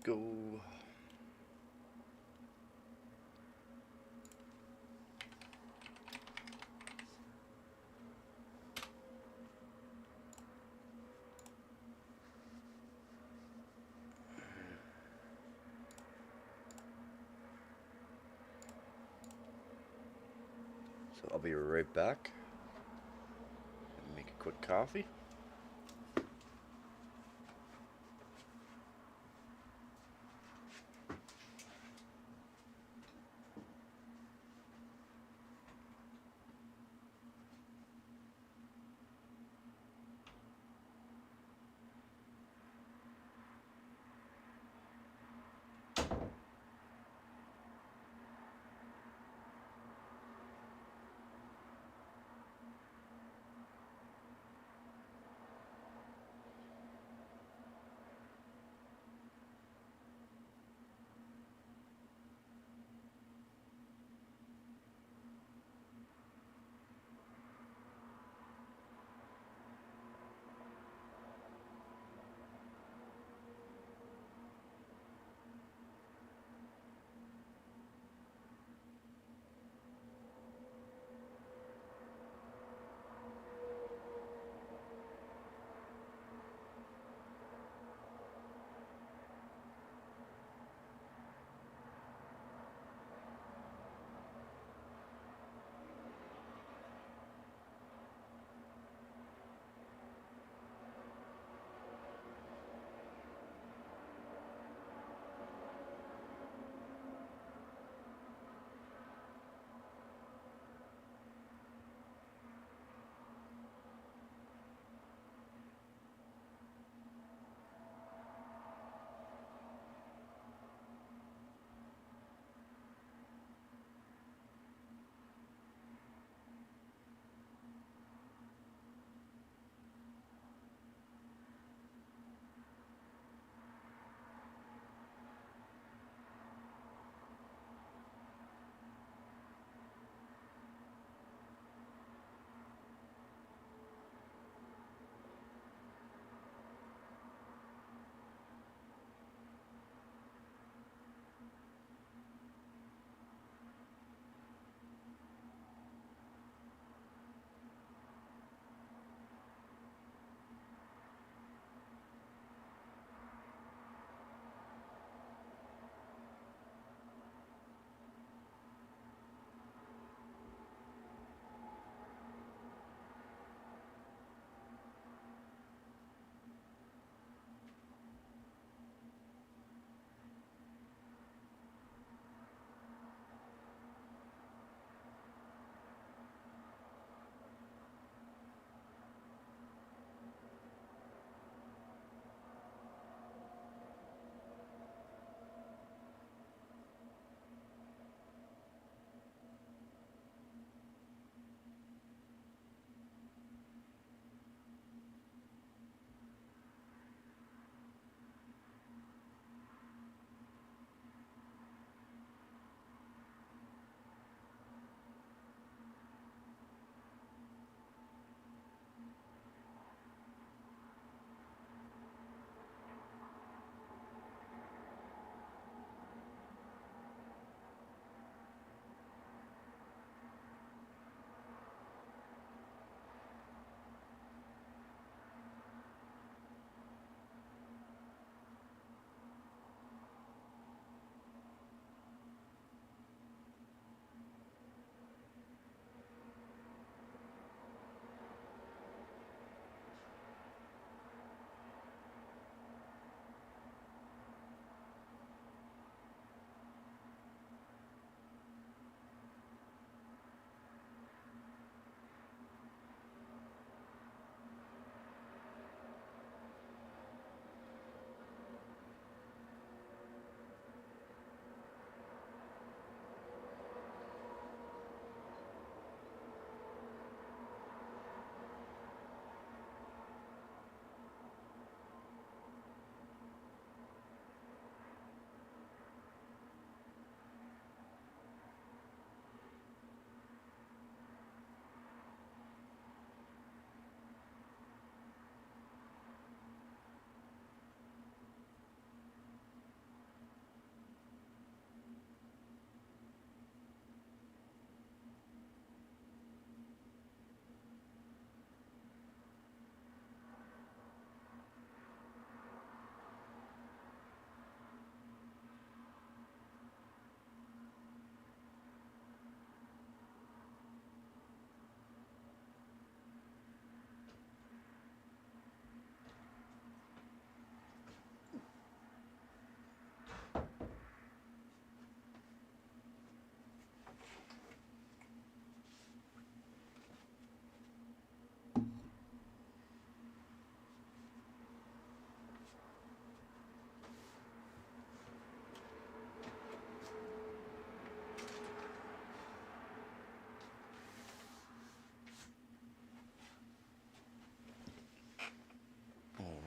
go. So I'll be right back and make a quick coffee.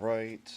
right.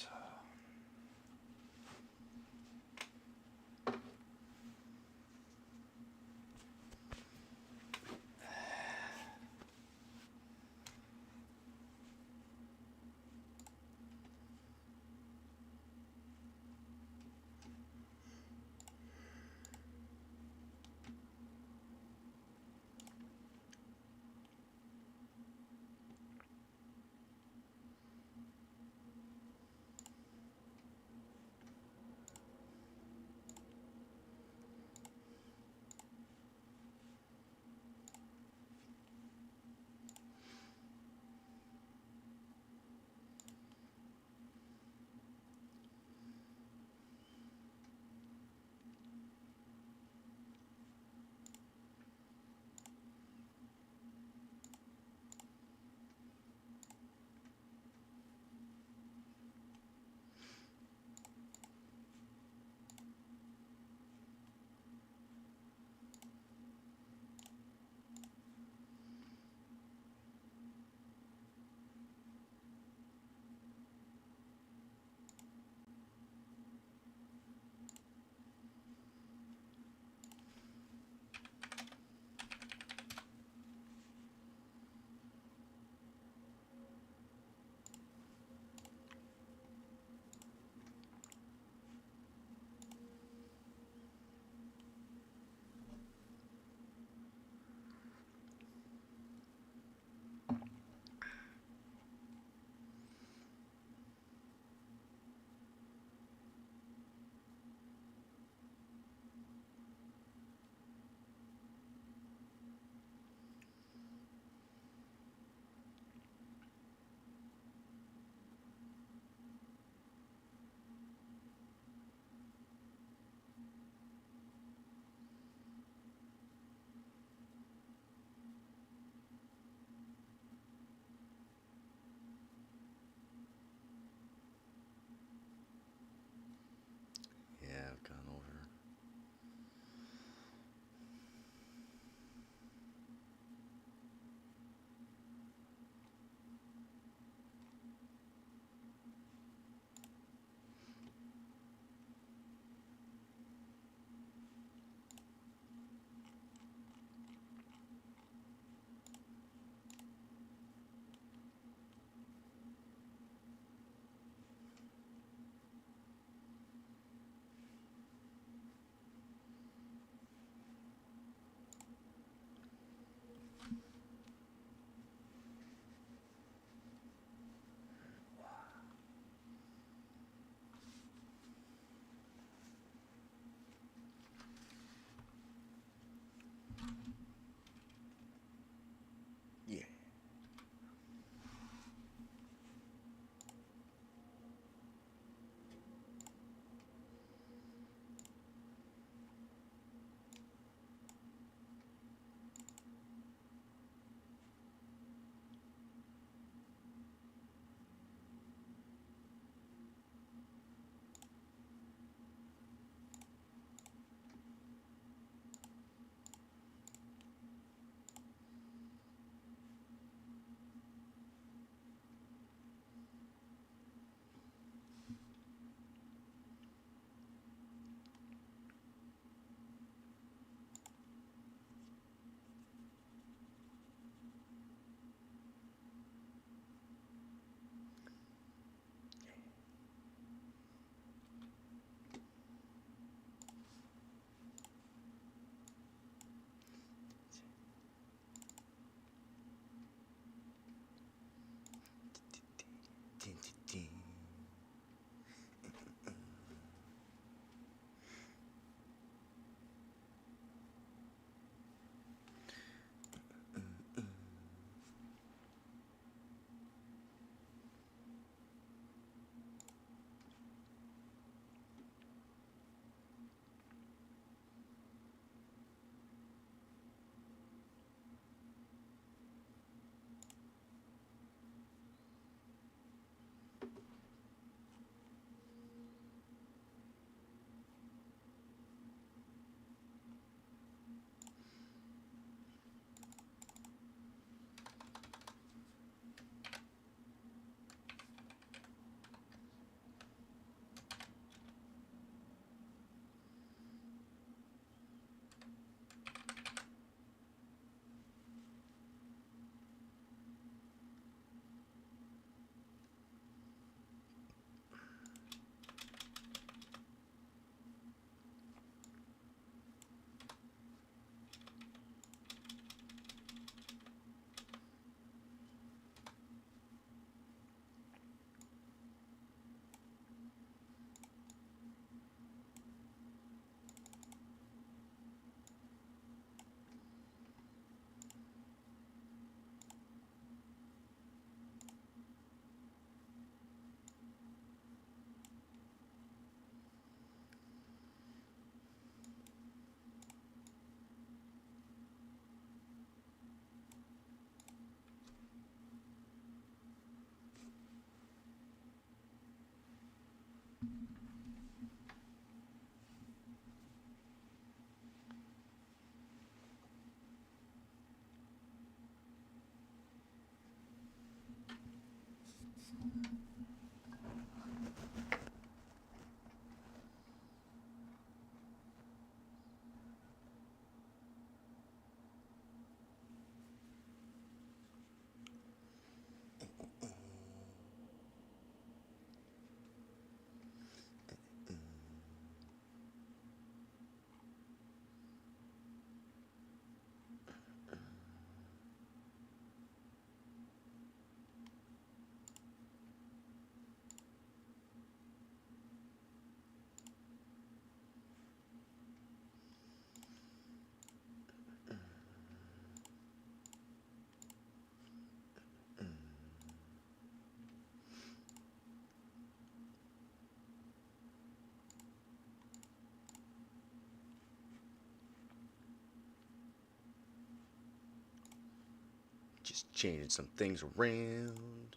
Just changing some things around.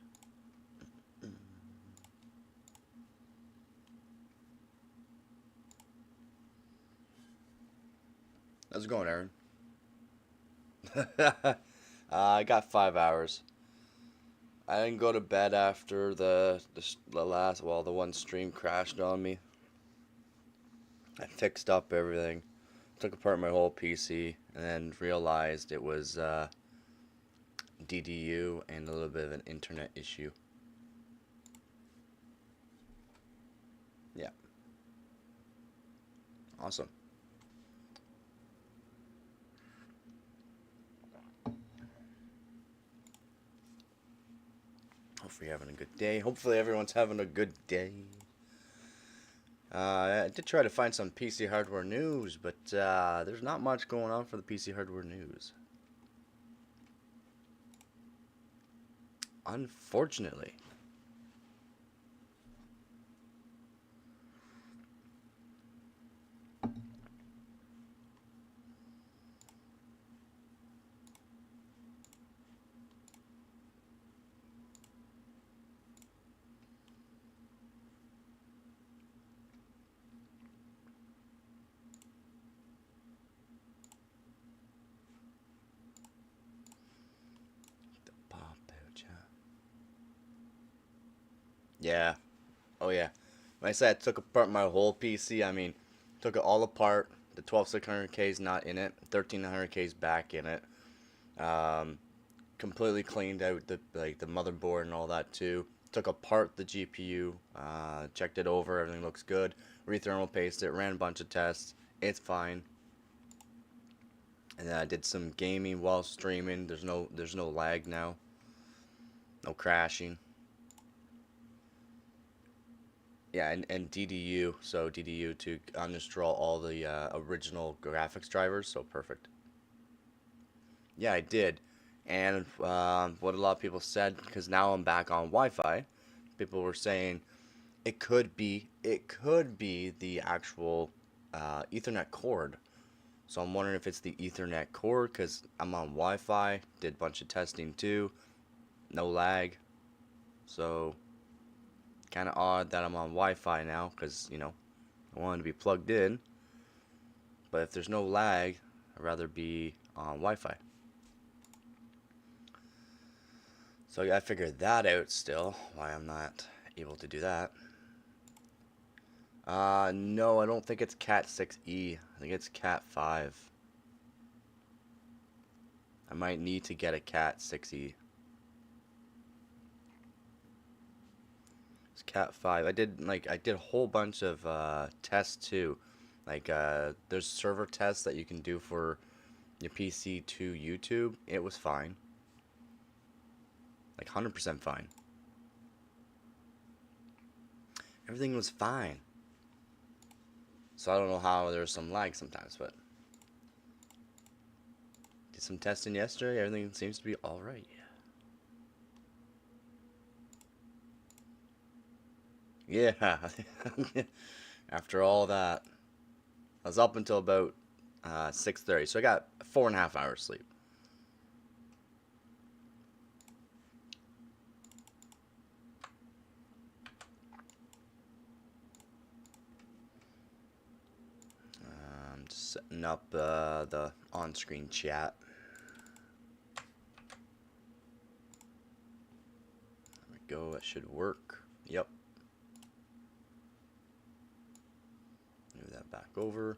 How's it going, Aaron? I got 5 hours. I didn't go to bed after the last, well, the one stream crashed on me. I fixed up everything, took apart my whole PC, and then realized it was DDU and a little bit of an internet issue. Yeah. Awesome. Hopefully you're having a good day. Hopefully everyone's having a good day. I did try to find some PC hardware news, but there's not much going on for the PC hardware news. Unfortunately. The pop out, yeah. Yeah. Oh yeah. When I said I took apart my whole PC, I mean, took it all apart. The 12600K is not in it. 1300K is back in it. Um, Completely cleaned out the motherboard and all that too. Took apart the GPU. Checked it over. Everything looks good. Rethermal pasted it. Ran a bunch of tests. It's fine. And then I did some gaming while streaming. There's no lag now. No crashing. Yeah, and DDU, so DDU to uninstall all the original graphics drivers, so perfect. Yeah, I did. And what a lot of people said, because now I'm back on Wi-Fi, people were saying it could be the actual Ethernet cord. So I'm wondering if it's the Ethernet cord, because I'm on Wi-Fi, did a bunch of testing too, no lag. So kind of odd that I'm on Wi-Fi now, because I wanted to be plugged in. But if there's no lag, I'd rather be on Wi-Fi. So I gotta figure that out still, why I'm not able to do that. No, I don't think it's Cat 6E. I think it's Cat 5. I might need to get a Cat 6E. It's Cat 5. I did a whole bunch of tests too. There's server tests that you can do for your PC to YouTube. It was fine. Like 100% fine. Everything was fine. So I don't know how there's some lag sometimes, but did some testing yesterday. Everything seems to be all right. Yeah. After all that, I was up until about 6:30, so I got 4.5 hours sleep. Setting up the on-screen chat. There we go. That should work. Yep. Move that back over.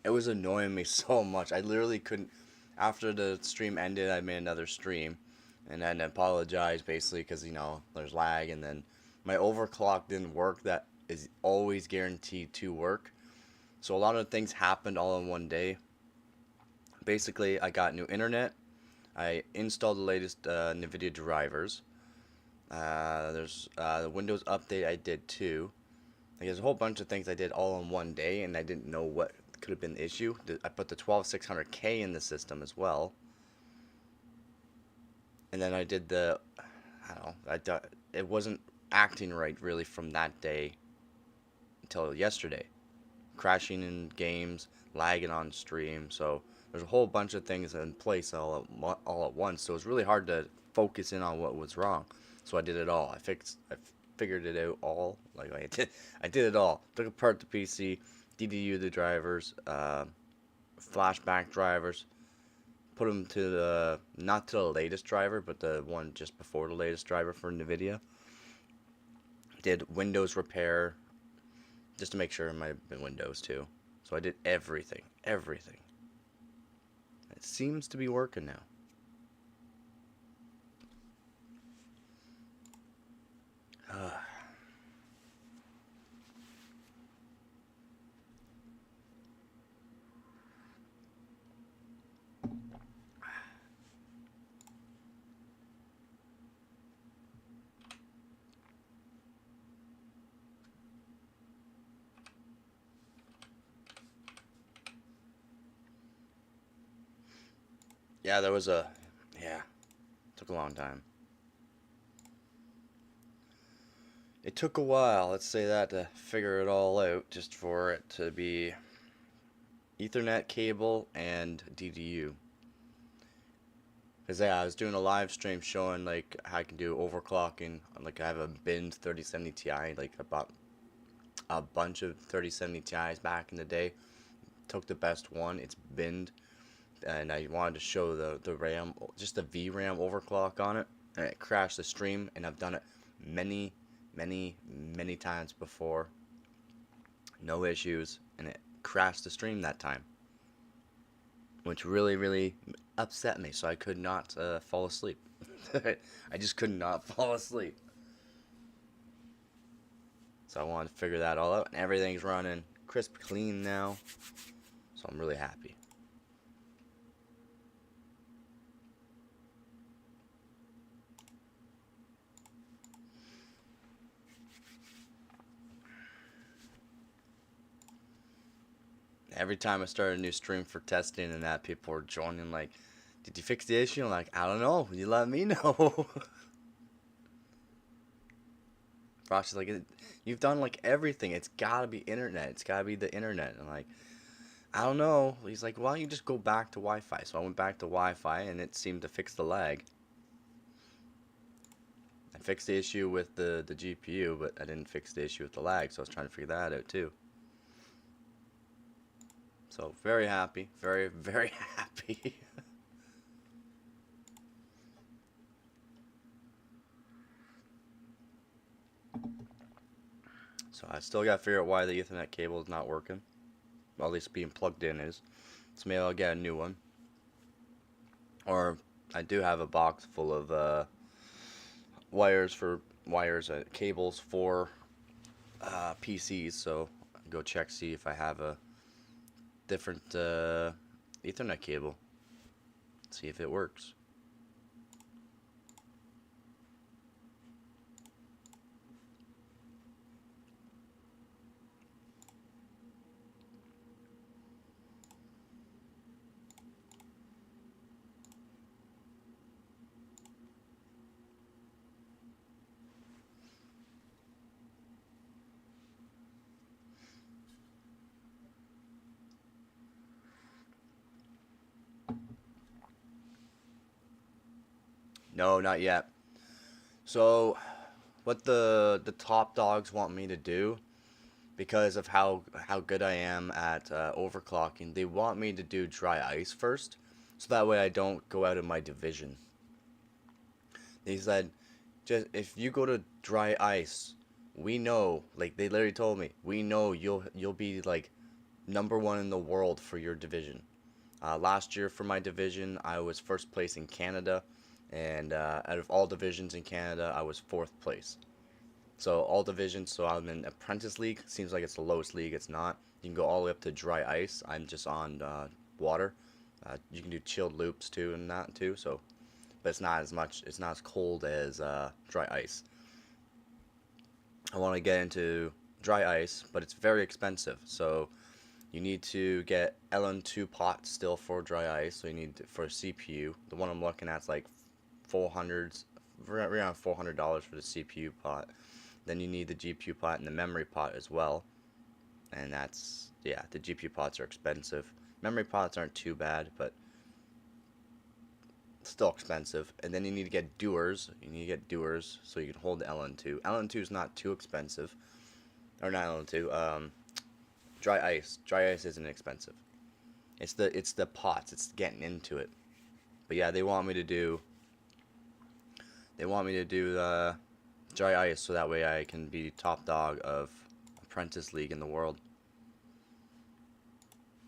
It was annoying me so much. I literally couldn't. After the stream ended, I made another stream, and then apologized basically because, you know, there's lag, and then my overclock didn't work. That is always guaranteed to work. So a lot of things happened all in one day. Basically, I got new internet. I installed the latest Nvidia drivers. There's the Windows update I did too. Like, there's a whole bunch of things I did all in one day, and I didn't know what could have been the issue. I put the 12600K in the system as well. And then I did the, I don't know, it wasn't acting right really from that day until yesterday. Crashing in games, lagging on stream. So there's a whole bunch of things in place all at once. So it was really hard to focus in on what was wrong. So I did it all. I figured it out all. Like I did it all. Took apart the PC, DDU the drivers, flashback drivers, put them to the, not to the latest driver, but the one just before the latest driver for Nvidia. Did Windows repair, just to make sure it might have been Windows too. So I did everything. It seems to be working now. Yeah, there was took a long time. It took a while, let's say that, to figure it all out, just for it to be Ethernet cable and DDU. Because yeah, I was doing a live stream showing like how I can do overclocking. Like, I have a binned 3070 Ti. Like, I bought a bunch of 3070 Ti's back in the day. Took the best one, it's binned, and I wanted to show the RAM, just the VRAM overclock on it, and it crashed the stream. And I've done it many times before, no issues, and it crashed the stream that time, which really upset me. So I could not fall asleep. I just could not fall asleep. So I wanted to figure that all out, and everything's running crisp clean now, so I'm really happy. Every time I start a new stream for testing and that, people are joining like, did you fix the issue? I'm like, I don't know. You let me know. Frost is like, you've done like everything. It's gotta be internet. It's gotta be the internet. I'm like, I don't know. He's like, why don't you just go back to Wi-Fi? So I went back to Wi-Fi, and it seemed to fix the lag. I fixed the issue with the GPU, but I didn't fix the issue with the lag. So I was trying to figure that out too. So very happy, very happy. So I still got to figure out why the Ethernet cable is not working. Well, at least being plugged in is. So maybe I'll get a new one. Or I do have a box full of cables for PCs. So I'll go check, see if I have a different Ethernet cable. See if it works. No, not yet. So what the top dogs want me to do because of how good I am at overclocking, they want me to do dry ice first, so that way I don't go out of my division. They said, just if you go to dry ice, we know, like they literally told me, we know you'll be like number one in the world for your division. Last year for my division, I was first place in Canada, and out of all divisions in Canada, I was fourth place. So all divisions. So I'm in apprentice league. Seems like it's the lowest league. It's not. You can go all the way up to dry ice. I'm just on water. You can do chilled loops too, and that too. So, but it's not as much. It's not as cold as dry ice. I want to get into dry ice, but it's very expensive. So you need to get LN2 pots still for dry ice. So you need for a CPU. The one I'm looking at is like 400, around $400 for the CPU pot. Then you need the GPU pot and the memory pot as well. And that's, yeah, the GPU pots are expensive. Memory pots aren't too bad, but still expensive. And then you need to get doers. You need to get doers so you can hold the LN2. LN2 is not too expensive. Or not LN2, dry ice. Dry ice isn't expensive. It's the pots. It's getting into it. But yeah, they want me to do dry ice so that way I can be top dog of Apprentice League in the world.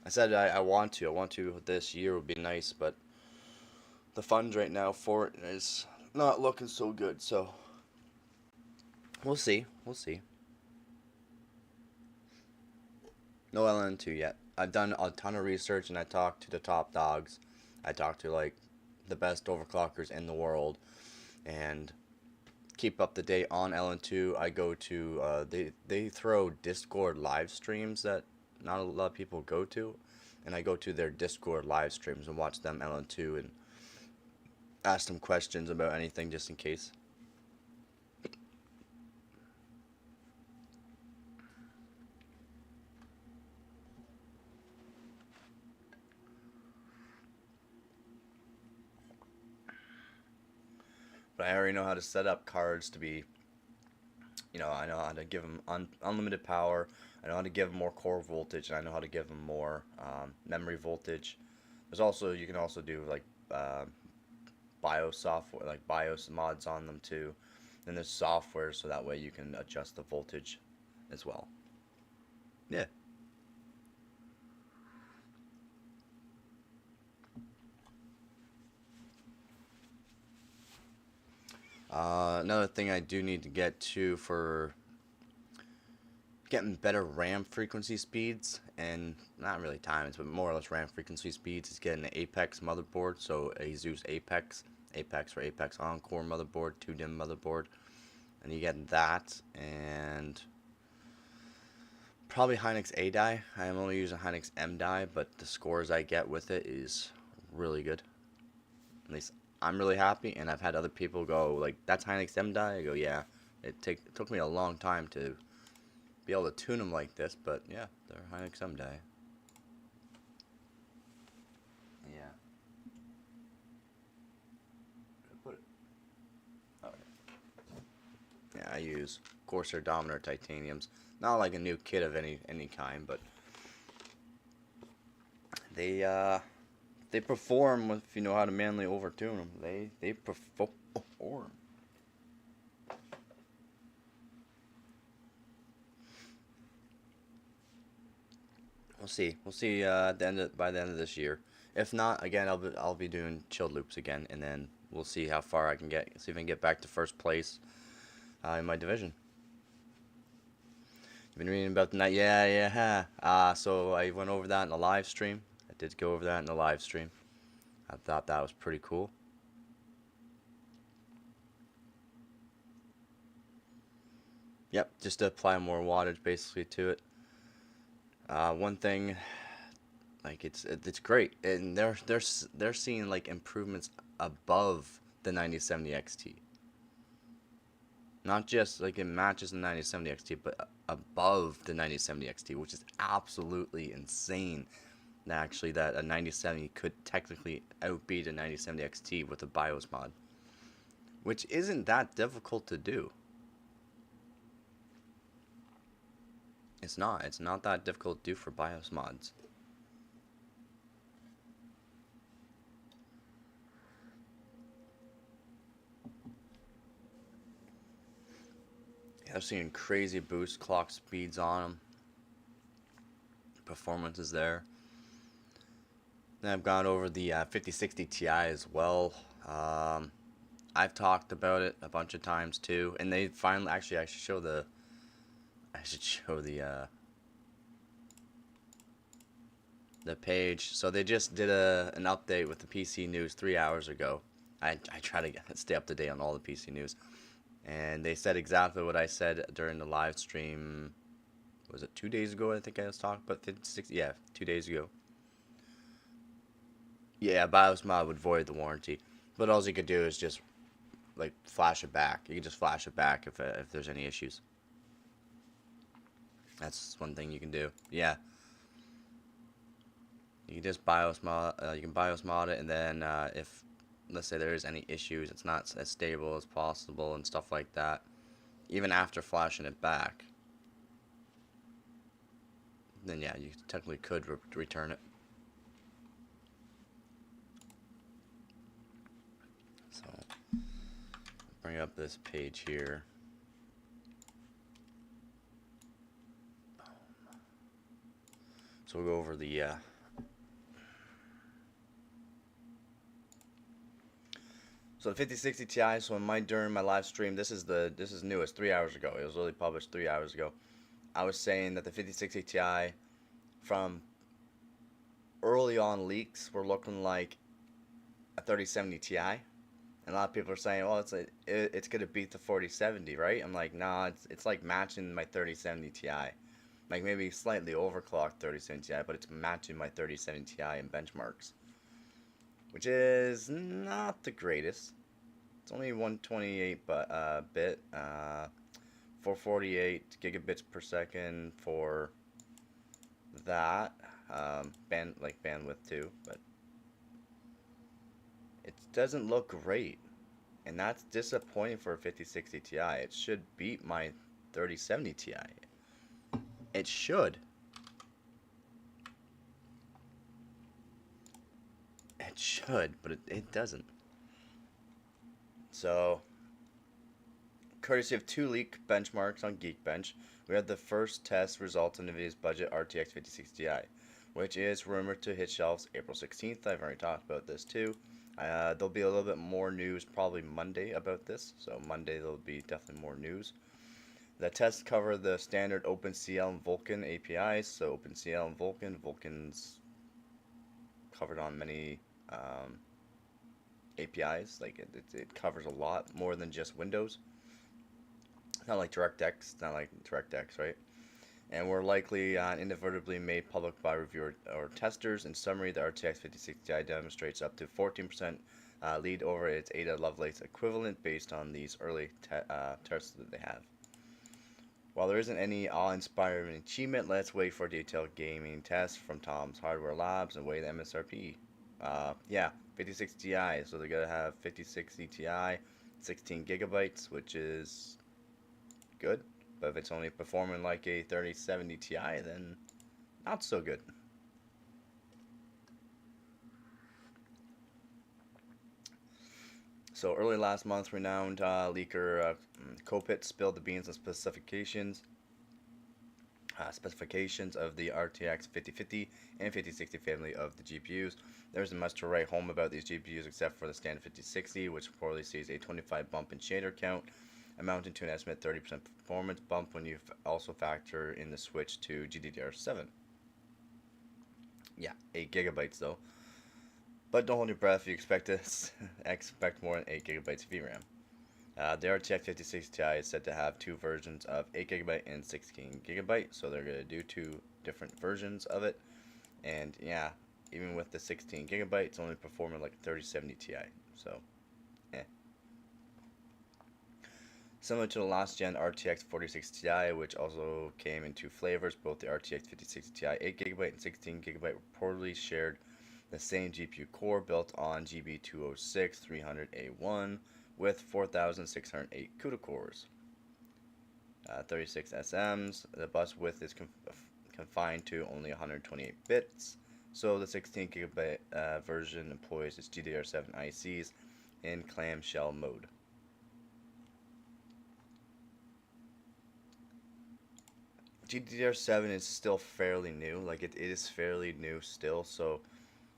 I said I want to. I want to this year would be nice, but the funds right now for it is not looking so good. So we'll see. We'll see. No LN2 yet. I've done a ton of research and I talked to the top dogs. I talked to like the best overclockers in the world and keep up to date on LN2. I go to they throw Discord live streams that not a lot of people go to, and I go to their Discord live streams and watch them LN2 and ask them questions about anything just in case. But I already know how to set up cards to be, I know how to give them unlimited power. I know how to give them more core voltage, and I know how to give them more memory voltage. You can also do like BIOS software, like BIOS mods on them too. Then there's software, so that way you can adjust the voltage as well. Yeah. Another thing I do need to get to for getting better RAM frequency speeds, and not really times, but more or less RAM frequency speeds, is getting an Apex motherboard. So a Zeus Apex or Apex Encore motherboard, 2DIMM motherboard, and you get that, and probably Hynix A die. I am only using Hynix M die, but the scores I get with it is really good. At least I'm really happy, and I've had other people go like, "That's Hynix M die." I go, "Yeah." It took me a long time to be able to tune them like this, but yeah, they're Hynix M die. Yeah. Put it. Oh, yeah, I use Corsair Dominator titaniums. Not like a new kit of any kind, but they perform if you know how to manually overtune them. They perform. We'll see. We'll see by the end of this year. If not, again, I'll be doing chilled loops again, and then we'll see how far I can get. See if I can get back to first place in my division. You've been reading about the night, yeah, yeah. So I went over that in the live stream. I did go over that in the live stream. I thought that was pretty cool. Yep, just to apply more wattage basically to it. One thing, like it's great, and they're seeing like improvements above the 9070 XT. Not just like it matches the 9070 XT, but above the 9070 XT, which is absolutely insane. Actually, that a 9070 could technically outbeat a 9070 XT with a BIOS mod, which isn't that difficult to do. It's not. It's not that difficult to do for BIOS mods. Yeah, I've seen crazy boost clock speeds on them. Performance is there. Then I've gone over the 5060 Ti as well. Um, I've talked about it a bunch of times too, and they finally actually I should show the the page. So they just did an update with the PC news 3 hours ago. I try to stay up to date on all the PC news, and they said exactly what I said during the live stream. Was it 2 days ago? I think I was talking about 56. Yeah, 2 days ago. Yeah, BIOS mod would void the warranty, but all you could do is just like flash it back. You can just flash it back if there's any issues. That's one thing you can do. Yeah, you can just BIOS mod. You can BIOS mod it, and then if let's say there is any issues, it's not as stable as possible and stuff like that. Even after flashing it back, then yeah, you technically could return it. So bring up this page here. So we'll go over the so the 5060 Ti. So during my live stream, this is new. It's 3 hours ago. It was literally published 3 hours ago. I was saying that the 5060 Ti from early on leaks were looking like a 3070 Ti. And a lot of people are saying, well, it's gonna beat the 4070, right? I'm like, nah, it's like matching my 3070 Ti, like maybe slightly overclocked 3070 Ti, but it's matching my 3070 Ti in benchmarks, which is not the greatest. It's only 128 bit, 448 gigabits per second for that, bandwidth too, but it doesn't look great. And that's disappointing for a 5060 Ti. It should beat my 3070 Ti. It should. It should, but it doesn't. So, courtesy of two leak benchmarks on Geekbench, we have the first test results in Nvidia's budget RTX 5060 Ti, which is rumored to hit shelves April 16th. I've already talked about this too. There'll be a little bit more news probably Monday about this. So Monday there'll be definitely more news. The tests cover the standard OpenCL and Vulkan APIs. So OpenCL and Vulkan's covered on many APIs. Like it covers a lot more than just Windows. It's not like DirectX, right? And were likely inadvertently made public by reviewers or testers. In summary, the RTX 5060 Ti demonstrates up to 14% lead over its Ada Lovelace equivalent based on these early tests that they have. While there isn't any awe-inspiring achievement, let's wait for detailed gaming tests from Tom's Hardware Labs and weigh the MSRP. Yeah, 5060 Ti, so they're going to have 5060 Ti, 16 gigabytes, which is good. But if it's only performing like a 3070 Ti, then not so good. So early last month, renowned leaker Copit spilled the beans on specifications of the RTX 5050 and 5060 family of the GPUs. There isn't much to write home about these GPUs except for the standard 5060, which reportedly sees a 25 bump in shader count, amounting to an estimated 30% performance bump when you also factor in the switch to GDDR7. Yeah, 8 gigabytes though. But don't hold your breath if you expect more than 8 gigabytes of VRAM. The RTX 5060 Ti is said to have two versions of 8 gigabyte and 16 gigabyte, so they're going to do two different versions of it. And yeah, even with the 16 gigabyte, it's only performing like a 3070 Ti. So, eh. Similar to the last gen RTX 4060 Ti, which also came in two flavors, both the RTX 5060 Ti 8GB and 16GB reportedly shared the same GPU core built on GB206 300A1 with 4608 CUDA cores. 36 SMs. The bus width is confined to only 128 bits. So the 16 gigabyte version employs its GDDR7 ICs in clamshell mode. GDDR7 is still fairly new, like it is fairly new still, so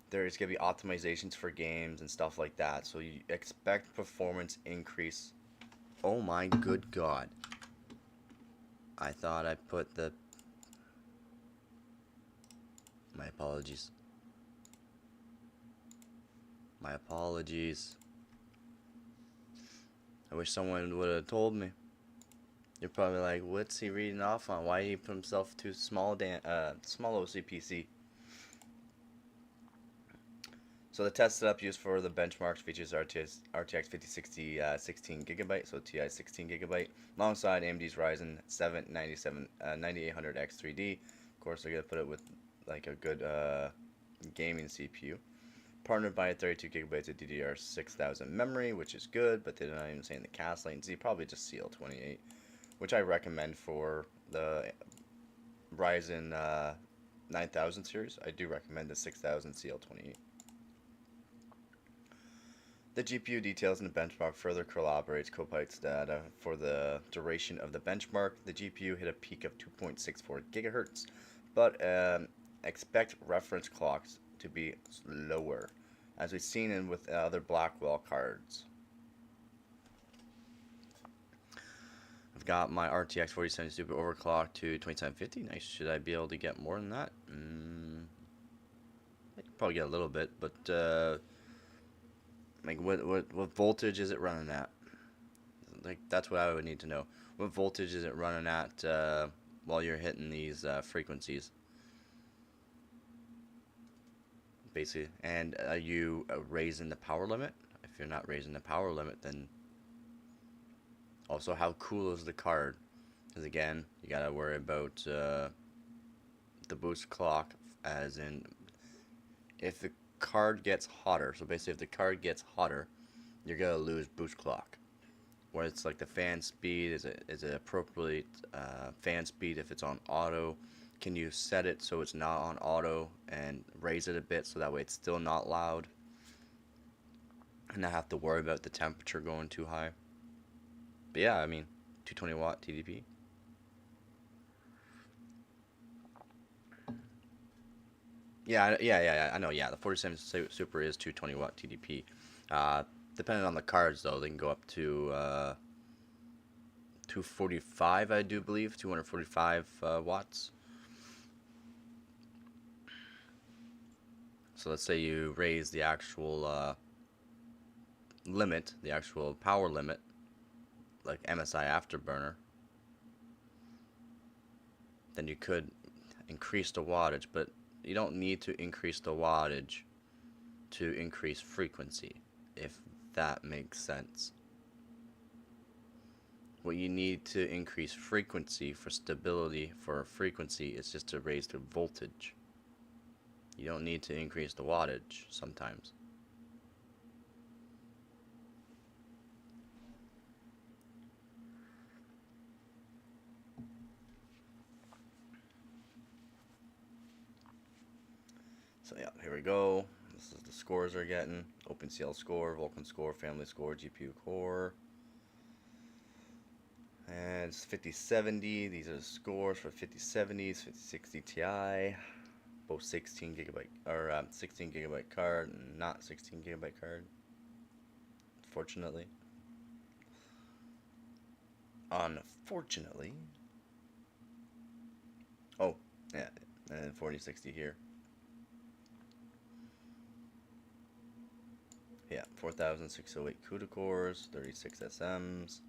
there is going to be optimizations for games and stuff like that, so you expect performance increase. Oh my good god. I thought I put the... My apologies. My apologies. I wish someone would have told me. You're probably like, what's he reading off on? Why did he put himself to small OCPC? So the test setup used for the benchmarks features RTX 5060 16GB, so TI 16GB, alongside AMD's Ryzen 7 9800X 3D. Of course, they're gonna put it with like a good gaming CPU. Partnered by 32GB of DDR 6000 memory, which is good, but they're not even saying the cast latency. Probably just CL28, which I recommend for the Ryzen 9000 series. I do recommend the 6000 CL28. The GPU details in the benchmark further corroborates Copilot's data. For the duration of the benchmark, the GPU hit a peak of 2.64 GHz, but expect reference clocks to be lower, as we've seen in with other Blackwell cards. I've got my RTX 4070 Super overclocked to 2750. Nice. Should I be able to get more than that? I could probably get a little bit, but like what voltage is it running at? Like that's what I would need to know. What voltage is it running at while you're hitting these frequencies? Basically, and are you raising the power limit? If you're not raising the power limit, then also how cool is the card? Because again, you gotta worry about the boost clock, as in if the card gets hotter. So basically, if the card gets hotter, you're gonna lose boost clock. Where it's like the fan speed, is it appropriate fan speed if it's on auto? Can you set it so it's not on auto and raise it a bit so that way it's still not loud and not have to worry about the temperature going too high? But yeah, I mean, 220 watt TDP. Yeah, I know. Yeah, the 47 Super is 220 watt TDP. Depending on the cards, though, they can go up to 245, I do believe, 245 watts. So let's say you raise the actual limit, the actual power limit, like MSI Afterburner, then you could increase the wattage, but you don't need to increase the wattage to increase frequency, if that makes sense. What you need to increase frequency for stability for frequency is just to raise the voltage. You don't need to increase the wattage sometimes. So yeah, here we go. This is the scores we're getting. OpenCL score, Vulkan score, family score, GPU core. And it's 5070. These are the scores for 5070s, 5060 Ti. Both 16 gigabyte or 16 gigabyte card, not 16 gigabyte card. Fortunately. Unfortunately. Oh, yeah, and then 4060 here. Yeah, 4608 CUDA cores, 36 SMs,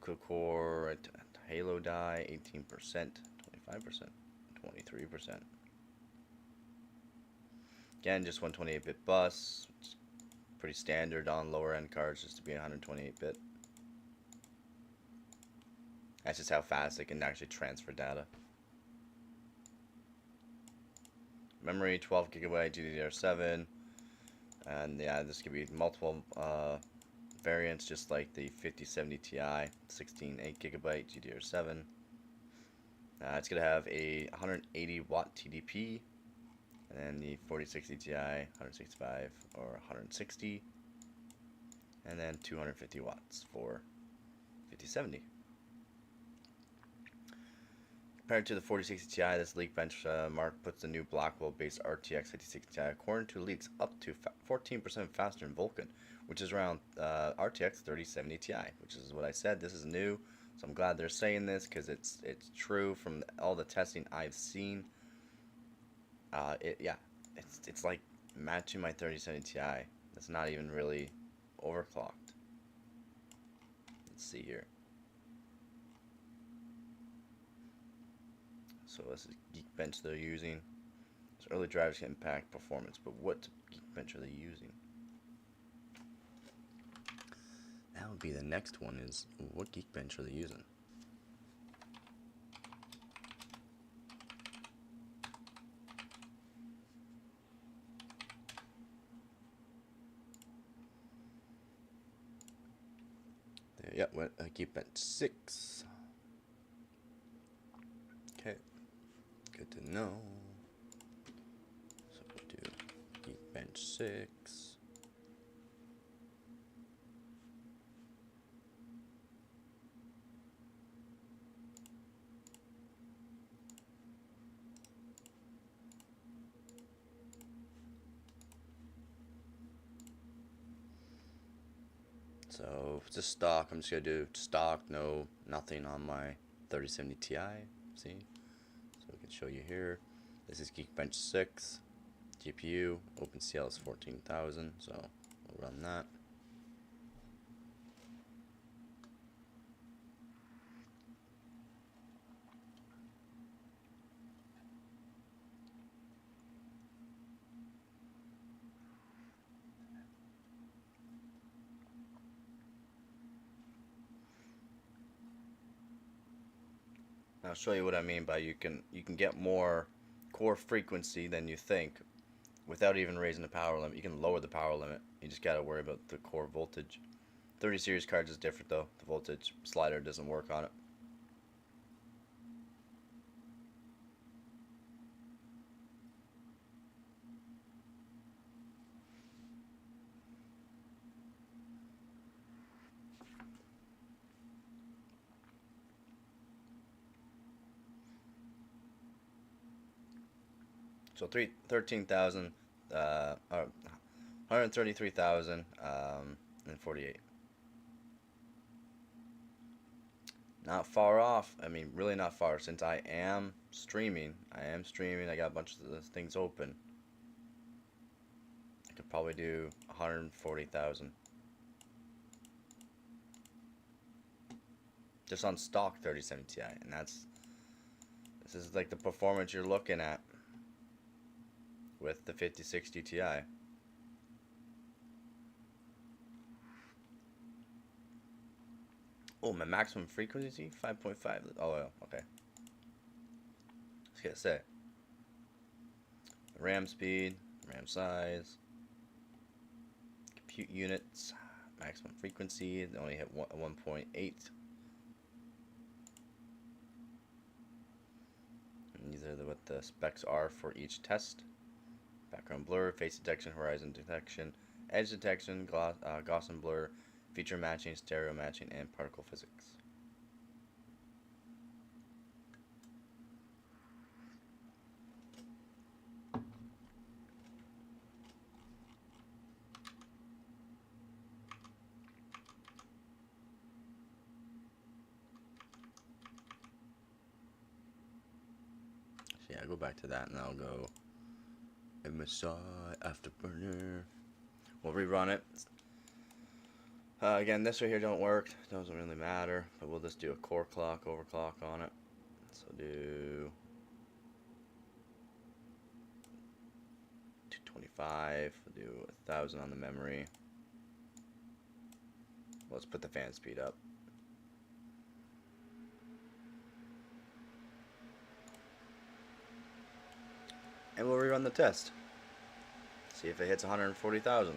CUDA core, Halo die, 18%, 25%, 23%. Again, just 128-bit bus. It's pretty standard on lower end cards just to be 128-bit. That's just how fast it can actually transfer data. Memory, 12 gigabyte GDDR7. And yeah, this could be multiple variants, just like the 5070 Ti, 16 8GB GDR7. It's going to have a 180 watt TDP, and then the 4060 Ti 165 or 160, and then 250 watts for 5070. Compared to the 4060 Ti, this leak benchmark puts the new Blackwell-based RTX 5060 Ti, according to leaks, up to 14% faster in Vulkan, which is around RTX 3070 Ti, which is what I said. This is new, so I'm glad they're saying this because it's true from all the testing I've seen. It's like matching my 3070 Ti. It's not even really overclocked. Let's see here. So this is Geekbench they're using. So early drivers can impact performance, but what Geekbench are they using? That would be the next one, is what Geekbench are they using? Yep, Geekbench 6. Okay, good to know. So we'll do Geekbench 6. So if it's a stock, I'm just gonna do stock, nothing on my 3070 Ti. See, so we can show you here. This is Geekbench 6 GPU. OpenCL is 14,000, so we'll run that. I'll show you what I mean by you can get more core frequency than you think without even raising the power limit. You can lower the power limit. You just got to worry about the core voltage. 30 series cards is different though. The voltage slider doesn't work on it. So 13,000, or 133,000, and 48. Not far off. I mean, really not far. Since I am streaming. I got a bunch of things open. I could probably do 140,000. Just on stock 3070 Ti, and this is like the performance you're looking at with the 5060 Ti. Oh, my maximum frequency 5.5. Oh, okay. I was gonna say RAM speed, RAM size, compute units, maximum frequency. They only hit 1.8. And these are what the specs are for each test. Background blur, face detection, horizon detection, edge detection, Gaussian blur, feature matching, stereo matching, and particle physics. So yeah, go back to that and I'll go MSI Afterburner. We'll rerun it. Again, this right here don't work. Doesn't really matter, but we'll just do a core clock, overclock on it. So do 225. We'll do 1,000 on the memory. Let's put the fan speed up. And we'll rerun the test. See if it hits 140,000.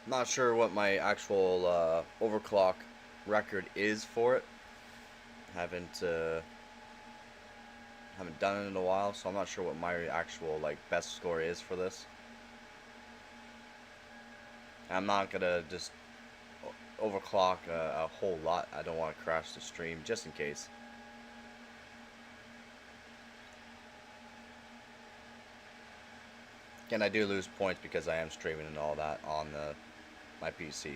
Not sure what my actual overclock record is for it. Haven't haven't done it in a while, so I'm not sure what my actual like best score is for this. I'm not gonna just overclock a whole lot. I don't want to crash the stream just in case. Again, I do lose points because I am streaming and all that on my PC.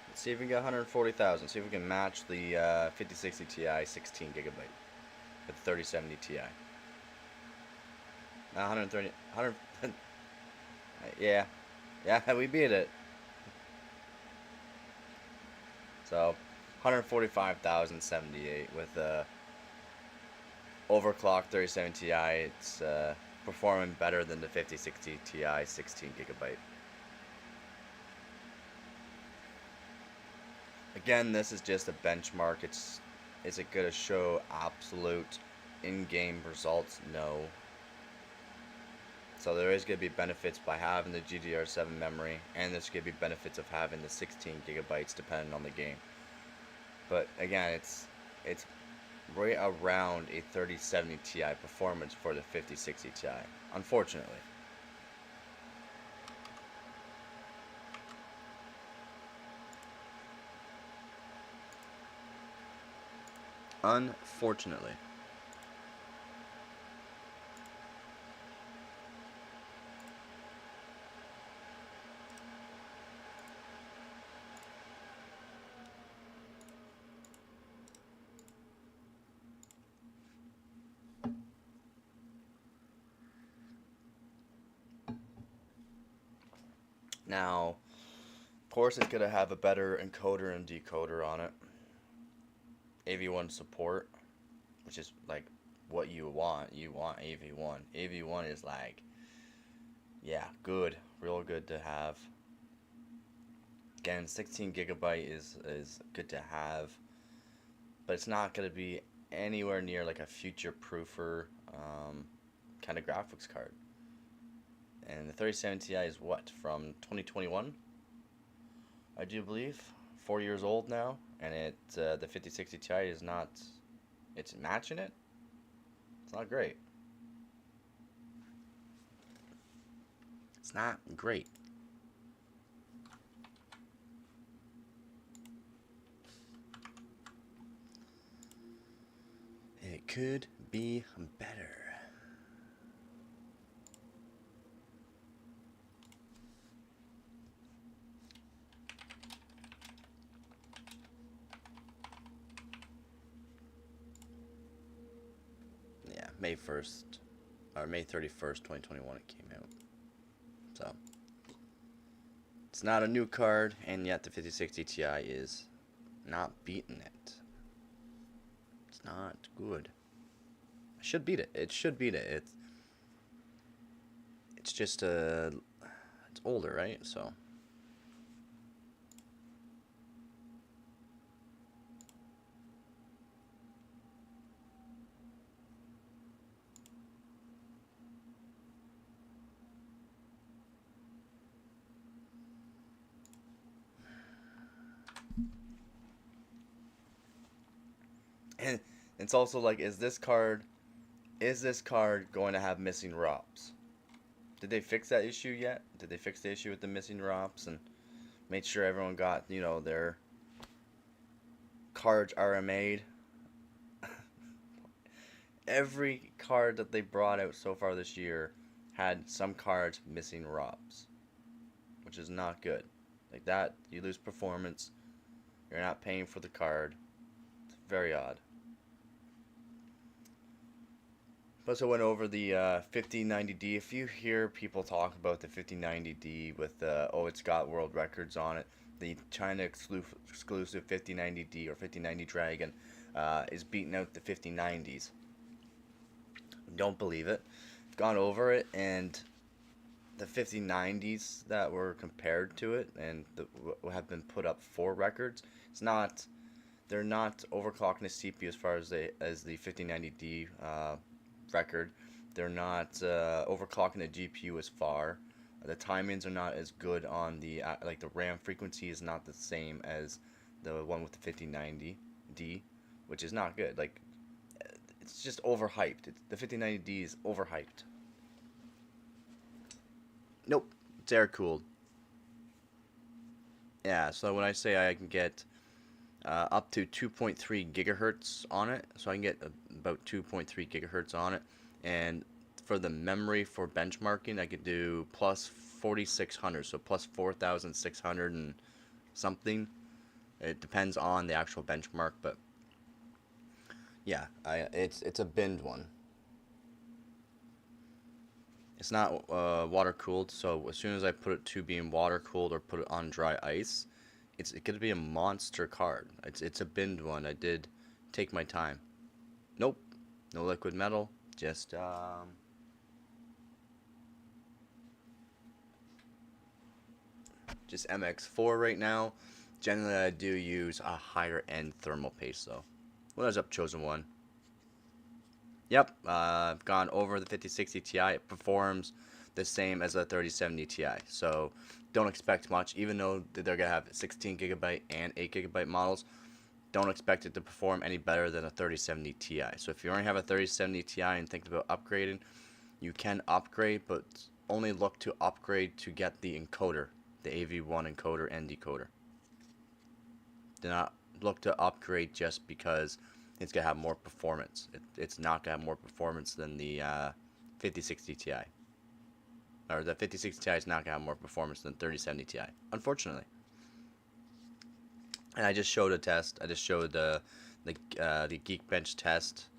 Let's see if we can get 140,000. See if we can match the 5060 Ti 16 gigabyte with 3070 Ti. Now 130, 100. Yeah, yeah, we beat it. So 145,078 with overclock 3070 Ti. It's performing better than the 5060 Ti 16 gigabyte. Again, this is just a benchmark. Is it gonna show absolute in-game results? No. So there is gonna be benefits by having the GDR7 memory, and there's gonna be benefits of having the 16 gigabytes depending on the game. But again, it's right around a 3070 Ti performance for the 5060 Ti, unfortunately. Unfortunately. Now, of course, it's gonna have a better encoder and decoder on it. AV1 support, which is like what you want. You want AV1. AV1 is like, yeah, good, real good to have. Again, 16 gigabyte is good to have, but it's not gonna be anywhere near like a future proofer kind of graphics card. And the 3070 Ti is what, from 2021? I do believe. 4 years old now, and the 5060 Ti is not. It's matching it. It's not great. It's not great. It could be better. Yeah, May 1st, or May 31st, 2021 it came out. So, it's not a new card, and yet the 5060 Ti is not beating it. It's not good. It should beat it. It should beat it. It's just it's older, right? So. And it's also like, is this card going to have missing ROPs? Did they fix that issue yet? Did they fix the issue with the missing ROPs and made sure everyone got, their cards RMA'd? Every card that they brought out so far this year had some cards missing ROPs, which is not good. Like that, you lose performance. You're not paying for the card. It's very odd. Plus, I went over the 5090D. If you hear people talk about the 5090D with, it's got world records on it, the China exclusive 5090D or 5090 Dragon is beating out the 5090s. Don't believe it. I've gone over it, and the 5090s that were compared to it and have been put up for records, they're not overclocking the CPU as far as the 5090D record. They're not overclocking the GPU as far. The timings are not as good on the like the RAM frequency is not the same as the one with the 5090D, which is not good. Like it's just overhyped. The 5090D is overhyped. Nope, it's air cooled. Yeah, so when I say I can get up to 2.3 gigahertz on it, so I can get about 2.3 gigahertz on it, and for the memory for benchmarking, I could do plus 4600, so plus 4600 and something. It depends on the actual benchmark, but yeah, it's a binned one. It's not water cooled, so as soon as I put it to being water cooled or put it on dry ice, it's gonna be a monster card. It's a binned one. I did take my time. Nope, no liquid metal, just MX4 right now. Generally, I do use a higher end thermal paste though. What else up, chosen one? Yep, I've gone over the 5060 Ti. It performs the same as a 3070 Ti. So don't expect much, even though they're gonna have 16 gigabyte and 8 gigabyte models. Don't expect it to perform any better than a 3070 Ti. So if you already have a 3070 Ti and thinking about upgrading, you can upgrade, but only look to upgrade to get the encoder, the AV1 encoder and decoder. Do not look to upgrade just because it's gonna have more performance. It's not gonna have more performance than the 5060 Ti, or the 5060 Ti is not gonna have more performance than 3070 Ti, unfortunately. And I just showed a test. I just showed the Geekbench test.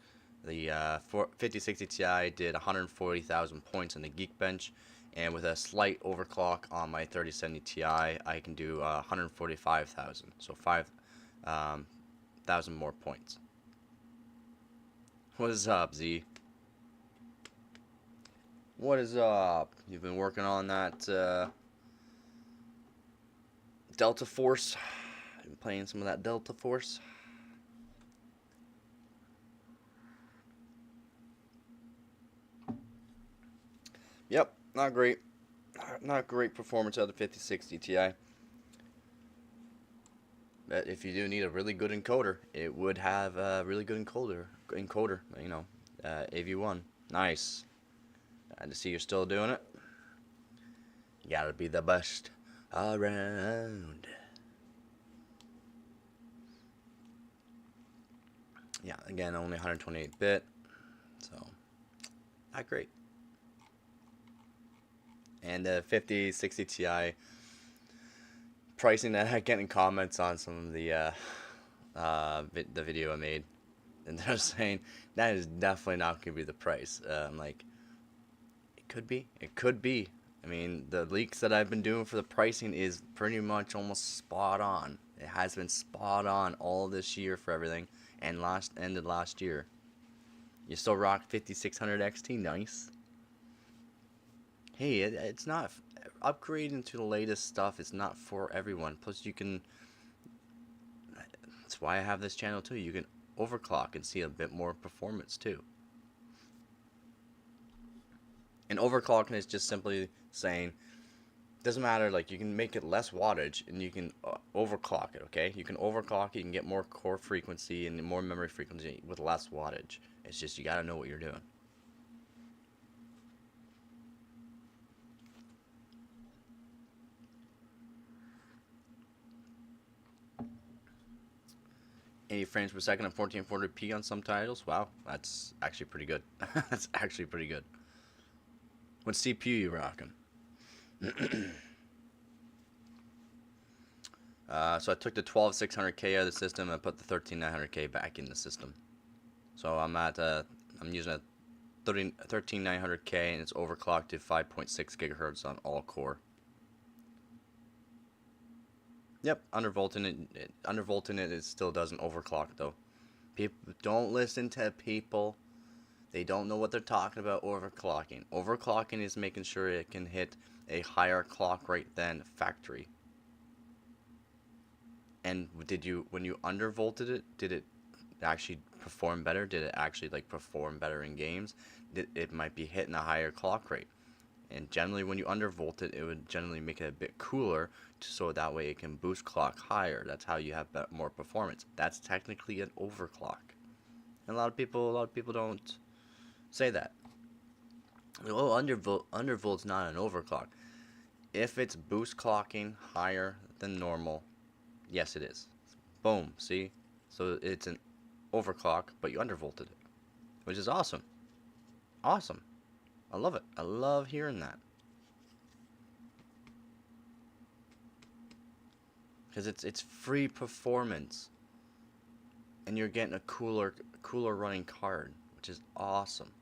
The 5060 Ti did 140,000 points in the Geekbench, and with a slight overclock on my 3070 Ti, I can do 145,000. So 5,000 more points. What is up, Z? What is up? You've been working on that Delta Force. Been playing some of that Delta Force. Yep, not great. Not great performance out of the 5060 Ti. But if you do need a really good encoder, it would have a really good encoder. You know, AV1. Nice. And to see you're still doing it. You gotta be the best around. Yeah, again, only 128-bit. So, not great. And the 5060 Ti pricing that I get in comments on some of the video I made, and they're saying that is definitely not going to be the price. I'm like, it could be. It could be. I mean, the leaks that I've been doing for the pricing is pretty much almost spot on. It has been spot on all this year for everything, and ended last year. You still rock 5600 XT, nice. Hey, it's not upgrading to the latest stuff. It's not for everyone. Plus, you can. That's why I have this channel too. You can overclock and see a bit more performance too. And overclocking is just simply saying, doesn't matter. Like you can make it less wattage and you can overclock it. Okay, you can overclock it. You can get more core frequency and more memory frequency with less wattage. It's just you gotta know what you're doing. Eighty frames per second at 1440p on some titles. Wow, that's actually pretty good. That's actually pretty good. What CPU you rocking? So I took the 12600K out of the system and put the 13900K back in the system. So I'm using a 13900K and it's overclocked to 5.6 gigahertz on all core. Yep, undervolting it still doesn't overclock though. People don't listen to people. They don't know what they're talking about overclocking. Overclocking is making sure it can hit a higher clock rate than factory. And when you undervolted it, did it actually perform better? Did it actually like perform better in games? it might be hitting a higher clock rate. And generally, when you undervolt it, it would generally make it a bit cooler, so that way it can boost clock higher. That's how you have more performance. That's technically an overclock. And a lot of people don't say that. Oh, undervolt's not an overclock. If it's boost clocking higher than normal, yes, it is. Boom. See, so it's an overclock, but you undervolted it, which is awesome. Awesome. I love it. I love hearing that. Because it's free performance, and you're getting a cooler running card, which is awesome.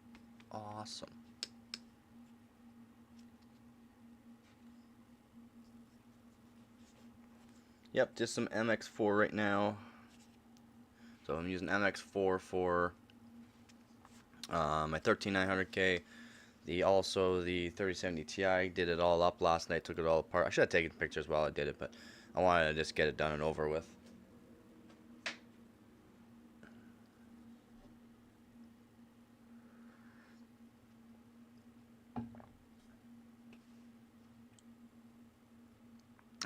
Awesome. Yep, just some MX4 right now. So I'm using MX4 for my 13900K. The 3070 Ti, did it all up last night, took it all apart. I should have taken pictures while I did it, but I wanted to just get it done and over with.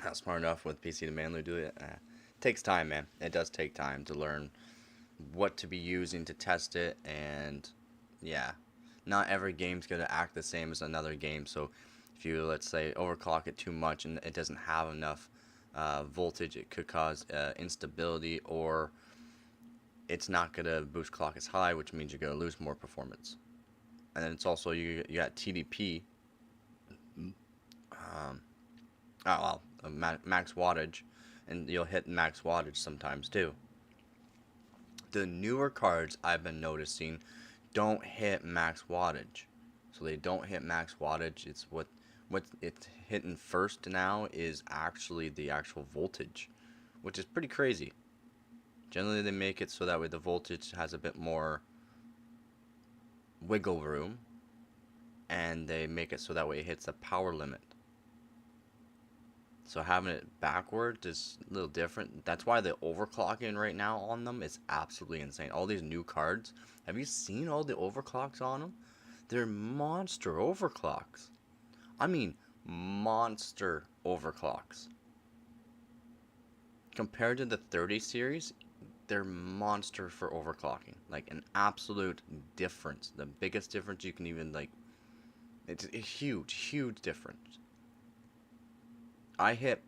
Not smart enough with PC to manually do it. Takes time, man. It does take time to learn what to be using to test it, and yeah, not every game's gonna act the same as another game. So if you, let's say, overclock it too much and it doesn't have enough voltage, it could cause instability, or it's not gonna boost clock as high, which means you're gonna lose more performance. And then it's also you got TDP. Um, oh well, max wattage, and you'll hit max wattage sometimes too. The newer cards I've been noticing don't hit max wattage. So they don't hit max wattage. It's what it's hitting first now is actually the actual voltage, which is pretty crazy. Generally they make it so that way the voltage has a bit more wiggle room, and they make it so that way it hits the power limit. So having it backwards is a little different. That's why the overclocking right now on them is absolutely insane. All these new cards, have you seen all the overclocks on them? They're monster overclocks. I mean, monster overclocks. Compared to the 30 series, they're monster for overclocking. Like an absolute difference. The biggest difference you can even like. It's a huge, huge difference. I hit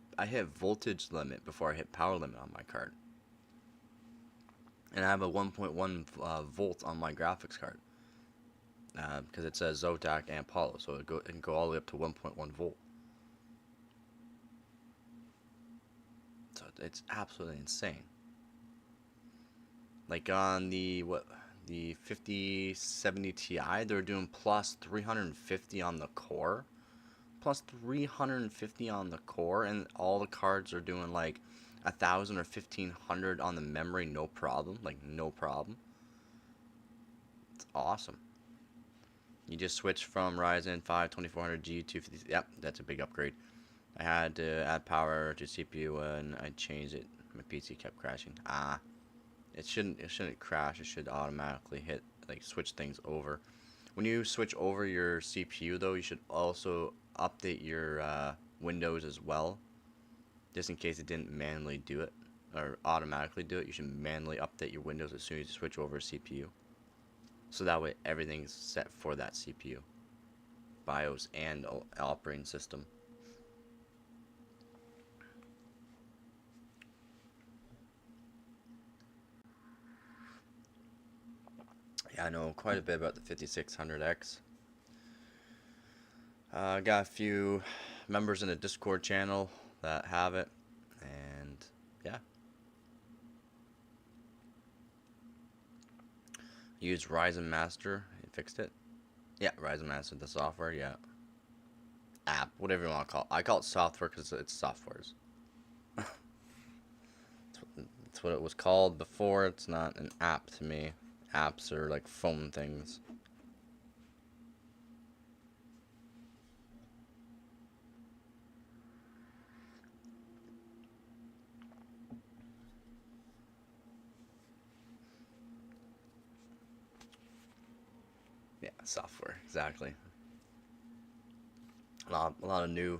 voltage limit before I hit power limit on my card, and I have a 1.1 volt on my graphics card because it says Zotac and Apollo, so it can go all the way up to 1.1 volt. So it's absolutely insane. Like on the 5070 Ti, they're doing plus 350 on the core. Plus 350 on the core, and all the cards are doing like 1,000 or 1,500 on the memory, no problem. Like no problem. It's awesome. You just switch from Ryzen 5 2400G to 50. Yep, that's a big upgrade. I had to add power to CPU and I changed it. My PC kept crashing. It shouldn't crash. It should automatically hit, like, switch things over. When you switch over your CPU though, you should also update your Windows as well, just in case it didn't manually do it or automatically do it. You should manually update your Windows as soon as you switch over CPU, so that way everything's set for that CPU, BIOS, and operating system. Yeah, I know quite a bit about the 5600X. I got a few members in the Discord channel that have it, and yeah. Use Ryzen Master. It fixed it. Yeah, Ryzen Master, the software. Yeah, app, whatever you want to call it. I call it software because it's softwares. That's what it was called before. It's not an app to me. Apps are like phone things. Yeah, Software, exactly. A lot of new.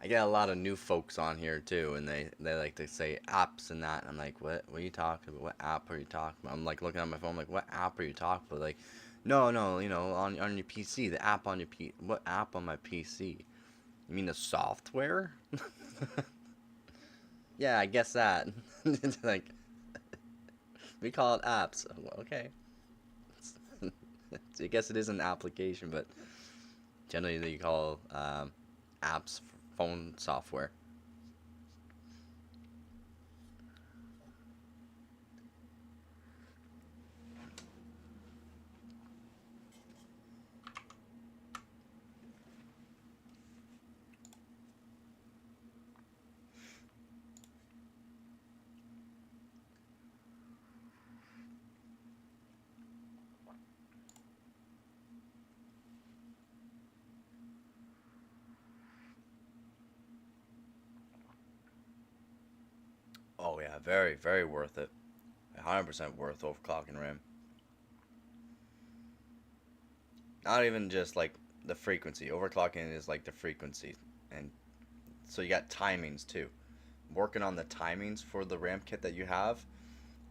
I get a lot of new folks on here too, and they like to say apps and that. And I'm like, what are you talking about? What app are you talking about? I'm like looking at my phone, I'm like, what app are you talking about? Like, no, you know, on your PC, the app on your what app on my PC? You mean the software? Yeah, I guess that. Like, we call it apps. Okay. I guess it is an application, but generally they call apps phone software. Oh yeah, very very worth it. 100% worth overclocking RAM. Not even just like the frequency. Overclocking is like the frequency, and so you got timings too. Working on the timings for the RAM kit that you have.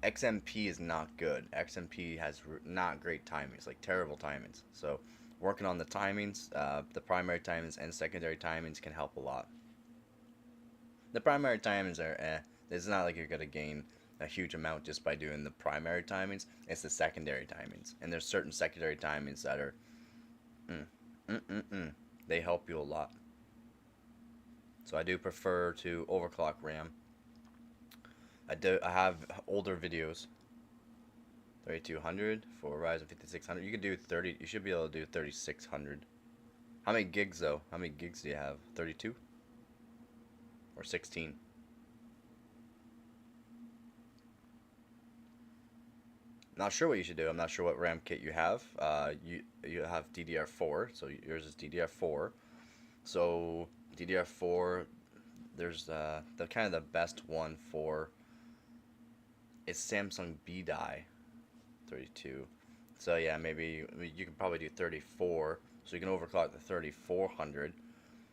XMP is not good. XMP has not great timings, like terrible timings. So working on the timings, the primary timings and secondary timings can help a lot. The primary timings are It's not like you're gonna gain a huge amount just by doing the primary timings. It's the secondary timings, and there's certain secondary timings that are mm, mm, mm, mm. They help you a lot. So I do prefer to overclock RAM. I have older videos, 3200 for Ryzen 5600. You could do 30. You should be able to do 3600. How many gigs though? How many gigs do you have? 32 or 16? Not sure what you should do. I'm not sure what RAM kit you have. You have DDR4, so yours is DDR4. So DDR4, there's the kind of the best one for it's Samsung B die 32. So yeah, maybe you could probably do 34. So you can overclock the 3400.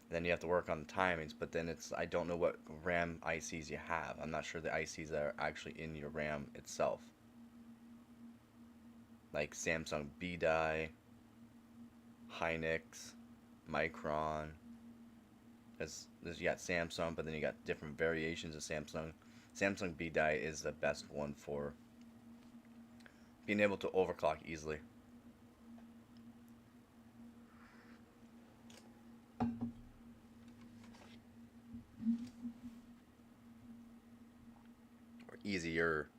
Then you have to work on the timings, but then it's I don't know what RAM ICs you have. I'm not sure the ICs that are actually in your RAM itself. Like Samsung B die, Hynix, Micron. You got Samsung, but then you got different variations of Samsung. Samsung B die is the best one for being able to overclock easily. Or easier.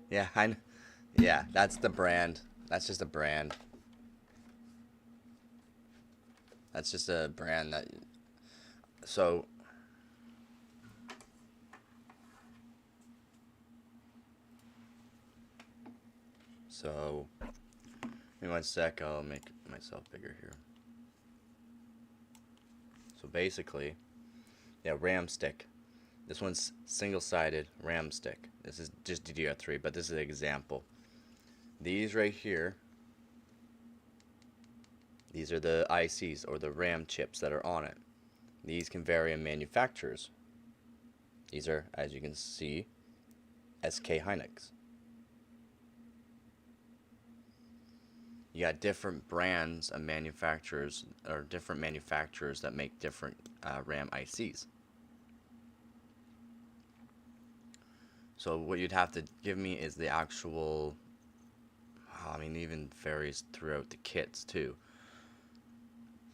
Yeah, yeah, that's the brand. That's just a brand. That's just a brand that so so give me one sec, I'll make myself bigger here. So basically, yeah, RAM stick. This one's single-sided RAM stick. This is just DDR3, but this is an example. These right here, these are the ICs or the RAM chips that are on it. These can vary in manufacturers. These are, as you can see, SK Hynix. You got different brands of manufacturers or different manufacturers that make different RAM ICs. So what you'd have to give me is the actual, I mean, even varies throughout the kits too.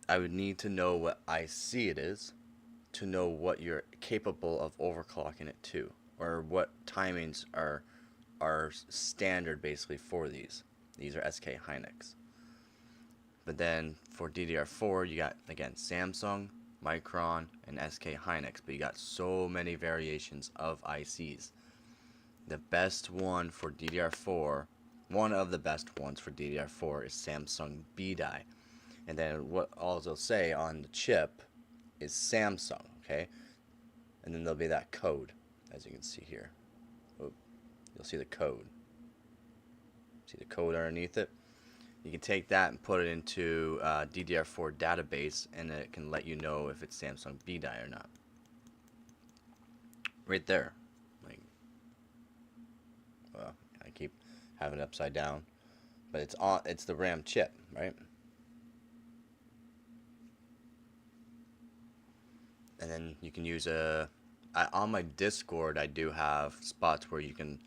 I would need to know what IC it is to know what you're capable of overclocking it to, or what timings are standard basically for these. These are SK Hynix. But then for DDR4, you got again Samsung, Micron, and SK Hynix. But you got so many variations of ICs. The best one for DDR4, one of the best ones for DDR4 is Samsung B die. And then what also say on the chip is Samsung, okay? And then there'll be that code, as you can see here. Oh, you'll see the code. See the code underneath it? You can take that and put it into DDR4 database, and it can let you know if it's Samsung B die or not. Right there. Like, well, I keep having it upside down, but it's on. It's the RAM chip, right? And then you can use on my Discord, I do have spots where you can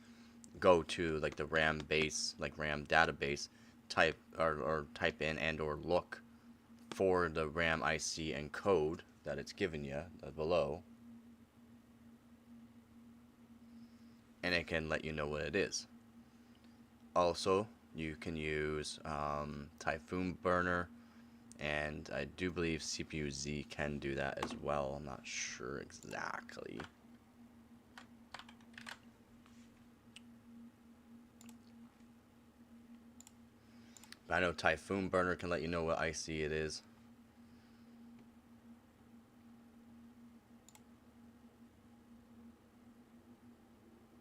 go to like the RAM base, like RAM database, type or type in and or look for the RAM IC and code that it's given you below, and it can let you know what it is. Also, you can use Typhoon Burner, and I do believe CPU Z can do that as well. I'm not sure exactly. But I know Typhoon Burner can let you know what IC it is.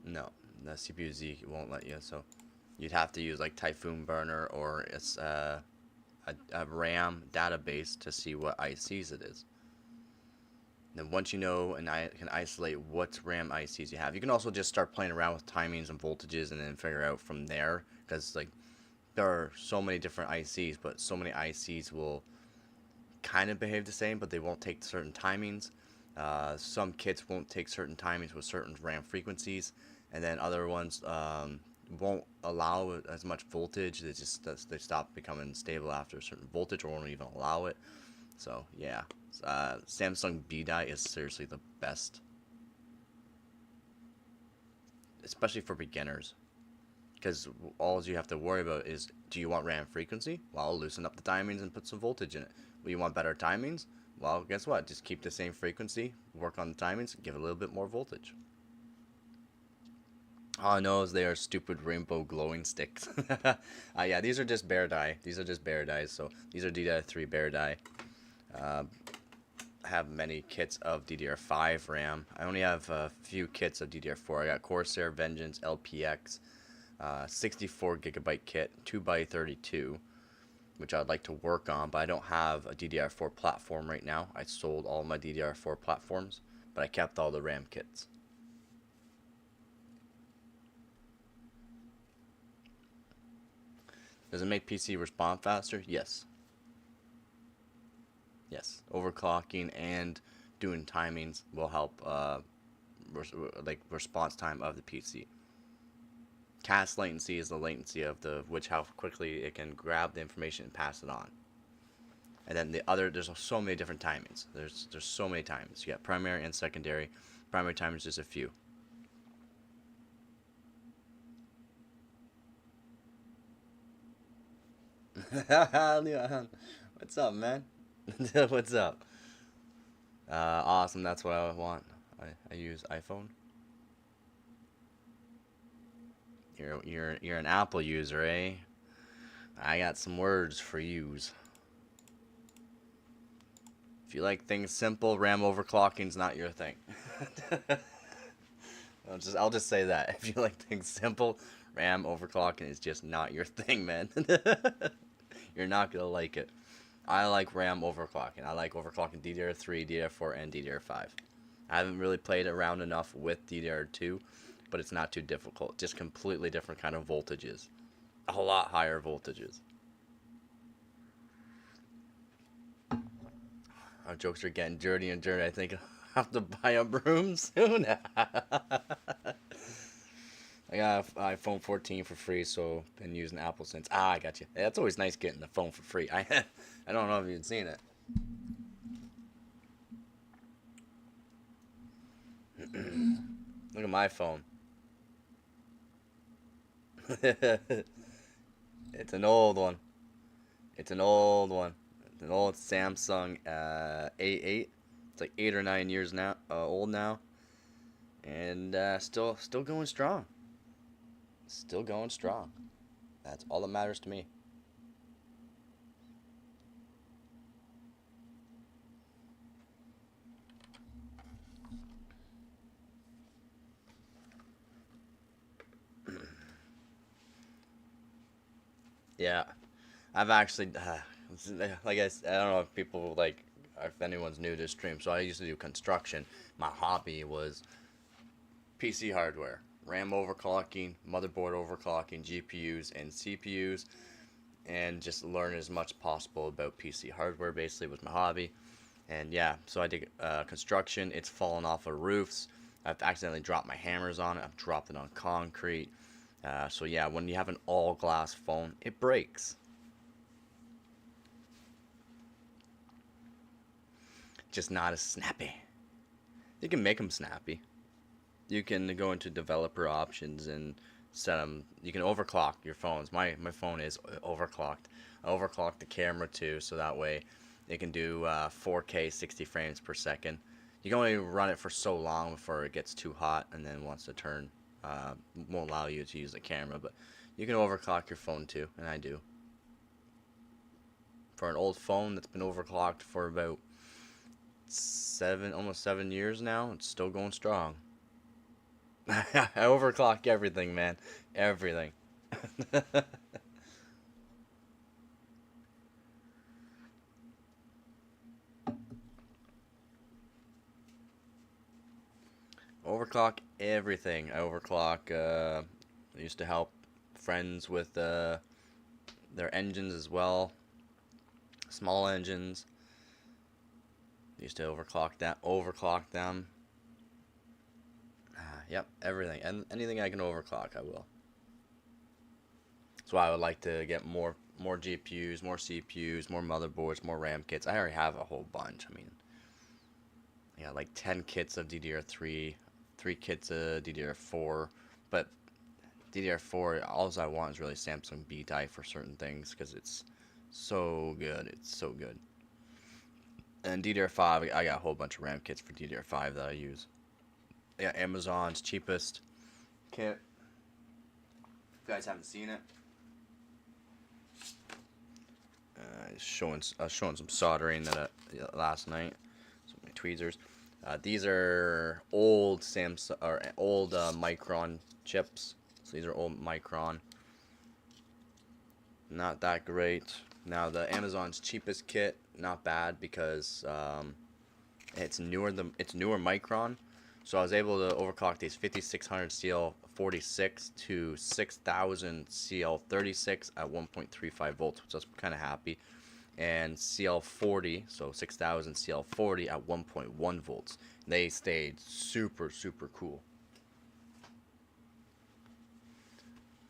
No, the CPU Z won't let you, so you'd have to use like Typhoon Burner or it's a RAM database to see what ICs it is. Then once you know and I can isolate what RAM ICs you have, you can also just start playing around with timings and voltages and then figure out from there, because like there are so many different ICs, but so many ICs will kind of behave the same, but they won't take certain timings. Some kits won't take certain timings with certain RAM frequencies, and then other ones won't allow as much voltage. They stop becoming stable after a certain voltage, or won't even allow it. So yeah, Samsung B die is seriously the best, especially for beginners. Because all you have to worry about is, do you want RAM frequency? Well, loosen up the timings and put some voltage in it. Well, you want better timings? Well, guess what? Just keep the same frequency, work on the timings, give it a little bit more voltage. All I know is they are stupid rainbow glowing sticks. Yeah, these are just bare die. These are just bare dies. So these are DDR3 bare die. I have many kits of DDR5 RAM. I only have a few kits of DDR4. I got Corsair, Vengeance, LPX, 64 gigabyte kit, 2x32, which I'd like to work on, but I don't have a DDR4 platform right now. I sold all my DDR4 platforms, but I kept all the RAM kits. Does it make PC respond faster? Yes. Yes. Overclocking and doing timings will help like response time of the PC. Cast latency is the latency of how quickly it can grab the information and pass it on. And then there's so many different timings. There's so many timings. You got primary and secondary. Primary time is just a few. What's up, man? What's up? Awesome. That's what I want. I use iPhone. You're an Apple user, eh? I got some words for yous. If you like things simple, RAM overclocking's not your thing. I'll just say that. If you like things simple, RAM overclocking is just not your thing, man. You're not gonna like it. I like RAM overclocking. I like overclocking DDR3, DDR4, and DDR5. I haven't really played around enough with DDR2, but it's not too difficult. Just completely different kind of voltages. A lot higher voltages. Our jokes are getting dirty and dirty. I think I'll have to buy a broom soon. I got an iPhone 14 for free, so been using Apple since. I got you. Yeah, it's always nice getting the phone for free. I don't know if you've seen it. Look at my phone. It's an old one. It's an old one. It's an old Samsung A8. It's like 8 or 9 years now old now, and still going strong. Still going strong. That's all that matters to me. Yeah, I've actually, like I don't know if people like, if anyone's new to this stream. So I used to do construction. My hobby was PC hardware, RAM overclocking, motherboard overclocking, GPUs and CPUs, and just learn as much possible about PC hardware. Basically, was my hobby. And yeah, so I did construction. It's fallen off of roofs. I've accidentally dropped my hammers on it. I've dropped it on concrete. So yeah, when you have an all glass phone, it breaks. Just not as snappy. You can make them snappy. You can go into developer options and set them. You can overclock your phones. My phone is overclocked. I overclock the camera too, so that way it can do 4K 60 frames per second. You can only run it for so long before it gets too hot, and then once the turn won't allow you to use the camera. But you can overclock your phone too, and I do. For an old phone that's been overclocked for about almost 7 years now, it's still going strong. I overclock everything, man. Everything. Overclock everything. I overclock. I used to help friends with their engines as well. Small engines. Used to overclock them. Yep, everything. And anything I can overclock, I will. That's why I would like to get more GPUs, more CPUs, more motherboards, more RAM kits. I already have a whole bunch. I mean, yeah, like 10 kits of DDR3, 3 kits of DDR4, but DDR4, all I want is really Samsung B-Die for certain things because it's so good. It's so good. And DDR5, I got a whole bunch of RAM kits for DDR5 that I use. Yeah, Amazon's cheapest kit. If you guys haven't seen it, showing some soldering that last night. So my tweezers. These are old Samsung or old Micron chips. So these are old Micron. Not that great. Now the Amazon's cheapest kit, not bad because it's newer Micron. So I was able to overclock these 5600 CL46 to 6000 CL36 at 1.35 volts, which I was kind of happy. And CL40, so 6000 CL40 at 1.1 volts. They stayed super, super cool.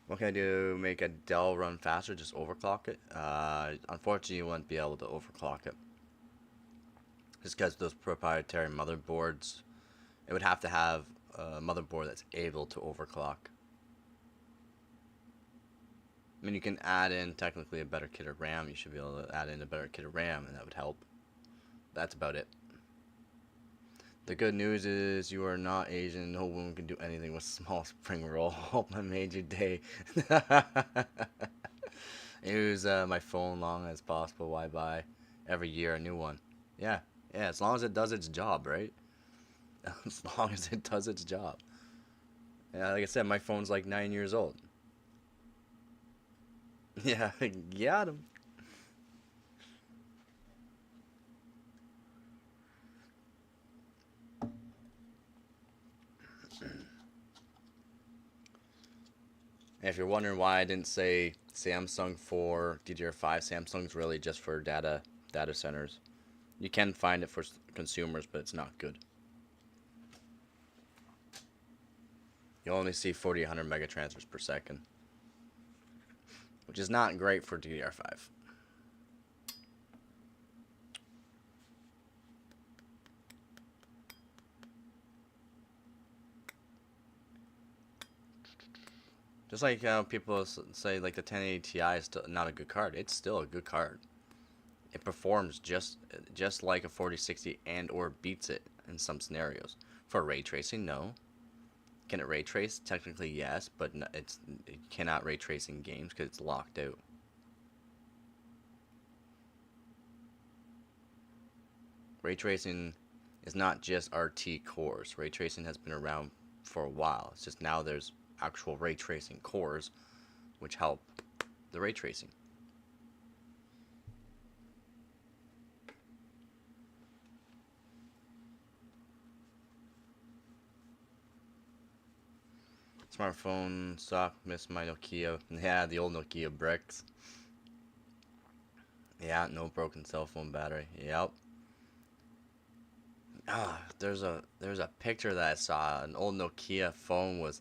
What can I do to make a Dell run faster? Just overclock it? Unfortunately, you wouldn't be able to overclock it. Just because those proprietary motherboards, it would have to have a motherboard that's able to overclock. I mean, you can add in technically a better kit of RAM. You should be able to add in a better kit of RAM, and that would help. That's about it. The good news is you are not Asian. No woman can do anything with small spring roll. Hope I made your day. Use my phone long as possible. Why buy every year a new one? Yeah, yeah. As long as it does its job, right? As long as it does its job. Yeah, like I said, my phone's like 9 years old. Yeah, got him. And if you're wondering why I didn't say Samsung for DDR5, Samsung's really just for data centers. You can find it for consumers, but it's not good. You'll only see 4,100 megatransfers per second, which is not great for DDR5. Just like how people say like the 1080 Ti is still not a good card. It's still a good card. It performs just like a 4060 and or beats it in some scenarios. For ray tracing, no. Can it ray trace? Technically, yes, but it cannot ray trace in games because it's locked out. Ray tracing is not just RT cores. Ray tracing has been around for a while. It's just now there's actual ray tracing cores which help the ray tracing. Smartphone suck. Miss my Nokia. Yeah, the old Nokia bricks. Yeah, no broken cell phone battery. Yep. There's a picture that I saw. An old Nokia phone was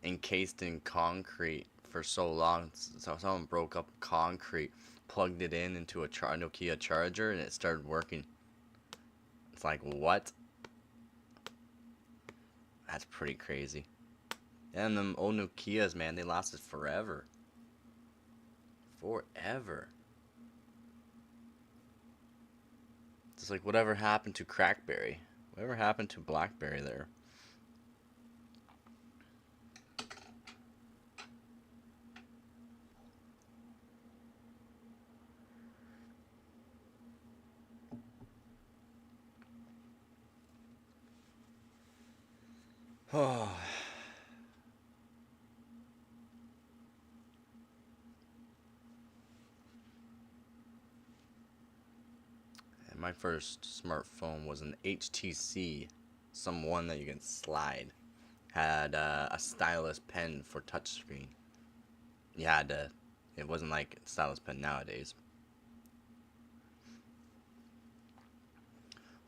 encased in concrete for so long. So someone broke up concrete, plugged it in into a Nokia charger, and it started working. It's like, what? That's pretty crazy. And them old Nokias, man, they lasted forever. Forever. It's like, whatever happened to Crackberry? Whatever happened to Blackberry there? Oh. And my first smartphone was an HTC, some one that you can slide. Had a stylus pen for touchscreen. You had to. It wasn't like stylus pen nowadays.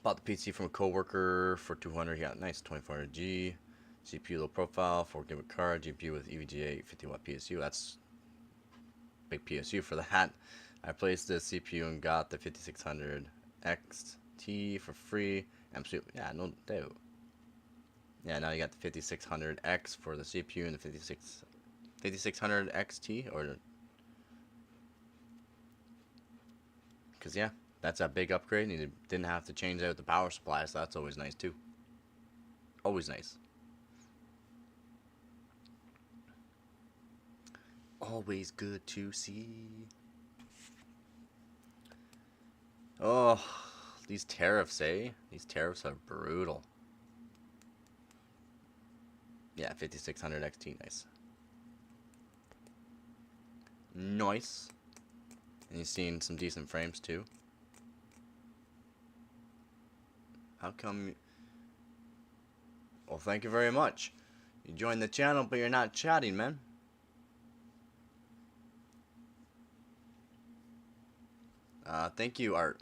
Bought the PC from a coworker for 200. He got a nice 2400G. CPU low profile, 4GB card, GPU with EVGA 50W PSU. That's big PSU for that. I placed the CPU and got the 5600 XT for free. Absolutely, yeah, no doubt. Yeah, now you got the 5600X for the CPU and the 5600 XT, or because yeah, that's a big upgrade. And you didn't have to change out the power supply, so that's always nice too. Always nice. Always good to see. Oh, these tariffs, eh? These tariffs are brutal. Yeah, 5600 XT, nice. Nice. And you've seen some decent frames too. How come? Well, thank you very much. You joined the channel, but you're not chatting, man. Thank you, Art.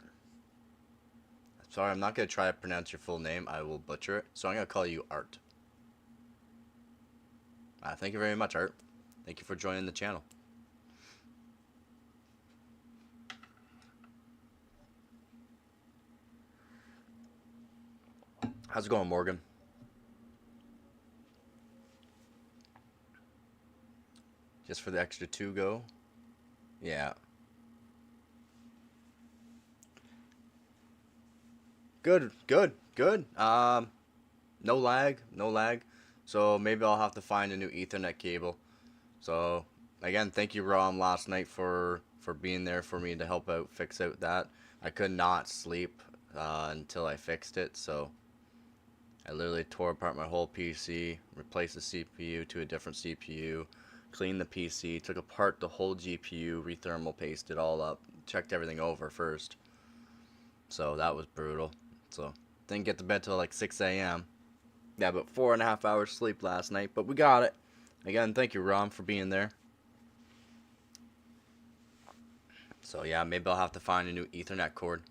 Sorry, I'm not going to try to pronounce your full name. I will butcher it. So I'm going to call you Art. Thank you very much, Art. Thank you for joining the channel. How's it going, Morgan? Just for the extra 2 go? Yeah. Good, good, good. No lag, no lag. So maybe I'll have to find a new Ethernet cable. So again, thank you, Rom, last night for being there for me to help out fix out that. I could not sleep until I fixed it. So I literally tore apart my whole PC, replaced the CPU to a different CPU, cleaned the PC, took apart the whole GPU, rethermal pasted it all up, checked everything over first. So that was brutal. So didn't get to bed till like 6 a.m. Yeah, but 4.5 hours sleep last night, but we got it. Again, thank you, Rom, for being there. So yeah, maybe I'll have to find a new Ethernet cord.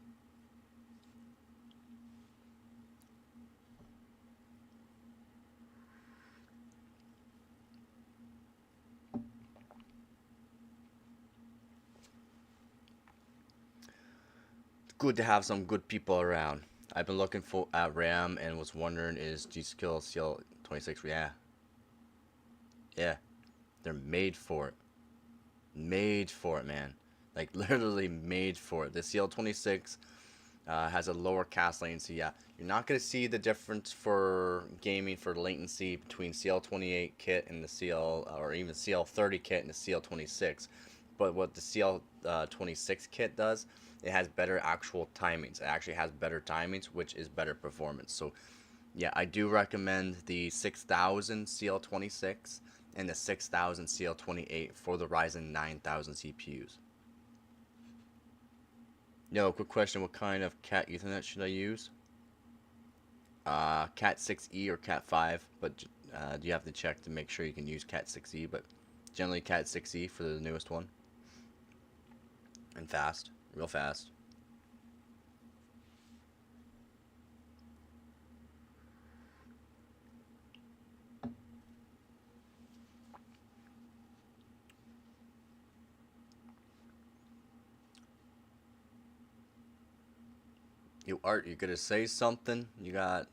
It's good to have some good people around. I've been looking for at RAM and was wondering, is G-Skill CL26? Yeah. Yeah. They're made for it. Made for it, man. Like, literally made for it. The CL26 has a lower cast latency. Yeah, you're not going to see the difference for gaming for latency between CL28 kit and the CL, or even CL30 kit and the CL26. But what the CL26 kit does, it has better actual timings. It actually has better timings, which is better performance. So yeah, I do recommend the 6000 CL26 and the 6000 CL28 for the Ryzen 9000 CPUs. Yo, quick question. What kind of Cat Ethernet should I use? Cat 6E or Cat 5, but You have to check to make sure you can use Cat 6e, but generally Cat 6e for the newest one. And fast, real fast. You Art, you gonna say something? You got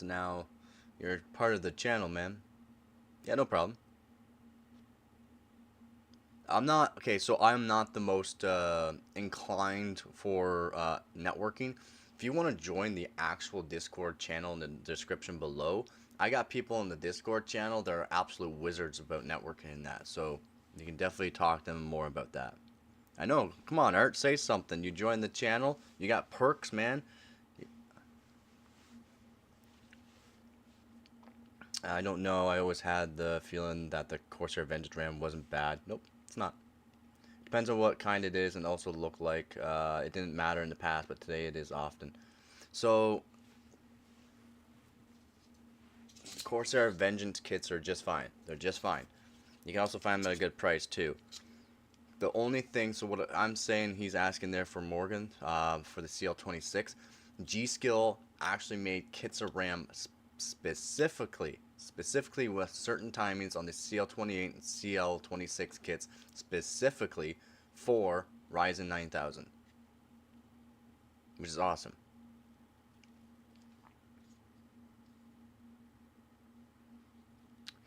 now. You're part of the channel, man. Yeah, no problem. I'm not okay. So I'm not the most inclined for networking. If you want to join the actual Discord channel in the description below, I got people in the Discord channel that are absolute wizards about networking in that. So you can definitely talk to them more about that. I know. Come on, Art, say something. You joined the channel. You got perks, man. I don't know. I always had the feeling that the Corsair Vengeance Ram wasn't bad. Nope, it's not. Depends on what kind it is and also look like. It didn't matter in the past, but today it is often. So, Corsair Vengeance kits are just fine. They're just fine. You can also find them at a good price too. The only thing, so what I'm saying, he's asking there for Morgan for the CL26. G-Skill actually made kits of RAM specifically with certain timings on the CL28 and CL26 kits, specifically for Ryzen 9000, which is awesome.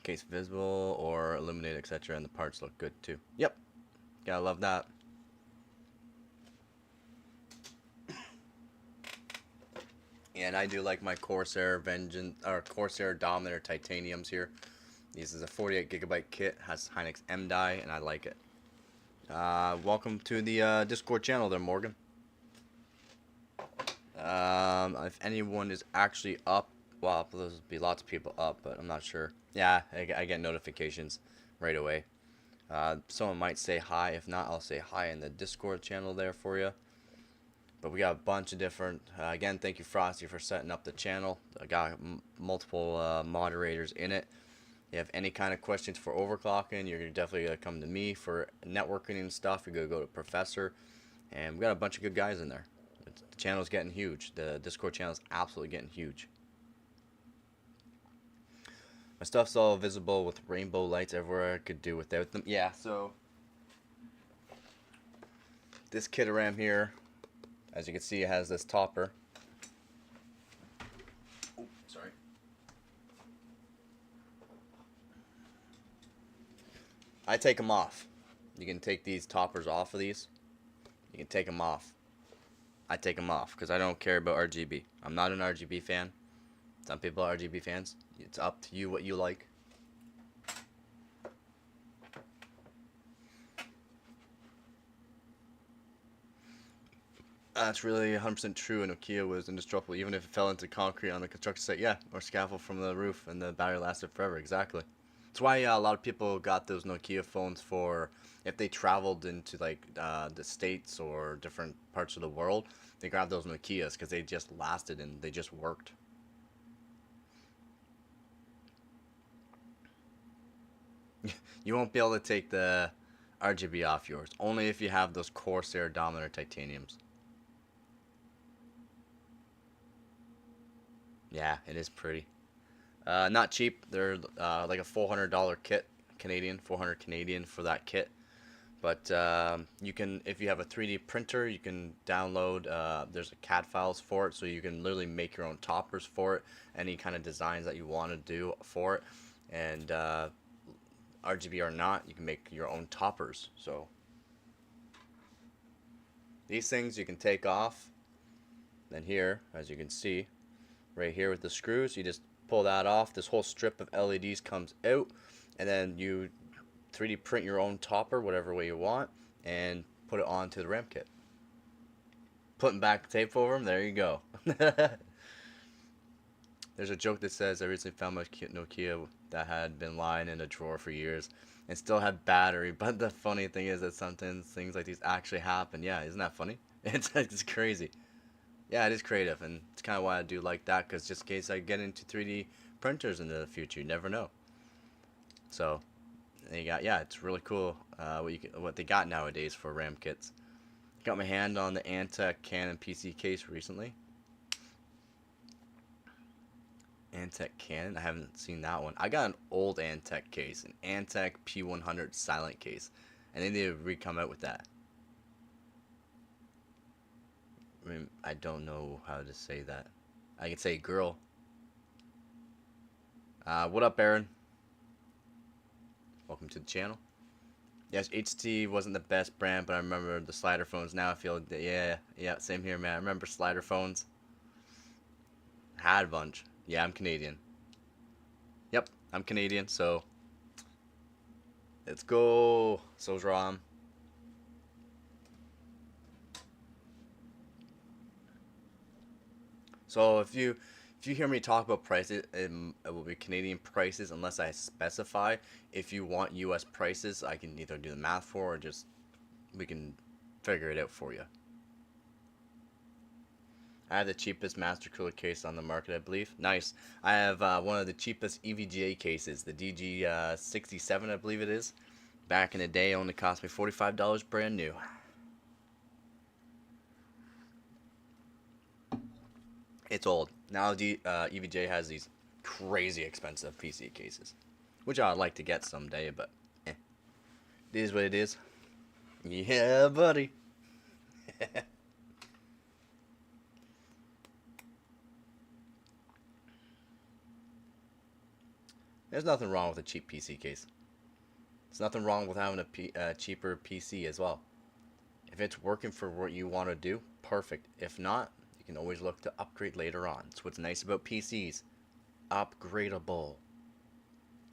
Case visible or illuminated, etc., and the parts look good too. Yep, gotta love that. And I do like my Corsair Vengeance or Corsair Dominator titaniums here. This is a 48 gigabyte kit, has Hynix M die, and I like it. Welcome to the Discord channel there, Morgan. If anyone is actually up, well, there'll be lots of people up, but I'm not sure. Yeah, I get notifications right away. Someone might say hi. If not, I'll say hi in the Discord channel there for you. But we got a bunch of different. Again, thank you, Frosty, for setting up the channel. I got multiple moderators in it. If you have any kind of questions for overclocking, you're definitely going to come to me. For networking and stuff, you're going to go to Professor. And we got a bunch of good guys in there. The channel's getting huge. The Discord channel is absolutely getting huge. My stuff's all visible with rainbow lights everywhere. I could do without them. Yeah, so this kit of RAM here, as you can see, it has this topper. Oh, sorry. I take them off. You can take these toppers off of these. You can take them off. I take them off because I don't care about RGB. I'm not an RGB fan. Some people are RGB fans. It's up to you what you like. That's really 100% true, and Nokia was indestructible even if it fell into concrete on the construction site. Yeah, or scaffold from the roof, and the battery lasted forever. Exactly. That's why a lot of people got those Nokia phones for if they traveled into like the States or different parts of the world. They grabbed those Nokias because they just lasted and they just worked. You won't be able to take the RGB off yours. Only if you have those Corsair Dominator titaniums. Yeah, it is pretty. Not cheap. They're like a $400 kit, Canadian, 400 Canadian for that kit. But you can, if you have a 3D printer, you can download. There's a CAD files for it, so you can literally make your own toppers for it. Any kind of designs that you want to do for it, and RGB or not, you can make your own toppers. So these things you can take off. Then here, as you can see, right here with the screws, you just pull that off. This whole strip of LEDs comes out, and then you 3D print your own topper, whatever way you want, and put it onto the RAM kit. Putting back tape over them, there you go. There's a joke that says I recently found my Nokia that had been lying in a drawer for years and still had battery. But the funny thing is that sometimes things like these actually happen. Yeah, isn't that funny? It's crazy. Yeah, it is creative, and it's kind of why I do like that, because just in case I get into 3D printers in the future. You never know. So they got, yeah, it's really cool what they got nowadays for RAM kits. Got my hand on the Antec Canon PC case recently. Antec Canon, I haven't seen that one. I got an old Antec case, an Antec P100 silent case, and they need to re-come out with that. I mean, I don't know how to say that. I can say girl. What up, Aaron? Welcome to the channel. Yes, HT wasn't the best brand, but I remember the slider phones. Now I feel, yeah, same here, man. I remember slider phones. Had a bunch. Yeah, I'm Canadian. Yep, I'm Canadian, so let's go. So's Rom. So if you hear me talk about prices, it will be Canadian prices unless I specify. If you want US prices, I can either do the math for or just we can figure it out for you. I have the cheapest master cooler case on the market, I believe. Nice. I have one of the cheapest EVGA cases, the DG67, I believe it is. Back in the day, it only cost me $45 brand new. It's old. Now the EVGA has these crazy expensive PC cases, which I'd like to get someday, but it is what it is. Yeah, buddy. There's nothing wrong with a cheap PC case. There's nothing wrong with having a cheaper PC as well. If it's working for what you want to do, perfect. If not, you can always look to upgrade later on. That's what's nice about PCs. Upgradable.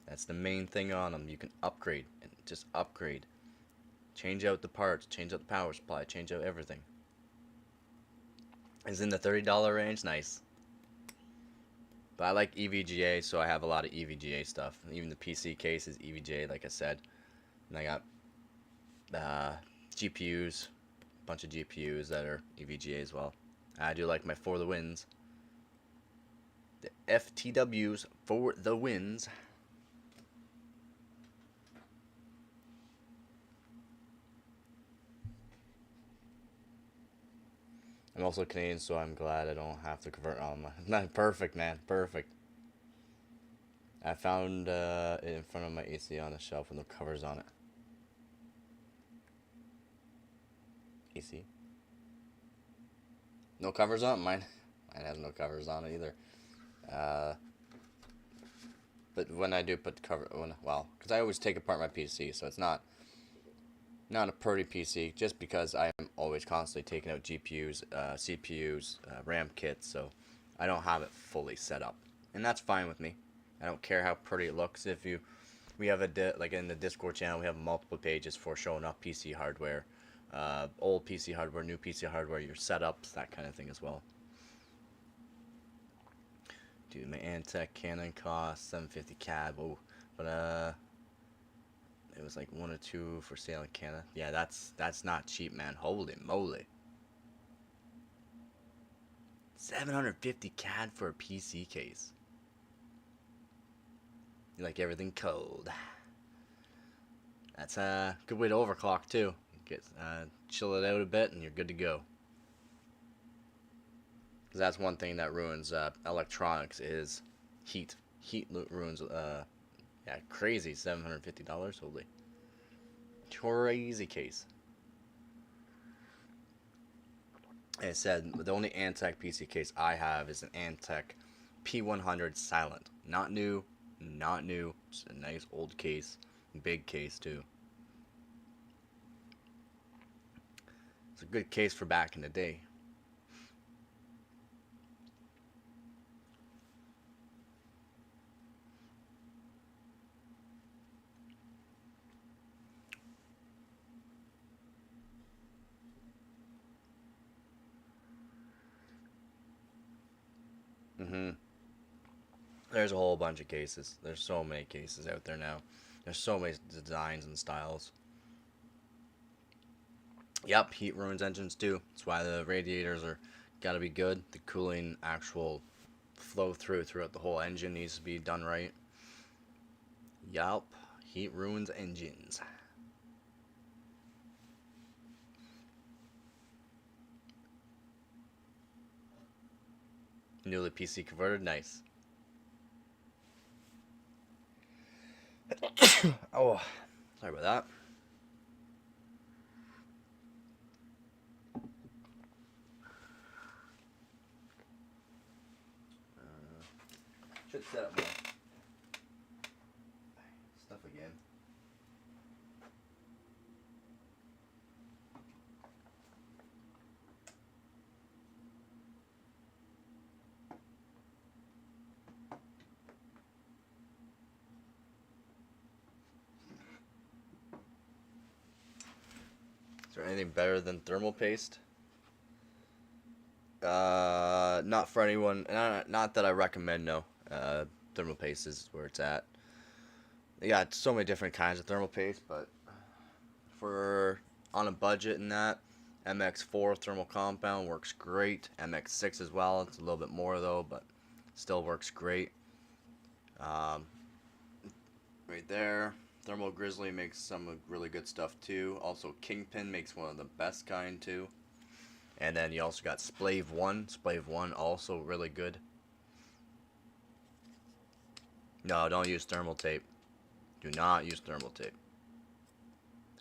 That's the main thing on them. You can upgrade and just upgrade. Change out the parts, change out the power supply, change out everything. Is in the $30 range, nice. But I like EVGA, so I have a lot of EVGA stuff. Even the PC case is EVGA, like I said. And I got GPUs, a bunch of GPUs that are EVGA as well. I do like my For the Wins. The FTWs for the wins. I'm also Canadian, so I'm glad I don't have to convert all my... Perfect, man. Perfect. I found it in front of my AC on the shelf with no covers on it. AC. No covers on it? Mine has no covers on it either. But when I do put the cover... Well, because I always take apart my PC, so it's not a pretty PC, just because I am always constantly taking out GPUs, CPUs, RAM kits, so I don't have it fully set up. And that's fine with me. I don't care how pretty it looks. We have like in the Discord channel, we have multiple pages for showing off PC hardware, old PC hardware, new PC hardware, your setups, that kind of thing as well. Dude, my Antec Canon cost $750 CAD, oh, but it was like 1 or 2 for sale in Canada. Yeah, that's not cheap, man. Holy moly. 750 CAD for a PC case. You like everything cold. That's a good way to overclock too. Chill it out a bit and you're good to go. Because that's one thing that ruins electronics is heat. Heat ruins, yeah, crazy, $750. Holy. Crazy case. As I said, the only Antec PC case I have is an Antec P100 silent. Not new, not new. Just a nice old case. Big case too. It's a good case for back in the day. There's a whole bunch of cases. There's so many cases out there now. There's so many designs and styles. Yep, heat ruins engines too. That's why the radiators are gotta be good. The cooling actual flow throughout the whole engine. Needs to be done right. Yup. Heat ruins engines. Newly PC converted. Nice. Oh, sorry about that. Should set up more stuff again. Is there anything better than thermal paste? Not for anyone. Not that I recommend. No. Thermal paste is where it's at. They got so many different kinds of thermal paste, but for on a budget and that, MX4 thermal compound works great. MX6 as well. It's a little bit more though, but still works great. Right there. Thermal Grizzly makes some really good stuff too. Also, Kingpin makes one of the best kind too. And then you also got Splave 1. Splave 1 also really good. No, don't use thermal tape. Do not use thermal tape.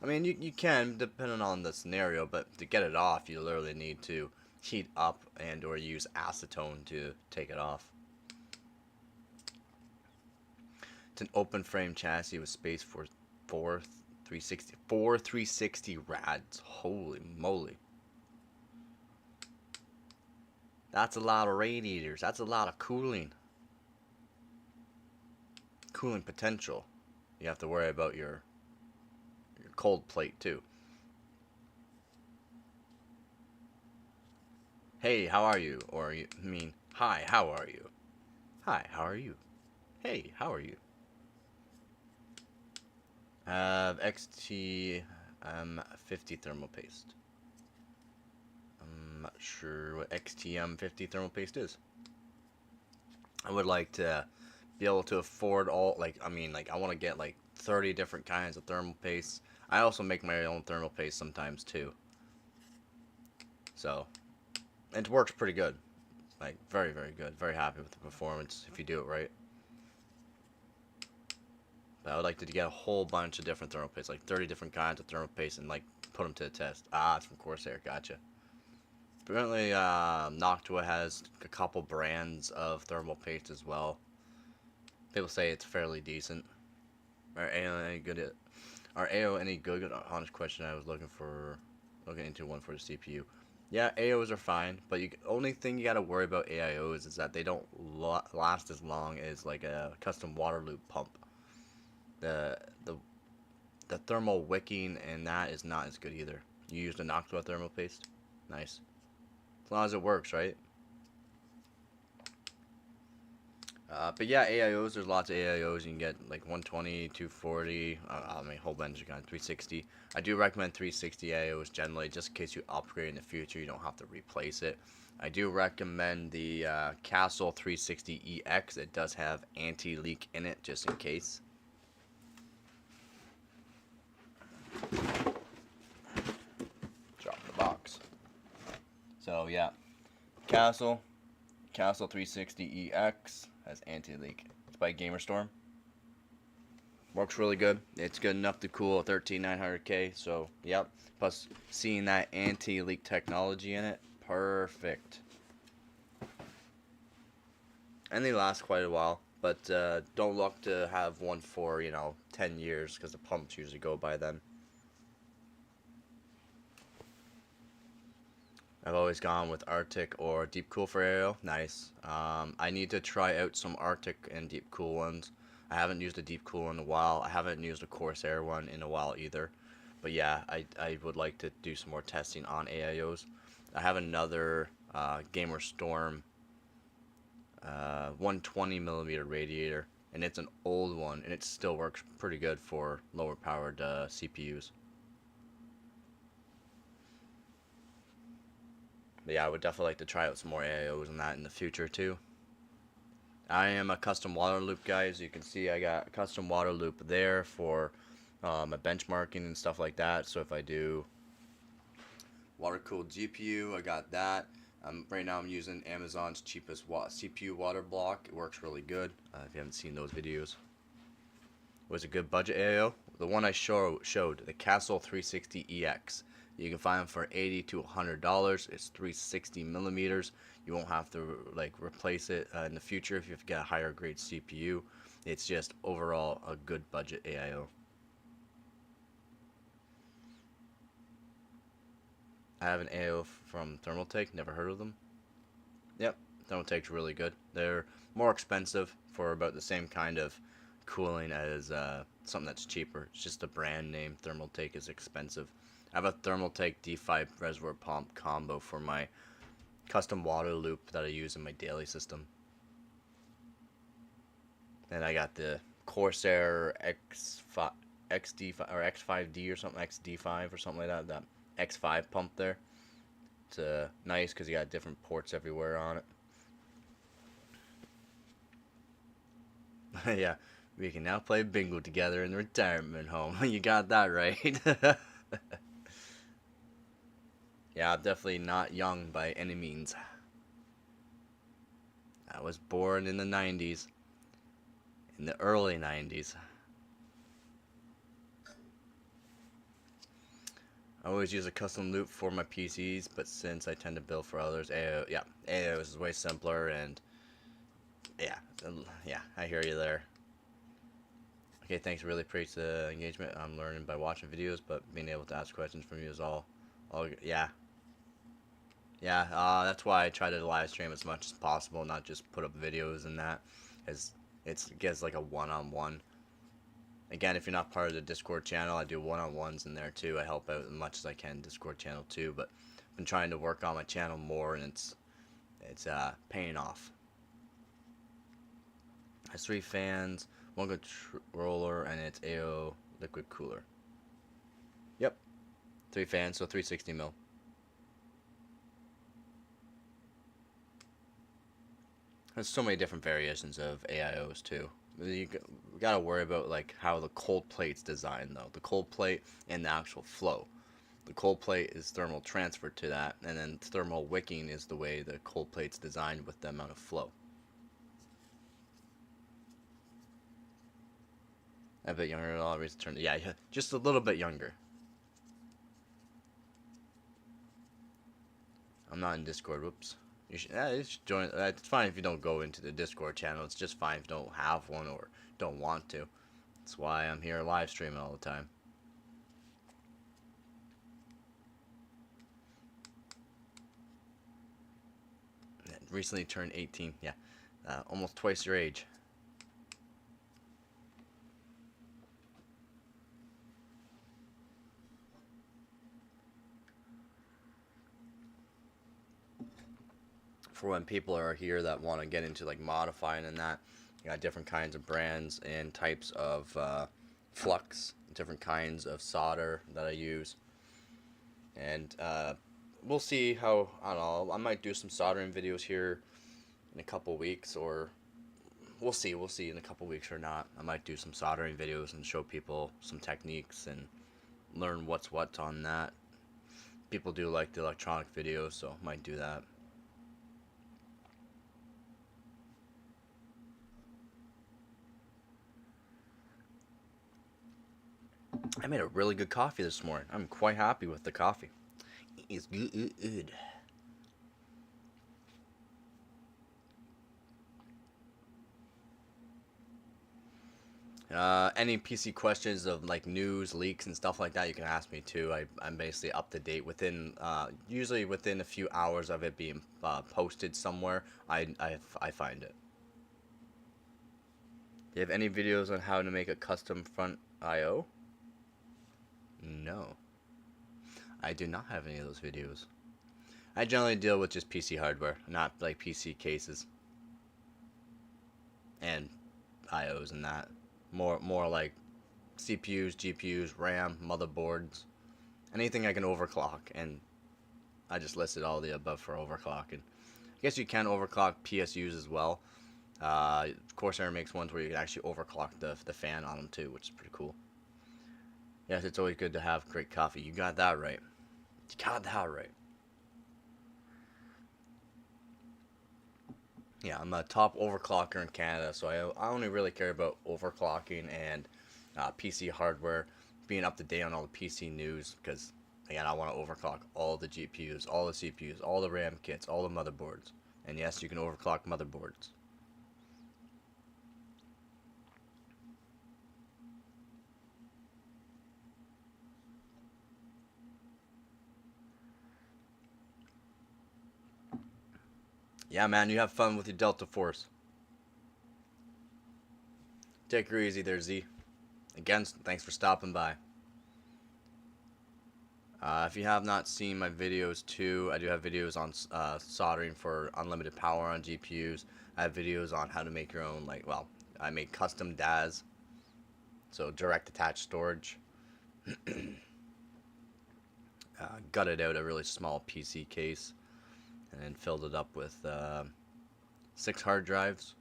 I mean, you can, depending on the scenario, but to get it off, you literally need to heat up and or use acetone to take it off. It's an open frame chassis with space for four 360 rads. Holy moly. That's a lot of radiators. That's a lot of cooling. Cooling potential. You have to worry about your cold plate too. Hey, how are you? Or you mean, hi, how are you? Hi, how are you? Hey, how are you? XTM 50 thermal paste. I'm not sure what XTM 50 thermal paste is. I would like to be able to afford all, I want to get like 30 different kinds of thermal paste. I also make my own thermal paste sometimes too. So, it works pretty good. Like, very, very good. Very happy with the performance if you do it right. But I would like to get a whole bunch of different thermal paste, like 30 different kinds of thermal paste, and like put them to the test. Ah, it's from Corsair. Gotcha. Apparently, Noctua has a couple brands of thermal paste as well. People say it's fairly decent. Are AO any good at? Are AO any good? Honest question. I was looking into one for the CPU. Yeah, AOs are fine, but only thing you gotta worry about AIOs is that they don't last as long as like a custom water loop pump. The the the thermal wicking and that is not as good either. You used a Noctua thermal paste? Nice. As long as it works, right? But yeah, AIOs, there's lots of AIOs. You can get like 120, 240, a whole bunch of kind, 360. I do recommend 360 AIOs generally, just in case you upgrade in the future, you don't have to replace it. I do recommend the Castle 360EX. It does have anti-leak in it, just in case. Drop the box. So yeah, Castle 360EX has anti-leak. It's by GamerStorm. Works really good. It's good enough to cool a 13900K. So yep. Plus seeing that anti-leak technology in it, perfect. And they last quite a while. But don't look to have one for 10 years because the pumps usually go by then. I've always gone with Arctic or Deep Cool for AO. Nice. I need to try out some Arctic and Deep Cool ones. I haven't used a Deep Cool in a while. I haven't used a Corsair one in a while either. But yeah, I would like to do some more testing on AIOs. I have another Gamer Storm 120mm radiator, and it's an old one, and it still works pretty good for lower powered CPUs. But yeah, I would definitely like to try out some more AIOs and that in the future too. I am a custom water loop guy. As you can see, I got a custom water loop there for my benchmarking and stuff like that. So if I do water cooled GPU, I got that. Right now I'm using Amazon's cheapest CPU water block. It works really good. If you haven't seen those videos. Was a good budget AIO. The one I showed, the Castle 360EX. You can find them for $80 to $100. It's 360 millimeters. You won't have to like replace it in the future if you've got a higher grade CPU. It's just overall a good budget AIO. I have an AIO from Thermaltake. Never heard of them. Yep, Thermaltake's really good. They're more expensive for about the same kind of cooling as something that's cheaper. It's just a brand name. Thermaltake is expensive. I have a Thermaltake D5 reservoir pump combo for my custom water loop that I use in my daily system. And I got the Corsair X5, XD5 or X5D or something, XD5 or something like that. That X5 pump there. It's nice because you got different ports everywhere on it. Yeah, we can now play bingo together in the retirement home. You got that right. Yeah, I'm definitely not young by any means. I was born in the 90s. In the early 90s. I always use a custom loop for my PCs, but since I tend to build for others, AIO is way simpler, and yeah, I hear you there. Okay, thanks. Really appreciate the engagement. I'm learning by watching videos, but being able to ask questions from you is all yeah. Yeah, that's why I try to live stream as much as possible, not just put up videos and that, as it gets like a one-on-one. Again, if you're not part of the Discord channel, I do one-on-ones in there too. I help out as much as I can in Discord channel too, but I've been trying to work on my channel more, and it's paying off. It has 3 fans, 1 controller, and it's AO liquid cooler. Yep, 3 fans, so 360 mil. There's so many different variations of AIOs too. You gotta worry about like how the cold plate's designed though. The cold plate and the actual flow. The cold plate is thermal transfer to that, and then thermal wicking is the way the cold plate's designed with the amount of flow. A bit younger, always turn. Yeah, just a little bit younger. I'm not in Discord. Whoops. You should join. It's fine if you don't go into the Discord channel. It's just fine if you don't have one or don't want to. That's why I'm here live streaming all the time. Recently turned 18. Yeah, almost twice your age. For when people are here that want to get into like modifying and that, you got different kinds of brands and types of flux, different kinds of solder that I use, and we'll see how, I don't know, I might do some soldering videos here in a couple weeks, or we'll see in a couple weeks or not. I might do some soldering videos and show people some techniques and learn what's what on that. People do like the electronic videos, so I might do that. I made a really good coffee this morning. I'm quite happy with the coffee. It's good. Any PC questions of like news, leaks, and stuff like that, you can ask me too. I'm basically up to date within, usually within a few hours of it being posted somewhere. I find it. Do you have any videos on how to make a custom front I/O? No, I do not have any of those videos. I generally deal with just PC hardware, not like PC cases and I/Os and that. More like CPUs, GPUs, RAM, motherboards, anything I can overclock, and I just listed all the above for overclocking. I guess you can overclock PSUs as well. Corsair makes ones where you can actually overclock the fan on them too, which is pretty cool. Yes, it's always good to have great coffee. You got that right. You got that right. Yeah, I'm a top overclocker in Canada, so I only really care about overclocking and PC hardware, being up to date on all the PC news, because again, I want to overclock all the GPUs, all the CPUs, all the RAM kits, all the motherboards. And yes, you can overclock motherboards. Yeah, man, you have fun with your Delta Force. Take her easy there, Z. Again, thanks for stopping by. If you have not seen my videos too, I do have videos on soldering for unlimited power on GPUs. I have videos on how to make your own, like, well, I make custom DAS, so direct attached storage. Gutted out a really small PC case and then filled it up with 6 hard drives,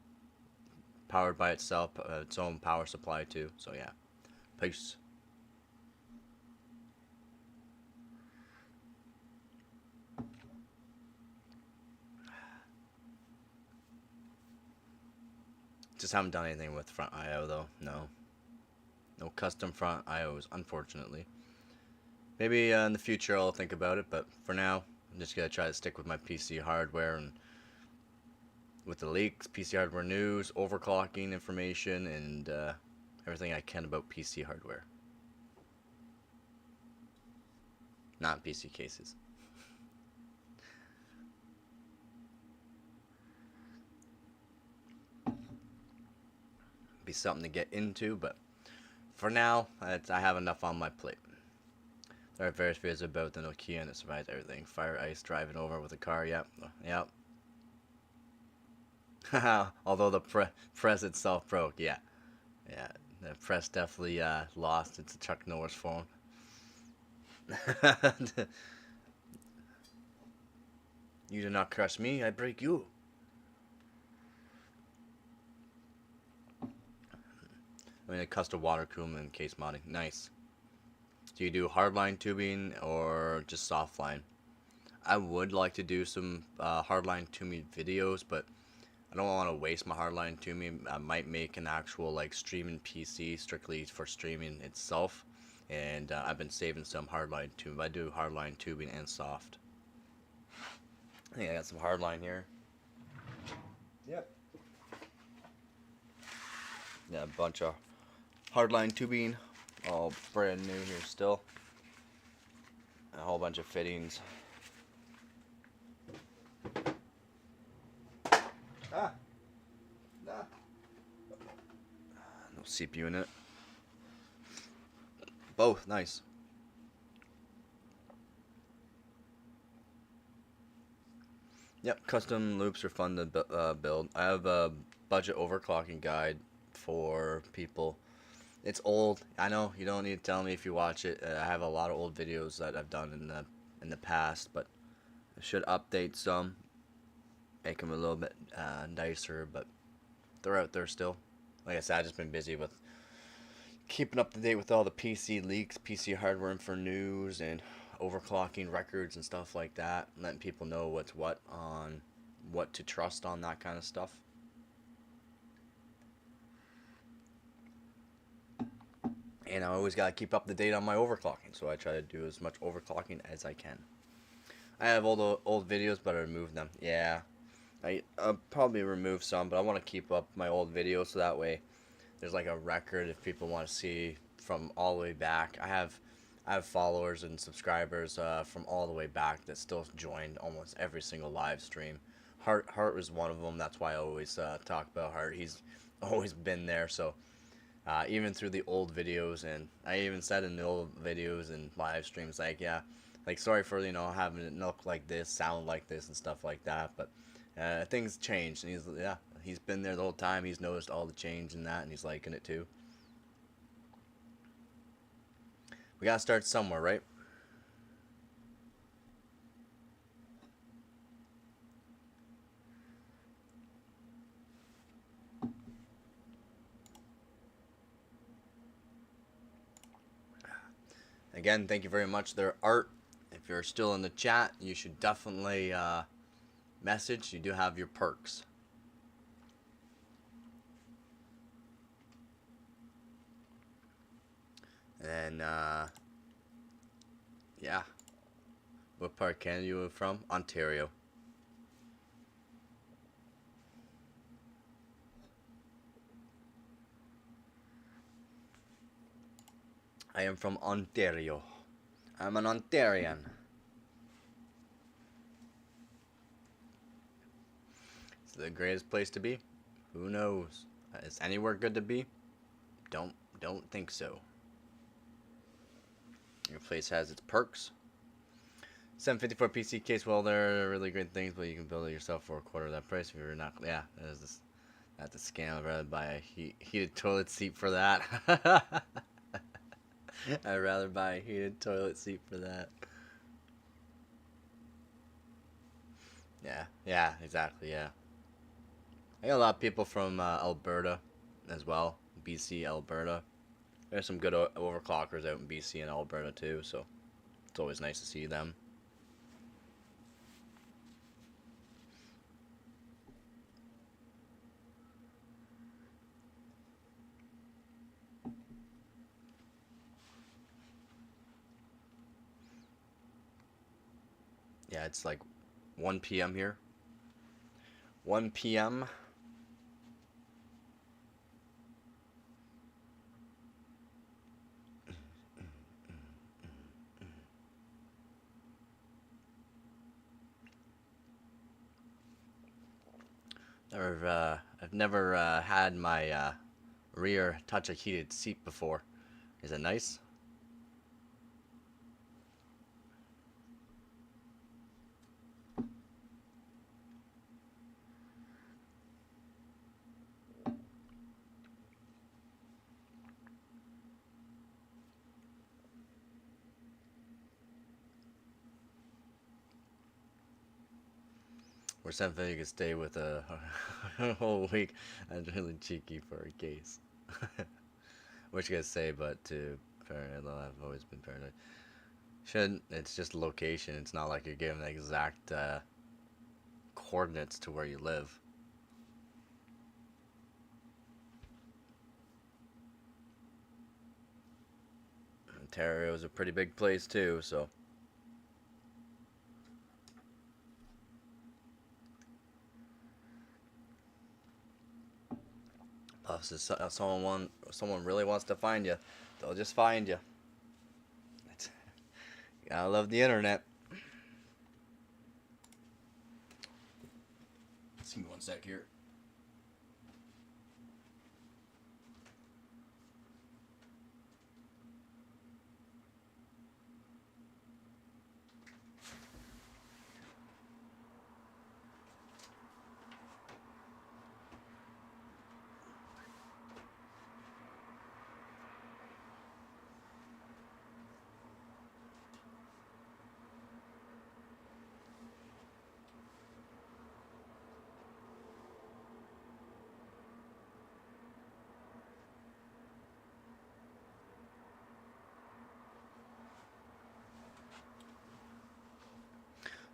powered by itself, its own power supply too. So yeah, peace. Just haven't done anything with front IO though. No, no custom front IOs, unfortunately. Maybe in the future I'll think about it, but for now I'm just gonna try to stick with my PC hardware and with the leaks, PC hardware news, overclocking information, and everything I can about PC hardware. Not PC cases. Be something to get into, but for now, I have enough on my plate. There are various videos about the Nokia and it survives everything. Fire ice driving over with a car, yep, yep. Although the press itself broke, yeah. Yeah, the press definitely lost its Chuck Norris phone. You do not crush me, I break you. I mean, a custom water cooling case modding. Nice. Do you do hardline tubing or just softline? I would like to do some hardline tubing videos, but I don't want to waste my hardline tubing. I might make an actual like streaming PC strictly for streaming itself, and I've been saving some hardline tubing. I do hardline tubing and soft. I think I got some hardline here. Yep. Yeah, a bunch of hardline tubing, all brand new here still. A whole bunch of fittings. Ah. Nah. No CPU in it. Both, nice. Yep, custom loops are fun to build. I have a budget overclocking guide for people. It's old. I know you don't need to tell me if you watch it. I have a lot of old videos that I've done in the past, but I should update some, make them a little bit nicer. But they're out there still. Like I said, I've just been busy with keeping up to date with all the PC leaks, PC hardware info news, and overclocking records and stuff like that, letting people know what's what on what to trust on that kind of stuff. And I always gotta keep up to date on my overclocking, so I try to do as much overclocking as I can. I have all the old videos, but I removed them. Yeah, I'll probably remove some, but I want to keep up my old videos so that way there's like a record if people want to see from all the way back. I have followers and subscribers from all the way back that still joined almost every single live stream. Hart was one of them. That's why I always talk about Hart. He's always been there. So even through the old videos, and I even said in the old videos and live streams, like, yeah, like, sorry for having it look like this, sound like this, and stuff like that. But things changed, and he's been there the whole time. He's noticed all the change in that, and he's liking it too. We gotta start somewhere, right? Again, thank you very much. Their art. If you're still in the chat, you should definitely message. You do have your perks. And yeah. What part of Canada you from? Ontario. I am from Ontario. I'm an Ontarian. Is it the greatest place to be? Who knows? Is anywhere good to be? Don't think so. Your place has its perks. 754 PC case. Well, they're really great things, but you can build it yourself for a quarter of that price if you're not. Yeah, that's a scam. I'd rather buy a heated toilet seat for that. I'd rather buy a heated toilet seat for that. Yeah, exactly, yeah. I got a lot of people from Alberta as well. BC, Alberta. There's some good overclockers out in BC and Alberta too, so it's always nice to see them. Yeah, it's like 1 p.m. here. 1 p.m. I've never had my rear touch a heated seat before. Is it nice? Or something you could stay with a whole week. That's really cheeky for a case. What you guys say, but to paranoid, I've always been paranoid. Shouldn't. It's just location. It's not like you're given the exact coordinates to where you live. Ontario is a pretty big place too, so. Plus, if someone really wants to find you, they'll just find you. I love the internet. Just give me one sec here.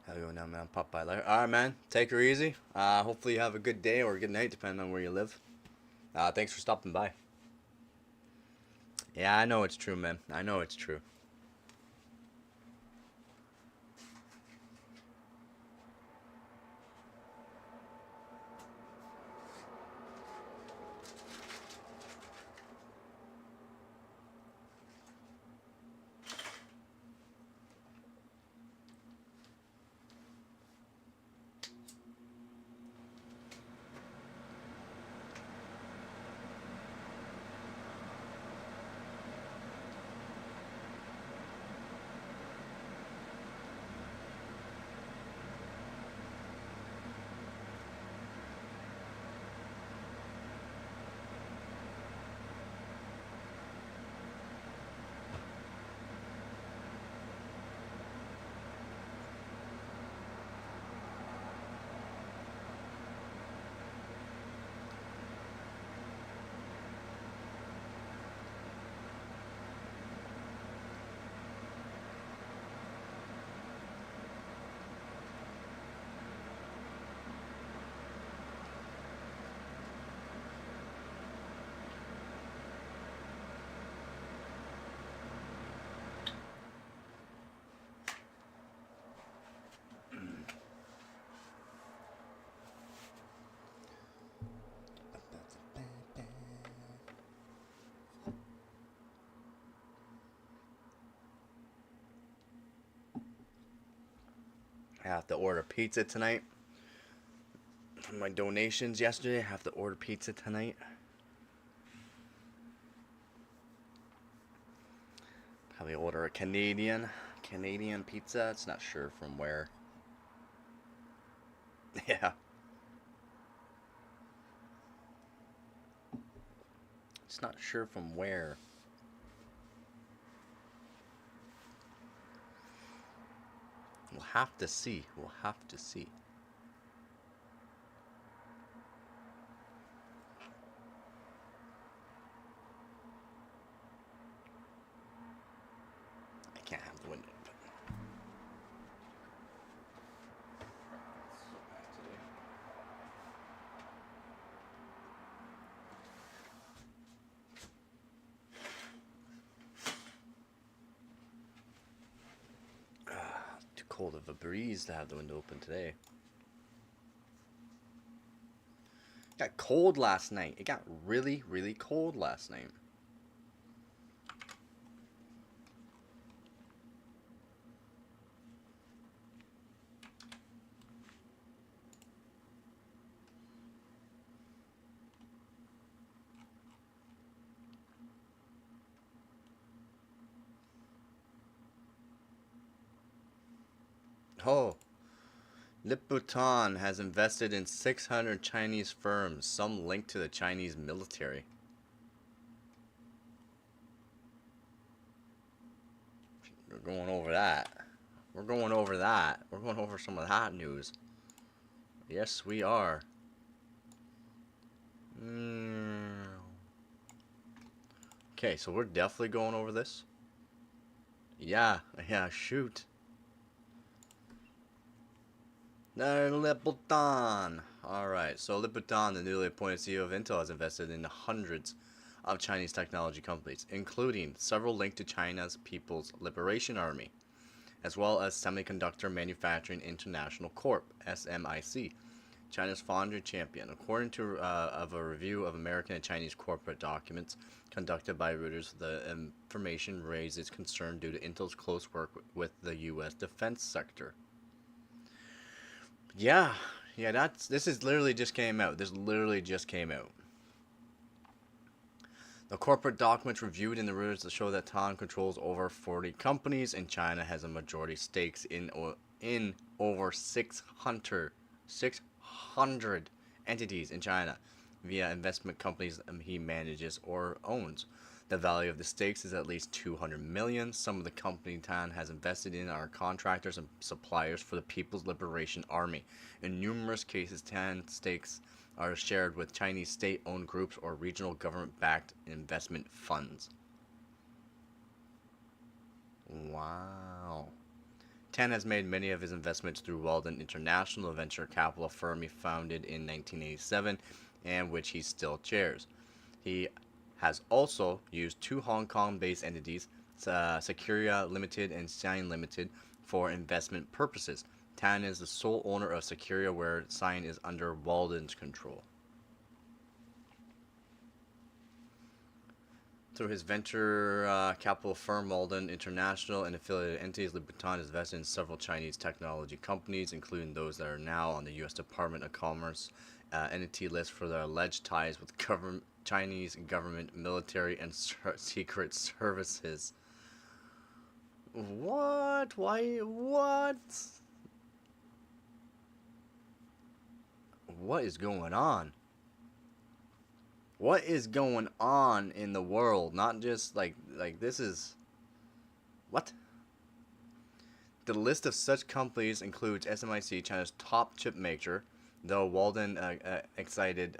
How's it going now, man? Pop by later. Alright, man. Take her easy. Hopefully you have a good day or a good night, depending on where you live. Thanks for stopping by. Yeah, I know it's true, man. I know it's true. I have to order pizza tonight. From my donations yesterday, I have to order pizza tonight. Probably order a Canadian pizza. It's not sure from where. Yeah. It's not sure from where. We'll have to see. We'll have to see. I can't have the window open. Too cold of a breeze to have the window open today. It got cold last night. It got really, really cold last night. Oh, Liputan has invested in 600 Chinese firms, some linked to the Chinese military. We're going over that. We're going over that. We're going over some of that news. Yes, we are. Okay, so we're definitely going over this. Yeah, shoot. Liputan. Alright, so Liputan, the newly appointed CEO of Intel, has invested in hundreds of Chinese technology companies, including several linked to China's People's Liberation Army, as well as Semiconductor Manufacturing International Corp, SMIC, China's foundry champion. According to a review of American and Chinese corporate documents conducted by Reuters, the information raises concern due to Intel's close work with the U.S. defense sector. Yeah, this is literally just came out. This literally just came out. The corporate documents reviewed in the Reuters show that Tan controls over 40 companies, and China has a majority stakes in over 600 entities in China via investment companies he manages or owns. The value of the stakes is at least 200 million. Some of the company Tan has invested in are contractors and suppliers for the People's Liberation Army. In numerous cases, Tan stakes are shared with Chinese state-owned groups or regional government-backed investment funds. Wow. Tan has made many of his investments through Walden International, a venture capital firm he founded in 1987 and which he still chairs. He has also used two Hong Kong-based entities, Securia Limited and Sign Limited, for investment purposes. Tan is the sole owner of Securia, where Sign is under Walden's control. Through his venture capital firm, Walden International, and affiliated entities, Liputan is invested in several Chinese technology companies, including those that are now on the U.S. Department of Commerce entity list for their alleged ties with Chinese government, military, and secret services. What? Why? What? What is going on? What is going on in the world? Not just like this is what? The list of such companies includes SMIC, China's top chip maker, though Walden exited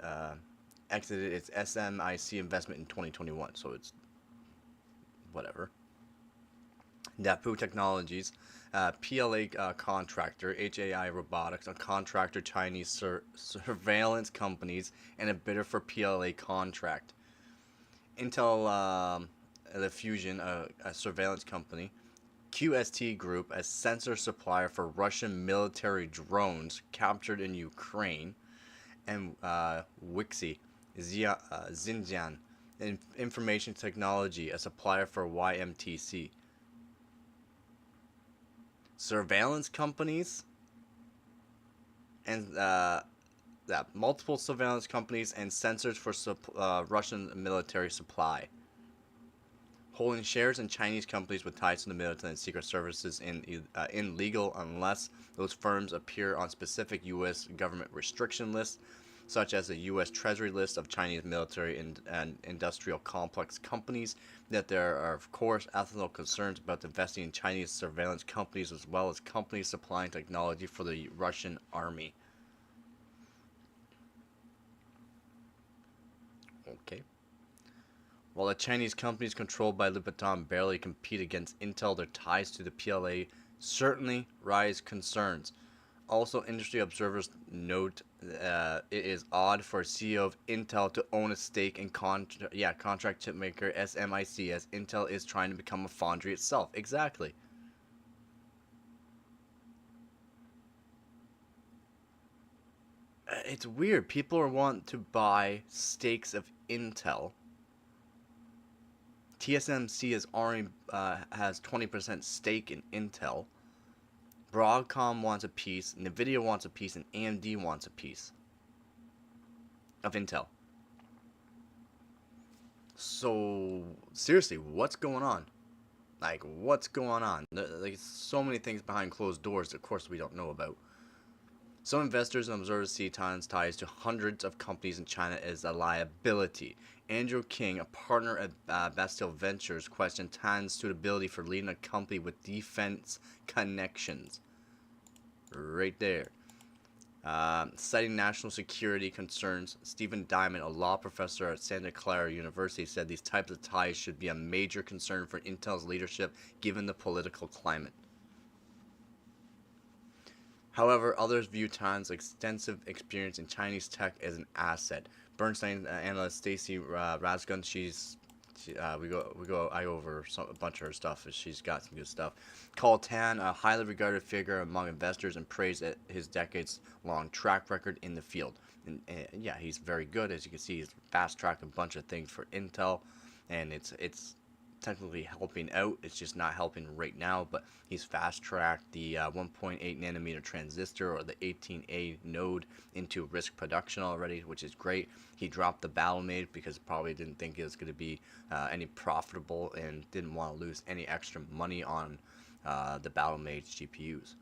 its SMIC investment in 2021, so it's whatever. Dapu Technologies, PLA contractor, HAI Robotics, a contractor, Chinese surveillance companies, and a bidder for PLA contract. Intel, the Fusion, a surveillance company. QST Group, a sensor supplier for Russian military drones captured in Ukraine. And Wixi, Xinjiang, information technology, a supplier for YMTC. Surveillance companies? and multiple surveillance companies and sensors for Russian military supply. Holding shares in Chinese companies with ties to the military and secret services in illegal unless those firms appear on specific U.S. government restriction lists, such as the U.S. Treasury list of Chinese military and industrial complex companies. That there are, of course, ethical concerns about investing in Chinese surveillance companies as well as companies supplying technology for the Russian army. Okay. While the Chinese companies controlled by Louboutin barely compete against Intel, their ties to the PLA certainly raise concerns. Also, industry observers note it is odd for a CEO of Intel to own a stake in contract chipmaker SMIC, as Intel is trying to become a foundry itself. Exactly. It's weird. People want to buy stakes of Intel. TSMC is already has 20% stake in Intel. Broadcom wants a piece, Nvidia wants a piece, and AMD wants a piece of Intel. So seriously, what's going on? Like, what's going on? There's so many things behind closed doors, of course, we don't know about. Some investors and observers see Tan's ties to hundreds of companies in China as a liability. Andrew King, a partner at Bastille Ventures, questioned Tan's suitability for leading a company with defense connections. Right there. Citing national security concerns, Stephen Diamond, a law professor at Santa Clara University, said these types of ties should be a major concern for Intel's leadership given the political climate. However, others view Tan's extensive experience in Chinese tech as an asset. Bernstein analyst Stacy Raskin, I go over a bunch of her stuff. She's got some good stuff. Called Tan a highly regarded figure among investors and praised his decades-long track record in the field. And yeah, he's very good. As you can see, he's fast-tracked a bunch of things for Intel, and it's technically helping out. It's just not helping right now, but he's fast-tracked the 1.8 nanometer transistor or the 18A node into risk production already, which is great. He dropped the Battlemade because probably didn't think it was going to be any profitable and didn't want to lose any extra money on the Battlemade GPUs.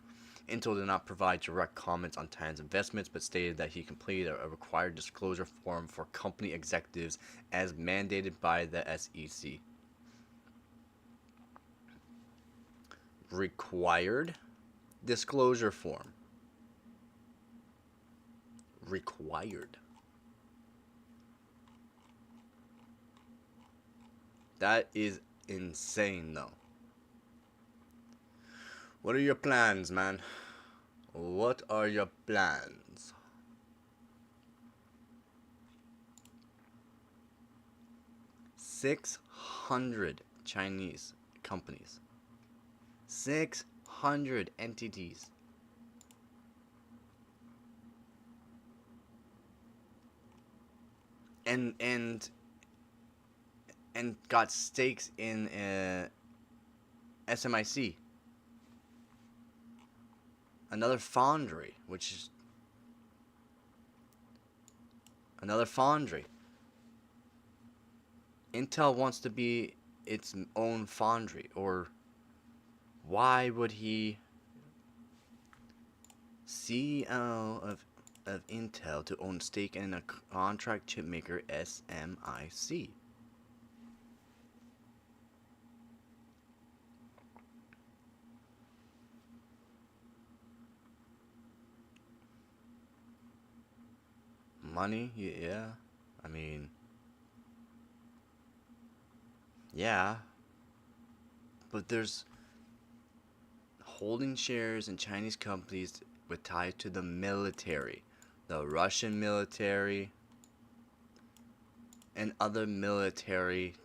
Intel did not provide direct comments on Tan's investments, but stated that he completed a required disclosure form for company executives as mandated by the SEC. Required disclosure form. Required. That is insane, though. What are your plans, man? What are your plans? $600 Chinese companies. 600 entities. And got stakes in SMIC. Another foundry, which is another foundry. Intel wants to be its own foundry, or why would he, CEO of Intel, to own stake in a contract chipmaker SMIC? Money, yeah. I mean, yeah. But there's holding shares in Chinese companies with ties to the military, the Russian military, and other military.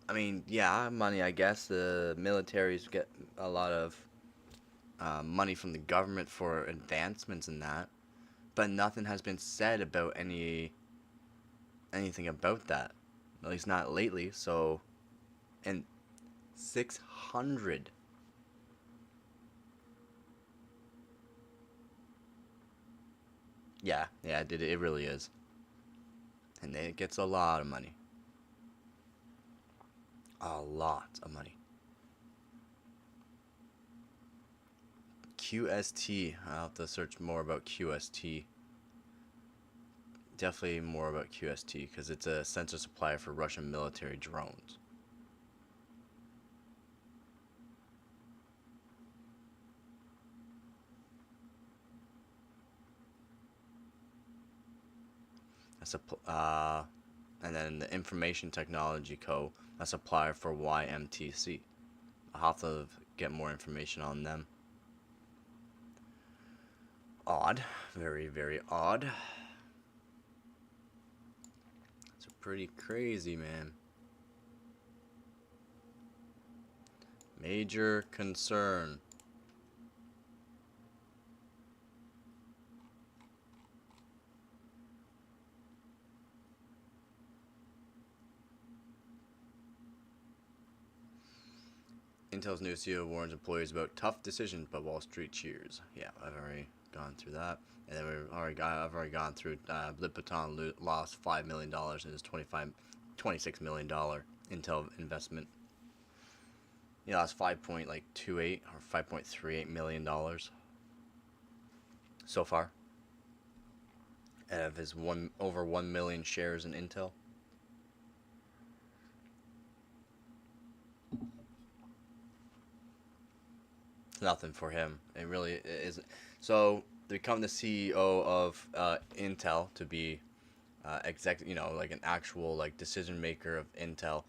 I mean, yeah, money, I guess. The militaries get a lot of money from the government for advancements in that. But nothing has been said about anything about that. At least not lately, so. And 600. Yeah, yeah, it really is. And it gets a lot of money. A lot of money. QST. I'll have to search more about QST. Definitely more about QST because it's a sensor supplier for Russian military drones. That's and then the Information Technology Co. A supplier for YMTC. I'll have to get more information on them. Odd. Very, very odd. It's pretty crazy, man. Major concern. Intel's new CEO warns employees about tough decisions, but Wall Street cheers. Yeah, I've already gone through that. And then I've already gone through Lipton lost $5 million in his $26 million Intel investment. He lost 5.28 or $5.38 million so far out of his over 1 million shares in Intel. It's nothing for him. It really isn't. So to become the CEO of Intel, to be like an actual like decision maker of Intel,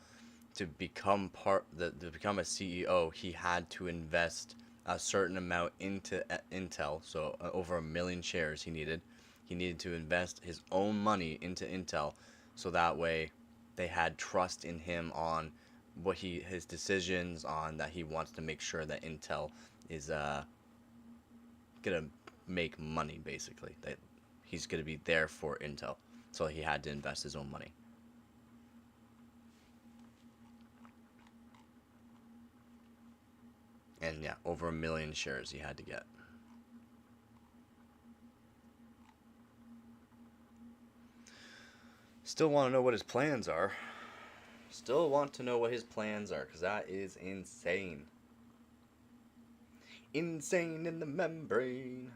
to become to become a CEO, he had to invest a certain amount into Intel. So over 1 million shares he needed. He needed to invest his own money into Intel, so that way they had trust in him on his decisions on that he wants to make sure that Intel is gonna make money basically. That he's gonna be there for Intel. So he had to invest his own money. And yeah, over 1 million shares he had to get. Still want to know what his plans are. Still want to know what his plans are, because that is insane. Insane in the membrane.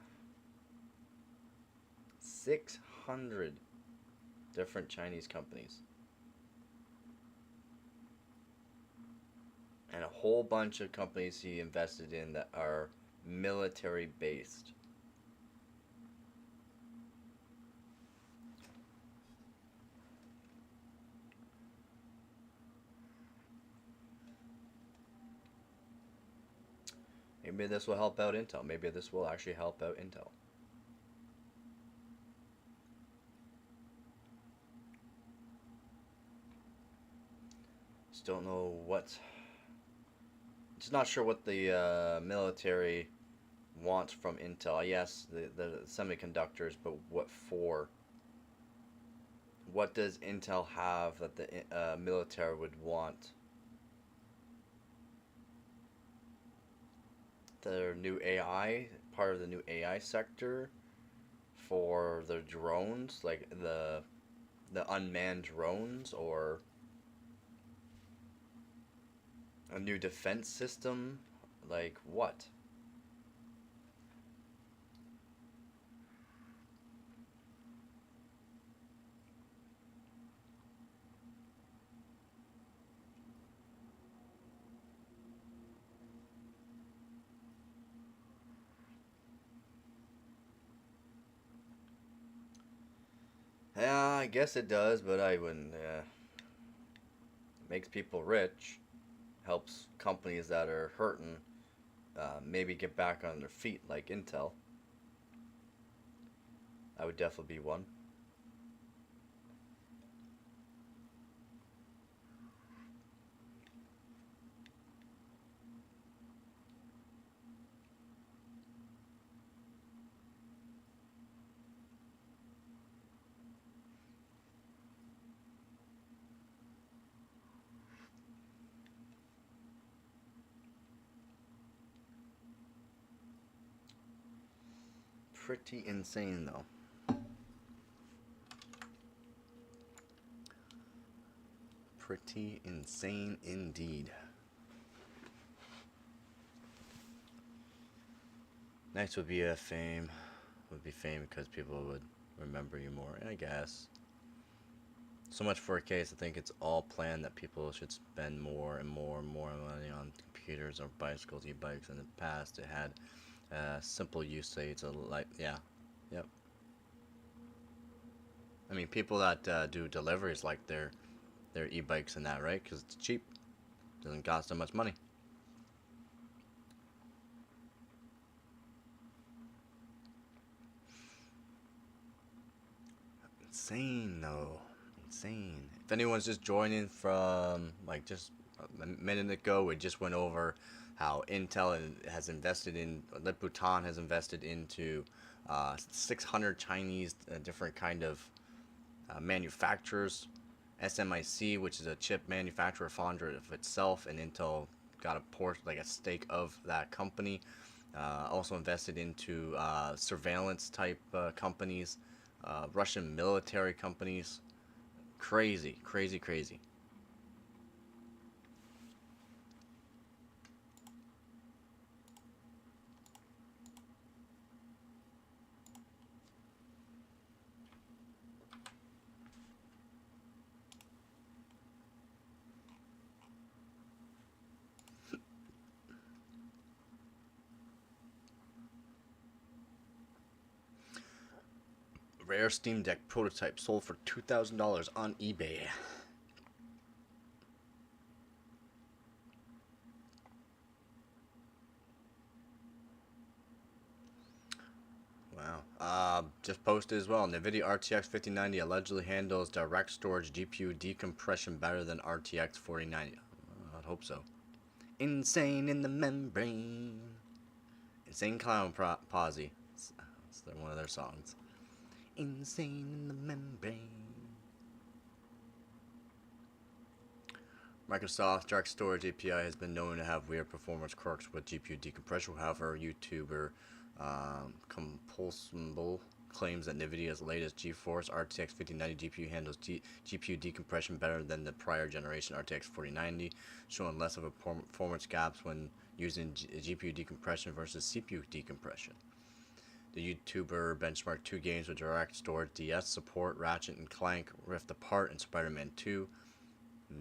600 different Chinese companies. And a whole bunch of companies he invested in that are military based. Maybe this will help out Intel. Maybe this will actually help out Intel. Just don't know what. Just not sure what the military wants from Intel. Yes, the semiconductors, but what for? What does Intel have that the military would want? Their new AI, part of the new AI sector for the drones, like the unmanned drones, or a new defense system, like what? Yeah, I guess it does, but I wouldn't. Makes people rich, helps companies that are hurting maybe get back on their feet, like Intel. I would definitely be one. Pretty insane, though. pretty insane indeed. Next would be a fame. Would be fame because people would remember you more, I guess. So much for a case, I think it's all planned that people should spend more and more and more money on computers or bicycles, e-bikes. In the past, it had simple usage, like, yeah, yep. I mean, people that do deliveries like their e-bikes and that, right? Because it's cheap, doesn't cost them much money. Insane, though. Insane. If anyone's just joining from like just a minute ago, we just went over how Intel has invested in, Bhutan has invested into 600 Chinese different kind of manufacturers. SMIC, which is a chip manufacturer, founded of itself, and Intel got a portion, like a stake of that company. Also invested into surveillance type companies, Russian military companies. Crazy, crazy, crazy. Rare Steam Deck prototype sold for $2,000 on eBay. Wow. Just posted as well. Nvidia RTX 5090 allegedly handles direct storage GPU decompression better than RTX 4090. I'd hope so. Insane in the membrane. Insane Clown Posse. It's one of their songs. Insane in the membrane. Microsoft Direct Storage API has been known to have weird performance quirks with GPU decompression. However, YouTuber Compulsible claims that Nvidia's latest GeForce RTX 5090 GPU handles GPU decompression better than the prior generation RTX 4090, showing less of a performance gaps when using GPU decompression versus CPU decompression. The YouTuber benchmarked two games with direct storage DS support: Ratchet and Clank Rift Apart and Spider-Man 2.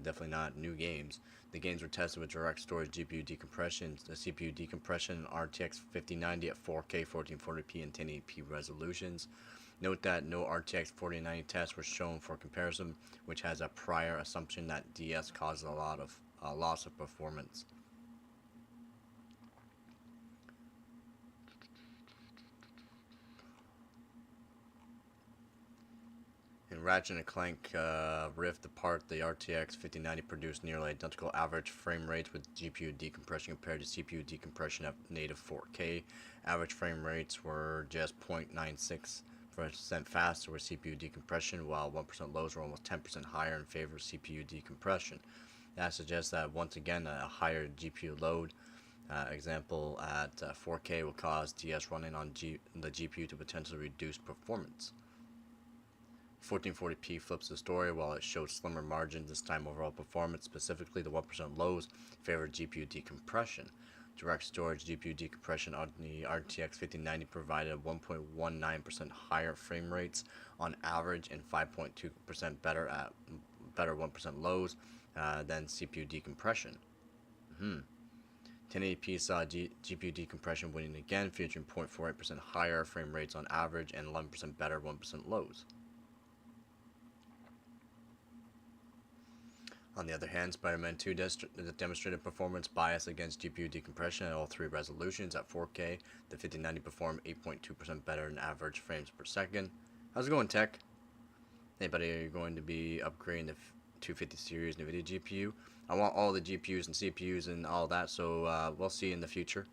Definitely not new games. The games were tested with direct storage GPU decompression, the CPU decompression, and RTX 5090 at 4K, 1440p, and 1080p resolutions. Note that no RTX 4090 tests were shown for comparison, which has a prior assumption that DS causes a lot of loss of performance. In Ratchet and Clank Rift Apart, the RTX 5090 produced nearly identical average frame rates with GPU decompression compared to CPU decompression at native 4K. Average frame rates were just 0.96% faster with CPU decompression, while 1% lows were almost 10% higher in favor of CPU decompression. That suggests that once again a higher GPU load, example at 4K, will cause DS running on the GPU to potentially reduce performance. 1440p flips the story. While it showed slimmer margins, this time overall performance, specifically the 1% lows, favored GPU decompression. Direct storage GPU decompression on the RTX 5090 provided 1.19% higher frame rates on average and 5.2% better 1% lows than CPU decompression. 1080p saw GPU decompression winning again, featuring 0.48% higher frame rates on average and 11% better 1% lows. On the other hand, Spider-Man 2 demonstrated performance bias against GPU decompression at all three resolutions. At 4K, the 5090 performed 8.2% better in average frames per second. How's it going, tech? Anybody going to be upgrading the 250 series Nvidia GPU? I want all the GPUs and CPUs and all that, so we'll see in the future.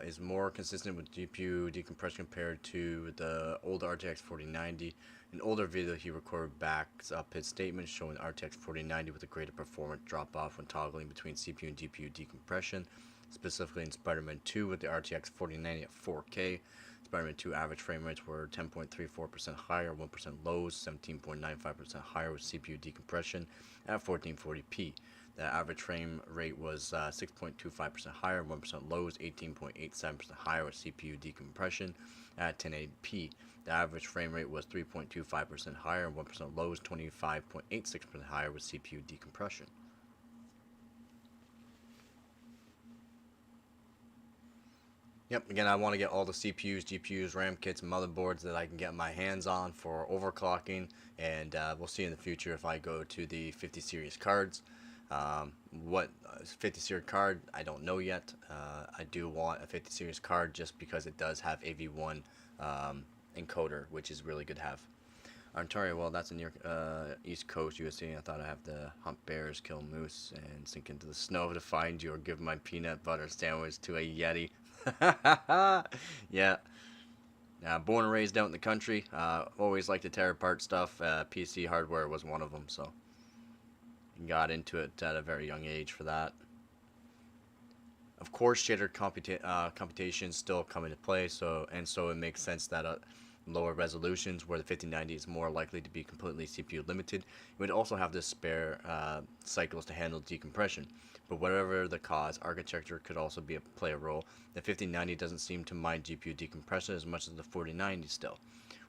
Is more consistent with GPU decompression compared to the older RTX 4090. An older video he recorded backs up his statement, showing RTX 4090 with a greater performance drop-off when toggling between CPU and GPU decompression, specifically in Spider-Man 2 with the RTX 4090 at 4K. Spider-Man 2 average frame rates were 10.34% higher, 1% lows, 17.95% higher with CPU decompression at 1440p. The average frame rate was 6.25% higher, 1% lows, 18.87% higher with CPU decompression at 1080p. The average frame rate was 3.25% higher, 1% lows, 25.86% higher with CPU decompression. Yep, again, I want to get all the CPUs, GPUs, RAM kits, and motherboards that I can get my hands on for overclocking, and we'll see in the future if I go to the 50 series cards. What 50 series card, I don't know yet. I do want a 50 series card just because it does have AV1 encoder, which is really good to have. Ontario, well, that's in your East Coast, USA. I thought I'd have to hunt bears, kill moose, and sink into the snow to find you, or give my peanut butter sandwich to a Yeti. Yeah. Born and raised out in the country. Always liked to tear apart stuff. PC hardware was one of them, so got into it at a very young age for that. Of course, shader computation still come into play, so it makes sense that lower resolutions, where the 5090 is more likely to be completely CPU limited, it would also have the spare cycles to handle decompression. But whatever the cause, architecture could also play a role. The 5090 doesn't seem to mind GPU decompression as much as the 4090 still.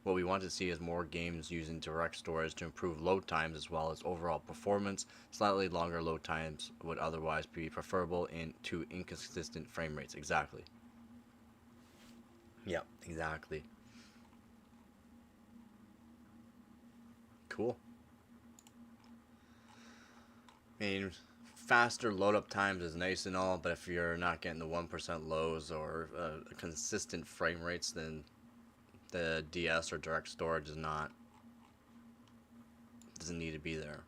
What we want to see is more games using direct storage to improve load times as well as overall performance. Slightly longer load times would otherwise be preferable to inconsistent frame rates. Exactly. Yep, exactly. Cool. I mean, faster load up times is nice and all, but if you're not getting the 1% lows or consistent frame rates, then the DS or direct storage doesn't need to be there.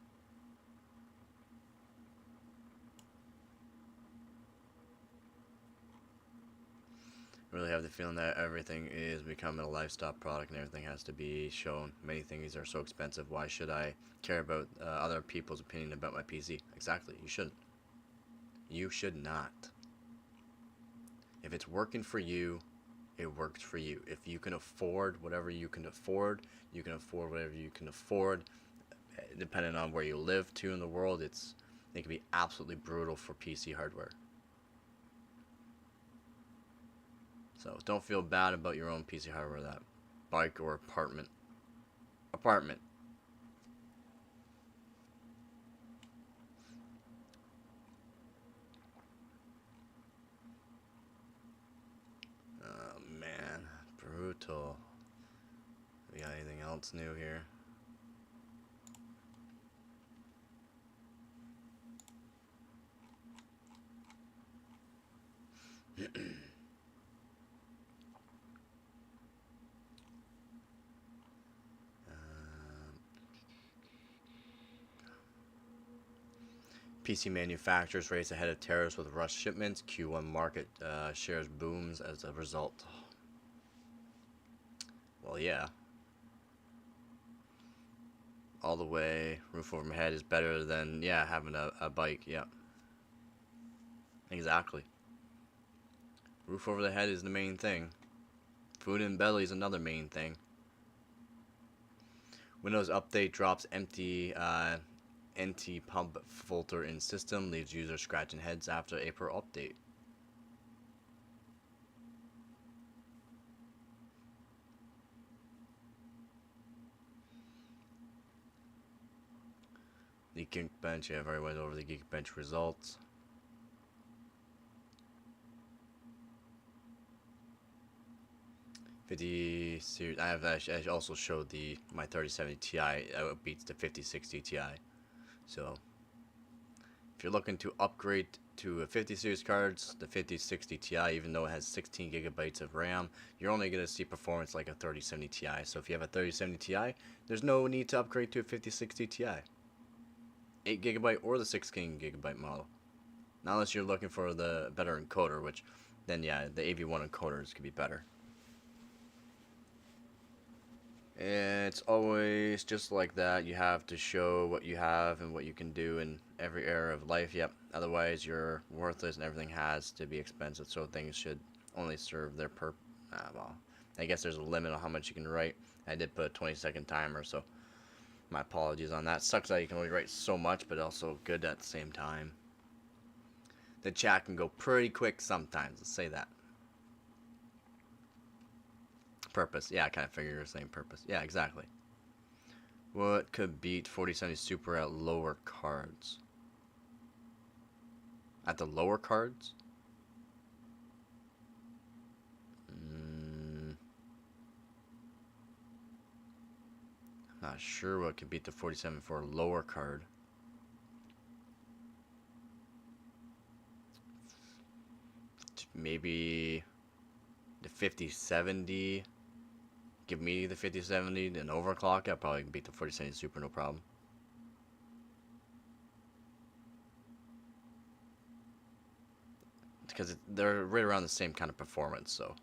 Really have the feeling that everything is becoming a lifestyle product and everything has to be shown. Many things are so expensive. Why should I care about other people's opinion about my PC? Exactly. You shouldn't. You should not. If it's working for you, it works for you. If you can afford whatever you can afford, you can afford whatever you can afford. Depending on where you live too in the world, it can be absolutely brutal for PC hardware. So don't feel bad about your own PC hardware, that bike or apartment. Apartment. Oh man, brutal. We got anything else new here? PC manufacturers race ahead of tariffs with rush shipments. Q1 market shares booms as a result. Well, yeah. All the way, roof over my head is better than, yeah, having a bike. Yeah. Exactly. Roof over the head is the main thing. Food in belly is another main thing. Windows Update drops empty NT pump filter in system, leaves users scratching heads after April update. The Geekbench, yeah, I've already went over the Geekbench results. '50 series. I also showed my 3070 Ti beats the 5060 Ti. So if you're looking to upgrade to a 50 series cards, the 5060 Ti, even though it has 16 gigabytes of RAM, you're only going to see performance like a 3070 Ti. So if you have a 3070 Ti, there's no need to upgrade to a 5060 Ti. 8 gigabyte or the 16 gigabyte model. Not unless you're looking for the better encoder, which then yeah, the AV1 encoders could be better. It's always just like that. You have to show what you have and what you can do in every area of life. Yep. Otherwise, you're worthless, and everything has to be expensive. So things should only serve their well, I guess there's a limit on how much you can write. I did put a 20-second timer, so my apologies on that. Sucks that you can only write so much, but also good at the same time. The chat can go pretty quick sometimes, let's say that. Purpose. Yeah, I kind of figured you were saying purpose. Yeah, exactly. What could beat 4070 Super at lower cards? At the lower cards? Not sure what could beat the 47 for a lower card. Maybe the 5070. Give me the 5070 and overclock. I probably can beat the 4070 Super, no problem. Because they're right around the same kind of performance, so.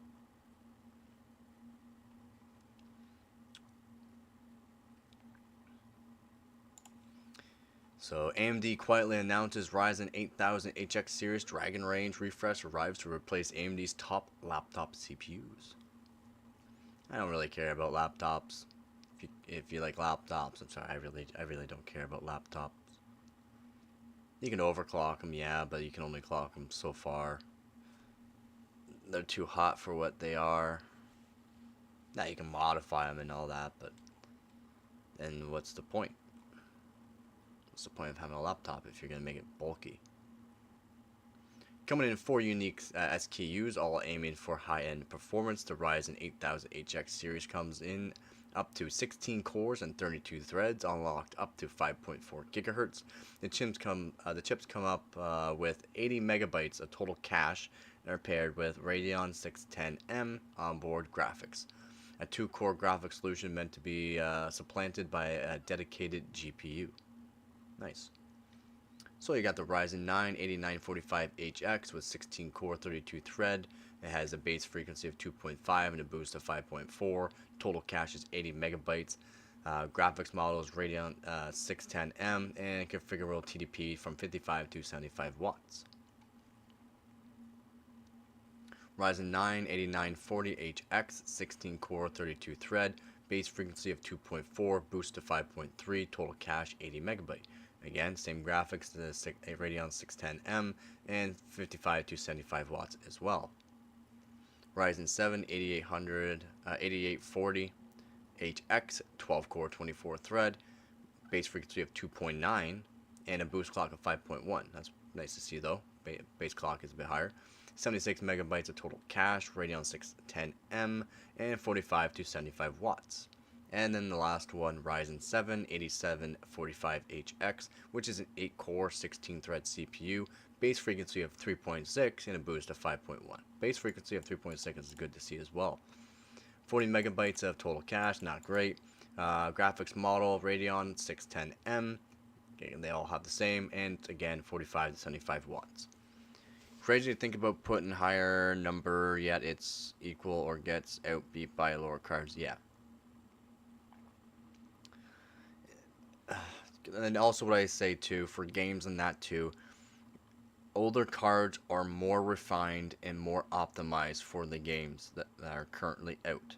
So AMD quietly announces Ryzen 8000 HX series Dragon Range refresh arrives to replace AMD's top laptop CPUs. I don't really care about laptops. If you like laptops, I'm sorry, I really don't care about laptops. You can overclock them, yeah, but you can only clock them so far. They're too hot for what they are. Now you can modify them and all that, but then what's the point? What's the point of having a laptop if you're going to make it bulky? Coming in 4 unique SKUs, all aiming for high-end performance, the Ryzen 8000 HX series comes in up to 16 cores and 32 threads, unlocked up to 5.4 gigahertz. The chips come up with 80 megabytes of total cache and are paired with Radeon 610M onboard graphics. A 2-core graphics solution meant to be supplanted by a dedicated GPU. Nice. So you got the Ryzen 9 8945HX with 16 core 32 thread. It has a base frequency of 2.5 and a boost of 5.4. Total cache is 80 megabytes. Graphics model is Radeon 610M and configurable TDP from 55 to 75 watts. Ryzen 9 8940HX 16 core 32 thread. Base frequency of 2.4, boost to 5.3, total cache 80 megabyte. Again, same graphics to the Radeon 610M and 55 to 75 watts as well. Ryzen 7 8840 HX 12 core 24 thread, base frequency of 2.9 and a boost clock of 5.1. That's nice to see though. Base clock is a bit higher. 76 megabytes of total cache, Radeon 610M, and 45 to 75 watts. And then the last one, Ryzen 7 8745HX, which is an 8-core, 16-thread CPU, base frequency of 3.6 and a boost of 5.1. Base frequency of 3.6 is good to see as well. 40 megabytes of total cache, not great. Graphics model, Radeon 610M. Okay, they all have the same, and again, 45 to 75 watts. Crazy to think about putting higher number, yet it's equal or gets outbeat by lower cards. Yeah. And also what I say too, for games and that too, older cards are more refined and more optimized for the games that are currently out.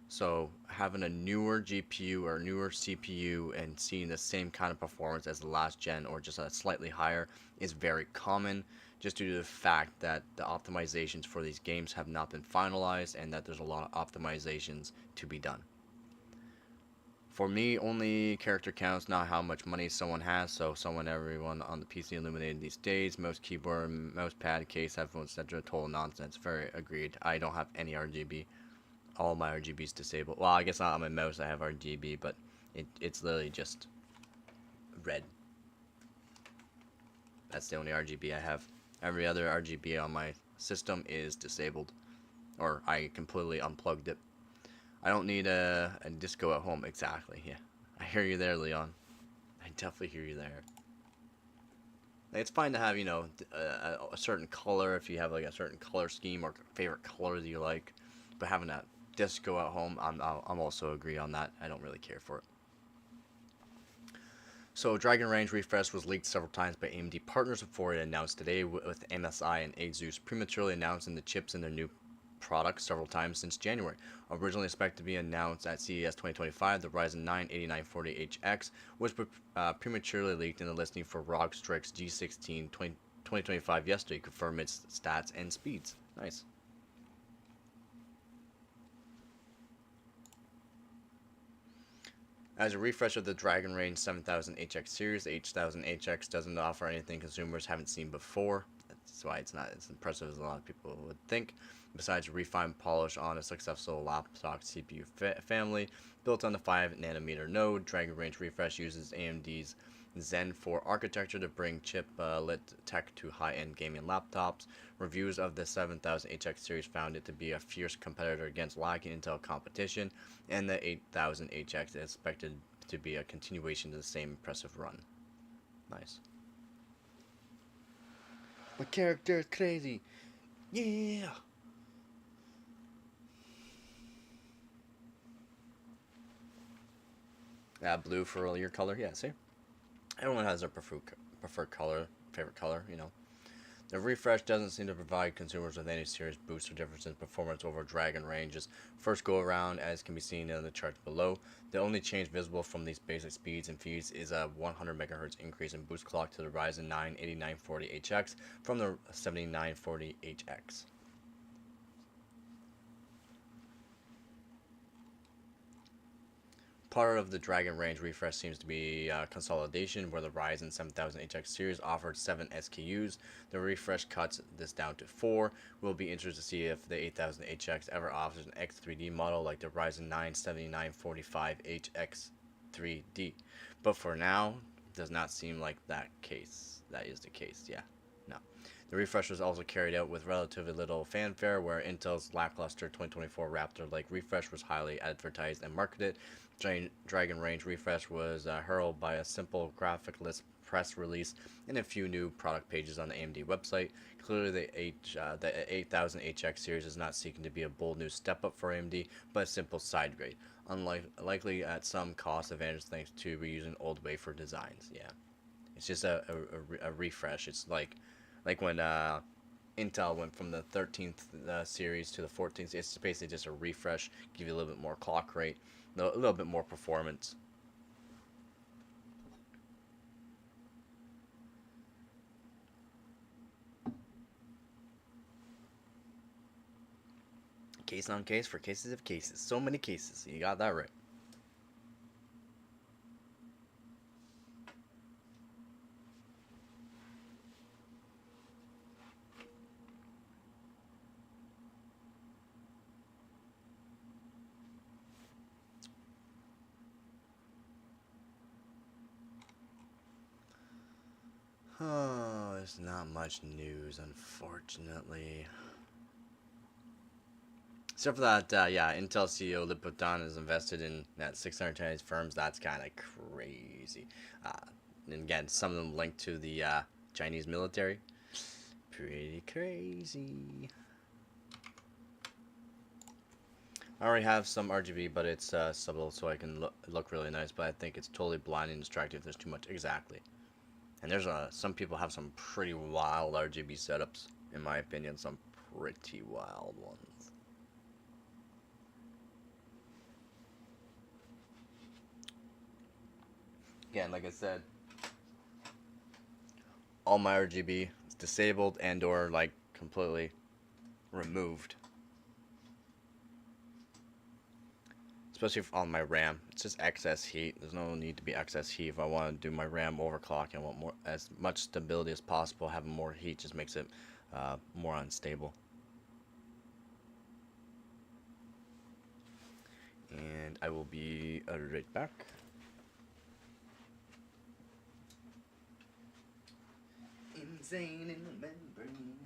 So having a newer GPU or newer CPU and seeing the same kind of performance as the last gen or just a slightly higher is very common, just due to the fact that the optimizations for these games have not been finalized and that there's a lot of optimizations to be done. For me, only character counts, not how much money someone has. So everyone on the PC Illuminated these days, mouse, keyboard, mouse pad, case, headphones, etc. Total nonsense. Very agreed. I don't have any RGB. All my RGB's disabled. Well, I guess not on my mouse I have RGB, but it's literally just red. That's the only RGB I have. Every other RGB on my system is disabled, or I completely unplugged it. I don't need a disco at home. Exactly, yeah. I hear you there, Leon. I definitely hear you there. It's fine to have, you know, a certain color if you have like a certain color scheme or favorite color that you like, but having that disco at home, I'm also agree on that. I don't really care for it. So Dragon Range refresh was leaked several times by AMD partners before it announced today, with MSI and ASUS prematurely announcing the chips in their new product several times since January. Originally expected to be announced at CES 2025, the Ryzen 9 8940HX was prematurely leaked in the listing for ROG Strix G16 2025 yesterday, confirming its stats and speeds. Nice. As a refresh of the Dragon Range 7000HX series, the 8000HX doesn't offer anything consumers haven't seen before. That's why it's not as impressive as a lot of people would think. Besides refined polish on a successful laptop CPU family built on the 5nm node, Dragon Range Refresh uses AMD's Zen 4 architecture to bring chip-lit tech to high-end gaming laptops. Reviews of the 7000HX series found it to be a fierce competitor against lagging Intel competition, and the 8000HX is expected to be a continuation of the same impressive run. Nice. My character is crazy. Yeah. Blue for your color. Yeah, see? Everyone has their preferred color, favorite color, you know. The refresh doesn't seem to provide consumers with any serious boost or difference in performance over Dragon Range's first go around, as can be seen in the chart below. The only change visible from these basic speeds and feeds is a 100 MHz increase in boost clock to the Ryzen 9 8940HX from the 7940HX. Part of the Dragon Range refresh seems to be consolidation, where the Ryzen 7000HX series offered 7 SKUs. The refresh cuts this down to 4. We'll be interested to see if the 8000HX ever offers an X3D model like the Ryzen 9 7945HX3D. But for now, it does not seem like that is the case, yeah. No. The refresh was also carried out with relatively little fanfare, where Intel's lackluster 2024 Raptor-like refresh was highly advertised and marketed. Dragon Range refresh was heralded by a simple graphic-less press release and a few new product pages on the AMD website. Clearly, the 8000HX series is not seeking to be a bold new step up for AMD, but a simple side grade, likely at some cost advantage thanks to reusing old wafer designs. Yeah, it's just a refresh. It's like when Intel went from the 13th series to the 14th. It's basically just a refresh, give you a little bit more clock rate, a little bit more performance. Case on case for cases of cases. So many cases. You got that right. Oh, there's not much news, unfortunately. Except for that, yeah, Intel CEO Lip Bhutan is invested in that 600 Chinese firms. That's kind of crazy. And again, some of them linked to the Chinese military. Pretty crazy. I already have some RGB, but it's subtle, so I can look really nice. But I think it's totally blinding and distracting if there's too much. Exactly. And there's some people have some pretty wild RGB setups, in my opinion. Some pretty wild ones. Again, like I said, all my RGB is disabled and or like completely removed. Especially on my RAM. It's just excess heat. There's no need to be excess heat if I want to do my RAM overclock. I want more, as much stability as possible. Having more heat just makes it more unstable. And I will be right back. Insane in the membrane.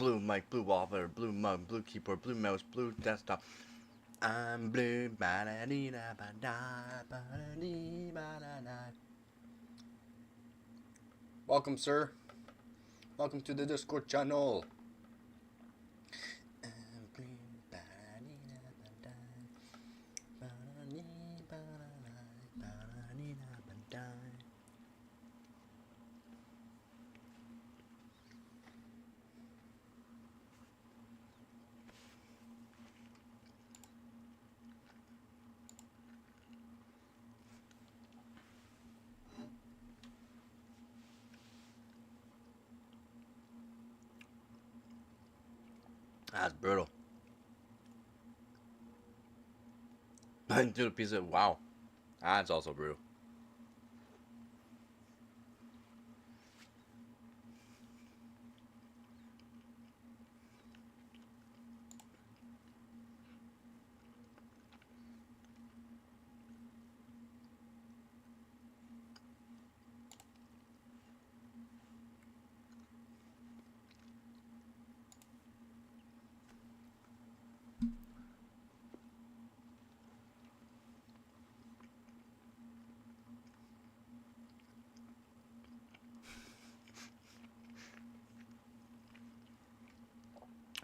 blue mic, blue wallpaper, blue mug, blue keyboard, blue mouse, blue desktop. I'm blue. Welcome, sir. Welcome to the Discord channel. That's brutal. Dude, a piece of wow. That's also brutal.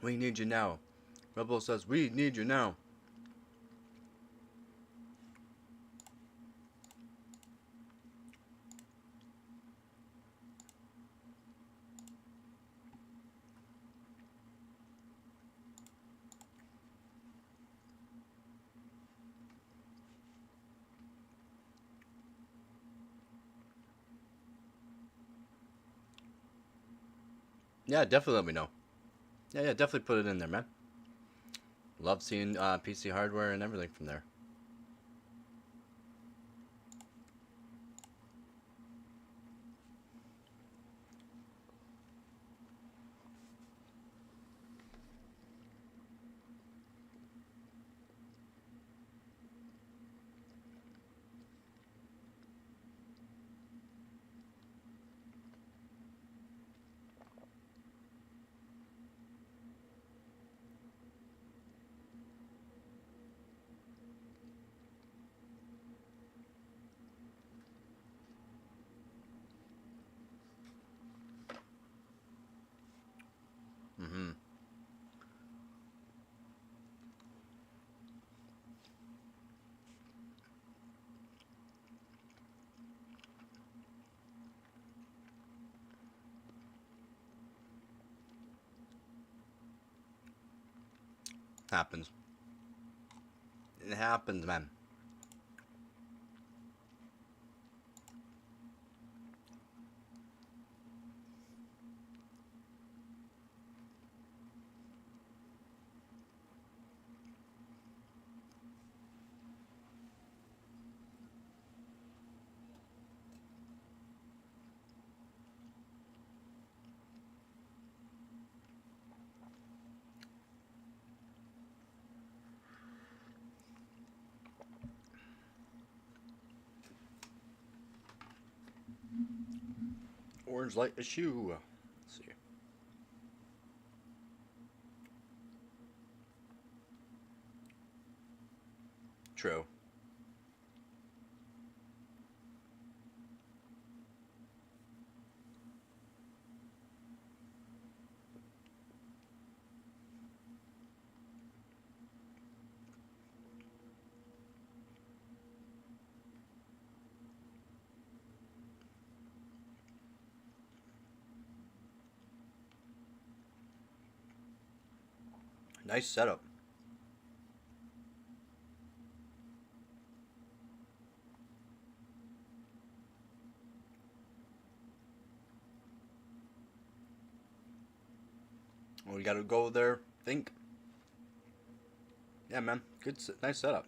We need you now. Rebel says, we need you now. Yeah, definitely let me know. Yeah, definitely put it in there, man. Love seeing PC hardware and everything from there. Mm-hmm. Happens. It happens, man. Orange like a shoe. Let's see. True. Nice setup. Well, we gotta go there. Think. Yeah, man. Good. Nice setup.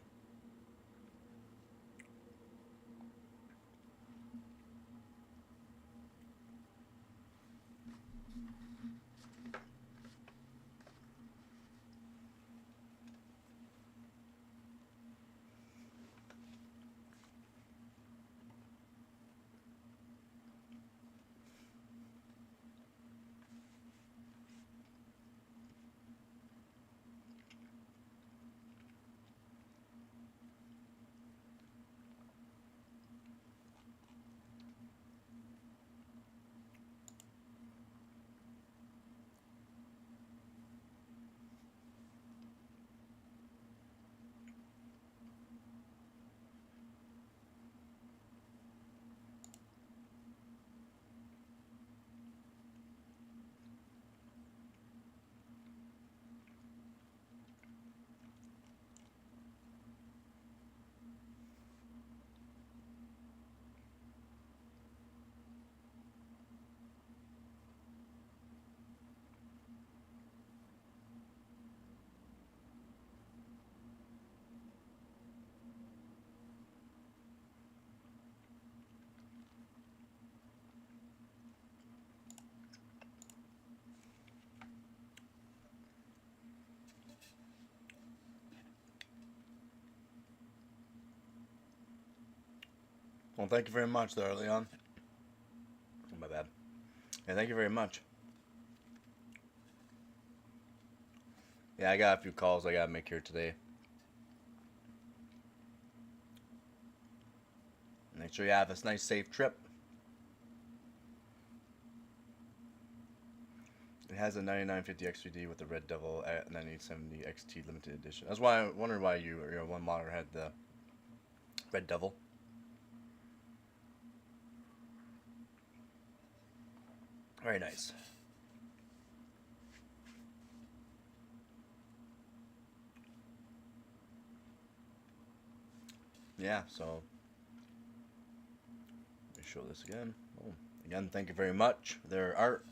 Well, thank you very much there, Leon. Oh, my bad. Yeah, thank you very much. Yeah, I got a few calls I gotta make here today. Make sure you have a nice, safe trip. It has a 9950 X3D with the Red Devil at 9870 XT limited edition. That's why I wondered why your one monitor had the Red Devil. Very nice. Yeah, so let me show this again. Oh, again, thank you very much. There, Art.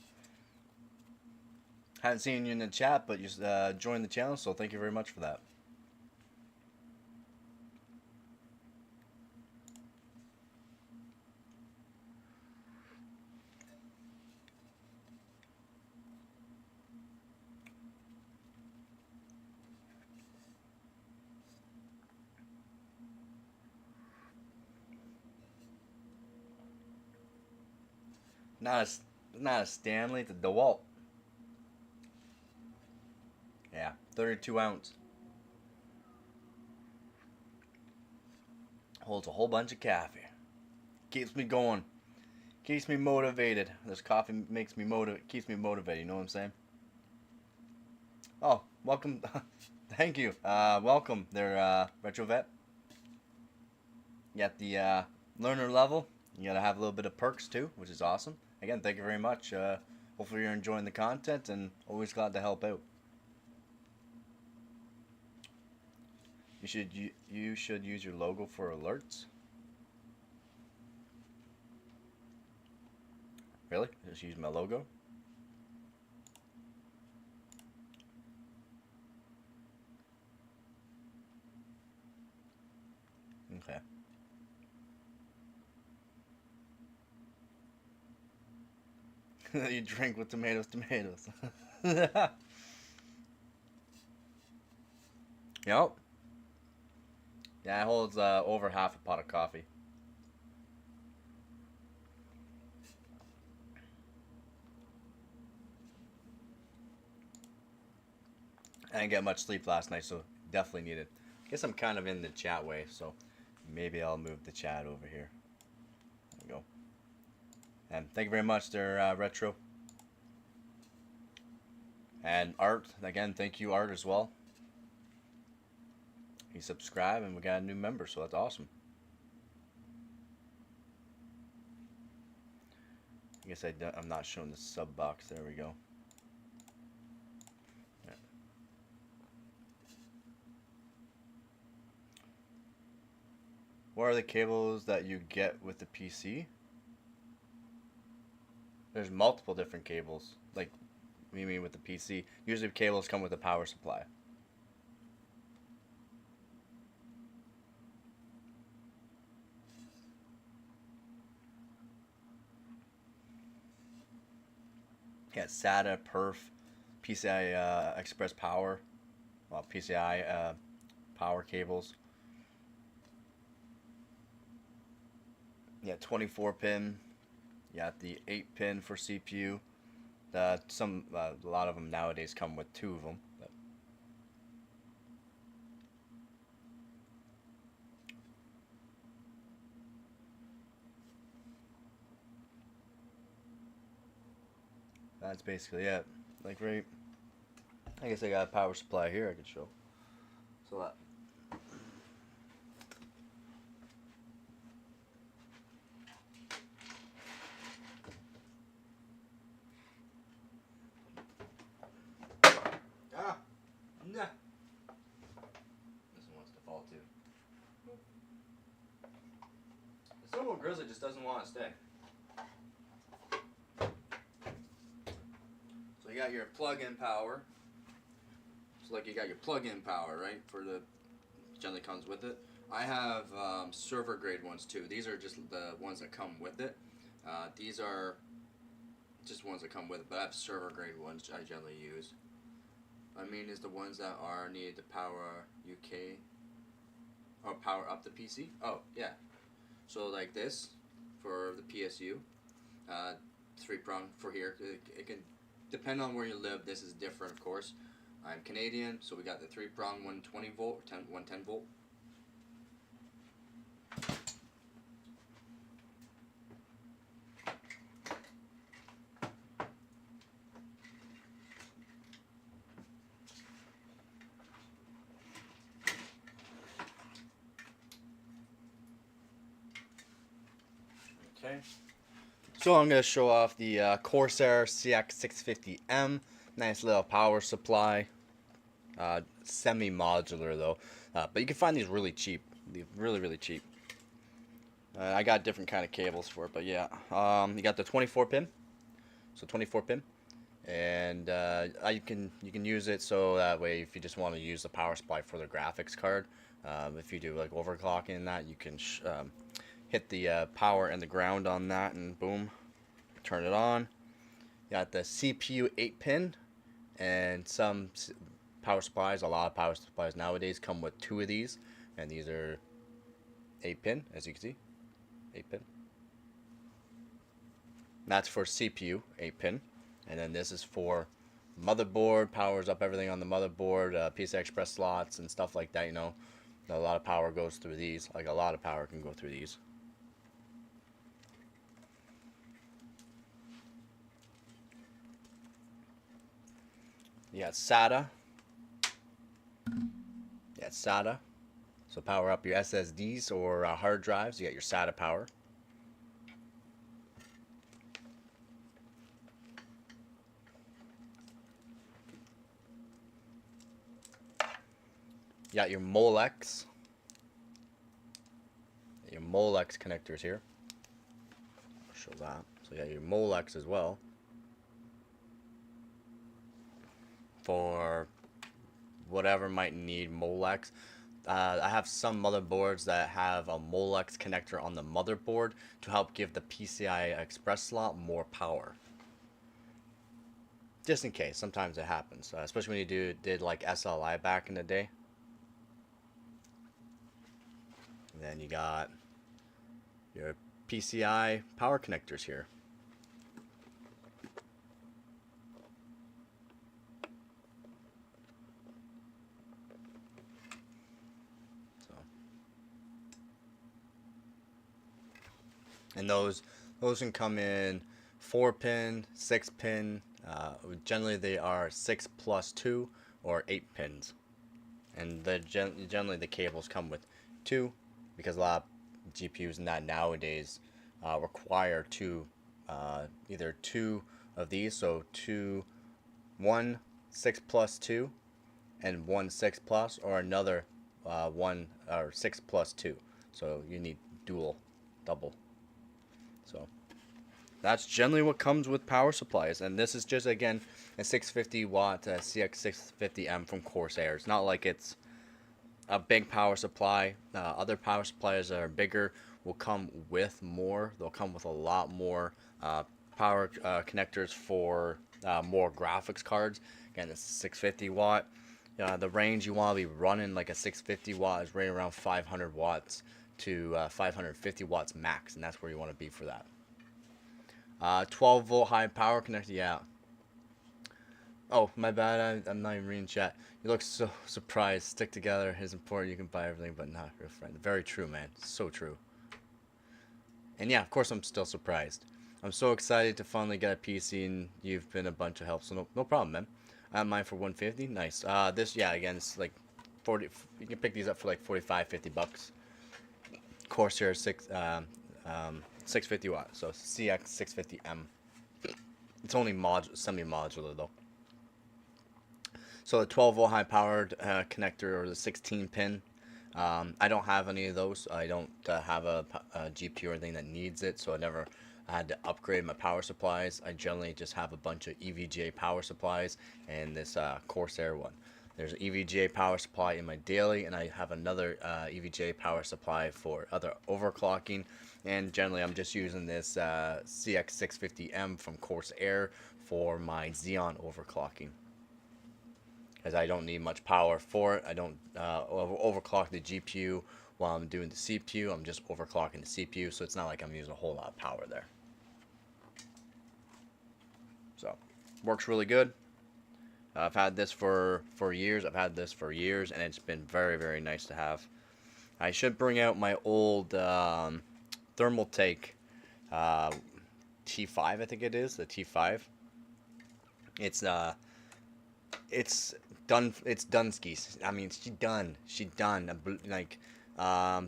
Haven't seen you in the chat, but you joined the channel, so thank you very much for that. Not a Stanley, it's a DeWalt. Yeah, 32 ounce. Holds a whole bunch of coffee. Keeps me going. Keeps me motivated. This coffee makes me keeps me motivated, you know what I'm saying? Oh, welcome. Thank you. Welcome there, Retrovet. You got the learner level. You gotta have a little bit of perks too, which is awesome. Again, thank you very much. Hopefully you're enjoying the content and always glad to help out. You should use your logo for alerts. Really? Just use my logo? Okay. You drink with tomatoes. Yep. Yeah, it holds over half a pot of coffee. I didn't get much sleep last night, so definitely need it. Guess I'm kind of in the chat way, so maybe I'll move the chat over here. There we go. And thank you very much there, Retro. And Art, again, thank you, Art, as well. He subscribed, and we got a new member, so that's awesome. I guess I'm not showing the sub box. There we go. Yeah. What are the cables that you get with the PC? There's multiple different cables. Like, what do you mean with the PC? Usually cables come with a power supply. Yeah, SATA, perf, PCI Express power, well, PCI power cables. Yeah, 24 pin. You got the 8 pin for CPU. A lot of them nowadays come with 2 of them. But that's basically it. Like right, I guess I got a power supply here I could show. So that. Nah. This one wants to fall too. The Silver Grizzly just doesn't want to stay. So you got your plug-in power. So like you got your plug-in power, right? For the generally comes with it. I have server grade ones too. These are just the ones that come with it. These are just ones that come with it, but I have server grade ones I generally use. I mean, is the ones that are needed to power UK or power up the PC. Oh yeah. So like this for the PSU, uh, 3-prong for here. It can depend on where you live. This is different, of course. I'm Canadian, so we got the 3-prong 120 volt, 110 volt. Okay. So I'm going to show off the Corsair CX650M. Nice little power supply. Semi-modular though. But you can find these really cheap. Really, really cheap. I got different kind of cables for it, but yeah. You got the 24 pin. So 24 pin. And you can use it so that way if you just want to use the power supply for the graphics card. If you do like overclocking and that, you can hit the power and the ground on that and boom, turn it on. Got the CPU 8-pin and some power supplies. A lot of power supplies nowadays come with 2 of these, and these are 8-pin, as you can see, 8-pin. That's for CPU 8-pin, and then this is for motherboard. Powers up everything on the motherboard, PCI Express slots and stuff like that. You know, a lot of power goes through these. Like a lot of power can go through these. You got SATA. You got SATA. So power up your SSDs or hard drives. You got your SATA power. You got your Molex. Your Molex connectors here. I'll show that. So you got your Molex as well. For whatever might need Molex. I have some motherboards that have a Molex connector on the motherboard to help give the PCI Express slot more power. Just in case, sometimes it happens, especially when you did like SLI back in the day. And then you got your PCI power connectors here. And those can come in 4-pin, 6-pin. Generally, they are 6+2 or 8 pins. And generally the cables come with 2, because a lot of GPUs nowadays require either 2 of these. So one 6+2 and one 6+, or another 1 or 6+2. So you need double. So that's generally what comes with power supplies, and this is just again a 650 watt CX650M from Corsair. It's not like it's a big power supply. Other power supplies that are bigger will come with more. They'll come with a lot more power connectors for more graphics cards. Again, it's 650 watt. The range you want to be running like a 650 watt is right around 500 watts to 550 watts max, and that's where you want to be for that. 12 volt high power connector, yeah. Oh, my bad, I'm not even reading chat. You look so surprised. Stick together is important. You can buy everything, but not your friend. Very true, man. So true. And yeah, of course I'm still surprised. I'm so excited to finally get a PC, and you've been a bunch of help, so no problem, man. I have mine for 150. Nice. This, yeah, again, it's like 40. You can pick these up for like 45, 50 bucks. Corsair 650 watt, so CX650M. It's only semi-modular though. So the 12 volt high powered connector, or the 16 pin. I don't have any of those. I don't have a GPU or anything that needs it, so I never had to upgrade my power supplies. I generally just have a bunch of EVGA power supplies and this Corsair one. There's an EVGA power supply in my daily, and I have another EVGA power supply for other overclocking. And generally, I'm just using this CX650M from Corsair for my Xeon overclocking, as I don't need much power for it. I don't overclock the GPU while I'm doing the CPU, I'm just overclocking the CPU, so it's not like I'm using a whole lot of power there. So, works really good. I've had this for years. I've had this for years, and it's been very, very nice to have. I should bring out my old Thermaltake T5, I think it is, the T5. It's it's done. It's done skis. I mean, she done. She done. Like, I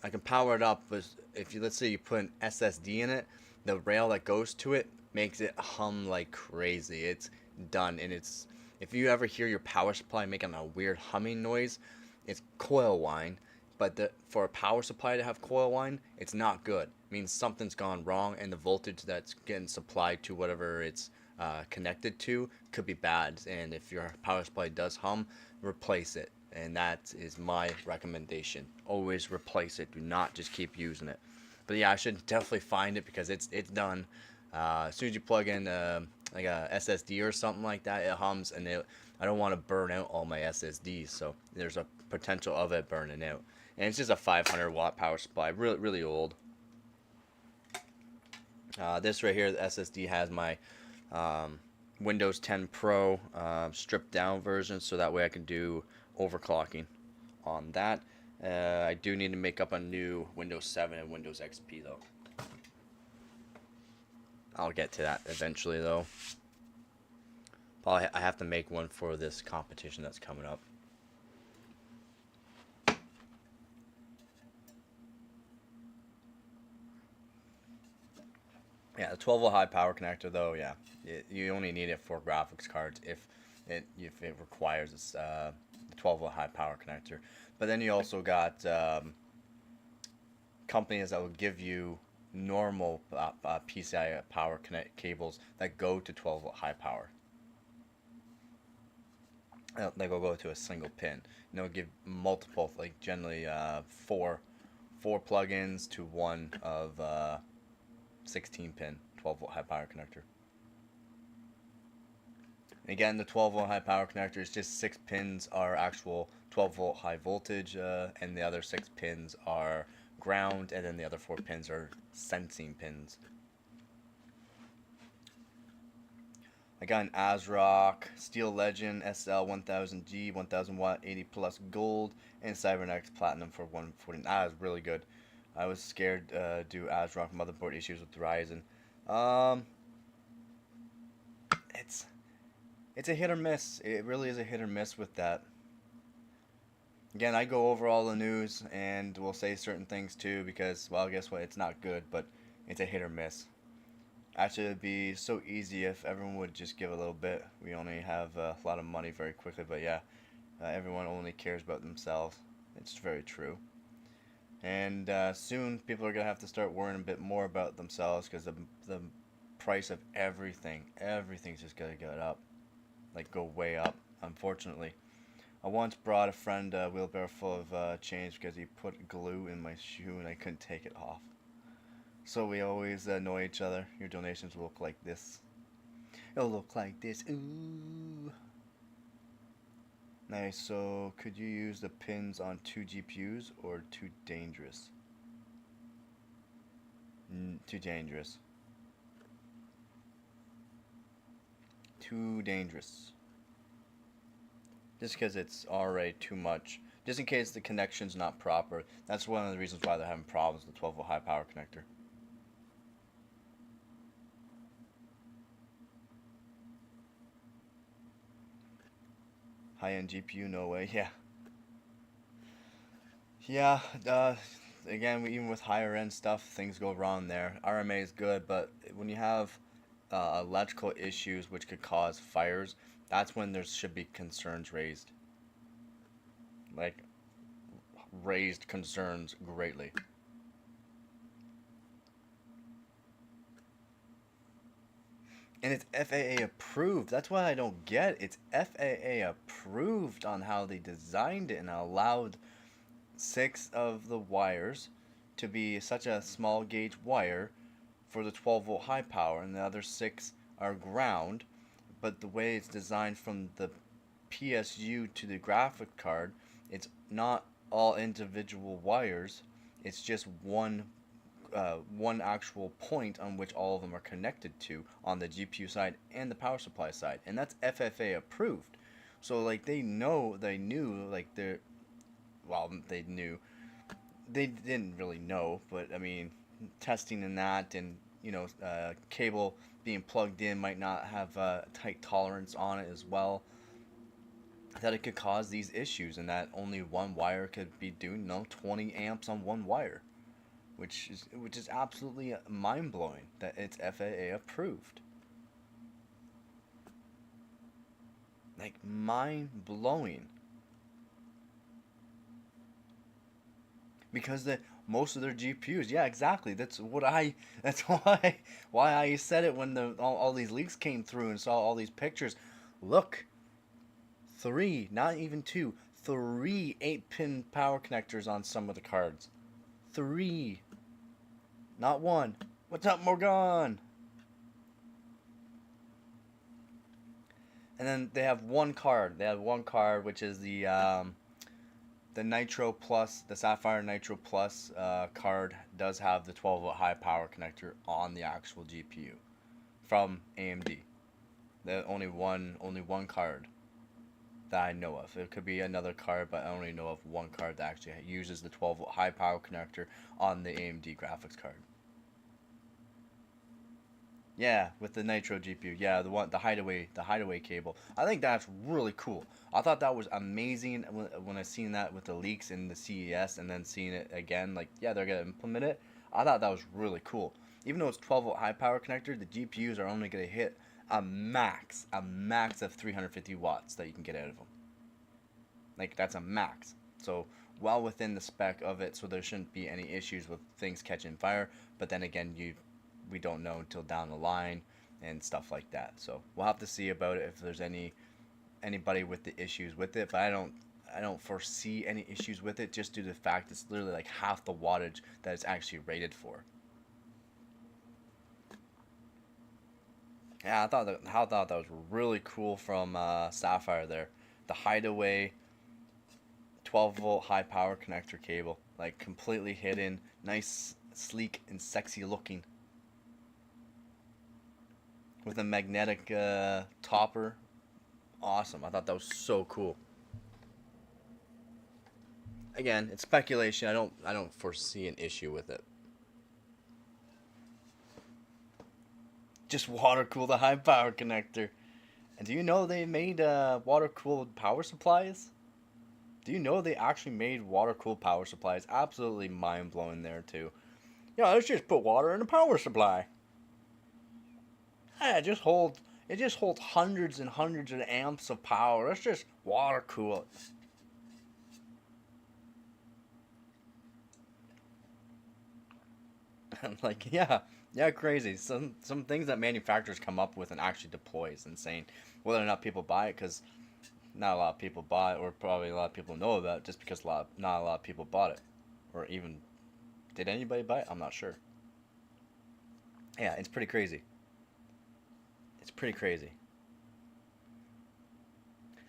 can power it up. But if you, let's say you put an SSD in it, the rail that goes to it makes it hum like crazy. It's done, and it's, if you ever hear your power supply making a weird humming noise, it's coil whine. But for a power supply to have coil whine, it's not good. It means something's gone wrong, and the voltage that's getting supplied to whatever it's connected to could be bad. And if your power supply does hum, replace it. And that is my recommendation. Always replace it. Do not just keep using it. But yeah, I should definitely find it because it's done. As soon as you plug in like a SSD or something like that, it hums, and I don't want to burn out all my SSDs, so there's a potential of it burning out. And it's just a 500 watt power supply, really, really old. This right here, the SSD has my Windows 10 Pro stripped down version, so that way I can do overclocking on that. I do need to make up a new Windows 7 and Windows XP though. I'll get to that eventually though. Probably I have to make one for this competition that's coming up. Yeah, the 12 volt high power connector though, yeah, you only need it for graphics cards if it requires this, the 12 volt high power connector. But then you also got companies that will give you normal PCI power connect cables that go to 12 volt high power. They will go to a single pin. And they'll give multiple, like generally four plugins to one of 16 pin 12 volt high power connector. And again, the 12 volt high power connector is just 6 pins are actual 12 volt high voltage, and the other 6 pins are ground, and then the other 4 pins are sensing pins. I got an ASRock Steel Legend SL 1000G 1000 watt 80 plus gold and Cybernex Platinum for 140. That was really good. I was scared due ASRock motherboard issues with Ryzen. It's a hit or miss. It really is a hit or miss with that. Again, I go over all the news and will say certain things too because, well, guess what? It's not good, but it's a hit or miss. Actually, it'd be so easy if everyone would just give a little bit. We only have a lot of money very quickly, but yeah, everyone only cares about themselves. It's very true. And soon, people are going to have to start worrying a bit more about themselves because the price of everything's just going to go up. Like, go way up, unfortunately. I once brought a friend a wheelbarrow full of change because he put glue in my shoe and I couldn't take it off. So we always annoy each other. Your donations will look like this. It'll look like this. Ooh. Nice, so could you use the pins on 2 GPUs or too dangerous? Too dangerous. Too dangerous. Just because it's already too much. Just in case the connection's not proper. That's one of the reasons why they're having problems with the 12 volt high power connector. High-end GPU, no way. Yeah. Again, even with higher end stuff, things go wrong there. RMA is good, but when you have electrical issues which could cause fires, that's when there should be concerns raised. Like, raised concerns greatly. And it's FAA approved. That's what I don't get. It's FAA approved on how they designed it and allowed 6 of the wires to be such a small gauge wire for the 12 volt high power, and the other 6 are ground. But the way it's designed from the PSU to the graphic card, it's not all individual wires. It's just one actual point on which all of them are connected to on the GPU side and the power supply side, and that's FFA approved. So like they knew like they're well they knew they didn't really know, but I mean testing in that and cable being plugged in might not have a tight tolerance on it as well, that it could cause these issues, and that only one wire could be doing 20 amps on one wire, which is absolutely mind blowing that it's FAA approved. Like mind blowing. Because most of their GPUs, yeah, exactly. That's why I said it when all these leaks came through and saw all these pictures. Look, three, not even two, three 8-pin power connectors on some of the cards. Three, not one. What's up, Morgan? And then they have one card. They have one card, which is the Nitro Plus, the Sapphire Nitro Plus card does have the 12-volt high power connector on the actual GPU from AMD. The only one card that I know of. It could be another card, but I only know of one card that actually uses the 12-volt high power connector on the AMD graphics card. Yeah, with the Nitro GPU. Yeah, the hideaway cable. I think that's really cool. I thought that was amazing when I seen that with the leaks in the CES, and then seeing it again. Like, yeah, they're gonna implement it. I thought that was really cool. Even though it's 12-volt high power connector, the GPUs are only gonna hit a max of 350 watts that you can get out of them. Like, that's a max. So well within the spec of it, so there shouldn't be any issues with things catching fire. But then again, we don't know until down the line and stuff like that. So we'll have to see about it if there's anybody with the issues with it. But I don't foresee any issues with it, just due to the fact it's literally like half the wattage that it's actually rated for. Yeah, I thought that was really cool from Sapphire there. The hideaway 12-volt high power connector cable, like completely hidden, nice, sleek, and sexy looking, with a magnetic topper. Awesome. I thought that was so cool. Again, it's speculation. I don't foresee an issue with it. Just water cool the high power connector. And do you know they made water cooled power supplies? Do you know they actually made water cooled power supplies? Absolutely mind blowing there too. Yeah, let's just put water in a power supply. Yeah, it just holds hundreds and hundreds of amps of power. Let's just water cool it. Like, yeah, crazy. Some things that manufacturers come up with and actually deploy is insane. Whether or not people buy it, because not a lot of people buy it, or probably a lot of people know about it, just because not a lot of people bought it, or even did anybody buy it? I'm not sure. Yeah, it's pretty crazy. It's pretty crazy.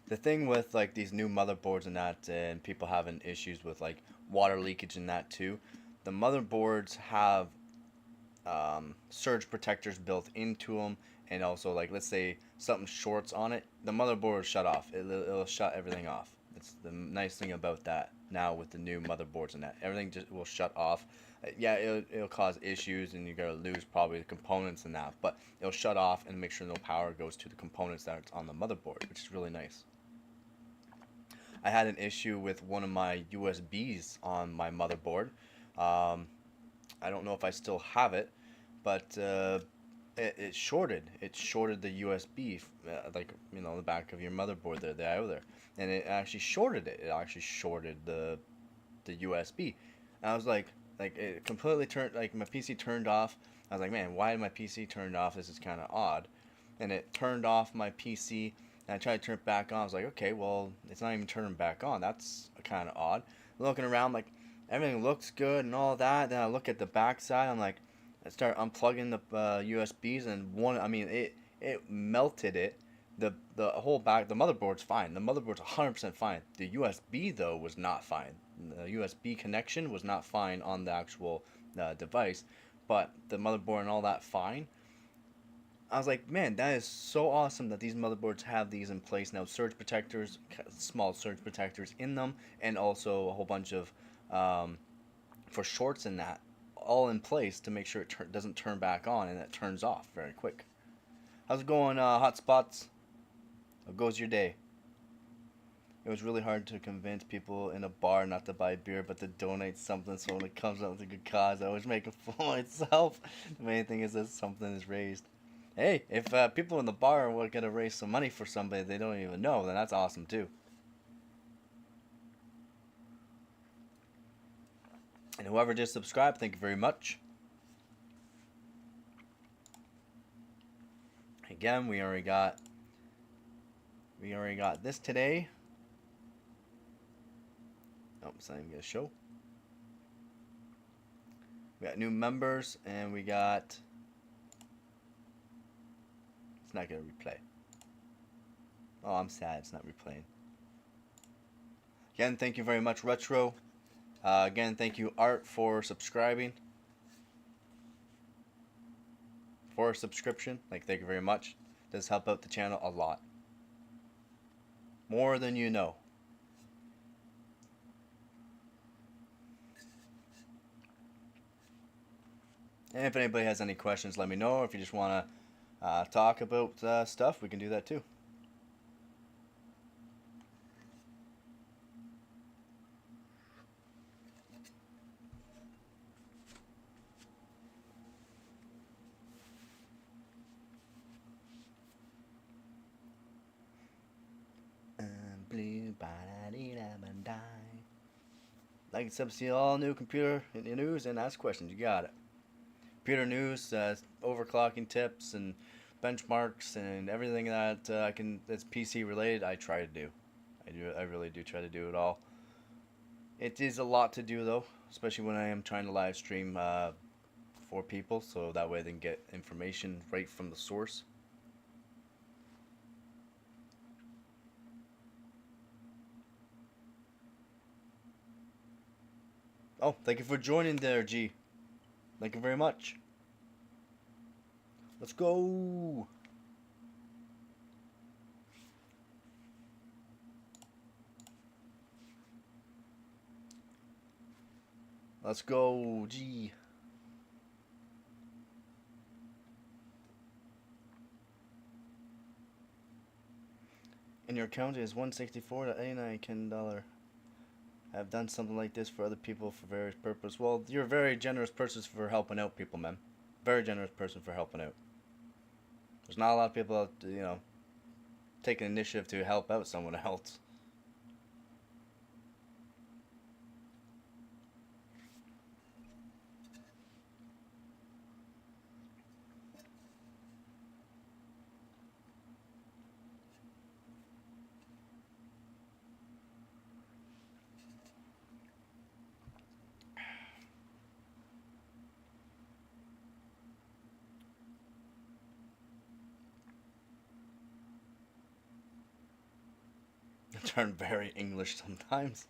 The thing with like these new motherboards and that, and people having issues with like water leakage and that too, the motherboards have surge protectors built into them, and also like let's say something shorts on it, the motherboard will shut off. It'll shut everything off. It's the nice thing about that now with the new motherboards and that everything just will shut off. Yeah, it'll cause issues and you're gonna lose probably the components and that, but it'll shut off and make sure no power goes to the components that's on the motherboard, which is really nice. I had an issue with one of my USBs on my motherboard. Um, I don't know if I still have it, but it shorted. It shorted the USB, like the back of your motherboard there, the I/O there, and it actually shorted it. It actually shorted the USB. And I was like it completely turned, like my PC turned off. I was like, man, why did my PC turned off? This is kind of odd. And it turned off my PC. And I tried to turn it back on. I was like, okay, well, it's not even turning back on. That's kind of odd. Looking around, like everything looks good and all that. Then I look at the back side. I'm like, I start unplugging the USBs, and it melted it. The whole back, the motherboard's fine. The motherboard's 100% fine. The USB though was not fine. the USB connection was not fine on the actual device, but the motherboard and all that fine. I was like, man, that is so awesome that these motherboards have these in place now. Surge protectors, small surge protectors in them, and also a whole bunch of um, for shorts in that, all in place to make sure it doesn't turn back on and it turns off very quick. How's it going, Hotspots? How goes your day? It was really hard to convince people in a bar not to buy beer, but to donate something. So when it comes out with a good cause, I always make a fool of myself. The main thing is that something is raised. Hey, if people in the bar are going to raise some money for somebody they don't even know, then that's awesome too. And whoever just subscribed, thank you very much. Again, we already got this today. Oh, it's not even gonna show. We got new members, and we got. It's not gonna replay. Oh, I'm sad. It's not replaying. Again, thank you very much, Retro. Again, thank you, Art, for subscribing. For a subscription. Thank you very much. It does help out the channel a lot. More than you know. And if anybody has any questions, let me know. Or if you just want to talk about stuff, we can do that too. Like and sub, see all new computer news and ask questions. You got it. Computer news, overclocking tips, and benchmarks, and everything that that's PC related. I try to do. I really do try to do it all. It is a lot to do though, especially when I am trying to live stream for people, so that way they can get information right from the source. Oh, thank you for joining there, G. Thank you very much. Let's go. Let's go, G. And your account is 164.89 Canadian. I've done something like this for other people for various purposes. Well, you're a very generous person for helping out people, man. Very generous person for helping out. There's not a lot of people out, take an initiative to help out someone else. Turn very English sometimes.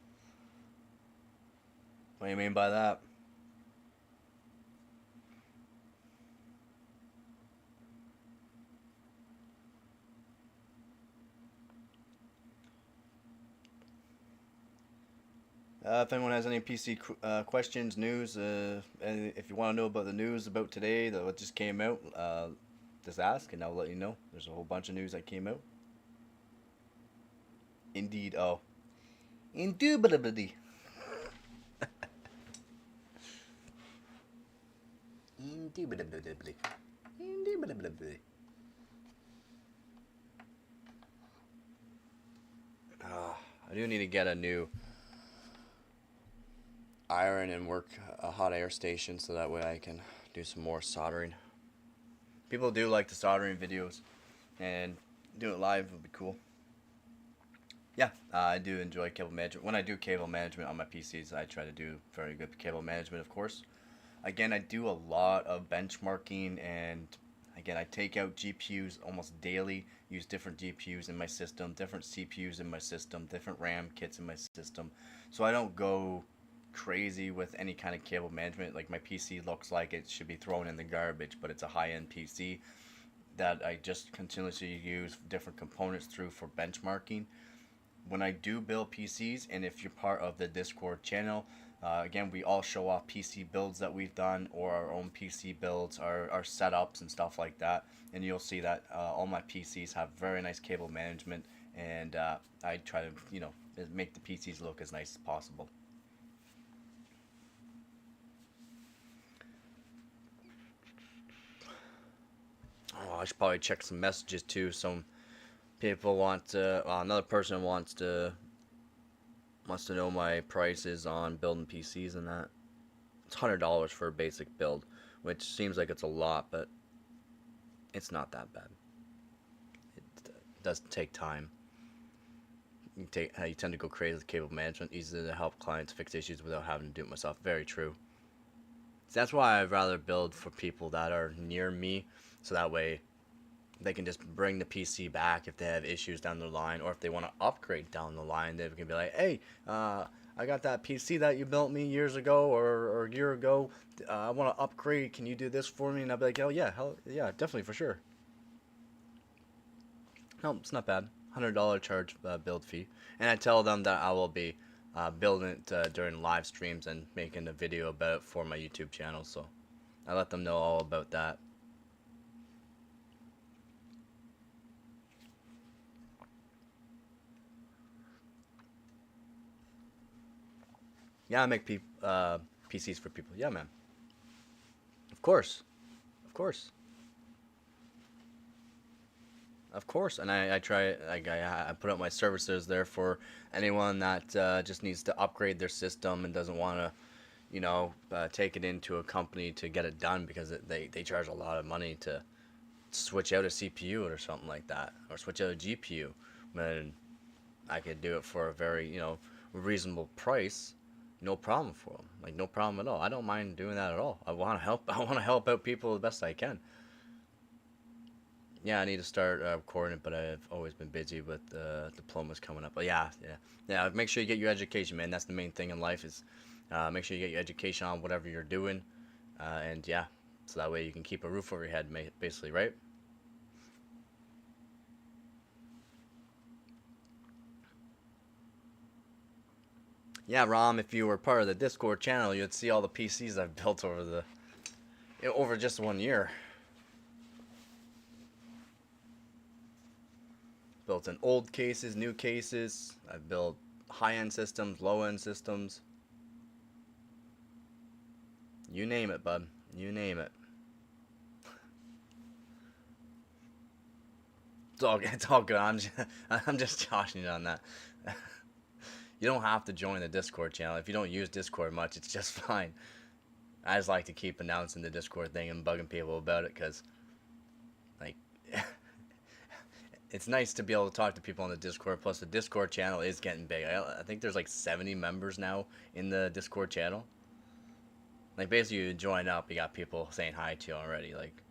What do you mean by that? If anyone has any PC questions, news, and if you want to know about the news about today, that just came out, just ask and I'll let you know. There's a whole bunch of news that came out. Indeed, oh. Indubitably. Indubitably. Indubitably. I do need to get a new iron and work a hot air station so that way I can do some more soldering. People do like the soldering videos, and do it live would be cool. Yeah, I do enjoy cable management. When I do cable management on my PCs, I try to do very good cable management, of course. Again, I do a lot of benchmarking and Again, I take out GPUs almost daily, use different GPUs in my system, different CPUs in my system, different RAM kits in my system. So I don't go crazy with any kind of cable management. Like my PC looks like it should be thrown in the garbage, but it's a high-end PC that I just continuously use different components through for benchmarking. When I do build PCs, and if you're part of the Discord channel, again, we all show off PC builds that we've done or our own PC builds, our setups and stuff like that. And you'll see that all my PCs have very nice cable management, and I try to, make the PCs look as nice as possible. Oh, I should probably check some messages too. Some people want to, another person wants to know my prices on building PCs and that. It's $100 for a basic build, which seems like it's a lot, but it's not that bad. It does take time. You tend to go crazy with cable management, easy to help clients fix issues without having to do it myself. Very true. So that's why I'd rather build for people that are near me, so that way they can just bring the PC back if they have issues down the line, or if they want to upgrade down the line, they can be like, hey, I got that PC that you built me years ago or a year ago. I want to upgrade. Can you do this for me? And I'll be like, oh yeah, hell yeah, definitely, for sure. No, it's not bad. $100 charge build fee, and I tell them that I will be building it during live streams and making a video about it for my YouTube channel. So I let them know all about that. Yeah, I make PCs for people. Yeah, man. Of course, of course. Of course, and I try, like, I put up my services there for anyone that just needs to upgrade their system and doesn't want to, take it into a company to get it done, because they charge a lot of money to switch out a CPU or something like that, or switch out a GPU. When I could do it for a very, reasonable price, no problem for them. Like, no problem at all. I don't mind doing that at all. I want to help. I want to help out people the best I can. Yeah, I need to start recording it, but I've always been busy with diplomas coming up. But yeah. Make sure you get your education, man. That's the main thing in life, is make sure you get your education on whatever you're doing, and yeah, so that way you can keep a roof over your head, basically, right? Yeah, Rom, if you were part of the Discord channel, you'd see all the PCs I've built over just 1 year. Built in old cases, new cases. I've built high-end systems, low-end systems. You name it, bud. You name it. It's all good. I'm just joshing you on that. You don't have to join the Discord channel. If you don't use Discord much, it's just fine. I just like to keep announcing the Discord thing and bugging people about it, because, like, it's nice to be able to talk to people on the Discord. Plus, the Discord channel is getting big. I think there's like 70 members now in the Discord channel. Like, basically, you join up, you got people saying hi to you already. Like,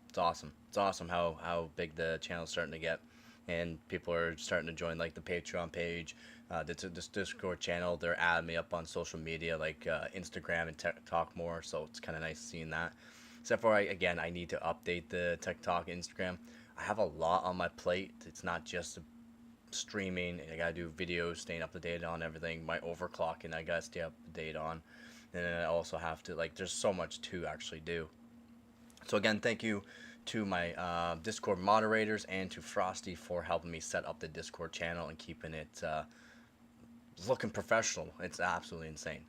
it's awesome. It's awesome how big the channel's starting to get. And people are starting to join, like, the Patreon page, this Discord channel. They're adding me up on social media, like Instagram and TikTok more. So it's kind of nice seeing that. Except for, again, I need to update the TikTok, Instagram. I have a lot on my plate. It's not just streaming. I gotta do videos, staying up to date on everything. My overclocking, I gotta stay up to date on. And then I also have to, like, there's so much to actually do. So again, thank you to my Discord moderators and to Frosty for helping me set up the Discord channel and keeping it looking professional. It's absolutely insane.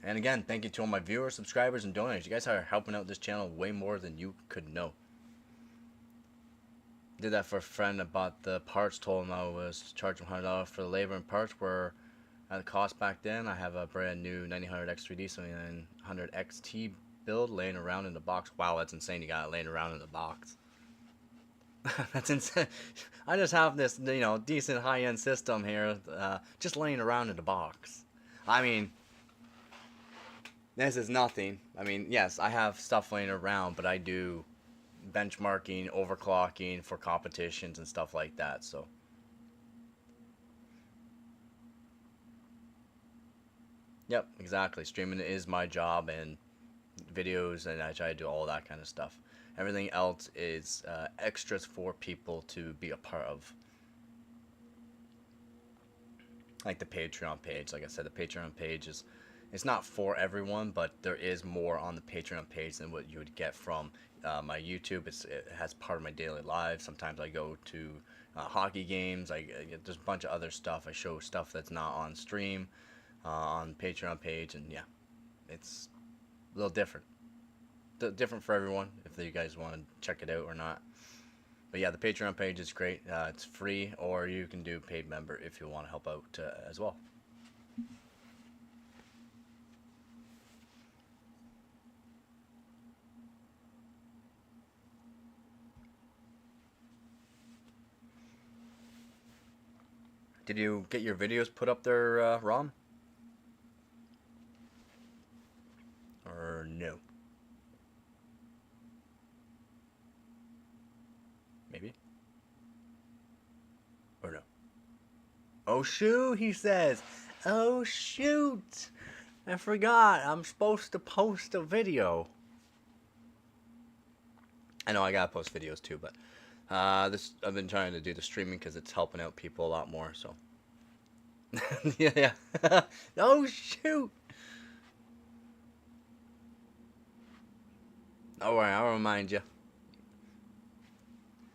And again, thank you to all my viewers, subscribers, and donors. You guys are helping out this channel way more than you could know. Did that for a friend that bought the parts, told him I was charging $100 for the labor and parts, were at the cost back then. I have a brand new 9000 X3D 7900 XT build laying around in the box. Wow, that's insane. You got it laying around in the box. That's insane. I just have this, decent high-end system here, just laying around in the box. I mean, This is nothing. I mean, yes, I have stuff laying around, but I do benchmarking, overclocking for competitions and stuff like that. So, yep, exactly. Streaming is my job and videos, and I try to do all that kind of stuff. Everything else is extras for people to be a part of. Like the Patreon page. Like I said, the Patreon page is it's not for everyone, but there is more on the Patreon page than what you would get from my YouTube. It has part of my daily life. Sometimes I go to hockey games. There's a bunch of other stuff. I show stuff that's not on stream on Patreon page, and yeah, it's a little different. Different for everyone. If you guys want to check it out or not. But yeah, the Patreon page is great. It's free, or you can do paid member if you want to help out as well. Did you get your videos put up there, Rom? Or no? Maybe? Or no? Oh shoot, he says. Oh shoot! I forgot. I'm supposed to post a video. I know I gotta post videos too, but this I've been trying to do the streaming because it's helping out people a lot more. So yeah, yeah. Oh shoot! All right, I'll remind you.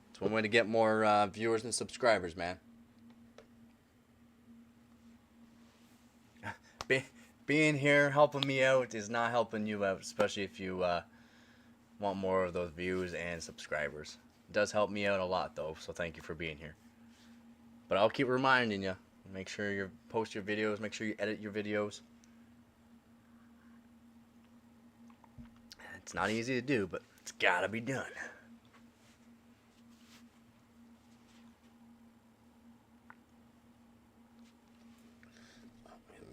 It's one way to get more viewers and subscribers, man. Be, being here helping me out is not helping you out, especially if you want more of those views and subscribers. It does help me out a lot, though, so thank you for being here. But I'll keep reminding you. Make sure you post your videos. Make sure you edit your videos. It's not easy to do, but it's gotta be done.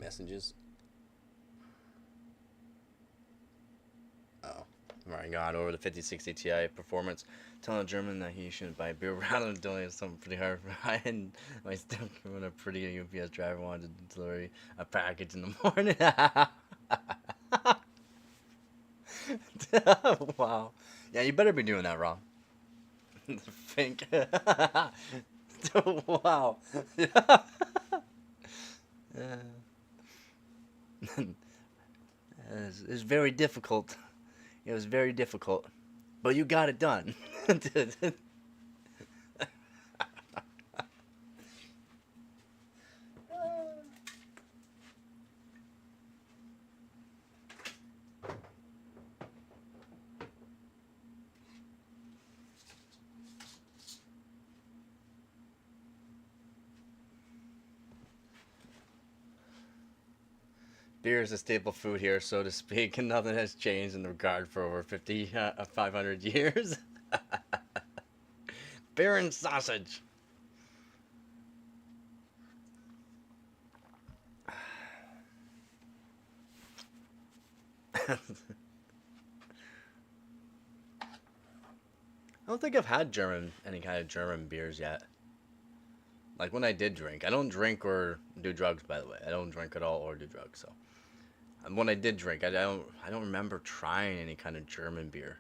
Messages. Oh. Right, God, over the 5060 Ti performance. Telling a German that he shouldn't buy beer rather than donate something pretty hard for high. And my still when a pretty UPS driver wanted to deliver a package in the morning. Wow. Yeah, you better be doing that, Rob. Fink. Wow. It's very difficult. It was very difficult, but you got it done. Beer is a staple food here, so to speak, and nothing has changed in the regard for over 500 years. Beer and sausage. I don't think I've had any kind of German beers yet. Like when I did drink, I don't drink or do drugs. By the way, I don't drink at all or do drugs. So, and when I did drink, I don't remember trying any kind of German beer.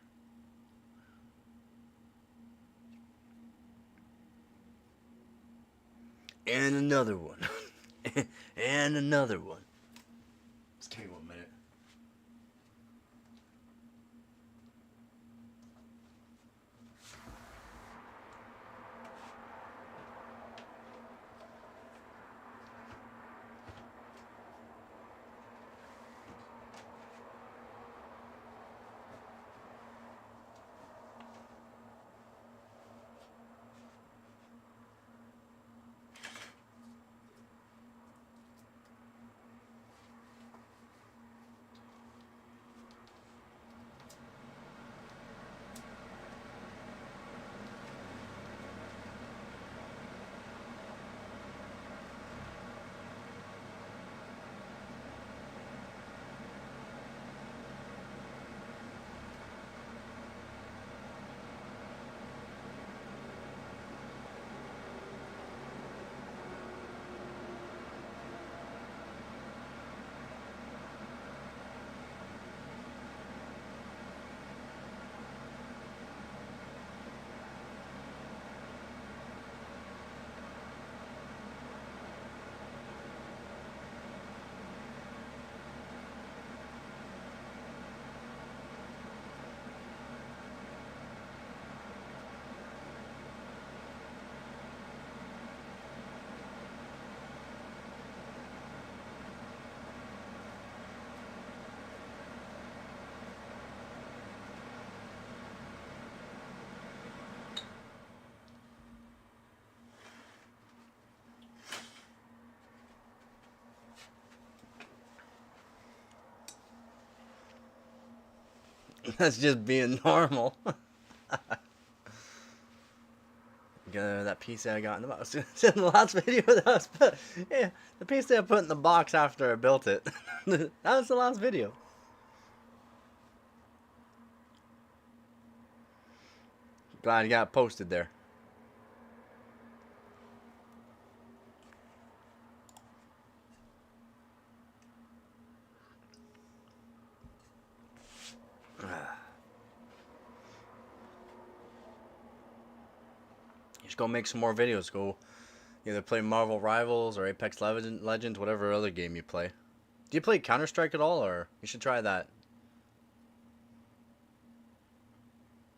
And another one, and another one. Just give me 1 minute. That's just being normal. That PC I got in the box. It's in the last video that I was put. Yeah, the PC I put in the box after I built it. That was the last video. Glad you got it posted there. Just go make some more videos. Go either play Marvel Rivals or Apex Legends, whatever other game you play. Do you play Counter-Strike at all, or you should try that?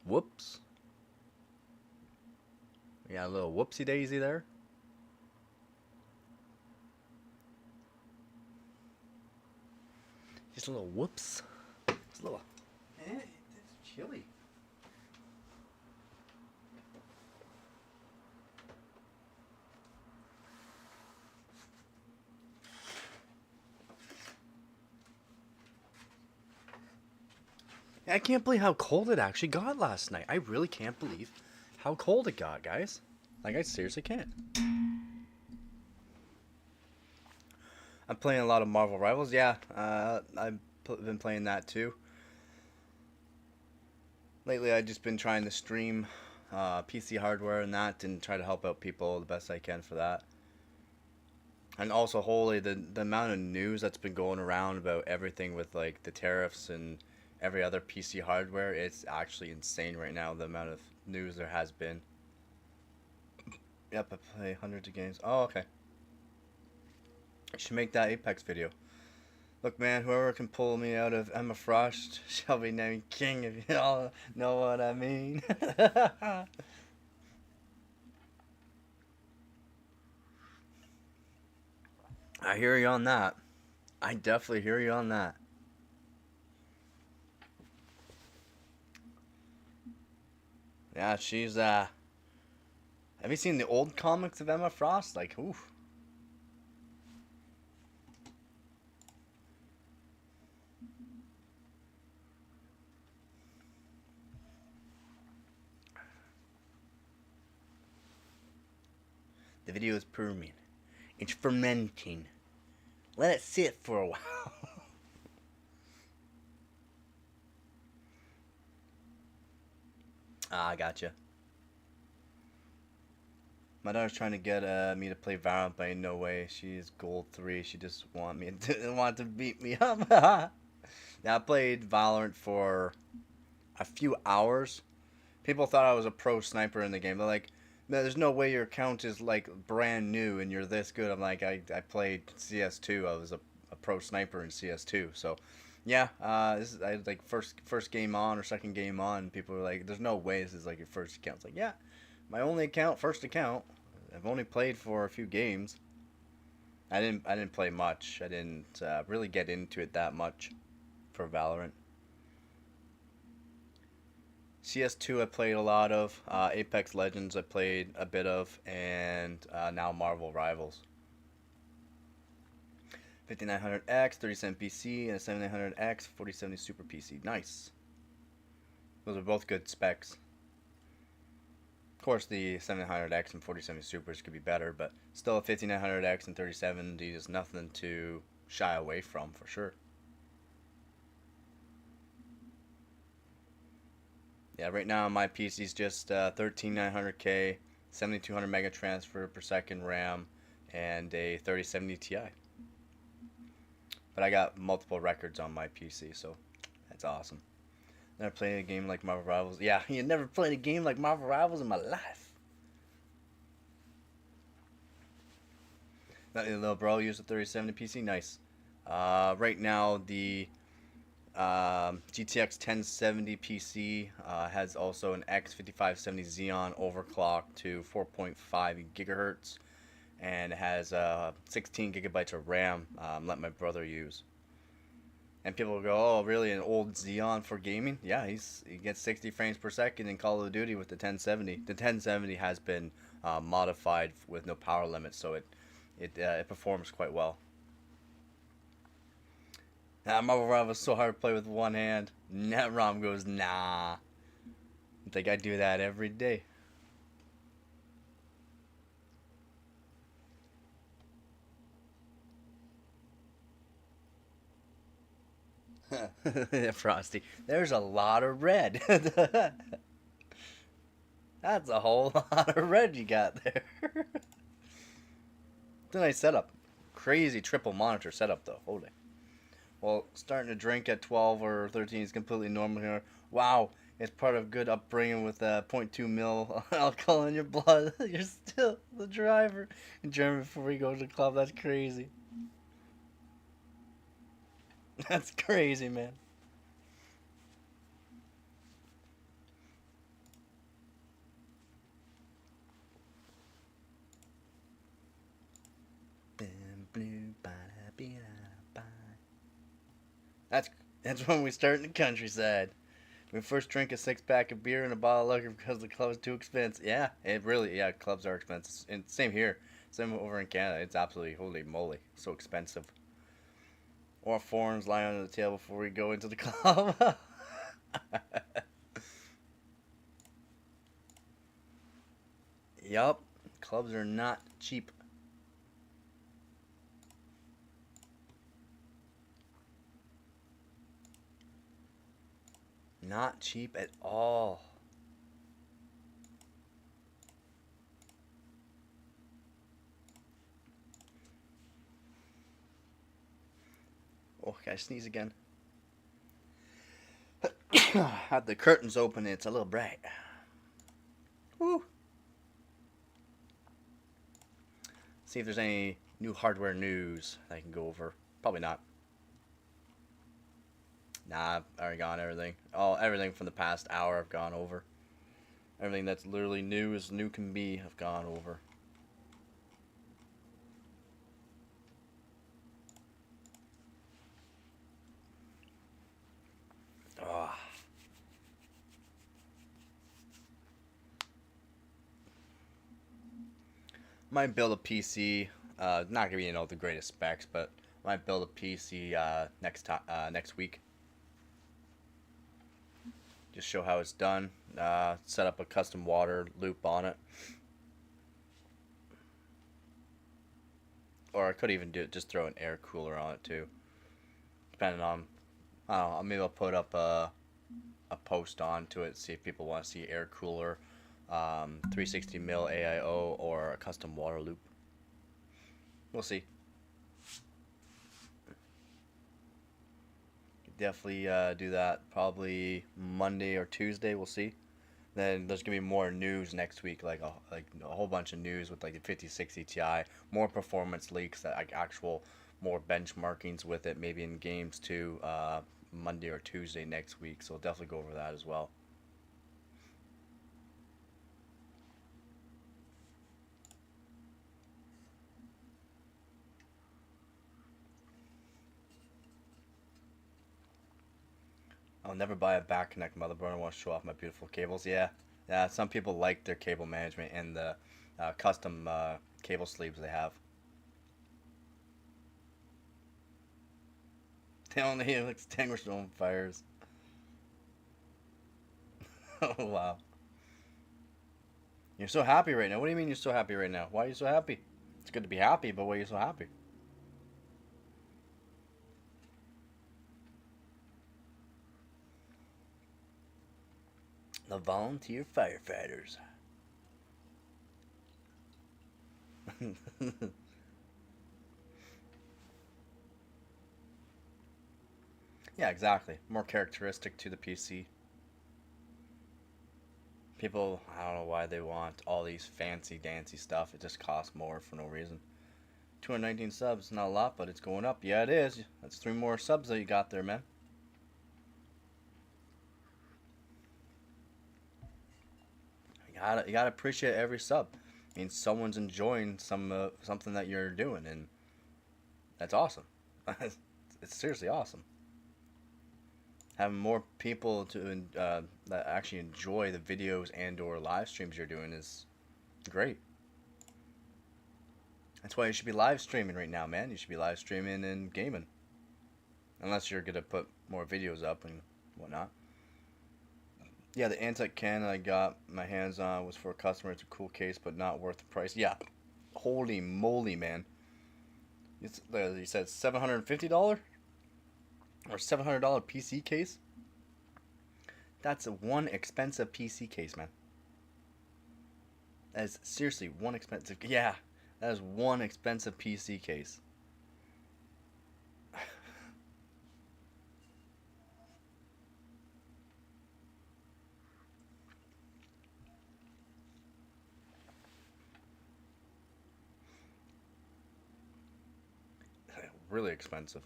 Whoops. We got a little whoopsie daisy there. Just a little whoops. Just a little. It's chilly. I can't believe how cold it actually got last night. I really can't believe how cold it got, guys. Like, I seriously can't. I'm playing a lot of Marvel Rivals. Yeah, I've been playing that too. Lately, I've just been trying to stream PC hardware and that, and try to help out people the best I can for that. And also, holy, the amount of news that's been going around about everything with like the tariffs and every other PC hardware, it's actually insane right now, the amount of news there has been. Yep, I play hundreds of games. Oh, okay. I should make that Apex video. Look, man, whoever can pull me out of Emma Frost shall be named king, if you all know what I mean. I hear you on that. I definitely hear you on that. Yeah, she's, have you seen the old comics of Emma Frost? Like, oof. The video is perming. It's fermenting. Let it sit for a while. Ah, I gotcha. My daughter's trying to get me to play Valorant, but no way. She's gold 3. She just want to beat me up. Now, I played Valorant for a few hours. People thought I was a pro sniper in the game. They're like, no, there's no way your account is like brand new and you're this good. I'm like, I played CS2. I was a pro sniper in CS2. So, yeah, this is like first game on or second game on. People were like, there's no way this is like your first account. It's like, yeah, my only account, first account. I've only played for a few games. I didn't play much. I didn't really get into it that much for Valorant. CS2 I played a lot of, Apex Legends I played a bit of, and now Marvel Rivals. 5900X, 3070 PC, and a 7900X, 4070 Super PC. Nice. Those are both good specs. Of course, the 7900X and 4070 Supers could be better, but still a 5900X and 3070 is nothing to shy away from, for sure. Yeah, right now my PC is just 13900K, 7200 mega transfer per second RAM, and a 3070 Ti. But I got multiple records on my PC, so that's awesome. Never played a game like Marvel Rivals. Yeah, you never played a game like Marvel Rivals in my life. That little bro used a 3070 PC. Nice. Right now the GTX 1070 PC has also an X5570 Xeon overclocked to 4.5 gigahertz, and it has 16 gigabytes of RAM. Let my brother use. And people will go, "Oh, really? An old Xeon for gaming?" Yeah, he gets 60 frames per second in Call of Duty with the 1070. The 1070 has been modified with no power limit, so it performs quite well. Marvel Rivals was so hard to play with one hand. Netrom goes, nah. I think I do that every day. Frosty, there's a lot of red. That's a whole lot of red you got there. It's a nice setup. Crazy triple monitor setup though. Holy. Well, starting to drink at 12 or 13 is completely normal here. Wow, it's part of good upbringing with zero point 0.2 mil alcohol in your blood. You're still the driver in Germany before we go to the club. That's crazy. That's crazy, man. That's that's when we start in the countryside. We first drink a 6 pack of beer and a bottle of liquor because the club's too expensive. Yeah, it really, yeah, clubs are expensive. And same here. Same over in Canada. It's absolutely, holy moly, so expensive. Or forms lying under the table before we go into the club. Yup, clubs are not cheap. Not cheap at all. Oh, can I sneeze again? Had the curtains open, it's a little bright. Woo. See if there's any new hardware news that I can go over. Probably not. Nah, I've already gone everything. Oh, everything from the past hour I've gone over. Everything that's literally new as new can be, I've gone over. Oh. Might build a PC. Not gonna be the greatest specs, but might build a PC next week. Just show how it's done. Set up a custom water loop on it, or I could even do it. Just throw an air cooler on it too, depending on. I don't know. Maybe I'll put up a post onto it. See if people want to see air cooler, 360 mil AIO, or a custom water loop. We'll see. Definitely do that probably Monday or Tuesday. We'll see. Then there's gonna be more news next week, like a whole bunch of news with like the 5060 Ti, more performance leaks, like actual more benchmarkings with it, maybe in games too. Monday or Tuesday next week. So we'll definitely go over that as well. I'll never buy a back connect motherboard. I want to show off my beautiful cables. Yeah, yeah. Some people like their cable management and the custom cable sleeves they have. They only extinguish their own fires. Oh wow. You're so happy right now. What do you mean you're so happy right now? Why are you so happy? It's good to be happy, but why are you so happy? The volunteer firefighters. Yeah, exactly. More characteristic to the PC. People, I don't know why they want all these fancy dancy stuff. It just costs more for no reason. 219 subs, not a lot, but it's going up. Yeah, it is. That's 3 more subs that you got there, man. You gotta appreciate every sub. I mean, someone's enjoying something that you're doing, and that's awesome. It's seriously awesome. Having more people that actually enjoy the videos and/or live streams you're doing is great. That's why you should be live streaming right now, man. You should be live streaming and gaming, unless you're gonna put more videos up, and whatnot. Yeah, the Antec can I got my hands on was for a customer. It's a cool case, but not worth the price. Yeah, holy moly, man! You said $750 or $700 PC case. That's one expensive PC case, man. That is seriously one expensive. Yeah, that is one expensive PC case. Really expensive.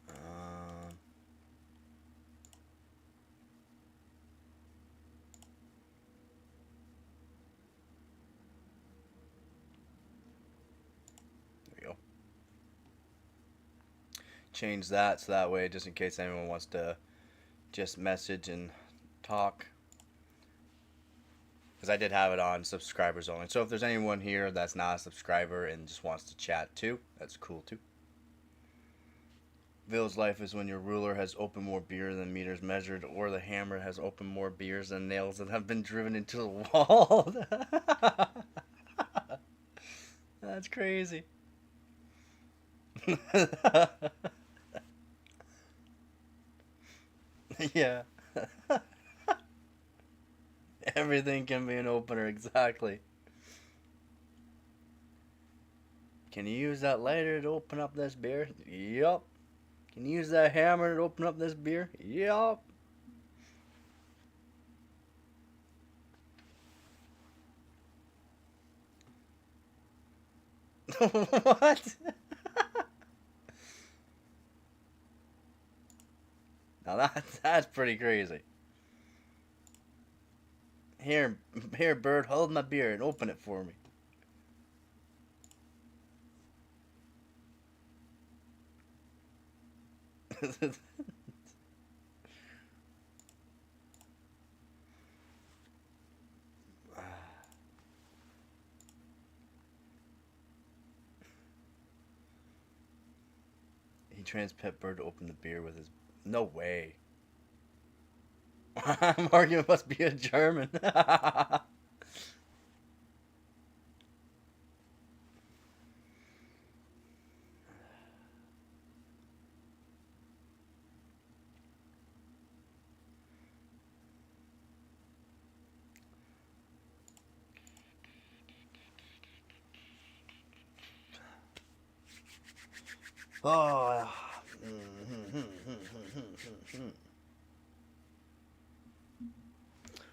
Uh, there we go. Change that so that way, just in case anyone wants to just message and talk. Because I did have it on subscribers only. So if there's anyone here that's not a subscriber and just wants to chat too, that's cool too. Village life is when your ruler has opened more beer than meters measured, or the hammer has opened more beers than nails that have been driven into the wall. That's crazy. Yeah. Everything can be an opener, exactly. Can you use that lighter to open up this beer? Yup. Can you use that hammer to open up this beer? Yup. What? Now that's pretty crazy. Here, here, bird, hold my beer and open it for me. He trains pet bird to open the beer with his. No way. I'm arguing it must be a German. Oh.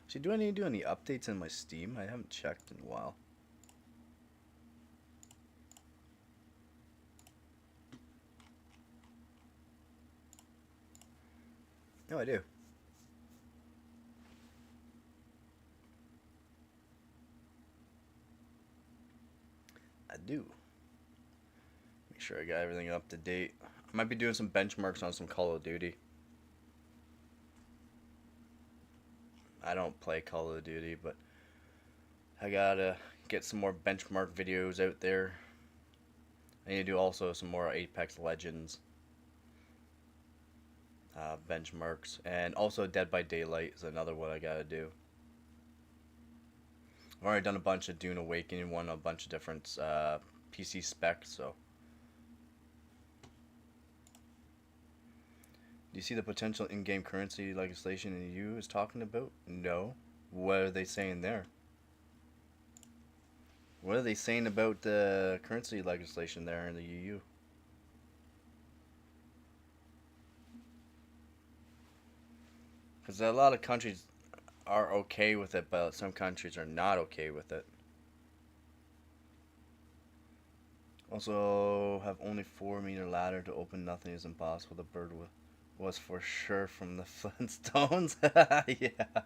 So do I need to do any updates in my Steam? I haven't checked in a while. No, I do. I do. Make sure I got everything up to date. I might be doing some benchmarks on some Call of Duty. I don't play Call of Duty, but I gotta get some more benchmark videos out there. I need to do also some more Apex Legends benchmarks, and also Dead by Daylight is another one I gotta do. I've already done a bunch of Dune Awakening, one a bunch of different PC specs, so. Do you see the potential in-game currency legislation in the EU is talking about? No. What are they saying there? What are they saying about the currency legislation there in the EU? Because a lot of countries are okay with it, but some countries are not okay with it. Also, have only 4-meter ladder to open. Nothing is impossible. The bird was for sure from the Flintstones. Yeah.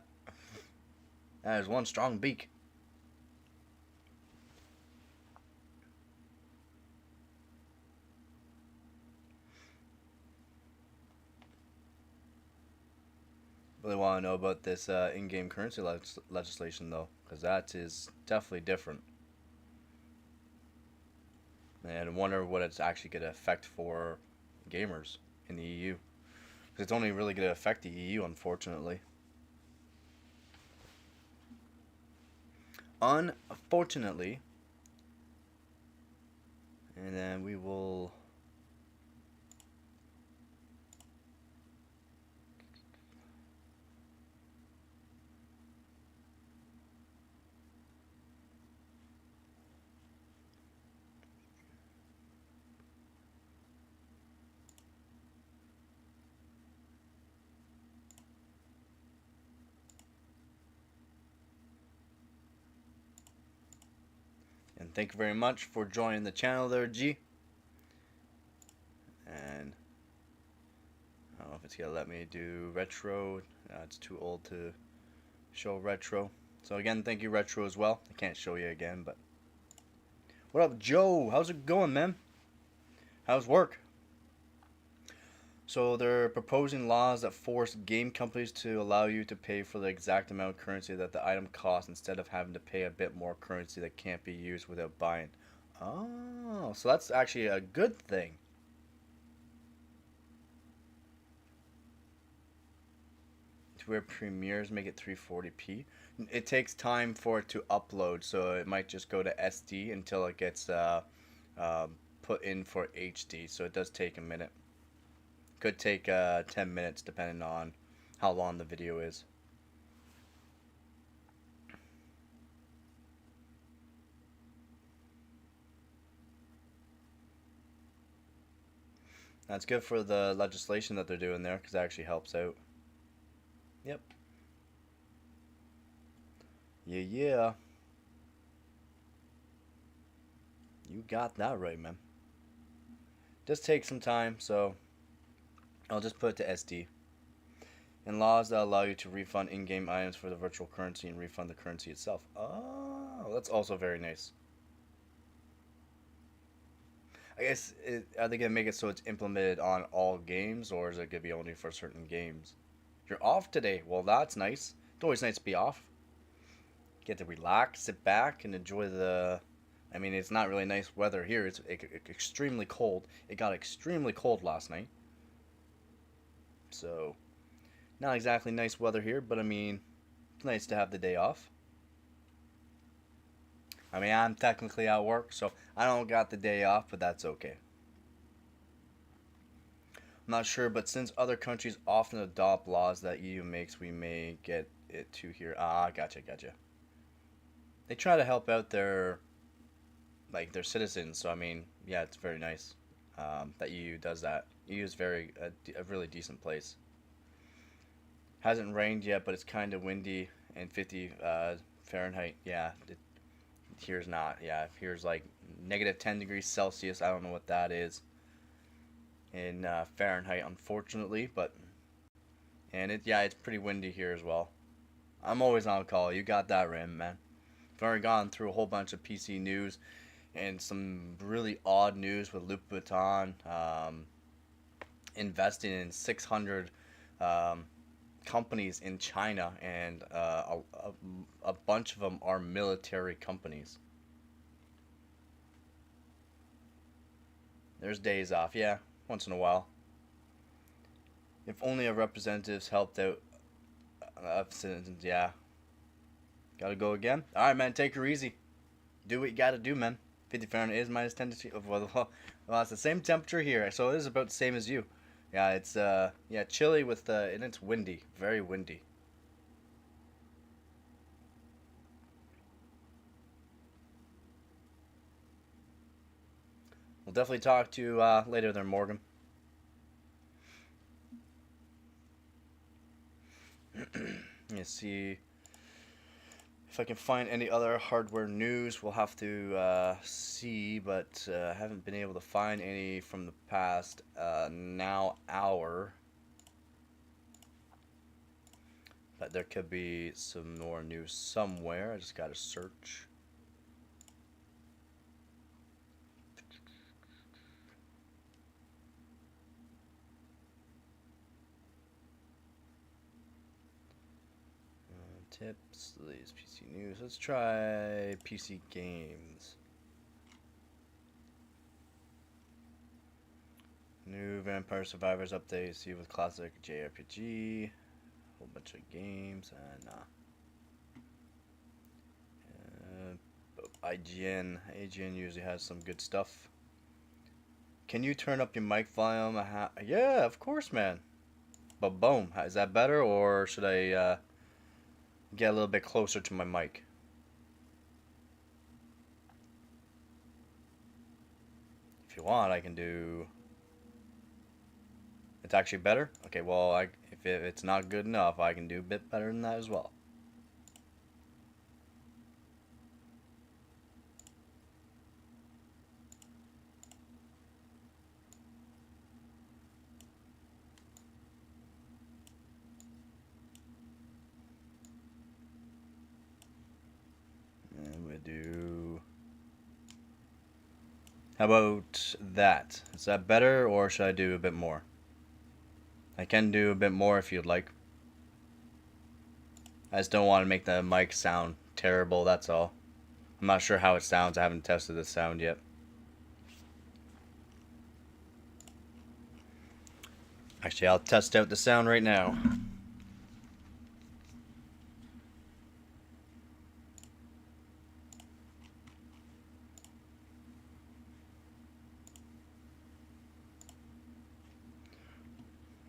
That is one strong beak. Really want to know about this in-game currency legislation, though, because that is definitely different. and I wonder what it's actually going to affect for gamers in the EU. Because it's only really going to affect the EU, unfortunately. Unfortunately. And then we will... And thank you very much for joining the channel there, G. And I don't know if it's going to let me do retro. It's too old to show retro. So again, thank you, retro, as well. I can't show you again, but... What up, Joe? How's it going, man? How's work? So they're proposing laws that force game companies to allow you to pay for the exact amount of currency that the item costs instead of having to pay a bit more currency that can't be used without buying. Oh, so that's actually a good thing. To where premieres make it 340p. It takes time for it to upload, so it might just go to SD until it gets put in for HD. So it does take a minute. Could take 10 minutes depending on how long the video is. That's good for the legislation that they're doing there because that actually helps out. Yep. Yeah, yeah. You got that right, man. Does take some time, so I'll just put it to SD. And laws that allow you to refund in-game items for the virtual currency and refund the currency itself. Oh, that's also very nice. I guess, are they going to make it so it's implemented on all games, or is it going to be only for certain games? You're off today. Well, that's nice. It's always nice to be off. Get to relax, sit back, and enjoy the... I mean, it's not really nice weather here. It's extremely cold. It got extremely cold last night. So, not exactly nice weather here, but I mean, it's nice to have the day off. I mean, I'm technically at work, so I don't got the day off, but that's okay. I'm not sure, but since other countries often adopt laws that EU makes, we may get it to here. Ah, gotcha. They try to help out their citizens, so I mean, yeah, it's very nice that EU does that. EU is a really decent place. Hasn't rained yet, but it's kind of windy and 50 Fahrenheit. Yeah, here's not. Yeah, here's like negative 10 degrees Celsius. I don't know what that is in Fahrenheit, unfortunately, but it's pretty windy here as well. I'm always on call. You got that, Rim, man. I've already gone through a whole bunch of PC news and some really odd news with Louis Vuitton investing in 600 companies in China, and a bunch of them are military companies. There's days off, yeah, once in a while. If only our representatives helped out citizens, yeah. Gotta go again? Alright, man, take her easy. Do what you gotta do, man. 50 Fahrenheit is minus 10 degrees. Well, it's the same temperature here, so it is about the same as you. Yeah, it's chilly and it's windy, very windy. We'll definitely talk to you later there, Morgan. Let's see if I can find any other hardware news. We'll have to see, but I haven't been able to find any from the past now hour. But there could be some more news somewhere. I just gotta search. Tips, latest PC news. Let's try PC games. New Vampire Survivors update. See with classic JRPG. Whole bunch of games and IGN usually has some good stuff. Can you turn up your mic volume? Yeah, of course, man. But boom, is that better, or should I get a little bit closer to my mic? If you want, I can do. It's actually better. Okay, well, if it's not good enough, I can do a bit better than that as well. And we do. How about that? Is that better, or should I do a bit more? I can do a bit more if you'd like. I just don't want to make the mic sound terrible, that's all. I'm not sure how it sounds. I haven't tested the sound yet. Actually, I'll test out the sound right now.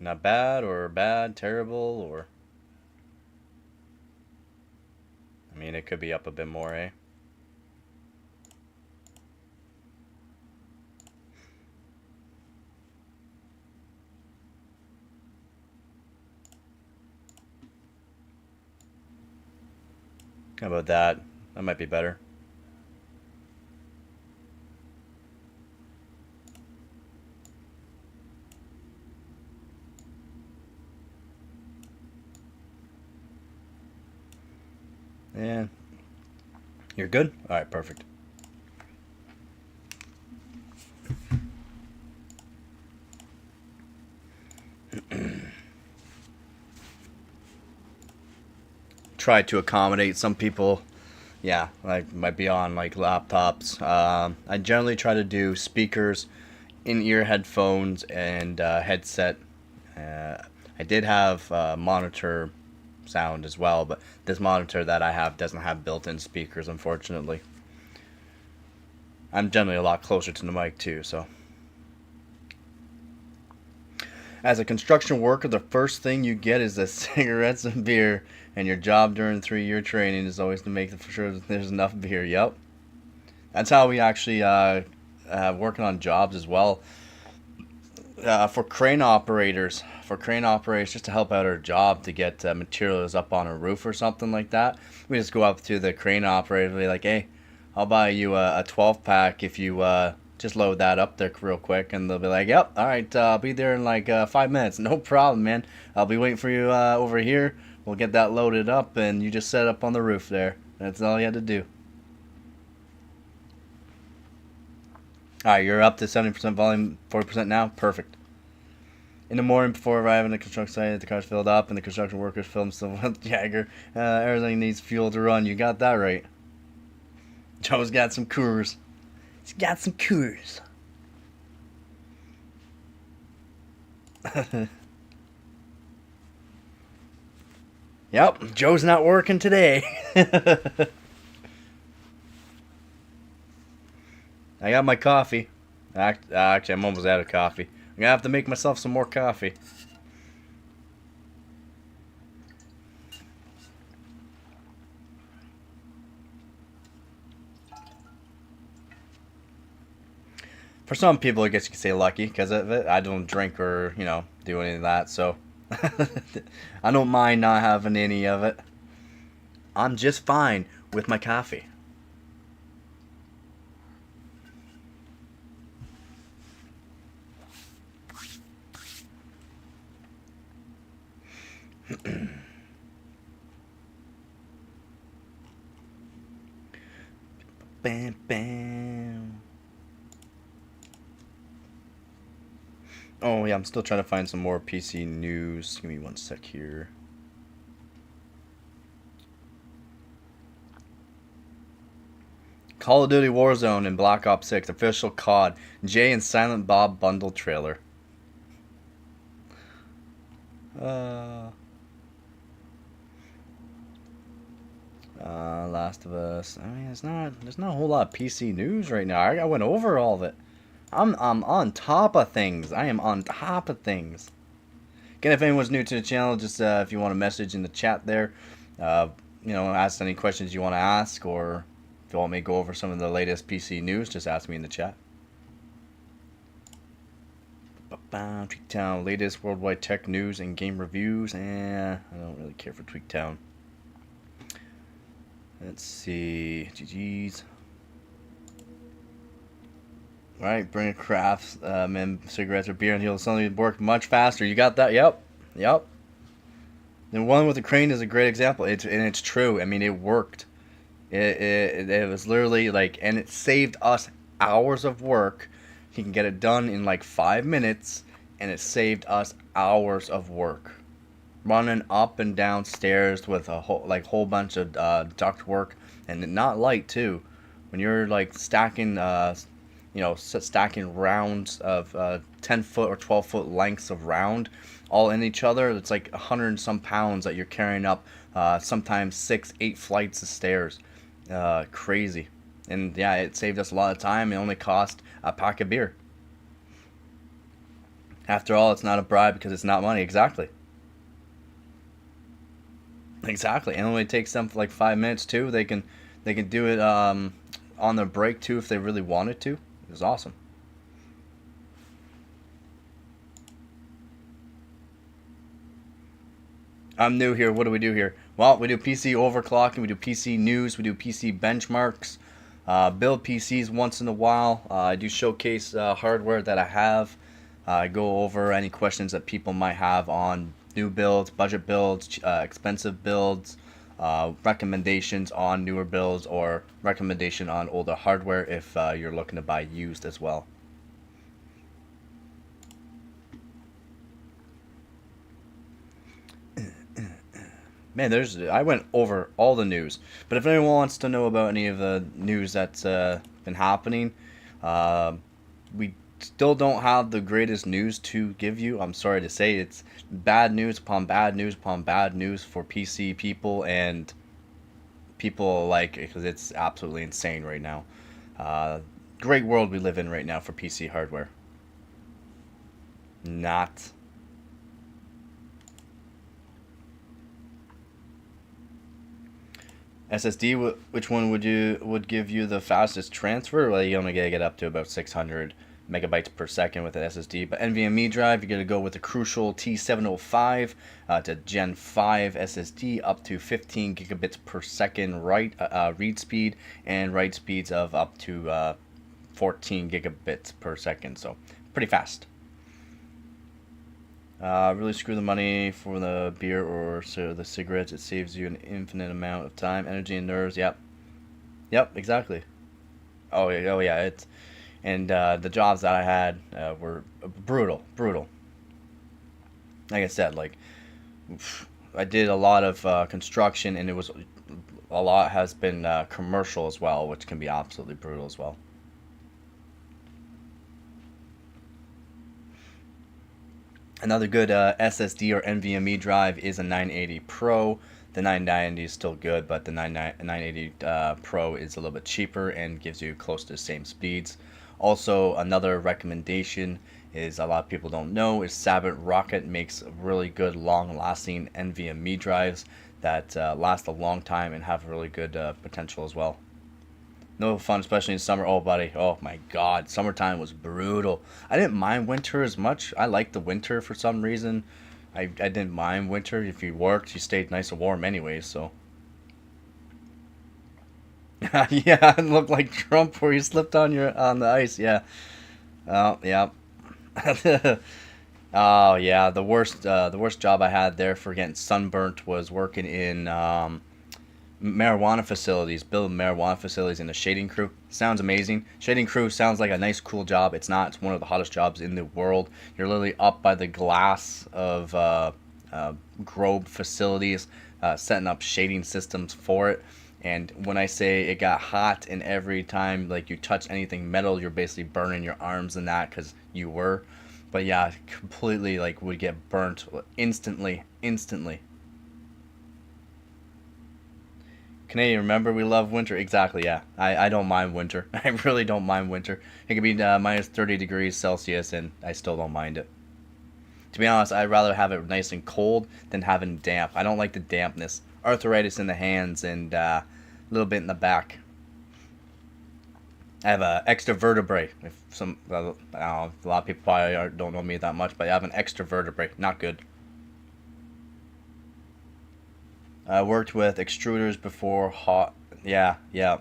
Not bad, or bad, terrible, or... I mean, it could be up a bit more, eh? How about that? That might be better. Yeah. You're good? Alright, perfect. Try to accommodate some people. Yeah, like might be on like laptops. I generally try to do speakers, in-ear headphones, and headset. I did have monitor sound as well, but this monitor that I have doesn't have built-in speakers, unfortunately. I'm generally a lot closer to the mic too, so. As a construction worker, the first thing you get is the cigarettes and beer, and your job during 3-year training is always to make sure that there's enough beer. Yep. That's how we actually working on jobs as well. For crane operators, just to help out our job to get materials up on a roof or something like that, we just go up to the crane operator and be like, hey, I'll buy you a 12-pack if you just load that up there real quick. And they'll be like, yep, all right, I'll be there in like 5 minutes. No problem, man. I'll be waiting for you over here. We'll get that loaded up, and you just set up on the roof there. That's all you had to do. All right, you're up to 70% volume, 40% now. Perfect. In the morning before arriving at the construction site, the car's filled up, and the construction workers fill themselves with Jagger. Everything needs fuel to run. You got that right. Joe's got some Coors. He's got some Coors. Yep, Joe's not working today. I got my coffee. Actually, I'm almost out of coffee. I'm gonna have to make myself some more coffee. For some people, I guess you could say lucky because of it. I don't drink or, do any of that, so I don't mind not having any of it. I'm just fine with my coffee. Bam, bam. Oh, yeah, I'm still trying to find some more PC news. Give me one sec here. Call of Duty Warzone and Black Ops 6 official COD Jay and Silent Bob bundle trailer. Uh, Last of Us. I mean, there's not a whole lot of PC news right now. I went over all of it. I'm on top of things. I am on top of things. Again, if anyone's new to the channel, just if you want to message in the chat there, uh, ask any questions you want to ask, or if you want me to go over some of the latest PC news, just ask me in the chat. Tweaktown, latest worldwide tech news and game reviews. I don't really care for Tweaktown. Let's see. GG's. Alright, bring a crafts, cigarettes or beer, and he'll suddenly work much faster. You got that? Yep. Yep. The one with the crane is a great example. It's true. I mean, it worked. It was literally like, and it saved us hours of work. He can get it done in like 5 minutes, and it saved us hours of work. Running up and down stairs with a whole bunch of duct work, and not light too. When you're like stacking stacking rounds of 10-foot or 12-foot lengths of round all in each other, it's like 100 and some pounds that you're carrying up, sometimes 6-8 flights of stairs. Crazy. And yeah, it saved us a lot of time. It only cost a pack of beer. After all, it's not a bribe because it's not money. Exactly. Exactly. And it only takes them for like 5 minutes too. They can do it on their break too if they really wanted to. It was awesome. I'm new here. What do we do here? Well, we do PC overclocking, we do PC news, we do PC benchmarks, build PCs once in a while. I do showcase hardware that I have. I go over any questions that people might have on new builds, budget builds, expensive builds, recommendations on newer builds, or recommendation on older hardware if you're looking to buy used as well. Man, I went over all the news. But if anyone wants to know about any of the news that's been happening, we still don't have the greatest news to give you. I'm sorry to say, it's bad news upon bad news upon bad news for PC people and people alike, because it's absolutely insane right now. Great world we live in right now for PC hardware. Not. SSD, which one would give you the fastest transfer? Well, you only gotta get up to about 600 megabytes per second with an SSD. But NVMe drive, you're gonna go with the Crucial T705 to Gen 5 SSD, up to 15 gigabits per second read speed, and write speeds of up to 14 gigabits per second. So pretty fast. Really screw the money for the beer or the cigarettes. It saves you an infinite amount of time, energy, and nerves. Yep. Yep, exactly. Oh yeah, It's and the jobs that I had were brutal, brutal. Like I said, like I did a lot of construction, and a lot has been commercial as well, which can be absolutely brutal as well. Another good SSD or NVMe drive is a 980 Pro. The 990 is still good, but the 980 Pro is a little bit cheaper and gives you close to the same speeds. Also, another recommendation is, a lot of people don't know, is Sabbath Rocket makes really good long-lasting NVMe drives that last a long time and have really good potential as well. No fun, especially in summer. Oh, buddy. Oh, my God. Summertime was brutal. I didn't mind winter as much. I liked the winter for some reason. I didn't mind winter. If you worked, you stayed nice and warm anyways, so. Yeah, it looked like Trump where you slipped on the ice. Yeah. Oh, yeah. Oh, yeah. The worst job I had there for getting sunburnt was working in marijuana facilities, build marijuana facilities in the shading crew. Sounds amazing. Shading crew sounds like a nice, cool job. It's not. It's one of the hottest jobs in the world. You're literally up by the glass of Grove facilities, setting up shading systems for it. And when I say it got hot, and every time like you touch anything metal, you're basically burning your arms in that because you were. But yeah, completely like would get burnt instantly, instantly. Canadian, remember we love winter. Exactly, yeah. I don't mind winter. I really don't mind winter. It could be minus 30 degrees Celsius, and I still don't mind it. To be honest, I'd rather have it nice and cold than having damp. I don't like the dampness. Arthritis in the hands and a little bit in the back. I have an extra vertebrae. If some, I don't know, a lot of people probably don't know me that much, but I have an extra vertebrae. Not good. I worked with extruders before. Hot. Yeah, yeah,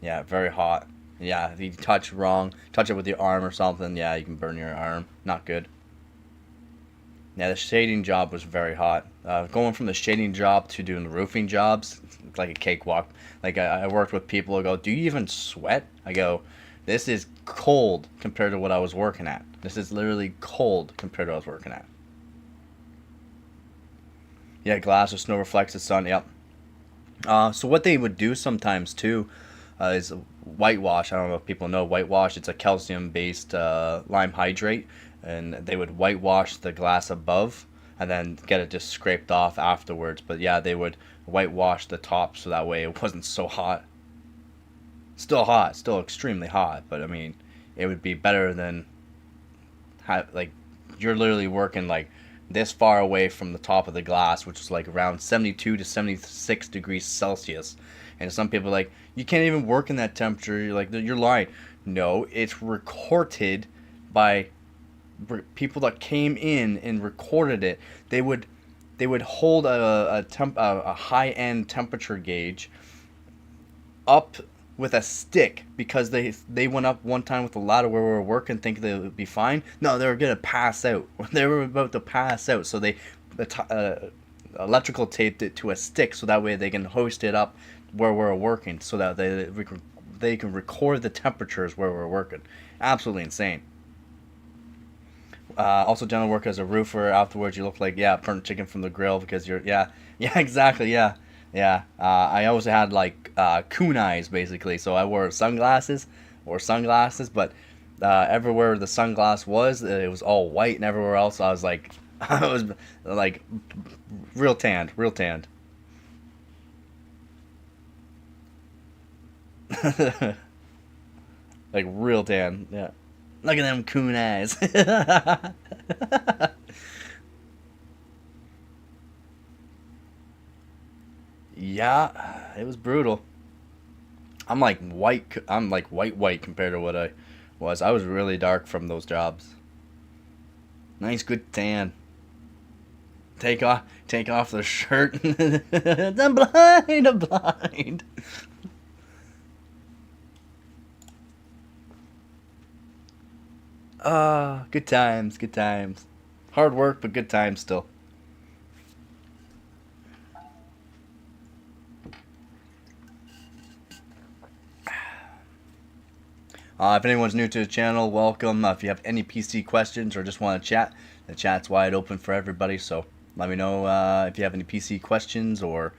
yeah. Very hot. Yeah, if you touch wrong, touch it with your arm or something, yeah, you can burn your arm. Not good. Yeah, the shading job was very hot. Going from the shading job to doing the roofing jobs, it's like a cakewalk. Like I worked with people who go, "Do you even sweat?" I go, "This is cold compared to what I was working at. This is literally cold compared to what I was working at." Yeah, glass or snow reflects the sun. Yep. So what they would do sometimes too is whitewash. I don't know if people know whitewash. It's a calcium-based lime hydrate, and they would whitewash the glass above and then get it just scraped off afterwards. But yeah, they would whitewash the top so that way it wasn't so hot. Still hot, still extremely hot. But I mean, it would be better than like you're literally working like this far away from the top of the glass, which is like around 72 to 76 degrees Celsius. And some people are like, you can't even work in that temperature. You're like, you're lying. No, it's recorded by people that came in and recorded it. They would hold a high end temperature gauge up with a stick because they went up one time with a ladder where we were working, thinking they would be fine. No, they were gonna pass out. They were about to pass out, so they electrical taped it to a stick so that way they can hoist it up where we're working, so that they can record the temperatures where we're working. Absolutely insane. Also, general work as a roofer. Afterwards, you look like burnt chicken from the grill because you're yeah exactly yeah. I also had like coon eyes basically, so I wore sunglasses, but everywhere the sunglass was, it was all white, and everywhere else I was like I was like real tanned. Like real tan. Yeah. Look at them coon eyes. Yeah, it was brutal. I'm like white. I'm like white compared to what I was. I was really dark from those jobs. Nice, good tan. Take off the shirt. I'm blind. I'm blind. Ah, good times. Good times. Hard work, but good times still. If anyone's new to the channel, welcome. If you have any PC questions or just want to chat, the chat's wide open for everybody. So let me know if you have any PC questions or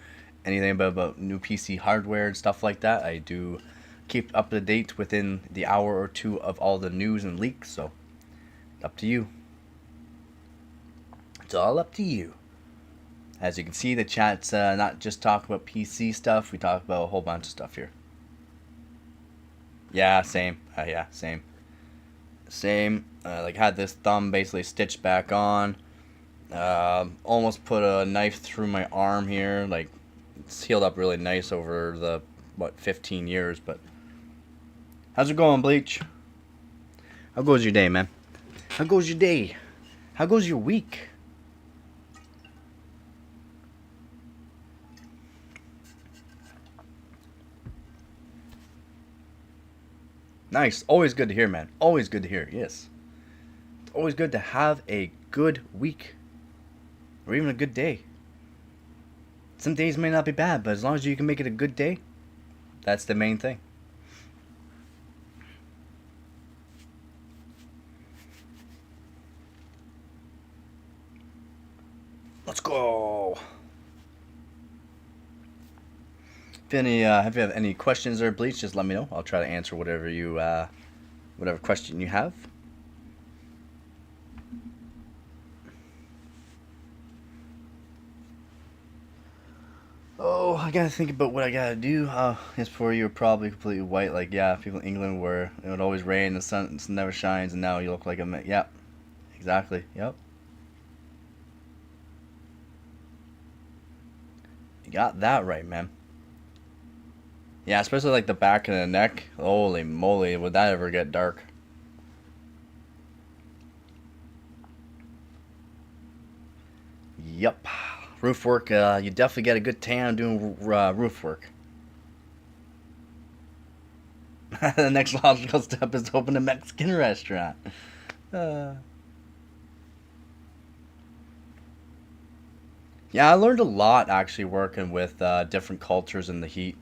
anything about new PC hardware and stuff like that. I do keep up to date within the hour or two of all the news and leaks. So up to you. It's all up to you. As you can see, the chat's not just talking about PC stuff. We talk about a whole bunch of stuff here. Yeah, same. Yeah, same. Same. Like had this thumb basically stitched back on. Almost put a knife through my arm here. Like it's healed up really nice over the 15 years. But how's it going, Bleach? How goes your day, man? How goes your day? How goes your week? Nice. Always good to hear, man. Always good to hear. Yes. It's always good to have a good week. Or even a good day. Some days may not be bad, but as long as you can make it a good day, that's the main thing. Let's go. If you have any questions or Bleach, just let me know. I'll try to answer whatever question you have. Oh, I gotta think about what I gotta do. As for you, are probably completely white. Like, yeah, people in England where it would always rain, the sun never shines, and now you look like a. Yep, exactly. Yep. You got that right, man. Yeah, especially like the back and the neck. Holy moly, would that ever get dark? Yep. Roof work, you definitely get a good tan doing roof work. The next logical step is to open a Mexican restaurant. Uh, yeah, I learned a lot actually working with different cultures in the heat.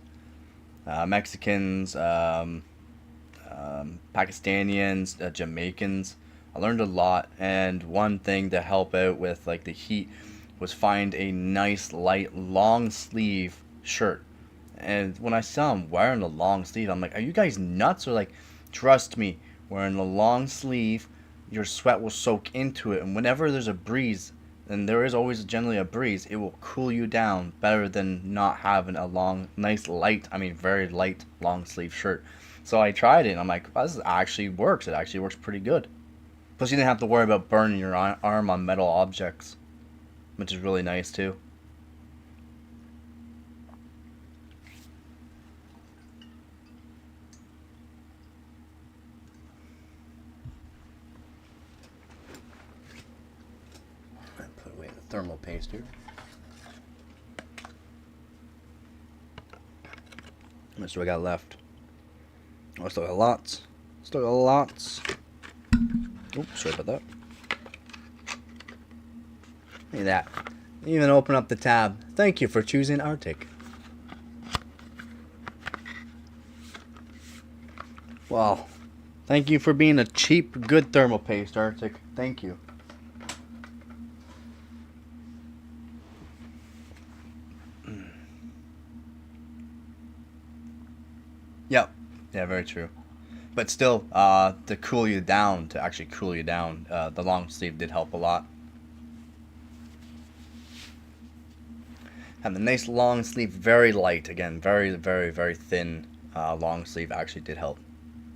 Mexicans, Pakistanians, Jamaicans. I learned a lot, and one thing to help out with like the heat was find a nice light long sleeve shirt. And when I saw them wearing a long sleeve, I'm like, "Are you guys nuts?" Or like, "Trust me, wearing a long sleeve, your sweat will soak into it, and whenever there's a breeze, and there is always generally a breeze, it will cool you down better than not having a long, nice, light, I mean, very light, long sleeve shirt." So I tried it, and I'm like, oh, this actually works. It actually works pretty good. Plus, you didn't have to worry about burning your arm on metal objects, which is really nice too. Put away the thermal paste here. How much do I got left? Oh, I still got lots. Still got lots. Oops, sorry about that. Look at that. Even open up the tab. Thank you for choosing Arctic. Wow. Thank you for being a cheap, good thermal paste, Arctic. Thank you. Yep. Yeah, very true. But still, to cool you down, to actually cool you down, the long sleeve did help a lot. And the nice long sleeve, very light again, very, very, very thin long sleeve actually did help.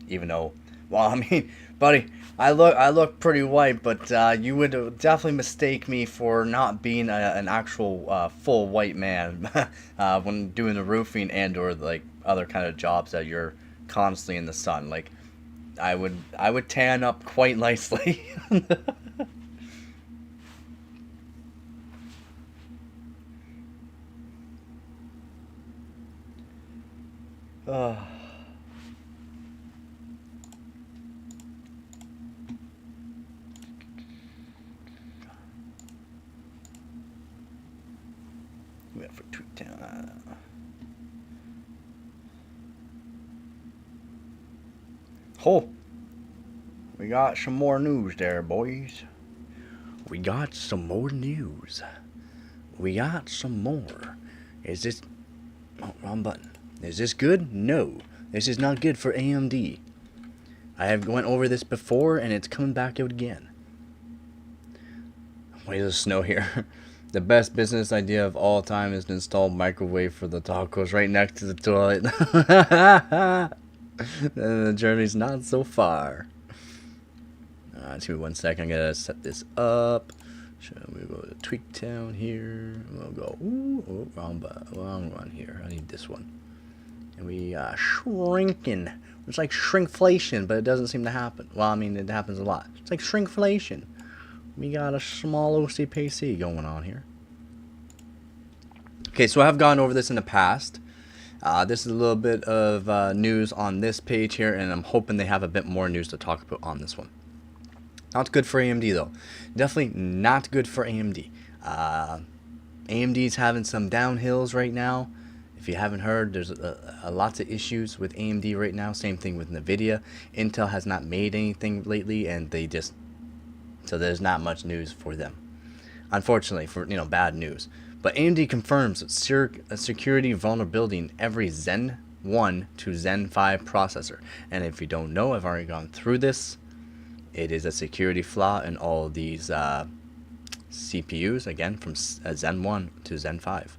Even though, well, I mean, buddy, I look pretty white, but you would definitely mistake me for not being an actual full white man when doing the roofing and or like other kind of jobs that you're constantly in the sun. Like I would tan up quite nicely. uh, we have for tweet town. Oh, we got some more news there, boys. We got some more news. We got some more. Is this... Oh, wrong button. Is this good? No. This is not good for AMD. I have went over this before, and it's coming back out again. Wait, there's snow here. The best business idea of all time is to install microwave for the tacos right next to the toilet. The journey's not so far. Give me 1 second. I'm gonna set this up. So we go to Tweak Town here. We'll go. Ooh, oh, wrong one here. I need this one. And we shrinking. It's like shrinkflation, but it doesn't seem to happen. Well, I mean, it happens a lot. It's like shrinkflation. We got a small OCPC going on here. Okay, so I have gone over this in the past. This is a little bit of news on this page here, and I'm hoping they have a bit more news to talk about on this one. Not good for AMD though. Definitely not good for AMD. AMD's having some downhills right now. If you haven't heard, there's lots of issues with AMD right now. Same thing with Nvidia. Intel has not made anything lately, and so there's not much news for them. Unfortunately, for bad news. But AMD confirms a security vulnerability in every Zen 1 to Zen 5 processor. And if you don't know, I've already gone through this. It is a security flaw in all of these CPUs, again, from Zen 1 to Zen 5.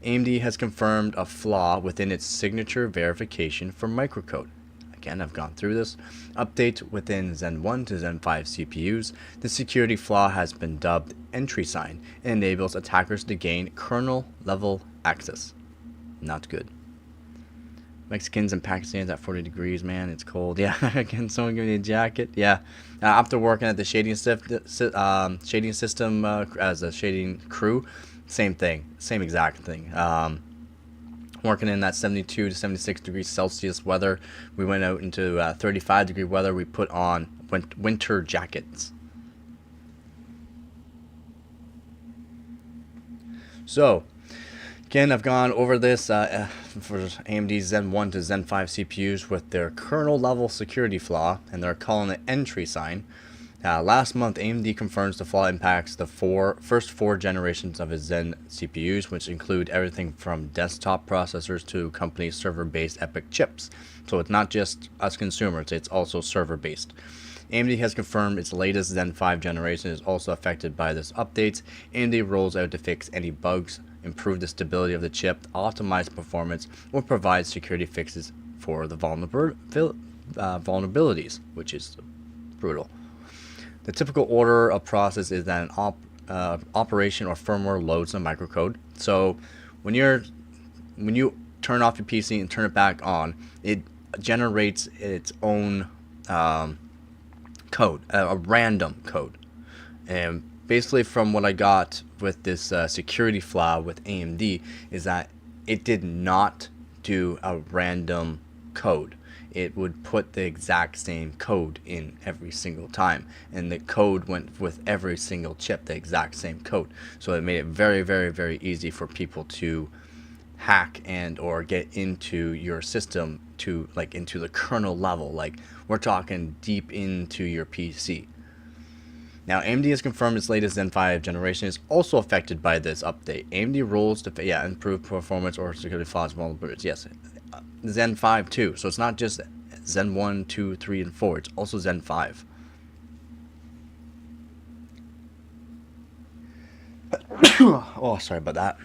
AMD has confirmed a flaw within its signature verification for microcode. Again, I've gone through this. Update within Zen 1 to Zen 5 CPUs. The security flaw has been dubbed entry sign and enables attackers to gain kernel level access. Not good. Mexicans and Pakistanis at 40 degrees, man, it's cold. Yeah, can someone give me a jacket? Yeah. After working at the shading system as a shading crew, same thing, same exact thing. Working in that 72 to 76 degrees Celsius weather, we went out into 35 degree weather. We put on winter jackets. So, again, I've gone over this for AMD Zen 1 to Zen 5 CPUs with their kernel level security flaw, and they're calling it entry sign. Last month, AMD confirms the flaw impacts the first four generations of its Zen CPUs, which include everything from desktop processors to company server-based EPYC chips. So it's not just us consumers, it's also server-based. AMD has confirmed its latest Zen 5 generation is also affected by this update. AMD rolls out to fix any bugs, improve the stability of the chip, optimize performance, or provide security fixes for the vulnerabilities, which is brutal. The typical order of process is that an operation or firmware loads a microcode. So when you turn off your PC and turn it back on, it generates its own code, a random code. And basically, from what I got with this security flaw with AMD, is that it did not do a random code. It would put the exact same code in every single time, and the code went with every single chip, the exact same code. So it made it very, very, very easy for people to hack and or get into your system to into the kernel level. Like, we're talking deep into your PC. Now, AMD has confirmed its latest Zen 5 generation is also affected by this update. AMD rolls to improve performance or security flaws vulnerabilities. Yes, Zen 5 too. So it's not just Zen 1, 2, 3, and 4. It's also Zen 5. Oh, sorry about that.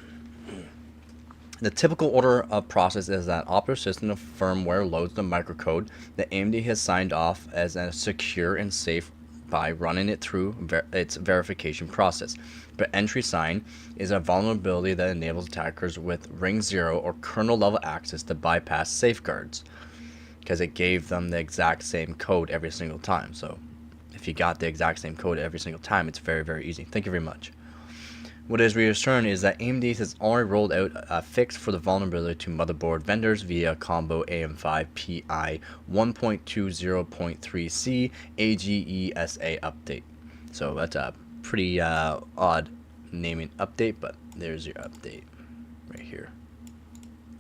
The typical order of process is that operating system of firmware loads the microcode that AMD has signed off as a secure and safe by running it through its verification process. But entry sign is a vulnerability that enables attackers with ring 0 or kernel level access to bypass safeguards, because it gave them the exact same code every single time. So if you got the exact same code every single time, it's very, very easy. Thank you very much. What is reassuring is that AMD has already rolled out a fix for the vulnerability to motherboard vendors via combo AM5 PI 1.20.3C AGESA update. So that's a pretty odd naming update, but there's your update right here.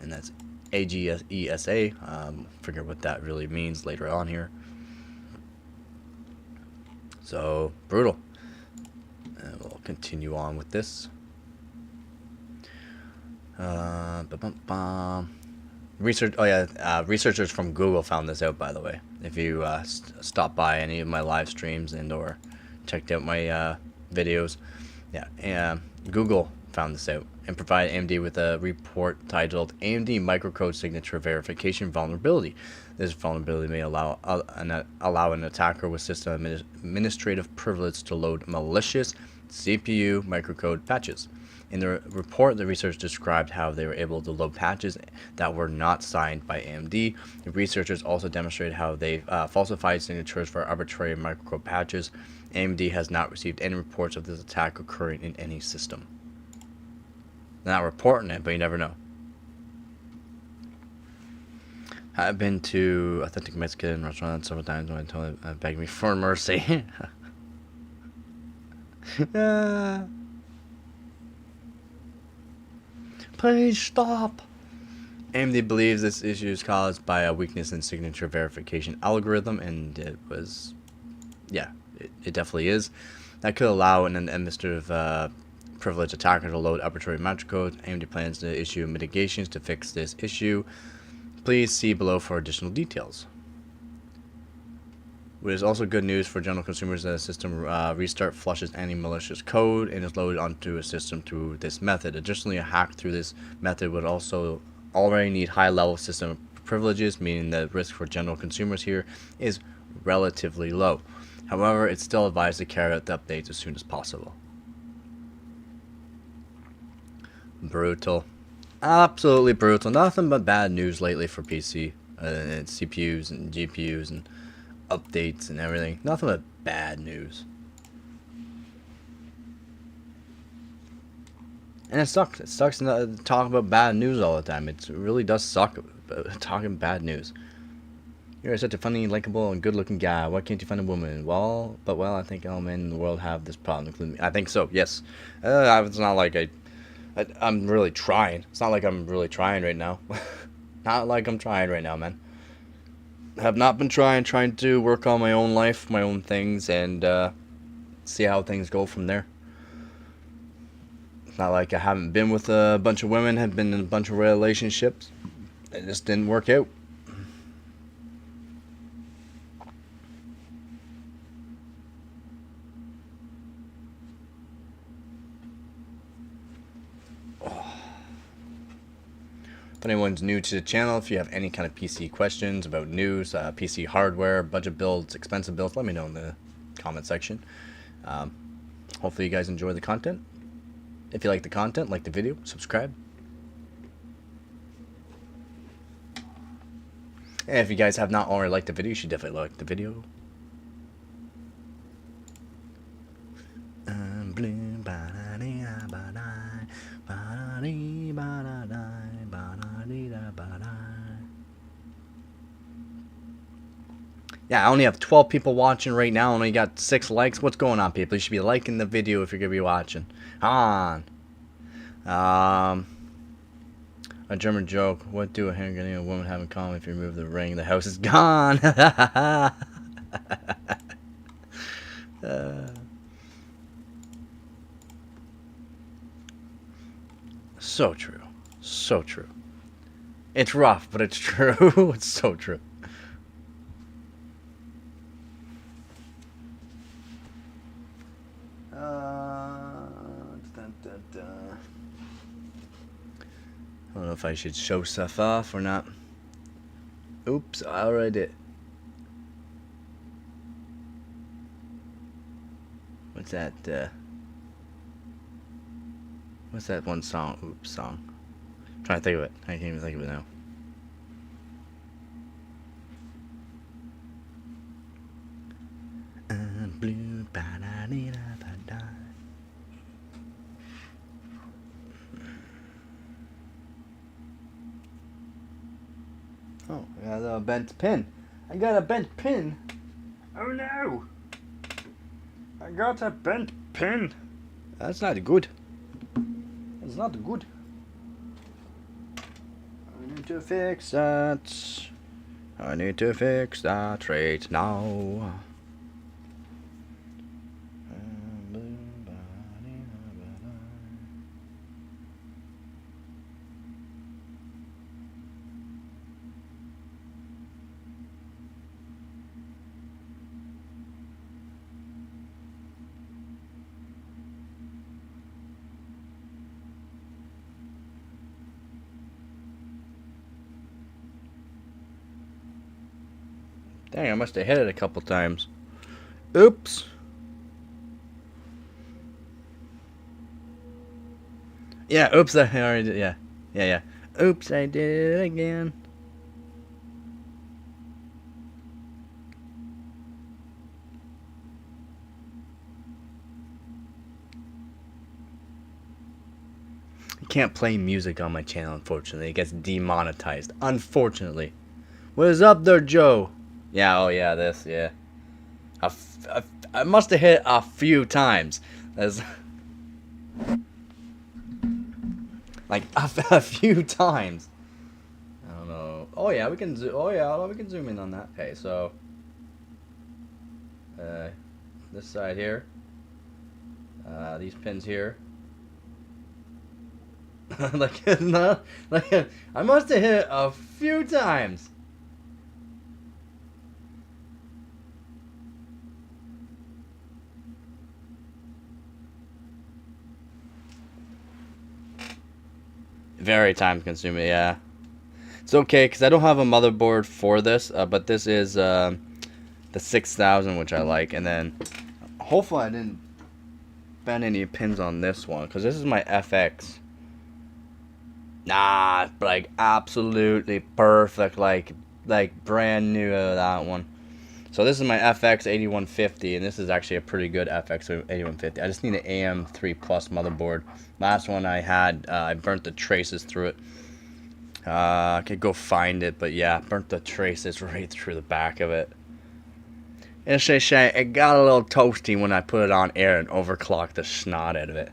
And that's AGESA. Figure what that really means later on here. So, brutal. And we'll continue on with this. Researchers from Google found this out, by the way. If you stop by any of my live streams and or checked out my videos, Google found this out and provided AMD with a report titled AMD Microcode Signature Verification Vulnerability. This vulnerability may allow an attacker with system administrative privilege to load malicious CPU microcode patches. In the report, the researchers described how they were able to load patches that were not signed by AMD. The researchers also demonstrated how they falsified signatures for arbitrary microcode patches. AMD has not received any reports of this attack occurring in any system. They're not reporting it, but you never know. I've been to authentic Mexican restaurants several times when I told them begged me for mercy. Please stop. AMD believes this issue is caused by a weakness in signature verification algorithm, and it was, it definitely is. That could allow an administrative privileged attacker to load arbitrary microcodes. AMD plans to issue mitigations to fix this issue. Please see below for additional details. It is also good news for general consumers that a system restart flushes any malicious code and is loaded onto a system through this method. Additionally, a hack through this method would also already need high-level system privileges, meaning the risk for general consumers here is relatively low. However, it's still advised to carry out the updates as soon as possible. Brutal. Absolutely brutal. Nothing but bad news lately for PC and CPUs and GPUs and updates and everything. Nothing but bad news. And it sucks. It sucks to talk about bad news all the time. It really does suck talking bad news. You're such a funny, likable, and good-looking guy. Why can't you find a woman? Well, I think all men in the world have this problem, including me. I think so. Yes. It's not like I'm really trying. It's not like I'm really trying right now. Not like I'm trying right now, man. I have not been trying to work on my own life, my own things, and see how things go from there. It's not like I haven't been with a bunch of women, have been in a bunch of relationships. It just didn't work out. If anyone's new to the channel, if you have any kind of PC questions about news, PC hardware, budget builds, expensive builds, let me know in the comment section. Hopefully you guys enjoy the content. If you like the content, like the video, subscribe. And if you guys have not already liked the video, you should definitely like the video. Yeah, I only have 12 people watching right now. I only got 6 likes. What's going on, people? You should be liking the video if you're going to be watching. Come on. A German joke. What do a handgun and a woman have in common? If you remove the ring, the house is gone. So true. So true. It's rough, but it's true. It's so true. I don't know if I should show stuff off or not. Oops, I already did. What's that? What's that one song? Oops, song. I'm trying to think of it. I can't even think of it now. Blue, ba-da-dee-da-ba-da. Oh, I got a bent pin. I got a bent pin. Oh no! I got a bent pin. That's not good. That's not good. I need to fix that. I need to fix that right now. Dang, I must have hit it a couple times. Oops. Yeah, oops, I already did, yeah. Oops, I did it again. I can't play music on my channel, unfortunately. It gets demonetized, unfortunately. What is up there, Joe? Yeah, oh yeah, this, yeah. I must have hit a few times. That's like a few times. I don't know. Oh yeah, we can zoom in on that. Okay, so this side here. These pins here. like no, like I must have hit it a few times. Very time consuming, yeah. It's okay, because I don't have a motherboard for this, but this is the 6000, which I like. And then, hopefully I didn't bend any pins on this one, because this is my FX. Nah, like, absolutely perfect, like brand new that one. So this is my FX 8150, and this is actually a pretty good FX 8150. I just need an AM3 Plus motherboard. Last one I had, I burnt the traces through it. I could go find it, but yeah, burnt the traces right through the back of it. It got a little toasty when I put it on air and overclocked the snot out of it.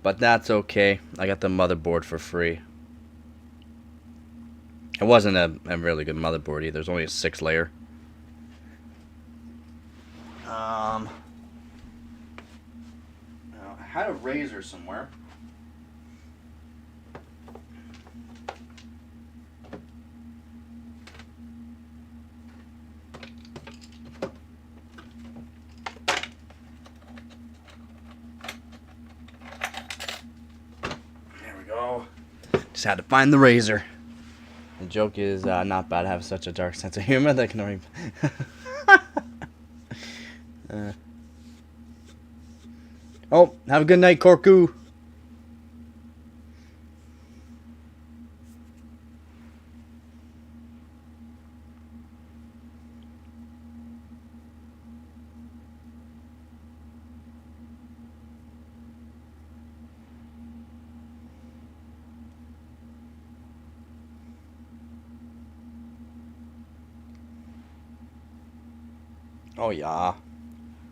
But that's okay. I got the motherboard for free. It wasn't a really good motherboard either. There's only a 6-layer. I had a razor somewhere. There we go. Just had to find the razor. The joke is not bad. I have such a dark sense of humor that I can already... Oh, have a good night, Corku. Oh yeah.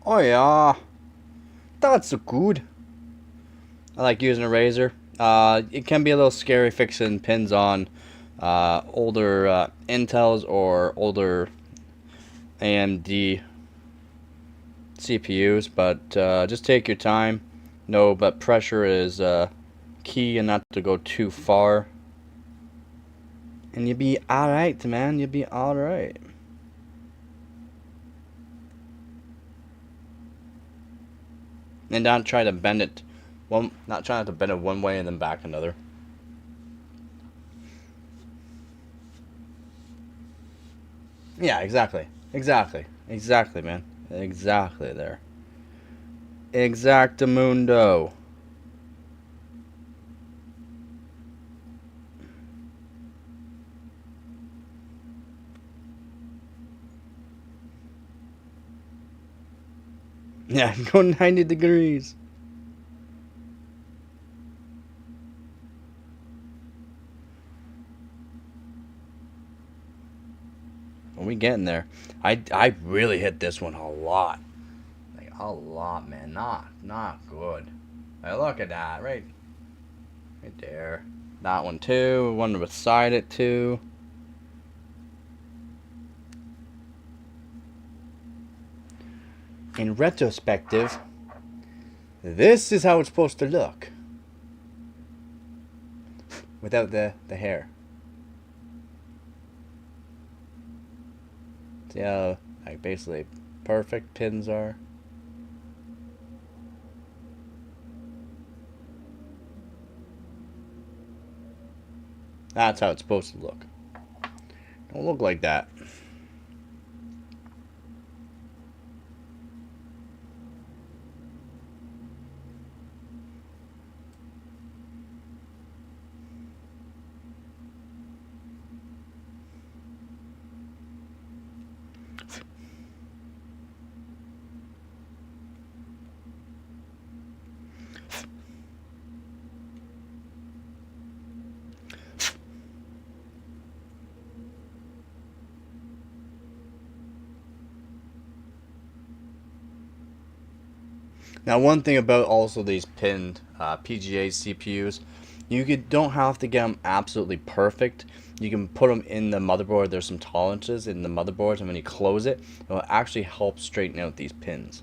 Oh yeah. That's so good. I like using a razor. It can be a little scary fixing pins on older Intels or older AMD CPUs, but just take your time. No, but pressure is key and not to go too far. And you'll be alright, man. You'll be alright. And don't try to bend it not trying to bend it one way and then back another. Yeah, exactly, man, exactly there. Exactamundo. Yeah, go 90 degrees. Are we getting there? I really hit this one a lot. Like a lot, man. Not good. Hey, look at that, right there. That one too. One beside it too. In retrospective, this is how it's supposed to look. Without the hair. See how, like, basically perfect pins are? That's how it's supposed to look. Don't look like that. Now, one thing about also these pinned PGA CPUs, don't have to get them absolutely perfect. You can put them in the motherboard. There's some tolerances in the motherboards, and when you close it, it will actually help straighten out these pins.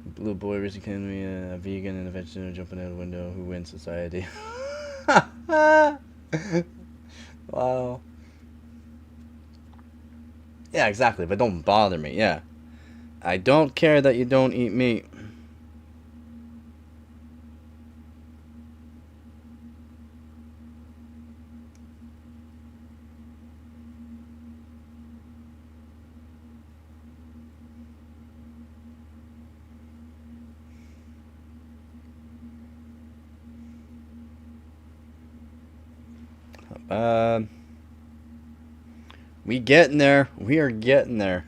Blue boy recently can be a vegan and a vegetarian jumping out a window. Who wins society? Wow. Yeah, exactly. But don't bother me. Yeah. I don't care that you don't eat meat. We getting there. We are getting there.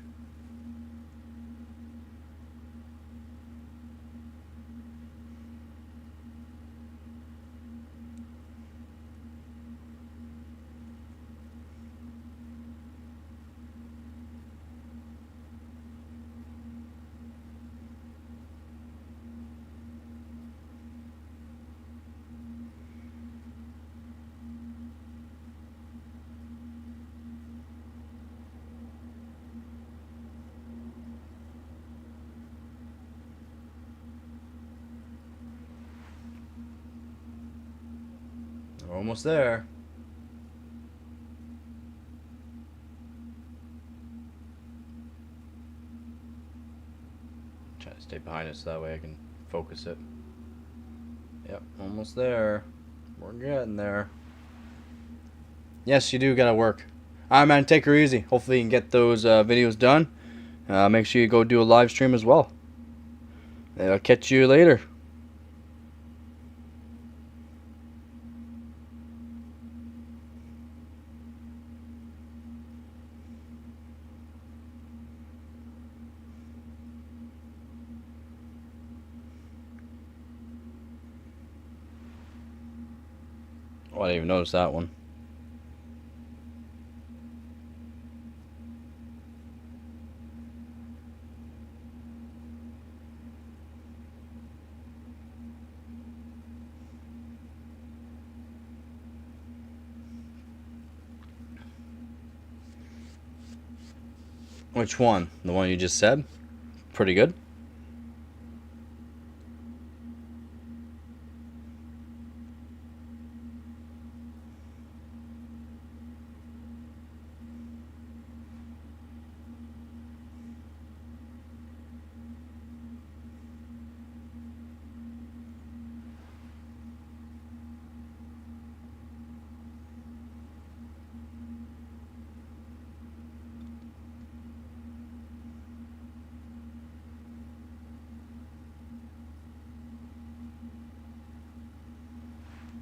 We're almost there. Try to stay behind it so that way I can focus it. Yep, almost there. We're getting there. Yes, you do gotta work. Alright, man, take her easy. Hopefully you can get those videos done. Make sure you go do a live stream as well. I'll catch you later. Oh, I didn't even notice that one. Which one? The one you just said? Pretty good.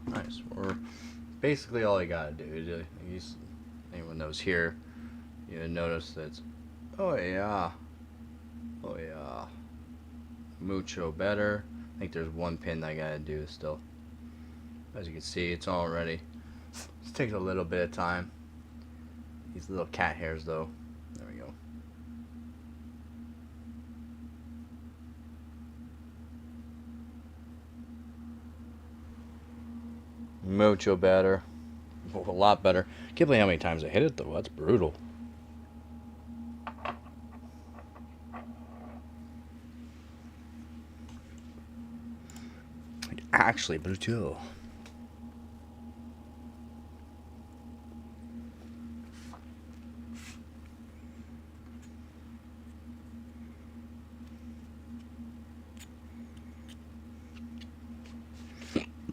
Nice. Or basically all you gotta do is anyone knows here, you notice that oh yeah, oh yeah, mucho better. I think there's one pin that I gotta do still. As you can see, it's all ready. It takes a little bit of time. These little cat hairs though. There we go. Mucho better. A lot better. Can't believe how many times I hit it though. That's brutal. Like, actually brutal.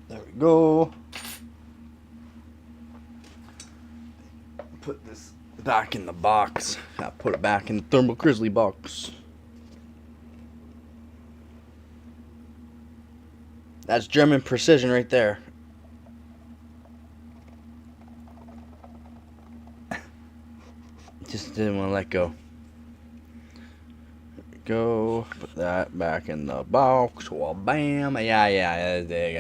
There we go. Put this back in the box. Gotta put it back in the thermal grizzly box. That's German precision right there. Just didn't want to let go. There we go. Put that back in the box. Well, bam. Yeah. They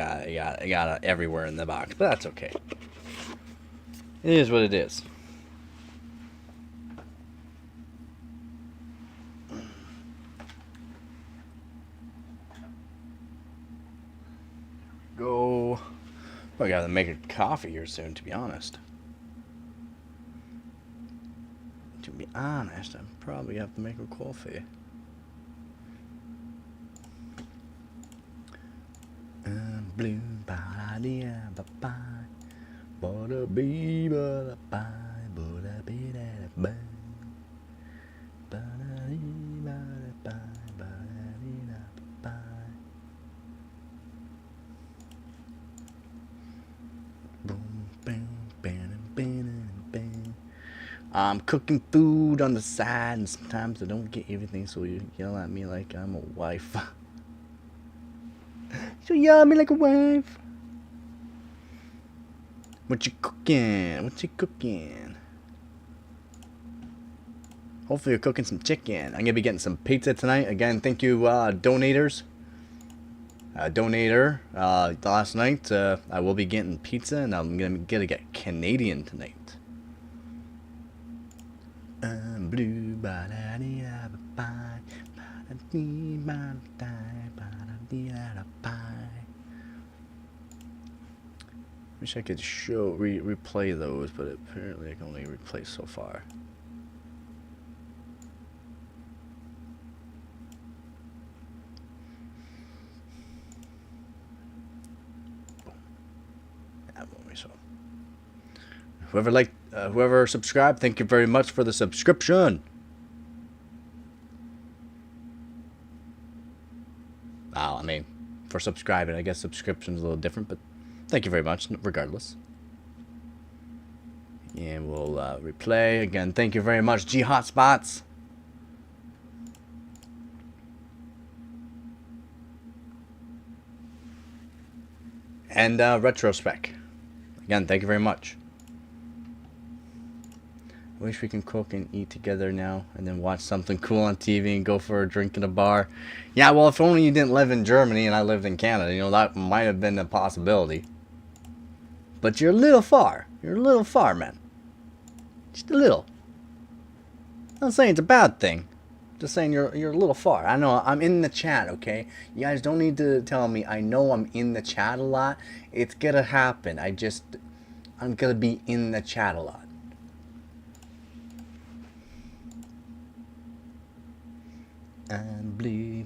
got it everywhere in the box, but that's okay. It is what it is. Go. Well, I gotta make a coffee here soon, to be honest. I probably have to make a coffee. Blue, ba-da-dee-da, ba-ba. Ba-da-bee-ba-da-ba. Ba-da-bee-da-da-ba. Ba-da-dee-ba-da-ba. Ba-da-dee-da-ba. Boom, bam, bam, bam, bam. I'm cooking food on the side, and sometimes I don't get everything, so you yell at me like I'm a wife. So yell at me like a wife. What you cooking? What you cooking? Hopefully you're cooking some chicken. I'm gonna be getting some pizza tonight. Again, thank you, donators. Donator. Last night, I will be getting pizza, and I'm gonna get Canadian tonight. I'm blue, wish I could replay those, but apparently I can only replay so far. Whoever subscribed, thank you very much for the subscription. Well, I mean, for subscribing, I guess subscription's a little different, but thank you very much, regardless. And we'll replay again. Thank you very much, G Hotspots. And Retrospec. Again, thank you very much. I wish we can cook and eat together now and then watch something cool on TV and go for a drink in a bar. Yeah, well, if only you didn't live in Germany and I lived in Canada, you know, that might have been a possibility. But you're a little far. You're a little far, man. Just a little. I'm not saying it's a bad thing. Just saying you're a little far. I know I'm in the chat, okay? You guys don't need to tell me. I know I'm in the chat a lot. It's gonna happen. I'm gonna be in the chat a lot. I'm blue,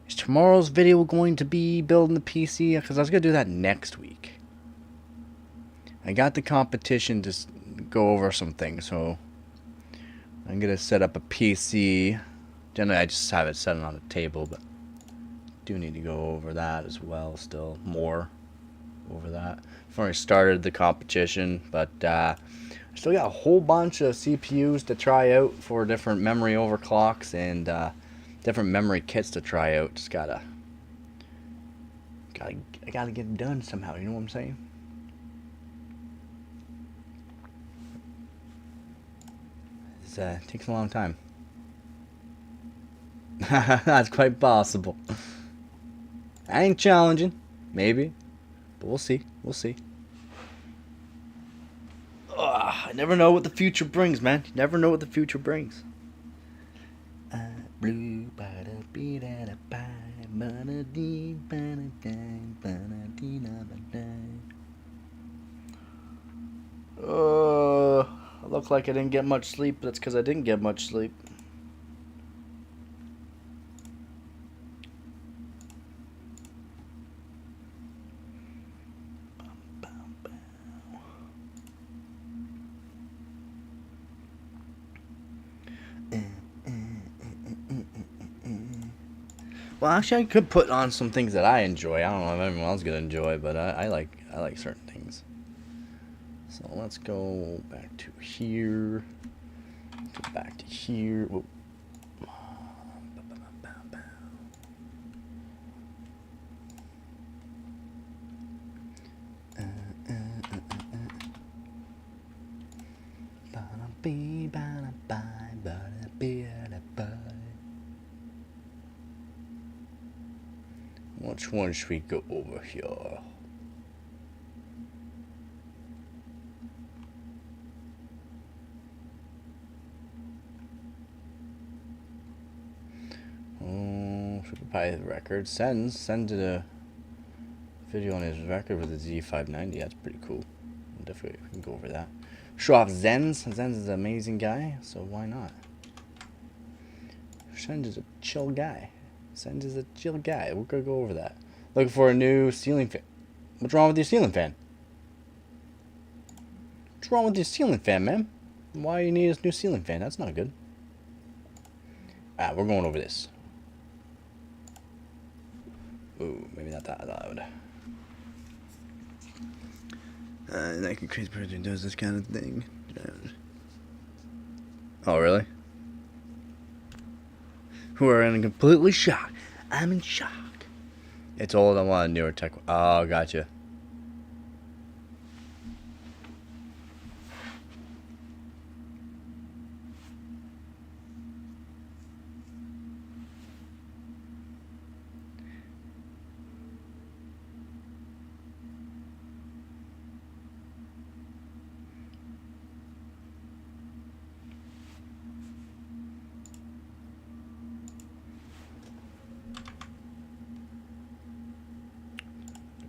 Is tomorrow's video going to be building the PC? Because I was going to do that next week. I got the competition to go over some things, so I'm going to set up a PC. Generally, I just have it set on a table, but do need to go over that as well still. More over that. I've already started the competition, but I still got a whole bunch of CPUs to try out for different memory overclocks and different memory kits to try out. Just I gotta get it done somehow. You know what I'm saying? It takes a long time. That's quite possible. I ain't challenging, maybe, but we'll see. We'll see. Ugh, I never know what the future brings, man. You never know what the future brings. Blue I look like I didn't get much sleep, but that's because I didn't get much sleep. Well, actually, I could put on some things that I enjoy. I don't know if everyone else is gonna enjoy, but I like certain things. So let's go back to here. Back to here. Whoa. Which one should we go over here? Oh, should we buy the record? Send did a video on his record with the Z590. That's pretty cool. Definitely we can go over that. Show off Zenz. Zenz is an amazing guy, so why not? Zenz is a chill guy. Zenz is a chill guy. We're gonna go over that. Looking for a new ceiling fan. What's wrong with your ceiling fan? What's wrong with your ceiling fan, man? Why you need a new ceiling fan? That's not good. We're going over this. Ooh, maybe not that loud. That crazy person does this kind of thing. Oh, really? who are in completely shock. I'm in shock. It's older than one newer tech. Oh, gotcha.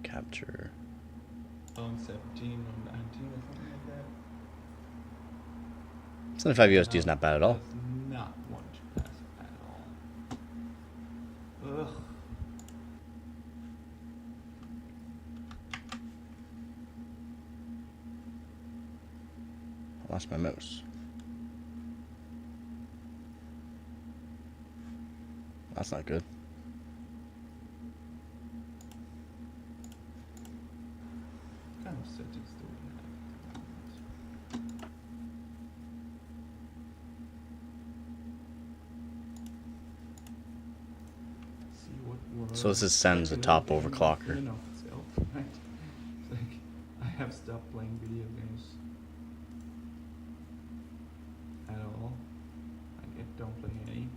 Capture. On 17 or 19 or something like that. 75 USD is not bad at all. Does not want to pass at all. Ugh. I lost my mouse. That's not good. What kind of settings do we have? See what works. So this is Sen's the top overclocker. In and of itself, right? It's like I have stopped playing video games at all. I don't play any.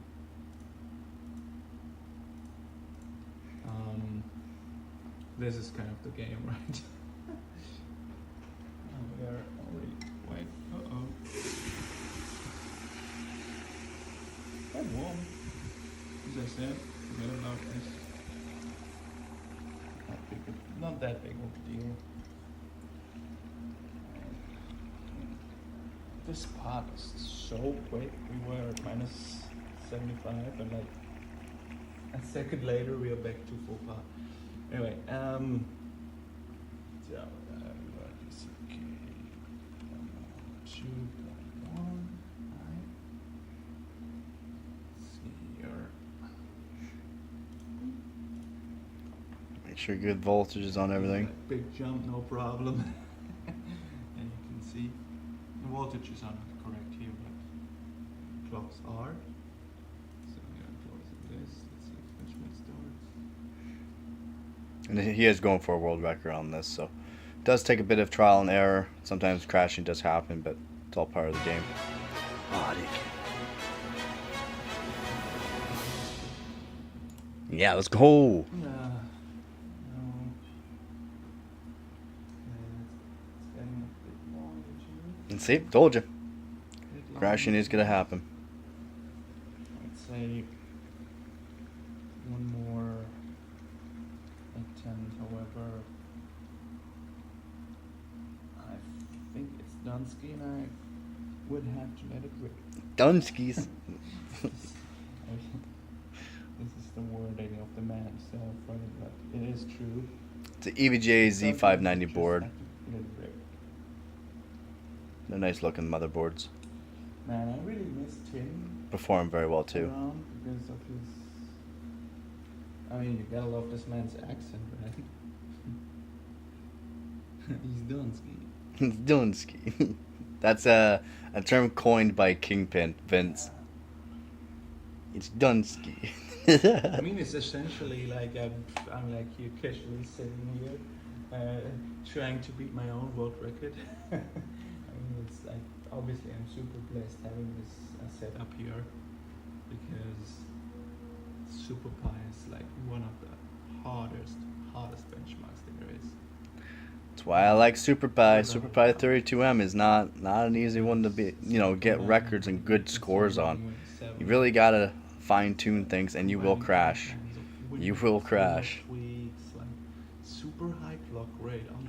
This is kind of the game, right? We are already quite. Quite warm. As I said, forget about this. Not that big of a deal. This part is so quick. We were at -75 and like a second later we are back to full part. Anyway, so DCK 2.1, right? Let's see here. Make sure good voltage is on everything. Big jump, no problem. And you can see the voltages are not correct here, but clocks are. So we are closing this. Let's see if Benjamin starts. And he is going for a world record on this, so it does take a bit of trial and error. Sometimes crashing does happen, but it's all part of the game. Yeah, let's go. And see, told you. Crashing is gonna happen. Let's say one more attempt, however. I think it's Dunsky and I would have to let it rip. Dunskies. This is the wording of the man himself, right? But it is true. It's an EVGA Z590 board. Let it rip. They're nice looking motherboards. Man, I really miss Tim. Perform very well too. Around because of his. I mean, you gotta love this man's accent, right? He's Dunsky. Dunsky. That's a term coined by Kingpin Vince. It's Dunsky. I mean, it's essentially like I'm like here casually sitting here, trying to beat my own world record. I mean, it's like obviously I'm super blessed having this setup here because Super Pi is like one of the hardest benchmarks there is. That's why I like Super Pi. Super Pi 32M is not an easy one to be, get records and good scores on. You really gotta fine-tune things, and you will crash. You will crash. Tweaks, like super high clock rate on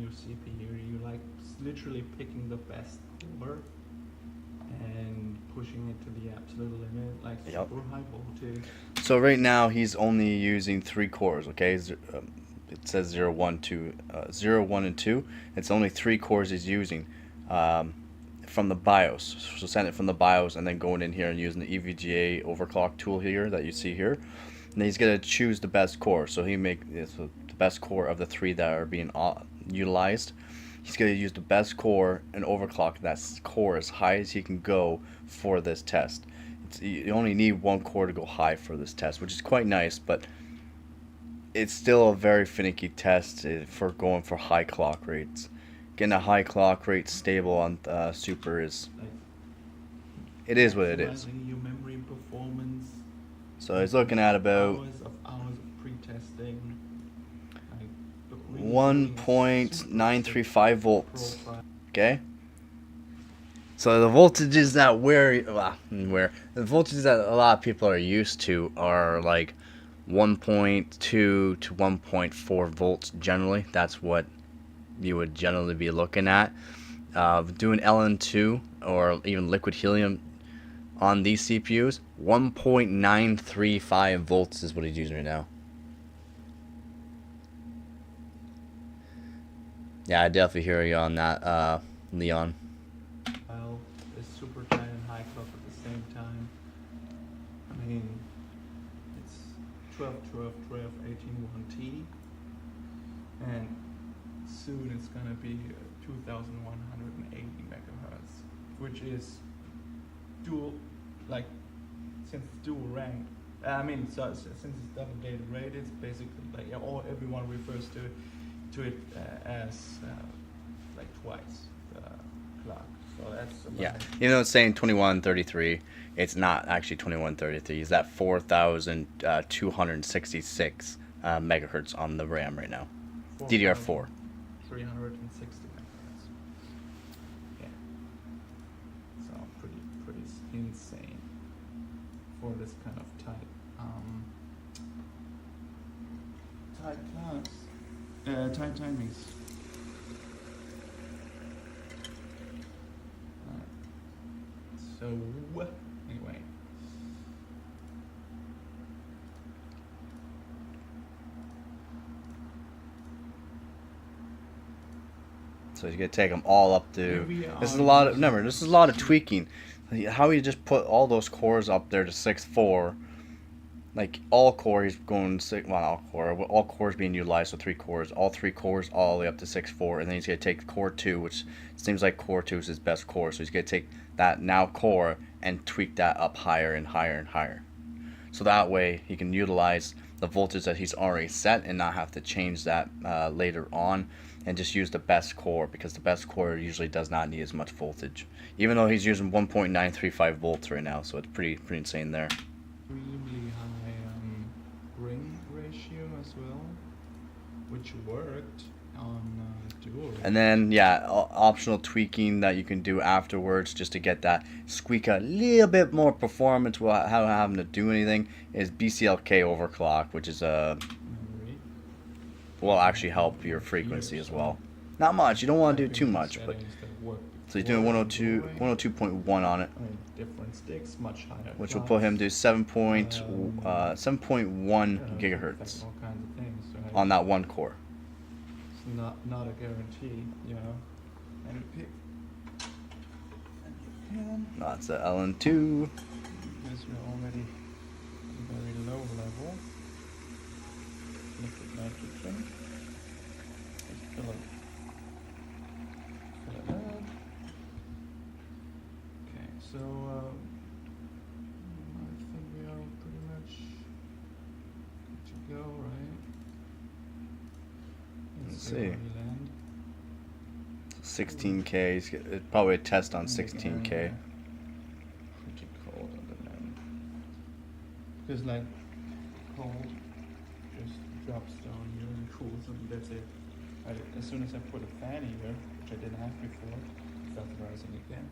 your CPU. You like literally picking the best core and pushing it to the absolute limit, like super high voltage. So right now he's only using 3 cores. Okay, it says 0, 1, 2, 0, 1, and 2. It's only 3 cores he's using. From the BIOS, so send it from the BIOS and then going in here and using the EVGA overclock tool here that you see here, and he's gonna choose the best core. So he the best core of the 3 that are being utilized. He's gonna use the best core and overclock that core as high as he can go for this test. You only need one core to go high for this test, which is quite nice, but it's still a very finicky test for going for high clock rates. Getting a high clock rate stable on Super is, Like it is what it is. maximizing your memory performance. So he's looking at about hours of pre-testing. Like, but really building a 1.935 volts. profile. Okay. So the voltages that the voltages that a lot of people are used to are like 1.2 to 1.4 volts generally. That's what you would generally be looking at. Doing LN2 or even liquid helium on these CPUs, 1.935 volts is what he's using right now. Yeah, I definitely hear you on that, Leon. Well, it's super tight and high clock at the same time. I mean, it's 12, 12, 12, 18, 1T. And soon it's gonna be 2180 megahertz, which is dual, like, since it's dual rank. I mean, so since it's double data rate, it's basically like everyone refers to it as like twice the clock. So that's about Yeah, even though it's saying 2133, it's not actually 2133. It's at 4,266 megahertz on the RAM right now. DDR4. 360 megahertz. Yeah. So pretty insane for this kind of tight class. Tight timings. So anyway. So he's gonna take them all up to. Here we This is are a lot of. using Remember, this is a lot of tweaking. How you just put all those cores up there to 6.4, like all core he's going all cores being utilized, so 3 cores, all 3 cores all the way up to 6.4, and then he's gonna take core 2, which seems like core 2 is his best core, so he's gonna take that now core and tweak that up higher and higher and higher, so that way he can utilize the voltage that he's already set and not have to change that later on, and just use the best core, because the best core usually does not need as much voltage, even though he's using 1.935 volts right now, so it's pretty insane there. Extremely high ring ratio as well, which worked on dual. And then optional tweaking that you can do afterwards just to get that squeak a little bit more performance without having to do anything is BCLK overclock, which is memory. will actually help your frequency as well. Not much, you don't want to do too much, but so he's doing 102.1 on it, I mean, different sticks, much higher. which will put him to 7.1 gigahertz All kinds of things. Right? on that one core. It's not a guarantee, you know. And you pick. And you can. That's the LN2. Because we're already at a very low level. Liquid nitrogen. Just fill it up. Okay, so I think we are pretty much good to go, right? Let's see see. where we land. 16K. It's probably a test on 16K. Pretty cold on the land. Because like cold just drops down here and cools and that's it. As soon as I put a fan here, which I didn't have before, it starts rising again.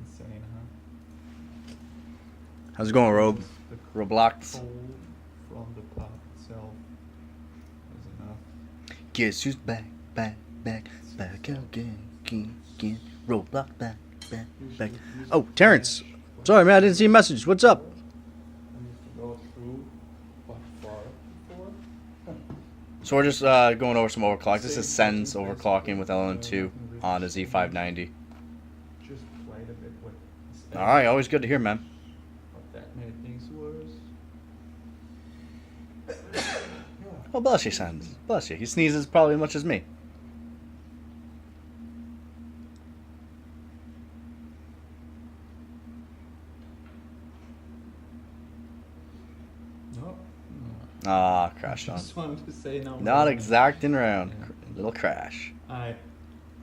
Insane, huh? How's it going, Rob? The Roblox? cold from the pop itself is enough. Guess who's back again. Roblox back. Oh, Terrence. Sorry, man, I didn't see your message. What's up? I used to go through what far before. So we're just going over some overclock. This is Sen's overclocking with LN2 on a Z590. Just quite a bit with. All right, always good to hear, man. Not that many things worse. Oh, bless you, Sens. Bless you. He sneezes probably as much as me. Ah, I crashed on. just wanted to say no. Not exacting round. Yeah. Little crash. I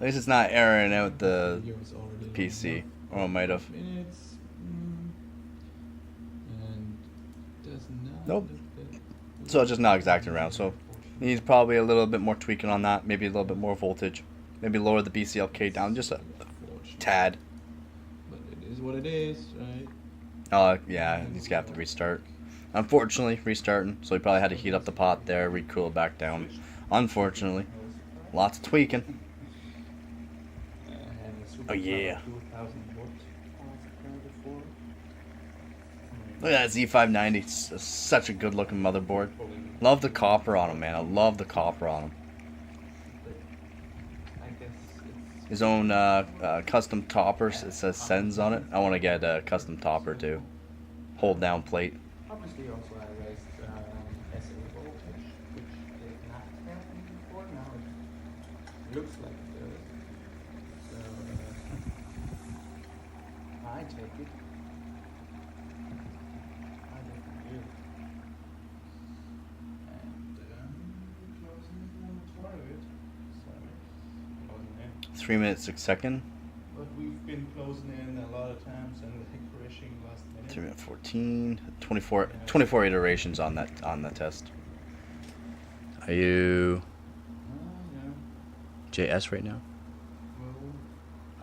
At least it's not airing out the video is already long PC. enough. Or it might have. 5 minutes. And does not Nope. look that So it's just not exacting round. So needs probably a little bit more tweaking on that. Maybe a little bit more voltage. Maybe lower the BCLK down just a tad. But it is what it is, right? Yeah, he's gonna have to restart. Unfortunately, restarting. So he probably had to heat up the pot there, recool it back down. Unfortunately, lots of tweaking. Oh yeah. Look at that Z590. It's such a good looking motherboard. Love the copper on him, man. I love the copper on him. His own custom toppers. It says Sens on it. I want to get a custom topper too. Hold down plate. Obviously, also I raised SA voltage, which did not happen before. Now it looks like it does. So I take it. I definitely do. And closing it on the target. Sorry, closing in. 3 minutes 6 second. But we've been closing in a lot of times and crashing last minute. 3 minute 14. 24 iterations on that test. Are you JS right now?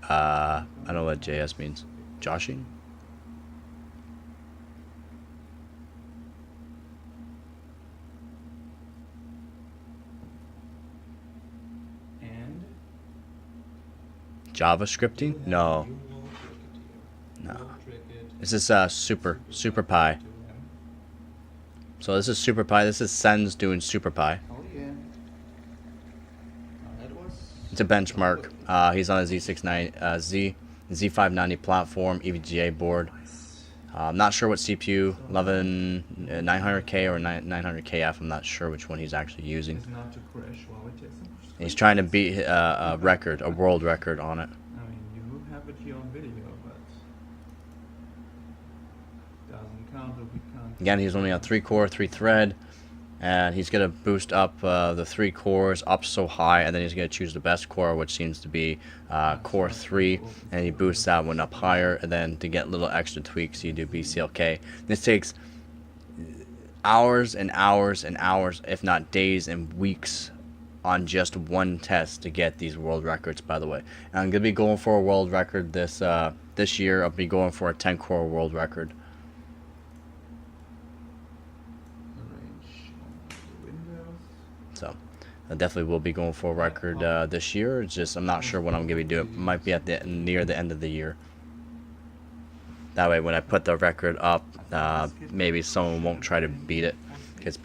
I don't know what JS means. Joshing? And JavaScripting? No. No. This is Super Pi. So this is Super Pi. This is Sen's doing Super Pi. Oh yeah. That was. It's a benchmark. He's on a Z590 platform, EVGA board. I'm not sure what CPU, 900K or 900KF. I'm not sure which one he's actually using. Not to crash while we take some. He's trying to beat a record, a world record on it. I mean, you have it here on video, but doesn't count if we can't. Again, he's only on 3-core, 3-thread, and he's gonna boost up the 3 cores up so high, and then he's gonna choose the best core, which seems to be core 3, and he boosts that one up higher, and then to get little extra tweaks, you do BCLK. This takes hours and hours and hours, if not days and weeks, on just one test to get these world records. By the way, and I'm gonna be going for a world record this year. I'll be going for a 10-core world record. So I definitely will be going for a record this year. It's just I'm not sure when I'm gonna be doing. It might be at near the end of the year. That way, when I put the record up, maybe someone won't try to beat it, because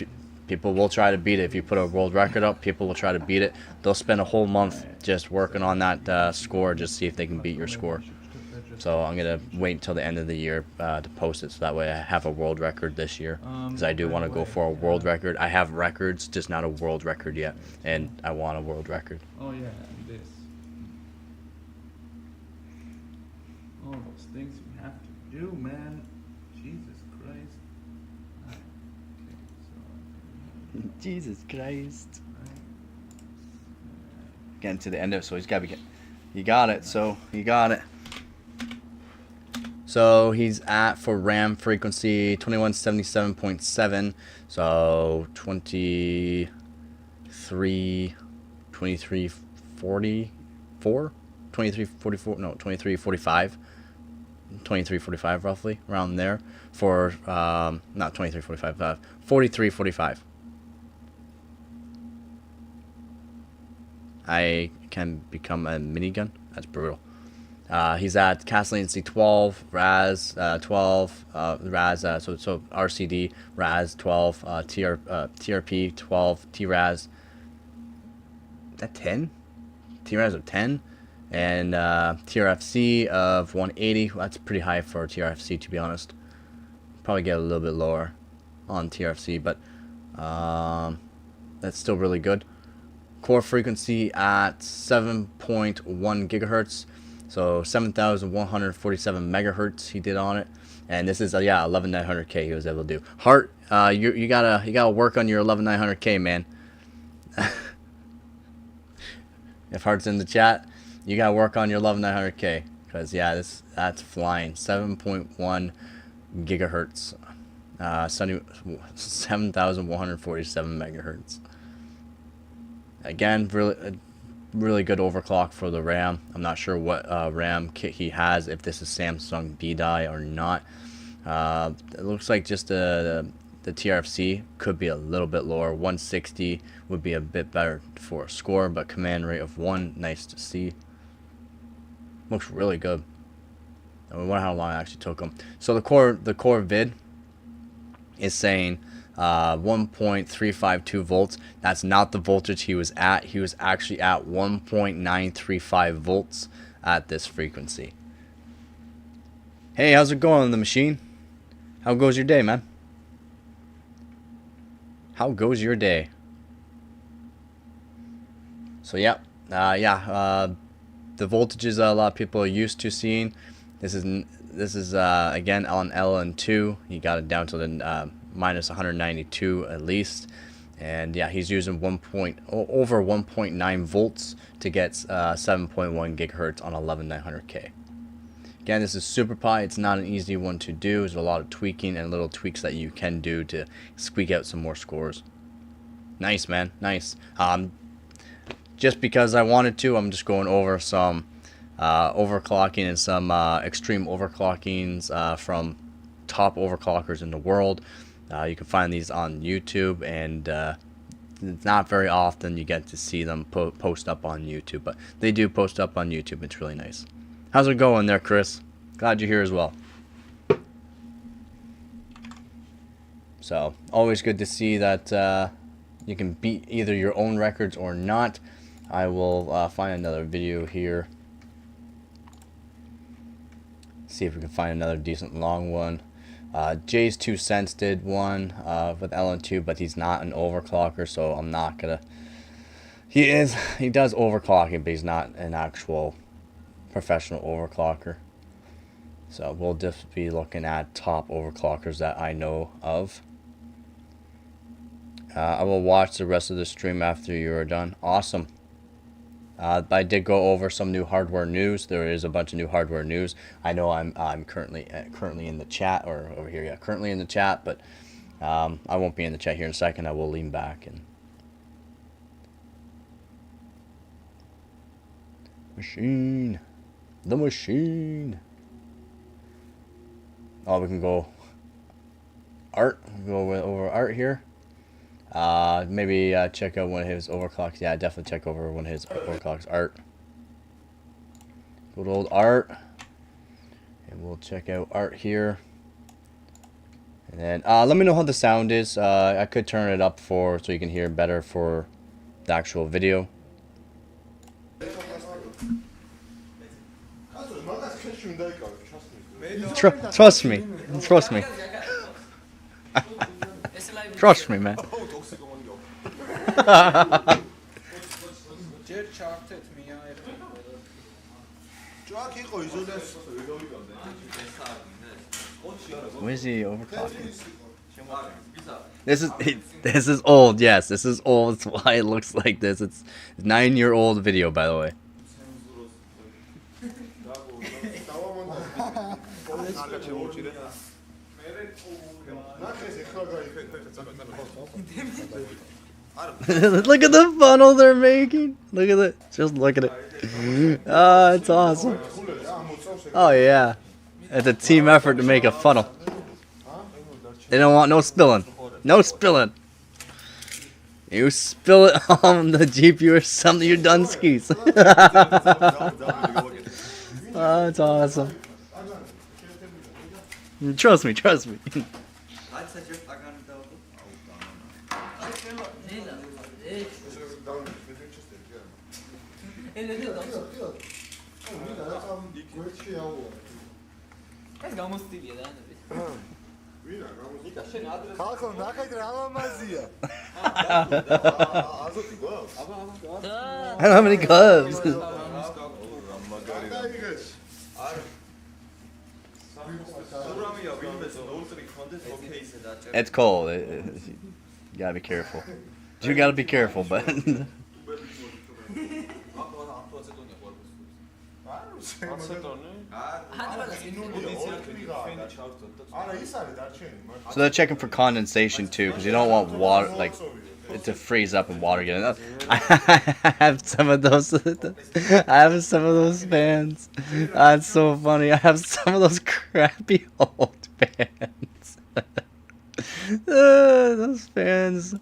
people will try to beat it. If you put a world record up, people will try to beat it. They'll spend a whole month just working on that score, just see if they can beat your score. So I'm gonna wait until the end of the year to post it, so that way I have a world record this year. Because I do want to go for a world record. I have records, just not a world record yet, and I want a world record. Oh yeah, and this. All those things we have to do, man. Jesus Christ. Okay, so Jesus Christ. Getting to the end of it, so he's gotta be you got it, so you got it. So he's at, for RAM frequency, 2177.7, so 2345 roughly, around there, for, not 2345, 4345. I can become a minigun? That's brutal. He's at Castellane C12, RAS 12, RAS, so RCD, RAS 12, TRP 12, TRAS, is that 10? TRAS of 10, and TRFC of 180. That's pretty high for TRFC, to be honest. Probably get a little bit lower on TRFC, but that's still really good. Core frequency at 7.1 gigahertz. So 7,147 megahertz he did on it, And this is yeah 11900K he was able to do. Heart, you gotta work on your 11900K, man. If Heart's in the chat, you gotta work on your 11900K, because yeah, that's flying. 7.1 gigahertz, 7,147 megahertz. Again, really good overclock for the RAM. I'm not sure what RAM kit he has, if this is Samsung B-Die or not. It looks like just the TRFC could be a little bit lower. 160 would be a bit better for a score, but command rate of 1, nice to see. Looks really good. I wonder how long it actually took him. So the core vid is saying 1.352 volts. That's not the voltage he was at. He was actually at 1.935 volts at this frequency. Hey, how's it going on the machine? How goes your day, man? How goes your day? So yeah, the voltages a lot of people are used to seeing. This is again on LN2. He got it down to the minus 192 at least, and yeah, he's using over 1.9 volts to get 7.1 gigahertz on 11900K. Again, this is SuperPi. It's not an easy one to do. There's a lot of tweaking and little tweaks that you can do to squeak out some more scores. Nice, man. Nice. Just because I wanted to, I'm just going over some overclocking and some extreme overclockings from top overclockers in the world. You can find these on YouTube, and it's not very often you get to see them post up on YouTube, but they do post up on YouTube. It's really nice. How's it going there, Chris? Glad you're here as well. So, always good to see that you can beat either your own records or not. I will find another video here. See if we can find another decent long one. Jay's 2 cents did one with LN2, but he's not an overclocker, so I'm not gonna. He does overclocking, but he's not an actual professional overclocker. So we'll just be looking at top overclockers that I know of. I will watch the rest of the stream after you are done. Awesome. I did go over some new hardware news. There is a bunch of new hardware news. I know I'm currently in the chat, or over here, yeah, currently in the chat, but I won't be in the chat here in a second. I will lean back and the machine. Oh, we can go art. We'll go over art here. Maybe check out one of his overclocks. Yeah, definitely check over one of his overclocks art. Good old art. And we'll check out art here. And then let me know how the sound is. I could turn it up so you can hear better for the actual video. Trust me. Trust me. Trust me, man. Where's he overclocking? This is old. Yes, this is old. That's why it looks like this. It's a 9-year-old video, by the way. Look at the funnel they're making. Look at it. Just look at it. Oh, it's awesome. Oh yeah, it's a team effort to make a funnel. They don't want no spilling. No spilling. You spill it on the GPU or something, you're done skis. Oh, it's awesome. Trust me, trust me. I don't have any gloves. It's cold. You gotta be careful. You gotta be careful, but. So they're checking for condensation too, because you don't want water like it to freeze up and water get in. I have some of those. I have some of those fans. That's so funny. I have some of those crappy old fans. Those fans.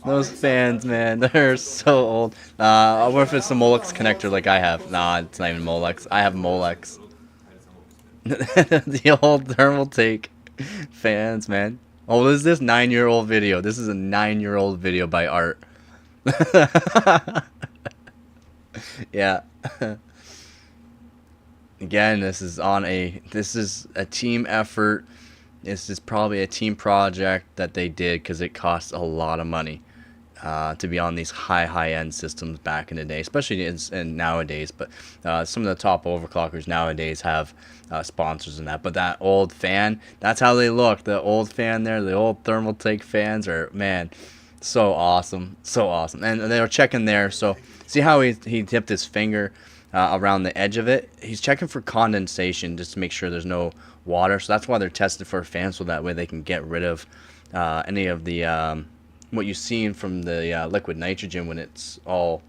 Those fans, man, they're so old. I wonder if it's a Molex connector like I have. Nah, it's not even Molex. I have Molex. The old thermal take fans, man. Oh, what is this 9-year-old video? This is a 9-year-old video by Art. Yeah. Again, this is a team effort. This is probably a team project that they did because it costs a lot of money to be on these high-end systems back in the day, especially in nowadays. But some of the top overclockers nowadays have sponsors and that. But that old fan, that's how they look. The old fan there, the old thermal take fans are, man, so awesome. So awesome. And they were checking there. So see how he tipped his finger around the edge of it? He's checking for condensation just to make sure there's no water. So that's why they're tested for a fan, so that way they can get rid of any of the what you've seen from the liquid nitrogen when it's all,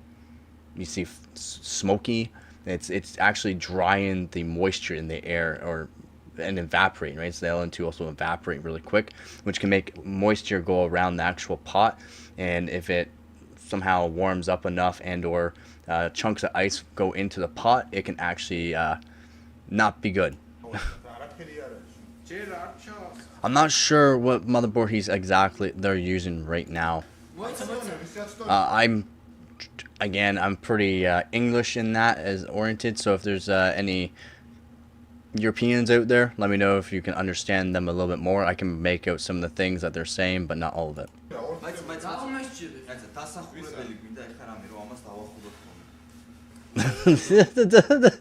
you see, smoky. It's actually drying the moisture in the air and evaporating, right? So the LN2 also evaporate really quick, which can make moisture go around the actual pot. And if it somehow warms up enough and or chunks of ice go into the pot, it can actually not be good. I'm not sure what motherboard they're using right now. I'm pretty English in that as oriented, so if there's any Europeans out there, let me know if you can understand them a little bit more. I can make out some of the things that they're saying, but not all of it.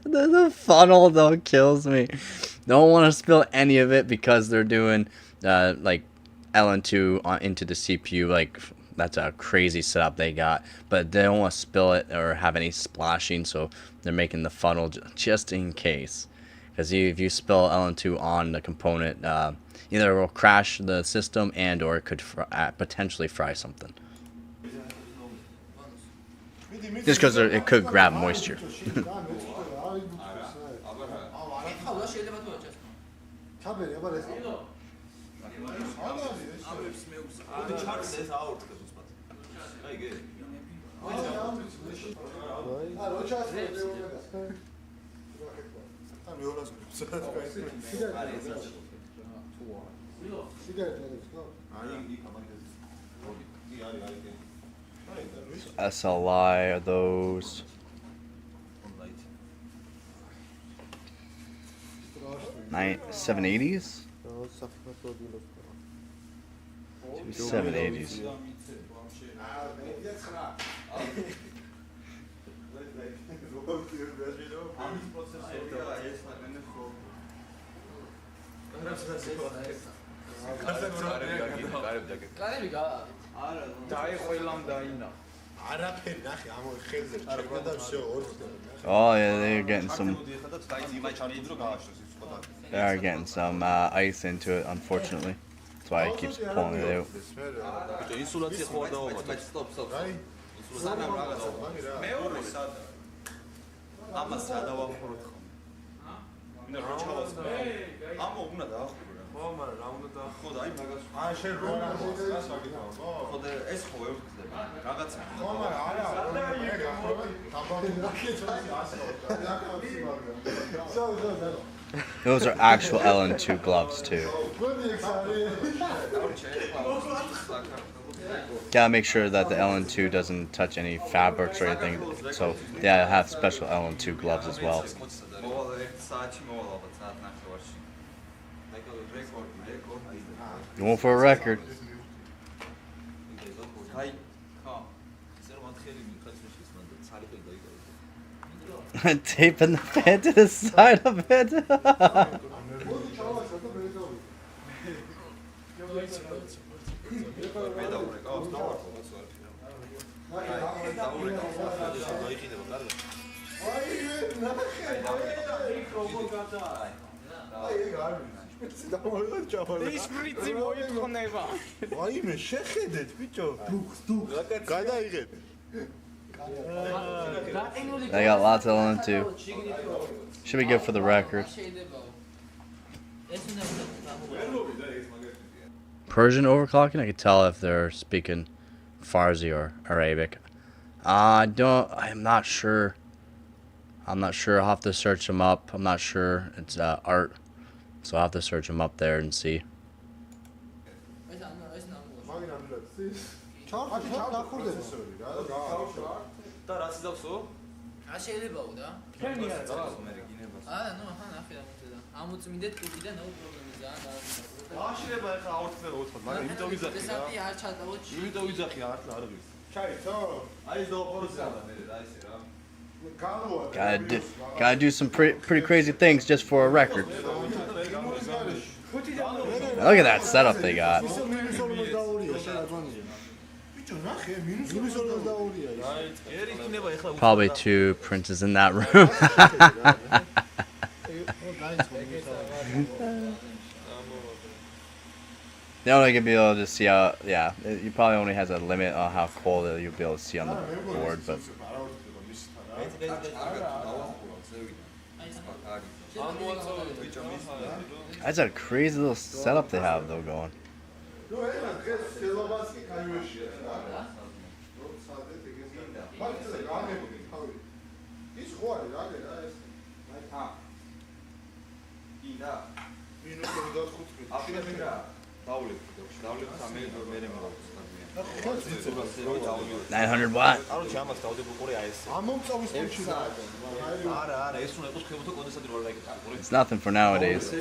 The funnel though kills me. Don't want to spill any of it because they're doing like LN2 into the CPU. Like, that's a crazy setup they got, but they don't want to spill it or have any splashing, so they're making the funnel just in case. Because if you spill LN2 on the component, either it will crash the system and or it could potentially fry something. Just because it could grab moisture. SLI are those. 780s? 780s. Oh yeah, they're getting some. They are getting some ice into it, unfortunately. That's why it keeps pulling it out. Those are actual LN2 gloves too. Gotta make sure that the LN2 doesn't touch any fabrics or anything, so they have special LN2 gloves as well. Going for a record. Taping the fan to the side of it. ის პრინცი მოითხონება. ვაიმე შეხედეთ ბიჭო. გადაიღეთ. They got lots of LN too. Should be good for the record. Persian overclocking, I can tell if they're speaking Farsi or Arabic. I'm not sure. I'll have to search them up. I'm not sure. It's art. So I'll have to search them up there and see. Gotta do some pretty crazy things just for a record. Look at that setup they got. Probably 2 princes in that room. They're only gonna be able to see how, yeah, you probably only has a limit on how cold you'll be able to see on the board, but that's a crazy little setup they have though going. $900. It's nothing for nowadays.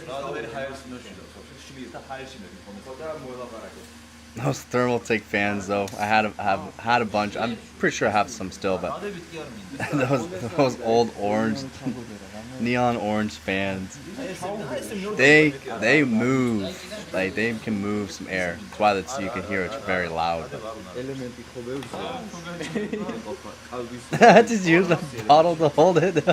Those Thermaltake fans, though, I had a bunch. I'm pretty sure I have some still, but those old orange, neon orange fans, they move, like they can move some air. That's why you can hear it's very loud. I just used a bottle to hold it.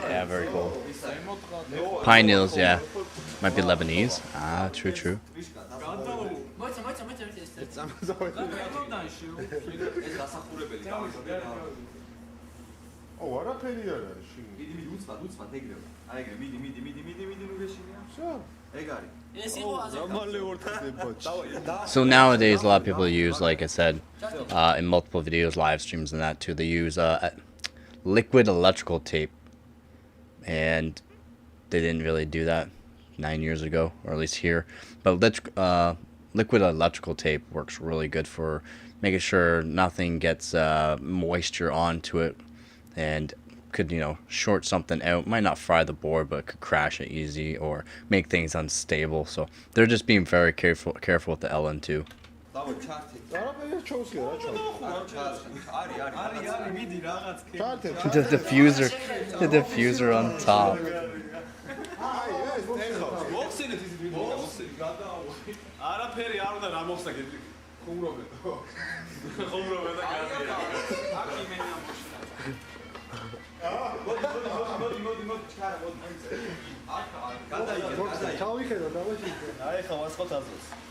Yeah, very cool. Pine needles, yeah. Might be Lebanese. Ah, true. So nowadays, a lot of people use, like I said, in multiple videos, live streams and that too, they use liquid electrical tape. And they didn't really do that 9 years ago, or at least here. But liquid electrical tape works really good for making sure nothing gets moisture onto it, and could, short something out. Might not fry the board, but could crash it easy or make things unstable. So they're just being very careful with the LN2. The diffuser on top.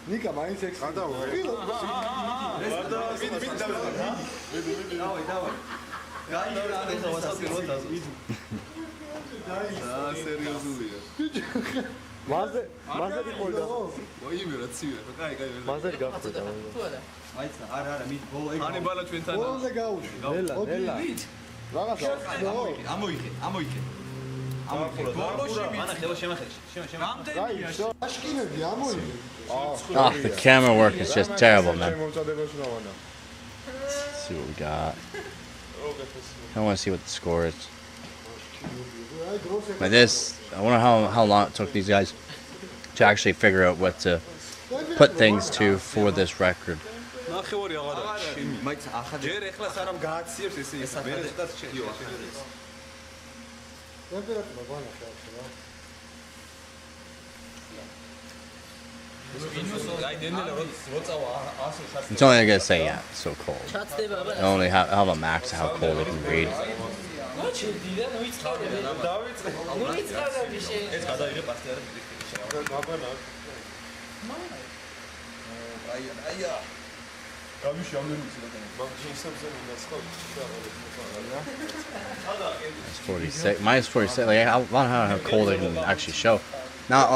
Nika, mains eks სერიოზულია. მაზე გიყოლდა. მოიმე რა ცივია, კაი. მაზე გახდება. აიცა, არა, მით ბოლო ეგ. ანიბალა ჩვენთან. ბოლომდე გაუშვი. ნელა. რაღაცა. ამოიქე. ბოლოში მანა ხელო შემახეში. რაი, აშკინები ამოიღე. Oh, the camera work is just terrible, man. მომწადებას რავანა. Let's see what we got. I want to see what the score is. But this, I wonder how long it took these guys to actually figure out what to put things to for this record. ნახევარი აღარა. მაიც ახლა ჯერ ეხლა სანამ გააციებს ესე ის მერე შეიო ახლა. ტემპერატურა ვანა ხალხო. It's only gonna say, yeah, it's so cold. I only have a max of how cold it can read. ეს გადაიღე პასტიარი მიდიხი. აია. გავიში ამდენი უცილებელი. მაგ ჯინსებზე უნდა It's 46, minus 46. Like, I wonder how cold it can actually show. Not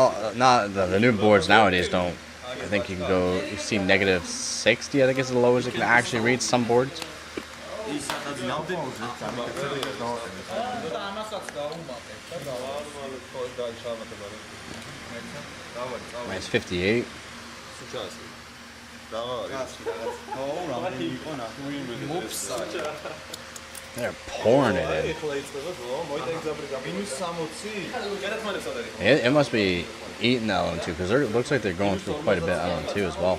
the new boards nowadays don't. I think you can go. You see negative 60. I think is the lowest it can actually read some boards. Minus 58. They're pouring it in. It must be eating the LN2 because it looks like they're going through quite a bit of LN2 as well.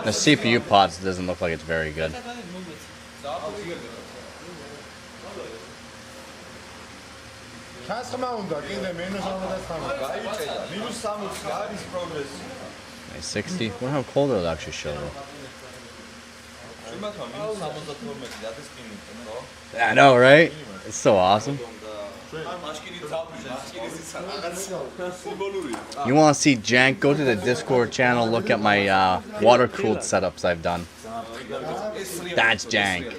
The CPU pods doesn't look like it's very good. Nice 60. Wonder how cold it'll actually show though. I know, right? It's so awesome. You want to see jank? Go to the Discord channel. Look at my water-cooled setups I've done. That's jank.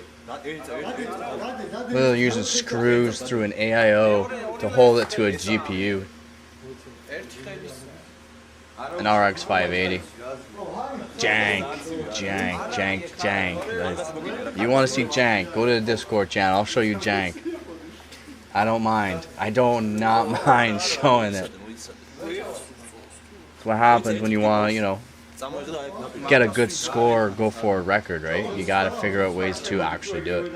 Literally using screws through an AIO to hold it to a GPU. An RX 580. Jank. Nice. You want to see jank? Go to the Discord channel. I'll show you jank. I don't mind. I don't not mind showing it. That's what happens when you want to, you know, get a good score, go for a record, right? You got to figure out ways to actually do it.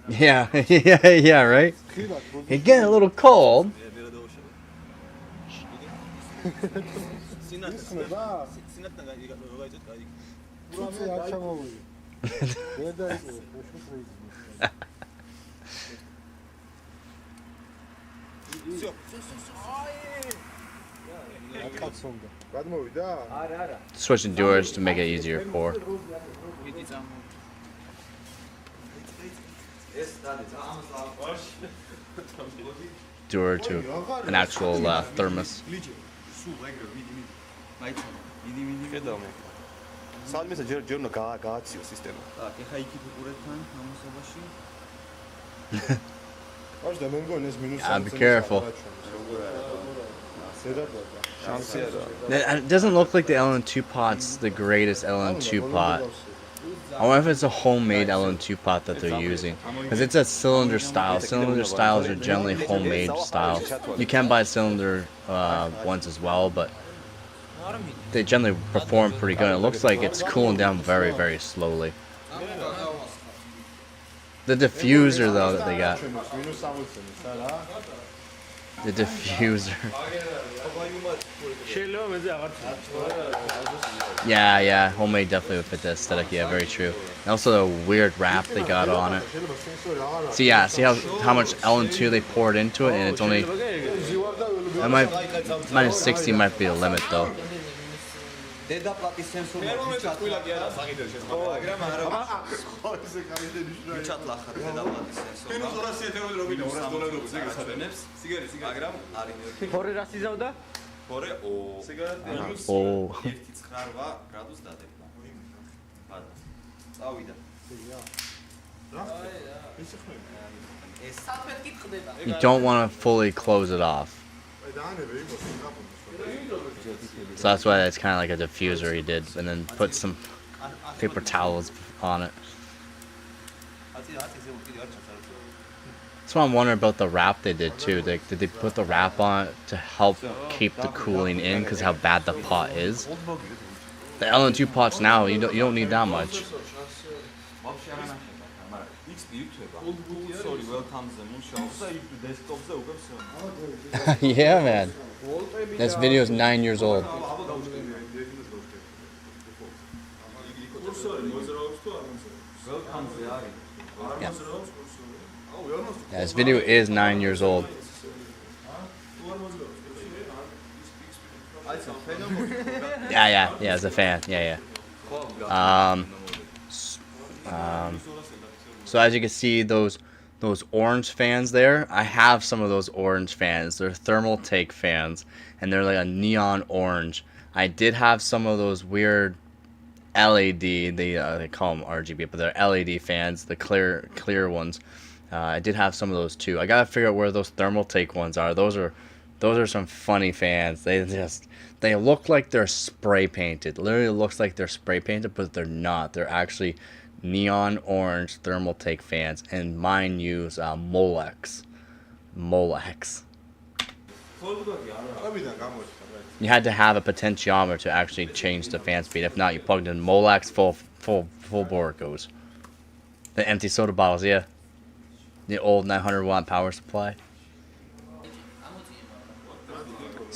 Yeah, yeah, right? It's getting a little cold. Switching doors to make it easier to pour. Door to an actual thermos. Be careful. It doesn't look like the LN2 pot's the greatest LN2 pot. I wonder if it's a homemade LN2 pot that they're using. Because it's a cylinder style. Cylinder styles are generally homemade styles. You can buy cylinder ones as well, but they generally perform pretty good. It looks like it's cooling down very, very slowly. The diffuser, though, that they got. The diffuser. Yeah, homemade definitely would fit the aesthetic. Yeah, very true. And also the weird wrap they got on it. See how much LN2 they poured into it, and it's only minus 60 might be the limit though. ხორე ო 1.9 გრადუს დადებდა. არა. წავიდა. You don't want to fully close it off. So that's why it's kind of like a diffuser he did, and then put some paper towels on it. That's what I'm wondering about the wrap they did too. Did they put the wrap on it to help keep the cooling in because how bad the pot is? The LN2 pots now you don't need that much. Yeah, man. This video is 9 years old. Yeah. Yeah, this video is 9 years old. Yeah, it's a fan. Yeah. So as you can see, those orange fans there, I have some of those orange fans. They're thermal take fans, and they're like a neon orange. I did have some of those weird LED, they call them RGB, but they're LED fans, the clear ones. I did have some of those too. I gotta figure out where those thermal take ones are. Those are some funny fans. They look like they're spray painted. Literally looks like they're spray painted, but they're not. They're actually neon orange thermal take fans, and mine use Molex. You had to have a potentiometer to actually change the fan speed. If not, you plugged in Molex, full bore it goes. The empty soda bottles, yeah. The old 900 watt power supply.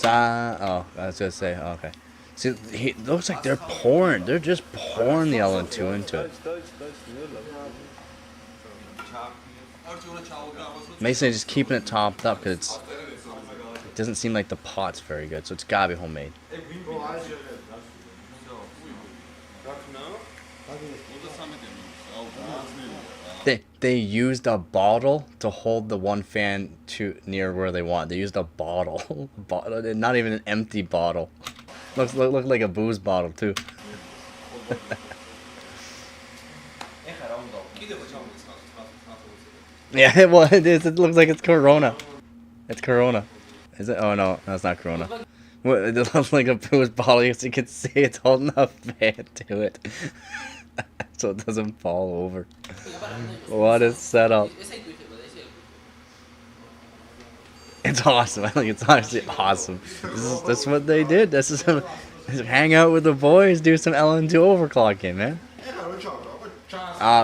I was gonna say, oh, okay. See, it looks like they're just pouring the LN2 into it. Mason just keeping it topped up because it doesn't seem like the pot's very good, so it's gotta be homemade. They used a bottle to hold the one fan near where they want. They used a bottle, not even an empty bottle. Look like a booze bottle too. Yeah, well, it is. It looks like it's Corona. It's Corona. Is it? Oh no, it's not Corona. Well, it looks like a booze bottle. As you can see, it's holding a fan to it, so it doesn't fall over. What a setup! It's awesome. I think it's honestly awesome. This is what they did. This is hang out with the boys, do some LN2 overclocking, man.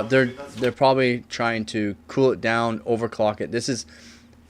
They're probably trying to cool it down, overclock it. This is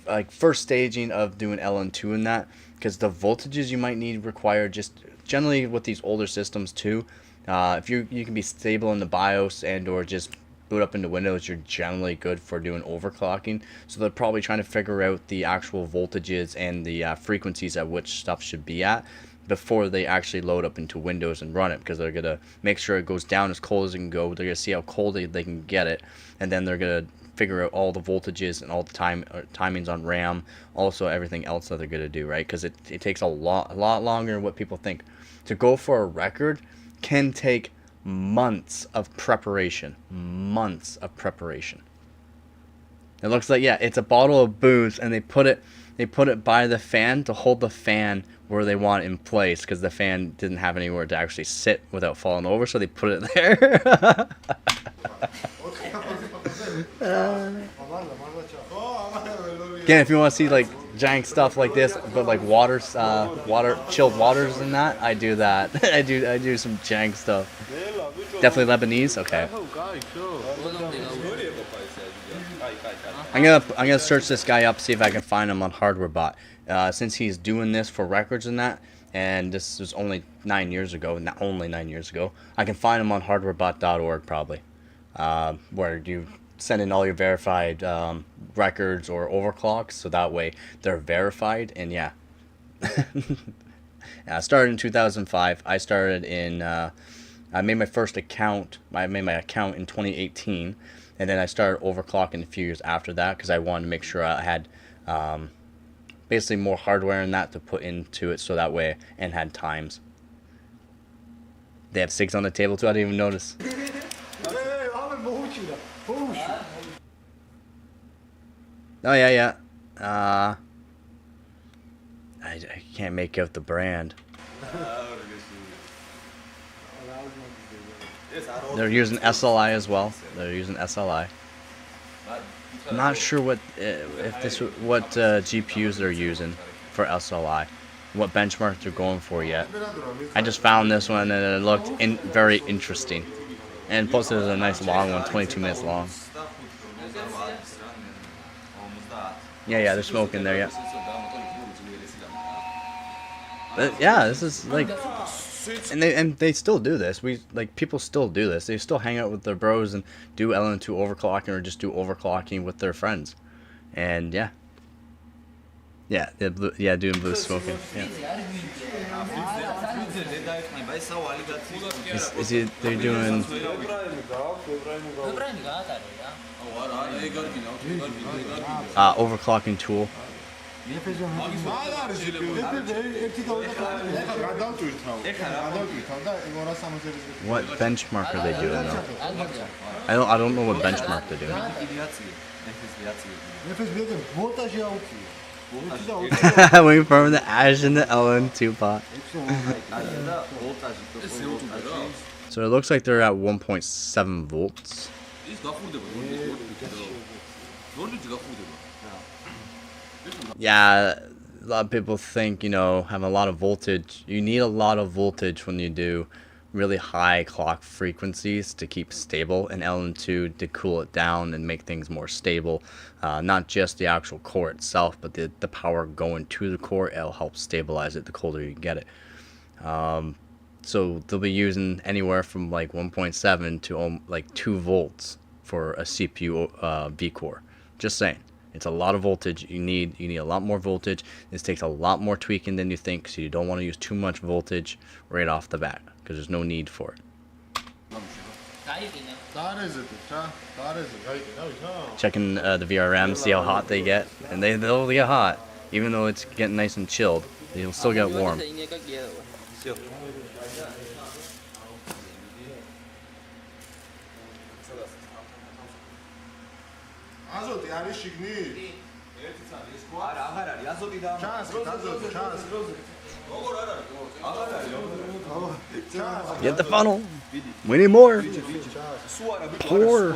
like first staging of doing LN2 in that, because the voltages you might need require just generally with these older systems too. If you can be stable in the BIOS and or just boot up into Windows, you're generally good for doing overclocking. So they're probably trying to figure out the actual voltages and the frequencies at which stuff should be at before they actually load up into Windows and run it, because they're going to make sure it goes down as cold as it can go. They're going to see how cold they can get it, and then they're going to figure out all the voltages and all the timings on RAM, also everything else that they're going to do, right? Because it takes a lot longer than what people think. To go for a record can take months of preparation. It looks like, yeah, it's a bottle of booze, and they put it by the fan to hold the fan where they want it in place, because the fan didn't have anywhere to actually sit without falling over, so they put it there. Again, if you want to see like jank stuff like this, but like chilled waters and that, I do that. I do some jank stuff. Definitely Lebanese. Okay. I'm gonna search this guy up, see if I can find him on HardwareBot. Since he's doing this for records and that, and this was only 9 years ago, not only 9 years ago, I can find him on hardwarebot.org probably, where you send in all your verified records or overclocks, so that way they're verified. And yeah, I started in 2005. I started in I made my first account. I made my account in 2018, and then I started overclocking a few years after that, because I wanted to make sure I had basically more hardware in that to put into it so that way, and had times. They have 6 on the table too. I didn't even notice. Oh yeah. I can't make out the brand. They're using SLI as well. They're using SLI. I'm not sure what GPUs they're using for SLI, what benchmark they're going for yet. I just found this one and it looked very interesting. And plus it was a nice long one, 22 minutes long. Yeah, they're smoking there, yeah. But yeah, this is like, and they still do this. People still do this. They still hang out with their bros and do LN2 overclocking or just do overclocking with their friends. And yeah, doing blue smoking. Yeah. They're doing overclocking tool. What benchmark are they doing though? I don't know what benchmark they're doing. Waiting for the ash in the LN2 pot. So it looks like they're at 1.7 volts. Yeah, a lot of people think, having a lot of voltage, you need a lot of voltage when you do really high clock frequencies to keep stable, and LN2 to cool it down and make things more stable. Not just the actual core itself, but the power going to the core, it'll help stabilize it the colder you get it. So they'll be using anywhere from like 1.7 to like 2 volts for a CPU V-core. Just saying. It's a lot of voltage. You need a lot more voltage. This takes a lot more tweaking than you think, so you don't want to use too much voltage right off the bat, because there's no need for it. Checking the VRM, see how hot they get, and they'll get hot, even though it's getting nice and chilled. They'll still get warm. აზოტი არის შიგნით? ერთი წალი ეს ხო? არა, აღარ არის. აზოტი და ჩანს. როგორ არ არის? აღარ არის. Get the funnel. We need more. Pour.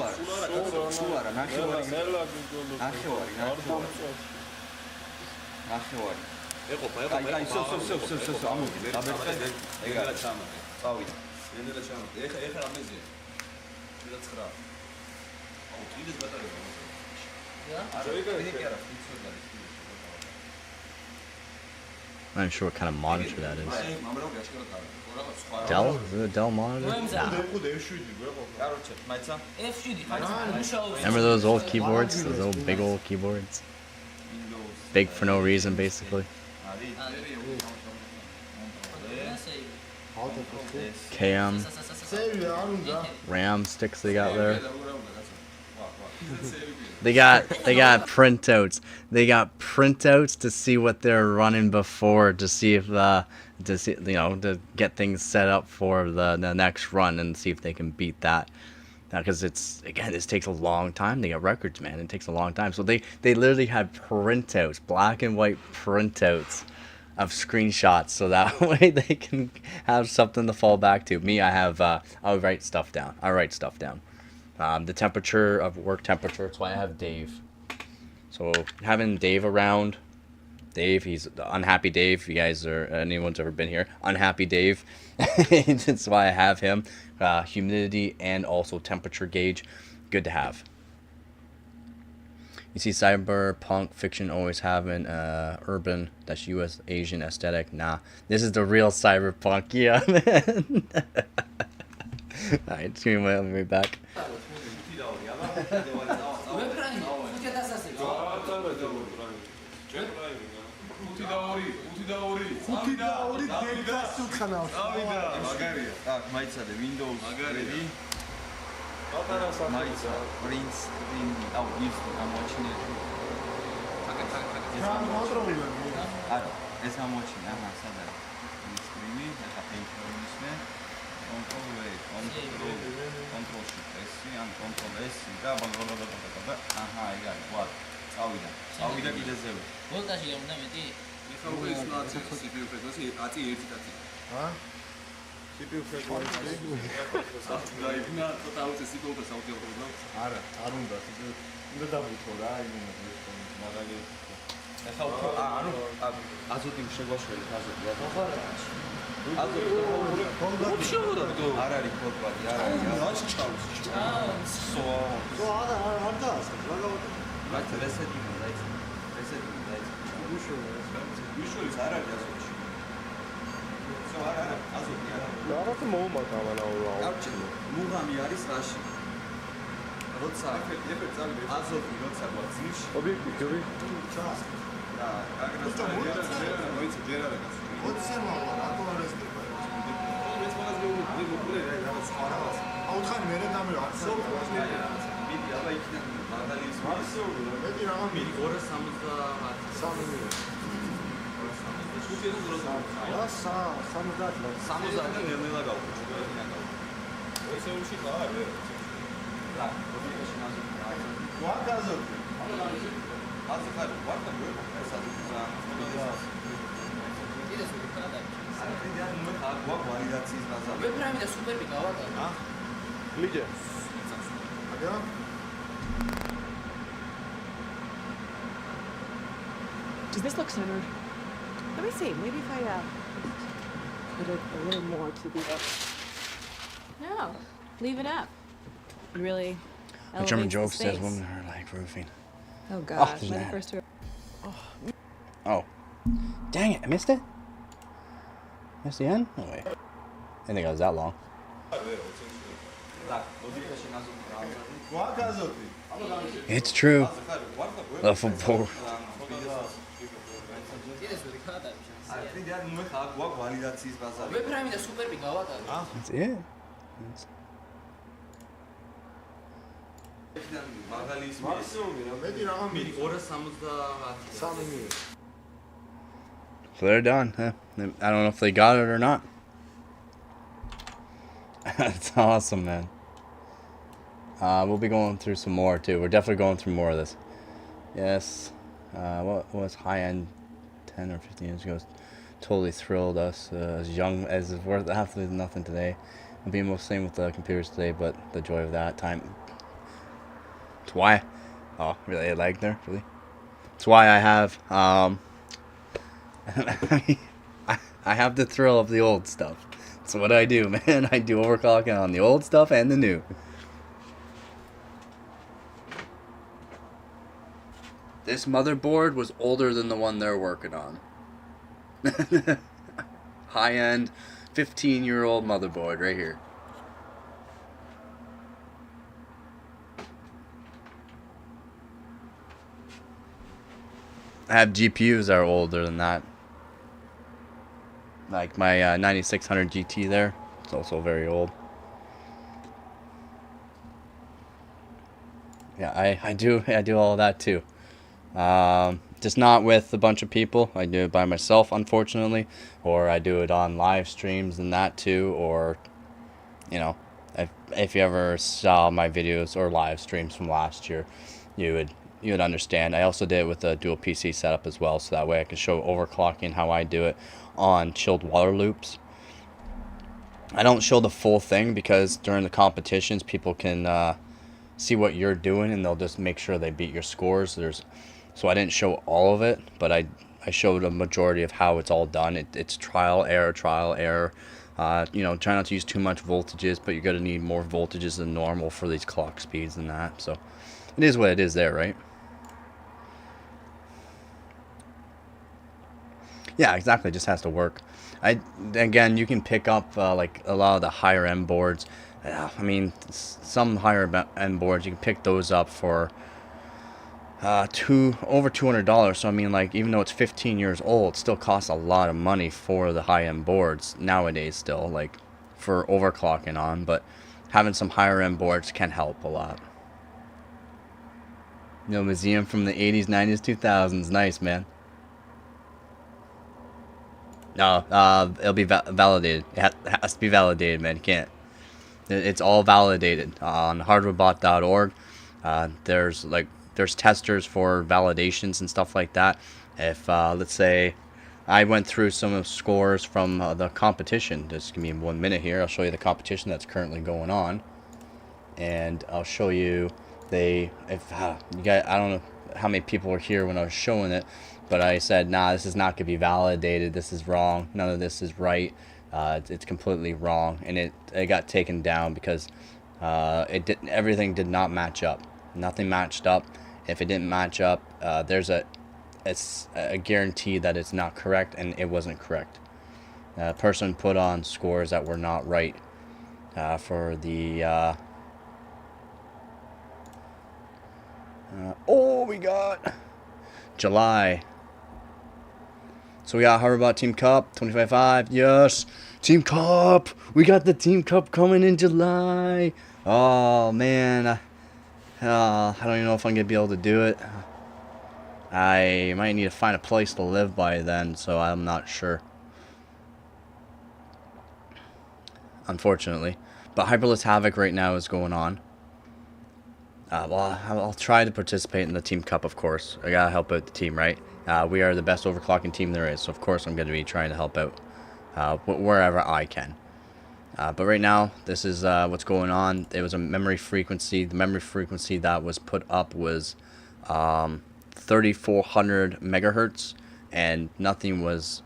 I'm not sure what kind of monitor that is. Dell? Is it a Dell monitor? Nah. Remember those old keyboards? Those old big old keyboards? Big for no reason, basically. KM. RAM sticks they got there. They got printouts. They got printouts to see what they're running before, to see if to get things set up for the next run and see if they can beat that. Because this takes a long time. They got records, man. It takes a long time. So they literally had printouts, black and white printouts of screenshots, so that way they can have something to fall back to. Me, I have I'll write stuff down. The temperature of work temperature. That's why I have Dave. So having Dave around, he's unhappy Dave. If you guys anyone's ever been here, unhappy Dave. That's why I have him. Humidity and also temperature gauge, good to have. You see cyberpunk fiction always having urban, that's US Asian aesthetic. Nah, this is the real cyberpunk. Yeah, man. Alright, screen my way back. ჩან კონტროლი არა, ეს ამოჩინა, აჰა, სად არის? სკრინი, ახლა პეინტერი მისმე. Control V, Control Shift S, ან Control S და ბლა. აჰა, ეგ არის, ვარ. წავიდა კიდე ზევი. ვოლტაჟი არ უნდა მეტი? ეხლა უკვე ის ნაცი CPU ფრეკვენცი აწი 1-10. ჰა? CPU frequency? დაიბნა ცოტა უწე CPU-ს საუთიობრივ. არა, არ უნდა, უნდა დავუთო რა, იმენა მაგალი. ეხლა უფრო ანუ აზოტი შეგვაშელი, აზოტი. Вообще არ არის ფოტოები, არ არის. რაც ჩავს. არ დაასწრებს, რა გავაკეთე? რაც რესეტი დაიწყო. უშუალოდ არ არის აზოტი. არა, აზოტი არა. რაღაც მოუმატა მანაურა. კარჩი, მუღამი არის რაში? როცა აზოტი როცა გვაძილში. ობიექტივი ჩას. და აგრას მოიცი ჯერ არა გასული. 20 მოვა, რატო არ ესწრება? აუთხარი მე დამე არ მიდი აბა იქიდან მაგალი ის მაქსიმუმი მეტი რაღა მიდი 270 3 მიდი 70 ნელ-ნელა გავუჩი ესეულში ხარ? და ოდიშში ნაზი ვაგაზობ აზი ხარ ვარ და გვერდ ის უკვე ხადა. არაფერი ნუ ხარ ვალიდაციის ბაზარი ვებრამი და სუპერბი გავაკეთე. ლიდე აგა Does this look centered? Let me see. Maybe if I put it a little more to the up. No, leave it up. It really A German elevates joke the says space. women are like roofing. Oh gosh, there's my an ad. first. Oh. Dang it, I missed it? Missed the end? No way. I didn't think it was that long. და ოდიშში ნაზი ვაგაზობი It's true. აზი ხარ ვარ და გვერდ The football. ის უკვე ხადა. არაფერი ნუ ხარ ვალიდაციის ბაზარი ვებრამი და სუპერბი გავაკეთე. That's it. That's... იქიდან მაგალი ის მაქსიმუმი რა მეტი რაღა მიდი 270 3 მიდი So they're done. Huh? I don't know if they got it or not. That's awesome, man. We'll be going through some more too. We're definitely going through more of this. Yes. What was high-end 10 or 15 years ago? Totally thrilled us as young as it's worth absolutely nothing today. It'll be the same with the computers today, but the joy of that time. It's why. Oh, really? I lagged there, really. It's why I have. I have the thrill of the old stuff. That's what I do, man. I do overclocking on the old stuff and the new. This motherboard was older than the one they're working on. High-end, 15-year-old motherboard right here. I have GPUs that are older than that. Like my 9600 GT there. It's also very old. Yeah, I do all of that too. Just not with a bunch of people. I do it by myself, unfortunately, or I do it on live streams and that too. Or, you know, if you ever saw my videos or live streams from last year, you would understand. I also did it with a dual PC setup as well, so that way I can show overclocking how I do it on chilled water loops. I don't show the full thing because during the competitions, people can see what you're doing and they'll just make sure they beat your scores. So I didn't show all of it, but I showed a majority of how it's all done. It's trial, error. You know, try not to use too much voltages, but you're going to need more voltages than normal for these clock speeds and that. So it is what it is there, right? Yeah, exactly. It just has to work. Again, you can pick up like a lot of the higher end boards. I mean, some higher end boards, you can pick those up for over $200. So I mean, like, even though it's 15 years old, it still costs a lot of money for the high end boards nowadays still, like for overclocking on. But having some higher end boards can help a lot. No, museum from the 80s, 90s, 2000s. Nice, man. No, it'll be validated. It has to be validated, man. You can't. It's all validated on hardwarebot.org. There's testers for validations and stuff like that. If let's say I went through some of the scores from the competition. Just give me 1 minute here. I'll show you the competition that's currently going on, and I'll show you you guys. I don't know how many people were here when I was showing it, but I said, nah, this is not gonna be validated. This is wrong. None of this is right. It's completely wrong, and it got taken down because everything did not match up. Nothing matched up. If it didn't match up, it's a guarantee that it's not correct, and it wasn't correct. A person put on scores that were not right for the we got July. So we got Harvard Team Cup 25-5. Yes, Team Cup. We got the Team Cup coming in July. Oh man, I don't even know if I'm gonna be able to do it. I might need to find a place to live by then, so I'm not sure. Unfortunately, but Hyperless Havoc right now is going on. Well, I'll try to participate in the Team Cup, of course. I gotta help out the team, right? We are the best overclocking team there is, so of course I'm gonna be trying to help out wherever I can. But right now, this is what's going on. There was a memory frequency. The memory frequency that was put up was 3,400 megahertz, and nothing was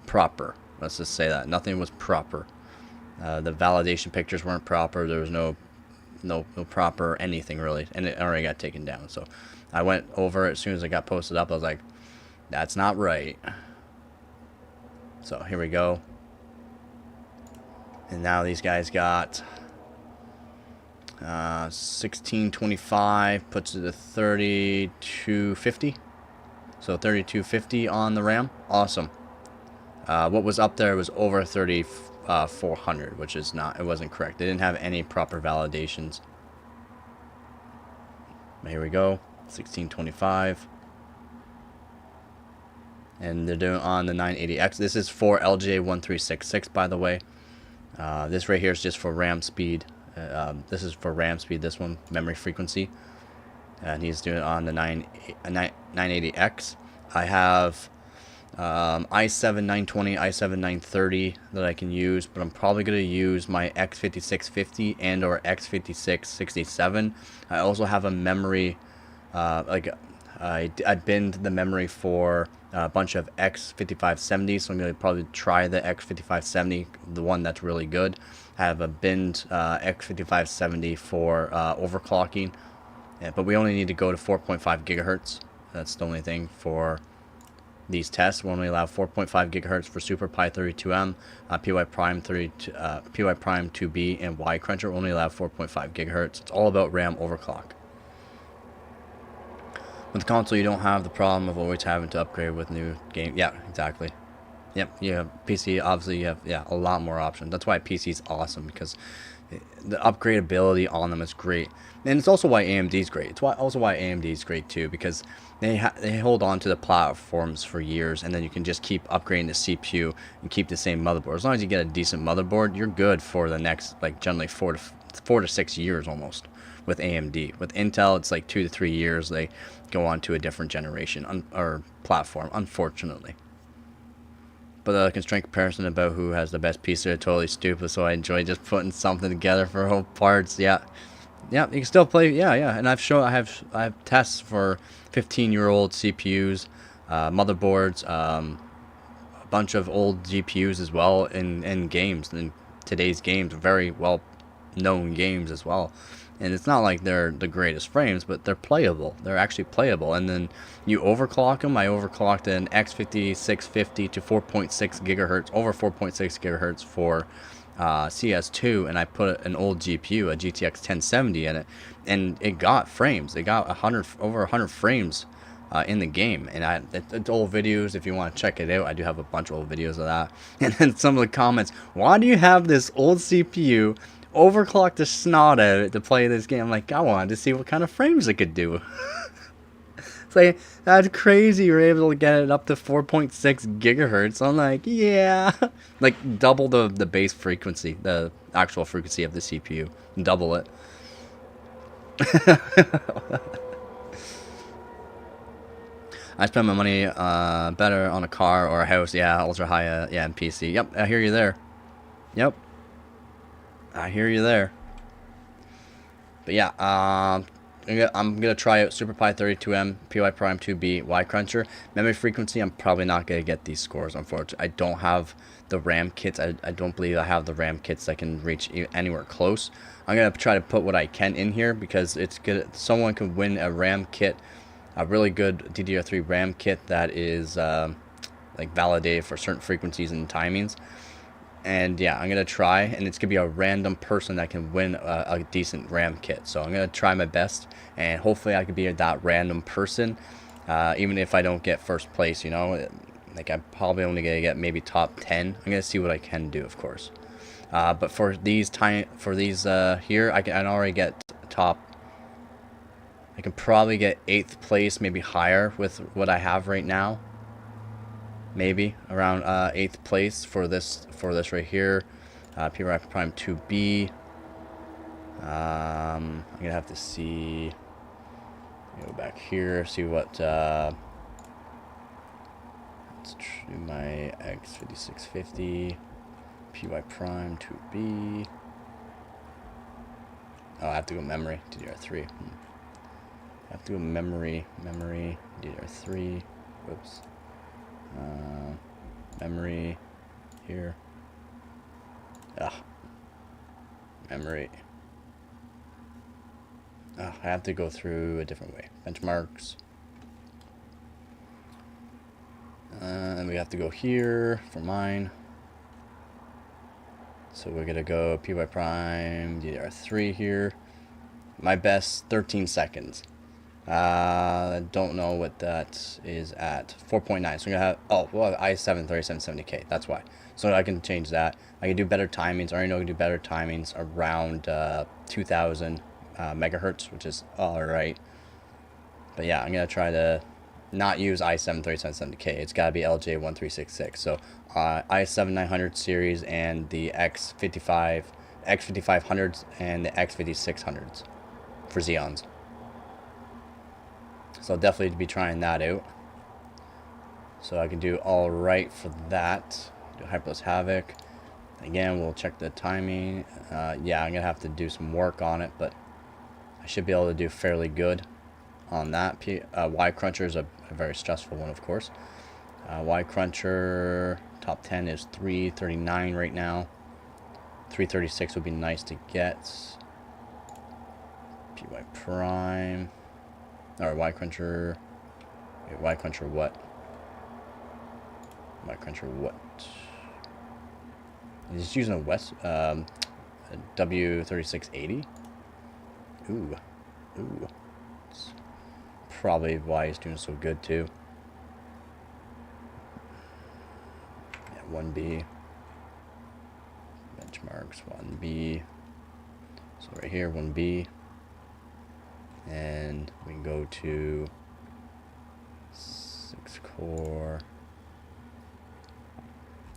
proper. Let's just say that nothing was proper. The validation pictures weren't proper. There was no proper anything really, and it already got taken down. So I went over it as soon as it got posted up. I was like, that's not right. So here we go. And now these guys got 1625, puts it to 3250. So 3250 on the RAM. Awesome. What was up there was over 3,400, which is not, it wasn't correct. They didn't have any proper validations. Here we go, 1625. And they're doing on the 980X. This is for LJ1366, by the way. This right here is just for RAM speed. This is for RAM speed, this one, memory frequency. And he's doing it on the 980X. I have i7 920, i7 930 that I can use, but I'm probably going to use my X5650 and or X5667. I also have a memory, I binned the memory for a bunch of X5570, so I'm going to probably try the X5570, the one that's really good. I have a binned X5570 for overclocking, but we only need to go to 4.5 gigahertz. That's the only thing for these tests. We only allow 4.5 gigahertz for Super Pi 32M, PY Prime 2B, and Y Cruncher. We only allow 4.5 gigahertz. It's all about RAM overclock. With the console, you don't have the problem of always having to upgrade with new game. Yeah, exactly. Yep, yeah. PC, obviously, you have a lot more options. That's why PC is awesome, because the upgradability on them is great, and it's also why AMD is great. It's also why AMD is great too, because they hold on to the platforms for years, and then you can just keep upgrading the CPU and keep the same motherboard. As long as you get a decent motherboard, you're good for the next, like, generally 4 to 6 years almost. With AMD, with Intel, it's like 2 to 3 years. They go on to a different generation or platform, unfortunately. But the constraint comparison about who has the best piece are totally stupid, so I enjoy just putting something together for whole parts. Yeah, you can still play. Yeah, and I have tests for 15-year-old CPUs, motherboards, a bunch of old GPUs as well in games. In today's games, very well known games as well. And it's not like they're the greatest frames, but they're playable. They're actually playable. And then you overclock them. I overclocked an X5650 to 4.6 gigahertz, over 4.6 gigahertz for CS2, and I put an old GPU, a GTX 1070 in it, and it got frames. It got over 100 frames in the game. And it's old videos. If you want to check it out, I do have a bunch of old videos of that. And then some of the comments: why do you have this old CPU overclocked the snot out of it to play this game. I'm like, I wanted to see what kind of frames it could do. It's like, that's crazy. You're able to get it up to 4.6 gigahertz. I'm like, yeah. Like, double the base frequency, the actual frequency of the CPU. Double it. I spend my money better on a car or a house. Yeah, ultra high, yeah, and PC. Yep, I hear you there. Yep. I hear you there. But yeah, I'm gonna try out SuperPi 32M, PY Prime 2B, Y Cruncher. Memory frequency, I'm probably not gonna get these scores, unfortunately. I don't have the RAM kits. I don't believe I have the RAM kits that can reach anywhere close. I'm gonna try to put what I can in here because it's good. Someone can win a RAM kit, a really good DDR3 RAM kit that is like validated for certain frequencies and timings. And yeah, I'm gonna try, and it's gonna be a random person that can win a decent RAM kit. So I'm gonna try my best, and hopefully I could be that random person, even if I don't get first place. You know, like I'm probably only gonna get maybe top 10. I'm gonna see what I can do, of course. But for these here, I can already get top. I can probably get 8th place, maybe higher with what I have right now. Maybe around 8th place for this right here, PY Prime 2B. I'm gonna have to see. Go back here, see what. Let's do my X5650, PY Prime 2B. Oh, I have to go memory DDR3. I have to go memory DDR3. Whoops. Memory here. Memory. I have to go through a different way. Benchmarks. And we have to go here for mine. So we're gonna go PY Prime DDR3 here. My best 13 seconds. I don't know what that is at. 4.9. So I'm gonna have i7 3770K. That's why. So I can change that. I can do better timings. I already know I can do better timings around 2000 megahertz, which is alright. But yeah, I'm gonna try to not use i7 3770K. It's gotta be LJ1366. So i7 900 series and the X5500s and the X5600s for Xeons. So I'll definitely be trying that out. So I can do all right for that. Do Hyperless Havoc. Again, we'll check the timing. Yeah, I'm gonna have to do some work on it, but I should be able to do fairly good on that. Y Cruncher is a very stressful one, of course. Y Cruncher top 10 is 339 right now. 336 would be nice to get. PY Prime. Or Y Cruncher. Wait, Y Cruncher what? Y Cruncher what? He's using a W3680. Ooh. It's probably why he's doing so good too. Yeah, 1B. Benchmarks 1B. So right here, 1B. And we can go to 6 core.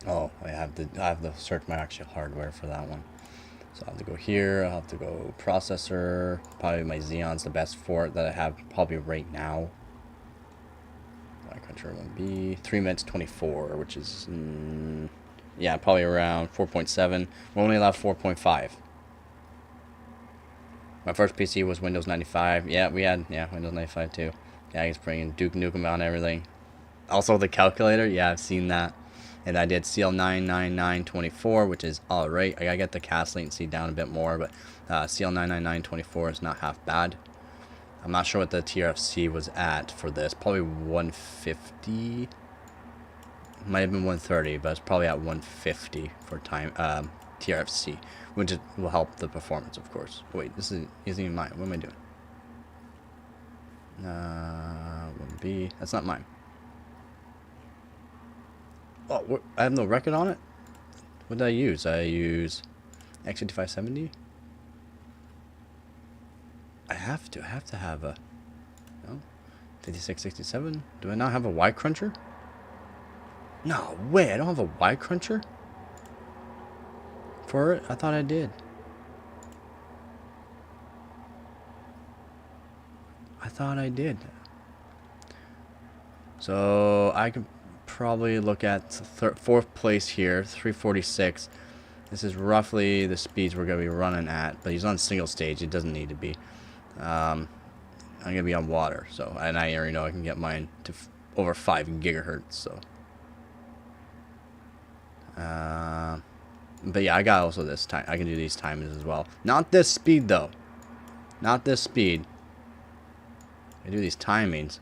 Oh, I have to search my actual hardware for that one. So I'll have to go here. I'll have to go processor. Probably my Xeon's the best for it that I have probably right now. Y Cruncher 1B. 3 minutes 24, which is yeah, probably around 4.7. We're only allowed 4.5. My first PC was Windows 95. Yeah, we had Windows 95 too. Yeah, he's bringing Duke Nukem on everything. Also the calculator. Yeah, I've seen that. And I did CL99924, which is alright. I gotta get the cast latency down a bit more, but CL99924 is not half bad. I'm not sure what the TRFC was at for this. Probably 150. Might have been 130, but it's probably at 150 for time TRFC, which will help the performance, of course. Wait, this isn't even mine. What am I doing? 1B. That's not mine. Oh, I have no record on it? What did I use? I use X5570? have to. I have to have a... No? 5667? Do I not have a Y cruncher? No way, I don't have a Y cruncher? For it? I thought I did. I thought I did. So I could probably look at fourth place here, 346. This is roughly the speeds we're going to be running at, but he's on single stage. It doesn't need to be. I'm going to be on water, so, and I already know I can get mine to over 5 gigahertz, so. But yeah, I got also this time. I can do these timings as well. Not this speed, though. Not this speed. I do these timings.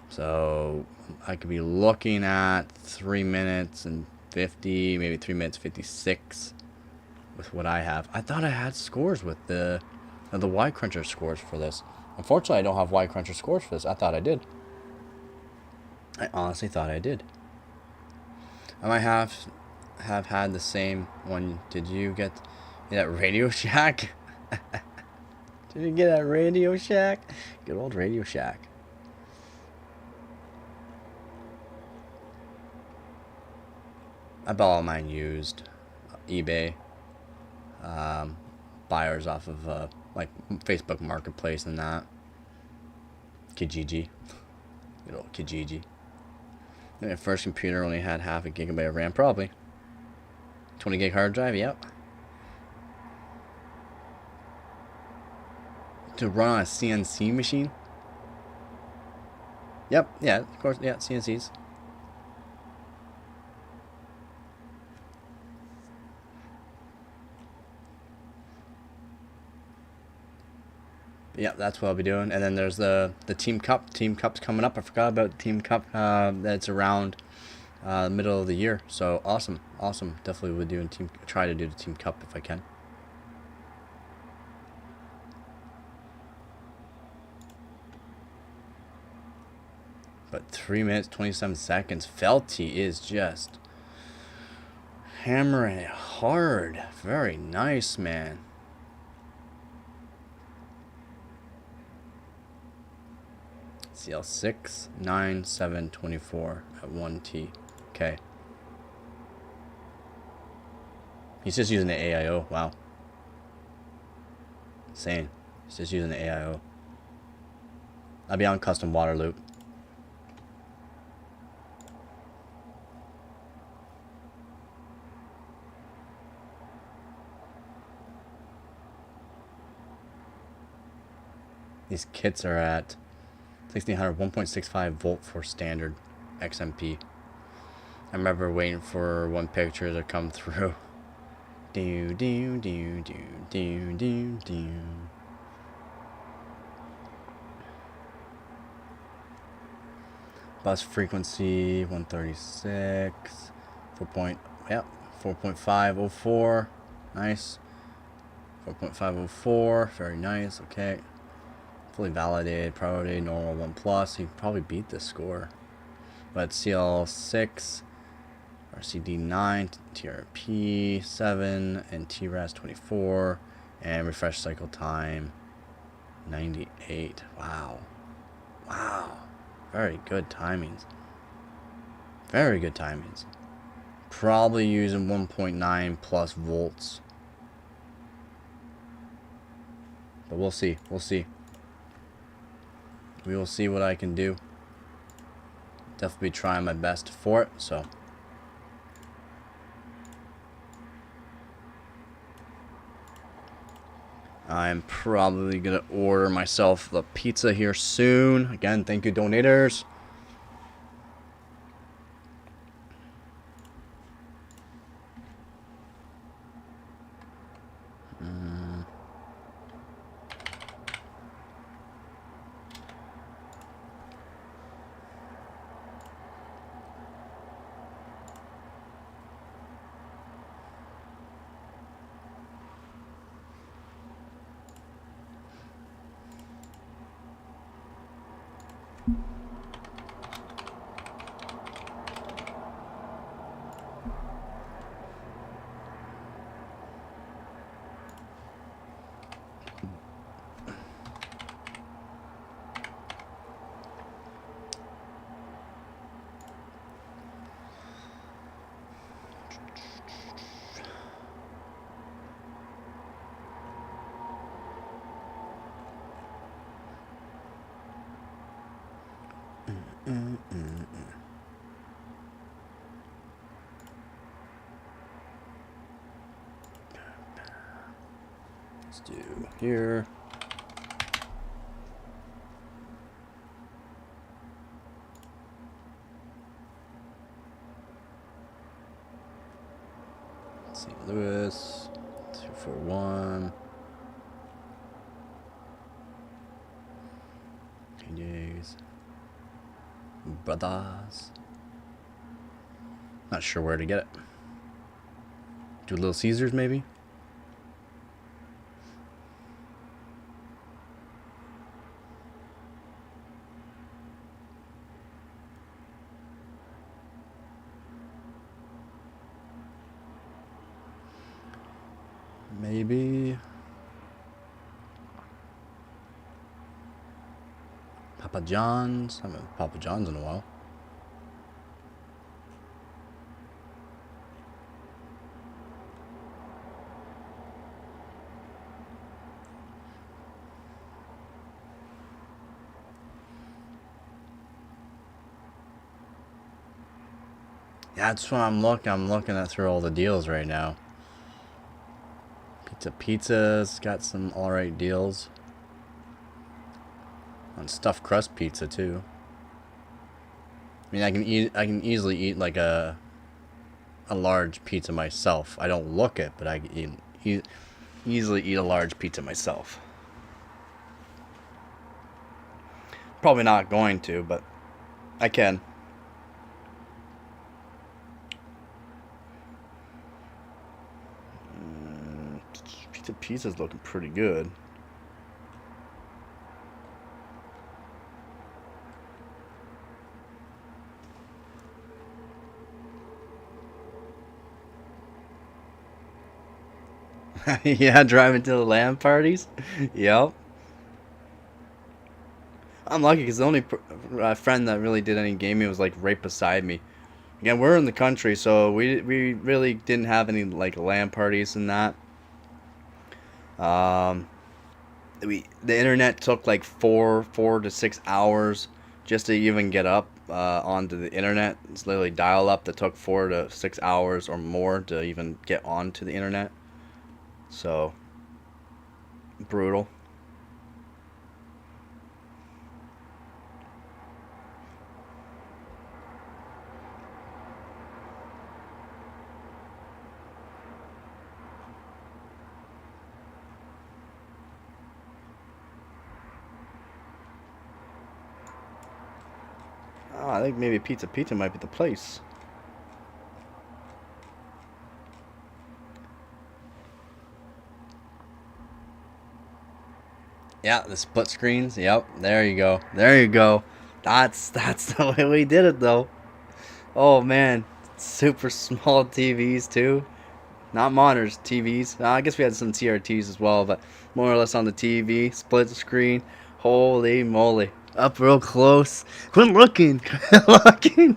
So I could be looking at 3 minutes and 50, maybe 3 minutes 56 with what I have. I thought I had scores with the Y cruncher scores for this. Unfortunately, I don't have Y cruncher scores for this. I thought I did. I honestly thought I did. I might have had the same one. Did you get that Radio Shack? Did you get that Radio Shack? Good old Radio Shack. I bought all mine used. eBay. Buyers off of like Facebook Marketplace and that. Kijiji. Good old Kijiji. My first computer only had half a gigabyte of RAM, probably. 20 gig hard drive, yep. To run on a CNC machine? Yep, yeah, of course, yeah, CNCs. Yeah, that's what I'll be doing. And then there's the Team Cup. Team Cup's coming up. I forgot about Team Cup. That's around the middle of the year. So awesome, awesome. Definitely would do try to do the Team Cup if I can. But 3 minutes 27 seconds. Felty is just hammering it hard. Very nice, man. CL6 9 7 24 at 1T. Okay. He's just using the AIO. Wow. Insane. He's just using the AIO. I'll be on custom water loop. These kits are at 1600, 1.65 volt for standard XMP. I remember waiting for one picture to come through. Do do do do do do do. Bus frequency 136. 4.504. Nice. 4.504. Very nice. Okay. Fully validated, priority, normal 1+. You probably beat this score. But CL6, RCD9, TRP7, and TRAS 24, and refresh cycle time 98. Wow. Wow. Very good timings. Very good timings. Probably using 1.9 plus volts. But we'll see. We'll see. We will see what I can do. Definitely trying my best for it, so. I'm probably going to order myself the pizza here soon. Again, thank you, donators. Let's do here. St. Louis, 241. Days. Brothers. Not sure where to get it. Do Little Caesars maybe? Maybe Papa John's. I haven't had Papa John's in a while. Yeah, that's what I'm looking. I'm looking at through all the deals right now. Pizza's got some alright deals. On stuffed crust pizza too. I mean, I can easily eat like a large pizza myself. I don't look it, but I can easily eat a large pizza myself. Probably not going to, but I can. Pizza's looking pretty good. Yeah, driving to the LAN parties. Yep. I'm lucky because the only friend that really did any gaming was like right beside me. Again, we're in the country, so we really didn't have any like LAN parties and that. The internet took like 4 to 6 hours just to even get up onto the internet. It's literally dial up that took 4 to 6 hours or more to even get onto the internet. So brutal. Oh, I think maybe Pizza might be the place. Yeah, the split screens. Yep, there you go. There you go. That's the way we did it, though. Oh man, super small TVs too. Not monitors, TVs. I guess we had some CRTs as well, but more or less on the TV, split screen. Holy moly! Up real close. Quit looking. Quit looking.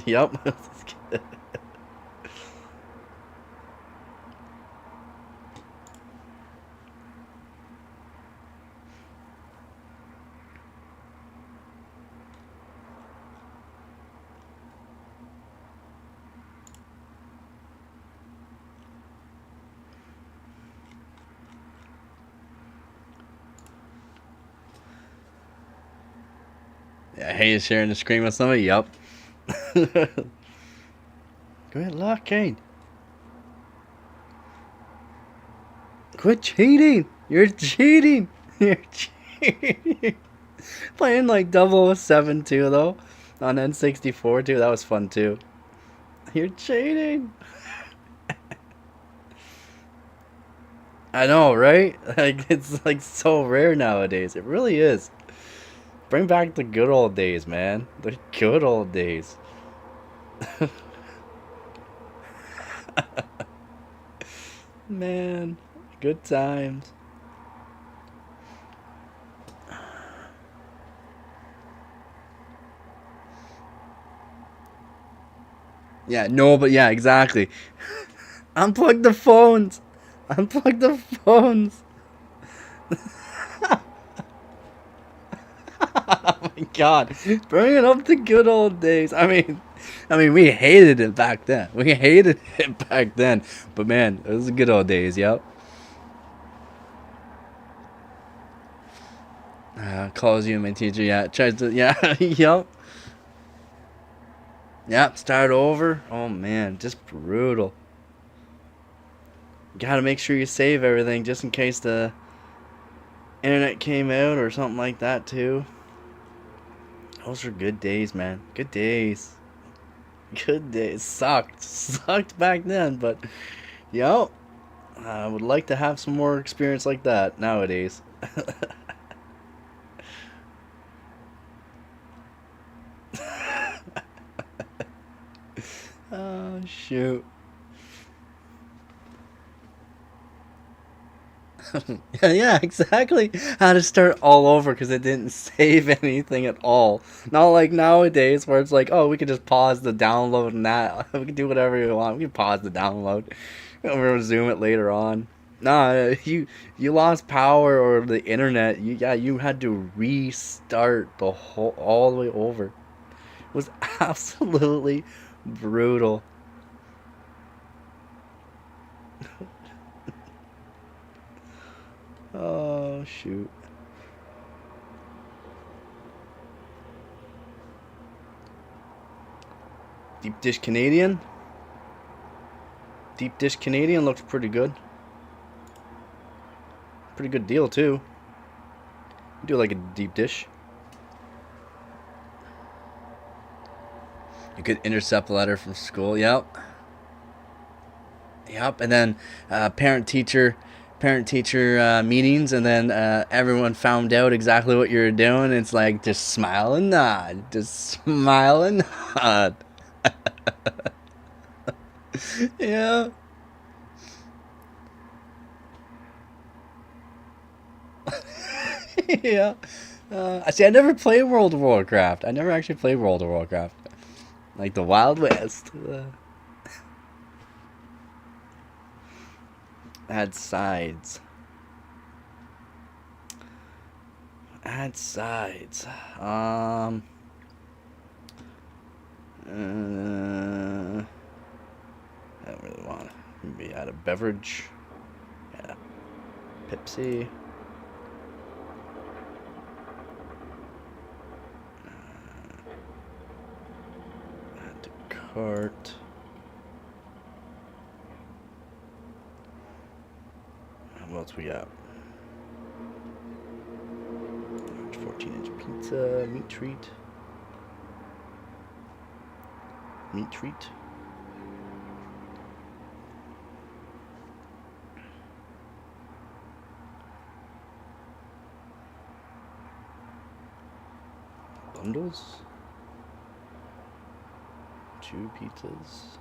Yep. Yeah, hey, sharing the screen with somebody. Yep. Quit looking. Quit cheating. You're cheating. You're cheating. Playing like 007 too, though. On N64 too. That was fun too. You're cheating. I know, right? Like, it's like so rare nowadays. It really is. Bring back the good old days, man. The good old days. Man, good times. Yeah, no, but yeah, exactly. Unplug the phones. Unplug the phones. Oh my god. Bringing up the good old days. I mean, I mean, we hated it back then. We hated it back then. But man, it was the good old days, yep. Calls you my teacher, yeah. Tries to, yeah, yep. Yep, start over. Oh man, just brutal. Gotta make sure you save everything just in case the internet came out or something like that too. Those were good days, man. Good days. Good days. Sucked. Sucked back then, but yep. I would like to have some more experience like that nowadays. Oh, shoot. Yeah, exactly. How to start all over because it didn't save anything at all. Not like nowadays where it's like, oh, we can just pause the download and that. We can do whatever we want. We can pause the download. We'll resume it later on. Nah, you lost power or the internet. You had to restart the whole all the way over. It was absolutely brutal. Oh shoot. Deep dish Canadian. Deep dish Canadian looks pretty good. Pretty good deal too. Do like a deep dish. You could intercept a letter from school. Yep. Yep. And then parent-teacher meetings, and then everyone found out exactly what you were doing. It's like just smile and nod. Just smile and nod. Yeah. Yeah. I see. I never played World of Warcraft. I never actually played World of Warcraft. Like the Wild West. Add sides. Add sides. I don't really want to. Maybe add a beverage. Yeah. Pepsi. Add to cart. What else we got? 14-inch pizza, meat treat. Meat treat. Bundles. 2 pizzas.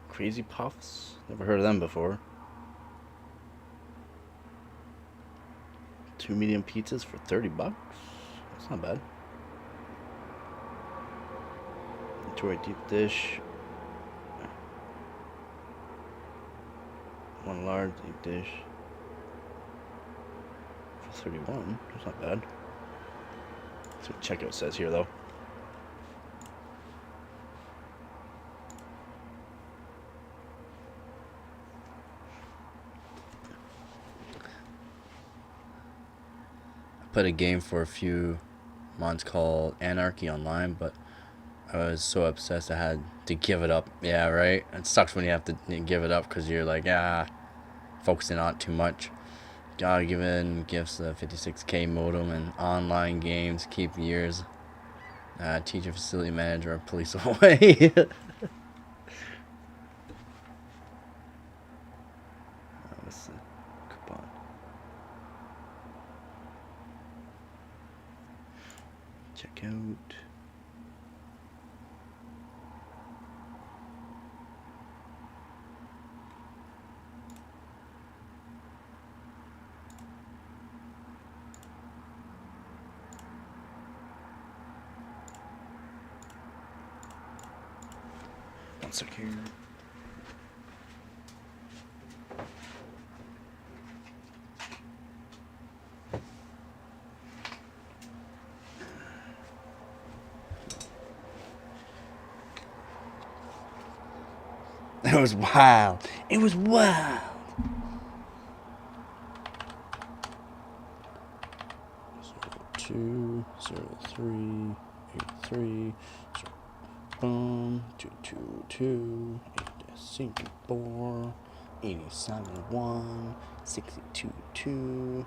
Crazy Puffs. Never heard of them before. 2 medium pizzas for $30. That's not bad. Detroit deep dish. 1 large deep dish for 31. That's not bad. That's what checkout says here, though. Played a game for a few months called Anarchy Online, but I was so obsessed I had to give it up. Yeah, right? It sucks when you have to give it up because you're like, focusing on it too much. God given gifts a 56K modem and online games keep years. Teacher, facility manager, or police away. What's the coupon? Check out. One sec here. It was wild. It was wild. Two 03 83 boom 222 64 87 62 2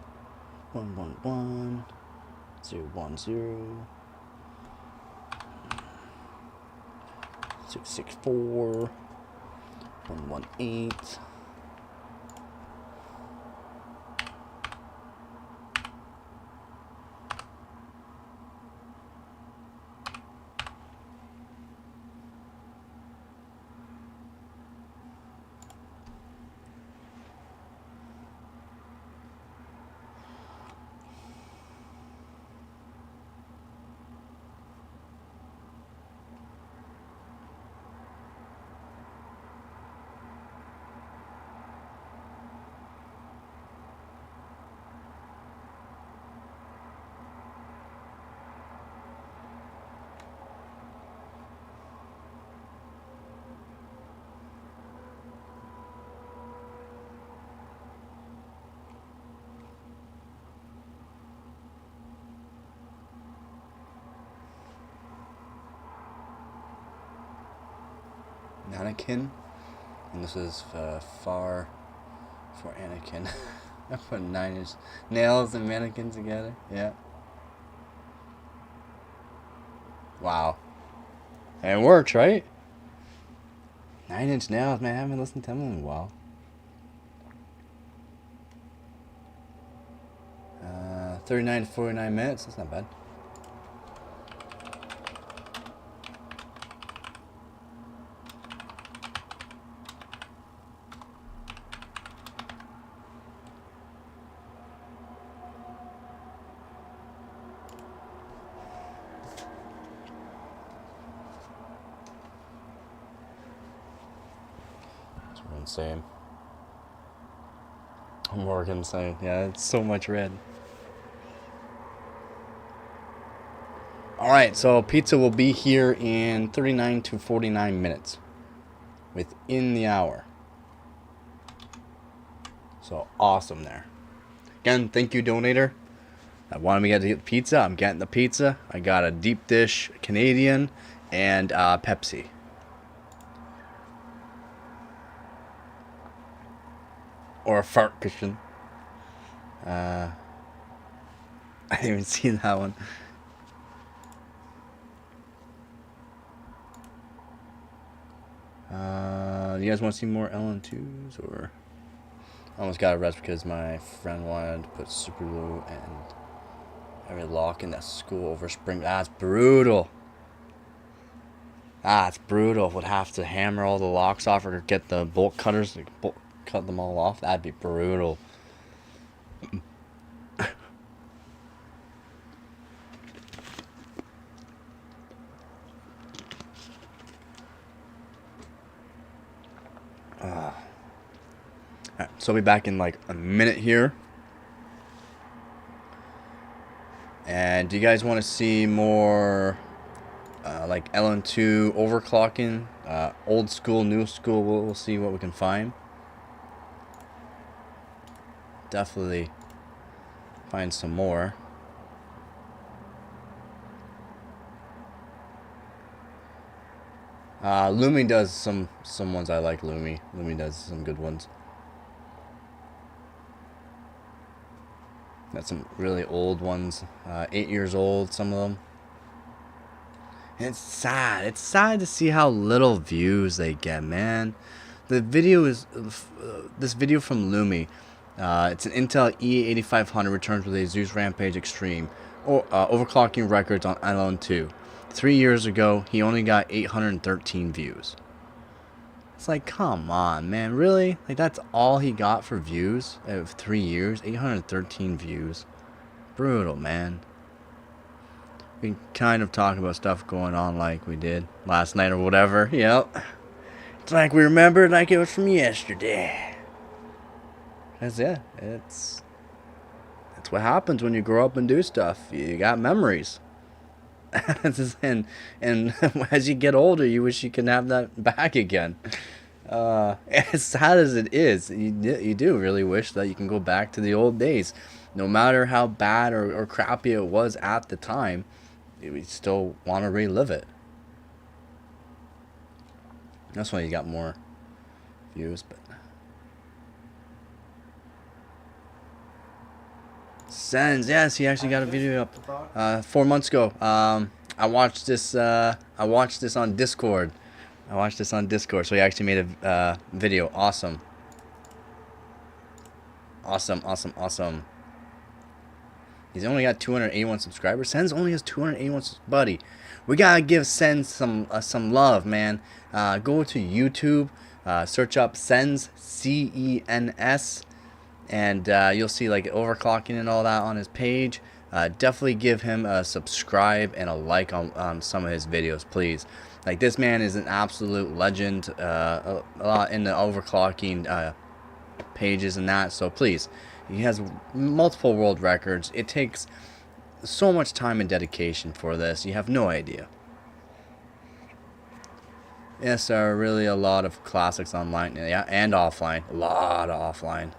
111 010 664 118. Anakin, and this is far for Anakin. I put 9-inch nails and mannequins together. Yeah. Wow. And it works, right? 9-inch nails, man. I haven't listened to them in a while. 39 to 49 minutes. That's not bad. Insane. I'm working insane. Yeah, it's so much red. Alright, so pizza will be here in 39 to 49 minutes. Within the hour. So awesome there. Again, thank you, donator. I wanted me to get the pizza. I'm getting the pizza. I got a deep dish Canadian and Pepsi. Or a fart cushion. I didn't even see that one. Do you guys want to see more LN2s? Or I almost got a rest because my friend wanted to put super glue and every lock in that school over spring. That's brutal. That's brutal. Would have to hammer all the locks off or get the bolt cutters to cut them all off. That'd be brutal. Alright, so I'll be back in like a minute here. And do you guys want to see more like LN2 overclocking? Old school, new school? We'll see what we can find. Definitely find some more. Lumi does some ones I like. Lumi does some good ones. Got some really old ones, 8 years old, some of them. And it's sad. It's sad to see how little views they get, man. The video is this video from Lumi. It's an Intel E8500 returns with a Zeus Rampage Extreme, overclocking records on LN2. 3 years ago, he only got 813 views. It's like, come on, man, really? Like, that's all he got for views of 3 years? 813 views. Brutal, man. We can kind of talk about stuff going on like we did last night or whatever. Yep. It's like we remembered like it was from yesterday. That's it. That's what happens when you grow up and do stuff. You got memories. and as you get older, you wish you could have that back again. As sad as it is, you do really wish that you can go back to the old days. No matter how bad or crappy it was at the time, we still want to relive it. That's why you got more views, but Sens, yes, he actually got a video up 4 months ago. I watched this. I watched this on Discord. So he actually made a video. Awesome. Awesome. He's only got 281 subscribers. Sens only has 281. Buddy, we gotta give Sens some love, man. Go to YouTube, search up Sens, CENS, and you'll see like overclocking and all that on his page. Definitely give him a subscribe and a like on some of his videos, please. Like, this man is an absolute legend, a lot in the overclocking pages and that. So please, he has multiple world records. It takes so much time and dedication for this. You have no idea. Yes, there are really a lot of classics online, yeah, and offline. A lot of offline.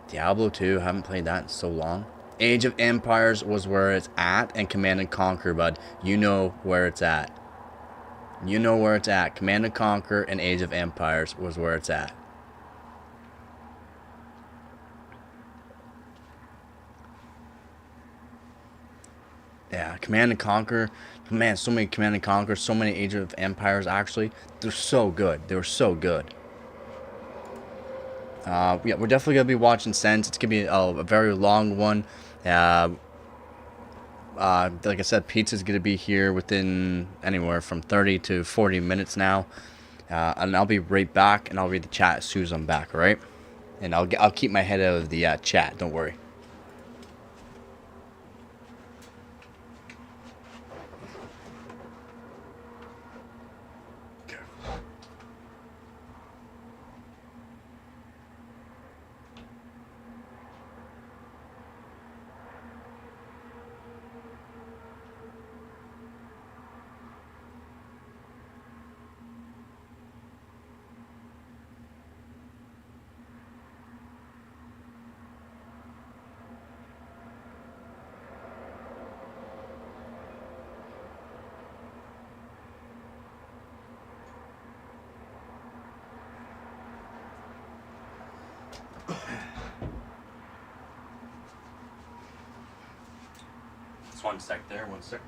Diablo 2, haven't played that in so long. Age of Empires was where it's at, and Command & Conquer, bud. You know where it's at. You know where it's at. Command & Conquer and Age of Empires was where it's at. Yeah, Command & Conquer. Man, so many Command & Conquer, so many Age of Empires, actually. They're so good. They were so good. Yeah, we're definitely going to be watching Sens. It's going to be a very long one. Like I said, pizza's going to be here within anywhere from 30 to 40 minutes now. And I'll be right back, and I'll read the chat as soon as I'm back, all right? And I'll keep my head out of the chat, don't worry. Just 1 sec there, 1 sec.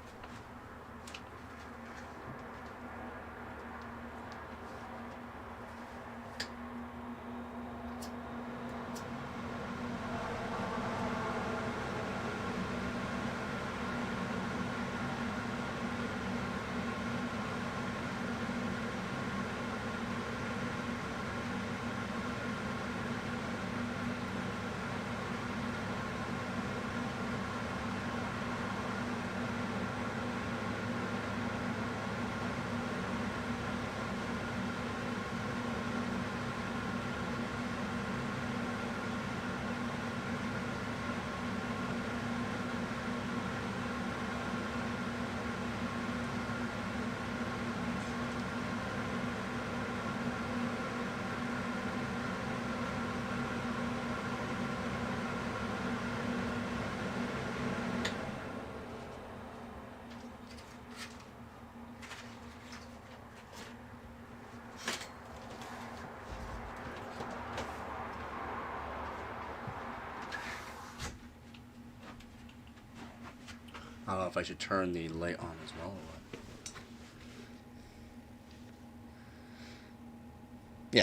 I don't know if I should turn the light on as well or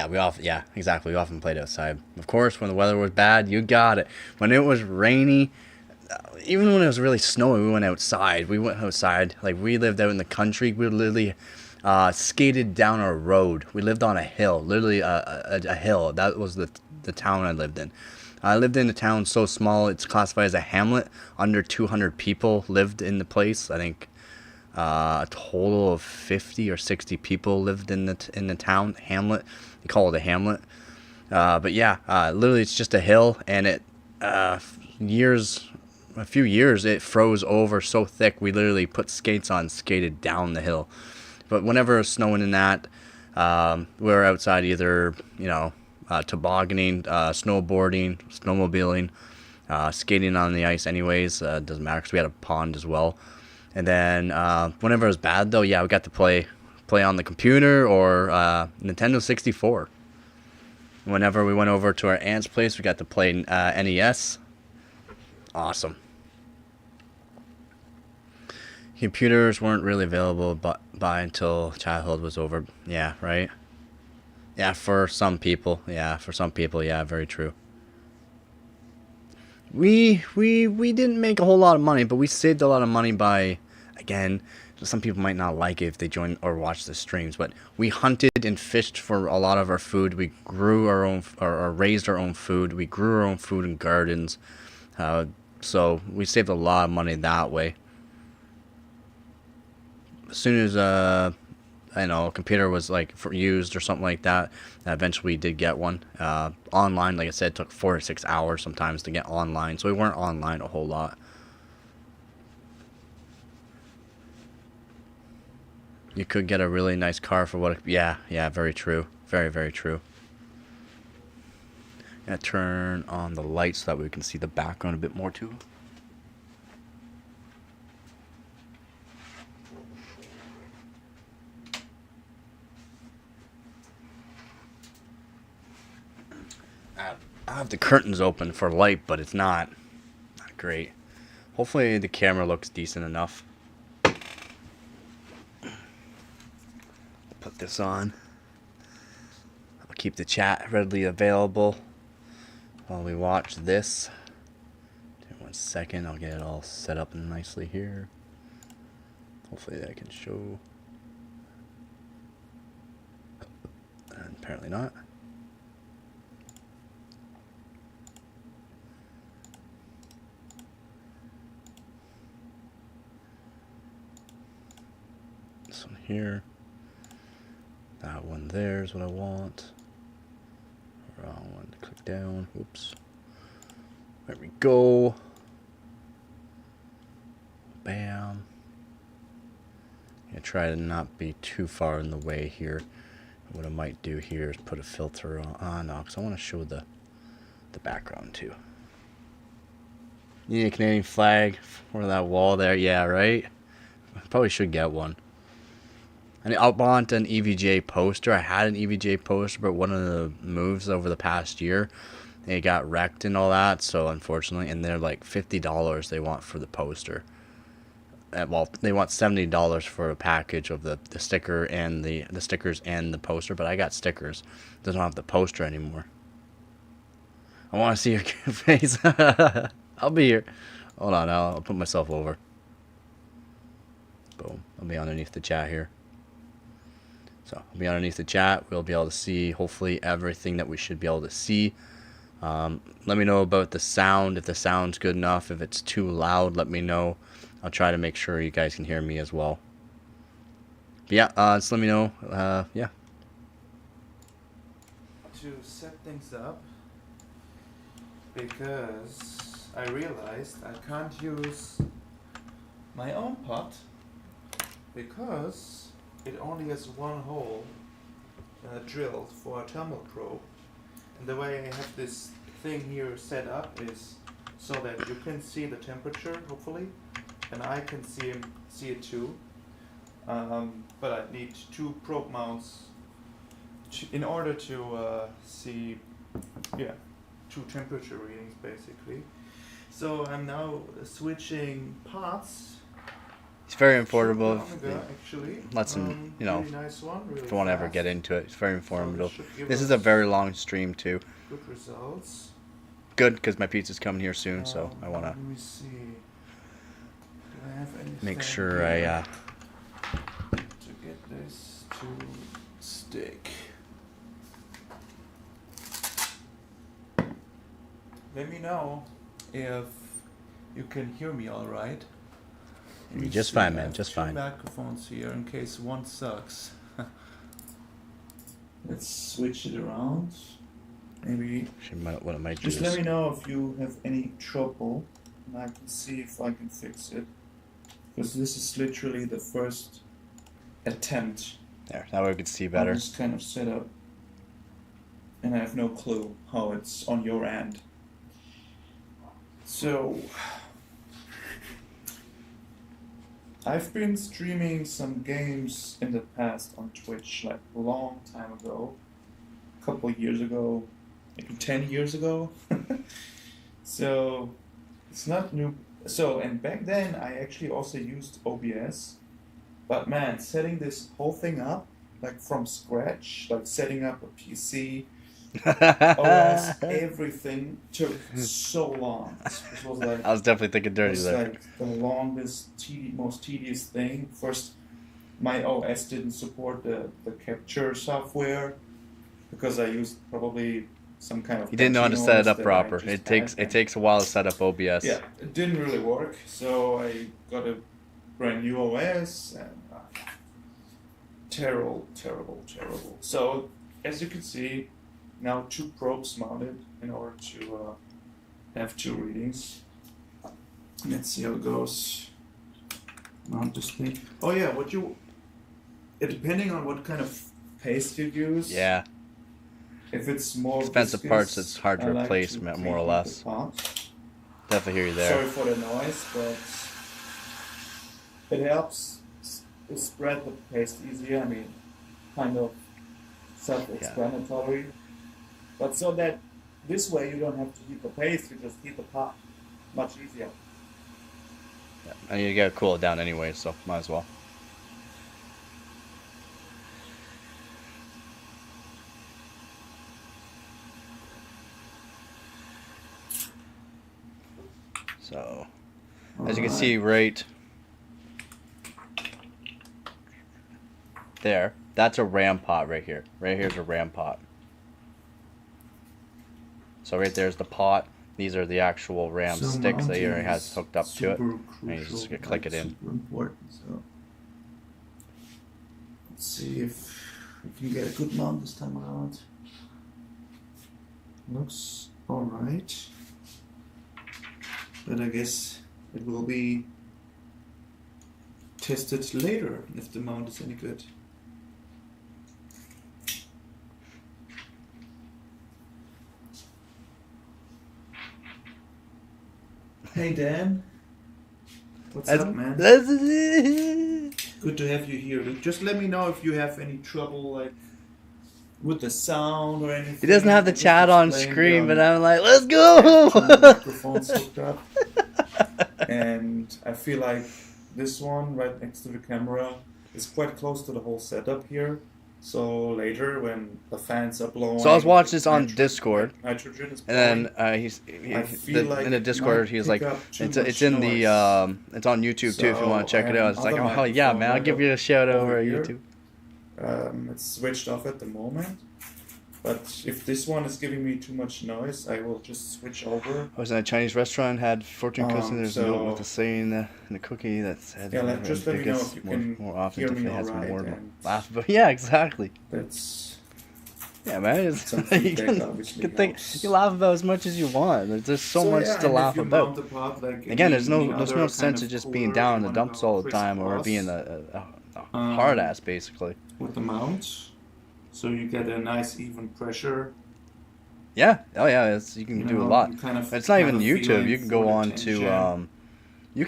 what. Yeah, exactly. We often played outside. Of course, when the weather was bad, you got it. When it was rainy, even when it was really snowy, we went outside. Like, we lived out in the country. We literally skated down a road. We lived on a hill, literally a hill. That was the town I lived in. I lived in a town so small, it's classified as a hamlet. Under 200 people lived in the place. I think a total of 50 or 60 people lived in the town hamlet. They call it a hamlet. But yeah, literally it's just a hill, and it a few years it froze over so thick we literally put skates on, skated down the hill. But whenever it was snowing in that, We were outside either, tobogganing, snowboarding, snowmobiling, skating on the ice anyways. Doesn't matter because we had a pond as well. And then whenever it was bad though, yeah, we got to play on the computer or Nintendo 64. Whenever we went over to our aunt's place, we got to play NES. Awesome. Computers weren't really available by until childhood was over. Yeah, right? Yeah, for some people. Yeah, very true. We didn't make a whole lot of money, but we saved a lot of money by, again, some people might not like it if they join or watch the streams, but we hunted and fished for a lot of our food. We grew our own, or raised our own food. We grew our own food in gardens. So we saved a lot of money that way. As soon as a computer was like used or something like that, eventually we did get one. Online, like I said, it took 4 to 6 hours sometimes to get online, so we weren't online a whole lot. You could get a really nice car for what... Yeah, very true. Very, very true. Gonna turn on the lights so that we can see the background a bit more too. I have the curtains open for light, but it's not great. Hopefully the camera looks decent enough. Put this on. I'll keep the chat readily available while we watch this. 1 second, I'll get it all set up nicely here. Hopefully I can show. And apparently not. This one here. That one there is what I want. Wrong one. Click down. Oops. There we go. Bam. I'm gonna try to not be too far in the way here. What I might do here is put a filter on. No, because I want to show the background too. You need a Canadian flag for that wall there. Yeah, right? I probably should get one. And I bought an EVGA poster. I had an EVGA poster, but one of the moves over the past year, it got wrecked and all that. So unfortunately, and they're like $50 they want for the poster. Well, they want $70 for a package of the sticker and the stickers and the poster. But I got stickers. Doesn't have the poster anymore. I want to see your face. I'll be here. Hold on, I'll put myself over. Boom. I'll be underneath the chat here. So I'll be underneath the chat. We'll be able to see hopefully everything that we should be able to see. Let me know about the sound. If the sound's good enough. If it's too loud, let me know. I'll try to make sure you guys can hear me as well. But yeah, just let me know. Yeah. To set things up, because I realized I can't use my own pot because it only has one hole drilled for a thermal probe. And the way I have this thing here set up is so that you can see the temperature, hopefully, and I can see it too. But I need 2 probe mounts in order to see, 2 temperature readings basically. So I'm now switching parts. It's very informative. Actually. Let some, really nice one, really if you want to ever fast. get into it, it's very informative. So This is a very long stream too. Good results. Good, because my pizza's coming here soon, so I want to Let me see. Do I have anything make sure here to get this to stick. Let me know if you can hear me all right. Let me just see, fine, I man, have just 2 fine. microphones here in case one sucks. Let's switch it around. Maybe What I might just do let is me know if you have any trouble, and I can see if I can fix it. Because this is literally the first attempt There, that way we can see on better. this kind of setup, and I have no clue how it's on your end. So I've been streaming some games in the past on Twitch, like a long time ago, a couple of years ago, maybe 10 years ago. So it's not new. So, and back then I actually also used OBS, but man, setting this whole thing up, like from scratch, like setting up a PC, OS, everything took so long. This was like, I was definitely thinking dirty was there. like the longest, most tedious thing. First, my OS didn't support the capture software because I used probably some kind of. You didn't know how to set it up that I proper. just It takes had, it takes a while to set up OBS. yeah, it didn't really work. So I got a brand new OS and terrible. So as you can see, now 2 probes mounted in order to have 2 readings. Let's see how it goes. Mount this thing. Oh yeah, depending on what kind of paste you use. Yeah. If it's more Expensive viscous, parts, it's hard to I like replace, to more or preheat less. the pot. Definitely hear you there. Sorry for the noise, but it helps to spread the paste easier. I mean, kind of self-explanatory. But so that this way you don't have to heat the paste, you just heat the pot. Much easier. Yeah. And you gotta cool it down anyway, so might as well. So, as you can see right there, that's a RAM pot right here. Right here's a RAM pot. So right there's the pot. These are the actual RAM sticks that he already has hooked up to it. And you just click it in. Super important. So let's see if we can get a good mount this time around. Looks alright. But I guess it will be tested later if the mount is any good. Hey Dan, what's up, man? Good to have you here. Just let me know if you have any trouble, like with the sound or anything. He doesn't have the Just chat on explain screen, but them. I'm like, let's go! Microphone's hooked up, and I feel like this one right next to the camera is quite close to the whole setup here. So later, when the fans are blowing, So I was watching this on Discord, nitrogen is and blowing, then in the Discord he's like, it's in the it's on YouTube too if you want to check it out. It's like, oh hell yeah, man, I'll give you a shout out over at YouTube. It's switched off at the moment, but if this one is giving me too much noise, I will just switch over. I was in a Chinese restaurant, had fortune cookies. There's a so- note with a saying in the cookie that said Yeah, just let me know if you can more often hear if me it has alright, more and laugh. But yeah, exactly. That's Yeah, man. It's, some you feedback can, obviously you can think helps. you can laugh about as much as you want. There's so much yeah, to and laugh if you about. mount the pot, like Again, there's any no other sense kind of of just being cooler, down in you the wanna dumps go all the time or crisscross, being a hard ass basically. with the mount, so you get a nice even pressure. Yeah. Oh yeah. You can do a lot. You kind of It's not have even a YouTube. feeling You can for go the on tension. to you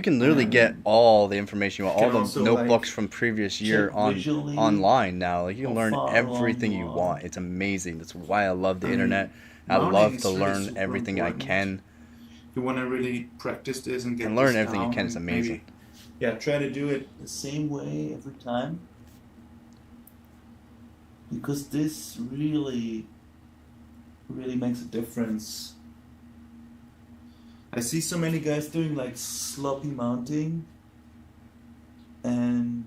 can literally And get all the information you want, you all can the also, notebooks like, from previous year check on visually online now. Like you can how learn far along everything you you are. want. It's amazing. That's why I love the I mean, internet. I mounting love is to really learn super everything I important. can You want to really practice this and get and learn this everything you down can. It's and amazing. maybe, try to do it the same way every time, because this really makes a difference. I see so many guys doing like sloppy mounting, and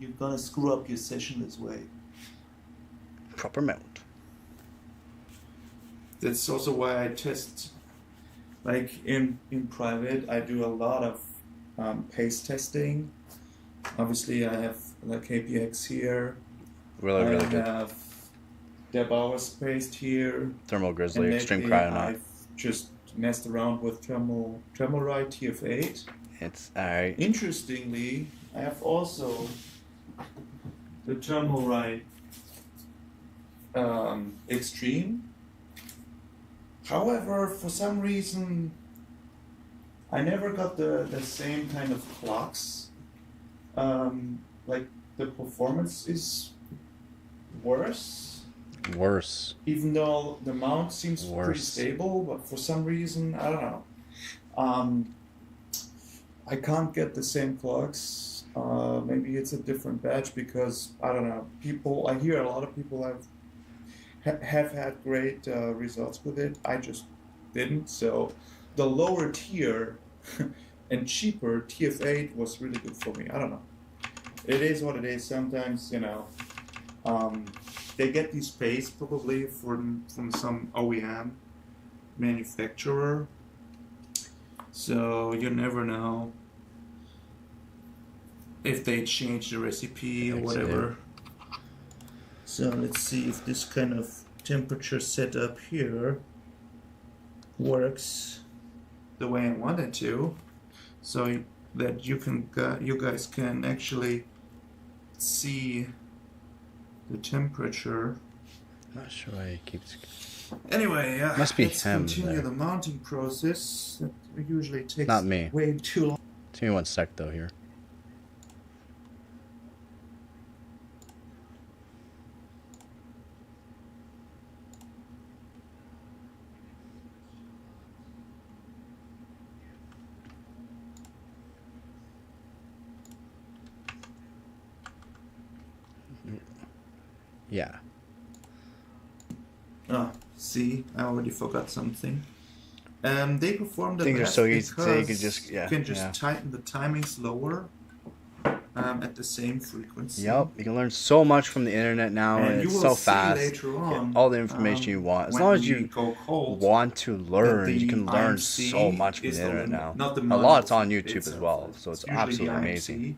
you're gonna screw up your session this way. Proper mount. That's also why I test, like in private, I do a lot of paste testing. Obviously, I have the KPX here. Really I good. have Debauer's paste here. Thermal And Grizzly, Extreme lately Cryonaut. I've just messed around with Thermalride TF8. It's alright. Interestingly, I have also the thermal right extreme. However, for some reason, I never got the same kind of clocks. Like the performance is worse. Worse. Even though the mount seems pretty Worse. stable, but for some reason, I don't know. I can't get the same clocks. Maybe it's a different batch because I don't know. I hear a lot of people have had great results with it. I just didn't. So the lower tier and cheaper TF8 was really good for me. I don't know. It is what it is. Sometimes, they get these pays probably from some OEM manufacturer. So you never know if they change the recipe or whatever. So let's see if this kind of temperature setup here works the way I want it to, so that you guys can actually see the temperature. Not sure why it keeps. Anyway, Must be let's him continue there. the mounting process. That usually takes Not me. way too long. Give me 1 sec though here. Yeah. Ah, see, I already forgot something. They perform the Things are best so easy because today, you could just- yeah, you can just yeah. tighten the timings lower at the same frequency. Yep. You can learn so much from the internet now, and And you it's will so see fast. later Get on, all the information you want. As when long as we you go cold, want to learn, you the can learn IMC so much from is the the internet limit, now. not the A lot module on YouTube as itself. well, so it's usually the absolutely IMC. amazing.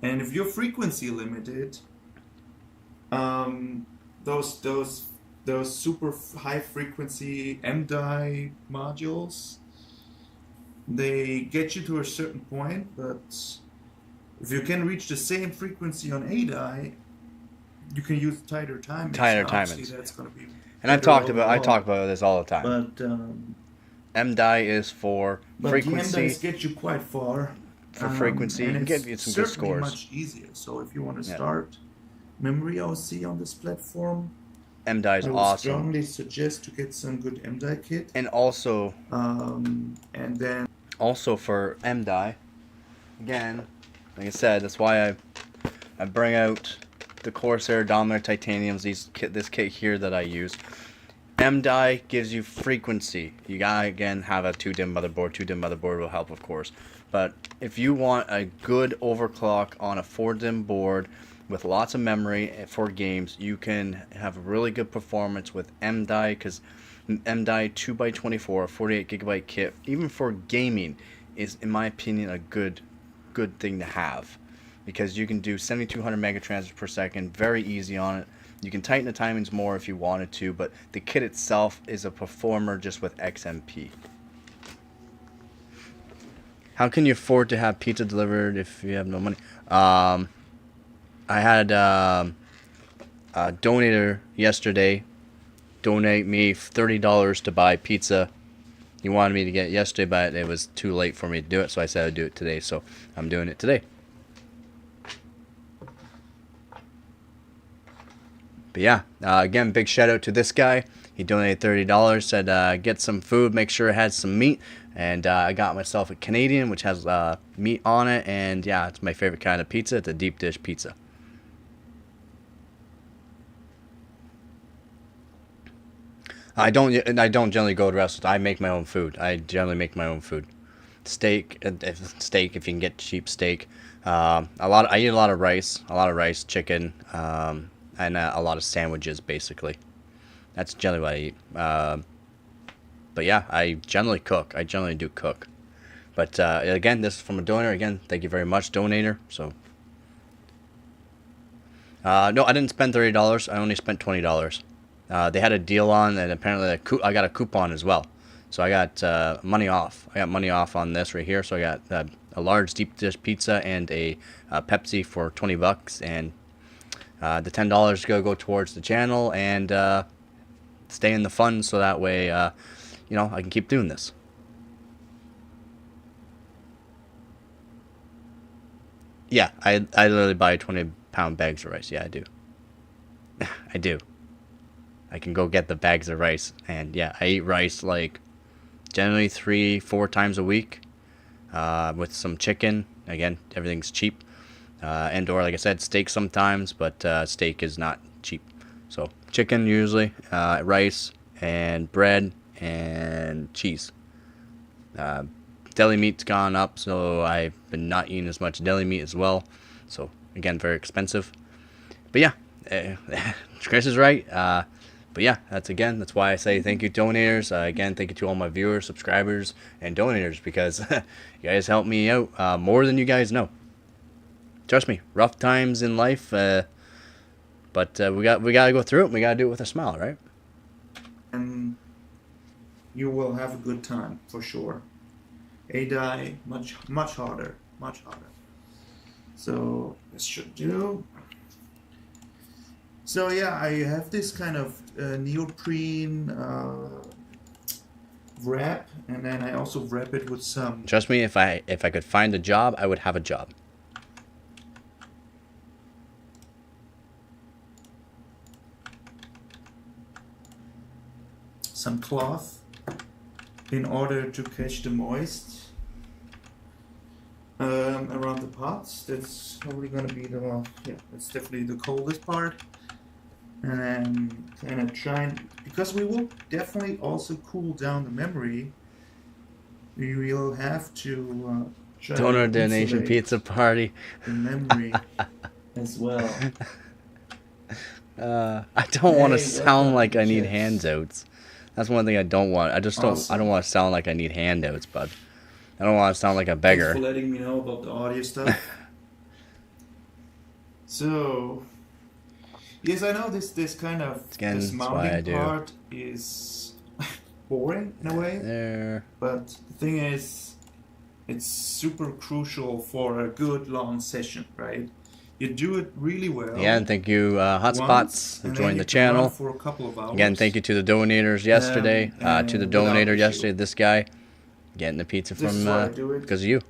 And if you're frequency limited, those super high frequency MDI modules, they get you to a certain point, but if you can reach the same frequency on ADI, you can use tighter timings. Tighter Obviously, timings. that's going to be. And I better talk overall. about this all the time. But MDI is for the frequency. MDIs get you quite far. For frequency, and you it's get you some good certainly scores. much easier. So if you want to Yeah. start memory OC on this platform, MDI is I would awesome. strongly suggest to get some good MDI kit. And also And then for MDI, again, like I said, that's why I bring out the Corsair Dominator Titaniums, this kit here that I use. MDI gives you frequency. You gotta, again, have a 2-DIMM motherboard. 2-DIMM motherboard will help, of course. But if you want a good overclock on a 4-DIMM board with lots of memory for games, you can have really good performance with MDI, because MDI 2x24, 48GB kit, even for gaming, is, in my opinion, a good thing to have. Because you can do 7200 megatransfers per second, very easy on it. You can tighten the timings more if you wanted to, but the kit itself is a performer just with XMP. How can you afford to have pizza delivered if you have no money? I had a donator yesterday donate me $30 to buy pizza. He wanted me to get it yesterday, but it was too late for me to do it, so I said I'd do it today, so I'm doing it today. But yeah, again, big shout out to this guy. He donated $30, said get some food, make sure it has some meat. And I got myself a Canadian, which has meat on it. And yeah, it's my favorite kind of pizza. It's a deep dish pizza. I don't generally go to restaurants. I make my own food. I generally make my own food. Steak, if you can get cheap steak. I eat a lot of rice, chicken, and a lot of sandwiches, basically. That's generally what I eat. But yeah, I generally cook. I generally do cook. But again, this is from a donor. Again, thank you very much, donator. So, no, I didn't spend $30. I only spent $20. They had a deal on, and apparently I got a coupon as well. So I got money off. I got money off on this right here. So I got a large deep dish pizza and a Pepsi for $20. And The $10 go towards the channel and stay in the fund, so that way, you know, I can keep doing this. Yeah, I literally buy 20-pound bags of rice. Yeah, I do. I do. I can go get the bags of rice, and yeah, I eat rice like generally 3-4 times a week, with some chicken. Again, everything's cheap, and or like I said, steak sometimes, but steak is not cheap. So chicken usually, rice and bread and cheese. Deli meat's gone up, so I've been not eating as much deli meat as well. So again, very expensive. But yeah, Chris is right. But yeah, that's why I say thank you, donators. Again, thank you to all my viewers, subscribers, and donators, because you guys help me out more than you guys know. Trust me, rough times in life, but we gotta go through it. We gotta do it with a smile, right? And you will have a good time for sure. A die much harder, much harder. So this should do. So yeah, I have this kind of neoprene wrap, and then I also wrap it with some. Trust me, if I could find a job, I would have a job. Some cloth in order to catch the moist around the pots. That's probably gonna be that's definitely the coldest part. And then kind of because we will definitely also cool down the memory. We will have to try Donor to donation insulate pizza party. the memory as well. I don't want to sound like I need Yes. handouts. That's one thing I don't want. I just don't. Awesome. I don't want to sound like I need handouts, bud. I don't want to sound like a beggar. Thanks for letting me know about the audio stuff. So, yes, I know this kind of Again, this that's why I mounting do. part is boring in a way, There. but the thing is, it's super crucial for a good long session, right? You do it really well. Again, thank you, once, Hotspots, who and then joined you the can run channel. for a couple of hours. Again, thank you to the donators yesterday. To the without donator issue. yesterday, this guy, getting the pizza This is from why I do it. because of you.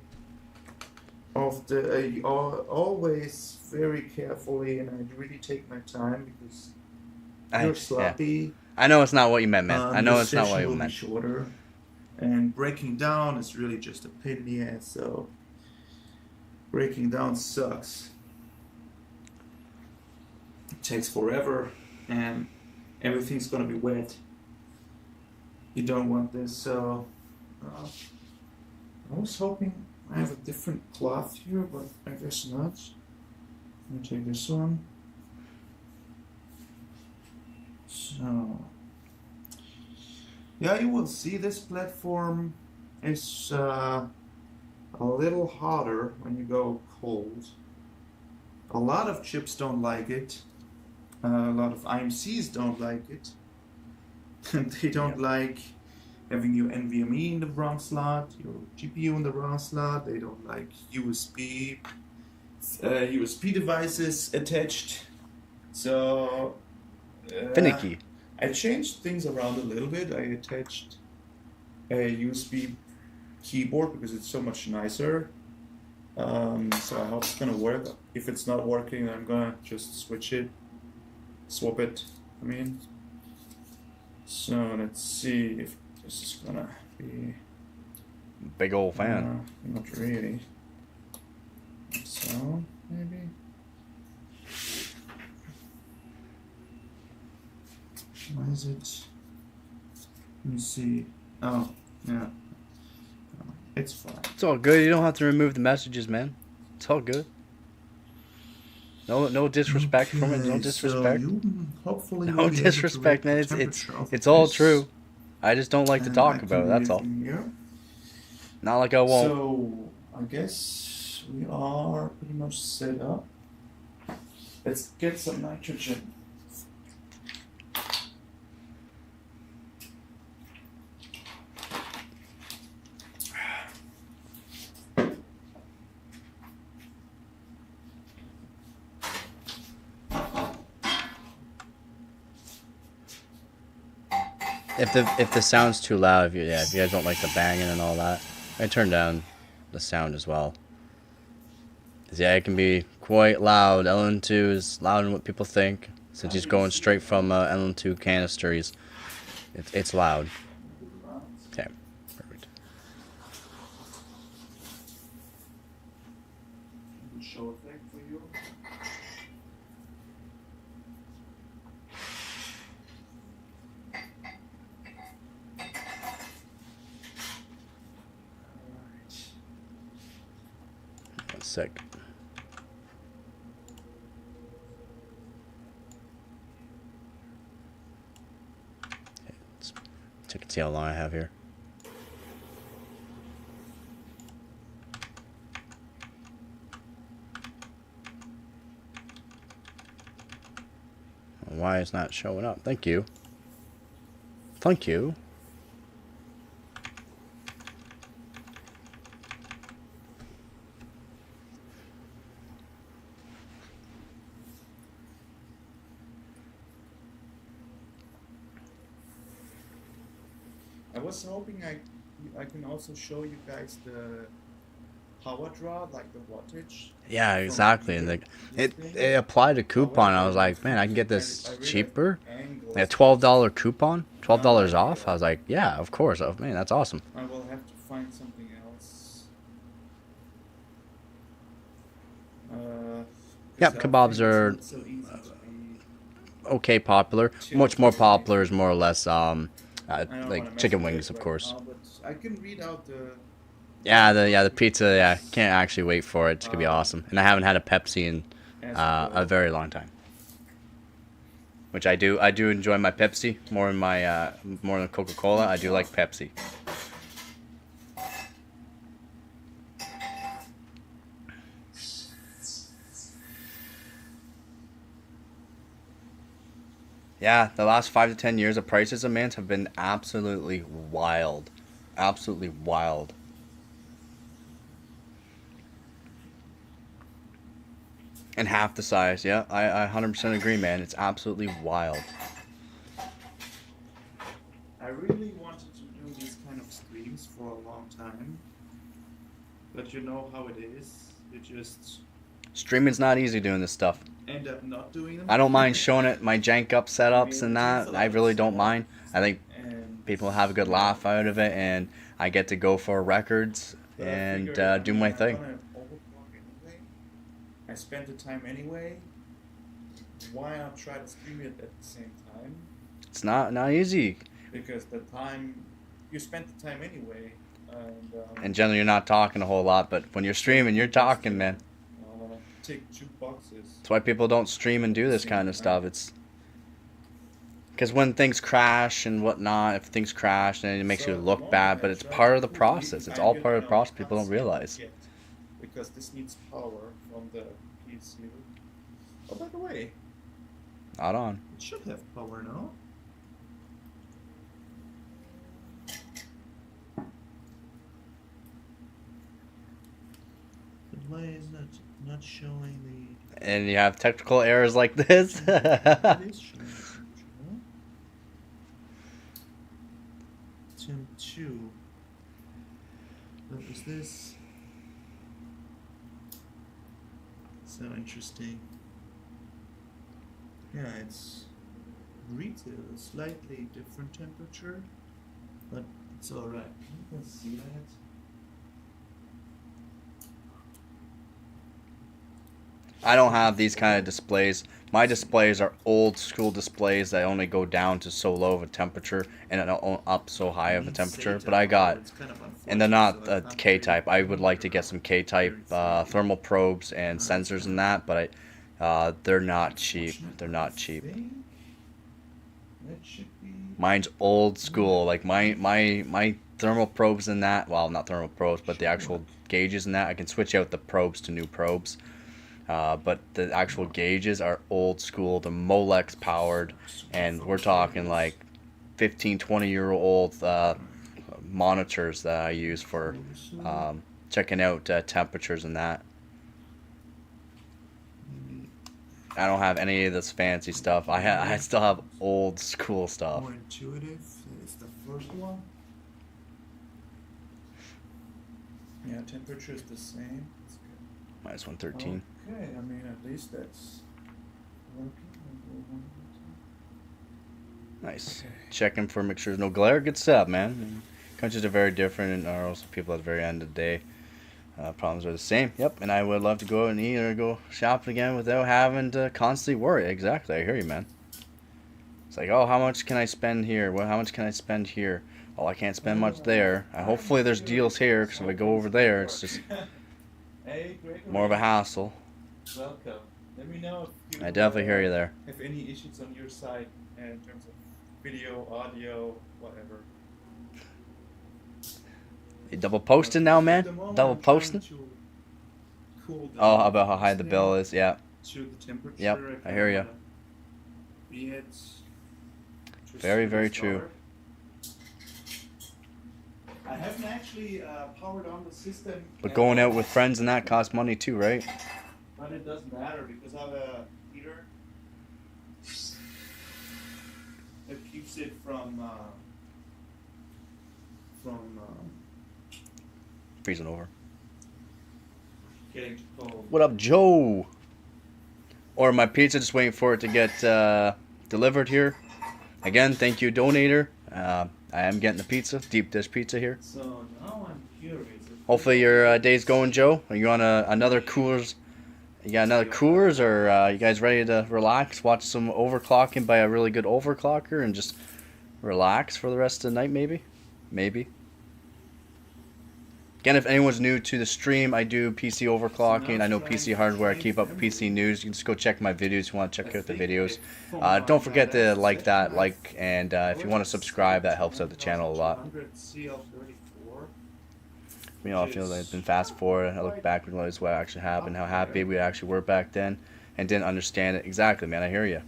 Of the always very carefully, and I really take my time because you're Yeah. sloppy. I know it's not what you meant, man. I know the it's not what session you will be meant. shorter, and breaking down is really just a pain in the ass. So breaking down sucks. It takes forever, and everything's gonna be wet. You don't want this, so I was hoping I have a different cloth here, but I guess not. I'll take this one. So, yeah, you will see this platform is a little hotter when you go cold. A lot of chips don't like it. A lot of IMCs don't like it. They don't like having your NVMe in the wrong slot, your GPU in the wrong slot. They don't like USB devices attached. So Finicky. I changed things around a little bit. I attached a USB keyboard because it's so much nicer. So I hope it's gonna work. If it's not working, I'm gonna just swap it. I mean. So let's see if this is gonna be Big old fan. not really. So maybe. Why is it? Let me see. Oh, yeah. It's fine. It's all good. You don't have to remove the messages, man. It's all good. No disrespect from it. No Okay, disrespect. So you hopefully No will be able to disrespect, rate man. the temperature of It's all this, true. I just don't like to and talk I about it. can That's read all. from here. Not like I won't. So I guess we are pretty much set up. Let's get some nitrogen. If the sound's too loud, if you guys don't like the banging and all that, I turn down the sound as well. 'Cause, yeah, it can be quite loud. LN2 is louder than what people think. Since he's going straight from LN2 canisters, it's loud. Okay, perfect. Show effect for you. One sec. Okay, let's check and see how long I have here. Why it's not showing up? Thank you. Thank you. I was hoping I can also show you guys the power draw, like the wattage. Yeah, exactly. And it applied a coupon. I was like, man, I can get this cheaper. Like a $12 coupon, $12 off. I was like, yeah, of course. Oh, man, that's awesome. I will have to find something else. Yep, kebabs are So easy to be. okay popular. Much more popular is more or less I don't wanna like mess chicken with wings, it of right course. now, but I can read out the. The pizza. Yeah, can't actually wait for it. It's gonna be awesome. And I haven't had a Pepsi in as a well. very long time. Which I do. I do enjoy my Pepsi more than my more than Coca-Cola. I do like Pepsi. Yeah, the last 5 to 10 years, the prices of Mans have been absolutely wild. Absolutely wild. And half the size, yeah. I 100% agree, man. It's absolutely wild. I really wanted to do these kind of streams for a long time, but you know how it is. You just Streaming's not easy doing this stuff. end up not doing them. I don't mind showing it, my jank up setups and that. I really don't mind. I think And people have a good laugh out of it, and I get to go for records but I and figured, I do mean, my I'm thing. gonna overclock anyway. I spent the time anyway. Why not try to stream it at the same time? It's not easy. Because the time you spent the time anyway, and In general, you're not talking a whole lot, but when you're streaming, you're talking, man. take 2 boxes. That's why people don't stream and do this kind of stuff. It's because when things crash and whatnot, if things crash, then it makes you look bad, but it's part of the process. It's all part of the process. People don't realize. Because this needs power from the PC. Oh, by the way, Not on. it should have power now. But why is that not showing And you have technical errors like this. the? It is showing the Tim 2. What is this? So interesting. Yeah, it's retail, a slightly different temperature, but it's alright. You can see that. I don't have these kind of displays. My displays are old school displays that only go down to so low of a temperature and up so high of a temperature. But I got, and they're not K-type. I would like to get some K-type thermal probes and sensors and that, but they're not cheap. They're not cheap. That should be. Mine's old school. Like my thermal probes and that. Well, not thermal probes, but the actual gauges and that. I can switch out the probes to new probes. But the actual gauges are old school. They're Molex powered, and we're talking like 15, 20-year-old monitors that I use for checking out temperatures and that. I don't have any of this fancy stuff. I still have old school stuff. More intuitive. Is first one. Yeah, temperature is the same. That's good. Minus 113. Okay, I mean at least that's working. Nice. Okay. Checking for make sure there's no glare. Good setup, man. Countries are very different, and are also people at the very end of the day. Problems are the same. Yep, and I would love to go out and eat or go shopping again without having to constantly worry. Exactly, I hear you, man. It's like, oh, how much can I spend here? Well, how much can I spend here? Oh, I can't spend much there. Hopefully there's deals here, because if I go over there, it's just Hey, Gregory. more of a hassle. Welcome. Let me know if you I definitely hear you there. have any issues on your side in terms of video, audio, whatever. You double posting now, At the man? moment, Double I'm trying posting? to cool down Oh, about how high the this bill thing is, yeah. To the temperature. Yep, I hear ya. Be it just Very, to very the true. start. I haven't actually powered on the system. But going out with friends and that costs money too, right? But it doesn't matter because I have a heater that keeps it from Freezing over. getting too cold. What up, Joe? Or my pizza, just waiting for it to get delivered here. Again, thank you, donator. I am getting the pizza, deep dish pizza here. So now I'm curious. Hopefully your day's going, Joe. Are you on another Coors? You got another Coors, or you guys ready to relax, watch some overclocking by a really good overclocker, and just relax for the rest of the night, maybe? Maybe. Again, if anyone's new to the stream, I do PC overclocking. I know PC hardware. I keep up PC news. You can just go check my videos if you want to check out the videos. Don't forget to like that, and if you want to subscribe, that helps out the channel a lot. You know, I feel like I've been fast forward. I look back and realize what actually happened, how happy we actually were back then, and didn't understand it. Exactly, man. I hear you.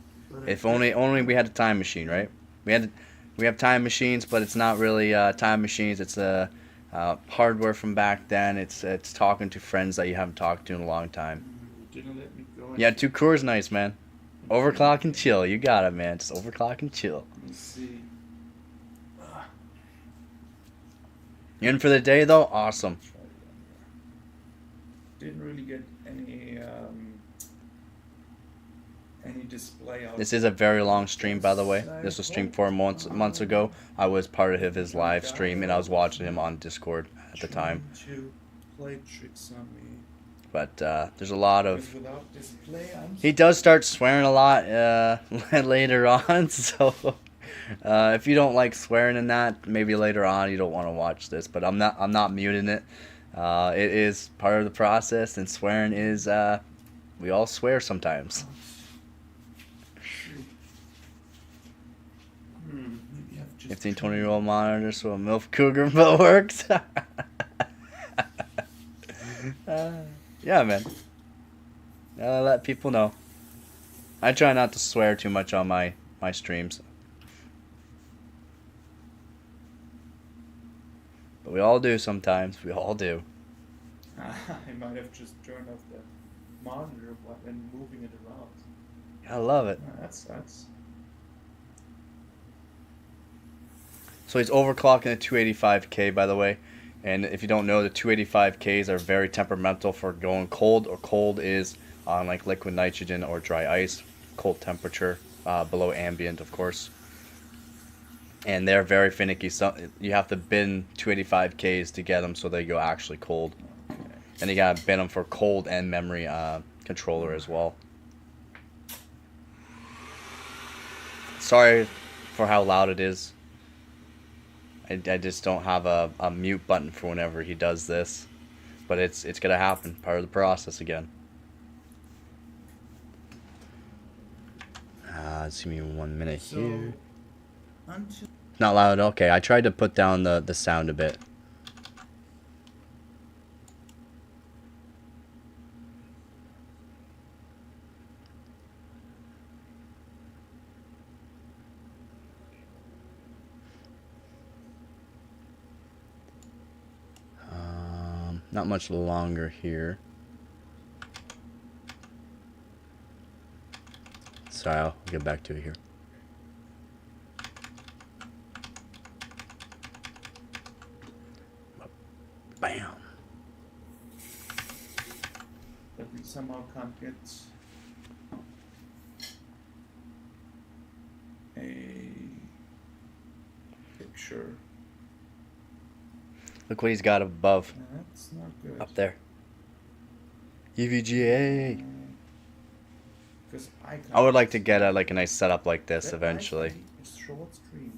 If only we had a time machine, right? We have time machines, but it's not really time machines. It's hardware from back then. It's talking to friends that you haven't talked to in a long time. Yeah, 2 Coors, nice, man. Overclock and chill. You got it, man. Just overclock and chill. Let's see. You in for the day though? Awesome. Didn't really get any display out. This is a very long stream, by the way. This was streamed 4 months ago. I was part of his live stream, and I was watching him on Discord at the time. To play tricks on me. But there's a lot of... Because without display, He does start swearing a lot later on, so if you don't like swearing in that, maybe later on you don't want to watch this. But I'm not muting it. It is part of the process, and swearing is we all swear sometimes. 15, 20-year-old monitor, so a MILF Cougar bill works. Yeah, man. Let people know. I try not to swear too much on my streams. But we all do sometimes. We all do. I might have just turned off the monitor and moving it around. I love it. That's So he's overclocking the 285K, by the way. And if you don't know, the 285Ks are very temperamental for going cold, or cold is on like liquid nitrogen or dry ice, cold temperature, below ambient, of course. And they're very finicky. So you have to bin 285Ks to get them so they go actually cold. And you gotta bin them for cold and memory controller as well. Sorry for how loud it is. I just don't have a mute button for whenever he does this. But it's gonna happen, part of the process again. Let's give me 1 minute here. Not loud, okay. I tried to put down the sound a bit. Not much longer here. Sorry, I'll get back to it here. Bam. But we somehow can't get a picture. Look what he's got above, That's not good. up there. EVGA. Because I would like to get a nice setup like this eventually. Short screen.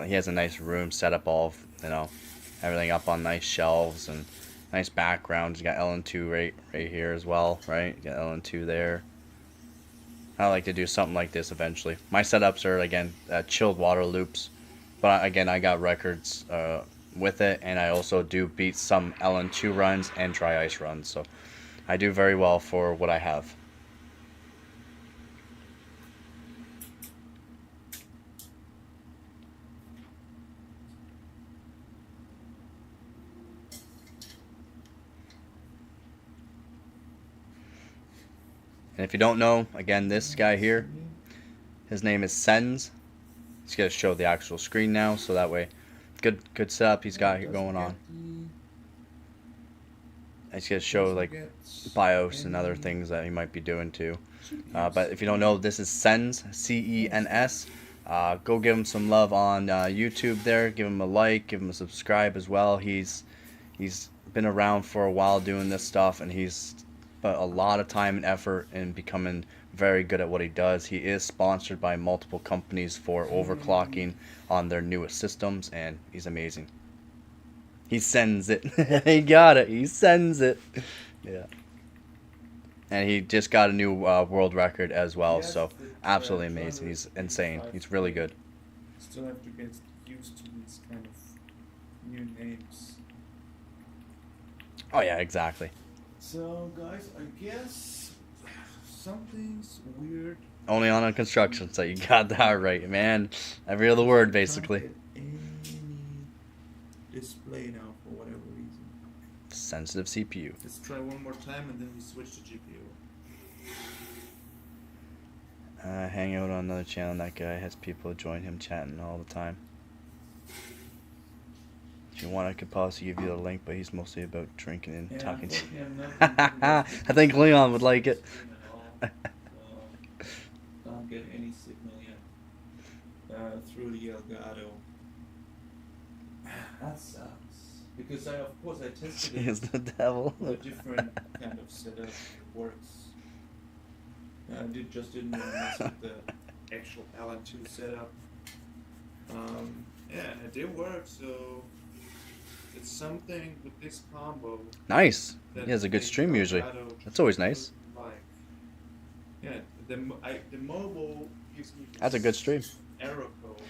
He has a nice room set up, all everything up on nice shelves and nice background. He's got LN2 right here as well, right? You got LN2 there. I like to do something like this eventually. My setups are again chilled water loops, but again I got records with it, and I also do beat some LN2 runs and dry ice runs, so I do very well for what I have. And if you don't know, again, this guy here, his name is Sens. He's going to show the actual screen now, so that way, good setup he's got here going on. He's going to show like BIOS and other things that he might be doing too. But if you don't know, this is Sens, C-E-N-S. Go give him some love on YouTube there. Give him a like, give him a subscribe as well. He's been around for a while doing this stuff, and he's put a lot of time and effort in becoming very good at what he does. He is sponsored by multiple companies for overclocking on their newest systems, and he's amazing. He sends it. He got it. He sends it. Yeah. And he just got a new world record as well, so absolutely amazing. He's insane. He's really good. Still have to get used to these kind of new names. Oh yeah, exactly. So guys, I guess something's weird. Only on a construction site. You got that right, man. Every other word, basically. Can't get any display now for whatever reason. Sensitive CPU. Let's try one more time and then we switch to GPU. Hang out on another channel. That guy has people join him chatting all the time. If you want, I could possibly give you the link, but he's mostly about drinking and talking to you. I think Leon would like it. Don't get any signal yet through the Elgato. That sucks. Because of course I tested it. He's the devil. With a different kind of setup. It works. I just didn't want to mess with the actual LN2 setup. Yeah, and it did work, so it's something with this combo. Nice. He has a good stream usually. That's always nice. Like, yeah, the mobile gives me this That's a good stream. error code.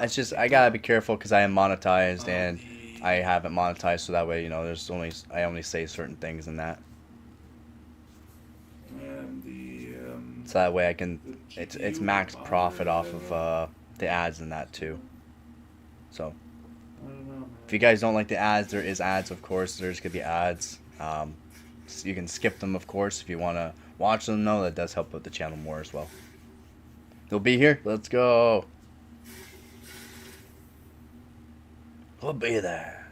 It's just I gotta be careful because I am monetized and I haven't monetized, so that way I only say certain things in that. So that way I can it's max profit off of the ads and that too. So I don't know, man. if you guys don't like the ads, there is ads, of course. There's gonna be ads. So you can skip them, of course, if you want to watch them. No, that does help with the channel more as well. They'll be here. Let's go. We'll be there.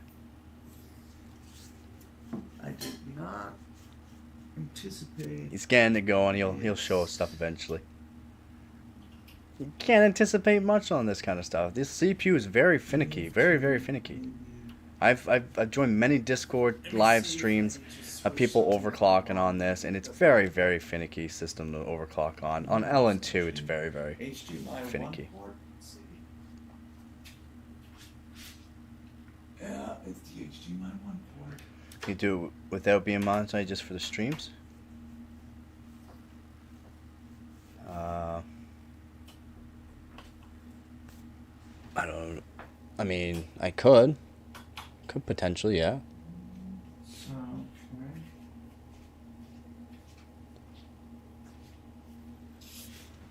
I did not anticipate. He's getting it going. He'll show us stuff eventually. You can't anticipate much on this kind of stuff. This CPU is very finicky, very, very finicky. I've joined many Discord live streams of people overclocking on this, and it's very, very finicky system to overclock on. On LN2, it's very, very finicky. Yeah, it's the HDMI 1 port. You do it without being monetized just for the streams? I don't know. I mean, I could. Could potentially, yeah. So, okay.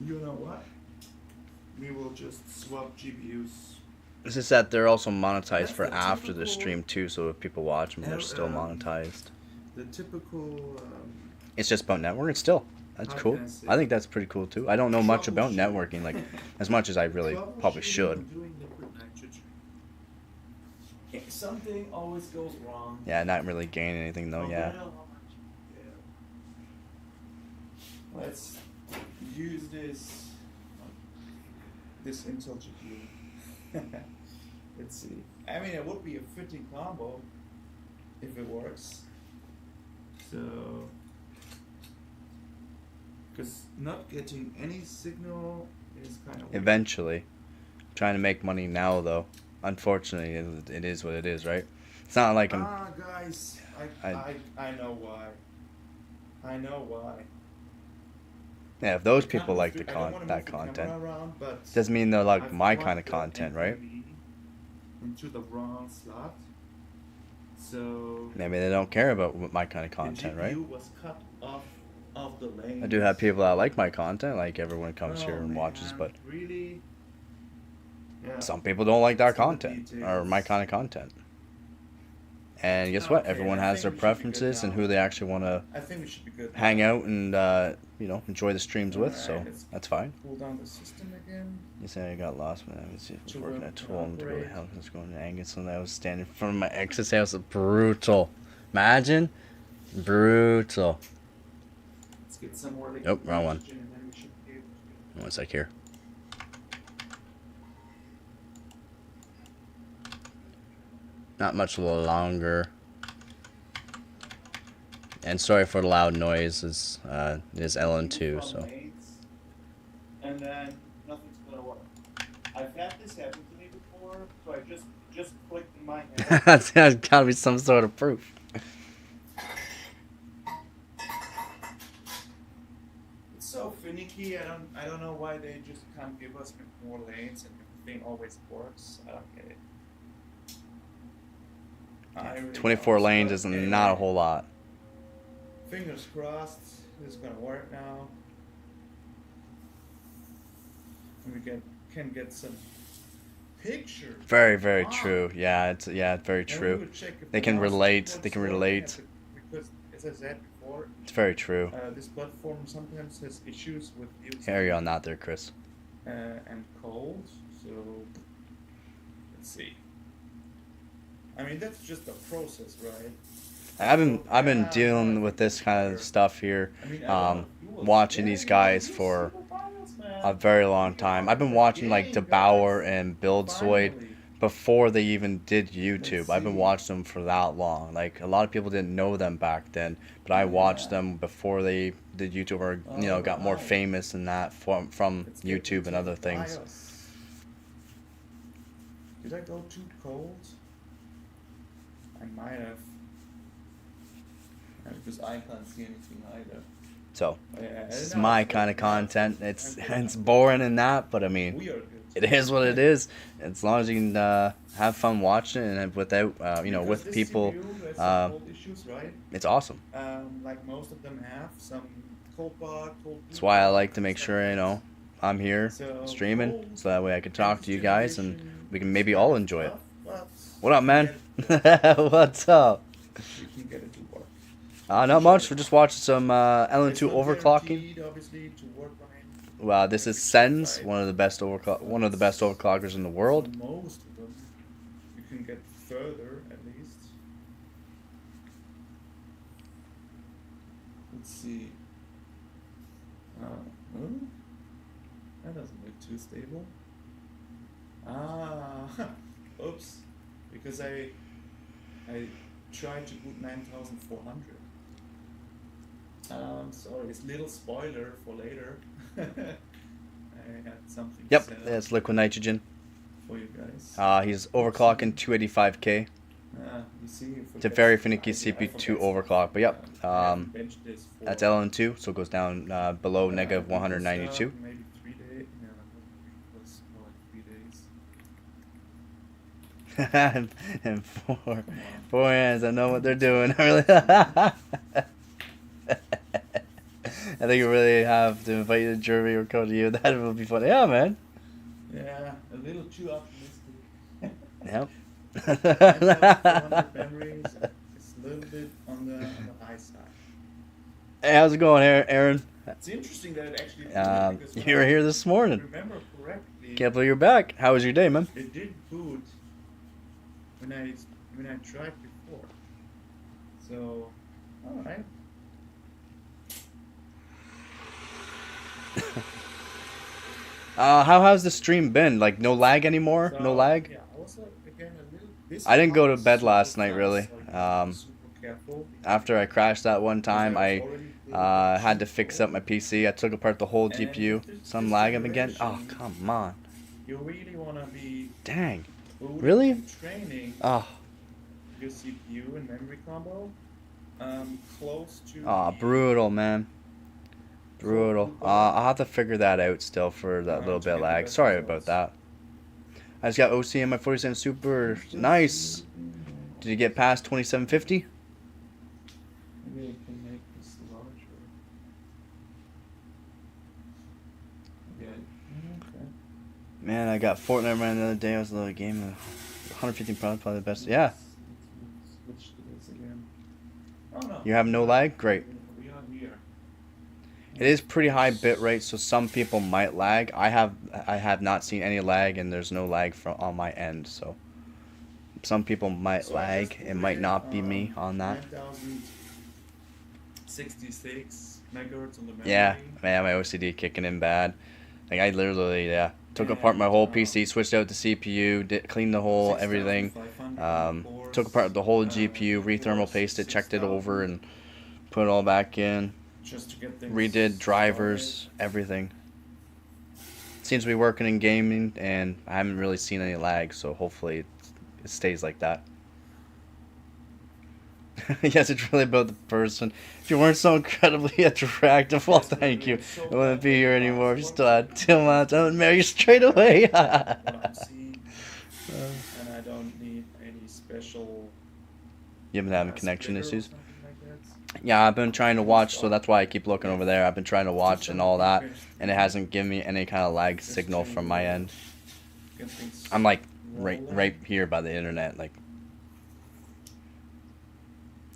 You know what? We will just swap GPUs. It's just that they're also monetized for after the stream too, so if people watch them, they're still monetized. The typical. It's just about networking still. That's cool. I think that's pretty cool too. I don't know much about networking, like as much as I really probably should. Something always goes wrong. Yeah, not really gaining anything though. No Yeah. matter how much you care. Let's use this Intel GPU. Let's see. I mean, it would be a fitting combo if it works. So, because not getting any signal is kind of Eventually, trying to make money now though. Unfortunately, it is what it is, right? It's not like I'm. guys, I- I know why. I know why. Yeah, if those I people can't like move the I don't wanna that move the camera content, around, but doesn't mean they're like I've my plugged kind of the content, right? NVD into the wrong slot. So Maybe they don't care about my kind of the content, GPU right? was cut off of the lane. I do have people that like my content, like everyone comes here and watches, but really, yeah. some people don't like that Some of the content or my details. kind of content. And guess what? Okay, Everyone I has think their we should be good preferences and now. who they actually want to I think we should be good. hang now. out and enjoy the streams with. So Alright, let's that's fine. Pull down the system again. You say I got lost when I was To working work at Tool and operate. the hell was going to Angus and I was standing in front of my ex's house. Brutal. Imagine. Brutal. Let's get some more liquid Nope, wrong one. nitrogen and then we should be able to get One sec here. Not much longer. And sorry for the loud noise. It is LN2, so. And then nothing's gonna work. I've had this happen to me before, so I just clicked in my head. That's gotta be some sort of proof. It's so finicky. I don't know why they just can't give us more lanes and everything always works. I don't get it. I really 24 don't. lanes But is anyway, not a whole lot. Fingers crossed, this is gonna work now. And we can get some pictures. Very, very Wow. true. Yeah, it's very And we true. would check if They the can mouse relate. keyboard's They can working relate. Because, as I said before, It's very true. this platform sometimes has issues with using Carry on that there, Chris. and cold. So let's see. I mean, that's just a process, right? I've been dealing with this kind of stuff here, I mean, watching these guys for a very long time. I've been watching like DeBauer and Buildzoid before they even did YouTube. I've been watching them for that long. Like a lot of people didn't know them back then, but I watched them before they did YouTube or got more famous and that from YouTube and other things. Did I go too cold? I might have. Because I can't see anything either. So Yeah, this is no, my it's kind of good. content. I'm It's good. boring and that, but I mean, We are good. it is what it is. As long as you can have fun watching it and without Because with this people, CPU has some uh, cold issues, right? it's awesome. Like most of them have some cold bar, cold. That's why I like to make sure I'm here So, streaming, cold so that way I can talk to you guys and generation we can maybe all enjoy it. stuff, but What up, man? we can What's up? get it to work. Not much. We're just watching some LN2 It's not overclocking. guaranteed, obviously, to work on it. Wow, this is Sens, one of the best overclockers in the world. Most of them, you can get further at least. Let's see. That doesn't look too stable. Oops, because I tried to boot 9400. Sorry, it's a little spoiler for later. I had something Yep, set up it's liquid nitrogen. for you guys. He's overclocking 285K. You see, if It's a very finicky CPU2 overclock, but yep, that's LN2, so it goes down below negative 192. Maybe 3 days. Yeah, it was more like 3 days. And four Come on. four hands, I know what they're doing. Really, I think you really have to invite you to Jeremy or Cody. You, that would be funny. Yeah, man. Yeah, a little too optimistic. Yep. 400 memories. It's a little bit on the high side. Hey, how's it going, Aaron? It's interesting that it actually. Because when You were I here this morning. Remember correctly. Can't believe you're back. How was your day, man? It did boot when I tried before. So, all right. How has the stream been? Like, no lag anymore? No lag? Yeah, also again a little. This I didn't go to part is bed super last night, fast, really. like, super careful After I crashed that one because time, I was I already playing had to cheat fix code, up my PC. I took apart the whole and GPU. with Some this lagging again. Oh, generation, come on. you really wanna be Dang. putting Really? and training Oh, your CPU and memory combo close to oh, the brutal, man. Brutal. I'll have to figure that out still for that little to bit get of the lag. best Sorry about results. that. I just got OC in my 47 Super. Nice. Did you get past 2750? Maybe I can make this larger. Yeah. Okay. Man, I got Fortnite right the other day. I was a little game. 115 probably the best. Yeah. Let's switch to this again. Oh no. You have no lag? Great. We are here. It is pretty high bit rate, so some people might lag. I have not seen any lag, and there's no lag from on my end. So some people might So I just lag. It might not be me on that. 9066 megahertz on the memory. Yeah, man, my OCD kicking in bad. Like I literally, took apart my whole PC, switched out the CPU, cleaned the whole everything. 6500 Took apart the whole GPU, re-thermal pasted, checked it over, and put it all back in. just to get things Redid drivers, everything. Seems to be working in gaming, and I haven't really seen any lag, so hopefully it stays like that. Yes, it's really about the person. If you weren't so incredibly attractive, well, thank you. I wouldn't be here anymore if you still had 2 months. I would marry you straight away. what I'm seeing, and I don't need any special. You've been having connection splitter or issues? something like that. Yeah, I've been trying to watch, so that's why I keep looking over there. I've been trying to watch and all that, and it hasn't given me any kind of lag signal from my end. Get things I'm like right rolling. here by the internet, like.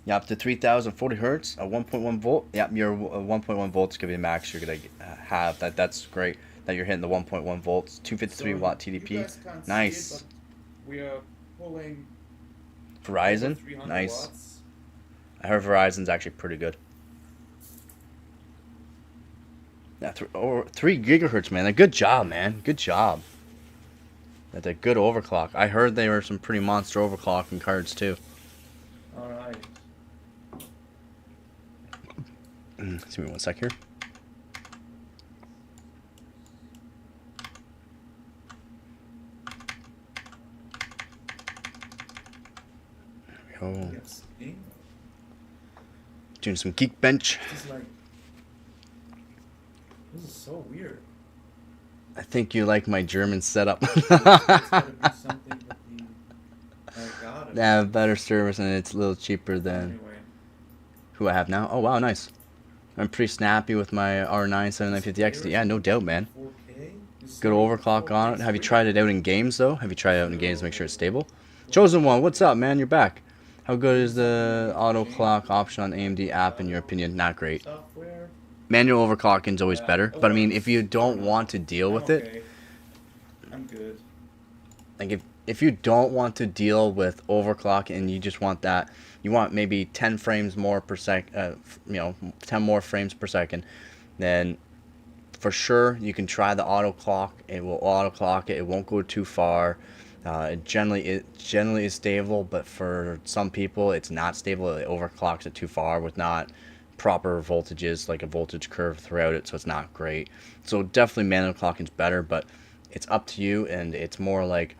Yeah, up to 3040 hertz, a 1.1 volt. Yep, your 1.1 volts could be the max you're gonna have. That's great that you're hitting the 1.1 volts, 253 So watt you TDP. guys can't see Nice. it, but we are pulling Verizon, over 300 nice. watts. I heard Verizon's actually pretty good. Yeah, over 3 gigahertz, man. Good job, man. Good job. That's a good overclock. I heard there were some pretty monster overclocking cards too. All right. Give me 1 sec here. There we go. Yes. Eh? Doing some geek bench. This is like. This is so weird. I think you like my German setup. It's gotta be something with the. I got it. They have better service and it's a little cheaper than Anyway. who I have now. Oh wow, nice. I'm pretty snappy with my R9 7950X. Yeah, no doubt, man. 4K? This Good is overclock on it. 4K Have you screen. tried it out in games though? Have you tried it out in games to make sure it's stable? Chosen One, what's up, man? You're back. How good is the auto clock option on AMD app in your opinion? Not great. Software. Manual overclocking is always Yeah. better, but I mean, if you don't want to deal with it, Okay. I'm good. like if you don't want to deal with overclock and you just want that, you want maybe 10 frames more per sec, 10 more frames per second, then for sure you can try the auto clock. It will auto clock it. It won't go too far. It generally is stable, but for some people it's not stable. It overclocks it too far with not proper voltages, like a voltage curve throughout it, so it's not great. So definitely manual clocking is better, but it's up to you, and it's more like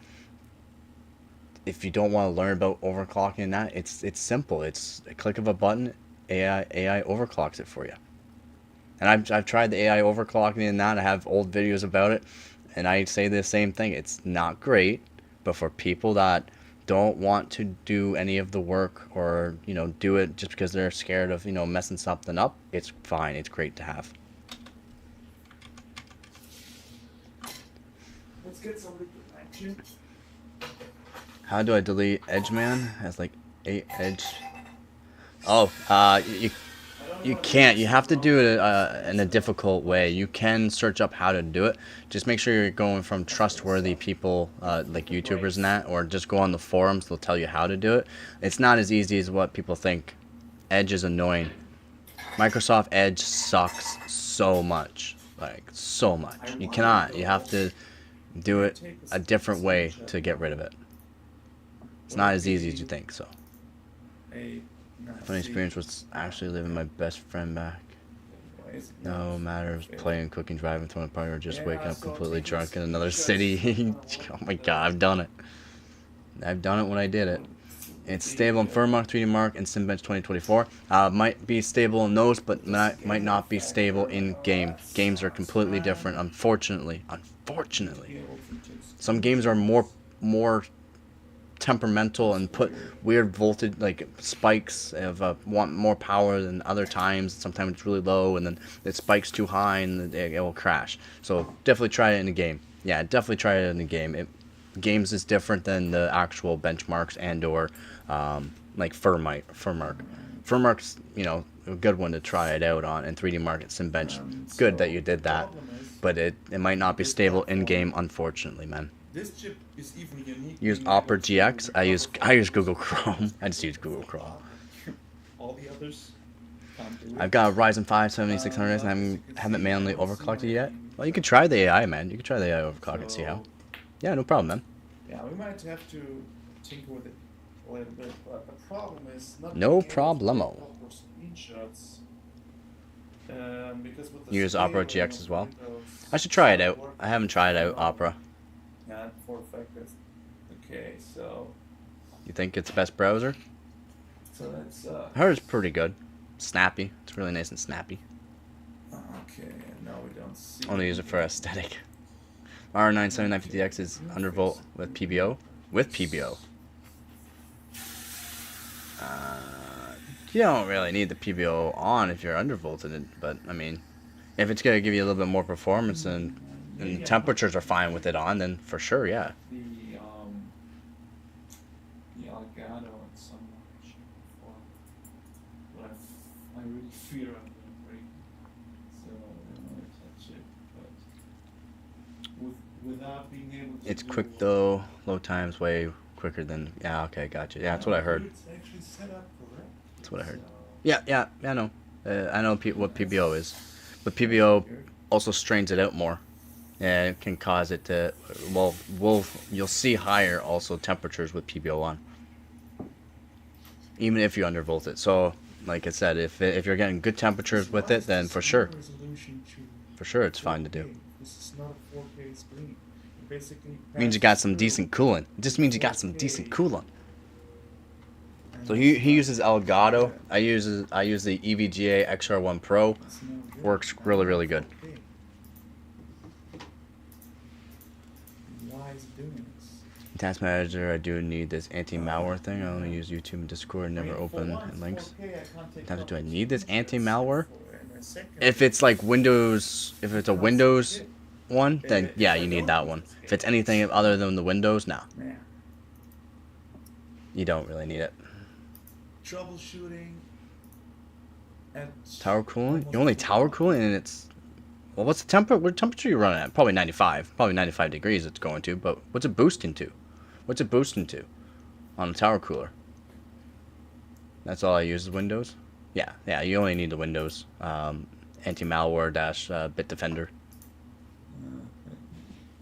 if you don't want to learn about overclocking and that, it's simple. It's a click of a button, AI overclocks it for you. And I've tried the AI overclocking and that. I have old videos about it, and I say the same thing. It's not great, but for people that don't want to do any of the work or do it just because they're scared of messing something up, it's fine. It's great to have. Let's get some liquid action. How do I delete Edgeman? Has like 8 edge. Oh, you I You can't. You have to do it in a difficult way. You can search up how to do it. Just make sure you're going from trustworthy people like YouTubers and that, or just go on the forums. They'll tell you how to do it. It's not as easy as what people think. Edge is annoying. Microsoft Edge sucks so much. Like, so much. You cannot. You have to do it a different way to get rid of it. It's not as easy as you think, so. Funny experience was actually living my best friend back. No matter if playing, cooking, driving, throwing a party, or just waking up completely drunk in another city. Oh my god, I've done it. I've done it when I did it. It's stable in Firmark, 3D Mark, and Simbench 2024. Might be stable in those, but might not be stable in game. Games are completely different, unfortunately. Unfortunately. Some games are more temperamental and put weird voltage, like spikes of want more power than other times. Sometimes it's really low, and then it spikes too high, and it will crash. So definitely try it in a game. Yeah, definitely try it in a game. Games is different than the actual benchmarks and or like Firmark. Firmark's, you know, a good one to try it out on, and 3D Mark and Simbench. Good that you did that, but it might not be stable in game, unfortunately, man. This chip is even unique. Use Opera GX. I use Google Chrome. I just use Google Chrome. All the others can't do it. I've got a Ryzen 5 7600 and I haven't manually overclocked it yet. Well, you could try the AI, man. You could try the AI overclock and see how. Yeah, no problem, man. Yeah, we might have to tinker with it a little bit, but the problem is not No being able to problemo. take proper screenshots. Because with the Use Opera scale GX of as well. Windows, I should try it out. work- I haven't tried out Opera. Yeah, for the fact that okay, so You think it's the best browser? that's I heard it's pretty good. Snappy. It's really nice and snappy. okay. Now we don't see. Only use it for aesthetic. R9 7950X is undervolt with PBO. With PBO. You don't really need the PBO on if you're undervolted, but I mean, if it's gonna give you a little bit more performance and the temperatures are fine with it on, then for sure, yeah. The Elgato and some before, but I really fear I'm gonna break, so I don't want to touch it. But without being able to. It's quick though. Load times way quicker than. Yeah, okay, gotcha. Yeah, that's what I heard. It's actually set up correct. That's what I heard. So, Yeah, I know. I know what PBO is, but PBO also strains it out more, and it can cause it to. Well, you'll see higher also temperatures with PBO on, even if you undervolt it. So, like I said, if you're getting good temperatures with it, then for sure, it's fine to do. This is not a 4K screen. It basically Means you got some decent cooling. It just means you got some decent cooling. So he uses Elgato. I use the EVGA XR1 Pro. Works really good. Why is it doing this? Task Manager, I do need this anti-malware thing. I only use YouTube and Discord, never open links. Do I need this anti-malware? If it's like Windows, if it's a Windows one, then yeah, you need that one. If it's anything other than the Windows, no. You don't really need it. Troubleshooting. Tower cooling? You only tower cooling, and it's well. What's the what temperature you running at? Probably 95. Probably 95 degrees. It's going to. But what's it boosting to? What's it boosting to? On a tower cooler. That's all I use is Windows. Yeah. You only need the Windows. Anti-malware dash Bitdefender.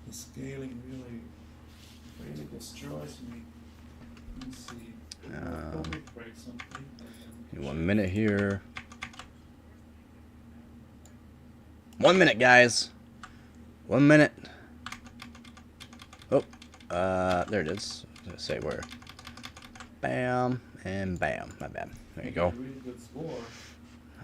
The scaling really destroys me. Let's see. Don't break something. 1 minute here. 1 minute, guys. 1 minute. Oh, there it is. I was gonna say where. Bam and bam. My bad. There you go. Really good score.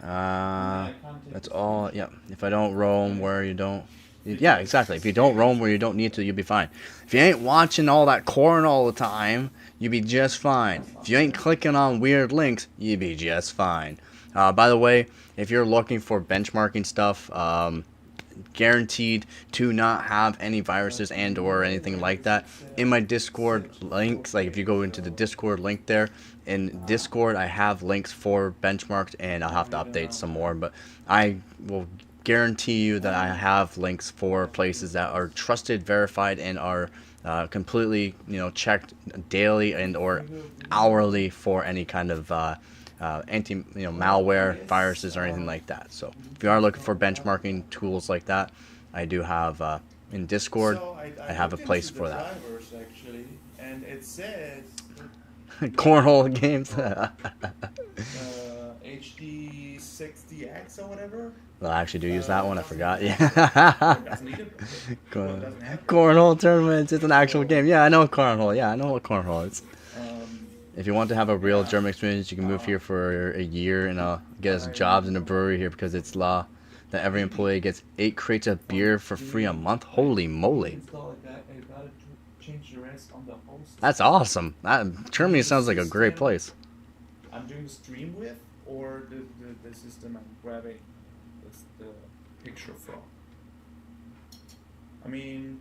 That's all. Yeah. If I don't roam where you don't. Yeah, exactly. If you don't roam where you don't need to, you'll be fine. If you ain't watching all that corn all the time, you'll be just fine. If you ain't clicking on weird links, you'll be just fine. By the way, if you're looking for benchmarking stuff, guaranteed to not have any viruses and or anything like that. In my Discord links, like if you go into the Discord link there, in Discord I have links for benchmarks, and I'll have to update some more, but I will guarantee you that I have links for places that are trusted, verified, and are completely, checked daily and or hourly for any kind of anti, malware, viruses, or anything like that. So if you are looking for benchmarking tools like that, I do have in Discord. So I have a looked place into for the that. drivers, actually, and it says Cornhole games. HD60X or whatever. Well, I actually do use that one. I forgot. Yeah. Doesn't need it. Corn- Doesn't have it. Cornhole tournaments. It's an actual game. Yeah, I know cornhole. Yeah, I know what cornhole is. Um, If you want to have a real German experience, you can move here for a year and get us jobs in a brewery here, because it's law that every employee gets 8 crates of beer for free a month. Holy moly. install it, I gotta change the rest on the host. That's awesome. Germany sounds like a great place. I'm doing the stream with, or the system I'm grabbing the picture from. I mean,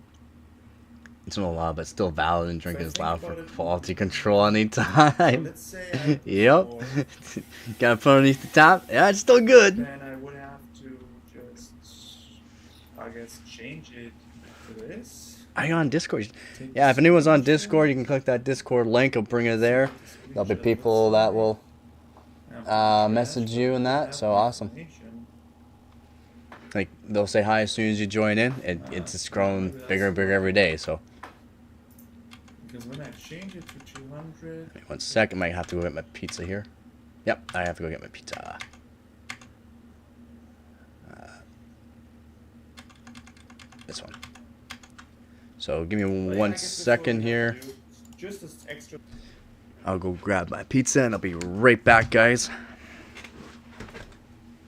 It's been a while, but still valid, and drinking If I is think loud for about it, quality control so anytime. let's say I Yep. or Gotta put underneath the top. Yeah, it's still good. then I would have to just, I guess, change it to this. Are you on Discord? Take Yeah, if the anyone's on screenshot, Discord, you can click that Discord link. I'll bring it there. take the There'll be screenshot, people let's that will yeah, message you and that. So awesome. information. Like, they'll say hi as soon as you join in. It's just growing bigger and bigger every day. So Because when I change it to 200, wait 1 second. Might have to go get my pizza here. Yep, I have to go get my pizza. This one. So give me but yeah, I 1 guess that's what second we here. have to do. Just as extra. I'll go grab my pizza and I'll be right back, guys.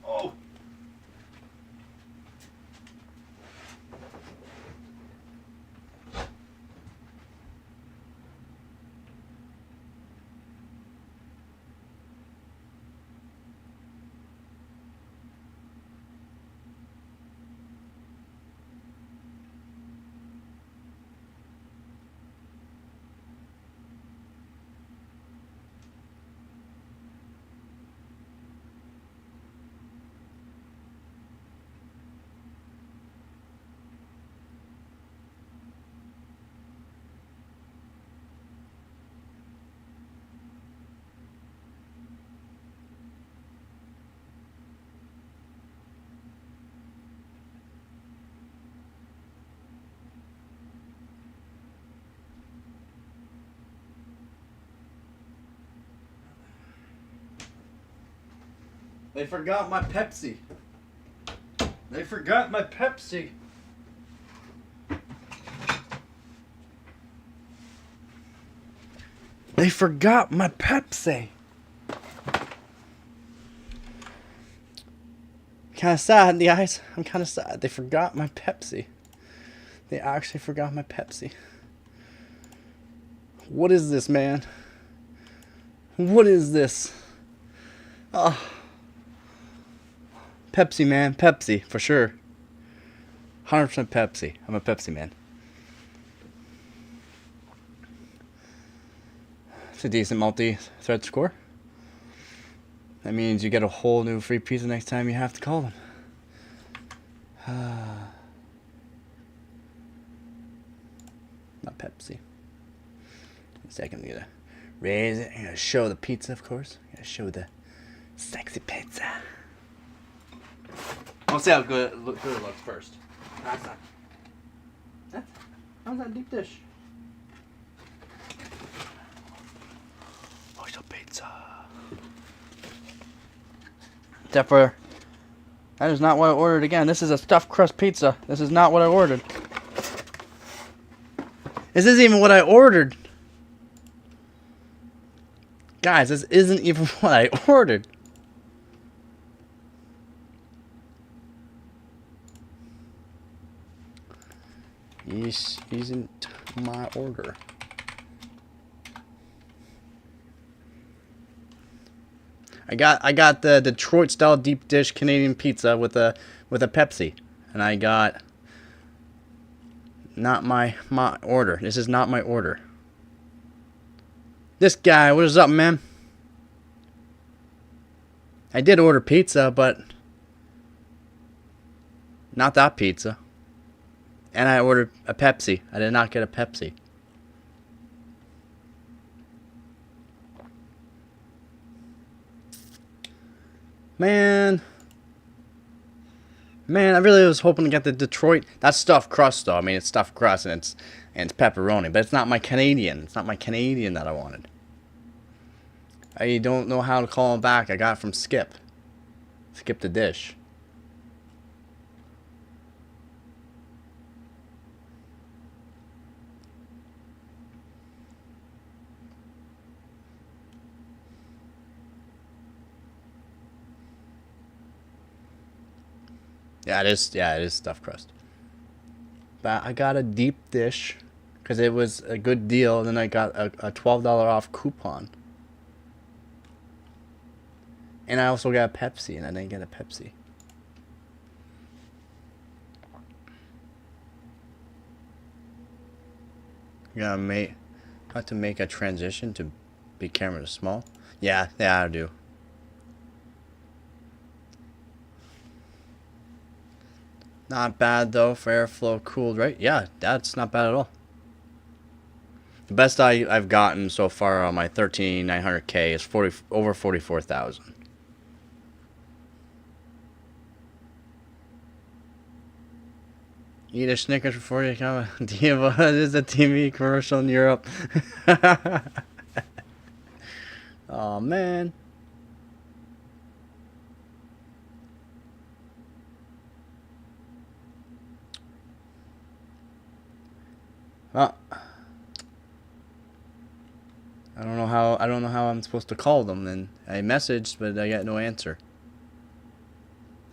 Oh. They forgot my Pepsi. They forgot my Pepsi. They forgot my Pepsi. Kind of sad, guys. I'm kind of sad. They forgot my Pepsi. They actually forgot my Pepsi. What is this, man? What is this? Oh. Pepsi, man. Pepsi, for sure. 100% Pepsi. I'm a Pepsi man. It's a decent multi-thread score. That means you get a whole new free pizza next time you have to call them. Not Pepsi. 1 second, I'm gonna raise it. I'm gonna show the pizza, of course. I'm gonna show the sexy pizza. I'll see how good it looks first. That's not. How's that deep dish? Oh, it's a pizza. Except for, that is not what I ordered again. This is a stuffed crust pizza. This is not what I ordered. This isn't even what I ordered. Guys, this isn't even what I ordered. This isn't my order. I got the Detroit style deep dish Canadian pizza with a Pepsi. and I got not my order. This is not my order. This guy, what is up, man? I did order pizza, but not that pizza. And I ordered a Pepsi. I did not get a Pepsi. Man, I really was hoping to get the Detroit. That's stuffed crust, though. I mean, it's stuffed crust and it's pepperoni, but it's not my Canadian. It's not my Canadian that I wanted. I don't know how to call him back. I got it from Skip. Skip the dish. Yeah, it is. Yeah, it is stuffed crust. But I got a deep dish because it was a good deal. And then I got a $12 off coupon. And I also got a Pepsi, and I didn't get a Pepsi. Have to make a transition to big camera to small. Yeah, I do. Not bad though for airflow cooled, right? Yeah, that's not bad at all. The best I've gotten so far on my 13900K is over 44,000. Eat a Snickers before you come. Diva, this is a TV commercial in Europe. Oh man. Well, I don't know how I'm supposed to call them. And I messaged, but I got no answer.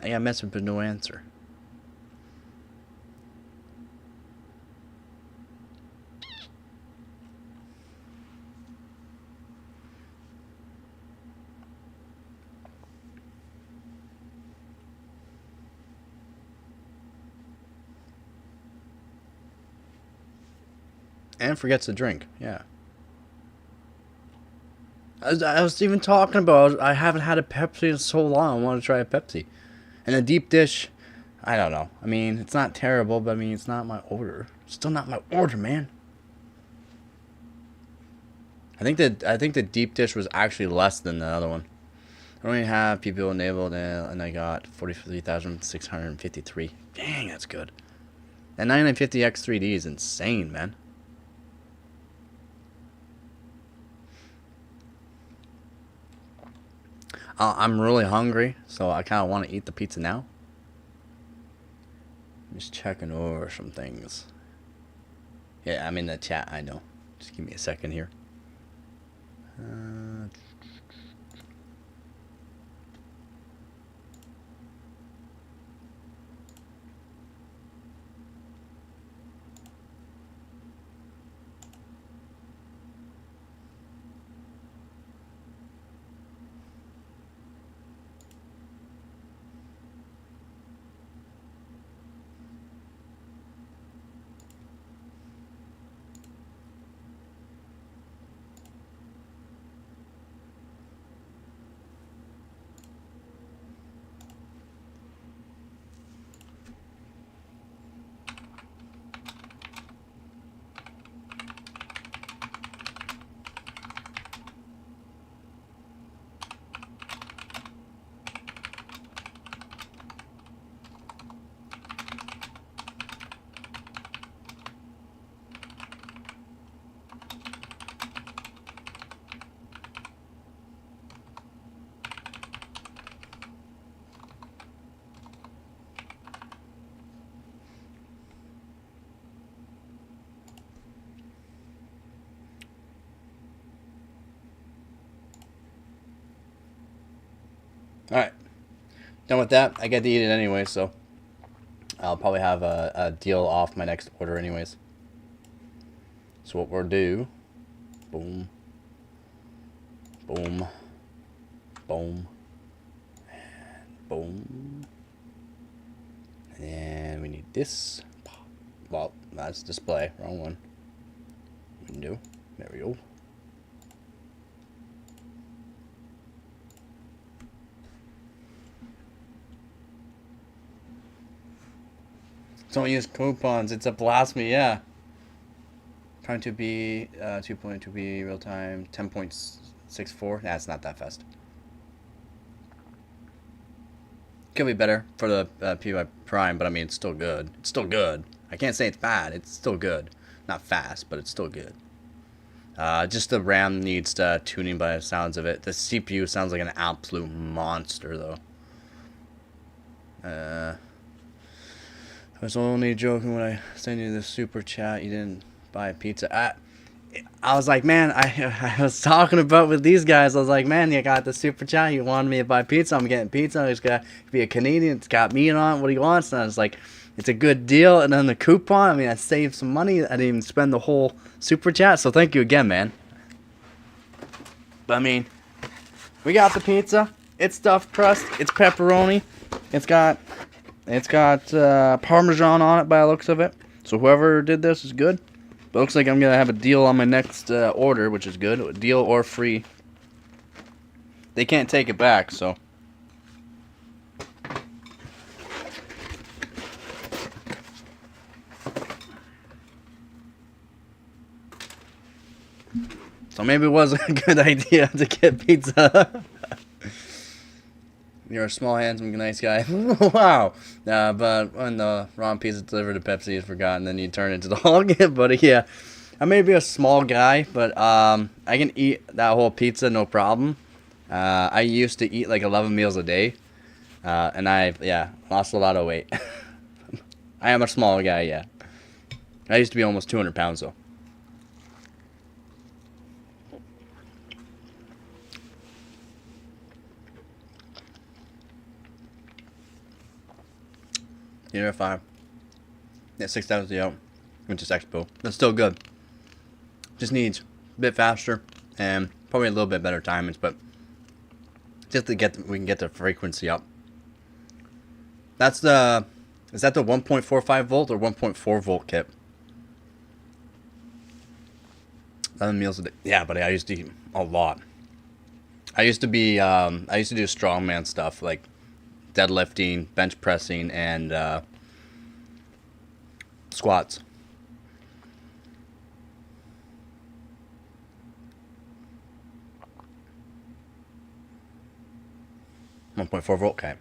I got messaged, but no answer. And forgets to drink. Yeah. I was even talking about I haven't had a Pepsi in so long. I want to try a Pepsi. And a deep dish, I don't know. I mean, it's not terrible, but I mean, it's not my order. Still not my order, man. I think the deep dish was actually less than the other one. I only have people enabled, and I got 43,653. Dang, that's good. That 9950X3D is insane, man. I'm really hungry, so I kind of want to eat the pizza now. I'm just checking over some things. Yeah, I'm in the chat, I know. Just give me a second here. Alright. Done with that. I get to eat it anyway, so I'll probably have a deal off my next order anyways. So what we'll do, boom, boom, boom, and boom, and this. Well, that's display. Wrong one. Window. There we go. Don't use coupons. It's a blasphemy. Yeah. Trying to be 2.2b real time 10.64. Nah, it's not that fast. Could be better for the PY Prime, but I mean it's still good. It's still good. I can't say it's bad. It's still good. Not fast, but it's still good. Just the RAM needs tuning by the sounds of it. The CPU sounds like an absolute monster, though. I was only joking when I sent you the super chat. You didn't buy a pizza. I was like, man, I was talking about with these guys. I was like, man, you got the super chat. You wanted me to buy pizza. I'm getting pizza. It's got to be a Canadian. It's got meat on it. What do you want? And I was like, it's a good deal. And then the coupon, I mean, I saved some money. I didn't even spend the whole super chat. So thank you again, man. But I mean, we got the pizza. It's stuffed crust. It's pepperoni. It's got Parmesan on it by the looks of it. So whoever did this is good. But it looks like I'm going to have a deal on my next order, which is good. A deal or free. They can't take it back, so. So maybe it was a good idea to get pizza. You're a small, handsome, nice guy. Wow. But when the wrong pizza delivered to Pepsi is forgotten, then you turn into the Hulk. But yeah, I may be a small guy, but I can eat that whole pizza no problem. I used to eat like 11 meals a day, and I lost a lot of weight. I am a small guy, yeah. I used to be almost 200 pounds though. Year 5. Yeah, 6,000 out. Which is Expo. That's still good. Just needs a bit faster and probably a little bit better timings, but just to we can get the frequency up. That's the is that the 1.45 volt or 1.4 volt kit? 11 meals a day. Yeah, but I used to eat a lot. I used to do strongman stuff like deadlifting, bench pressing, and squats. .4 volt, okay.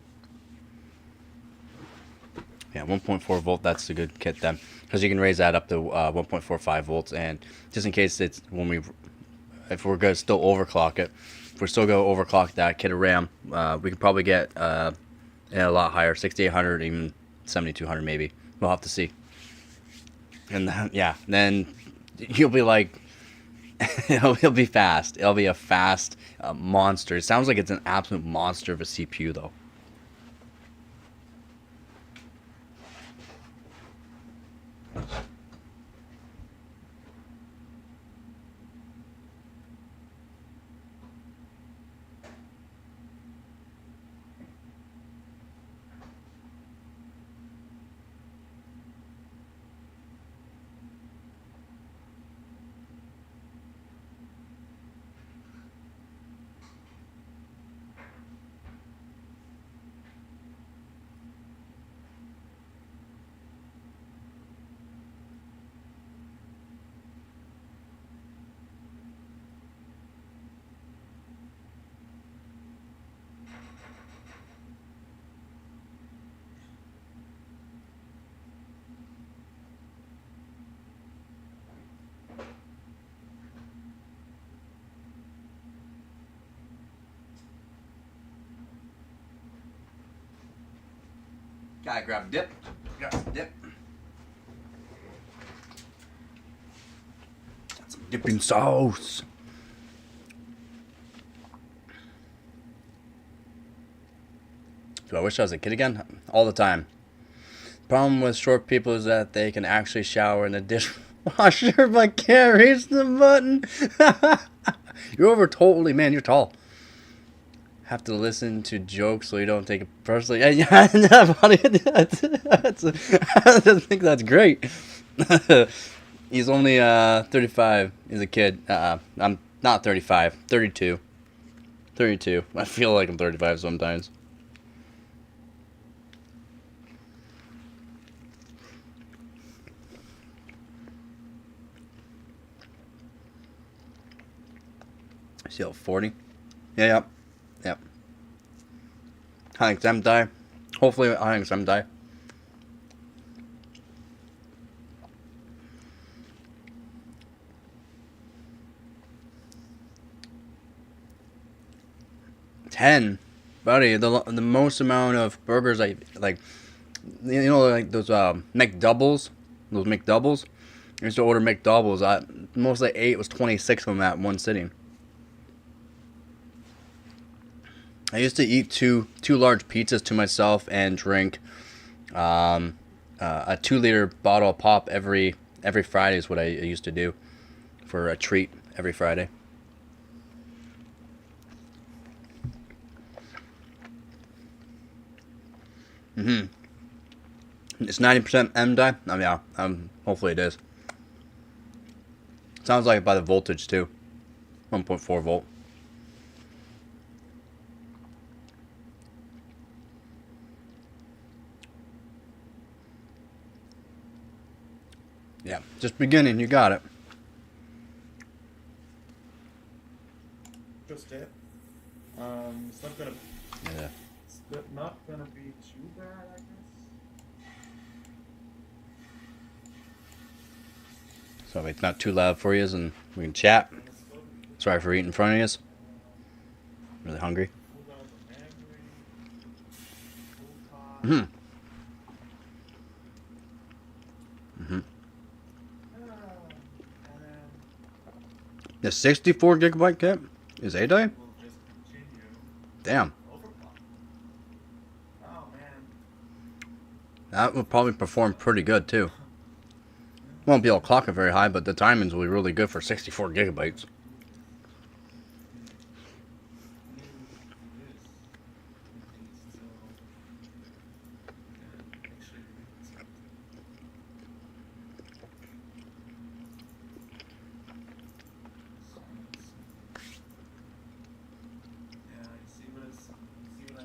Yeah, 1.4 volt, that's a good kit then. Because you can raise that up to 1.45 volts, and just in case if we're going to still overclock it, if we're still going to overclock that kit of RAM, we can probably get a lot higher, 6800, even 7200 maybe. We'll have to see. And then you'll be like, it'll be fast. It'll be a fast monster. It sounds like it's an absolute monster of a CPU though. Gotta grab dip. Got some dip. Got some dipping sauce. Do I wish I was a kid again? All the time. Problem with short people is that they can actually shower in a dishwasher but can't reach the button. You're over totally, man, you're tall. have to listen to jokes so you don't take it personally. Yeah, yeah, buddy, I think that's great. He's only 35. He's a kid. I'm not 35. 32. 32. I feel like I'm 35 sometimes. Still 40. Yeah, yep. Hang Sem die. Hopefully, Hang Sem die. $10, buddy. The most amount of burgers I like. You know, like those McDoubles. Those McDoubles. I used to order McDoubles. Most I ate was 26 of them at one sitting. I used to eat two large pizzas to myself and drink a 2-liter bottle of pop every Friday is what I used to do for a treat every Friday. It's 90% M die. Yeah. Hopefully it is. Sounds like it by the voltage too. 1.4 volt. Yeah, just beginning. You got it. Just it. It's not gonna. Yeah. It's not gonna be too bad, I guess. So if it's not too loud for you, and we can chat. Sorry for eating in front of you. Really hungry. The 64 gigabyte kit is A-die? Damn. That will probably perform pretty good too. Won't be able to clock it very high, but the timings will be really good for 64 gigabytes.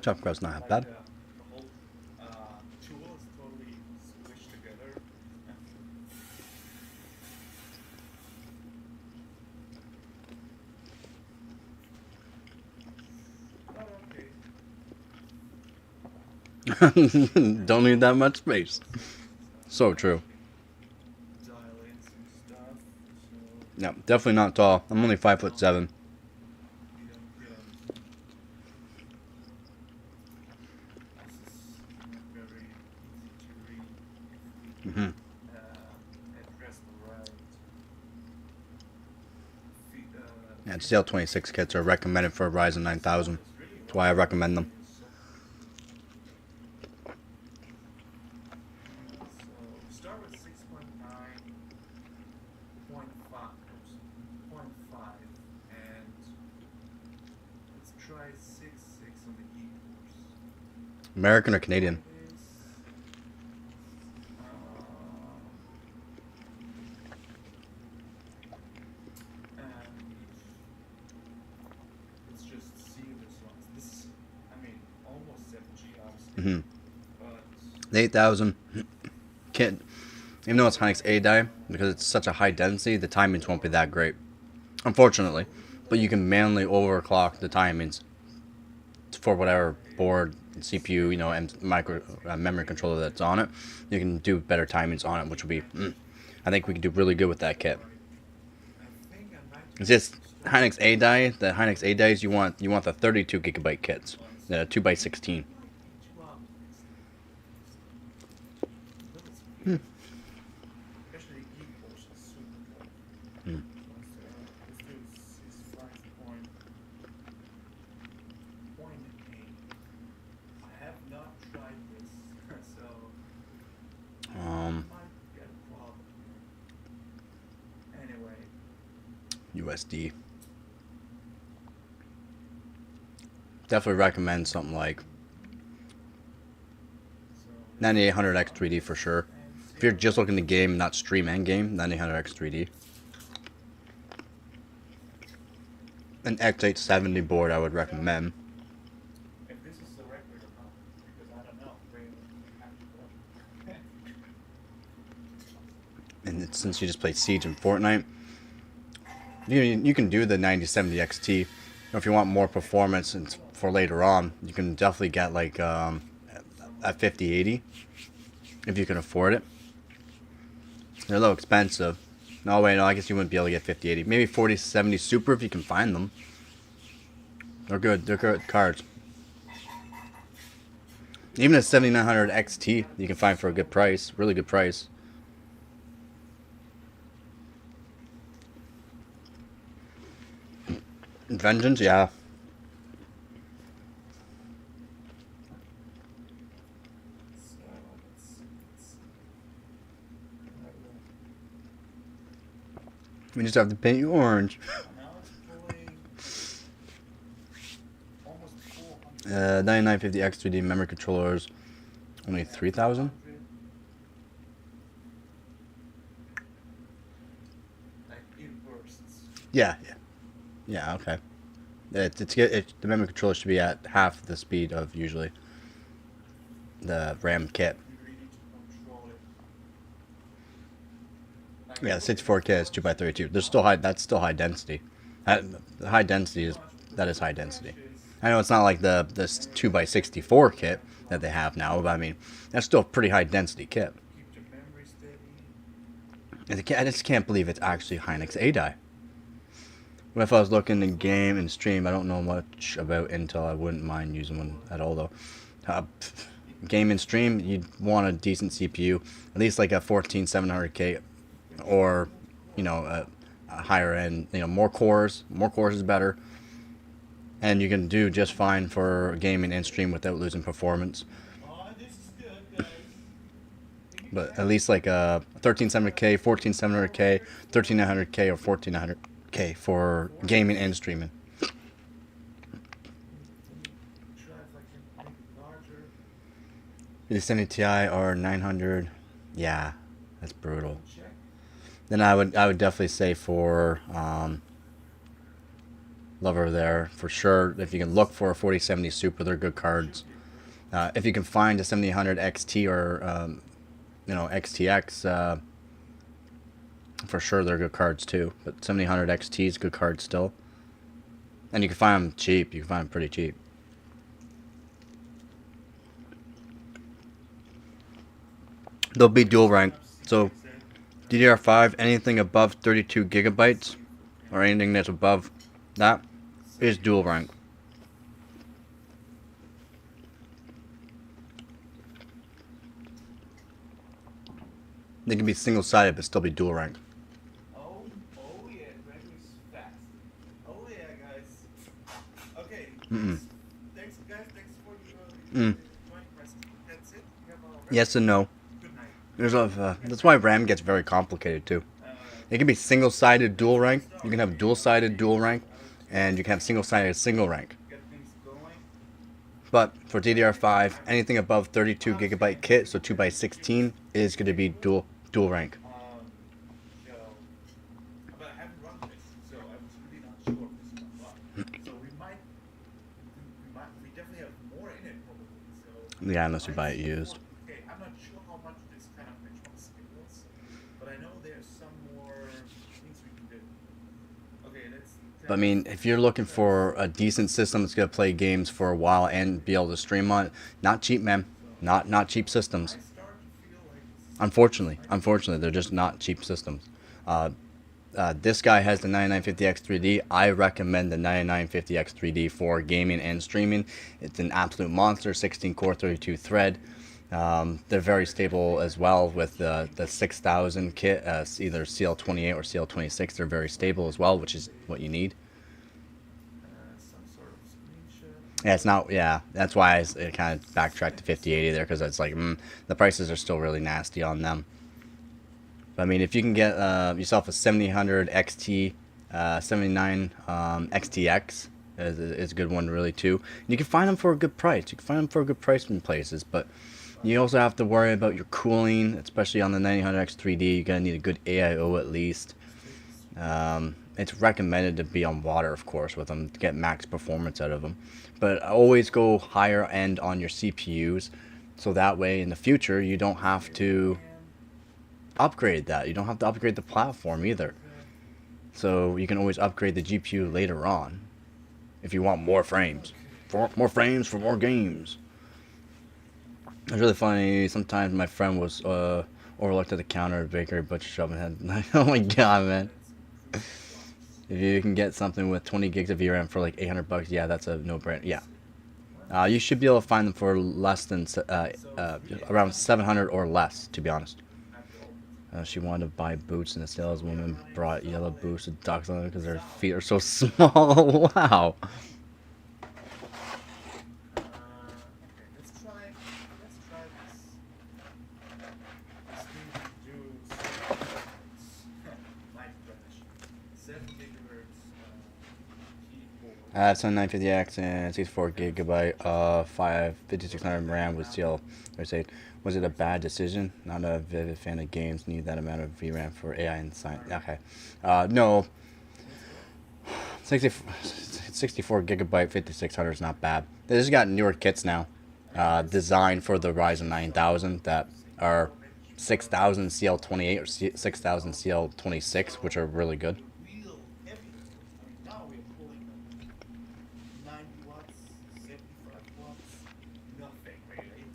Chop crust not half bad. Don't need that much space. So true. Yeah, definitely not tall. I'm only 5'7". Yeah, CL26 kits are recommended for a Ryzen 9000. That's why I recommend them. Start with 6.9.5, and let's try 6.6 on the E-cores. American or Canadian? Let's just see this one. This is, I mean, almost 7G, obviously. But The 8000 kit, even though it's Hynix A die, because it's such a high density, the timings won't be that great, unfortunately. But you can manually overclock the timings for whatever board, CPU, you know, and memory controller that's on it. You can do better timings on it, which will be, I think we can do really good with that kit. It's just Hynix A die. The Hynix A dies, you want the 32 gigabyte kits, the 2x16. especially E-cores are super good. This is 5.8. I have not tried this, so might get a problem here. Anyway, USD. Definitely recommend something like 9800X 3D for sure. If you're just looking to game, not stream and game, 9800X 3D. An X870 board I would recommend. If this is the record or not, because I don't know. And since you just played Siege and Fortnite, you can do the 9070 XT. If you want more performance and for later on, you can definitely get like a 5080 if you can afford it. They're a little expensive. No, wait, no, I guess you wouldn't be able to get 5080. Maybe 4070 Super if you can find them. They're good. They're good cards. Even a 7900 XT you can find for a good price. Really good price. Vengeance, yeah. We just have to paint you orange. 9950X 3D memory controllers, only 3,000. Yeah. Okay. The memory controller should be at half the speed of usually the RAM kit. Yeah, 64K is 2x32. There's still high. That's still high density. The high density is high density. I know it's not like this 2x64 kit that they have now, but I mean that's still a pretty high density kit. And I just can't believe it's actually Hynix A-die. What if I was looking to game and stream? I don't know much about Intel. I wouldn't mind using one at all though. Game and stream, you'd want a decent CPU, at least like a 14700K, or a higher end. More cores. More cores is better, and you can do just fine for gaming and stream without losing performance. But at least like a 13700K, 14700K, 13900K, or 1400K for gaming and streaming. The 70 Ti or 900, yeah, that's brutal. Then I would definitely say for Lover there for sure. If you can look for a 4070 Super, they're good cards. If you can find a 7800 XT or XTX, for sure they're good cards too. But 7800 XT is a good card still, and you can find them cheap. You can find them pretty cheap. They'll be dual rank. So DDR5, anything above 32 gigabytes or anything that's above that is dual rank. They can be single sided but still be dual rank. Oh yeah, Gregory's fast. Oh yeah, guys. Okay. Thanks guys, thanks for your joining us. That's it. You have all Yes and no. There's that's why RAM gets very complicated too. It can be single-sided dual rank. You can have dual-sided dual rank, and you can have single-sided single rank. But for DDR5, anything above 32 gigabyte kit, so 2x16, is going to be dual rank. But I haven't run this, so I was really not sure if this is gonna run. So we definitely have more in it probably. So Yeah, unless you buy it used. okay, I'm not sure how much this kind of benchmark skills, but I know there's some more things we can do. Okay, let's. But I mean, if you're looking for a decent system that's going to play games for a while and be able to stream on it, not cheap, man. Not cheap systems. Unfortunately, they're just not cheap systems. This guy has the 9950X 3D. I recommend the 9950X 3D for gaming and streaming. It's an absolute monster, 16 core, 32 thread. They're very stable as well with the 6000 kit, either CL28 or CL26. They're very stable as well, which is what you need. Yeah, it's not. Yeah, that's why I kind of backtracked to 5080 there, because it's like the prices are still really nasty on them. But I mean, if you can get yourself a 7000 XT, 79 XTX, is a good one really too. And you can find them for a good price. You can find them for a good price in places, but you also have to worry about your cooling, especially on the 9000X 3D. You're gonna need a good AIO at least. It's recommended to be on water, of course, with them to get max performance out of them. But always go higher end on your CPUs, so that way in the future you don't have to upgrade that. You don't have to upgrade the platform either. So you can always upgrade the GPU later on if you want more frames. More frames for more games. It's really funny. Sometimes my friend was overlooked at the counter at a bakery, butcher shop, and had like, oh my god, man. If you can get something with 20 gigs of VRAM for like $800, yeah, that's a no-brainer. Yeah. You should be able to find them for less than around 700 or less, to be honest. She wanted to buy boots, and the saleswoman brought yellow boots with ducks on them because her feet are so small. Wow. It's on 950X and 64 gigabyte 5600 RAM with CL. Or say, was it a bad decision? Not a vivid fan of games. Need that amount of VRAM for AI and science. Okay. No. 64 gigabyte 5600 is not bad. They just got newer kits now, designed for the Ryzen 9000 that are 6000 CL28 or 6000 CL26, which are really good.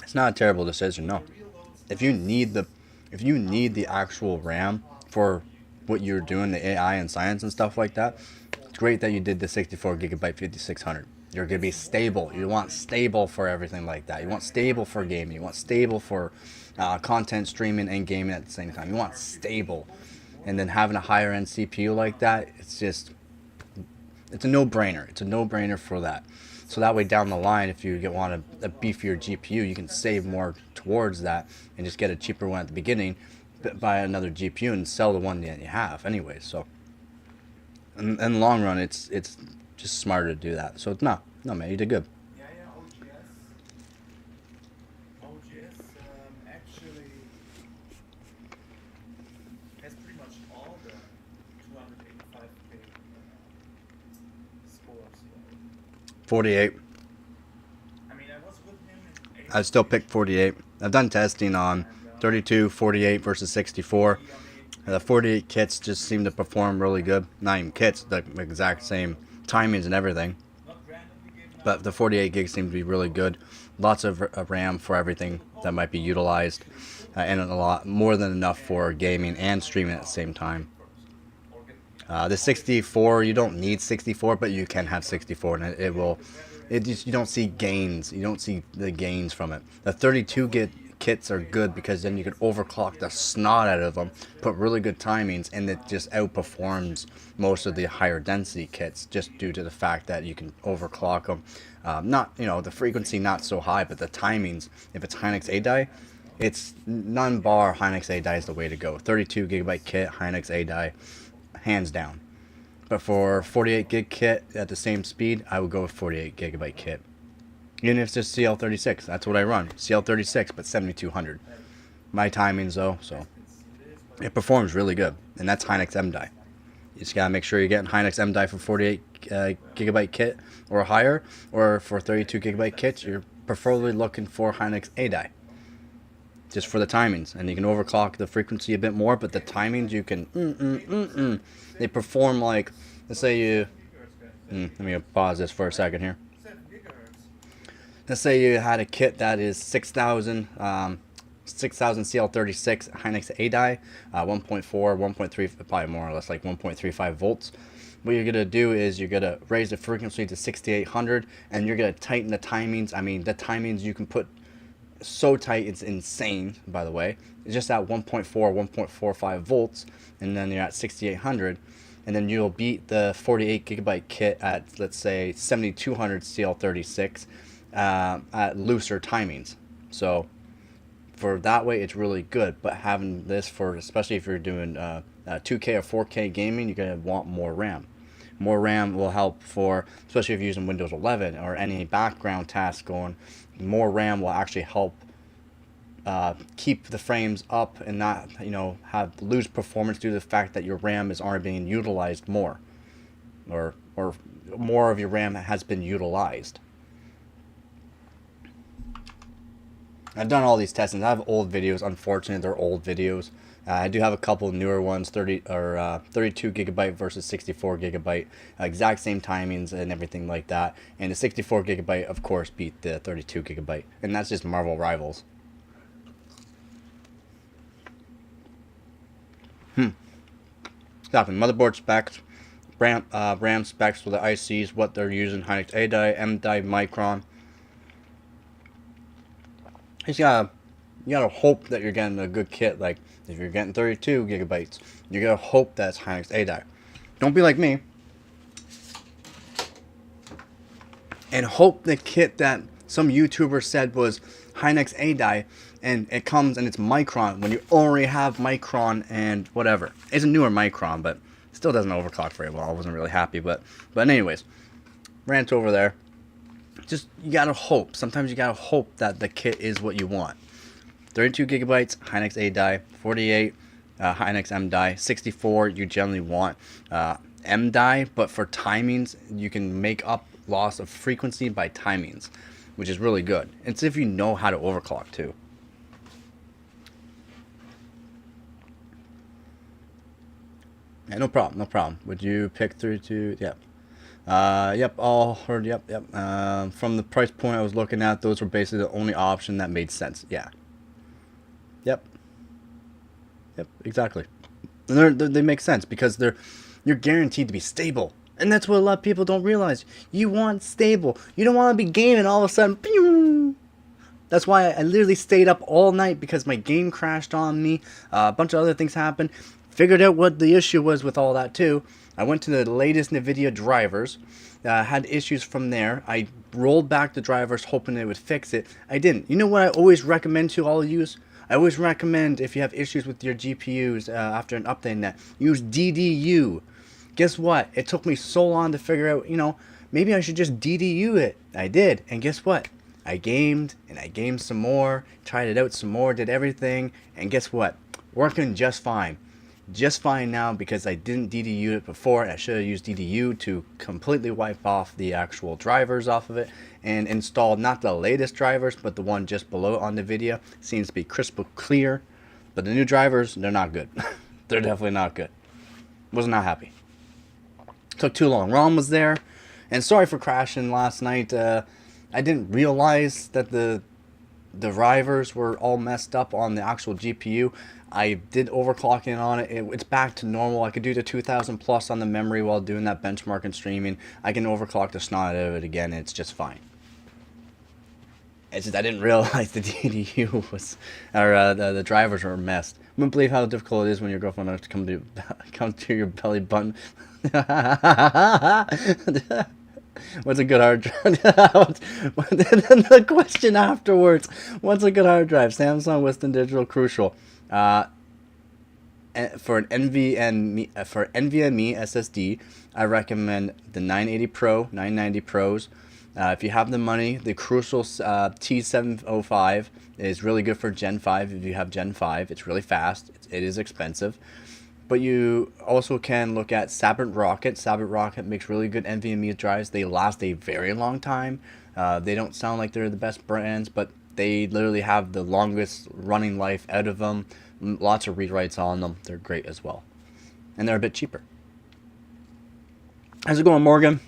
It's not a terrible decision, no. If you need the actual RAM for what you're doing, the AI and science and stuff like that, it's great that you did the 64 gigabyte 5600. You're gonna be stable. You want stable for everything like that. You want stable for gaming. You want stable for content streaming and gaming at the same time. You want stable, and then having a higher end CPU like that, it's a no-brainer. It's a no-brainer for that. So that way down the line, if you want a beefier GPU, you can save more towards that and just get a cheaper one at the beginning, buy another GPU and sell the one that you have anyway. So in the long run, it's just smarter to do that. So no man, you did good. OGS actually has pretty much all the 285K scores. 48. I mean, I was with him in I'd still pick 48. I've done testing on 32, 48 versus 64. The 48 kits just seem to perform really good. Not even kits, the exact same timings and everything. But the 48 gigs seem to be really good. Lots of RAM for everything that might be utilized. And a lot more than enough for gaming and streaming at the same time. The 64, you don't need 64, but you can have 64, and you don't see gains. You don't see the gains from it. The 32 kits are good because then you can overclock the snot out of them, put really good timings, and it just outperforms most of the higher density kits just due to the fact that you can overclock them. Not, the frequency not so high, but the timings, if it's Hynix A-die, it's none bar Hynix A-die is the way to go. 32 gigabyte kit, Hynix A-die, hands down. But for 48 gig kit at the same speed, I would go with 48 gigabyte kit. Even if it's just CL36, that's what I run. CL36, but 7200. My timings though, so it performs really good, and that's Hynix M-die. You just gotta make sure you're getting Hynix M-die for 48 gigabyte kit or higher, or for 32 gigabyte kits, you're preferably looking for Hynix A-die. Just for the timings, and you can overclock the frequency a bit more, but the timings you can they perform like, let's say you let me pause this for a second here. Let's say you had a kit that is 6000 CL36 Hynix A-die, 1.4 1.3, probably more or less like 1.35 volts. What you're gonna do is you're gonna raise the frequency to 6800, and you're gonna tighten the timings. I mean, the timings you can put so tight, it's insane, by the way. It's just at 1.4 1.45 volts, and then you're at 6800, and then you'll beat the 48 gigabyte kit at, let's say, 7200 CL36 at looser timings. So for that way, it's really good. But having this for, especially if you're doing 2K or 4K gaming, you're gonna want more RAM. More RAM will help for, especially if you're using Windows 11 or any background tasks going. More RAM will actually help keep the frames up and not, have lose performance due to the fact that your RAM is already being utilized more, or more of your RAM has been utilized. I've done all these testings. I have old videos. Unfortunately, they're old videos. I do have a couple newer ones, 32 gigabyte versus 64 gigabyte, exact same timings and everything like that. And the 64 gigabyte, of course, beat the 32 gigabyte, and that's just Marvel Rivals. Exactly. Motherboard specs, RAM specs for the ICs, what they're using, Hynix A die, M die, Micron. You gotta hope that you're getting a good kit. Like if you're getting 32 gigabytes, you gotta hope that's Hynix A die. Don't be like me and hope the kit that some YouTuber said was Hynix A die, and it comes and it's Micron when you already have Micron and whatever. It's a newer Micron, but still doesn't overclock very well. I wasn't really happy, but anyways, rant over there. Just, you gotta hope. Sometimes you gotta hope that the kit is what you want. 32 gigabytes, Hynix A die. 48, Hynix M die. 64, you generally want M die, but for timings, you can make up loss of frequency by timings, which is really good. It's if you know how to overclock too. Yeah, no problem, no problem. Would you pick 32? Yeah. Yep, all heard, yep. From the price point I was looking at, those were basically the only option that made sense. Yeah. Yep, exactly. And they make sense because you're guaranteed to be stable. And that's what a lot of people don't realize. You want stable. You don't want to be gaming all of a sudden. Pew! That's why I literally stayed up all night, because my game crashed on me. A bunch of other things happened. Figured out what the issue was with all that too. I went to the latest Nvidia drivers. Had issues from there. I rolled back the drivers hoping they would fix it. I didn't. You know what I always recommend to all use? I always recommend, if you have issues with your GPUs after an update that, use DDU. Guess what? It took me so long to figure out, maybe I should just DDU it. I did. And guess what? I gamed, and I gamed some more, tried it out some more, did everything, and guess what? Working just fine. Just fine now, because I didn't DDU it before. I should have used DDU to completely wipe off the actual drivers off of it and install not the latest drivers, but the one just below on the video. Seems to be crystal clear, but the new drivers, they're not good. They're definitely not good. Was not happy. Took too long. ROM was there, and sorry for crashing last night. I didn't realize that the drivers were all messed up on the actual GPU. I did overclocking on it. It's back to normal. I could do the 2000 plus on the memory while doing that benchmark and streaming. I can overclock the snot out of it again, and it's just fine. It's just I didn't realize the DDU was, or the drivers were messed. I wouldn't believe how difficult it is when your girlfriend has to come to your belly button. What's a good hard drive? The question afterwards. What's a good hard drive? Samsung, Western Digital, Crucial. For an NVMe SSD, I recommend the 980 Pro, 990 Pros. If you have the money, the Crucial T705 is really good for Gen 5. If you have Gen 5, it's really fast. It is expensive. But you also can look at Sabrent Rocket. Sabrent Rocket makes really good NVMe drives. They last a very long time. They don't sound like they're the best brands, but they literally have the longest running life out of them. Lots of rewrites on them. They're great as well. And they're a bit cheaper. How's it going, Morgan?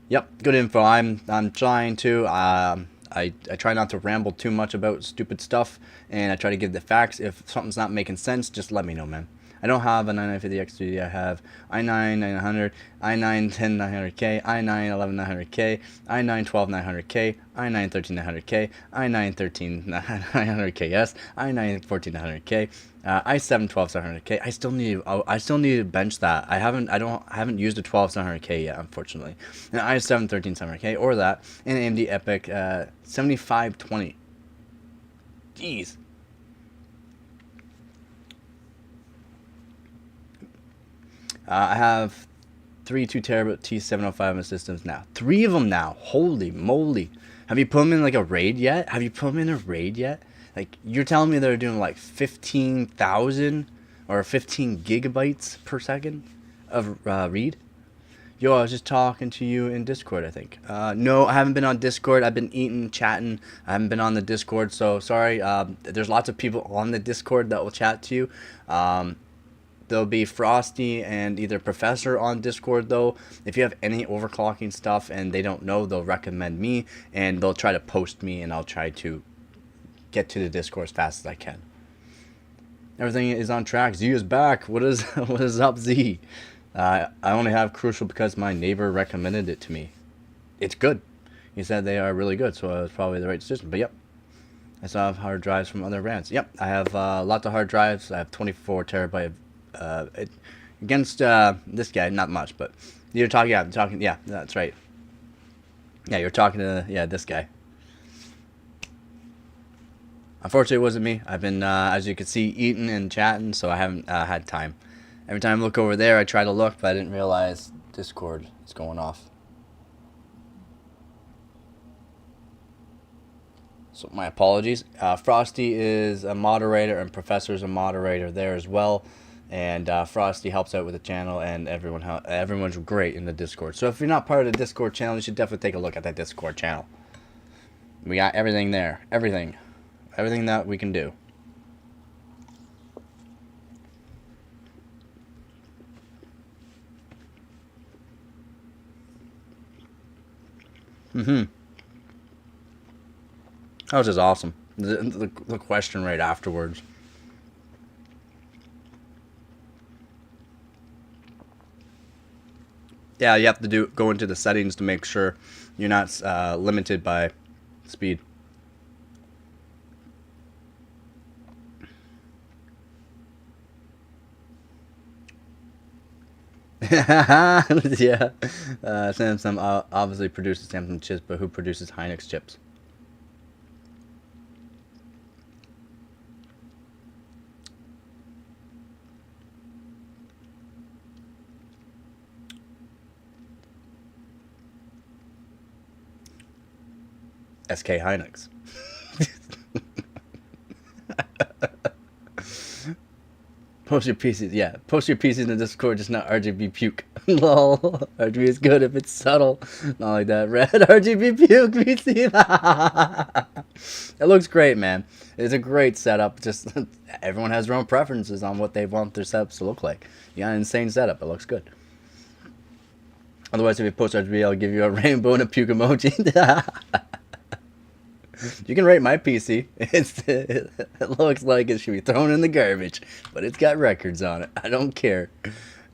Yep, good info. I'm trying to. I try not to ramble too much about stupid stuff, and I try to give the facts. If something's not making sense, just let me know, man. I don't have a 9950X3D. I have i9 900, i9 10 900K, i9 11 900K, i9 12 900K, i9 13 900K, i9 13 900KS, i9 14 900K, i7 12 700K. I still need to bench that. I haven't used a 12 700K yet, unfortunately. And i7 13 700K or that, and AMD Epic 7520. Jeez. I have 3 2 terabyte T705 in the systems now. 3 of them now. Holy moly. Have you put them in like a RAID yet? Have you put them in a RAID yet? Like, you're telling me they're doing like 15,000 or 15 gigabytes per second of read? Yo, I was just talking to you in Discord, I think. No, I haven't been on Discord. I've been eating, chatting. I haven't been on the Discord, so sorry. There's lots of people on the Discord that will chat to you. There'll be Frosty and either Professor on Discord, though. If you have any overclocking stuff and they don't know, they'll recommend me, and they'll try to post me, and I'll try to get to the Discord as fast as I can. Everything is on track. Z is back. What is up, Z? I only have Crucial because my neighbor recommended it to me. It's good. He said they are really good, so it was probably the right decision. But yep, I still have hard drives from other brands. Yep, I have lots of hard drives. I have 24 terabyte. Against this guy, not much, but you're talking. Yeah, I'm talking. Yeah, that's right. Yeah, you're talking to this guy. Unfortunately, it wasn't me. I've been, as you can see, eating and chatting, so I haven't had time. Every time I look over there, I try to look, but I didn't realize Discord is going off. So my apologies. Frosty is a moderator, and Professor's a moderator there as well. And Frosty helps out with the channel, and everyone's great in the Discord. So if you're not part of the Discord channel, you should definitely take a look at that Discord channel. We got everything there. Everything that we can do. That was just awesome. The question right afterwards. Yeah, you have to go into the settings to make sure you're not limited by speed. Yeah, Samsung obviously produces Samsung chips, but who produces Hynix chips? SK Hynix. Post your PCs, yeah. Post your PCs in the Discord, just not RGB puke. Lol. RGB is good if it's subtle. Not like that. Red RGB puke PC. It looks great, man. It's a great setup. Just everyone has their own preferences on what they want their setups to look like. You got an insane setup. It looks good. Otherwise, if you post RGB, I'll give you a rainbow and a puke emoji. You can rate my PC. It looks like it should be thrown in the garbage, but it's got records on it. I don't care.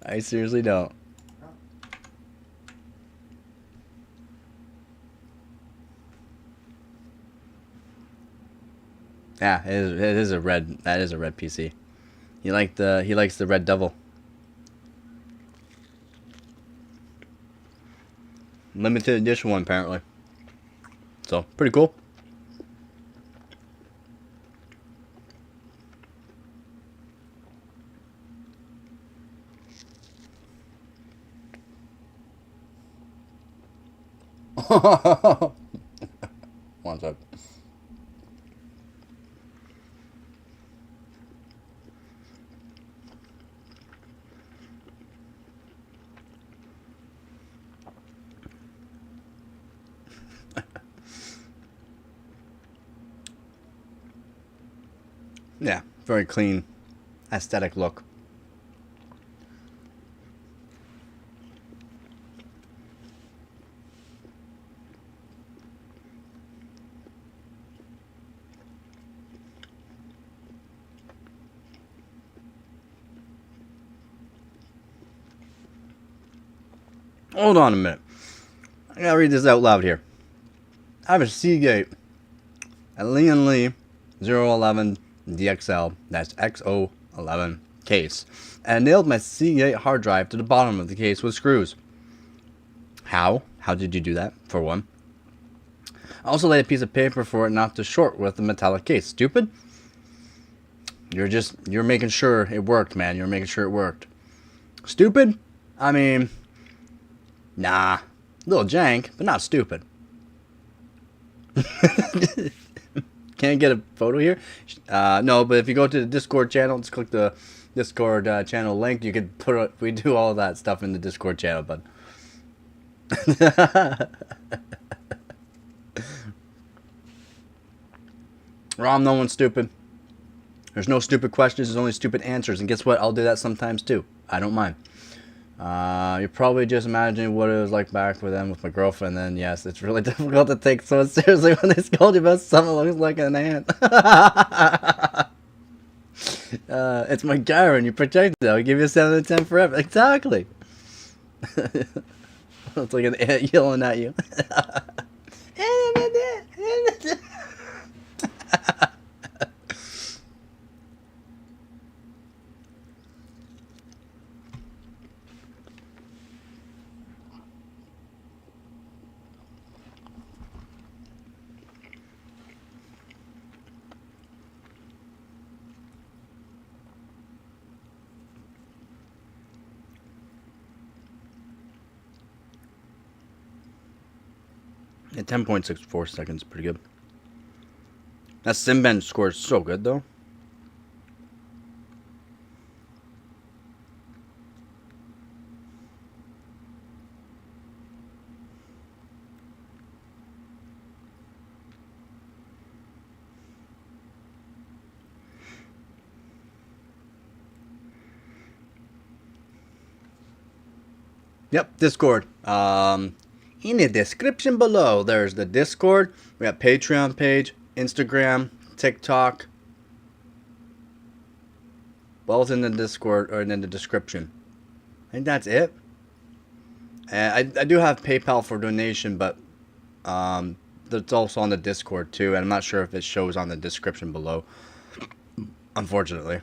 I seriously don't. Yeah, it is a red. That is a red PC. He likes the red devil. Limited edition one apparently. So pretty cool. One sec. Yeah, very clean, aesthetic look. Hold on a minute. I gotta read this out loud here. I have a Seagate, a Lian Li 011 DXL, that's XO11 case, and I nailed my Seagate hard drive to the bottom of the case with screws. How? How did you do that, for one? I also laid a piece of paper for it not to short with the metallic case. Stupid? You're making sure it worked, man. You're making sure it worked. Stupid? I mean, Nah. A little jank, but not stupid. Can't get a photo here? No, but if you go to the Discord channel, just click the Discord channel link. You could we do all that stuff in the Discord channel, but Rom, no one's stupid. There's no stupid questions, there's only stupid answers. And guess what? I'll do that sometimes too. I don't mind. You're probably just imagining what it was like back with them with my girlfriend. Then yes, it's really difficult to take someone seriously when they scold you about something that looks like an ant. It's my Garen, you protect it. I'll give you a 7 out of 10 forever. Exactly. It's like an ant yelling at you. Yeah, 10.64 seconds, pretty good. That Simben score is so good, though. Yep, Discord. In the description below, there's the Discord. We got Patreon page, Instagram, TikTok. Both in the Discord or in the description. I think that's it. I do have PayPal for donation, but that's also on the Discord too. And I'm not sure if it shows on the description below, unfortunately.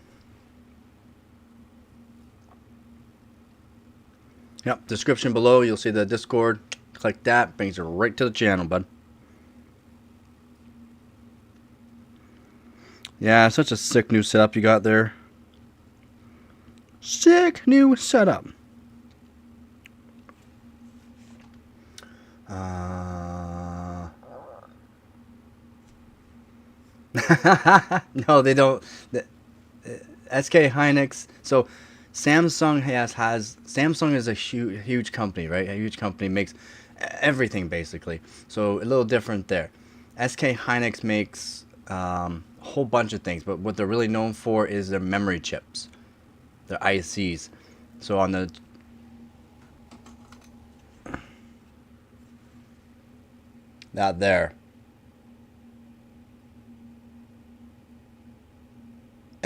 Yep, description below, you'll see the Discord. Click that, brings you right to the channel, bud. Yeah, such a sick new setup you got there. Sick new setup. No, they don't. SK Hynix. So Samsung Samsung is a huge company, right? A huge company makes everything basically. So a little different there. SK Hynix makes a whole bunch of things, but what they're really known for is their memory chips, their ICs. So on the that there,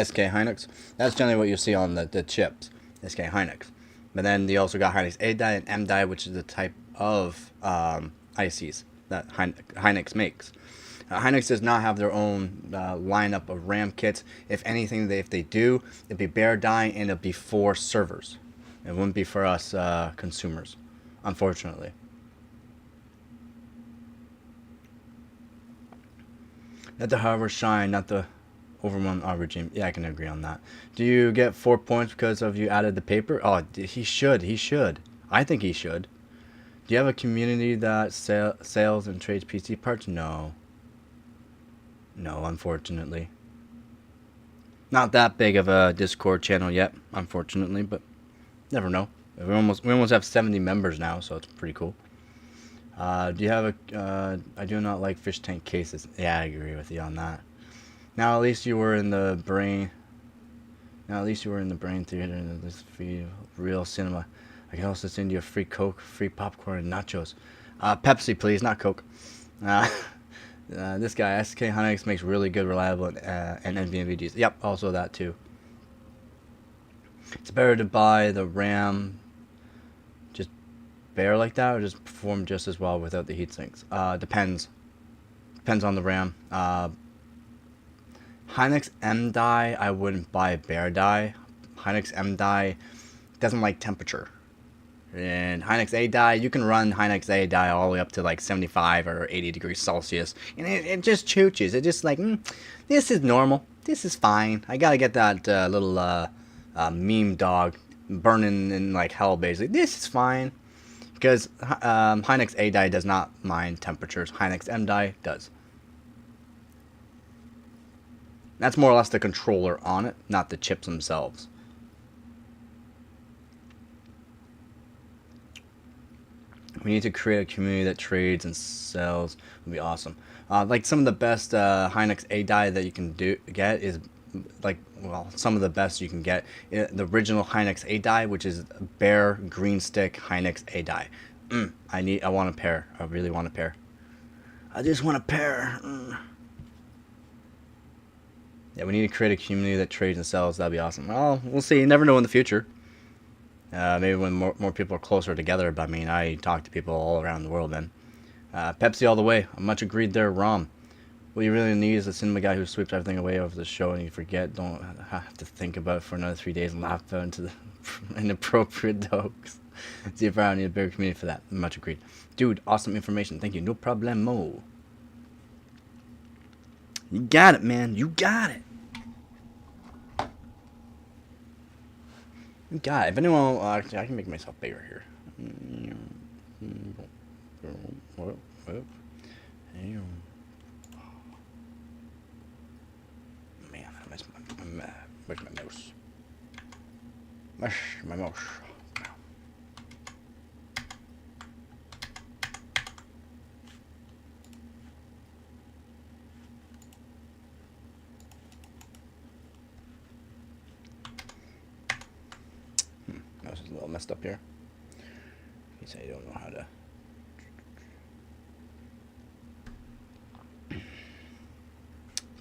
SK Hynix. That's generally what you see on the chips, SK Hynix. But then they also got Hynix A die and M die, which is the type of ICs that Hynix makes. Hynix does not have their own lineup of RAM kits. If anything, if they do, it'd be bare die and it'd be for servers. It wouldn't be for us consumers, unfortunately. Let the hardware shine, not the overwhelm regime. Yeah, I can agree on that. Do you get 4 points because of you added the paper? Oh, he should. He should. I think he should. Do you have a community that sales and trades PC parts? No. No, unfortunately. Not that big of a Discord channel yet, unfortunately, but never know. We almost have 70 members now, so it's pretty cool. Do you have a... I do not like fish tank cases. Yeah, I agree with you on that. Now at least you were in the brain... Now at least you were in the brain theater in this real cinema. I can also send you a free Coke, free popcorn, and nachos. Pepsi, please, not Coke. This guy, SK Hynix, makes really good, reliable, and NVIDIAs. Yep, also that too. It's better to buy the RAM just bare like that, or just perform just as well without the heat sinks. Depends. Depends on the RAM. Hynix M die, I wouldn't buy bare die. Hynix M die doesn't like temperature. And Hynix A die, you can run Hynix A die all the way up to like 75 or 80 degrees Celsius. And it just chooches. It's just like, this is normal. This is fine. I gotta get that little meme dog burning in like hell, basically. This is fine. Because Hynix A die does not mind temperatures. Hynix M die does. That's more or less the controller on it, not the chips themselves. We need to create a community that trades and sells. Would be awesome. Like some of the best Hynix A die that you can get is like, well, some of the best you can get the original Hynix A die, which is bare green stick Hynix A die. I want a pair. I really want a pair. I just want a pair. Yeah, we need to create a community that trades and sells. That'd be awesome. Well, we'll see. You never know in the future. Maybe when more people are closer together. But I mean, I talk to people all around the world, man. Pepsi all the way. I'm much agreed there, Rom. What you really need is a cinema guy who sweeps everything away over the show and you forget. Don't have to think about it for another 3 days and laugh out into the inappropriate jokes. See if I need a bigger community for that. Much agreed. Dude, awesome information. Thank you. No problemo. You got it, man. You got it. You got it. If anyone... actually, I can make myself bigger here. Man, where's my mouse? Where's my mouse? Mouse is a little messed up here. In case I don't know how to...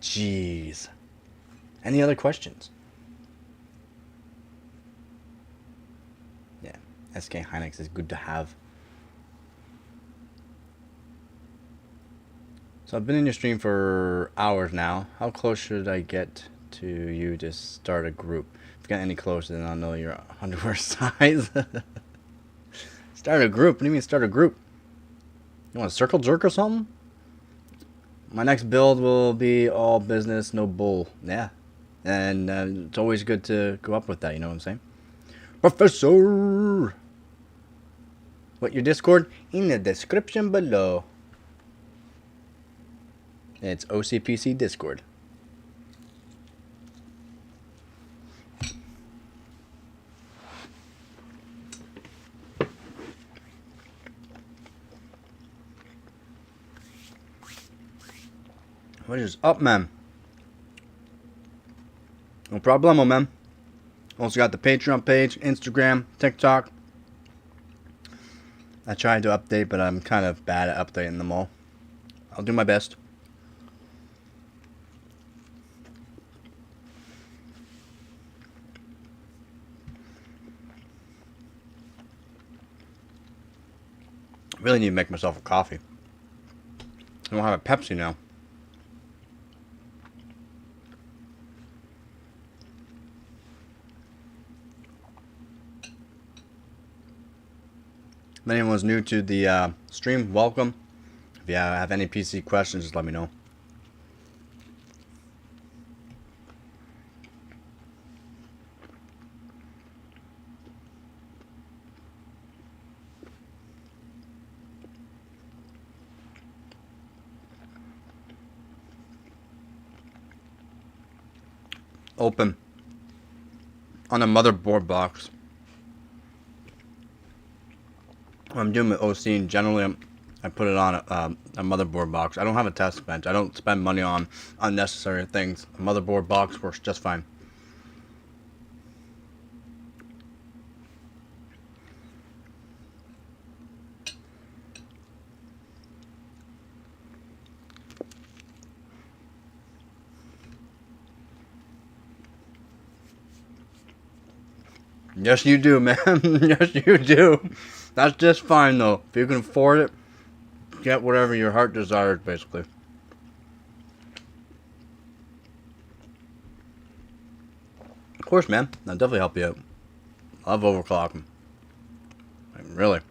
Jeez. Any other questions? Yeah, SK Hynix is good to have. So I've been in your stream for hours now. How close should I get to you to start a group? If you get any closer, then I'll know your underwear size. Start a group? What do you mean start a group? You want a circle jerk or something? My next build will be all business, no bull. Yeah. And it's always good to go up with that, you know what I'm saying? Professor! What, your Discord? In the description below. It's OCPC Discord. What is up, man? No problemo, man. Also got the Patreon page, Instagram, TikTok. I tried to update, but I'm kind of bad at updating them all. I'll do my best. I really need to make myself a coffee. I don't have a Pepsi now. If anyone's new to the stream, welcome. If you have any PC questions, just let me know. Open on a motherboard box. I'm doing with OC, generally I put it on a motherboard box. I don't have a test bench. I don't spend money on unnecessary things. A motherboard box works just fine. Yes, you do, man. Yes, you do. That's just fine, though. If you can afford it, get whatever your heart desires, basically. Of course, man. I'll definitely help you out. I love overclocking. Like, really.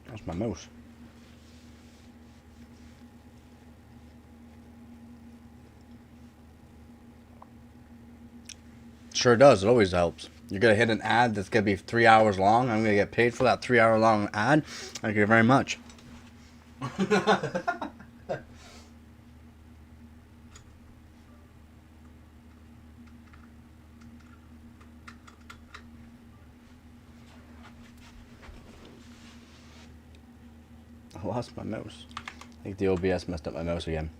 That's my mouse. Sure does. It always helps. You're gonna hit an ad that's gonna be 3 hours long. I'm gonna get paid for that 3 hour long ad. Thank you very much. I lost my mouse. I think the OBS messed up my mouse again.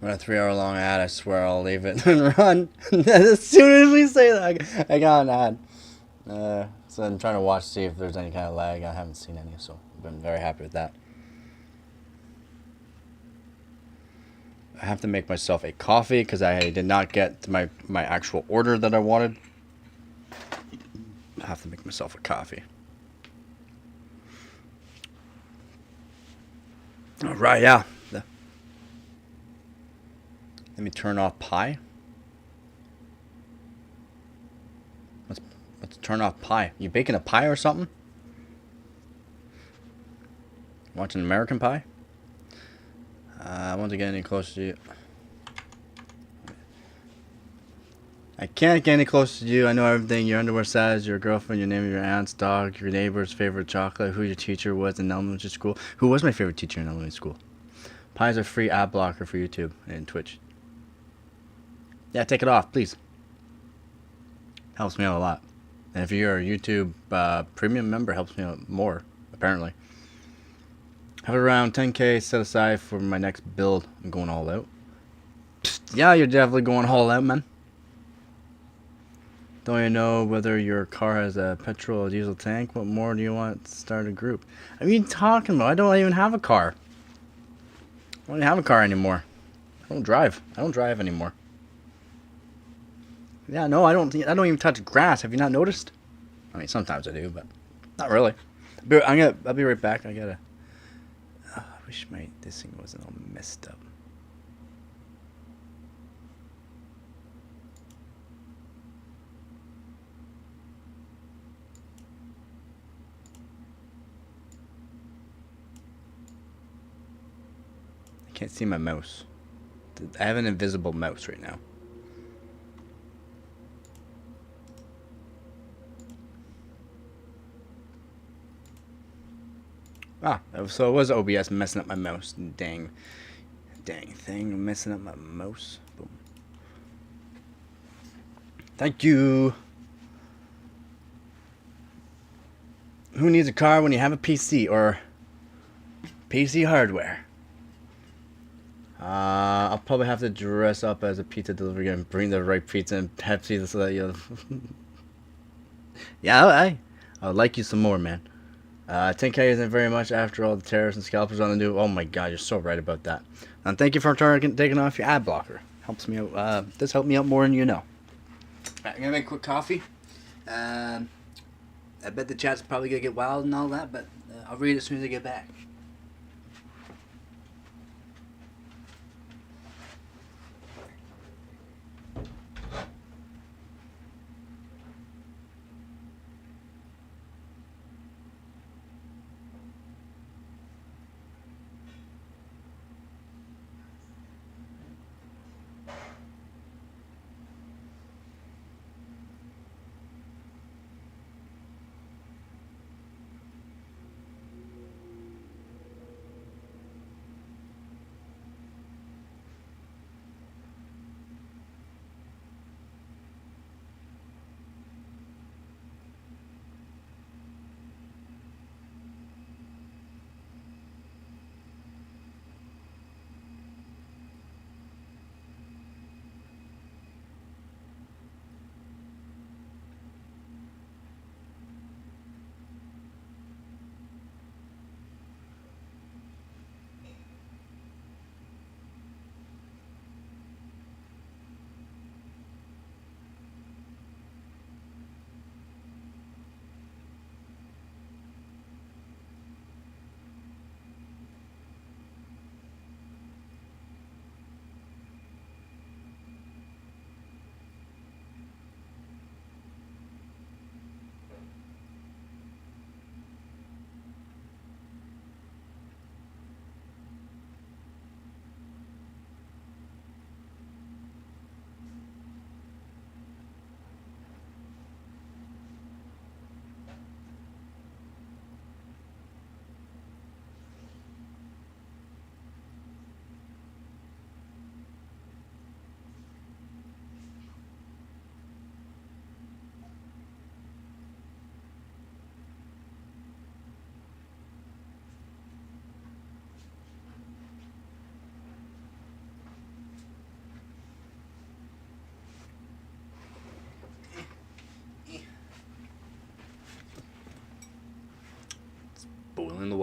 When a 3 hour long ad, I swear I'll leave it and run. As soon as we say that, I got an ad. So I'm trying to watch, see if there's any kind of lag. I haven't seen any, so I've been very happy with that. I have to make myself a coffee because I did not get my actual order that I wanted. I have to make myself a coffee. All right, yeah. Let me turn off pie. Let's turn off pie. You baking a pie or something? Watching American Pie? I want to get any closer to you. I can't get any closer to you. I know everything. Your underwear size, your girlfriend, your name of your aunt's dog, your neighbor's favorite chocolate, who your teacher was in elementary school. Who was my favorite teacher in elementary school? Pies are free ad blocker for YouTube and Twitch. Yeah, take it off, please. Helps me out a lot. And if you're a YouTube premium member, helps me out more, apparently. Have around 10K set aside for my next build. I'm going all out. Psst, yeah, you're definitely going all out, man. Don't you know whether your car has a petrol or diesel tank? What more do you want to start a group? What are you talking about? I don't even have a car. I don't even have a car anymore. I don't drive. I don't drive anymore. Yeah, no, I don't even touch grass. Have you not noticed? I mean, sometimes I do, but not really. I'll be right back. I gotta. I wish this thing wasn't all messed up. I can't see my mouse. I have an invisible mouse right now. Ah, so it was OBS messing up my mouse. Dang thing messing up my mouse. Boom. Thank you. Who needs a car when you have a PC or PC hardware? I'll probably have to dress up as a pizza delivery guy and bring the right pizza and Pepsi so that you'll... Yeah, I would like you some more, man. 10K isn't very much after all the terrorists and scalpers on the new. Oh my god, you're so right about that. And thank you for taking off your ad blocker. Helps me out. This helped me out more than you know. Right, I'm gonna make a quick coffee. I bet the chat's probably gonna get wild and all that, but I'll read it as soon as I get back.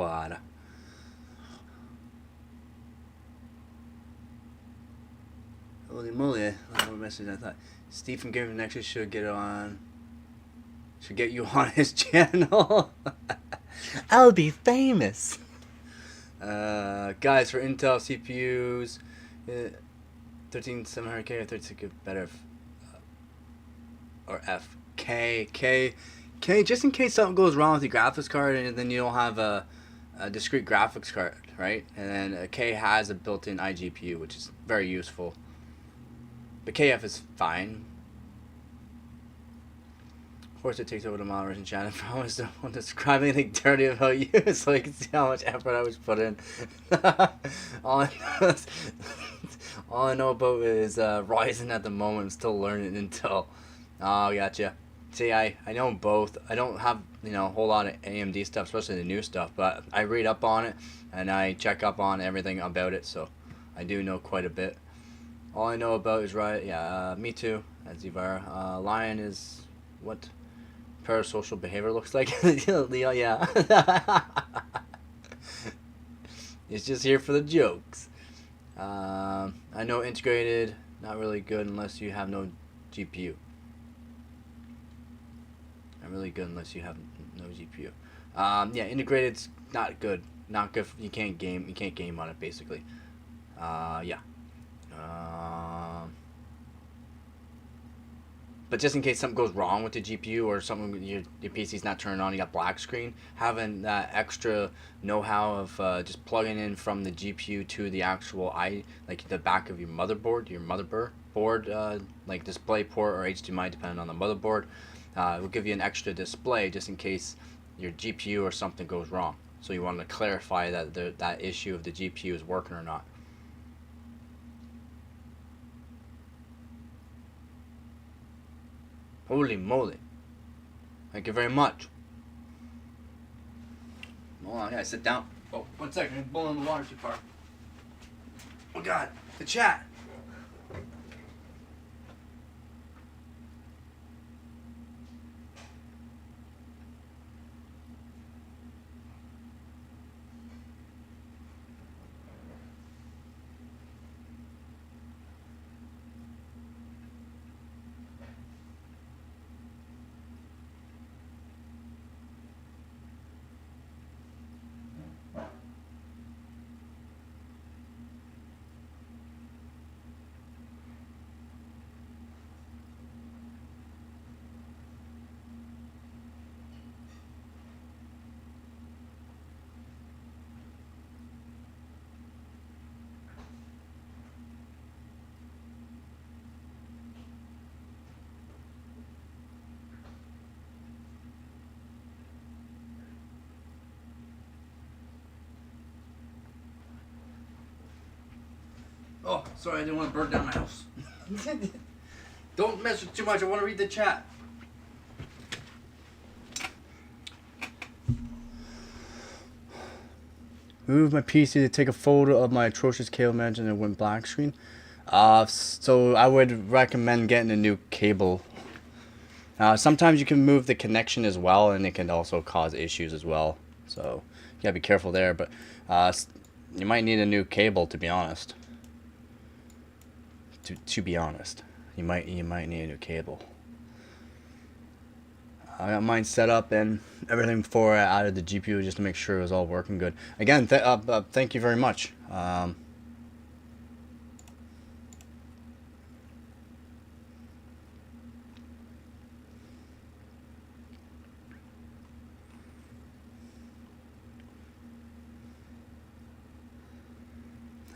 water. Holy moly, I don't message. I thought Stephen Game Nexus should get you on his channel. I'll be famous. Guys, for Intel CPUs, 13700K or 36 better, or F. K, just in case something goes wrong with your graphics card and then you don't have a discrete graphics card, right? And then a K has a built-in iGPU, which is very useful. But KF is fine. Of course, it takes over the moderation in chat. I promise I won't describe anything dirty about you so you can see how much effort I was put in. all I know about is Ryzen at the moment. I'm still learning Intel. Oh, gotcha. See, I know both. I don't have, a whole lot of AMD stuff, especially the new stuff, but I read up on it and I check up on everything about it, so I do know quite a bit. All I know about is me too, as Zivara. Lion is what parasocial behavior looks like. Leo, yeah. It's just here for the jokes. I know integrated, not really good unless you have no GPU. Not really good unless you have no GPU. Yeah, integrated's not good. Not good. You can't game. You can't game on it basically. Yeah. But just in case something goes wrong with the GPU or something, your PC's not turned on, you got black screen, having that extra know-how of just plugging in from the GPU to the actual like the back of your motherboard, like display port or HDMI, depending on the motherboard, it will give you an extra display just in case your GPU or something goes wrong. So you want to clarify that that issue of the GPU is working or not. Holy moly. Thank you very much. Hold on, I gotta sit down. Oh, 1 second, I'm blowing the water too far. Oh god, the chat. Oh, sorry, I didn't want to burn down my house. Don't mess with too much, I want to read the chat. Moved my PC to take a photo of my atrocious cable management and it went black screen. So I would recommend getting a new cable. Sometimes you can move the connection as well, and it can also cause issues as well. So you gotta be careful there. But you might need a new cable, to be honest. To be honest, you might need a new cable. I got mine set up and everything before I added the GPU just to make sure it was all working good. Again, thank you very much. I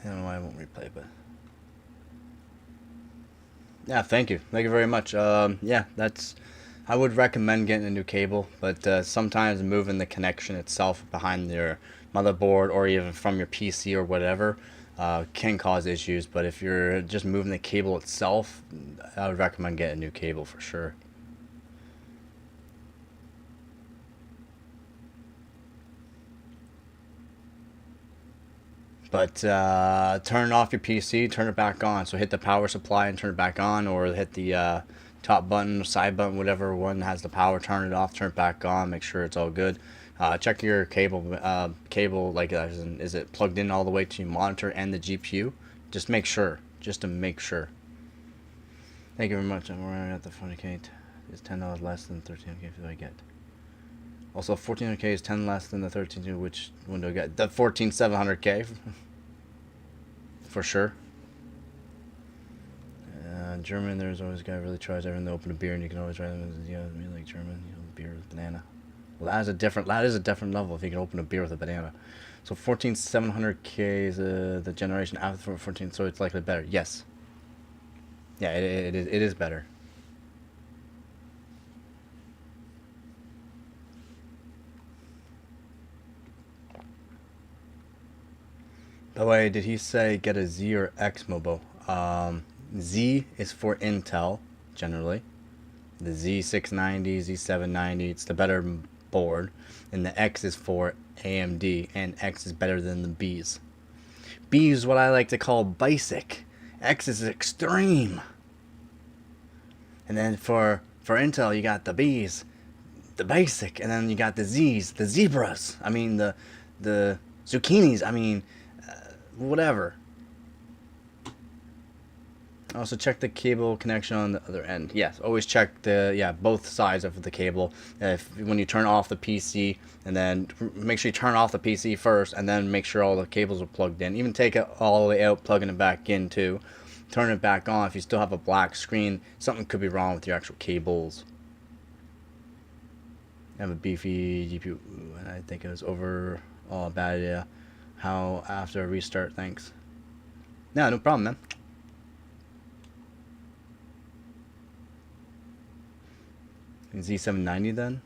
don't know why I won't replay, but yeah, thank you very much. Yeah, I would recommend getting a new cable, but sometimes moving the connection itself behind your motherboard or even from your PC or whatever can cause issues. But if you're just moving the cable itself, I would recommend getting a new cable for sure. But turn off your PC, turn it back on. So hit the power supply and turn it back on, or hit the top button, side button, whatever one has the power, turn it off, turn it back on, make sure it's all good. Check your cable, like, is it plugged in all the way to your monitor and the GPU? Just make sure. Just to make sure. Thank you very much. I'm running at the 40K. Is $10 less than 1300K do I get? Also, 1400K is 10 less than the 13. Which one do I get? The 14700K. For sure. German, there's always a guy who really tries everything to open a beer, and you can always try them. You know, me like German, beer with banana. Well, that is a different level if you can open a beer with a banana. So 14700K is the generation after 14, so it's likely better. Yes. Yeah, it is better. By the way, did he say get a Z or X mobile? Z is for Intel, generally. The Z690, Z790, it's the better board. And the X is for AMD, and X is better than the Bs. B is what I like to call basic. X is extreme. And then for Intel, you got the Bs, the basic, and then you got the Zs, the zebras. I mean, the zucchinis. I mean, whatever. Also check the cable connection on the other end. Yes, always check both sides of the cable. When you turn off the PC, and then make sure you turn off the PC first, and then make sure all the cables are plugged in. Even take it all the way out, plugging it back in too. Turn it back on. If you still have a black screen, something could be wrong with your actual cables. I have a beefy GPU, and I think it was over. Oh, bad idea. How after a restart? Thanks. No, no problem, man. Z790 then?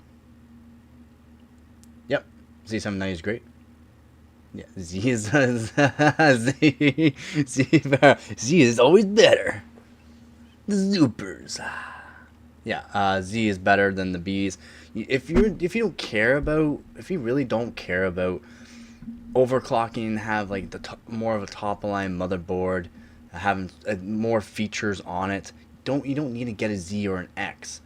Yep, Z790 is great. Yeah, Z is Z is always better. The Zoopers. Yeah, Z is better than the Bs. If you really don't care about overclocking and have like more of a top of line motherboard, having more features on it, you don't need to get a Z or an X.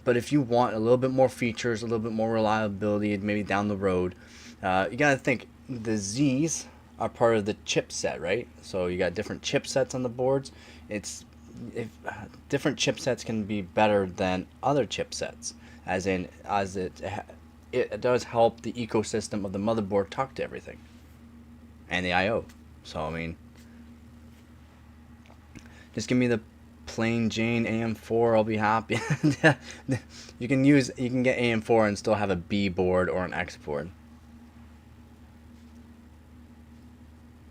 But if you want a little bit more features, a little bit more reliability, maybe down the road, you gotta think the Zs are part of the chipset, right? So you got different chipsets on the boards. Different chipsets can be better than other chipsets, as it does help the ecosystem of the motherboard talk to everything, and the I/O. So I mean, just give me the plain Jane AM4, I'll be happy. You can get AM4 and still have a B board or an X board.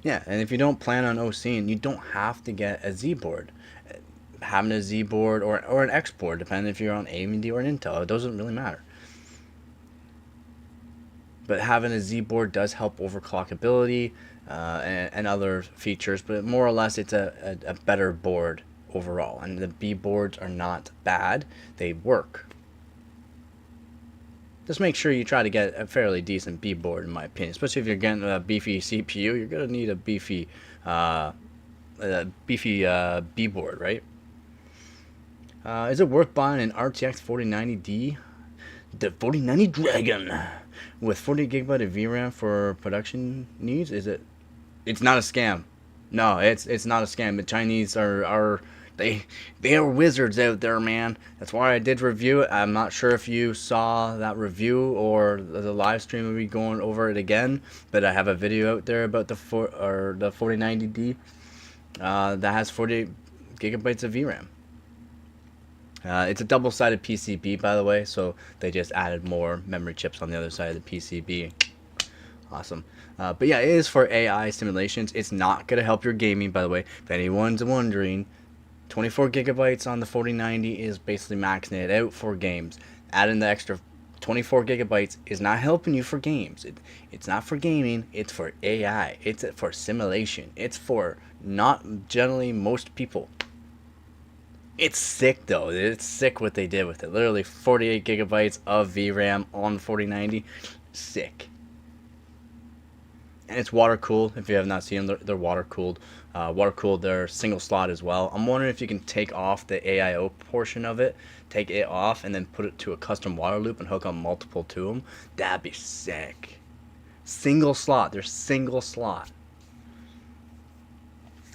Yeah, and if you don't plan on OCing, you don't have to get a Z board. Having a Z board or an X board, depending if you're on AMD or an Intel, it doesn't really matter. But having a Z board does help overclockability and other features, but more or less it's a better board overall. And the B boards are not bad, they work. Just make sure you try to get a fairly decent B board, in my opinion. Especially if you're getting a beefy CPU, you're gonna need a beefy B board, right? Is it worth buying an RTX 4090D? The 4090 Dragon with 40 gigabyte of VRAM for production needs? It's not a scam. No, it's not a scam. The Chinese are wizards out there, man. That's why I did review it. I'm not sure if you saw that review or the live stream will be going over it again, but I have a video out there about the 4090D that has 40 gigabytes of VRAM. It's a double-sided PCB, by the way, so they just added more memory chips on the other side of the PCB. Awesome. But yeah, it is for AI simulations. It's not going to help your gaming, by the way. If anyone's wondering, 24 gigabytes on the 4090 is basically maxing it out for games. Adding the extra 24 gigabytes is not helping you for games. It's not for gaming. It's for AI. It's for simulation. It's for not generally most people. It's sick though. It's sick what they did with it. Literally 48 gigabytes of VRAM on the 4090. Sick. And it's water cooled. If you have not seen them, they're water cooled. They're single slot as well. I'm wondering if you can take off the AIO portion of it, take it off, and then put it to a custom water loop and hook on multiple to them. That'd be sick. Single slot. They're single slot.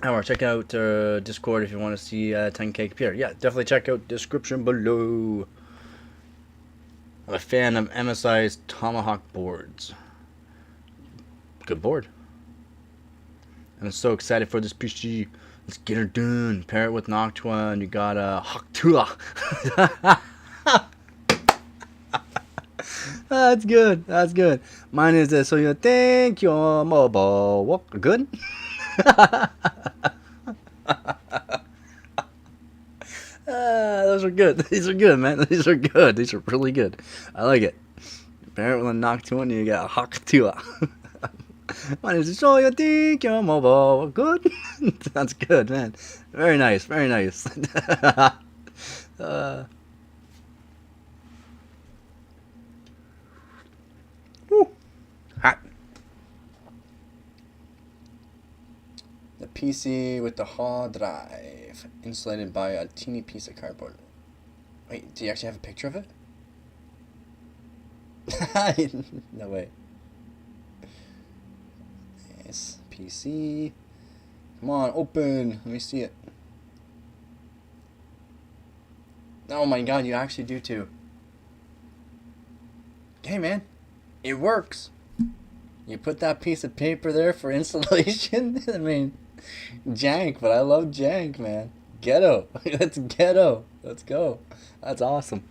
Alright, check out Discord if you want to see 10K computer. Yeah, definitely check out description below. I'm a fan of MSI's Tomahawk boards. Good board. I'm so excited for this PC. Let's get her done. Pair it with Noctua, and you got Hawktua. That's good. That's good. Mine is so you think you're mobile. What good? Those are good. These are good, man. These are good. These are really good. I like it. Pair it with Noctua, and you got Hawktua. Mine is so you think you're mobile. Good. That's good, man. Very nice. Very nice. Woo. Hot. The PC with the hard drive insulated by a teeny piece of cardboard. Wait, do you actually have a picture of it? No way. Yes, PC. Come on, open. Let me see it. Oh my god, you actually do too. Okay, man. It works. You put that piece of paper there for installation. I mean, jank, but I love jank, man. Ghetto. That's ghetto. Let's go. That's awesome.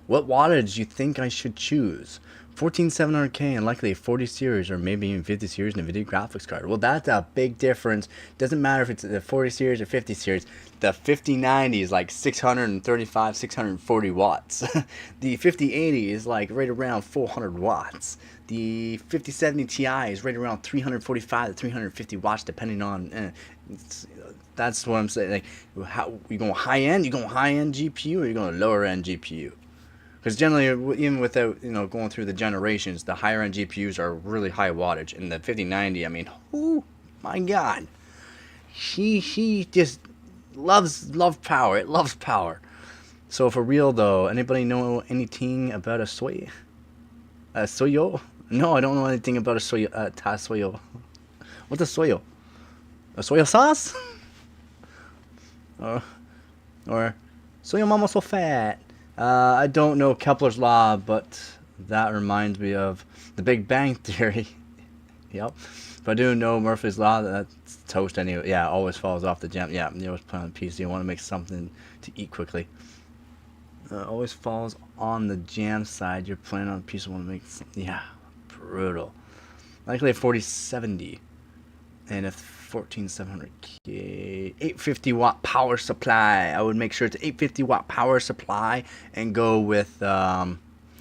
What wattage do you think I should choose? 14700K and likely a 40 series or maybe even 50 series Nvidia graphics card. Well, that's a big difference. Doesn't matter if it's the 40 series or 50 series. The 5090 is like 635, 640 watts. The 5080 is like right around 400 watts. The 5070 Ti is right around 345 to 350 watts, depending on. That's what I'm saying. Like, how you going high end? You going high end GPU or you going lower end GPU? Because generally, even without going through the generations, the higher end GPUs are really high wattage. And the 5090, I mean, oh my god, she just loves power. It loves power. So for real though, anybody know anything about a soyo? No, I don't know anything about a soyo. Soyo. What's a soyo? A soya sauce? or soya mama so fat. I don't know Kepler's law, but that reminds me of the Big Bang Theory. Yep. But I do know Murphy's law. That's toast anyway. Yeah, always falls off the jam. Yeah, you always put on the PC. You want to make something to eat quickly. Always falls on the jam side. You're playing on a piece. Want to make something. Yeah, brutal. Likely a 4070 and a 14700K 850 watt power supply. I would make sure it's 850 watt power supply and go with I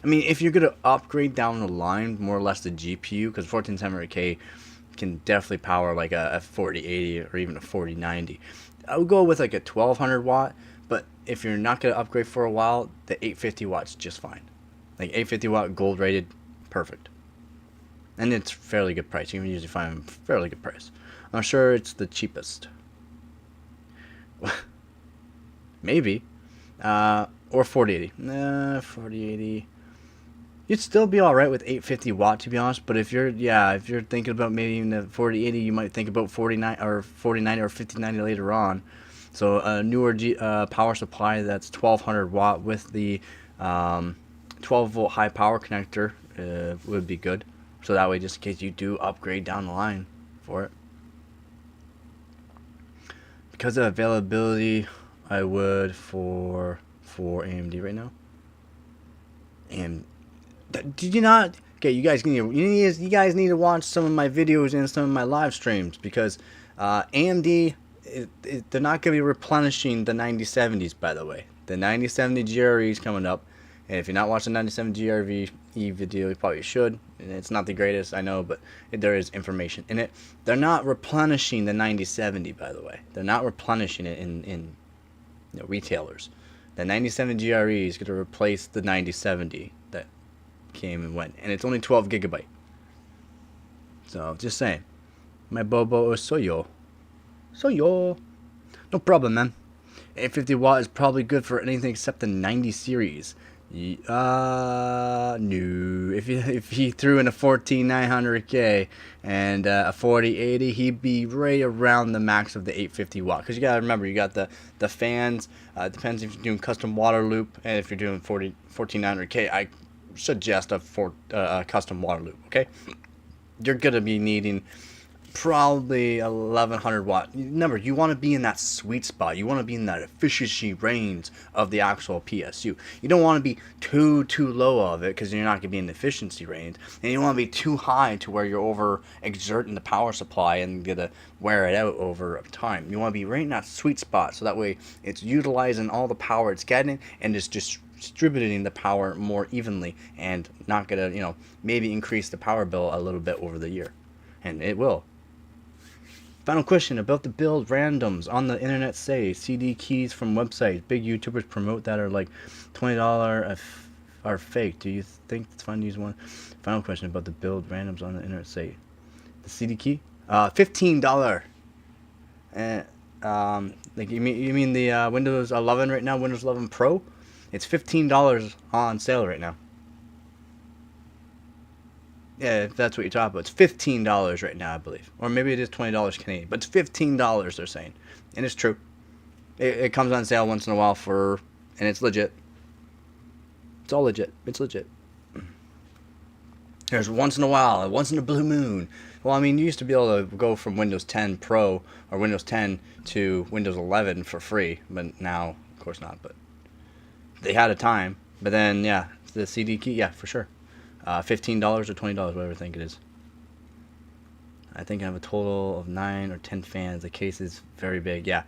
mean, if you're gonna upgrade down the line, more or less the GPU, because 14700K can definitely power like a 4080 or even a 4090. I would go with like a 1200 watt, but if you're not gonna upgrade for a while, the 850 watts just fine. Like 850 watt gold rated, perfect. And it's fairly good price. You can usually find a fairly good price. I'm sure it's the cheapest. Maybe. Or 4080. 4080. You'd still be alright with 850 watt, to be honest. But if you're thinking about maybe even the 4080, you might think about 49 or 4090 or 5090 later on. So a newer power supply that's 1200 watt with the 12 volt high power connector would be good. So that way, just in case you do upgrade down the line for it. Because of availability, I would for AMD right now. And did you not? Okay, you guys need to watch some of my videos and some of my live streams, because AMD they're not going to be replenishing the 9070s. By the way, the 9070 GRE is coming up, and if you're not watching the 9070 GRE video, you probably should. And it's not the greatest, I know, but there is information in it. They're not replenishing the 9070, by the way. They're not replenishing it in retailers. The 9070 GRE is going to replace the 9070 that came and went, and it's only 12 gigabyte. So just saying, my bobo is soyo. No problem, man. 850 watt is probably good for anything except the 90 series. No. If he threw in a 14900K and a 4080, he'd be right around the max of the 850 watt. Because you gotta remember, you got the fans. It depends if you're doing custom water loop, and if you're doing 14900K, I suggest a custom water loop. Okay, you're gonna be needing probably 1100 watt. Remember, you want to be in that sweet spot. You want to be in that efficiency range of the actual PSU. You don't want to be too low of it, because you're not going to be in the efficiency range, and you want to be too high to where you're over exerting the power supply and gonna wear it out over time. You want to be right in that sweet spot, so that way it's utilizing all the power it's getting and it's just distributing the power more evenly, and not gonna, maybe increase the power bill a little bit over the year, and it will. Final question about the build randoms on the internet. Say CD keys from websites big YouTubers promote that are like $20 are fake. Do you think it's fun to use one? Final question about the build randoms on the internet. Say the CD key, $15. And like you mean the Windows 11 right now? Windows 11 Pro, it's $15 on sale right now. Yeah, if that's what you're talking about. It's $15 right now, I believe. Or maybe it is $20 Canadian. But it's $15, they're saying. And it's true. It comes on sale once in a while and it's legit. It's all legit. It's legit. There's once in a while, once in a blue moon. Well, I mean, you used to be able to go from Windows 10 Pro or Windows 10 to Windows 11 for free. But now, of course not. But they had a time. But then, yeah, the CD key, yeah, for sure. $15 or $20, whatever I think it is. I think I have a total of 9 or 10 fans. The case is very big. Yeah,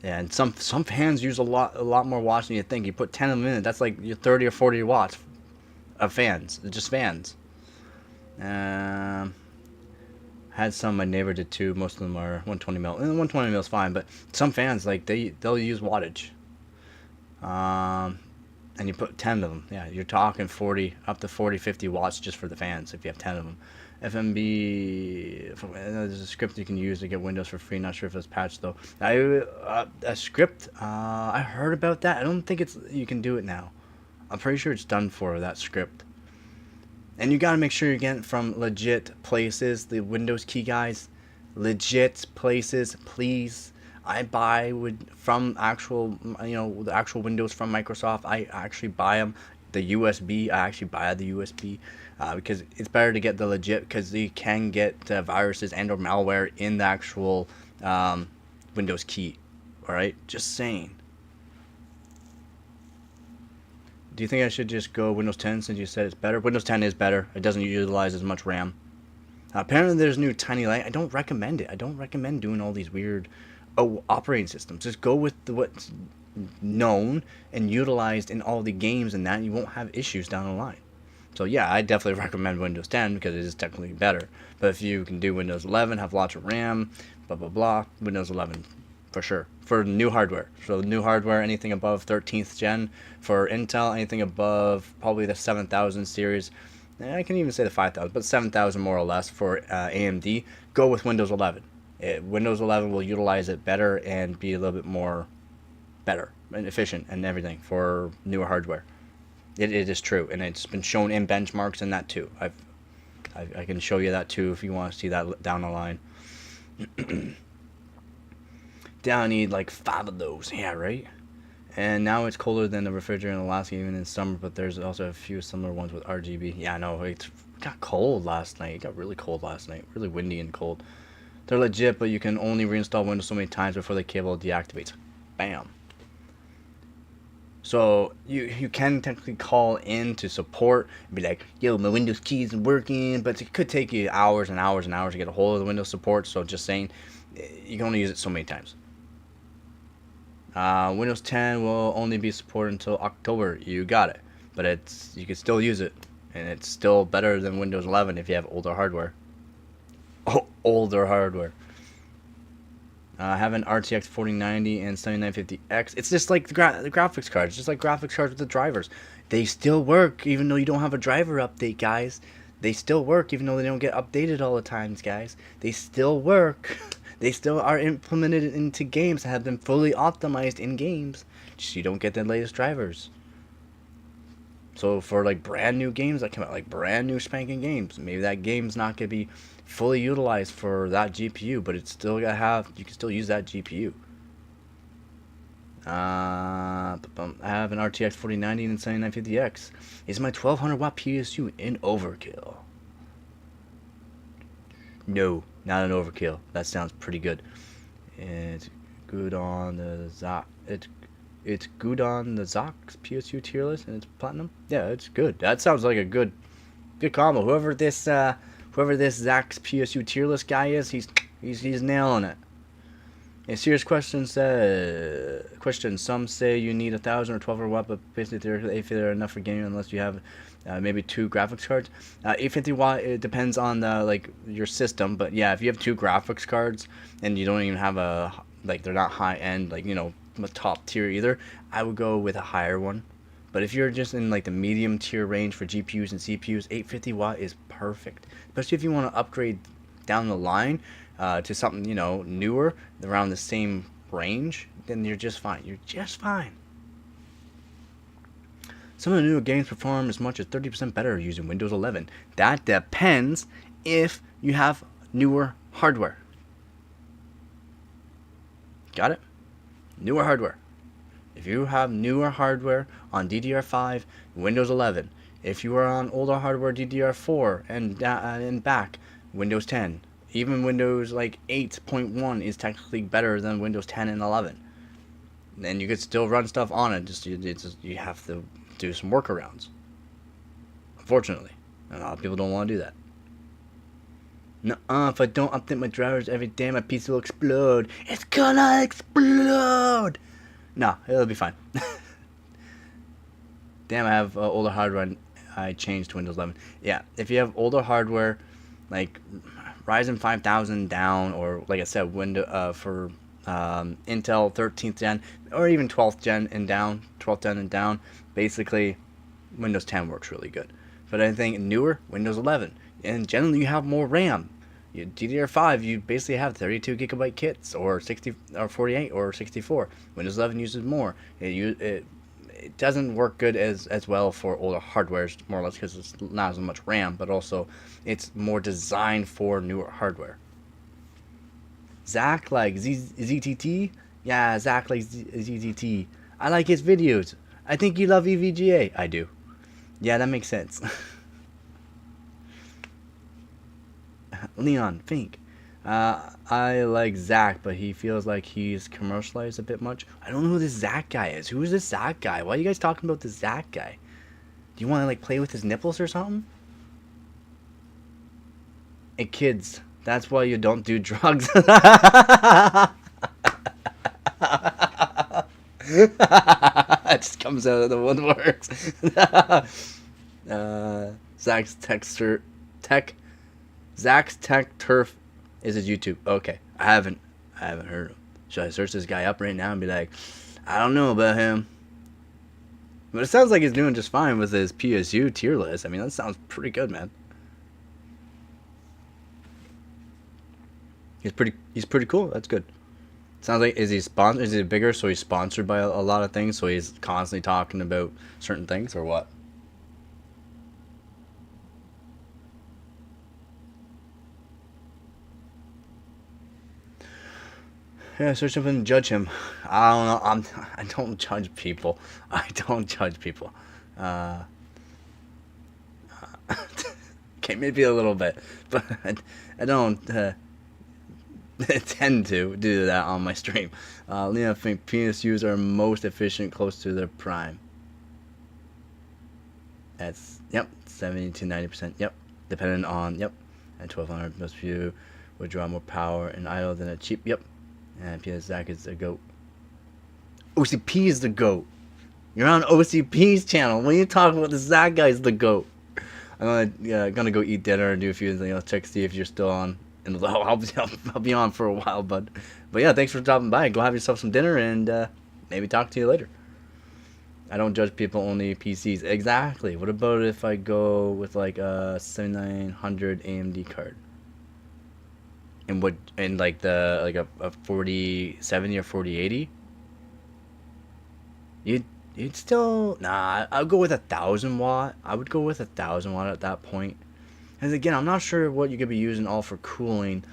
and some fans use a lot more watts than you think. You put 10 of them in, that's like your 30 or 40 watts of fans. Just fans. Had some my neighbor did too. Most of them are 120 mil. And 120 mil is fine, but some fans they'll use wattage. And you put 10 of them. Yeah, you're talking 40, up to 40, 50 watts just for the fans if you have 10 of them. FMB, there's a script you can use to get Windows for free. Not sure if it's patched though. A script, I heard about that. I don't think you can do it now. I'm pretty sure it's done for that script. And you gotta make sure you're getting from legit places, the Windows key guys. Legit places, please. I buy from actual, the actual Windows from Microsoft. I actually buy them. The USB, I actually buy the USB because it's better to get the legit, because you can get viruses and or malware in the actual Windows key. All right, just saying. Do you think I should just go Windows 10 since you said it's better? Windows 10 is better. It doesn't utilize as much RAM. Apparently, there's new tiny light. I don't recommend it. I don't recommend doing all these weird operating systems. Just go with what's known and utilized in all the games, and that you won't have issues down the line. So yeah, I definitely recommend Windows 10 because it is technically better. But if you can do Windows 11, have lots of RAM, blah blah blah, Windows 11 for sure for new hardware. So new hardware, anything above 13th gen for Intel, anything above probably the 7000 series. I can even say the 5000, but 7000 more or less for AMD. Go with Windows 11. Windows 11 will utilize it better and be a little bit more better and efficient and everything for newer hardware. It is true, and it's been shown in benchmarks and that too. I can show you that too if you want to see that down the line. I need like 5 of those. Yeah, right? And now it's colder than the refrigerator in Alaska, even in summer, but there's also a few similar ones with RGB. Yeah, no, it got cold last night. It got really cold last night. Really windy and cold. They're legit, but you can only reinstall Windows so many times before the cable deactivates. Bam. So you can technically call in to support and be like, yo, my Windows key isn't working, but it could take you hours and hours and hours to get a hold of the Windows support. So just saying, you can only use it so many times. Windows 10 will only be supported until October. You got it. But you can still use it, and it's still better than Windows 11 if you have older hardware. Oh, older hardware. I have an RTX 4090 and 7950X. It's just like the graphics cards, just like graphics cards with the drivers. They still work even though you don't have a driver update, guys. They still work even though they don't get updated all the times, guys. They still work. They still are implemented into games that have been fully optimized in games. Just you don't get the latest drivers. So for like brand new games that come out, like brand new spanking games, maybe that game's not gonna be fully utilized for that GPU, but it's still gotta have, you can still use that GPU. I have an RTX 4090 and 7950X. Is my 1200 watt PSU in overkill? No, not an overkill. That sounds pretty good. It's good on the it's good on the Zox PSU tier list and it's platinum. Yeah, it's good. That sounds like a good combo. Whoever this Zax PSU tier list guy is, he's nailing it. A serious question says, some say you need 1,000 or 1,200 watt, but basically theoretically 850 are enough for gaming unless you have maybe 2 graphics cards. 850 watt, it depends on the like your system, but yeah, if you have 2 graphics cards and you don't even have a, like they're not high end, like, you know, top tier either, I would go with a higher one. But if you're just in like the medium tier range for GPUs and CPUs, 850 watt is perfect, especially if you want to upgrade down the line to something, you know, newer around the same range. Then you're just fine. You're just fine. Some of the newer games perform as much as 30% better using Windows 11. That depends if you have newer hardware. Got it? Newer hardware. If you have newer hardware on DDR5, Windows 11. If you are on older hardware, DDR4 and back, Windows 10. Even Windows like 8.1 is technically better than Windows 10 and 11. And you could still run stuff on it. Just you have to do some workarounds. Unfortunately, and a lot of people don't want to do that. Nuh-uh, if I don't update my drivers every day, my PC will explode. It's gonna explode! No, it'll be fine. Damn, I have older hardware and I changed to Windows 11. Yeah, if you have older hardware, like Ryzen 5000 down, or like I said, for Intel 13th gen, or even 12th gen and down, basically Windows 10 works really good. But I think newer, Windows 11. And generally you have more RAM. DDR5, you basically have 32 gigabyte kits, or 60, or 48, or 64. Windows 11 uses more. It doesn't work good as well for older hardwares, more or less because it's not as much RAM, but also it's more designed for newer hardware. Zach like ZTT? Yeah, Zach likes ZTT. I like his videos. I think you love EVGA. I do. Yeah, that makes sense. Leon Fink. I like Zach, but he feels like he's commercialized a bit much. I don't know who this Zach guy is. Who is this Zach guy? Why are you guys talking about this Zach guy? Do you want to like play with his nipples or something? Hey kids, that's why you don't do drugs. It just comes out of the woodworks. Zach's Tech Turf is his YouTube. Okay, I haven't heard of him. Should I search this guy up right now and be like, I don't know about him? But it sounds like he's doing just fine with his PSU tier list. I mean, that sounds pretty good, man. He's pretty cool. That's good. Sounds like, is he bigger, so he's sponsored by a lot of things, so he's constantly talking about certain things, or what? Yeah, search him and judge him. I don't know. I don't judge people. Okay, maybe a little bit, but I don't tend to do that on my stream. Leon, I think PSUs are most efficient close to their prime. That's, yep, 70 to 90%. Yep, depending on, yep. And 1200 most few would draw more power and idle than a cheap. Yep. And PS Zach is the GOAT. OCP is the GOAT. You're on OCP's channel. When you talk about the Zach guy's the GOAT. I'm gonna go eat dinner and do a few things. I'll check to see if you're still on. and I'll be on for a while, bud. But yeah, thanks for stopping by. Go have yourself some dinner, and maybe talk to you later. I don't judge people, only PCs. Exactly. What about if I go with like a 7900 AMD card? And like a 4070 or 4080? You'd still I'll go with 1,000 watt. I would go with 1,000 watt at that point. And again, I'm not sure what you could be using all for cooling,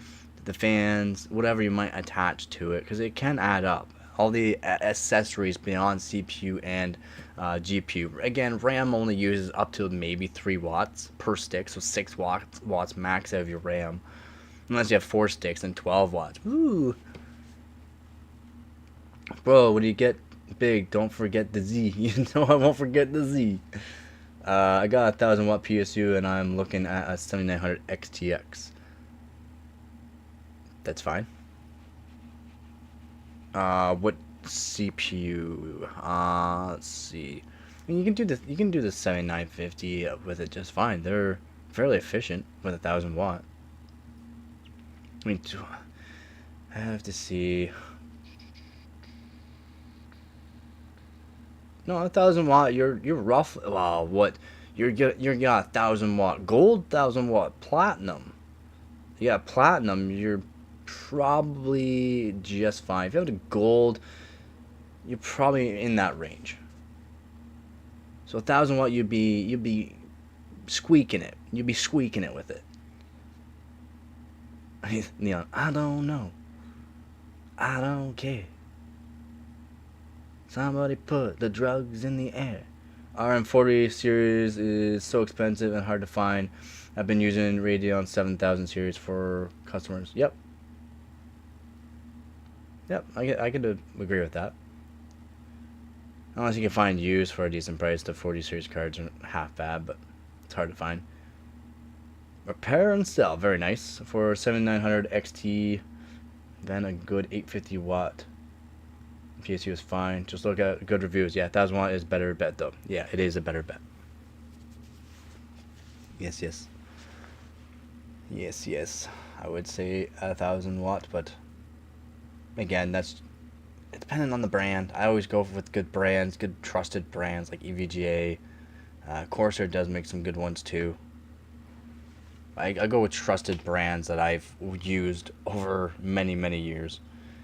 the fans, whatever you might attach to it, because it can add up. All the accessories beyond CPU and GPU. Again, RAM only uses up to maybe 3 watts per stick, so 6 watts max out of your RAM. Unless you have 4 sticks and 12 watts. Ooh. Bro, when you get big, don't forget the Z. You know I won't forget the Z. I got a 1,000 watt PSU and I'm looking at a 7900 XTX. That's fine. What CPU? Let's see. I mean, you can do the 7950 with it just fine. They're fairly efficient with 1,000 watt. I mean, I have to see. No, 1,000 watt. You're rough. Wow, what? You're got 1,000 watt gold, 1,000 watt platinum. You got platinum. You're probably just fine. If you have the gold, you're probably in that range. So 1,000 watt, you'd be squeaking it. You'd be squeaking it with it. Neon, I don't know. I don't care. Somebody put the drugs in the air. RM40 series is so expensive and hard to find. I've been using Radeon 7000 series for customers. Yep. I could agree with that. Unless you can find used for a decent price, the 40 series cards are half bad, but it's hard to find. Repair and sell, very nice. For 7900 XT, then a good 850 watt PSU is fine. Just look at good reviews. Yeah, 1,000 watt is better bet though. Yeah, it is a better bet. Yes. I would say 1,000 watt, but again, that's depending on the brand. I always go with good brands, good trusted brands like EVGA. Corsair does make some good ones too. I go with trusted brands that I've used over many years.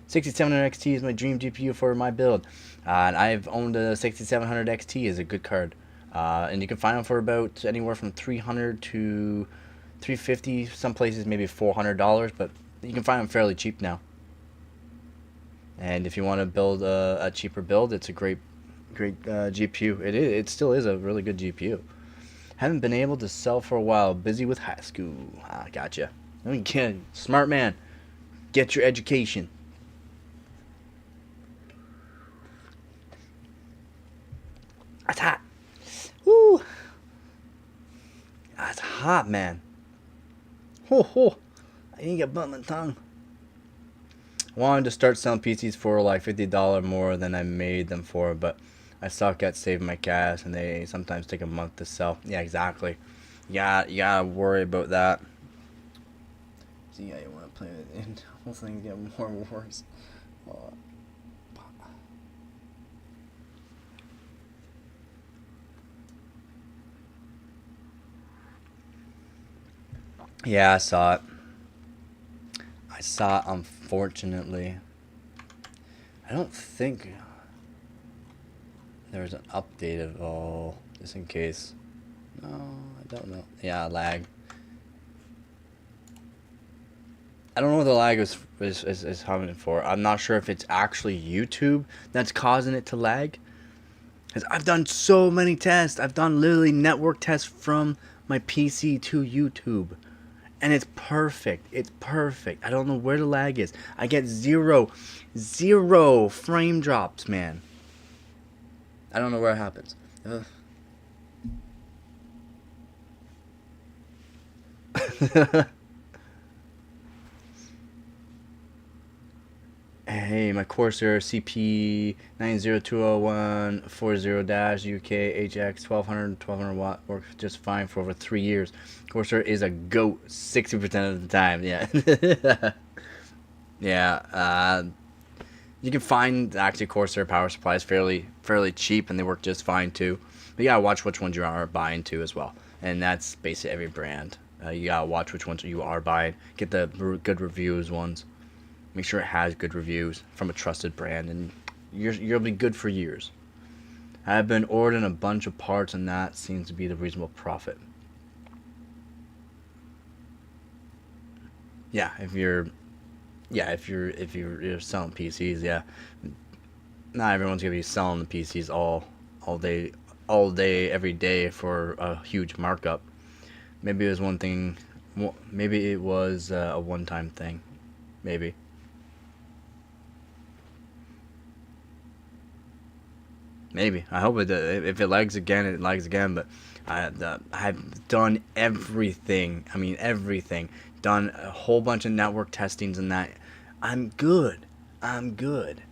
6700 XT is my dream GPU for my build, and I've owned a 6700 XT. Is a good card, and you can find them for about anywhere from $300 to $350. Some places maybe $400, but you can find them fairly cheap now. And if you want to build a cheaper build, it's a great GPU. It still is a really good GPU. Haven't been able to sell for a while. Busy with high school. Gotcha. Again, smart man. Get your education. That's hot. Woo. That's hot, man. Ho. I ain't got butt in my tongue. I wanted to start selling PCs for like $50 more than I made them for, but I suck at saving my cash, and they sometimes take a month to sell. Yeah, exactly. You gotta worry about that. See, yeah, you want to play it, and whole thing get more worse. Yeah, I saw it. Unfortunately. I don't think there was an update at all, just in case. No, I don't know. Yeah, lag. I don't know what the lag is coming for. I'm not sure if it's actually YouTube that's causing it to lag. Because I've done so many tests. I've done literally network tests from my PC to YouTube. And it's perfect. It's perfect. I don't know where the lag is. I get zero frame drops, man. I don't know where it happens. Hey, my Corsair CP 90201 40-UK HX 1200 watt works just fine for over 3 years. Corsair is a goat 60% of the time. Yeah. Yeah. You can find actually Corsair power supplies fairly cheap, and they work just fine too. But you gotta watch which ones you are buying too as well, and that's basically every brand. You gotta watch which ones you are buying. Get the good reviews ones. Make sure it has good reviews from a trusted brand, and you'll be good for years. I've been ordering a bunch of parts, and that seems to be the reasonable profit. Yeah, if you're selling PCs, yeah, not everyone's gonna be selling the PCs all day every day for a huge markup. Maybe it was one thing. Maybe it was a one-time thing. Maybe. Maybe. I hope it. If it lags again, it lags again. But I've done everything. I mean everything. Done a whole bunch of network testings and that. I'm good. I'm good.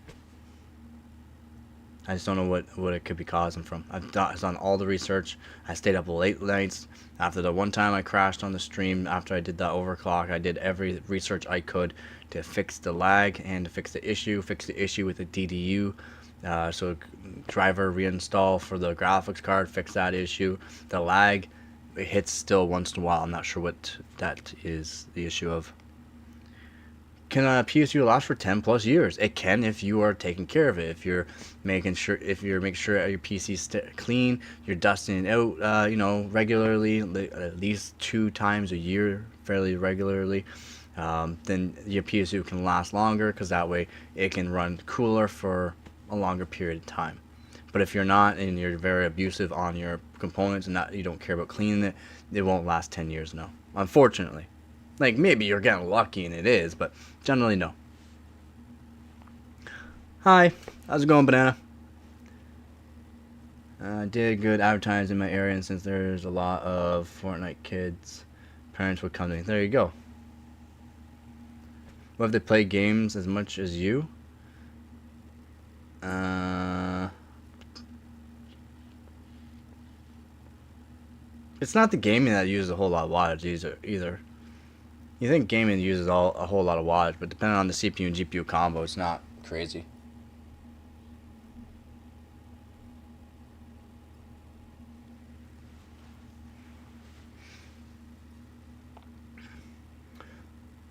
I just don't know what it could be causing from. I've done all the research. I stayed up late nights. After the one time I crashed on the stream, after I did that overclock, I did every research I could to fix the lag and to fix the issue with the DDU. So driver reinstall for the graphics card, fix that issue. The lag, it hits still once in a while. I'm not sure what that is the issue of. Can a PSU last for 10 plus years? It can if you are taking care of it. If you're making sure your PC's clean, you're dusting it out, regularly, at least 2 times a year, fairly regularly. Then your PSU can last longer because that way it can run cooler for a longer period of time. But if you're not and you're very abusive on your components and you don't care about cleaning it, it won't last 10 years, no. Unfortunately. Like, maybe you're getting lucky and it is, but generally, no. Hi. How's it going, Banana? Did good advertising in my area, and since there's a lot of Fortnite kids, parents would come to me. There you go. What if they play games as much as you? It's not the gaming that uses a whole lot of wattage either. You think gaming uses a whole lot of wattage, but depending on the CPU and GPU combo, it's not crazy.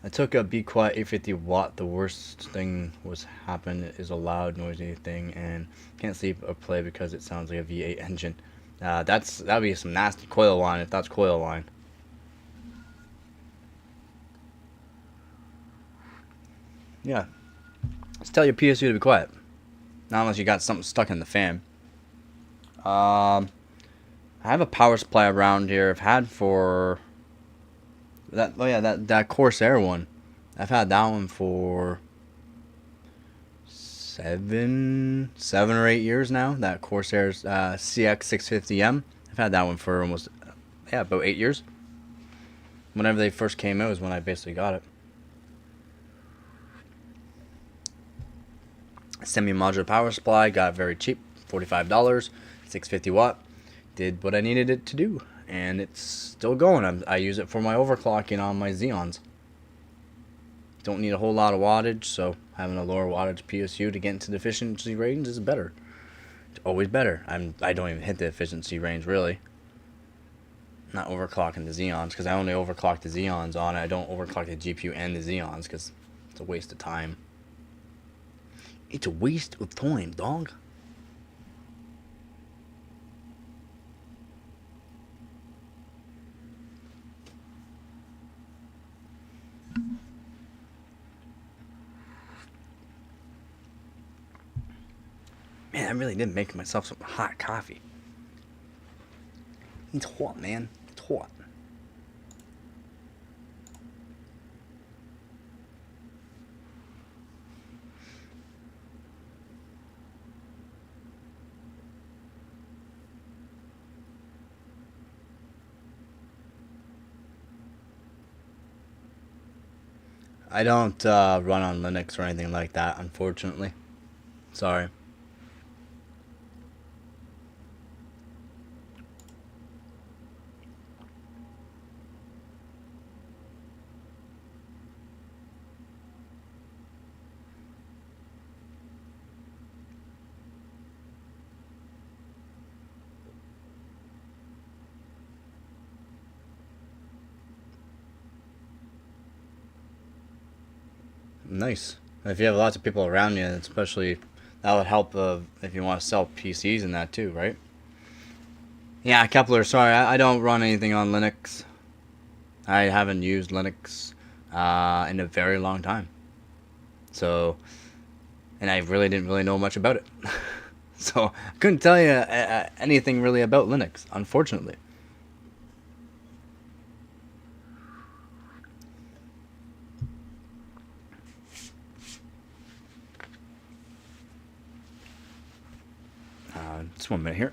I took a Be Quiet 850 watt. The worst thing was happen is a loud, noisy thing, and can't sleep or play because it sounds like a V8 engine. That'd be some nasty coil line if that's coil line. Yeah. Just tell your PSU to be quiet. Not unless you got something stuck in the fan. I have a power supply around here. I've had for that. Oh yeah, that Corsair one. I've had that one for 7 or 8 years now. That Corsair's CX650M. I've had that one for almost about 8 years. Whenever they first came out is when I basically got it. Semi-modular power supply, got it very cheap, $45, 650 watt. Did what I needed it to do, and it's still going. I use it for my overclocking on my Xeons. Don't need a whole lot of wattage, so having a lower wattage PSU to get into the efficiency range is better. It's always better. I don't even hit the efficiency range really. Not overclocking the Xeons, because I only overclock the Xeons on it. I don't overclock the GPU and the Xeons, because it's a waste of time. It's a waste of time, dog. Man, I really did make myself some hot coffee. It's hot, man. It's hot. I don't run on Linux or anything like that, unfortunately. Sorry. Nice. If you have lots of people around you, especially, that would help if you want to sell PCs and that too, right? Yeah, Kepler, sorry, I don't run anything on Linux. I haven't used Linux in a very long time. So, and I really didn't really know much about it. So, I couldn't tell you anything really about Linux, unfortunately. Just 1 minute here.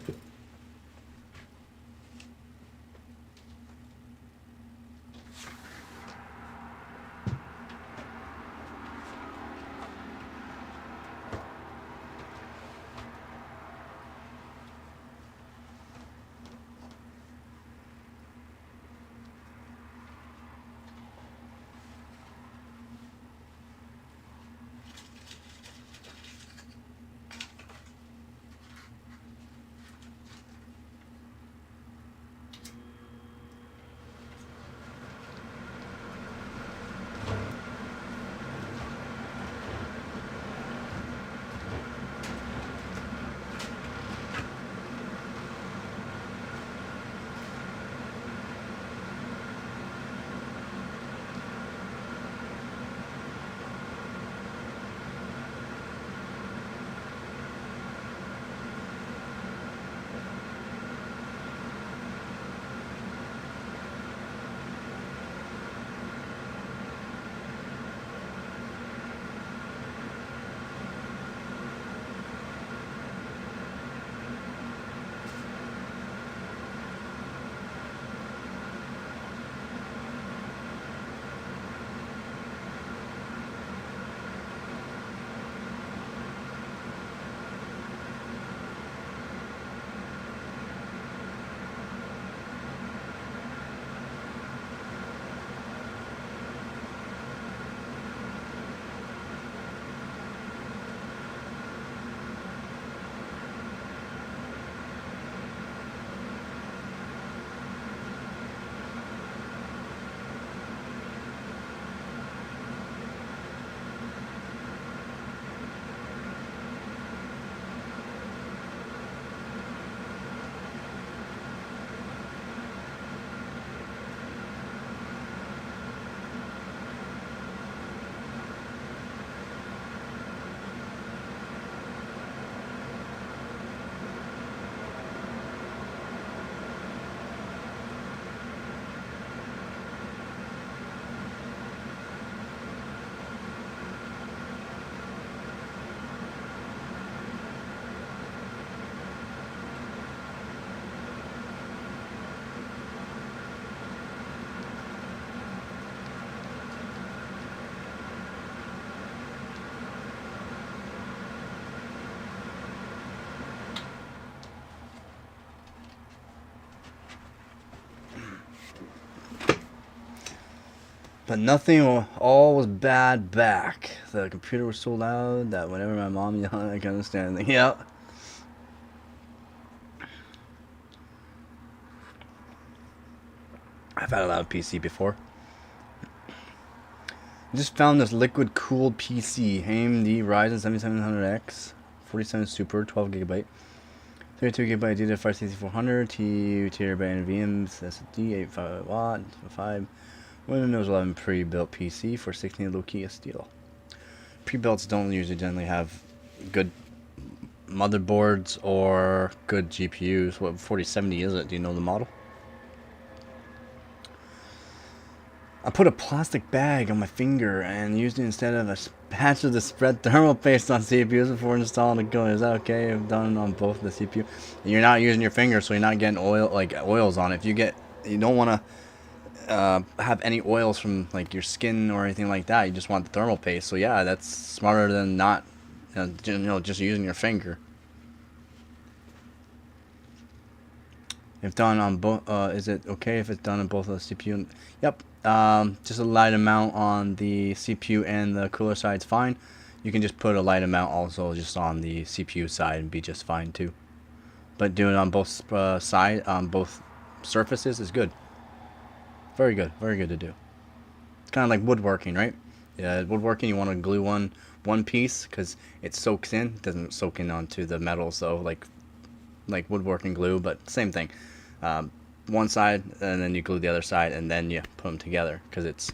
But nothing, all was bad back. The computer was so loud that whenever my mom yelled, I couldn't understand anything. Yep. I've had a loud PC before. Just found this liquid cooled PC, AMD Ryzen 7700X, 47 Super, 12 gigabyte, 32 gigabyte DDR5 6400, 2 terabyte NVMe SSD, 85 watt, 5. Windows 11 pre-built PC for 16 low-key steel. Pre-builts don't usually generally have good motherboards or good GPUs. What 4070 is it? Do you know the model? I put a plastic bag on my finger and used it instead of a patch to spread thermal paste on CPUs before installing the gun. Is that okay? I've done it on both the CPU. And you're not using your finger, so you're not getting oil, like oils on it. If you don't want to have any oils from like your skin or anything like that. You just want the thermal paste. So yeah, that's smarter than not, just using your finger. If done on both, is it okay if it's done on both the CPU? Yep. Just a light amount on the CPU and the cooler side is fine. You can just put a light amount also just on the CPU side and be just fine too. But doing it on both on both surfaces is good. Very good to do. It's kind of like woodworking, right? Yeah, woodworking, you want to glue one piece because it soaks in. It doesn't soak in onto the metal, so like woodworking glue, but same thing. One side, and then you glue the other side, and then you put them together because it's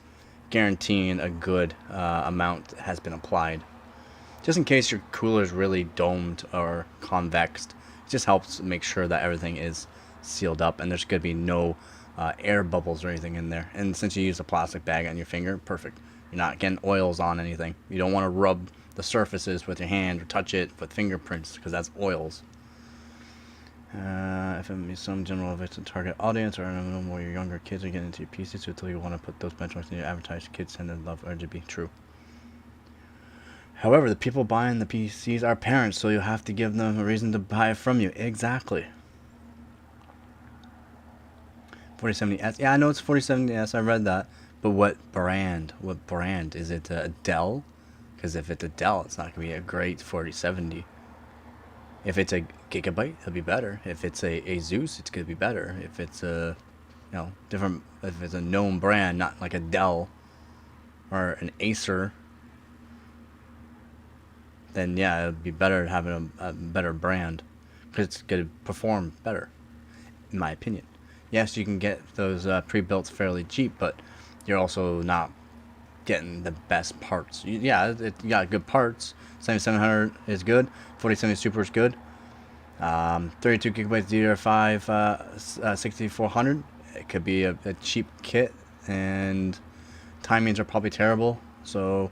guaranteeing a good amount has been applied. Just in case your cooler is really domed or convexed, it just helps make sure that everything is sealed up and there's going to be no air bubbles or anything in there. And since you use a plastic bag on your finger, perfect. You're not getting oils on anything. You don't want to rub the surfaces with your hand or touch it with fingerprints because that's oils. If it means some general, if it's a target audience or I don't know more your younger kids are getting into your PCs, so until you want to put those benchmarks in your advertised kids tend to love RGB. True. However, the people buying the PCs are parents, so you'll have to give them a reason to buy it from you. Exactly. 4070S. Yeah, I know it's 4070S. I read that. But what brand? What brand? Is it a Dell? Because if it's a Dell, it's not going to be a great 4070. If it's a Gigabyte, it'll be better. If it's a Asus, it's going to be better. If it's a, different, if it's a known brand, not like a Dell or an Acer, then yeah, it'd be better having a better brand because it's going to perform better, in my opinion. Yes, you can get those pre-built fairly cheap, but you're also not getting the best parts. You got good parts. 7700 is good. 4070 Super is good. 32 gigabytes DDR5 6400. It could be a cheap kit, and timings are probably terrible. So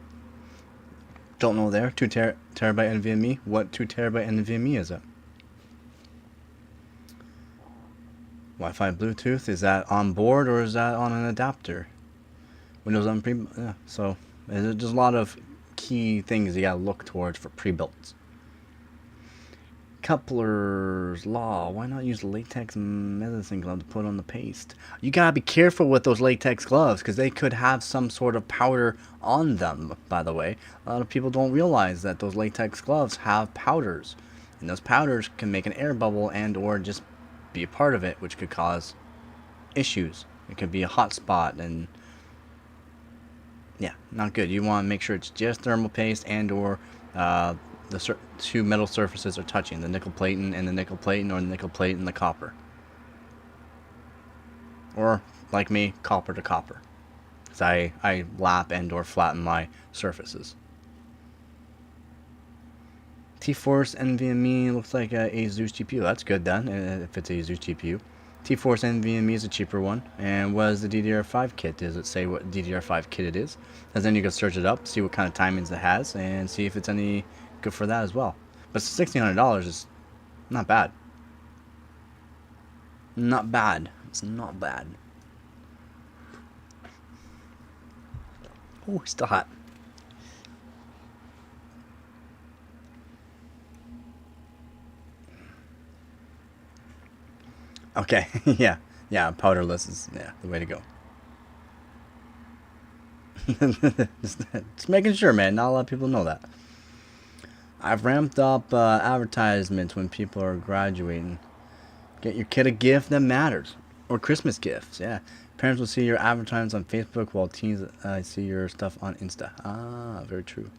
don't know there. 2 terabyte NVMe. What 2 terabyte NVMe is it? Wi-Fi, Bluetooth. Is that on board or is that on an adapter? Windows on yeah. So there's just a lot of key things you gotta look towards for pre-builts. Coupler's Law. Why not use latex medicine glove to put on the paste? You gotta be careful with those latex gloves because they could have some sort of powder on them, by the way. A lot of people don't realize that those latex gloves have powders. And those powders can make an air bubble and or just be a part of it, which could cause issues. It could be a hot spot and yeah, not good. You want to make sure it's just thermal paste and or the two metal surfaces are touching, the nickel plating and the nickel plating, or the nickel plate and the copper. Or, like me, copper to copper. Because I lap and or flatten my surfaces. T-Force NVMe looks like a Asus GPU. That's good then, if it's a Asus GPU. T-Force NVMe is a cheaper one. And what is the DDR5 kit? Does it say what DDR5 kit it is? And then you can search it up, see what kind of timings it has, and see if it's any good for that as well. But $1,600 is not bad. Not bad. It's not bad. Oh, it's still hot. Okay, yeah, powderless is the way to go. Just making sure, man. Not a lot of people know that. I've ramped up advertisements when people are graduating. Get your kid a gift that matters, or Christmas gifts. Yeah, parents will see your advertisements on Facebook while teens see your stuff on Insta. Ah, very true.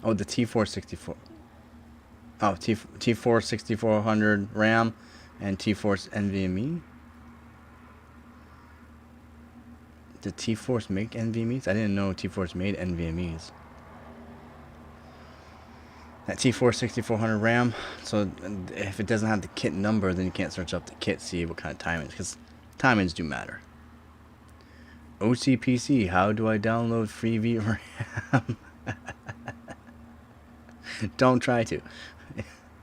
Oh, the T464. Oh, T4 6400 RAM. And T-Force NVMe? Did T-Force make NVMe's? I didn't know T-Force made NVMe's. That T-Force 6400 RAM. So if it doesn't have the kit number, then you can't search up the kit, see what kind of timings, because timings do matter. OCPC, how do I download free VRAM? Don't try to.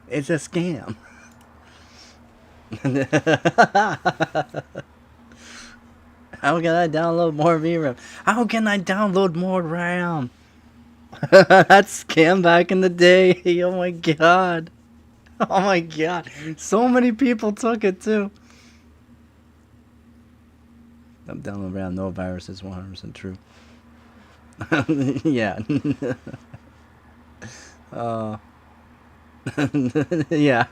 It's a scam. How can I download more VRAM? How can I download more RAM? That scam back in the day. Oh my god. Oh my god. So many people took it too. I'm download RAM, no viruses, 100% true. Yeah. uh, yeah.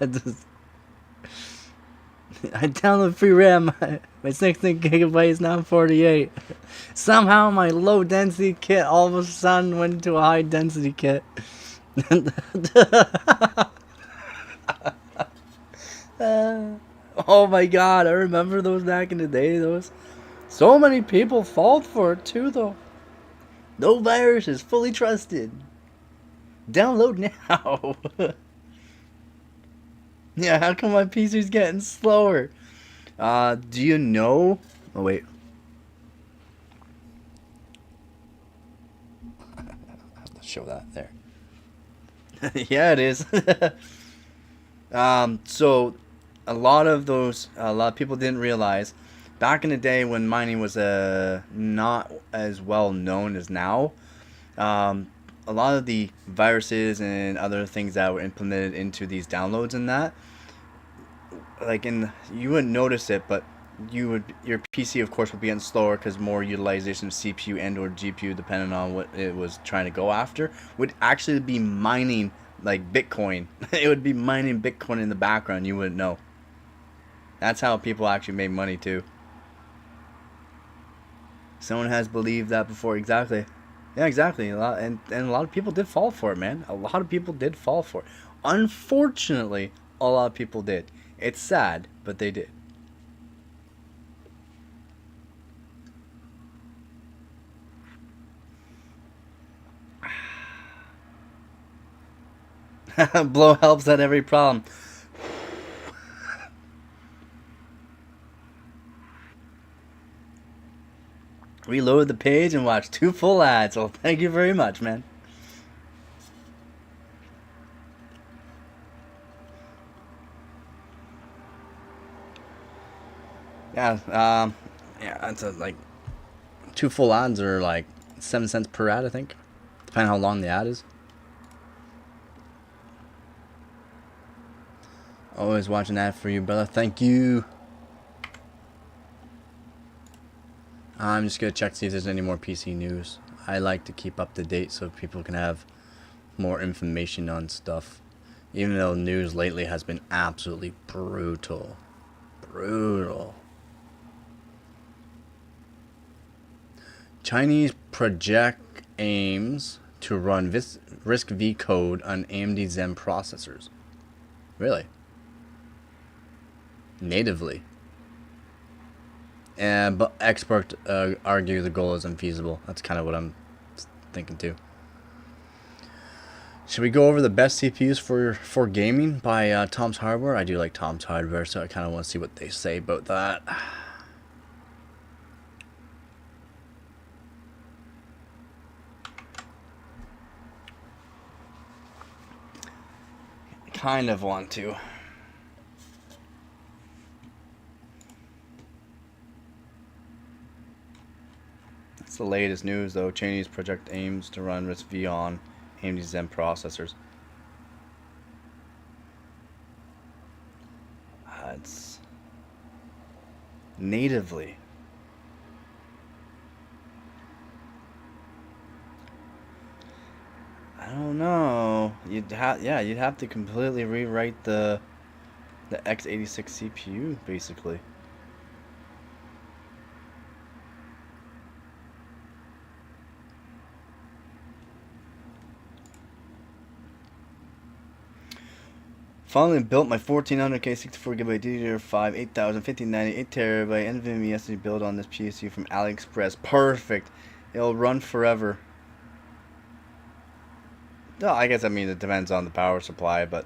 I download free RAM. My 16 gigabytes now 48. Somehow my low density kit all of a sudden went into a high density kit. Oh my god, I remember those back in the day. Those so many people fought for it too, though. No virus is fully trusted. Download now. Yeah, how come my PC's getting slower? Do you know? Oh wait. I have to show that there. Yeah, it is. So a lot of people didn't realize back in the day when mining was not as well known as now. A lot of the viruses and other things that were implemented into these downloads and that, you wouldn't notice it, but your PC of course would be getting slower because more utilization of CPU and or GPU depending on what it was trying to go after would actually be mining like Bitcoin. It would be mining Bitcoin in the background. You wouldn't know. That's how people actually made money too. Someone has believed that before. Exactly. Yeah, exactly. And a lot of people did fall for it, man. A lot of people did fall for it. Unfortunately, a lot of people did. It's sad, but they did. Blow helps at every problem. Reload the page and watch 2 full ads. Well, thank you very much, man. Yeah, yeah, that's like 2 full ads are like 7 cents per ad, I think, depending how long the ad is. Always watching ad for you, brother. Thank you. I'm just gonna check to see if there's any more PC news. I like to keep up to date so people can have more information on stuff. Even though news lately has been absolutely brutal. Brutal. Chinese project aims to run RISC-V code on AMD Zen processors. Really? Natively. But experts argue the goal is unfeasible. That's kind of what I'm thinking too. Should we go over the best CPUs for gaming by Tom's Hardware? I do like Tom's Hardware, so I kind of want to see what they say about that. Kind of want to. That's the latest news, though. Chinese project aims to run RISC-V on AMD Zen processors. It's natively. I don't know. You'd have to completely rewrite the x86 CPU basically. Finally built my 1400K 64GB DDR5 8000 1590 8TB NVMe SSD build on this PSU from AliExpress. Perfect. It'll run forever. No, I guess it depends on the power supply, but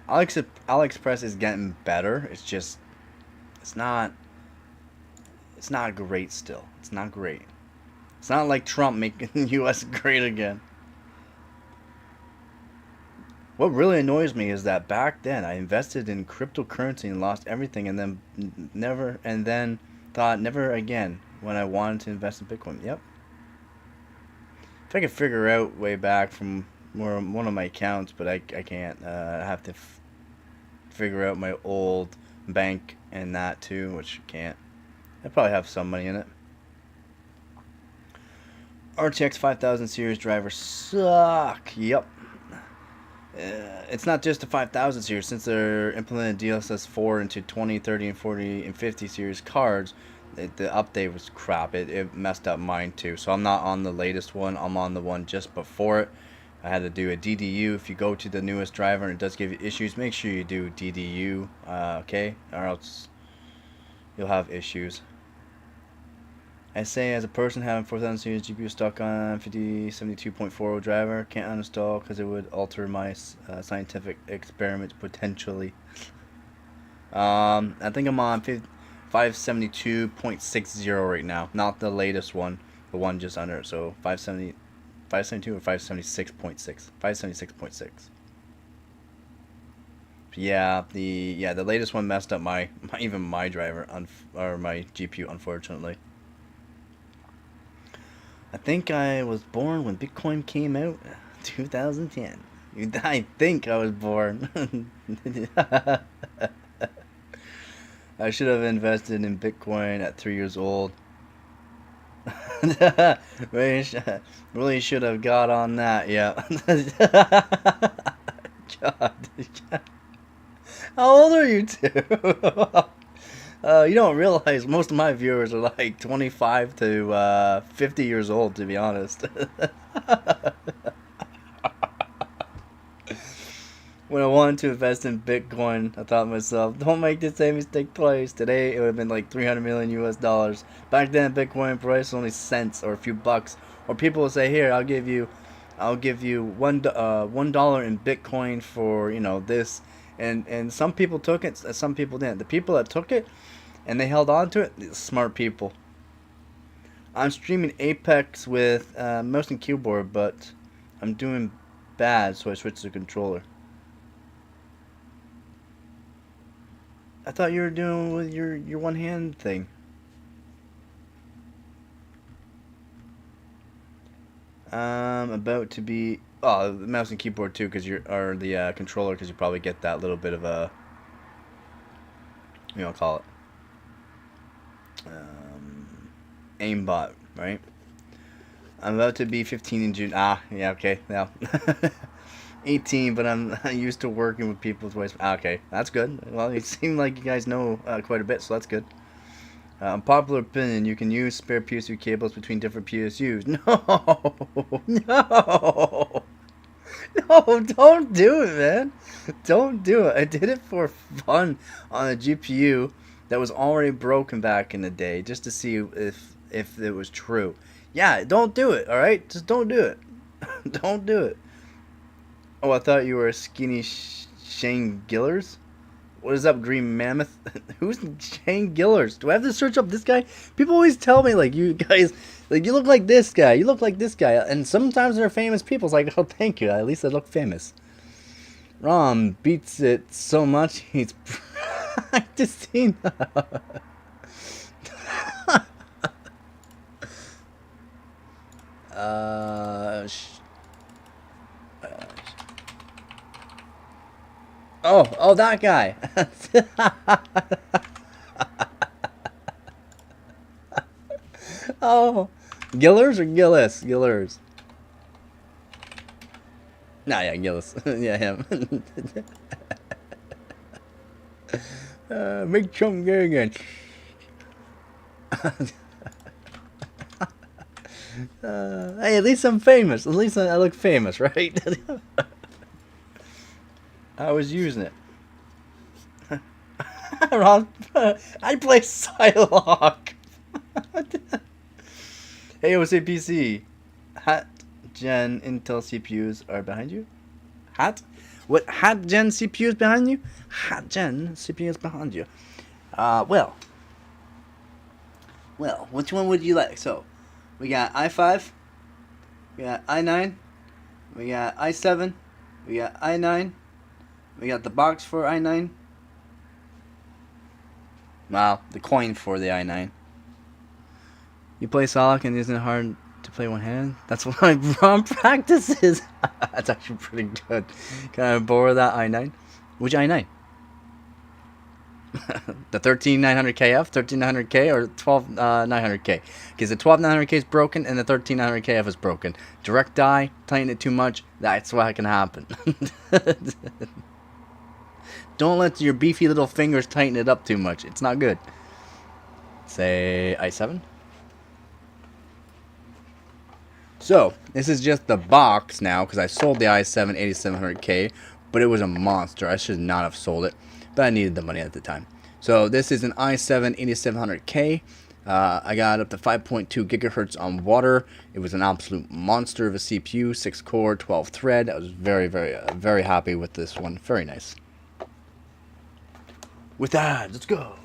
AliExpress is getting better. It's just it's not great still. It's not great. It's not like Trump making the US great again. What really annoys me is that back then I invested in cryptocurrency and lost everything and then thought never again when I wanted to invest in Bitcoin. Yep. If I could figure out way back from one of my accounts, but I can't. I have to figure out my old bank and that too, which I can't. I probably have some money in it. RTX 5000 series drivers suck. Yep. It's not just the 5000 series. Since they're implementing DLSS 4 into 20, 30, and 40 and 50 series cards, the update was crap. It messed up mine too. So I'm not on the latest one. I'm on the one just before it. I had to do a DDU. If you go to the newest driver and it does give you issues, make sure you do DDU, okay? Or else you'll have issues. I say, as a person having 4000 series GPU stuck on 5072.40 driver, can't uninstall because it would alter my scientific experiments potentially. I think I'm on 572.60 right now, not the latest one, the one just under it. So 572 or 576.6, 576.6. Yeah, the latest one messed up my even my driver or my GPU, unfortunately. I think I was born when Bitcoin came out, 2010. I think I was born. I should have invested in Bitcoin at 3 years old. Really should have got on that, yeah. God. How old are you two? You don't realize most of my viewers are like 25 to 50 years old, to be honest. When I wanted to invest in Bitcoin, I thought to myself, don't make the same mistake twice. Today, it would have been like 300 million US dollars. Back then, Bitcoin price was only cents or a few bucks. Or people would say, here, I'll give you $1 in Bitcoin for, this. And some people took it, some people didn't. The people that took it and they held on to it, smart people. I'm streaming Apex with mouse and keyboard, but I'm doing bad, so I switched to controller. I thought you were doing with your one hand thing. About to be the mouse and keyboard too, because or the controller, because you probably get that little bit of a call it aimbot, right? I'm about to be 15 in June. Yeah, okay, yeah. 18, but I'm used to working with people's voice. Okay, that's good. Well, it seemed like you guys know quite a bit, so that's good. Popular opinion, you can use spare PSU cables between different PSUs. No, don't do it, man. Don't do it. I did it for fun on a GPU that was already broken back in the day, just to see if it was true. Yeah, don't do it, alright? Just don't do it. Don't do it. Oh, I thought you were a skinny Shane Gillers. What is up, Green Mammoth? Who's Shane Gillers? Do I have to search up this guy? People always tell me, like, you guys, like, you look like this guy. You look like this guy. And sometimes they're famous people. It's like, oh, thank you. At least I look famous. Rom beats it so much, he's practicing. Oh, that guy. Oh, Gillers or Gillis? Gillers. Nah, yeah, Gillis. Yeah, him. Make Trump gay again. Hey, at least I'm famous. At least I look famous, right? I was using it. Ron, I play Psylocke. Hey, OCPC. Hat Gen Intel CPUs are behind you? Hat? What? Hat Gen CPUs behind you? Hat Gen CPUs behind you. Well, which one would you like? So, we got i5, we got i9, we got i7, we got i9, we got the box for i9. Wow, the coin for the i9. You play Solak and isn't it hard to play one-handed? That's what my ROM practice is. That's actually pretty good. Can I borrow that i9? Which i9? The 13900KF, 13900K, or 12900K? Because the 12900K is broken and the 13900KF is broken. Direct die, tighten it too much, that's what can happen. Don't let your beefy little fingers tighten it up too much. It's not good. Say i7. So, this is just the box now, because I sold the i7 8700K, but it was a monster. I should not have sold it, but I needed the money at the time. So, this is an i7 8700K. I got up to 5.2 gigahertz on water. It was an absolute monster of a CPU, 6 core, 12 thread. I was very happy with this one. Very nice. With that, let's go.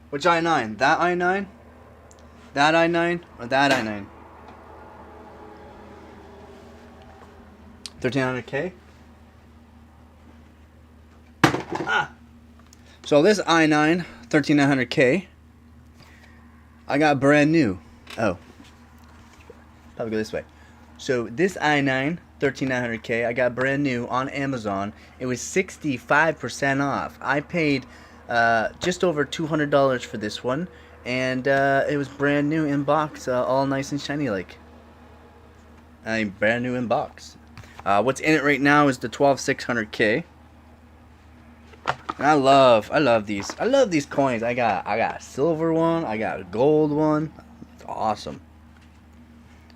Which i9? That i9? That i9 or that i9? 1300K? So this i9 13900K, I got brand new. Oh, probably go this way. So this i9 13900K, I got brand new on Amazon. It was 65% off. I paid just over $200 for this one, and it was brand new in box, all nice and shiny like. I mean, brand new in box. What's in it right now is the 12600K. And I love these. I love these coins. I got a silver one. I got a gold one. It's awesome.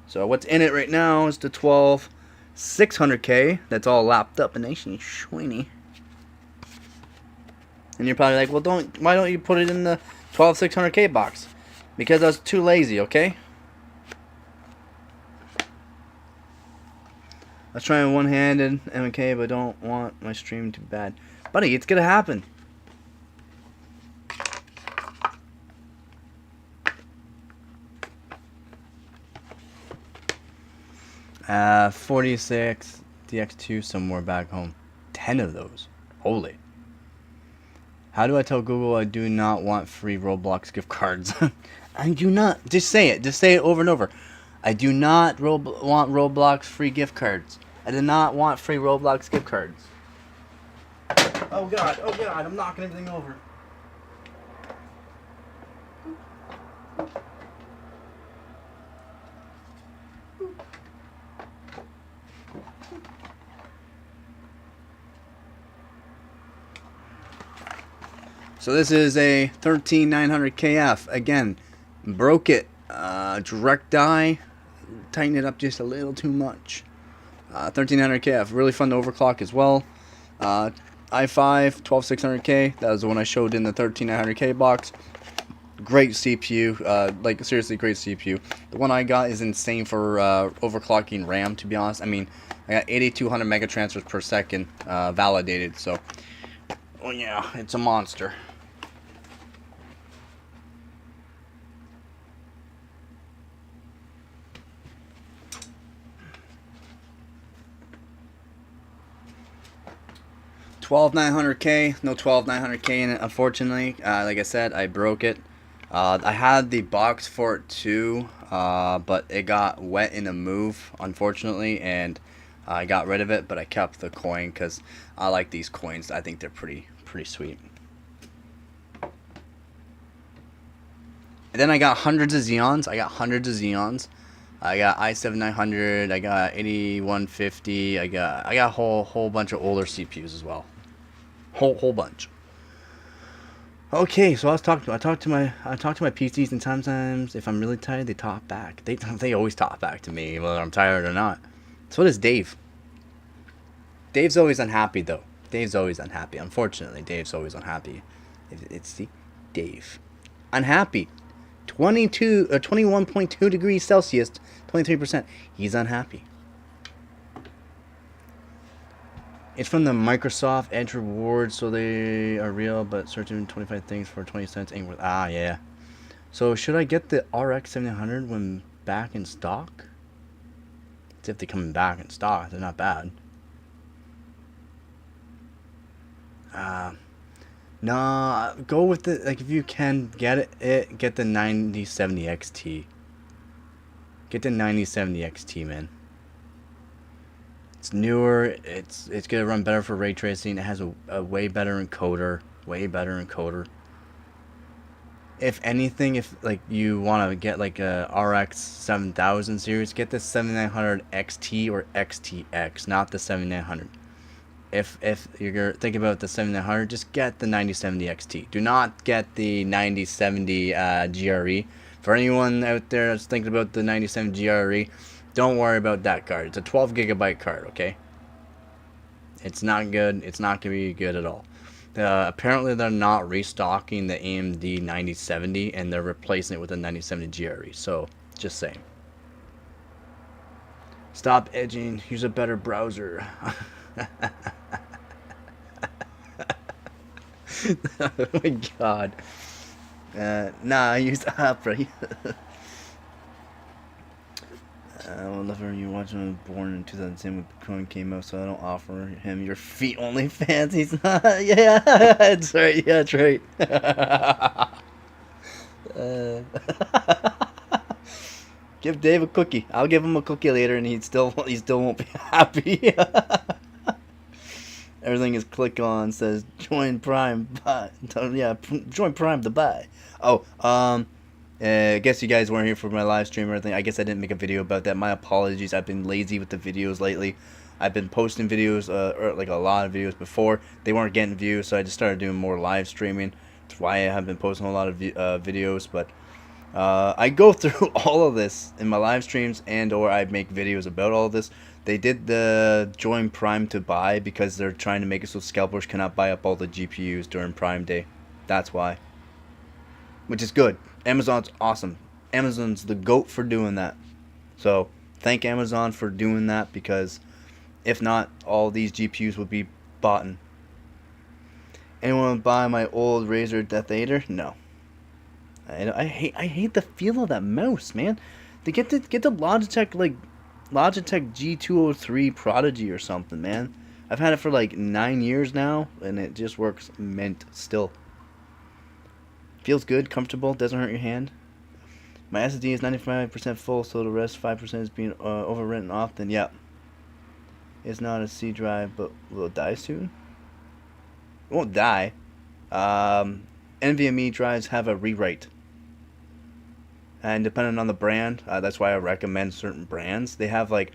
So what's in it right now is the 12600K. That's all lapped up and nice and shiny. And you're probably like, well, why don't you put it in the 12600K box? Because I was too lazy, okay? I was trying one-handed MK, but don't want my stream too bad. Buddy, it's gonna happen. Uh, 46 DX2 somewhere back home. 10 of those. Holy. How do I tell Google I do not want free Roblox gift cards? I do not. Just say it. Just say it over and over. I do not want Roblox free gift cards. I do not want free Roblox gift cards. Oh god, I'm knocking everything over. So this is a 13900KF. Again, broke it. Direct die. Tighten it up just a little too much. 13900KF. Really fun to overclock as well. i5 12600K. That was the one I showed in the 13900K box. Great CPU. Like, seriously, great CPU. The one I got is insane for overclocking RAM, to be honest. I mean, I got 8200 megatransfers per second validated. So, well, yeah, it's a monster. $12,900K, no $12,900K in it, unfortunately. Like I said, I broke it. I had the box for it too, but it got wet in a move, unfortunately, and I got rid of it, but I kept the coin because I like these coins. I think they're pretty sweet. And then I got hundreds of Xeons. I got i7-900, I got 8150, I got a whole bunch of older CPUs as well. Whole bunch. Okay, so I talk to my PCs, and sometimes if I'm really tired, they talk back. They always talk back to me, whether I'm tired or not. So does Dave. Dave's always unhappy though. Dave's always unhappy. Unfortunately, Dave's always unhappy. It's the Dave. Unhappy. 21.2 degrees Celsius, 23%. He's unhappy. It's from the Microsoft Edge rewards, so they are real, but searching 25 things for 20 cents ain't worth. Ah, yeah. So should I get the RX 700 when back in stock? It's if they're coming back in stock. They're not bad. Nah, go with the, like, if you can get it, get the 9070 XT. Get the 9070 XT, man. It's newer. It's gonna run better for ray tracing. It has a way better encoder. Way better encoder. If anything, if like you want to get like a RX 7000 series, get the 7900 XT or XTX, not the 7900. If you're thinking about the 7900, just get the 9070 XT. Do not get the 9070 GRE. For anyone out there that's thinking about the 9070 GRE, don't worry about that card. It's a 12 gigabyte card, okay? It's not good. It's not going to be good at all. Apparently, they're not restocking the AMD 9070, and they're replacing it with the 9070 GRE. So, just saying. Stop edging. Use a better browser. Oh my god. Nah, I use Opera. I love when you watch him born in 2010 when Bitcoin came out, so I don't offer him your feet only fans. He's not. Yeah, that's right. Yeah, that's right. Give Dave a cookie. I'll give him a cookie later, and he still won't be happy. Everything is click on, says join Prime buy. Yeah, join Prime to buy. Oh, I guess you guys weren't here for my live stream or anything. I guess I didn't make a video about that. My apologies. I've been lazy with the videos lately. I've been posting videos, or like a lot of videos before. They weren't getting views, so I just started doing more live streaming. That's why I have been posting a lot of videos. But I go through all of this in my live streams, and or I make videos about all of this. They did the join Prime to buy because they're trying to make it so scalpers cannot buy up all the GPUs during Prime Day. That's why. Which is good. Amazon's awesome. Amazon's the GOAT for doing that. So, thank Amazon for doing that, because if not, all these GPUs would be bought. Anyone buy my old Razer Death Eater? No. I hate the feel of that mouse, man. They get the Logitech, like Logitech G203 Prodigy or something, man. I've had it for like 9 years now, and it just works mint still. Feels good, comfortable, doesn't hurt your hand. My SSD is 95% full, so the rest 5% is being overwritten often. Yeah. It's not a C drive, but will it die soon? It won't die. NVMe drives have a rewrite. And depending on the brand, that's why I recommend certain brands. They have, like,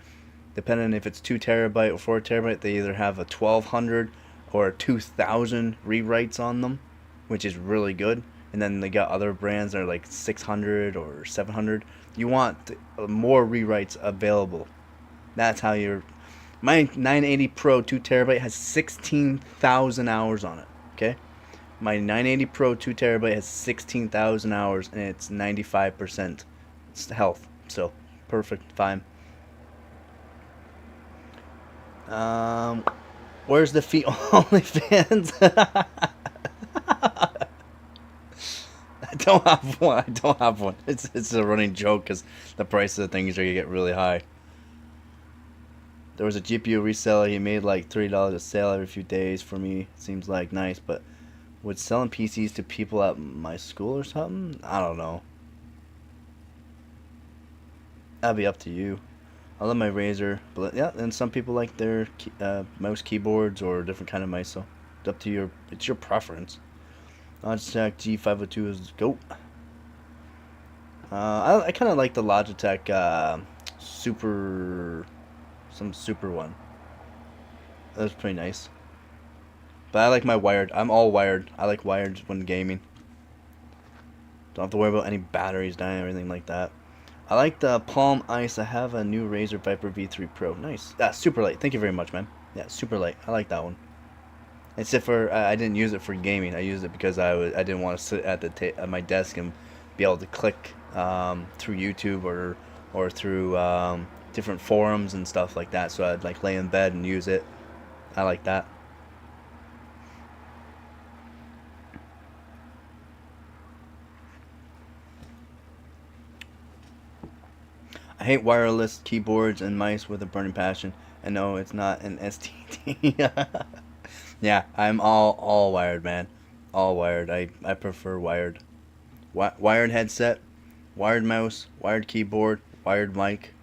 depending if it's 2 terabyte or 4 terabyte, they either have a 1200 or a 2000 rewrites on them, which is really good. And then they got other brands that are like 600 or 700. You want more rewrites available. That's how you're... My 980 Pro 2 terabyte has 16,000 hours on it. Okay? My 980 Pro 2 terabyte has 16,000 hours, and it's 95% health. So, perfect, fine. Where's the feet only fans? I don't have one. It's a running joke because the price of the things are gonna get really high. There was a GPU reseller. He made like $30 a sale every few days for me. Seems like nice, but would selling PCs to people at my school or something? I don't know. That'd be up to you. I love my Razer, but yeah, and some people like their mouse keyboards or different kind of mice. So it's up to your. It's your preference. Logitech G502 is GOAT. I kind of like the Logitech super one. That was pretty nice. But I like my wired. I'm all wired. I like wired when gaming. Don't have to worry about any batteries dying or anything like that. I like the Palm Ice. I have a new Razer Viper V3 Pro. Nice. Super light. Thank you very much, man. Yeah, super light. I like that one. Except for I didn't use it for gaming. I used it because I didn't want to sit at my desk and be able to click through YouTube or through different forums and stuff like that. So I'd like lay in bed and use it. I like that. I hate wireless keyboards and mice with a burning passion. And no, it's not an STD. Yeah, I'm all wired, man. All wired. I prefer wired. Wired headset, wired mouse, wired keyboard, wired mic.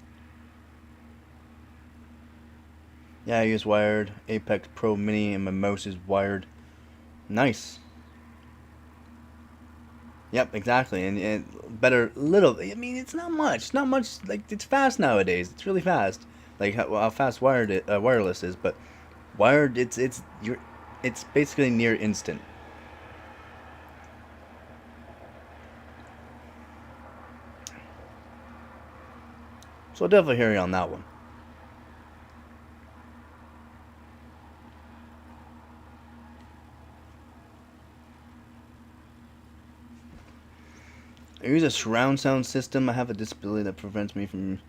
Yeah, I use wired Apex Pro Mini and my mouse is wired. Nice. Yep, exactly. And better little. I mean, it's not much. Not much. Like it's fast nowadays. It's really fast. Like how fast wireless is, but wired it's basically near instant. So I'll definitely hear you on that one. I use a surround sound system. I have a disability that prevents me from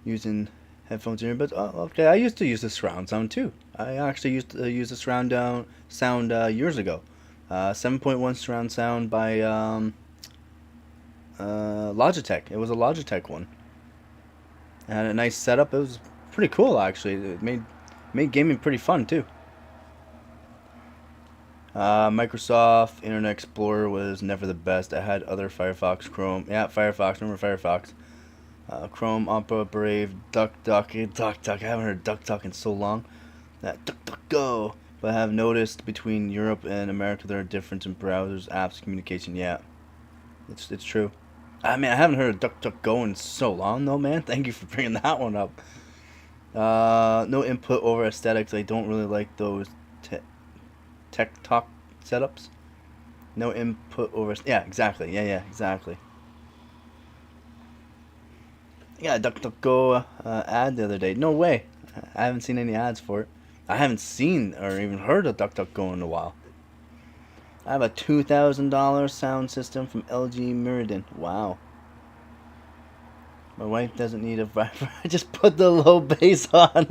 using headphones and earbuds. Oh, okay. I used to use the surround sound too. I actually used to use the surround sound years ago. 7.1 surround sound by Logitech. It was a Logitech one. It had a nice setup. It was pretty cool actually. It made gaming pretty fun too. Microsoft Internet Explorer was never the best. I had other Firefox, Chrome. Yeah, Firefox. Remember Firefox? Chrome, Opera, Brave, DuckDuck. I haven't heard DuckDuck in so long. DuckDuckGo. But I have noticed between Europe and America there are differences in browsers, apps, communication. Yeah, it's true. I mean, I haven't heard of DuckDuckGo in so long, though, man. Thank you for bringing that one up. No input over aesthetics. I don't really like those tech talk setups. No input over. Yeah, exactly. Yeah, exactly. I got a DuckDuckGo ad the other day. No way. I haven't seen any ads for it. I haven't seen or even heard of DuckDuckGo in a while. I have a $2,000 sound system from LG Meridian. Wow. My wife doesn't need a vibrator. I just put the low bass on.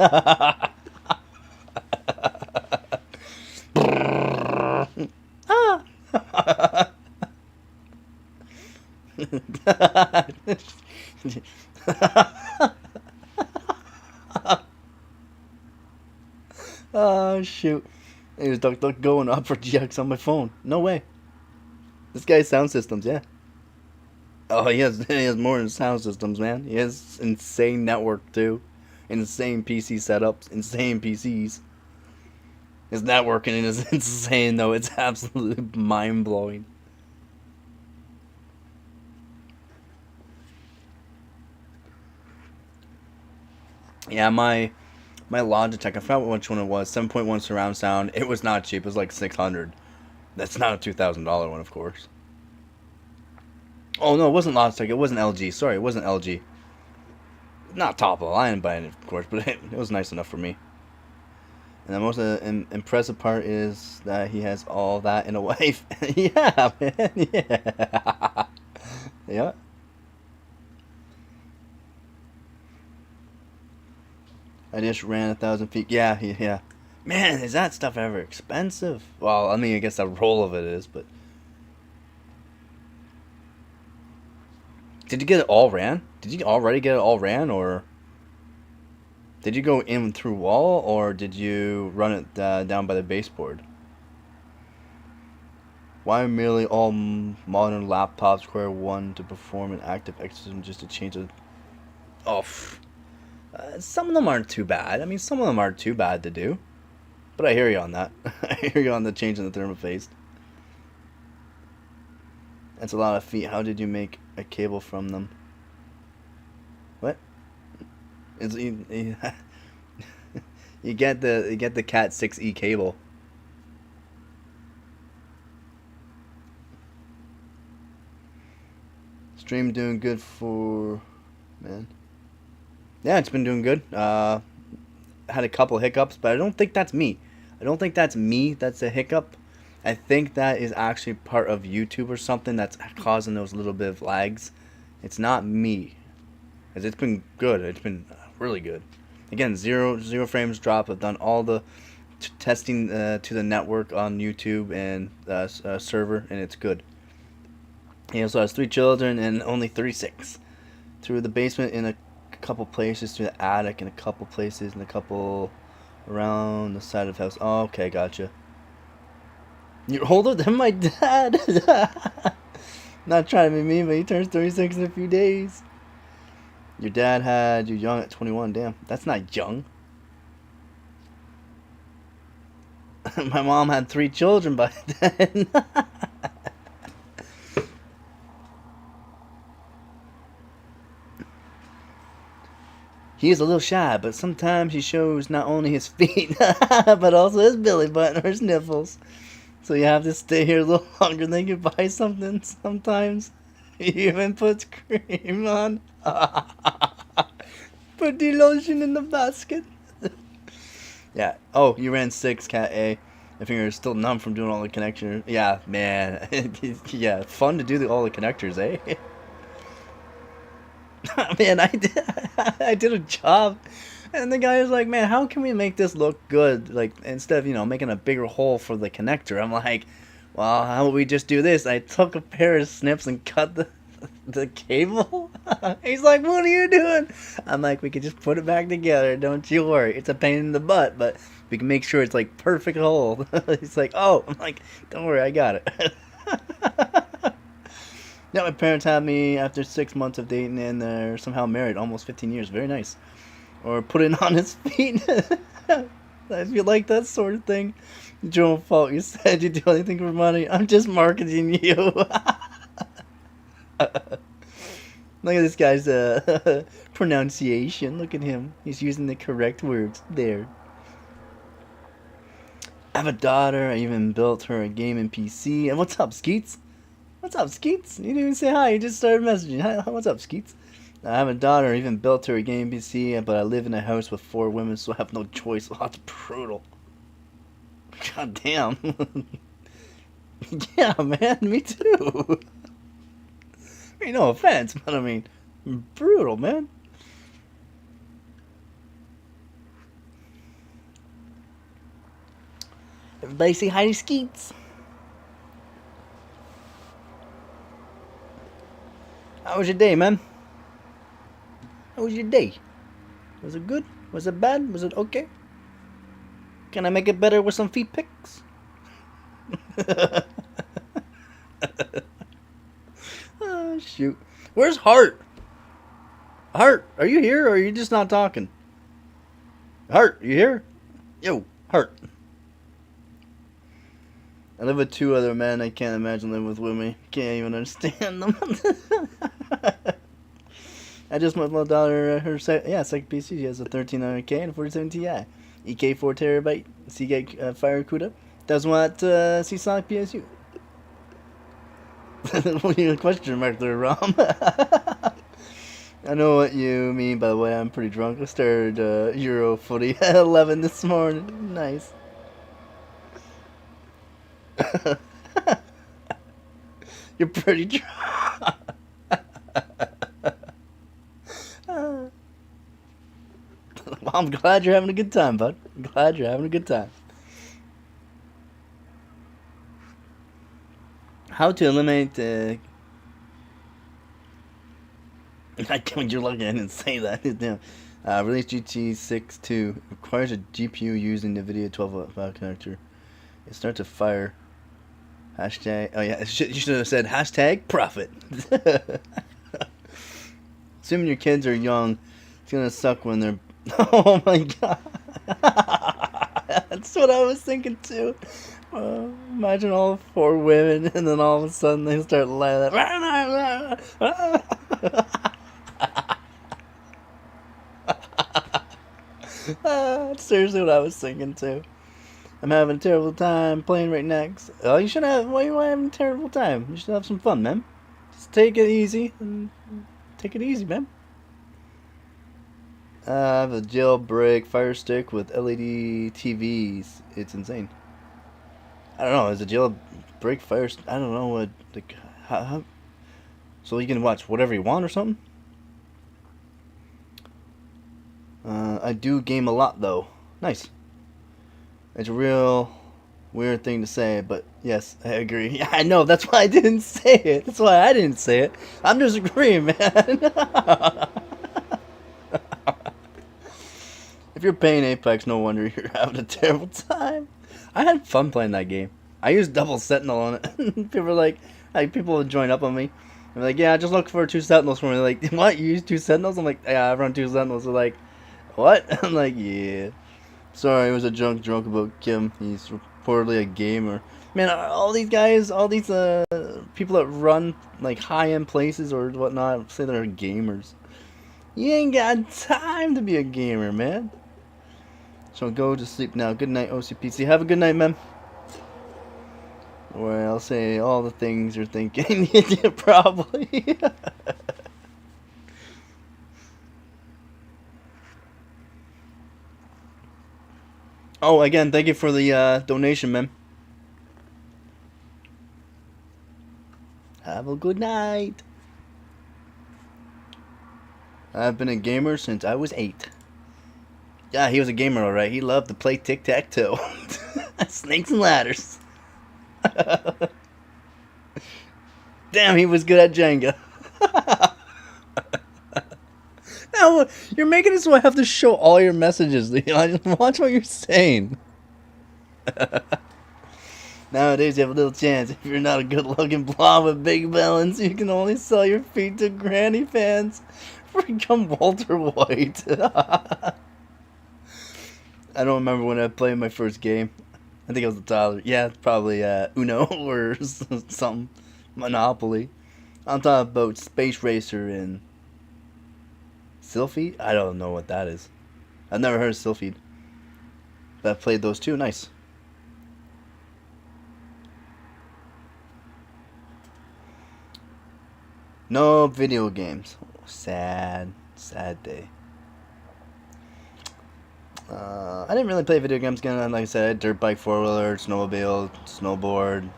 Oh shoot. It was Duck going up for GX on my phone. No way. This guy's sound systems, yeah. Oh, he has more than sound systems, man. He has insane network too. Insane PC setups, insane PCs. His networking is insane though. It's absolutely mind blowing. Yeah, my Logitech, I forgot which one it was. 7.1 surround sound. It was not cheap. It was like $600. That's not a $2,000 one, of course. Oh no, it wasn't Logitech. It wasn't LG. Sorry, it wasn't LG. Not top of the line by it, of course, but it was nice enough for me. And the most impressive part is that he has all that in a wife. Yeah, man. Yeah. Yeah. I just ran 1,000 feet. Yeah, yeah. Man, is that stuff ever expensive? Well, I mean, I guess the roll of it is, but... Did you get it all ran? Did you already get it all ran, or... Did you go in through wall, or did you run it down by the baseboard? Why merely all modern laptops require one to perform an active exorcism just to change it? Oh, some of them aren't too bad. I mean, some of them aren't too bad to do. But I hear you on that. I hear you on the change in the thermophase. That's a lot of feet. How did you make a cable from them? What? It's, you get the Cat 6E cable. Stream doing good for man. Yeah, it's been doing good. Had a couple hiccups, but I don't think that's me. I don't think that's me that's a hiccup. I think that is actually part of YouTube or something that's causing those little bit of lags. It's not me. 'Cause it's been good. It's been really good. Again, zero frames drop. I've done all the testing to the network on YouTube and server, and it's good. He also has 3 children and only 36. Through the basement in a couple places, through the attic in a couple places, and a couple around the side of the house. Oh, okay, gotcha. You're older than my dad. Not trying to be mean, but he turns 36 in a few days. Your dad had you young at 21. Damn, that's not young. My mom had 3 children by then. He is a little shy, but sometimes he shows not only his feet, but also his belly button or his nipples. So you have to stay here a little longer than you buy something sometimes. He even puts cream on. Put the lotion in the basket. Yeah. Oh, you ran 6, Cat A. I think you're still numb from doing all the connectors. Yeah, man. Yeah, fun to do all the connectors, eh? Man, I did a job, and the guy was like, "Man, how can we make this look good? Like, instead of making a bigger hole for the connector." I'm like, "Well, how about we just do this?" I took a pair of snips and cut the cable. He's like, "What are you doing?" I'm like, "We can just put it back together. Don't you worry. It's a pain in the butt, but we can make sure it's like perfect hole." He's like, "Oh," I'm like, "Don't worry, I got it." Yeah, my parents had me after 6 months of dating, and they're somehow married, almost 15 years. Very nice. Or putting on his feet. If you like that sort of thing, it's your own fault. You said you do anything for money. I'm just marketing you. Look at this guy's pronunciation. Look at him. He's using the correct words there. I have a daughter. I even built her a gaming PC. And what's up, Skeets? What's up, Skeets? You didn't even say hi. You just started messaging. Hi, what's up, Skeets? I have a daughter. I even built her a game PC, but I live in a house with 4 women, so I have no choice. Oh, that's brutal. God damn. Yeah, man. Me too. I mean, no offense, but I mean, brutal, man. Everybody say hi to Skeets. How was your day, man? How was your day? Was it good? Was it bad? Was it okay? Can I make it better with some feet pics? Oh, shoot. Where's Hart? Hart, are you here or are you just not talking? Hart, you here? Yo, Hart. I live with 2 other men. I can't imagine living with me. Can't even understand them. I just met my daughter, second PC. She has a 1300K and a 47 Ti. EK 4 terabyte, Seagate Fire CUDA. Doesn't want Seasonic PSU. What are you question mark there, Rom? I know what you mean, by the way. I'm pretty drunk. I started Euro footy at 11 this morning. Nice. You're pretty drunk. Well, I'm glad you're having a good time, bud. I'm glad you're having a good time. How to eliminate you're lucky I didn't say that. Damn. Release GT 6.2 requires a GPU using Nvidia 12 file connector. It starts to fire. Hashtag. Oh yeah, you should have said hashtag profit. Assuming your kids are young, it's gonna suck when they're. Oh my god. That's what I was thinking too. Imagine all 4 women, and then all of a sudden they start laughing. That's seriously what I was thinking too. I'm having a terrible time playing right next. Oh, you should have. Why are you having a terrible time? You should have some fun, man. Just take it easy. Take it easy, man. I have a jailbreak Fire Stick with LED TVs. It's insane. I don't know. Is a jailbreak Fire? I don't know what. Like, how? So you can watch whatever you want or something. I do game a lot though. Nice. It's a real weird thing to say, but yes, I agree. Yeah, I know. That's why I didn't say it. That's why I didn't say it. I'm just agreeing, man. If you're playing Apex, no wonder you're having a terrible time. I had fun playing that game. I use double sentinel on it. People are like people would join up on me. I'm like, yeah, just look for 2 sentinels for me. They're like, what? You use 2 sentinels? I'm like, yeah, I run 2 sentinels. They're like, what? I'm like, yeah. Sorry, it was a joke about Kim. He's reportedly a gamer. Man, all these guys, all these people that run like high-end places or whatnot, say they're gamers. You ain't got time to be a gamer, man. So go to sleep now. Good night, OCPC. Have a good night, man. Or I'll say all the things you're thinking. Yeah, probably. Oh, again, thank you for the donation, man. Have a good night. I've been a gamer since I was 8. Yeah, he was a gamer, alright. He loved to play tic-tac-toe. Snakes and ladders. Damn, he was good at Jenga. Now, you're making it so I have to show all your messages. Watch what you're saying. Nowadays, you have a little chance. If you're not a good-looking blonde with big melons, you can only sell your feet to granny fans. Become Walter White. I don't remember when I played my first game. I think it was the Tyler. Yeah, probably Uno or something. Monopoly. I'm talking about Space Racer and Sylphid? I don't know what that is. I've never heard of Sylphid. But I've played those two. Nice. No video games. Sad day. I didn't really play video games again. Like I said, dirt bike, 4-wheeler, snowmobile, snowboard,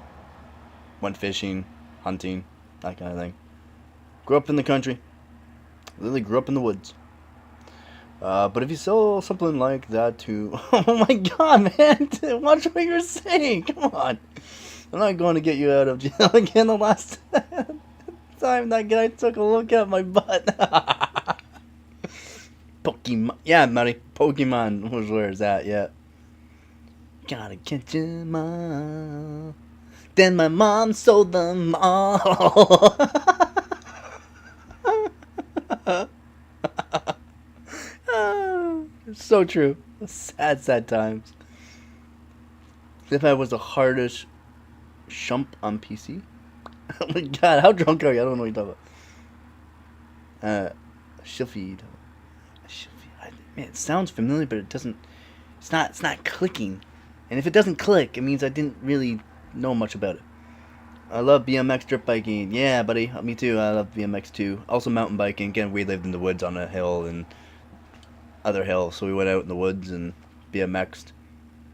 went fishing, hunting, that kind of thing. Grew up in the country. Literally grew up in the woods. But if you sell something like that to... Oh my god, man! Watch what you're saying! Come on! I'm not going to get you out of jail again the last time that guy took a look at my butt. Pokemon. Yeah, buddy. Pokemon was where it's at, yeah. Gotta catch 'em all. Then my mom sold them all. So true. Sad times. If I was the hardest shump on PC. Oh my god, how drunk are you? I don't know what you're talking about. Shiffied. Man, it sounds familiar, but it doesn't. It's not clicking. And if it doesn't click, it means I didn't really know much about it. I love BMX dirt biking. Yeah, buddy, me too. I love BMX too. Also mountain biking. Again, we lived in the woods on a hill and other hill, so we went out in the woods and BMX'd,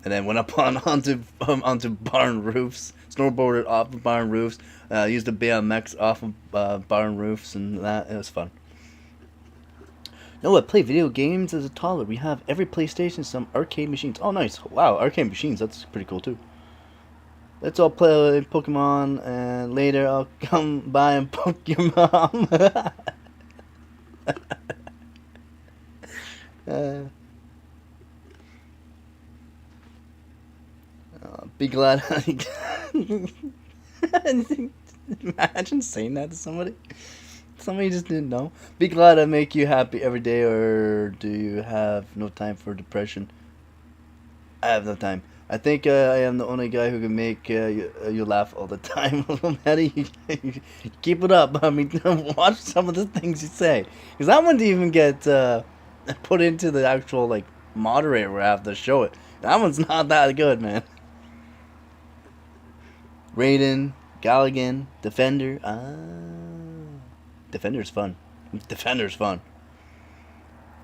and then went up onto barn roofs, snowboarded off of barn roofs, used the BMX off of barn roofs, and that it was fun. No, I play video games as a toddler. We have every PlayStation, some arcade machines. Oh, nice! Wow, arcade machines. That's pretty cool too. Let's all play Pokemon, and later I'll come by and poke your mom. Be glad. Imagine saying that to somebody. Somebody you just didn't know. Be glad I make you happy every day, or do you have no time for depression? I have no time. I think I am the only guy who can make you laugh all the time. Maddie, keep it up. I mean, watch some of the things you say. Because that one didn't even get put into the actual, like, moderator where I have to show it. That one's not that good, man. Raiden, Galligan, Defender. Defender's fun. Defender's fun.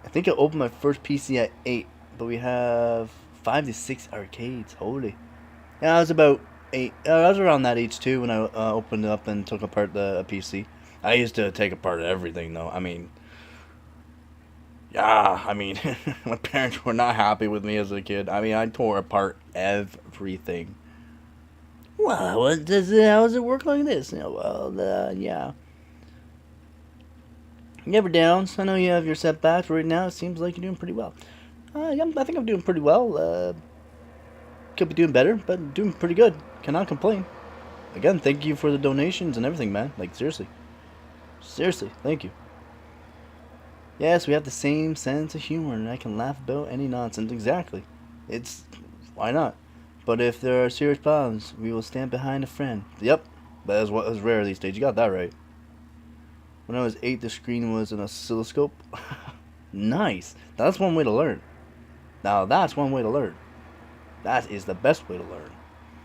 I think I opened my first PC at 8, but we have 5 to 6 arcades. Holy. Yeah, I was about 8. I was around that age too when I opened up and took apart the PC. I used to take apart everything though. I mean, yeah, my parents were not happy with me as a kid. I mean, I tore apart everything. Well, how does it work like this? Yeah. You have your downs. I know you have your setbacks. Right now, it seems like you're doing pretty well. Yeah, I think I'm doing pretty well. Could be doing better, but doing pretty good. Cannot complain. Again, thank you for the donations and everything, man. Like, seriously. Seriously, thank you. Yes, we have the same sense of humor, and I can laugh about any nonsense. Exactly. It's... Why not? But if there are serious problems, we will stand behind a friend. Yep. That is what is rare these days. You got that right. When I was 8, the screen was an oscilloscope. Nice. That's one way to learn. Now, that's one way to learn. That is the best way to learn.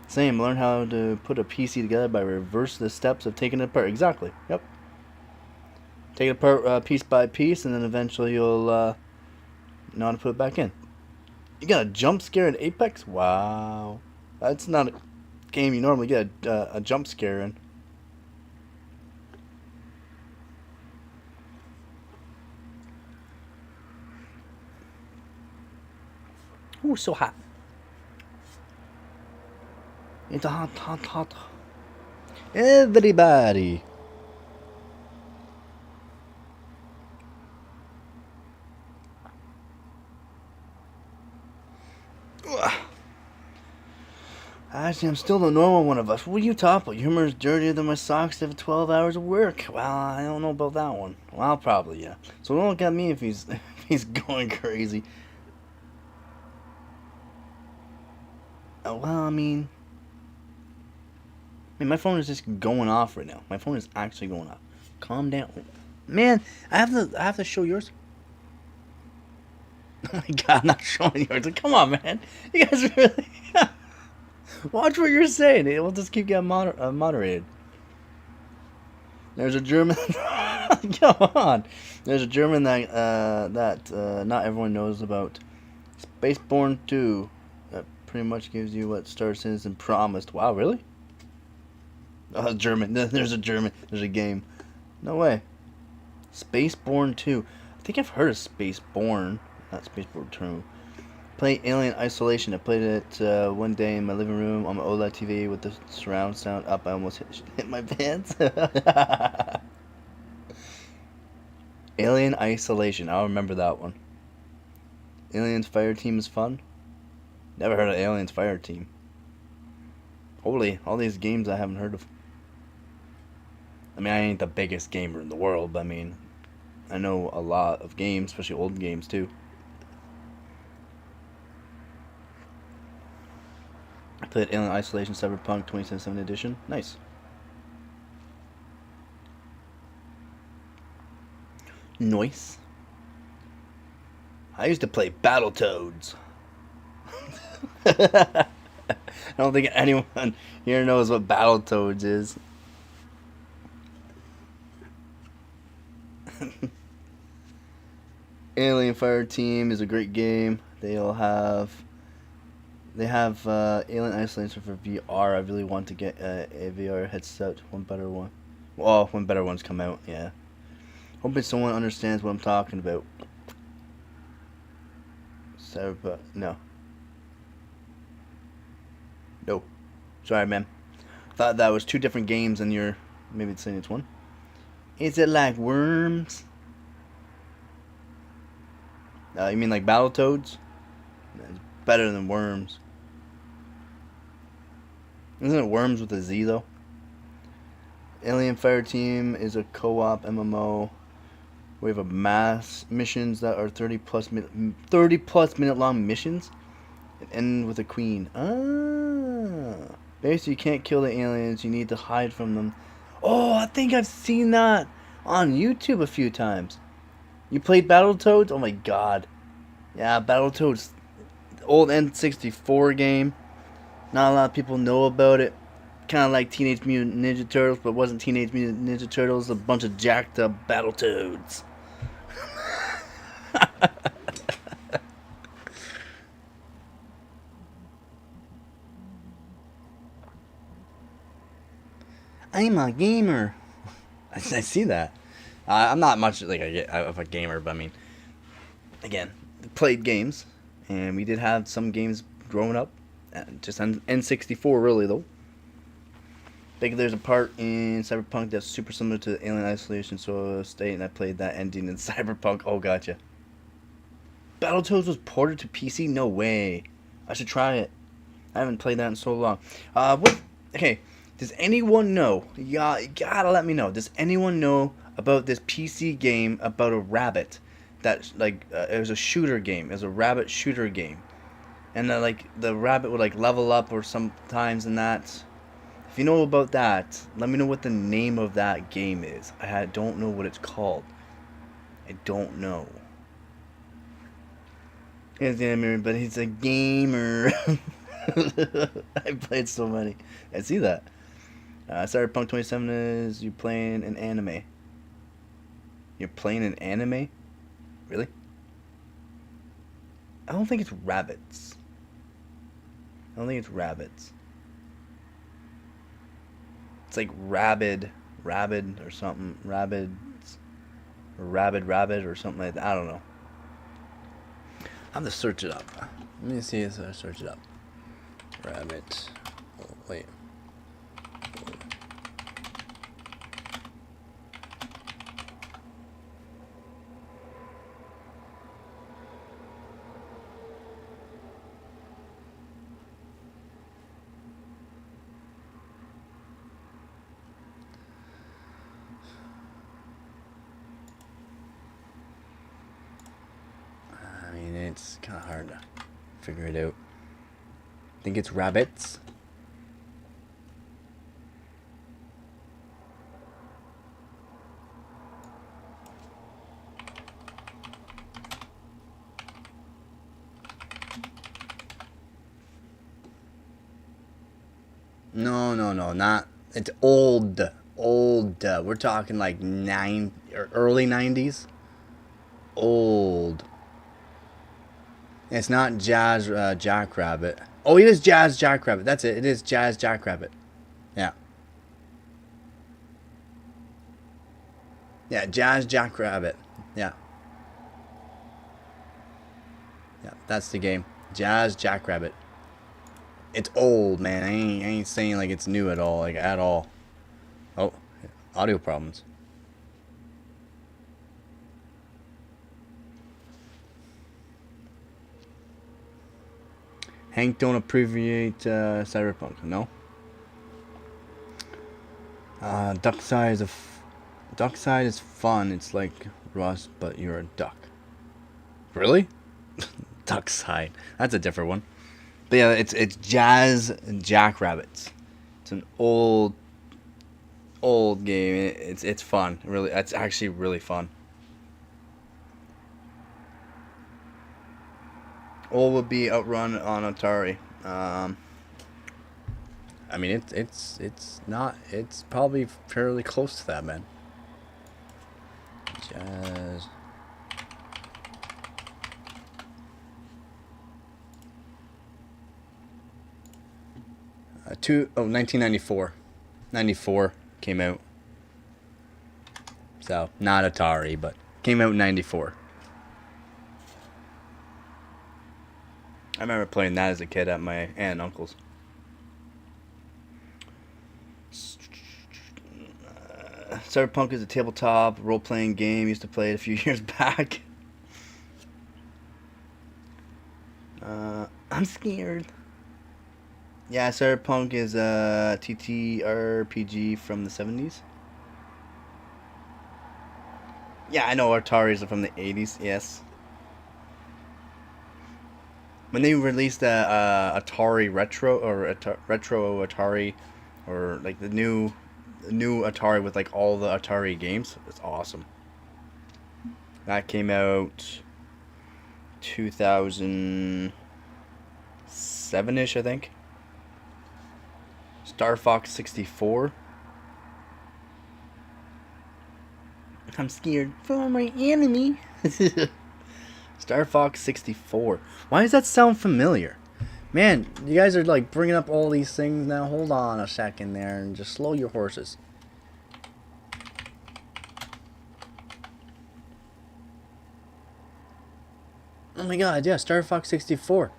Same, learn how to put a PC together by reverse the steps of taking it apart. Exactly. Yep. Take it apart piece by piece, and then eventually you'll know how to put it back in. You got a jump scare in Apex? Wow. That's not a game you normally get a jump scare in. Ooh, so hot. It's a hot. Everybody. Actually, I'm still the normal one of us. What are you talking about? Your humor is dirtier than my socks after 12 hours of work. Well, I don't know about that one. Well, probably, yeah. So don't look at me if he's if he's going crazy. Well, I mean, my phone is just going off right now. My phone is actually going off. Calm down, man. I have to show yours. Oh my god, I'm not showing yours. Come on, man. You guys really watch what you're saying. It will just keep getting moderated. There's a German. Come on. There's a German that not everyone knows about. Spaceborne 2. That pretty much gives you what Star Citizen promised. Wow, really? German. There's a German. There's a game. No way. Spaceborne 2. I think I've heard of Spaceborne. Not Spaceborne 2. Play Alien Isolation. I played it one day in my living room on my OLED TV with the surround sound up. I almost hit my pants. Alien Isolation. I'll remember that one. Aliens Fire Team is fun. Never heard of Aliens Fire Team. Holy, all these games I haven't heard of. I mean, I ain't the biggest gamer in the world, but I mean, I know a lot of games, especially old games too. I played Alien Isolation Cyberpunk 2077 edition. Nice. Nice. I used to play Battletoads. I don't think anyone here knows what Battletoads is. Alien Fire Team is a great game. They have Alien Isolation for VR. I really want to get a VR headset. One better one. Well, when better ones come out, yeah. Hoping someone understands what I'm talking about. Cyberpunk, no. No. Sorry, man. Thought that was two different games and you're maybe saying it's one. Is it like Worms? You mean like Battletoads? It's better than Worms. Isn't it Worms with a Z though? Alien Fire Team is a co-op MMO. We have a mass missions that are 30 plus minute long missions and end with a queen. Ah. Basically, you can't kill the aliens. You need to hide from them. Oh, I think I've seen that on YouTube a few times. You played Battletoads? Oh my god. Yeah, Battletoads. Old N64 game. Not a lot of people know about it. Kind of like Teenage Mutant Ninja Turtles, but wasn't Teenage Mutant Ninja Turtles. A bunch of jacked up Battletoads. I'm a gamer. I see that. I'm not much like of a gamer, but I mean, again, played games, and we did have some games growing up. Just on N64, really though. I think there's a part in Cyberpunk that's super similar to Alien Isolation State, and I played that ending in Cyberpunk. Oh, gotcha. Battletoads was ported to PC? No way. I should try it. I haven't played that in so long. What? Okay, does anyone know? You gotta let me know. Does anyone know about this PC game about a rabbit? That like it was a shooter game. It was a rabbit shooter game, and like the rabbit would like level up or sometimes in that. If you know about that, let me know what the name of that game is. Don't know what it's called. I don't know. He's a gamer, but he's a gamer. I played so many. I see that. Cyberpunk 27 is you playing an anime. You're playing an anime? Really? I don't think it's rabbits. I don't think it's rabbits. It's like rabid or something. Rabbids. Or rabbit or something like that. I don't know. I'm gonna search it up. Let me see if I search it up. Rabbit. Oh, wait. I mean, it's kind of hard to figure it out. I think it's rabbits. No, not. It's old. We're talking like early 90s. Old. It's not Jazz Jackrabbit. Oh, it is Jazz Jackrabbit. That's it. It is Jazz Jackrabbit. Yeah. Yeah, Jazz Jackrabbit. Yeah. Yeah, that's the game. Jazz Jackrabbit. It's old, man. I ain't saying like it's new at all, like at all. Oh, audio problems. Hank don't appreciate Cyberpunk. No. Duck side is fun. It's like Rust, but you're a duck. Really? Duck side. That's a different one. But yeah, it's Jazz Jackrabbits. It's an old game. It's fun. Really, it's actually really fun. Old would be Outrun on Atari. I mean, it's not. It's probably fairly close to that, man. Jazz. 1994. 94 came out. So, not Atari, but came out in 94. I remember playing that as a kid at my aunt and uncle's. Cyberpunk is a tabletop role-playing game. Used to play it a few years back. I'm scared. Yeah, Cyberpunk is a TTRPG from the 70s. Yeah, I know Ataris are from the 80s, yes. When they released the Atari Retro, or Retro Atari, or like the new Atari with like all the Atari games, it's awesome. That came out 2007-ish, I think. Star Fox 64. I'm scared for my enemy. Star Fox 64. Why does that sound familiar? Man, you guys are like bringing up all these things now. Hold on a second there and just slow your horses. Oh my god, yeah, Star Fox 64.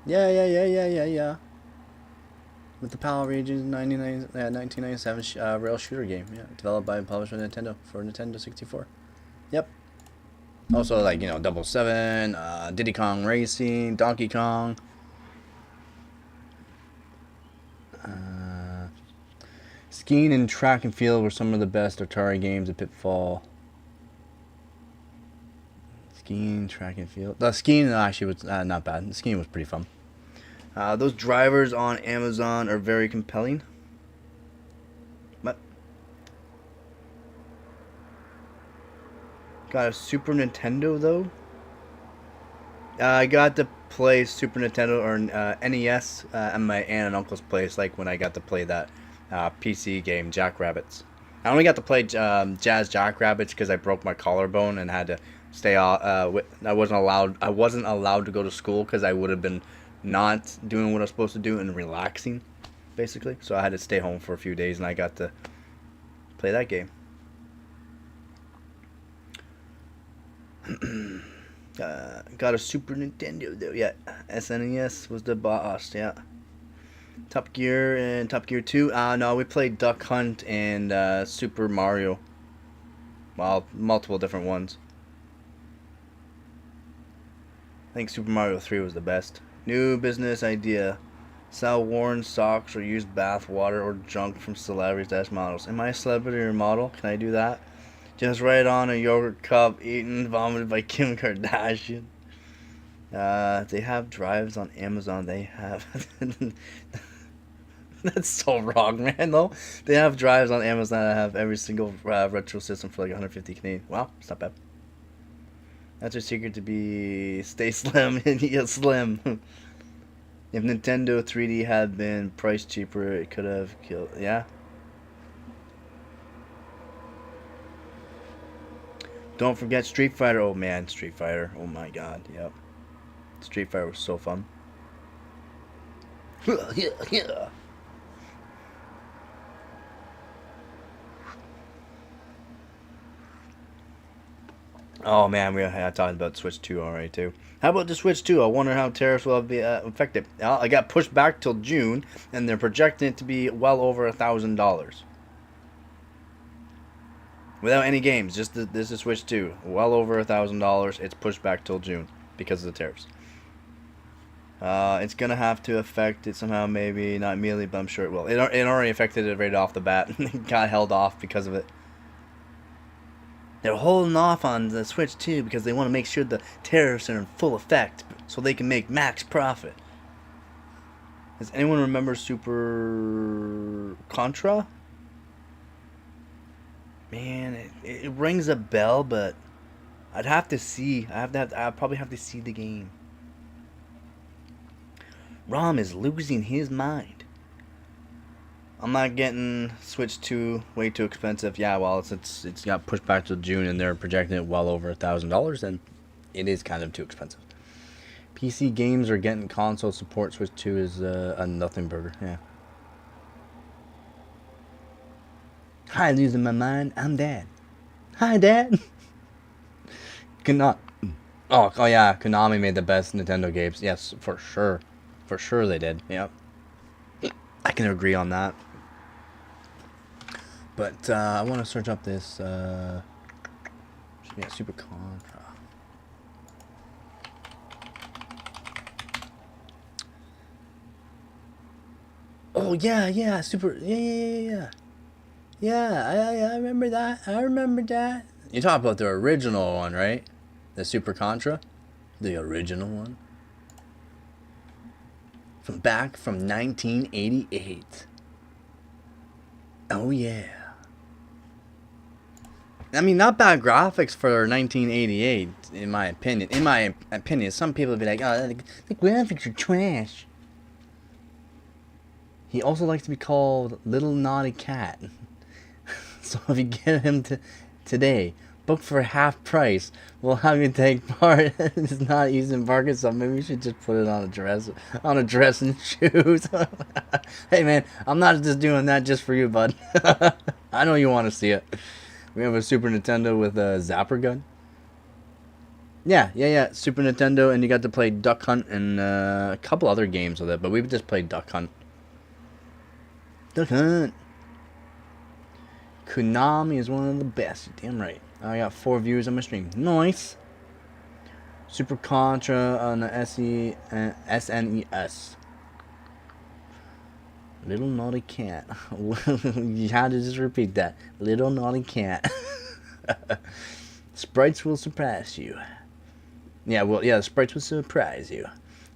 Yeah. With the Power Rangers 1997 rail shooter game. Yeah, developed by and published by Nintendo for Nintendo 64. Yep. Also, like, you know, 007, Diddy Kong Racing, Donkey Kong. Skiing and track and field were some of the best Atari games at Pitfall. Skiing, track and field. The skiing actually was not bad. The skiing was pretty fun. Those drivers on Amazon are very compelling. But got a Super Nintendo though. I got to play Super Nintendo or NES at my aunt and uncle's place, like when I got to play that PC game Jackrabbits. I only got to play Jazz Jackrabbits because I broke my collarbone and had to stay off. I wasn't allowed to go to school because I would have been not doing what I was supposed to do and relaxing, basically. So I had to stay home for a few days, and I got to play that game. Got a Super Nintendo though. Yeah, SNES was the boss. Yeah. Top Gear and Top Gear 2. No, we played Duck Hunt and Super Mario. Well, multiple different ones. I think Super Mario 3 was the best. New business idea. Sell worn socks or use bath water or junk from celebrities as models. Am I a celebrity or model? Can I do that? Just write on a yogurt cup eaten, vomited by Kim Kardashian. They have drives on Amazon. They have... That's so wrong, man, though. They have drives on Amazon that have every single retro system for like 150 Canadian. Wow, it's not bad. That's your secret to be... Stay slim and get slim. If Nintendo 3D had been priced cheaper, it could have killed... Yeah. Don't forget Street Fighter. Oh, man, Street Fighter. Oh, my God. Yep. Street Fighter was so fun. Yeah. Oh man, I talked about Switch 2 already too. How about the Switch 2? I wonder how tariffs will be affected. I got pushed back till June, and they're projecting it to be well over $1,000. Without any games, just this is Switch 2. Well over $1,000. It's pushed back till June because of the tariffs. It's gonna have to affect it somehow, maybe not immediately, but I'm sure it will. It already affected it right off the bat. It got held off because of it. They're holding off on the Switch 2 because they want to make sure the tariffs are in full effect so they can make max profit. Does anyone remember Super Contra? Man, it rings a bell, but I'd have to see. I'd probably have to see the game. Rom is losing his mind. I'm not getting Switch 2, way too expensive. Yeah, well, it's got pushed back to June, and they're projecting it well over $1,000, and it is kind of too expensive. PC games are getting console support. Switch 2 is a nothing burger. Yeah. Hi, losing my mind. I'm Dad. Hi, Dad. Oh yeah, Konami made the best Nintendo games. Yes, for sure. For sure they did. Yep. I can agree on that. But I want to search up this Super Contra. Oh yeah, Super yeah. Yeah, I remember that. I remember that. You talk about the original one, right? The Super Contra, the original one. From 1988. Oh yeah. I mean, not bad graphics for 1988, in my opinion. In my opinion, some people would be like, "Oh, the graphics are trash." He also likes to be called Little Naughty Cat. So if you get him today, book for half price, we'll have you take part. It's not using bargain, so maybe we should just put it on a dress and shoes. Hey man, I'm not just doing that just for you, bud. I know you want to see it. We have a Super Nintendo with a zapper gun. Yeah, Super Nintendo, and you got to play Duck Hunt and a couple other games with it, but we just played Duck Hunt. Duck Hunt. Konami is one of the best. Damn right. I got 4 views on my stream. Nice. Super Contra on the SNES. Little naughty cat. You had to just repeat that. Little naughty cat. Sprites will surprise you. Yeah, well, yeah, the sprites will surprise you.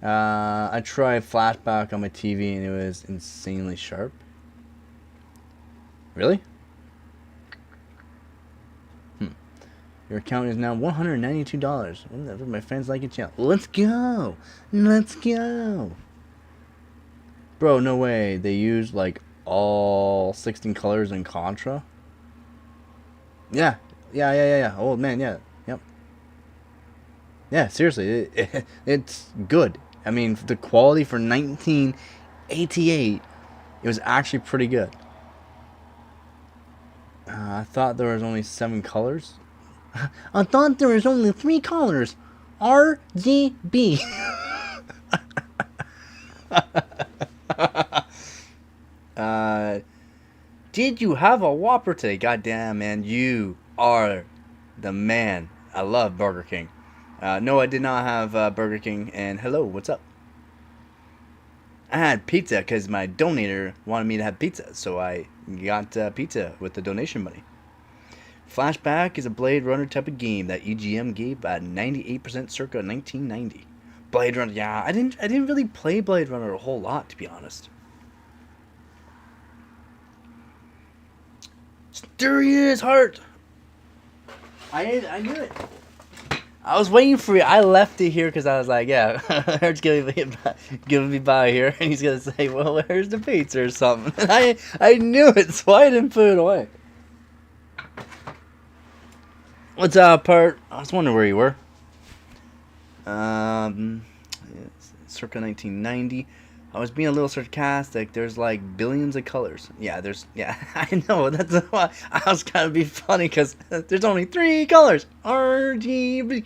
I tried flashback on my TV and it was insanely sharp. Really? Your account is now $192. My friends like it, channel. Let's go! Let's go! Bro, no way. They used like all 16 colors in Contra. Yeah. Yeah. Old man, yeah. Yep. Yeah, seriously. It's good. I mean, the quality for 1988, it was actually pretty good. I thought there was only 7 colors. I thought there was only 3 colors. RGB. Did you have a Whopper today? Goddamn, man, you are the man. I love Burger King. No, I did not have Burger King. And hello, what's up? I had pizza because my donator wanted me to have pizza, so I got pizza with the donation money. Flashback is a Blade Runner type of game that EGM gave at 98% circa 1990. Blade Runner, yeah, I didn't really play Blade Runner a whole lot, to be honest. There he is, Heart. I knew it. I was waiting for you. I left it here because I was like, yeah, Heart's gonna be by here, and he's gonna say, well, where's the pizza or something? And I knew it, so I didn't put it away. What's up, Part? I was wondering where you were. Circa 1990. I was being a little sarcastic. There's like billions of colors. Yeah, I know. That's why I was kind of be funny because there's only 3 colors. RGB.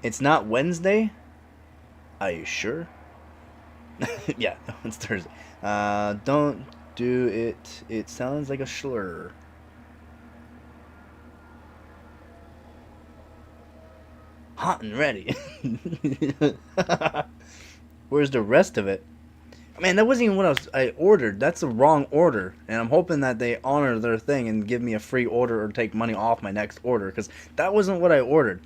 It's not Wednesday? Are you sure? Yeah, no, it's Thursday. Don't do it. It sounds like a slur. Hot and ready. Where's the rest of it? Man, that wasn't even what I ordered. That's the wrong order. And I'm hoping that they honor their thing and give me a free order or take money off my next order. Because that wasn't what I ordered.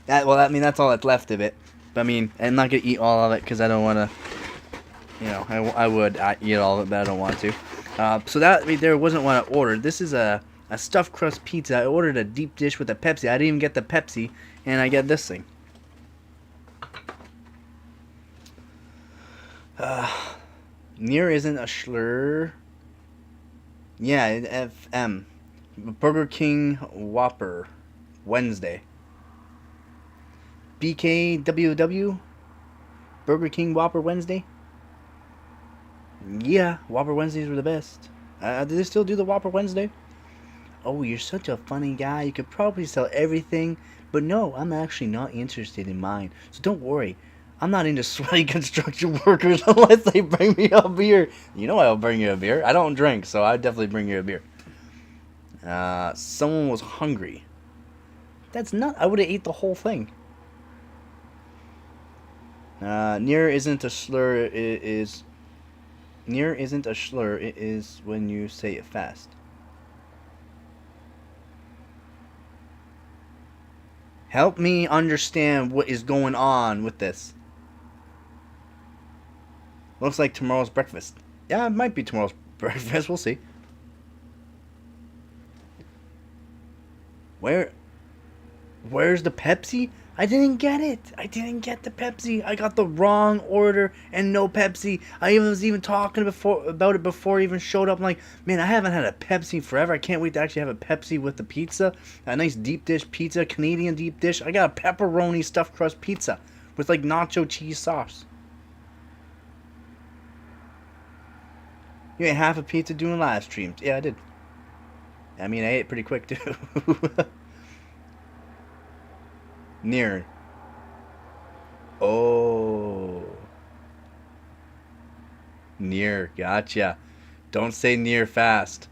That's all that's left of it. But I mean, I'm not going to eat all of it because I don't want to... You know, I would eat all of it, but I don't want to. So that there wasn't what I ordered. This is a stuffed crust pizza. I ordered a deep dish with a Pepsi. I didn't even get the Pepsi, and I get this thing. Near isn't a slur. Yeah, FM. Burger King Whopper. Wednesday. BKWW. Burger King Whopper Wednesday. Yeah, Whopper Wednesdays were the best. Do they still do the Whopper Wednesday? Oh, you're such a funny guy. You could probably sell everything. But no, I'm actually not interested in mine. So don't worry. I'm not into sweaty construction workers unless they bring me a beer. You know I'll bring you a beer. I don't drink, so I'd definitely bring you a beer. Someone was hungry. That's not... I would have ate the whole thing. Near isn't a slur. It is... Near isn't a slur. It is when you say it fast. Help me understand what is going on with this. Looks like tomorrow's breakfast. Yeah, it might be tomorrow's breakfast. We'll see. Where's the Pepsi? I didn't get it. I didn't get the Pepsi. I got the wrong order and no Pepsi. I was even talking about it before it even showed up. I'm like, man, I haven't had a Pepsi forever. I can't wait to actually have a Pepsi with the pizza. A nice deep dish pizza, Canadian deep dish. I got a pepperoni stuffed crust pizza with like nacho cheese sauce. You ate half a pizza doing live streams. Yeah, I did. I mean, I ate pretty quick too. Near. Oh. Near. Gotcha. Don't say near fast.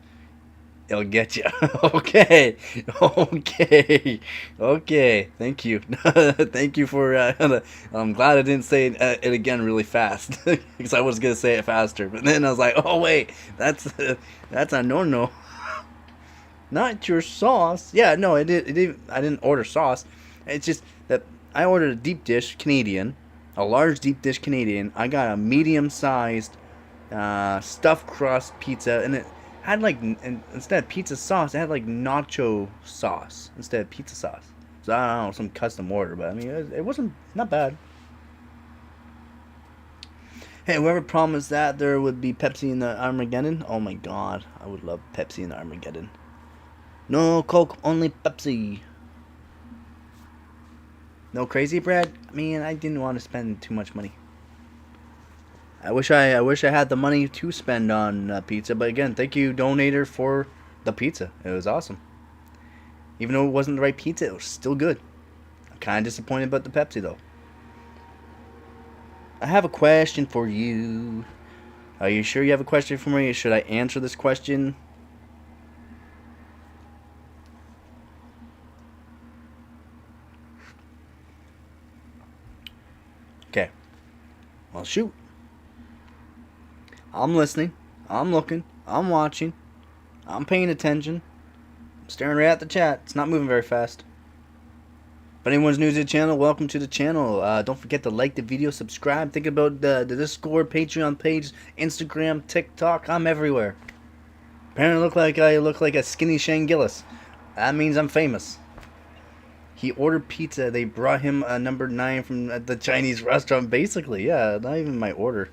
It'll get you. Okay. Okay. Okay. Thank you. Thank you for. I'm glad I didn't say it again really fast because I was gonna say it faster, but then I was like, oh wait, that's a no. Not your sauce. Yeah, no, I didn't order sauce. It's just that I ordered a deep dish Canadian, a large deep dish Canadian. I got a medium-sized stuffed crust pizza, and it had like instead of pizza sauce, it had like nacho sauce instead of pizza sauce. So I don't know, some custom order, but I mean, it wasn't not bad. Hey, whoever promised that there would be Pepsi in the Armageddon, oh my god, I would love Pepsi in the Armageddon. No Coke, only Pepsi. No crazy bread. I mean, I didn't want to spend too much money. I wish I had the money to spend on pizza, but again, thank you, donator, for the pizza. It was awesome. Even though it wasn't the right pizza, it was still good. I'm kind of disappointed about the Pepsi though. I have a question for you. Are you sure you have a question for me? Should I answer this question? Okay. Well, shoot. I'm listening. I'm looking. I'm watching. I'm paying attention. I'm staring right at the chat. It's not moving very fast. If anyone's new to the channel, welcome to the channel. Don't forget to like the video, subscribe. Think about the Discord, Patreon page, Instagram, TikTok. I'm everywhere. Apparently I look like a skinny Shane Gillis. That means I'm famous. He ordered pizza. They brought him a number 9 from the Chinese restaurant. Basically, yeah, not even my order.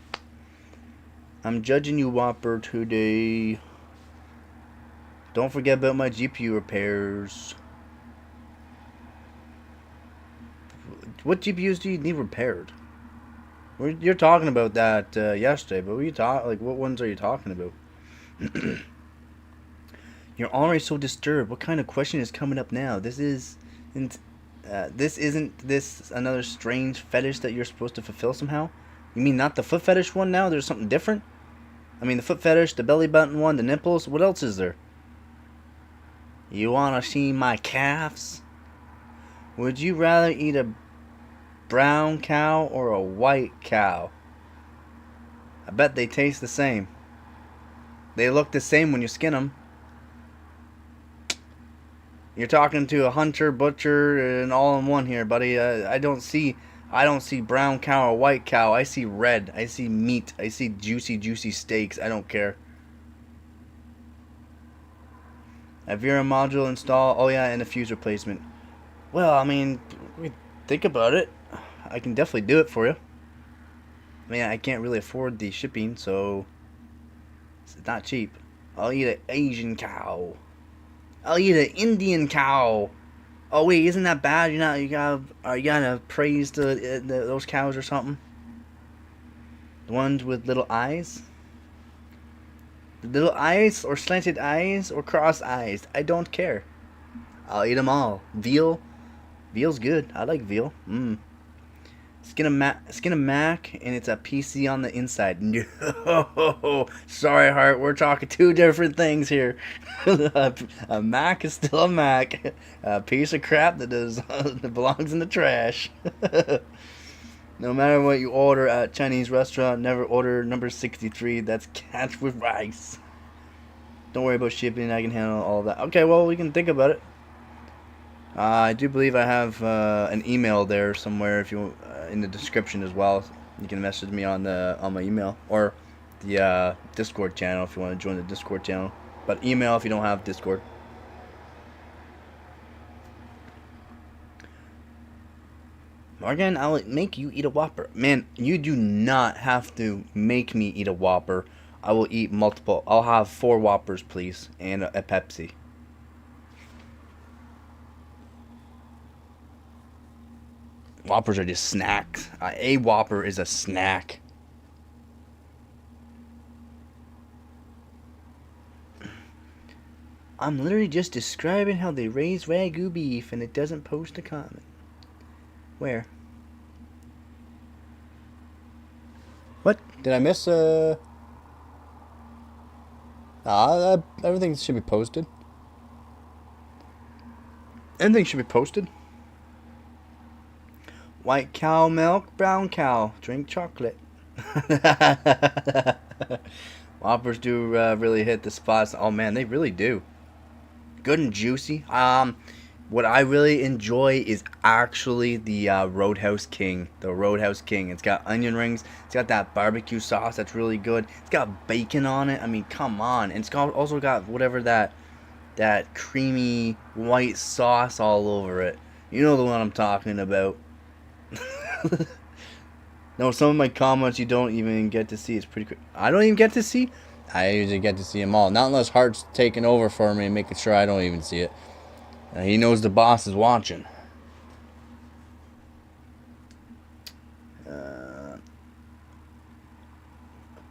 I'm judging you, Whopper, today. Don't forget about my GPU repairs. What GPUs do you need repaired? You're talking about that yesterday, but what ones are you talking about? You're already so disturbed. What kind of question is coming up now? This isn't this another strange fetish that you're supposed to fulfill somehow? You mean not the foot fetish one now? There's something different? I mean, the foot fetish, the belly button one, the nipples. What else is there? You wanna see my calves? Would you rather eat a brown cow or a white cow? I bet they taste the same. They look the same when you skin them. You're talking to a hunter, butcher, and all in one here, buddy. I don't see brown cow or white cow. I see red. I see meat. I see juicy steaks. I don't care. A Vera module install. Oh yeah, and a fuse replacement. Well, I mean, think about it. I can definitely do it for you. I mean, I can't really afford the shipping, so it's not cheap. I'll eat an Asian cow. I'll eat an Indian cow. Oh wait, isn't that bad? Are you gonna praise those cows or something? The ones with little eyes? Little eyes or slanted eyes or cross eyes? I don't care. I'll eat them all. Veal's good. I like veal. Skin a Mac, and it's a PC on the inside. No, sorry, Heart. We're talking two different things here. A Mac is still a Mac. A piece of crap that belongs in the trash. No matter what you order at a Chinese restaurant, never order number 63. That's catch with rice. Don't worry about shipping. I can handle all of that. Okay, well, we can think about it. I do believe I have an email there somewhere. If you in the description as well, you can message me on my email or the Discord channel if you want to join the Discord channel. But email if you don't have Discord. Morgan, I'll make you eat a Whopper. Man, you do not have to make me eat a Whopper. I will eat multiple. I'll have 4 Whoppers, please, and a Pepsi. Whoppers are just snacks. A Whopper is a snack. I'm literally just describing how they raise Wagyu beef and it doesn't post a comment. Where? What? Did I miss Everything should be posted. Everything should be posted. White cow milk, brown cow, drink chocolate. Whoppers do really hit the spots. Oh man, they really do. Good and juicy. What I really enjoy is actually the Roadhouse King. The Roadhouse King. It's got onion rings. It's got that barbecue sauce that's really good. It's got bacon on it. I mean, come on. And also got whatever that creamy white sauce all over it. You know the one I'm talking about. No, some of my comments you don't even get to see. It's pretty quick. I don't even get to see. I usually get to see them all. Not unless Hart's taking over for me and making sure I don't even see it. He knows the boss is watching.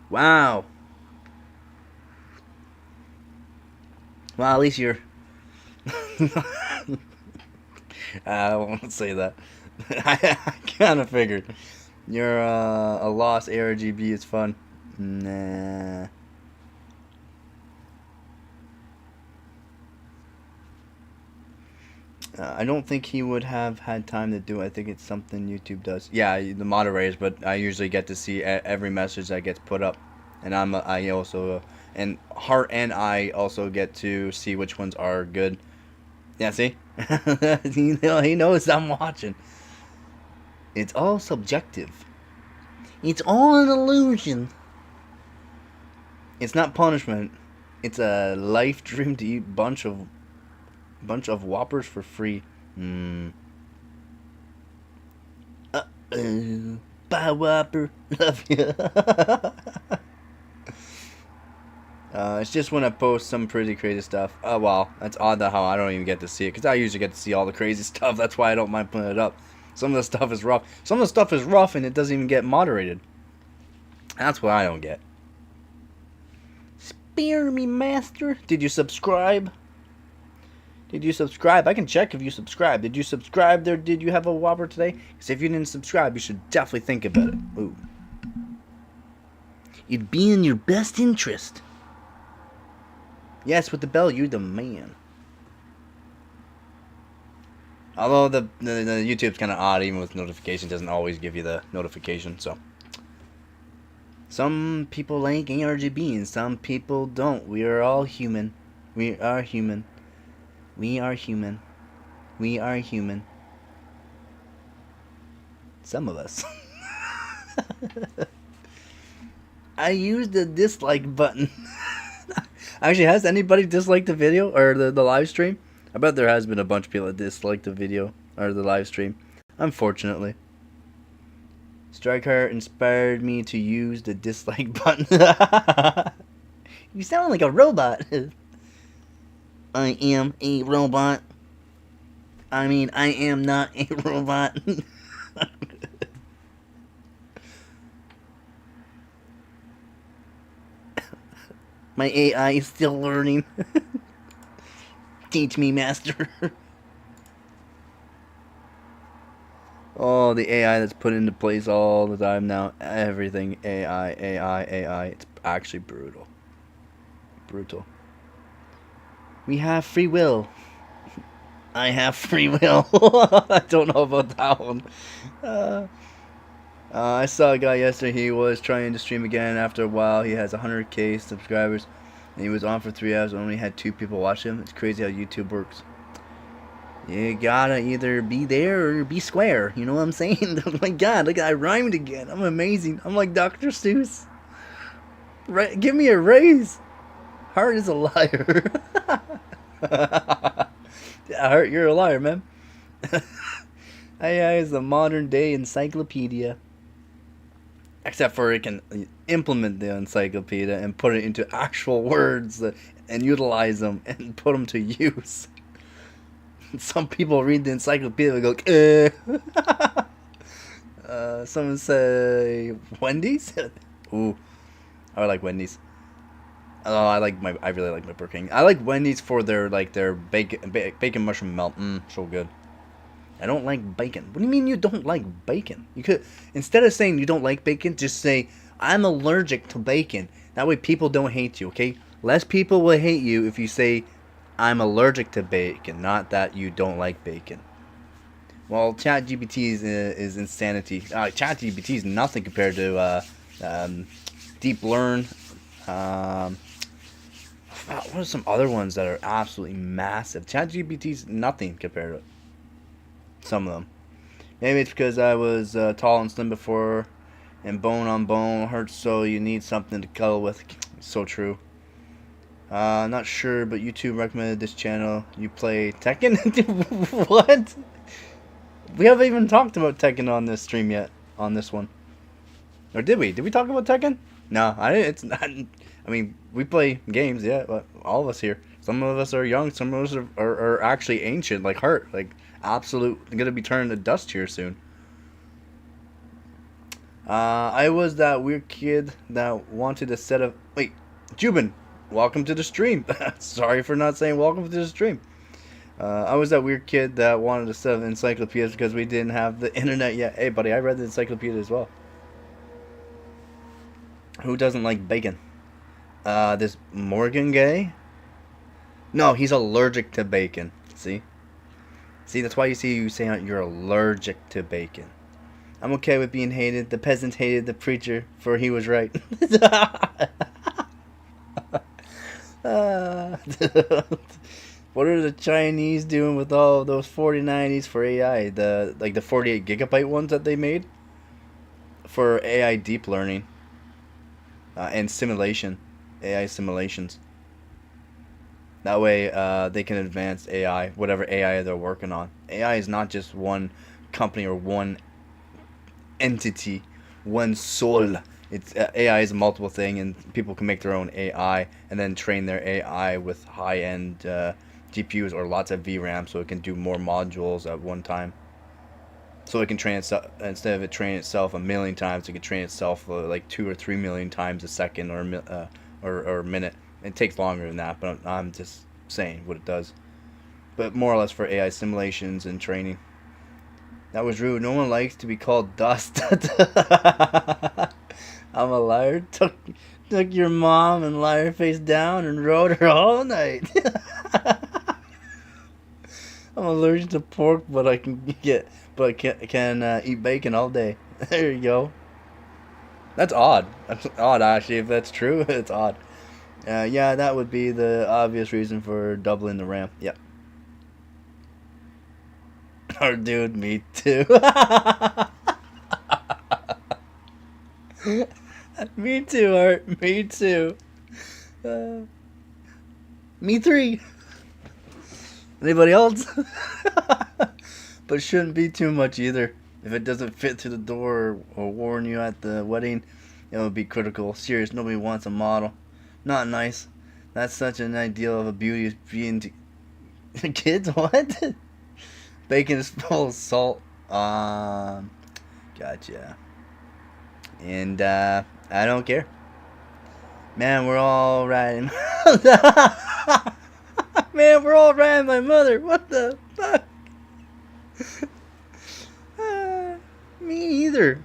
Wow. Well, at least you're... I won't say that. I kind of figured. You're a lost ARGB is fun. Nah. I don't think he would have had time to do it. I think it's something YouTube does. Yeah, the moderators, but I usually get to see every message that gets put up, and I also and Hart and I also get to see which ones are good. Yeah, see, he knows I'm watching. It's all subjective. It's all an illusion. It's not punishment. It's a life dream to eat bunch of Whoppers for free. Uh-oh. Bye, Whopper. Love you. It's just when I post some pretty crazy stuff. Oh, well, that's odd that how I don't even get to see it. Because I usually get to see all the crazy stuff. That's why I don't mind putting it up. Some of the stuff is rough. Some of the stuff is rough and it doesn't even get moderated. That's what I don't get. Spare me, master. Did you subscribe? Did you subscribe? I can check if you subscribed. Did you subscribe there? Did you have a Whopper today? Because if you didn't subscribe, you should definitely think about it. Ooh. It'd be in your best interest. Yes, with the bell, you're the man. Although the YouTube's kind of odd, even with notifications, doesn't always give you the notification, so. Some people like ARGB and some people don't. We are all human. We are human. We are human. We are human. Some of us. I used the dislike button. Actually, has anybody disliked the video or the live stream? I bet there has been a bunch of people that disliked the video or the live stream. Unfortunately. Striker inspired me to use the dislike button. You sound like a robot. I am a robot. I mean, I am not a robot. My AI is still learning. Teach me, master. Oh, the AI that's put into place all the time now. Everything AI, AI, AI. It's actually brutal. Brutal. We have free will. I have free will. I don't know about that one. I saw a guy yesterday. He was trying to stream again after a while. He has 100k subscribers. And he was on for 3 hours and only had 2 people watch him. It's crazy how YouTube works. You gotta either be there or be square. You know what I'm saying? Oh my god, look, I rhymed again. I'm amazing. I'm like Dr. Seuss. Right, give me a raise. Hart is a liar. Yeah, Hart, you're a liar, man. AI is the modern day encyclopedia. Except for it can implement the encyclopedia and put it into actual words and utilize them and put them to use. Some people read the encyclopedia and go, someone say Wendy's? Ooh, I like Wendy's. Oh, I really like my Burger King. I like Wendy's for their bacon mushroom melt. So good. I don't like bacon. What do you mean you don't like bacon? You could, instead of saying you don't like bacon, just say I'm allergic to bacon. That way people don't hate you, okay? Less people will hate you if you say, I'm allergic to bacon, not that you don't like bacon. Well, ChatGPT is insanity. ChatGPT is nothing compared to Deep Learn. What are some other ones that are absolutely massive? ChatGPT is nothing compared to some of them. Maybe it's because I was tall and slim before, and bone on bone hurts, so you need something to cuddle with. So true. Not sure, but YouTube recommended this channel. You play Tekken? What? We haven't even talked about Tekken on this stream yet. On this one, or did we? Did we talk about Tekken? No, I didn't. It's not. I mean, we play games, yeah, but all of us here. Some of us are young. Some of us are actually ancient, like Hart, like absolute. Gonna be turned to dust here soon. I was that weird kid that wanted a set of. Wait, Jubin, welcome to the stream. Sorry for not saying welcome to the stream. I was that weird kid that wanted a set of encyclopedias because we didn't have the internet yet. Hey, buddy, I read the encyclopedia as well. Who doesn't like bacon? This Morgan guy? No, he's allergic to bacon. See? See, that's why you say you're allergic to bacon. I'm okay with being hated. The peasants hated the preacher, for he was right. What are the Chinese doing with all those 4090s for AI? The 48 gigabyte ones that they made for AI deep learning and simulation, AI simulations. That way they can advance AI, whatever AI they're working on. AI is not just one company or one entity, one soul. It's AI is a multiple thing, and people can make their own AI and then train their AI with high-end GPUs or lots of VRAM, so it can do more modules at one time. So it can train itself, instead of it training itself a million times, it can train itself like 2 or 3 million times a second or a minute. It takes longer than that, but I'm just saying what it does. But more or less for AI simulations and training. That was rude. No one likes to be called dust. I'm a liar. Took your mom and lied her face down and rode her all night. I'm allergic to pork, but I can eat bacon all day. There you go. That's odd. That's odd, actually. If that's true, it's odd. Yeah, that would be the obvious reason for doubling the RAM. Yep. Oh, dude, me too. Me too, Art. Me too. Me three. Anybody else? But shouldn't be too much either. If it doesn't fit through the door or warn you at the wedding, it would be critical. Serious, nobody wants a model. Not nice. That's such an ideal of a beauty is being kids. What? Bacon is full of salt. Gotcha. And I don't care. Man, we're all riding. Man, we're all riding my mother. What the fuck? Me either.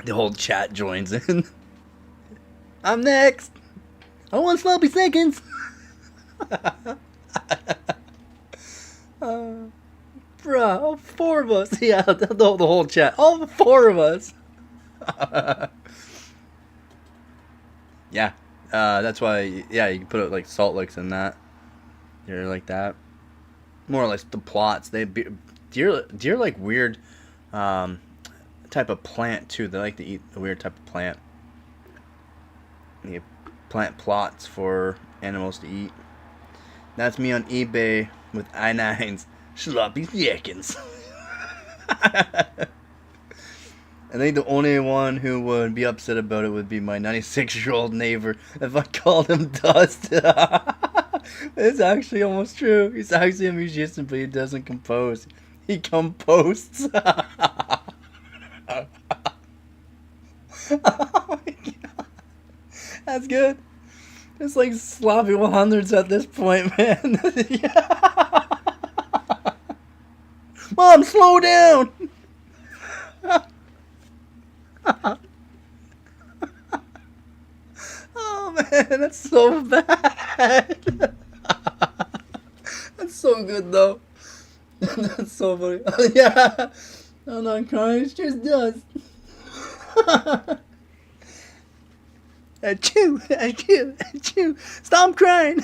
The whole chat joins in. I'm next. I want sloppy seconds. Bruh, all four of us. Yeah, the whole chat. All four of us. Yeah, that's why. Yeah, you can put it like salt licks in that. You're like that. More or less the plots. Deer like weird type of plant too. They like to eat a weird type of plant. You plant plots for animals to eat. That's me on eBay with I9s. Sloppy seconds. I think the only one who would be upset about it would be my 96-year-old neighbor if I called him Dust. It's actually almost true. He's actually a musician, but he doesn't compose. He composts. Oh my god. That's good. It's like sloppy 100s at this point, man. Mom, slow down. Man, that's so bad. That's so good though. That's so funny. Yeah. I'm not crying, it's just dust. Achoo, achoo, achoo. Stop crying.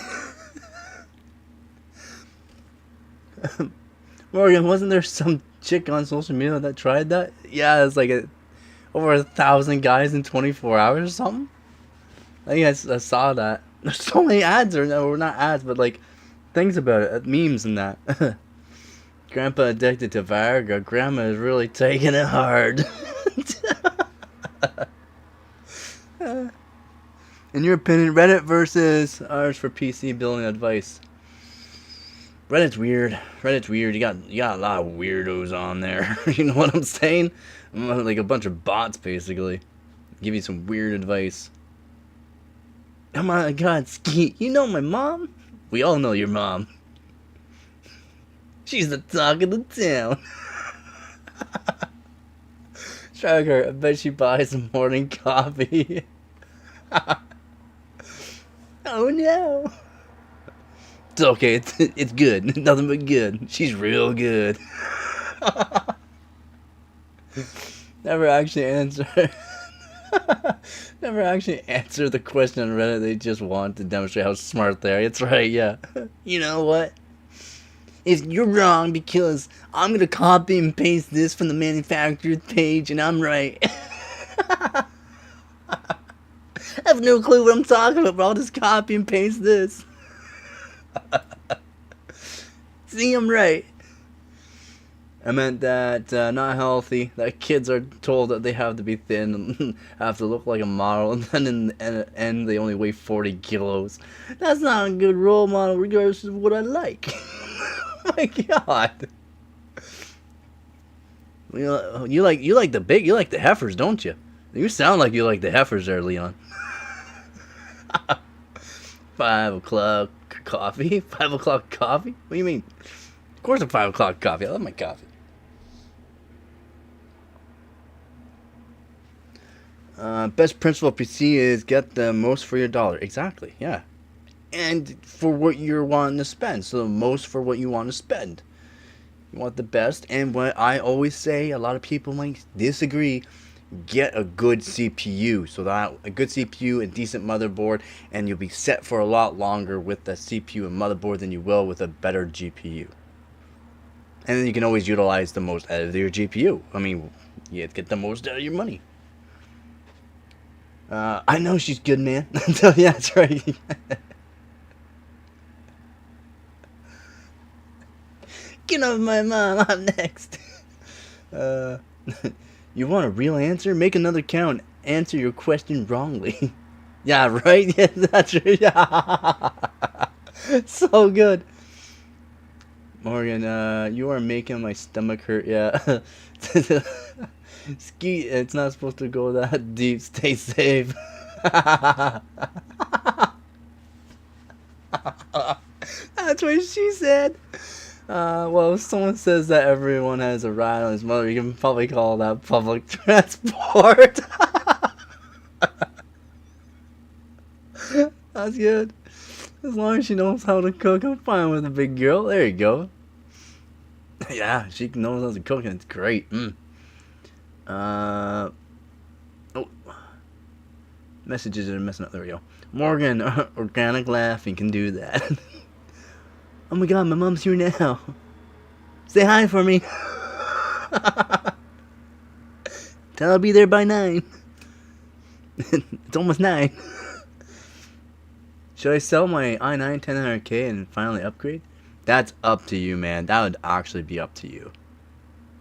Morgan, wasn't there some chick on social media that tried that? Yeah, it's like over 1,000 guys in 24 hours or something. I think I saw that. There's so many ads, or not ads, but like things about it, memes and that. Grandpa addicted to Viagra. Grandma is really taking it hard. In your opinion, Reddit versus ours for PC building advice. Reddit's weird. Reddit's weird. You got a lot of weirdos on there. You know what I'm saying? Like a bunch of bots, basically. Give you some weird advice. Oh my God, Skeet, you know my mom? We all know your mom. She's the talk of the town. Track her. I bet she buys some morning coffee. Oh no. It's okay. It's good. Nothing but good. She's real good. Never actually answer. Never actually answer the question on Reddit. They just want to demonstrate how smart they are. It's right, yeah. You know what? If you're wrong because I'm gonna copy and paste this from the manufacturer's page and I'm right. I have no clue what I'm talking about, but I'll just copy and paste this. See, I'm right. I meant that not healthy, that kids are told that they have to be thin and have to look like a model, and then in the end they only weigh 40 kilos. That's not a good role model regardless of what I like. Oh my God. You like the heifers, don't you? You sound like you like the heifers there, Leon. 5 o'clock coffee? 5 o'clock coffee? What do you mean? Of course a 5 o'clock coffee. I love my coffee. Best principle of PC is get the most for your dollar. Exactly, yeah. And for what you're wanting to spend. So the most for what you want to spend. You want the best. And what I always say, a lot of people might disagree, get a good CPU. So that a good CPU, a decent motherboard, and you'll be set for a lot longer with the CPU and motherboard than you will with a better GPU. And then you can always utilize the most out of your GPU. I mean, you get the most out of your money. I know she's good, man. Yeah, that's right. Get off my mom, I'm next. You want a real answer? Make another count. Answer your question wrongly. Yeah, right? Yeah, that's right. Yeah. So good. Morgan, you are making my stomach hurt, yeah. Skeet, it's not supposed to go that deep. Stay safe. That's what she said. Well, if someone says that everyone has a ride on his mother, you can probably call that public transport. That's good. As long as she knows how to cook, I'm fine with a big girl. There you go. Yeah, she knows how to cook, and it's great. Oh, messages are messing up. There we go. Morgan, organic laughing can do that. Oh my God, my mom's here now. Say hi for me. Tell her I'll be there by 9. It's almost 9. Should I sell my i9 10900K and finally upgrade? That's up to you, man. That would actually be up to you.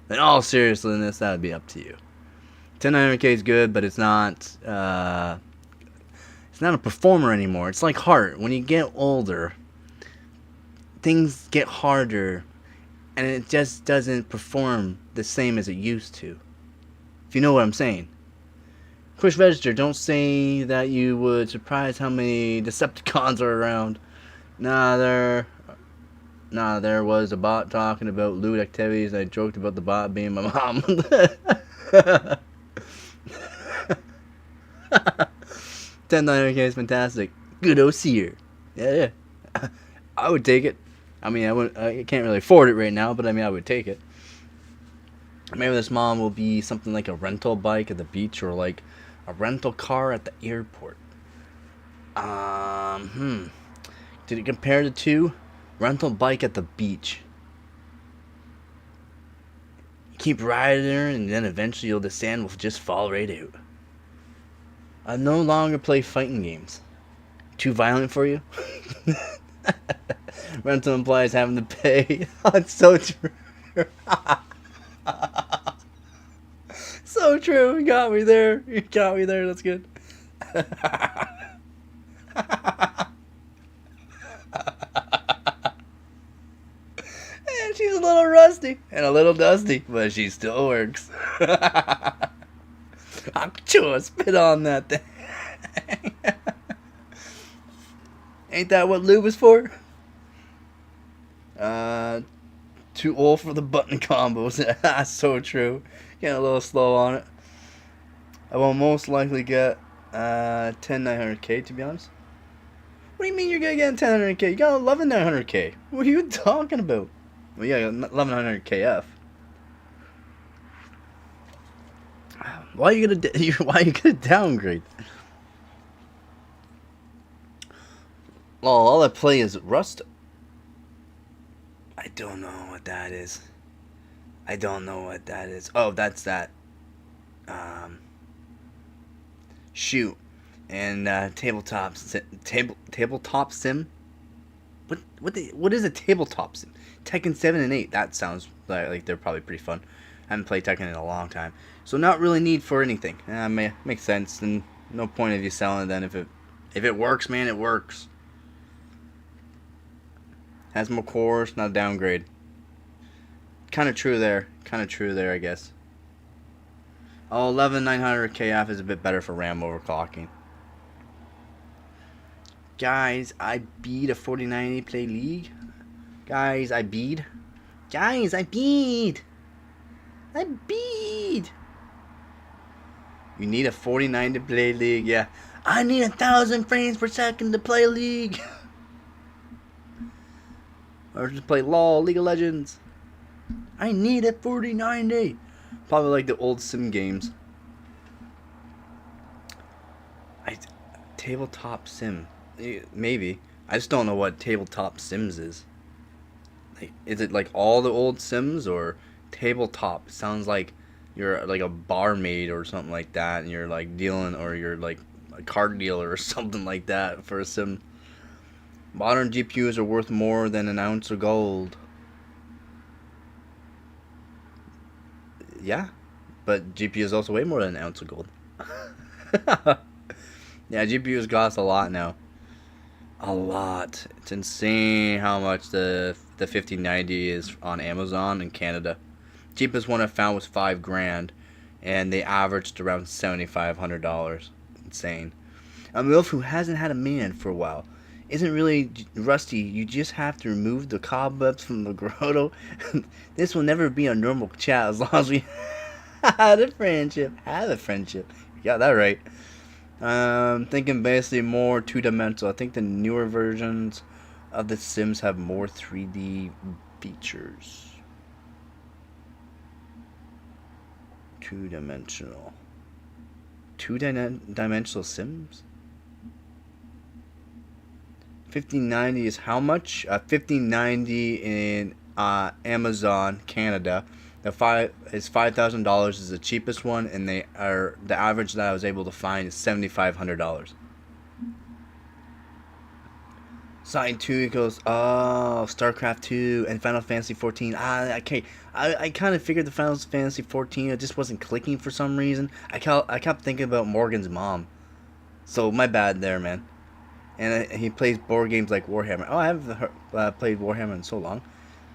In all seriousness, that would be up to you. 10900K is good, but it's not a performer anymore. It's like heart. When you get older, things get harder, and it just doesn't perform the same as it used to. If you know what I'm saying. Push register, don't say that you would surprise how many Decepticons are around. There was a bot talking about loot activities. I joked about the bot being my mom. 10 $10,900K is fantastic. Good OC'er. Yeah. I would take it. I mean, I can't really afford it right now, but I mean, I would take it. Maybe this mom will be something like a rental bike at the beach or like a rental car at the airport. Did it compare the two? Rental bike at the beach. Keep riding her, and then eventually the sand will just fall right out. I no longer play fighting games. Too violent for you? Rental implies having to pay. Oh, it's so true. So true. You got me there. That's good. And she's a little rusty and a little dusty, but she still works. I'm sure spit on that thing. Ain't that what lube is for? Too old for the button combos. That's so true. Getting a little slow on it. I will most likely get 10,900K, to be honest. What do you mean you're gonna get 10,900K? You got 11,900K. What are you talking about? Well, yeah, 11,900KF. Why are you gonna downgrade? Oh, all I play is Rust. I don't know what that is. Oh, that's that. Shoot, and tabletop sim. What is a tabletop sim? Tekken 7 and 8. That sounds like they're probably pretty fun. I haven't played Tekken in a long time, so not really need for anything. Makes sense. And no point of you selling it then if it works, man. It works. Has more cores, not a downgrade. Kind of true there, I guess. Oh, 11,900KF is a bit better for RAM overclocking. Guys, I beat a 4090 play league. Guys, I beat. You need a 49 to play league, yeah. I need 1,000 frames per second to play league. Or just play LOL, League of Legends. I need a 4090. Probably like the old sim games. Tabletop sim. Maybe. I just don't know what tabletop sims is. Like, is it like all the old sims or tabletop? Sounds like you're like a barmaid or something like that, and you're like dealing, or you're like a card dealer or something like that for a sim. Modern GPUs are worth more than an ounce of gold. Yeah, but GPUs also way more than an ounce of gold. Yeah, GPUs cost a lot now. A lot. It's insane how much the 5090 is on Amazon in Canada. Cheapest one I found was $5,000, and they averaged around $7,500. Insane. A MILF who hasn't had a man for a while isn't really rusty. You just have to remove the cobwebs from the grotto. This will never be a normal chat as long as we have a friendship. You got that right. Thinking basically more two-dimensional. I think the newer versions of the Sims have more 3D features. Two-dimensional Sims? 1590 is how much? 1590 in Amazon, Canada. The $5,000 is the cheapest one, and the average that I was able to find is $7,500. Sign 2 equals StarCraft 2 and Final Fantasy 14. Okay. I kind of figured the Final Fantasy 14, it just wasn't clicking for some reason. I kept thinking about Morgan's mom. So my bad there, man. And he plays board games like Warhammer. Oh, I haven't played Warhammer in so long.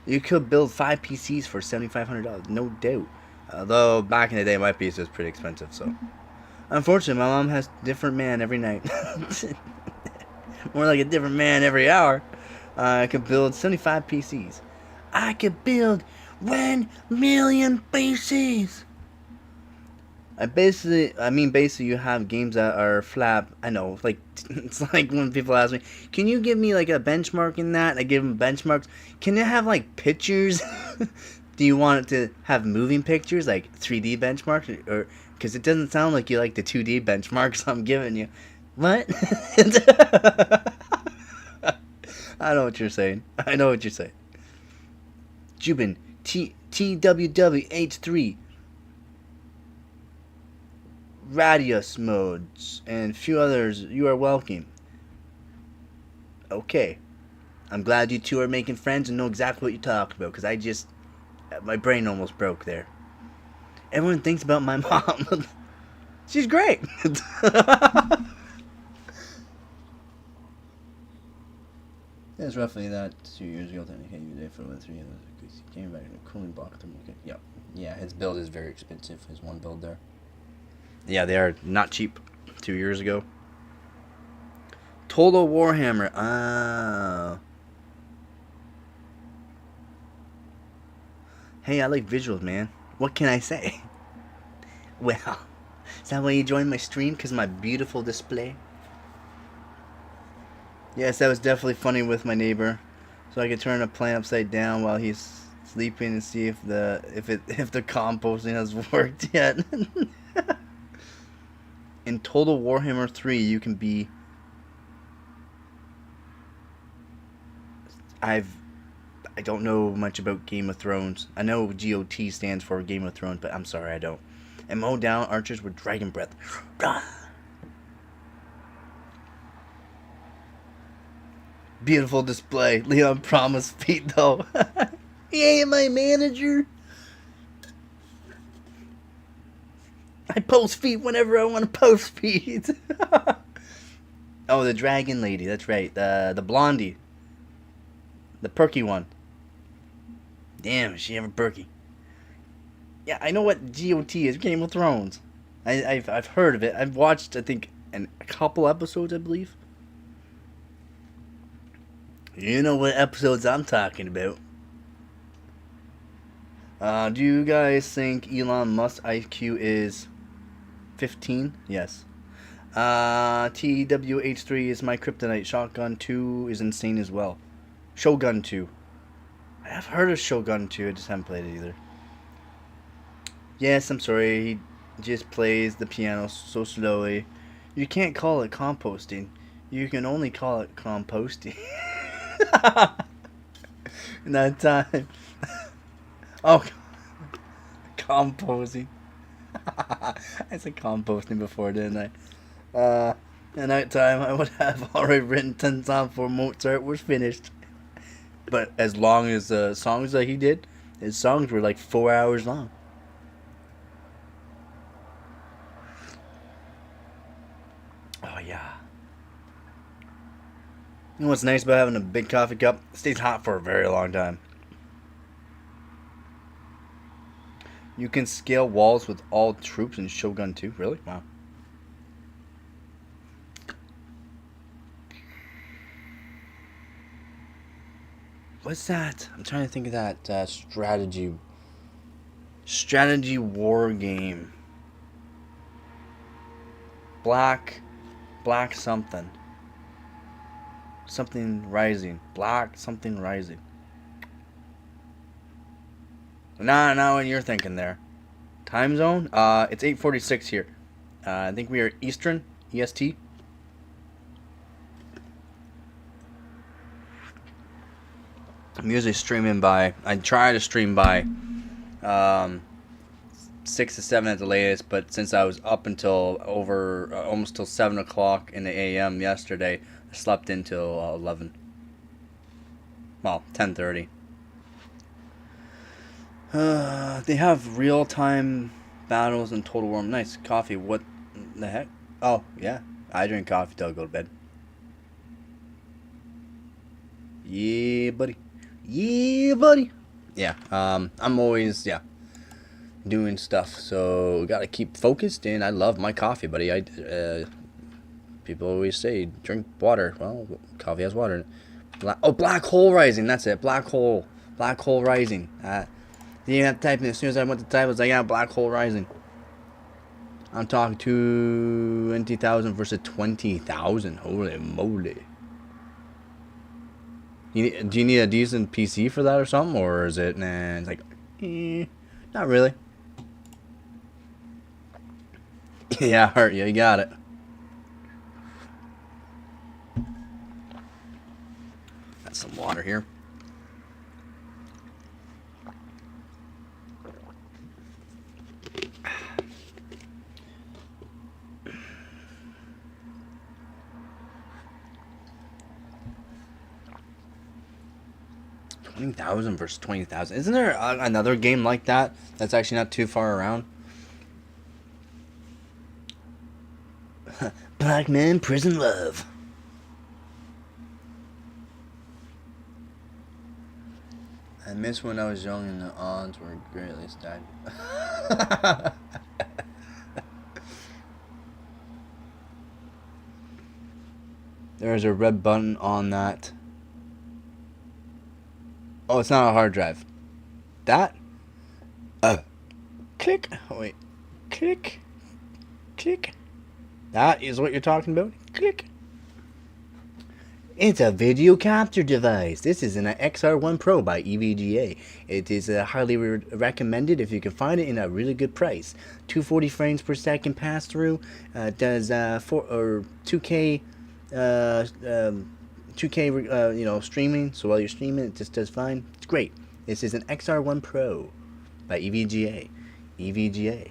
You could build 5 PCs for $7,500, no doubt. Although back in the day, my PC was pretty expensive. So, unfortunately, my mom has a different man every night. More like a different man every hour. I could build 75 PCs. I could build 1 million PCs. Basically, you have games that are flat. I know, like it's like when people ask me, "Can you give me like a benchmark in that?" I give them benchmarks. Can you have like pictures? Do you want it to have moving pictures, like 3D benchmarks, or because it doesn't sound like you like the 2D benchmarks I'm giving you? What? I know what you're saying. I know what you're saying. Jubin TWWH3 Radius modes and a few others. You are welcome. Okay. I'm glad you two are making friends and know exactly what you're talking about, because I just... my brain almost broke there. Everyone thinks about my mom. She's great. It's roughly that 2 years ago. Then you there for 3 years. Came back in a cooling block. Yeah, yeah. His build is very expensive. His one build there. Yeah, they are not cheap. 2 years ago. Total Warhammer. Ah. Hey, I like visuals, man. What can I say? Well, is that why you joined my stream? Because of my beautiful display? Yes, that was definitely funny with my neighbor. So I could turn a plant upside down while he's sleeping and see if the composting has worked yet. In Total Warhammer 3, you can be... I don't know much about Game of Thrones. I know GOT stands for Game of Thrones, but I'm sorry, I don't. And mow down archers with dragon breath. Beautiful display. Leon promised Pete, though. He ain't my manager. I post feet whenever I want to post feet. Oh, the dragon lady. That's right. The blondie. The perky one. Damn, is she ever perky? Yeah, I know what GOT is. Game of Thrones. I've heard of it. I've watched, I think, a couple episodes, I believe. You know what episodes I'm talking about. Do you guys think Elon Musk's IQ is 15? Yes. TWH3 is my kryptonite. Shotgun 2 is insane as well. Shogun 2. I have heard of Shogun 2, I just haven't played it either. Yes, I'm sorry, he just plays the piano so slowly. You can't call it composting. You can only call it composting. In that time. Oh, composing. I said composting before, didn't I? In that time, I would have already written 10 songs before Mozart was finished. But as long as the songs that he did, his songs were like 4 hours long. Oh, yeah. You know what's nice about having a big coffee cup? It stays hot for a very long time. You can scale walls with all troops in Shogun 2. Really? Wow. What's that? I'm trying to think of that strategy war game. Black something. Something rising. Black something rising. Nah, what you're thinking there. Time zone? It's 8:46 here. I think we are Eastern, EST. I'm usually streaming by, I try to stream by 6 to 7 at the latest, but since I was up until almost till 7 o'clock in the AM yesterday, I slept until 11. Well, 10:30. They have real-time battles in Total War. Nice. Coffee. What the heck? Oh, yeah. I drink coffee till I go to bed. Yeah, buddy. Yeah, buddy. Yeah, I'm always, doing stuff, so gotta keep focused, and I love my coffee, buddy. People always say, drink water. Well, coffee has water in it. Black Hole Rising, that's it. Black Hole Rising. You have to type in as soon as I went to type, I was like, yeah, Black Hole Rising. I'm talking 20,000 versus 20,000. Holy moly. Do you need a decent PC for that or something? Or is it, nah, it's like, not really. Yeah, Hurt, yeah, you got it. Got some water here. $20,000 versus 20,000. Isn't there another game like that that's actually not too far around? Black Man Prison Love. I miss when I was young and the odds were greatly stacked. There's a red button on that. Oh, it's not a hard drive. That? Click. Oh, wait. Click. Click. That is what you're talking about? Click. It's a video capture device. This is an XR1 Pro by EVGA. It is highly recommended if you can find it in a really good price. 240 frames per second pass through. Does 2K 2K streaming. So while you're streaming, it just does fine. It's great. This is an XR1 Pro by EVGA. EVGA.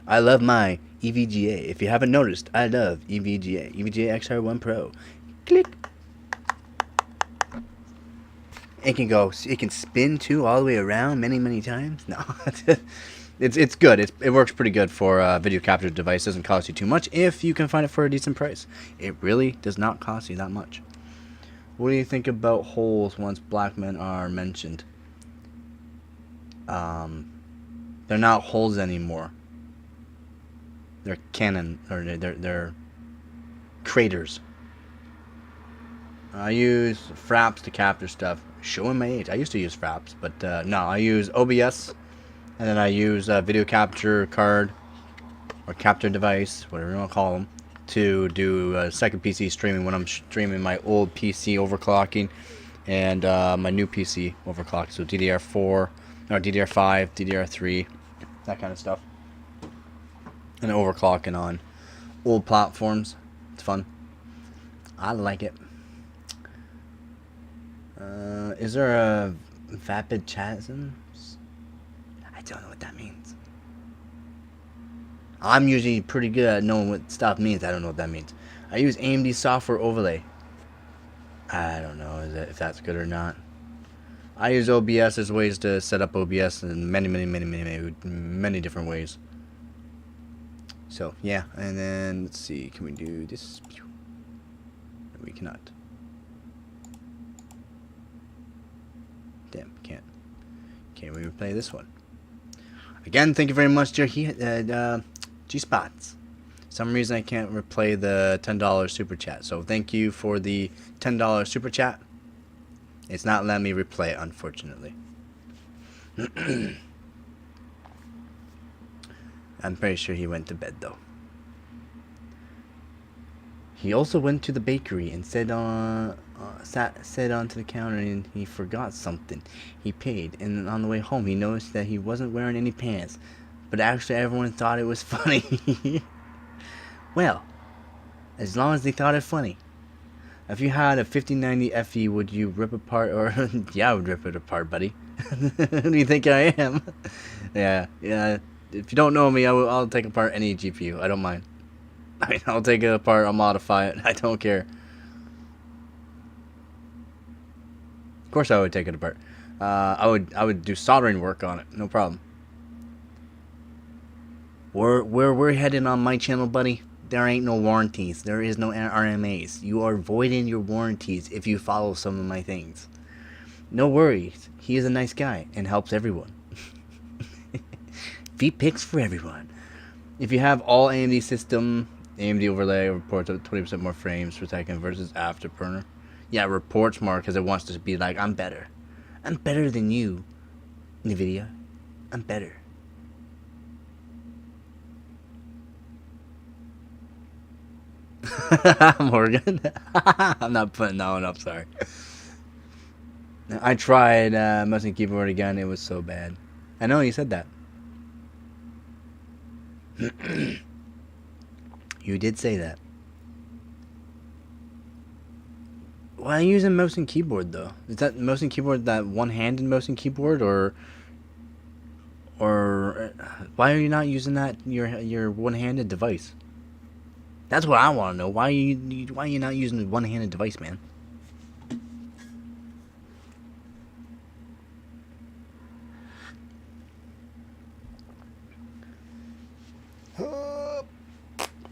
I love my EVGA. If you haven't noticed, I love EVGA. EVGA XR1 Pro. Click. It can spin too all the way around many times. No, it's good. It works pretty good for a video capture device. Doesn't cost you too much if you can find it for a decent price. It really does not cost you that much. What do you think about holes once black men are mentioned? They're not holes anymore. They're cannon, or they're craters. I use fraps to capture stuff. Showing my age. I used to use fraps, but no, I use OBS, and then I use a video capture card, or capture device, whatever you want to call them, to do second PC streaming when I'm streaming my old PC overclocking, and my new PC overclocked, so DDR4, or DDR5, DDR3, that kind of stuff. And overclocking on old platforms. It's fun. I like it. Is there a vapid chasm? I don't know what that means. I'm usually pretty good at knowing what stuff means. I don't know what that means. I use AMD software overlay. I don't know if that's good or not. I use OBS. There's ways to set up OBS in many different ways. So yeah, and then let's see. Can we do this? No, we cannot. Damn, can't. Can't we replay this one? Again, thank you very much, G-Spots. Some reason I can't replay the $10 super chat. So thank you for the $10 super chat. It's not letting me replay it, unfortunately. I'm pretty sure he went to bed, though. He also went to the bakery and sat onto the counter and he forgot something. He paid, and on the way home he noticed that he wasn't wearing any pants. But actually everyone thought it was funny. Well, as long as they thought it funny. If you had a 5090 FE, would you rip apart, or yeah, I would rip it apart, buddy. Who do you think I am? Yeah. If you don't know me, I'll take apart any GPU. I don't mind. I'll take it apart. I'll modify it. I don't care. Of course, I would take it apart. I would do soldering work on it. No problem. Where we're headed on my channel, buddy, there ain't no warranties. There is no RMAs. You are voiding your warranties if you follow some of my things. No worries. He is a nice guy and helps everyone. Feet picks for everyone. If you have all AMD system, AMD overlay reports at 20% more frames per second versus Afterburner. Yeah, it reports more because it wants to be like, I'm better. I'm better than you, Nvidia. I'm better. Morgan. I'm not putting that one up, sorry. I tried mouse and keyboard again. It was so bad. I know you said that. You did say that. Why are you using mouse and keyboard though? Is that mouse and keyboard that one-handed mouse and keyboard, or why are you not using that your one-handed device? That's what I want to know. Why are you not using the one-handed device, man?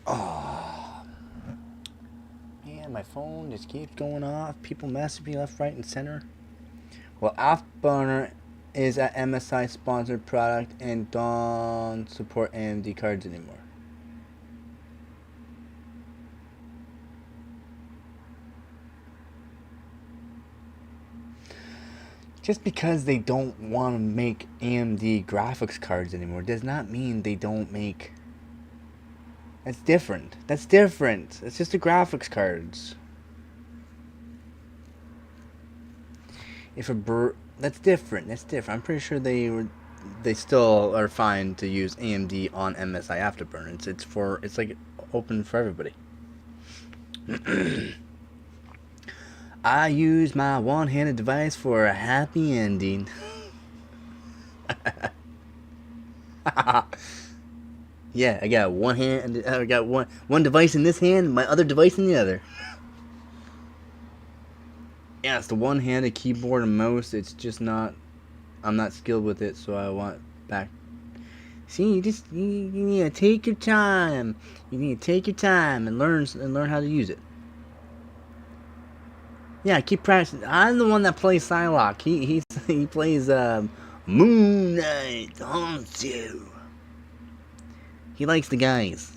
Oh. Man, my phone just keeps going off. People message me left, right, and center. Well, Afterburner is a MSI sponsored product and don't support AMD cards anymore. Just because they don't want to make AMD graphics cards anymore does not mean they don't make. That's different. That's different. It's just the graphics cards. That's different. That's different. I'm pretty sure they still are fine to use AMD on MSI Afterburner. It's like open for everybody. I use my one-handed device for a happy ending. Yeah, I got one hand. I got one device in this hand, my other device in the other. Yeah, it's the one-handed keyboard and mouse. It's just not. I'm not skilled with it, so I want back. See, you need to take your time. You need to take your time and learn how to use it. Yeah, keep practicing. I'm the one that plays Psylocke. He plays Moon Knight haunts you. He likes the guys.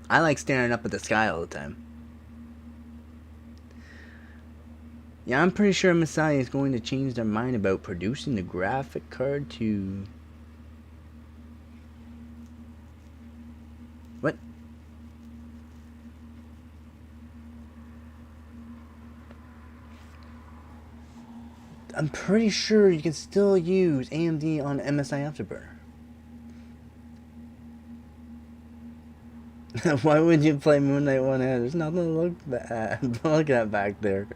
I like staring up at the sky all the time. Yeah, I'm pretty sure MSI is going to change their mind about producing the graphic card to... What? I'm pretty sure you can still use AMD on MSI Afterburner. Why would you play Moon Knight one hand? There's nothing to look at back there.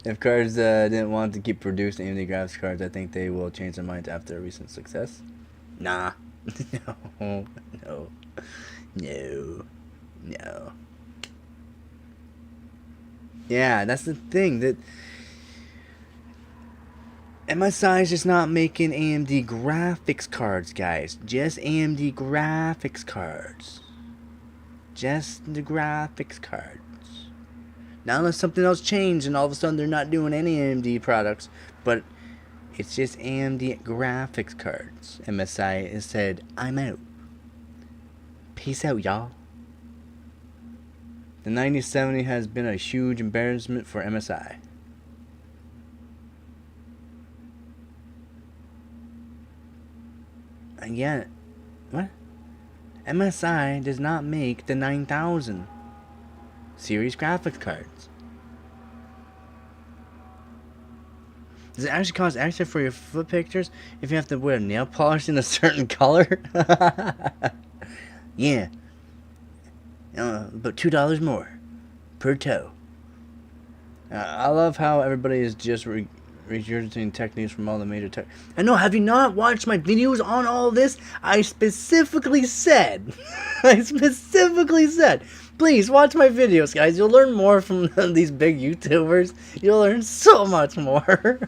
If cards didn't want to keep producing AMD graphics cards, I think they will change their minds after a recent success. Nah. No. Yeah, that's the thing. That MSI is just not making AMD graphics cards, guys. Just AMD graphics cards. Just the graphics cards. Not unless something else changed and all of a sudden they're not doing any AMD products, but it's just AMD graphics cards. MSI has said, I'm out. Peace out, y'all. The 9070 has been a huge embarrassment for MSI. Again, what? MSI does not make the 9000 series graphics cards. Does it actually cost extra for your foot pictures if you have to wear nail polish in a certain color? Yeah. About $2 more per toe. I love how everybody is just regurgitating techniques from all the major tech. I know, have you not watched my videos on all this? I specifically said, please watch my videos, guys. You'll learn more from these big YouTubers. You'll learn so much more.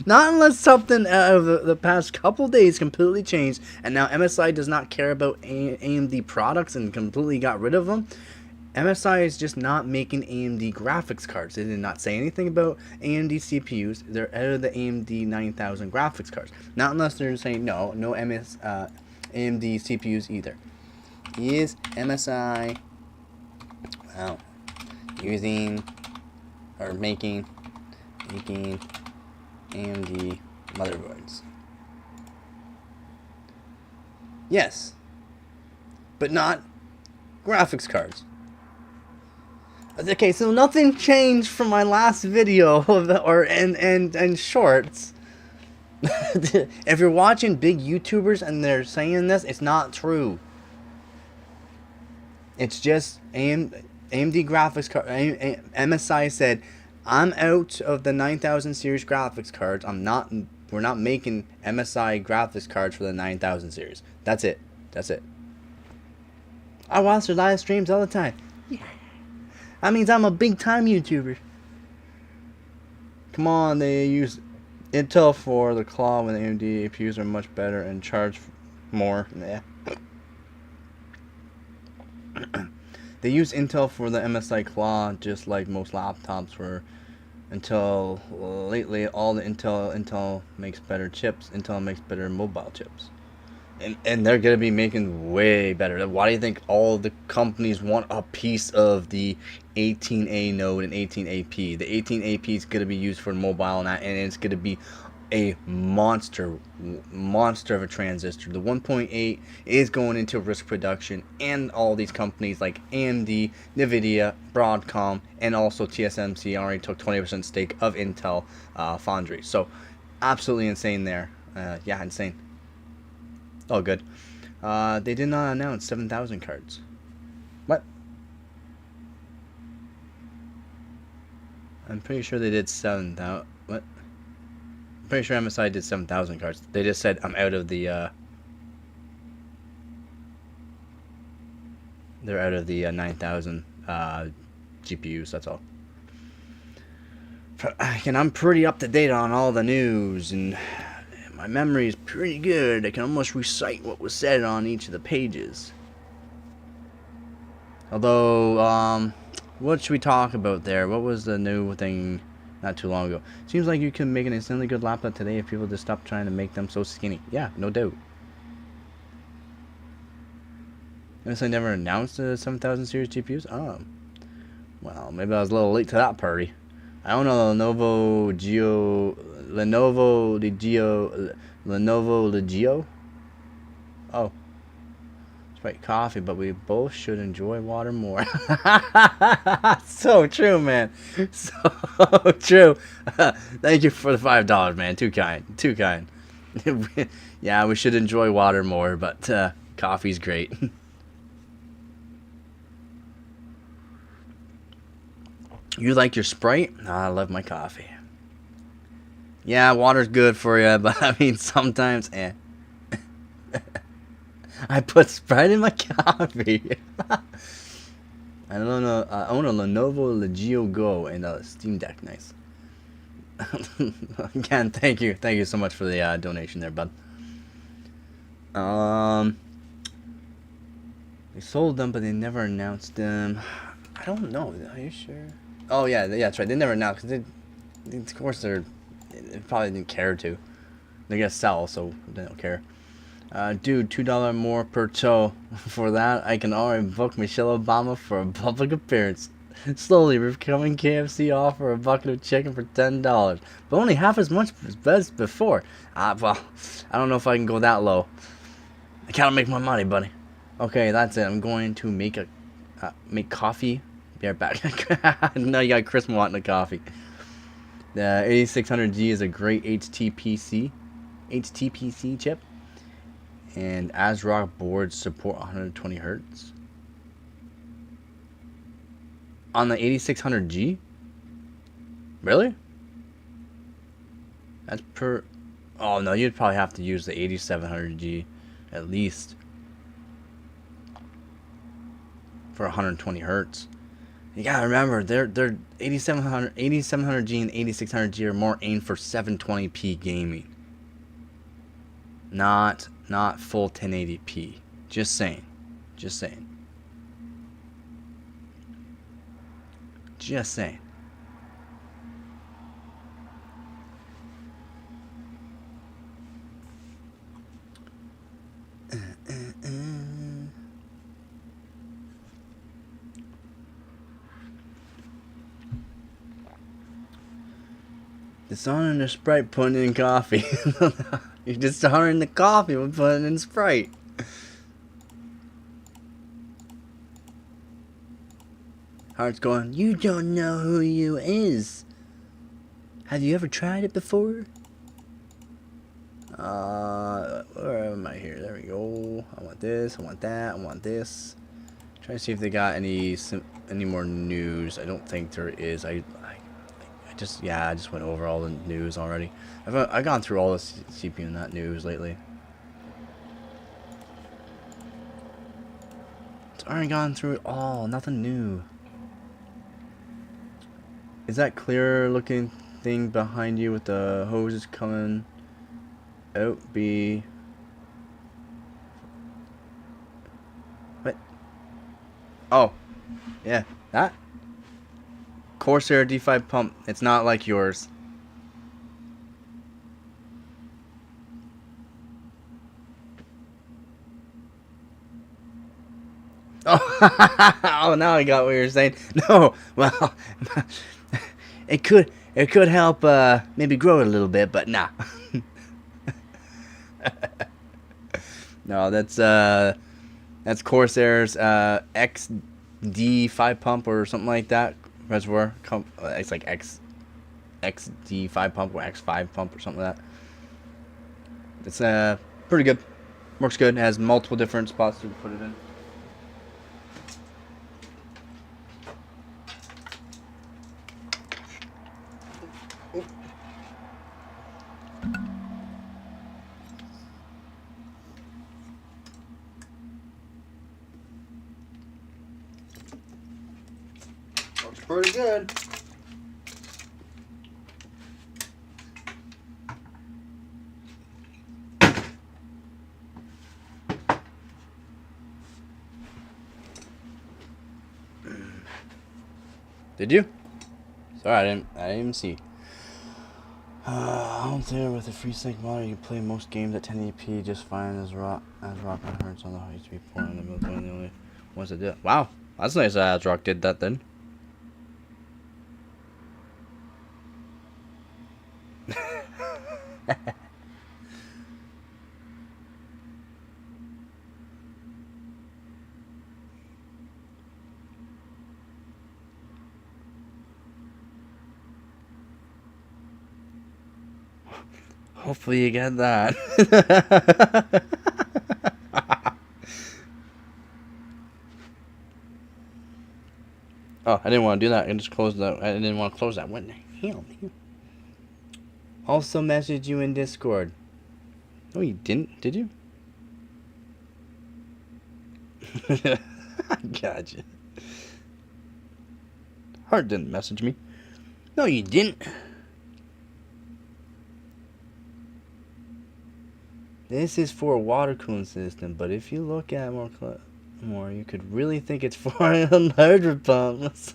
Not unless something out of the past couple days completely changed, and now MSI does not care about AMD products and completely got rid of them. MSI is just not making AMD graphics cards. They did not say anything about AMD CPUs. They're out of the AMD 9000 graphics cards. Not unless they're saying no AMD CPUs either. Is MSI using or making AMD motherboards? Yes. but not graphics cards. Okay, so nothing changed from my last video and shorts. If you're watching big YouTubers and they're saying this, it's not true. It's just AMD graphics card. MSI said, "I'm out of the 9000 series graphics cards. We're not making MSI graphics cards for the 9000 series. That's it. That's it." I watch their live streams all the time. Yeah. That means I'm a big time YouTuber. Come on, they use Intel for the claw when AMD APUs are much better and charge more. Yeah. They use Intel for the MSI claw just like most laptops were until lately. All the Intel makes better chips. Intel makes better mobile chips. And they're going to be making way better. Why do you think all the companies want a piece of the 18A node and 18AP? The 18AP is going to be used for mobile, and it's going to be a monster of a transistor. The 1.8 is going into risk production, and all these companies like AMD, Nvidia, Broadcom, and also TSMC already took 20% stake of Intel Foundry. So absolutely insane there. Yeah, insane. Oh, good. They did not announce 7,000 cards. What? I'm pretty sure they did 7,000. What? I'm pretty sure MSI did 7,000 cards. They just said, I'm out of the, they're out of the 9,000 GPUs, that's all. And I'm pretty up to date on all the news, and my memory is pretty good. I can almost recite what was said on each of the pages. Although, what should we talk about there? What was the new thing not too long ago? Seems like you can make an insanely good laptop today if people just stop trying to make them so skinny. Yeah, no doubt. Unless I never announced the 7000 series GPUs? Oh. Well, maybe I was a little late to that party. I don't know, Lenovo Legio? Oh. It's right, coffee, but we both should enjoy water more. So true, man. So true. Thank you for the $5, man. Too kind. Too kind. Yeah, we should enjoy water more, but coffee's great. You like your Sprite? I love my coffee. Yeah, water's good for you, but I mean, sometimes, I put Sprite in my coffee. I don't know. I own a Lenovo Legio Go and a Steam Deck. Nice. Again, thank you so much for the donation there, bud. They sold them, but they never announced them. I don't know. Are you sure? Oh yeah, that's right. They never announced because of course they probably didn't care to. They're gonna sell, so they don't care. Dude, $2 more per toe. For that, I can already book Michelle Obama for a public appearance. Slowly becoming KFC offer a bucket of chicken for $10, but only half as much as before. Well, I don't know if I can go that low. I gotta make my money, buddy. Okay, that's it. I'm going to make coffee. Be right back. No, you got Chris wanting a coffee. The 8600G is a great HTPC chip, and ASRock boards support 120 Hz. On the 8600G? Really? That's per... Oh no, you'd probably have to use the 8700G at least for 120 Hz. You gotta remember, they're 8700G and 8600G are more aimed for 720p gaming, not full 1080p. Just saying. Dishonoring the Sprite, putting in coffee. You're dishonoring the coffee with putting in Sprite. Heart's going, you don't know who you is. Have you ever tried it before? Where am I here? There we go. I want this, I want that, I want this. Trying to see if they got any more news. I don't think there is. I just went over all the news already. I've gone through all the CPU Nut news lately. It's already gone through it all. Nothing new. Is that clear looking thing behind you with the hoses coming out be... What? Oh. Yeah. That? Corsair D5 pump. It's not like yours. Oh, oh, now I got what you're saying. No, well, it could help maybe grow it a little bit, but nah. No, that's Corsair's XD5 pump or something like that. Reservoir, it's like XD5 pump or X5 pump or something like that. It's pretty good. Works good. It has multiple different spots to put it in. Looks pretty good. Did you? Sorry, I didn't even see. Out there with a free sync model, you can play most games at 1080p just fine as rock and hurts on the USB port in the middle. The only ones that did. Wow, that's nice. Rock did that then. Hopefully you get that. Oh, I didn't want to do that. I just closed that. I didn't want to close that. What the hell, man? Also message you in Discord. No, you didn't, did you? Gotcha. Hart didn't message me. No, you didn't. This is for a water cooling system, but if you look at more, you could really think it's for larger pumps.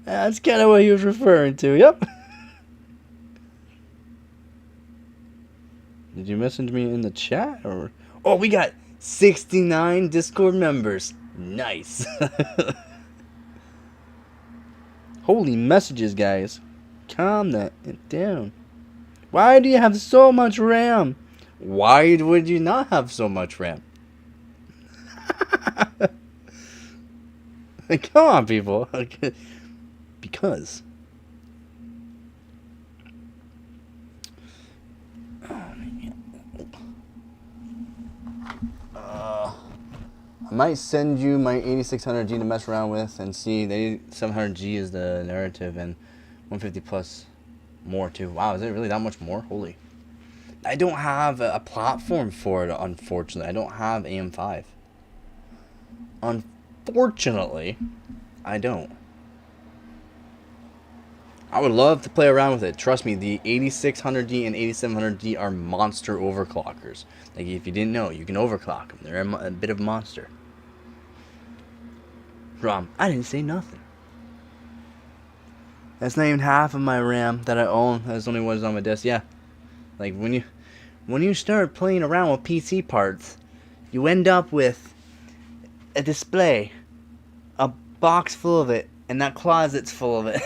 That's kind of what he was referring to. Yep. Did you message me in the chat or? Oh, we got 69 Discord members. Nice. Holy messages, guys. Calm that down. Why do you have so much RAM? Why would you not have so much RAM? Come on, people. Because. I might send you my 8600G to mess around with and see. The 700G is the narrative and 150 plus more too. Wow, is it really that much more? Holy. I don't have a platform for it, unfortunately. I don't have AM5. Unfortunately, I don't. I would love to play around with it. Trust me, the 8600D and 8700D are monster overclockers. Like, if you didn't know, you can overclock them. They're a bit of a monster. ROM, I didn't say nothing. That's not even half of my RAM that I own. That's only what is on my desk. Yeah. Like, when you start playing around with PC parts, you end up with a display, a box full of it, and that closet's full of it.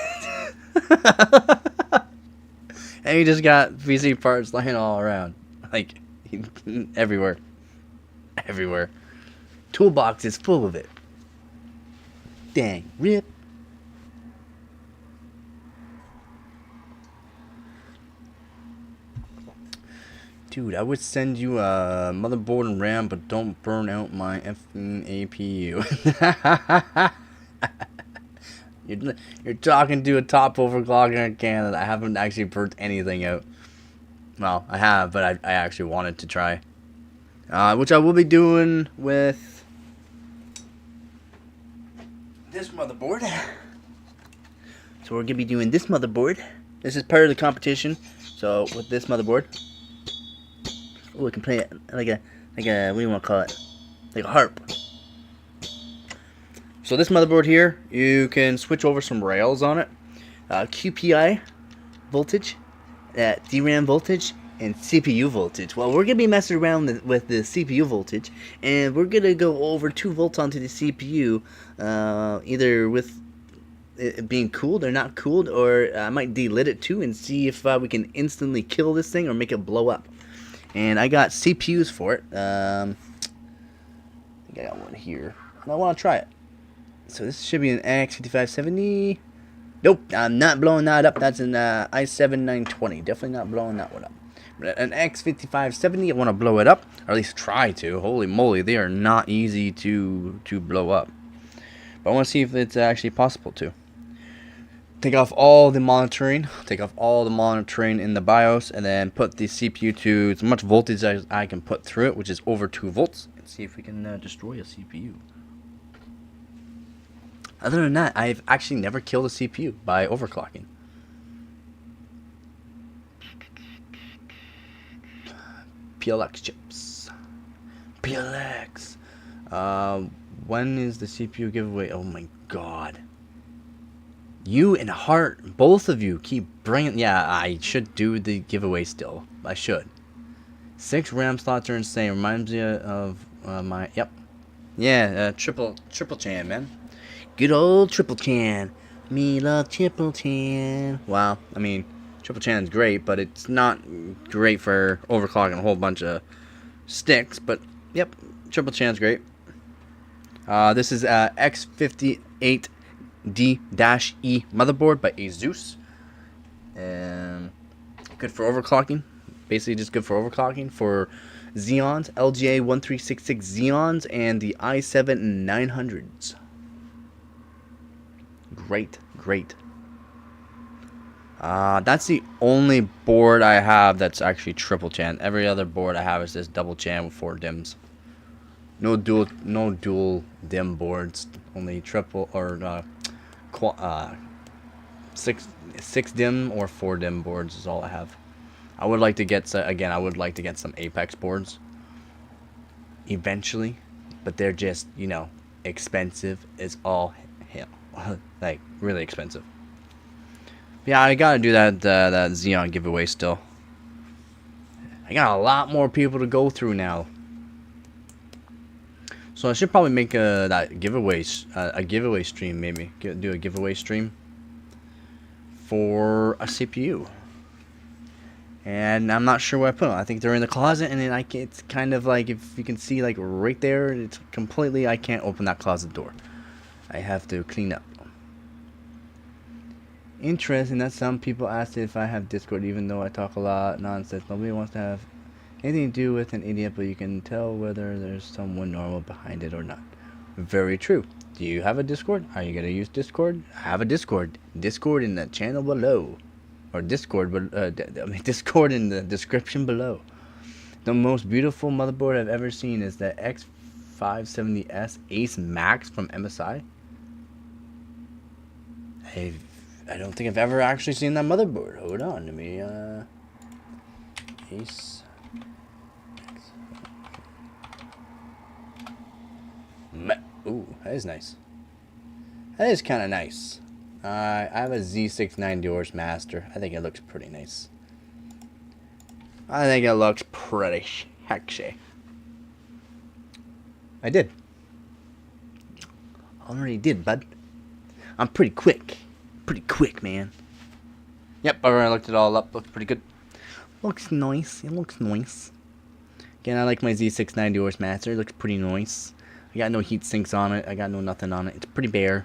And you just got PC parts lying all around. Like, everywhere. Everywhere. Toolbox is full of it. Dang, rip. Dude, I would send you a motherboard and RAM, but don't burn out my effing APU. You're talking to a top overclocker in Canada. I haven't actually burnt anything out. Well, I have, but I actually wanted to try. Which I will be doing with this motherboard. So we're going to be doing this motherboard. This is part of the competition. So with this motherboard. Oh, we can play it like a, what do you want to call it? Like a harp. So this motherboard here, you can switch over some rails on it. QPI voltage, DRAM voltage, and CPU voltage. Well, we're going to be messing around with the CPU voltage, and we're going to go over 2 volts onto the CPU, either with it being cooled or not cooled, or I might delit it too and see if we can instantly kill this thing or make it blow up. And I got CPUs for it. I think I got one here. And I want to try it. So this should be an X5570. Nope, I'm not blowing that up. That's an i7-920. Definitely not blowing that one up. But an X5570, I want to blow it up. Or at least try to. Holy moly, they are not easy to blow up. But I want to see if it's actually possible to. Take off all the monitoring. Take off all the monitoring in the BIOS, and then put the CPU to as much voltage as I can put through it, which is over 2 volts, and see if we can destroy a CPU. Other than that, I've actually never killed a CPU by overclocking. PLX chips. PLX. When is the CPU giveaway? Oh my god. You and Hart, both of you keep bringing... Yeah, I should do the giveaway still. I should. 6 RAM slots are insane. Reminds me of my... Yep. Yeah, triple chan, man. Good old triple chan. Me love triple chan. Wow, I mean, triple chan's great, but it's not great for overclocking a whole bunch of sticks. But, yep, triple chan's great. This is X58... D-E motherboard by Asus, and good for overclocking. Basically just good for overclocking for Xeons, LGA 1366 Xeons, and the i7 900s. Great. That's the only board I have that's actually triple chan. Every other board I have is just double chan with 4 DIMMs. No dual DIMM boards. Only triple or 6 DIMM or 4 DIMM boards is all I have. I would like to get I would like to get some Apex boards eventually, but they're just, you know, expensive as all hell. Like really expensive. Yeah, I gotta do that Xeon giveaway still. I got a lot more people to go through now. So I should probably make a giveaway stream, maybe do a giveaway stream for a CPU. And I'm not sure where I put them. I think they're in the closet, and then it's kind of like, if you can see, like right there, it's completely, I can't open that closet door. I have to clean up. Interesting that some people asked if I have Discord, even though I talk a lot nonsense. Nobody wants to have anything to do with an idiot, but you can tell whether there's someone normal behind it or not. Very true. Do you have a Discord? Are you going to use Discord? I have a Discord. Discord in the channel below. Or Discord, Discord in the description below. The most beautiful motherboard I've ever seen is the X570S Ace Max from MSI. I don't think I've ever actually seen that motherboard. Hold on, let me Ace. Ooh, that is nice. That is kind of nice. I have a Z690 Master. I think it looks pretty nice. I think it looks pretty sexy. I did. Already did, bud. I'm pretty quick. Pretty quick, man. Yep, I already looked it all up. Looks pretty good. Looks nice. It looks nice. Again, I like my Z690 Master. It looks pretty nice. I got no heat sinks on it. I got no nothing on it. It's pretty bare.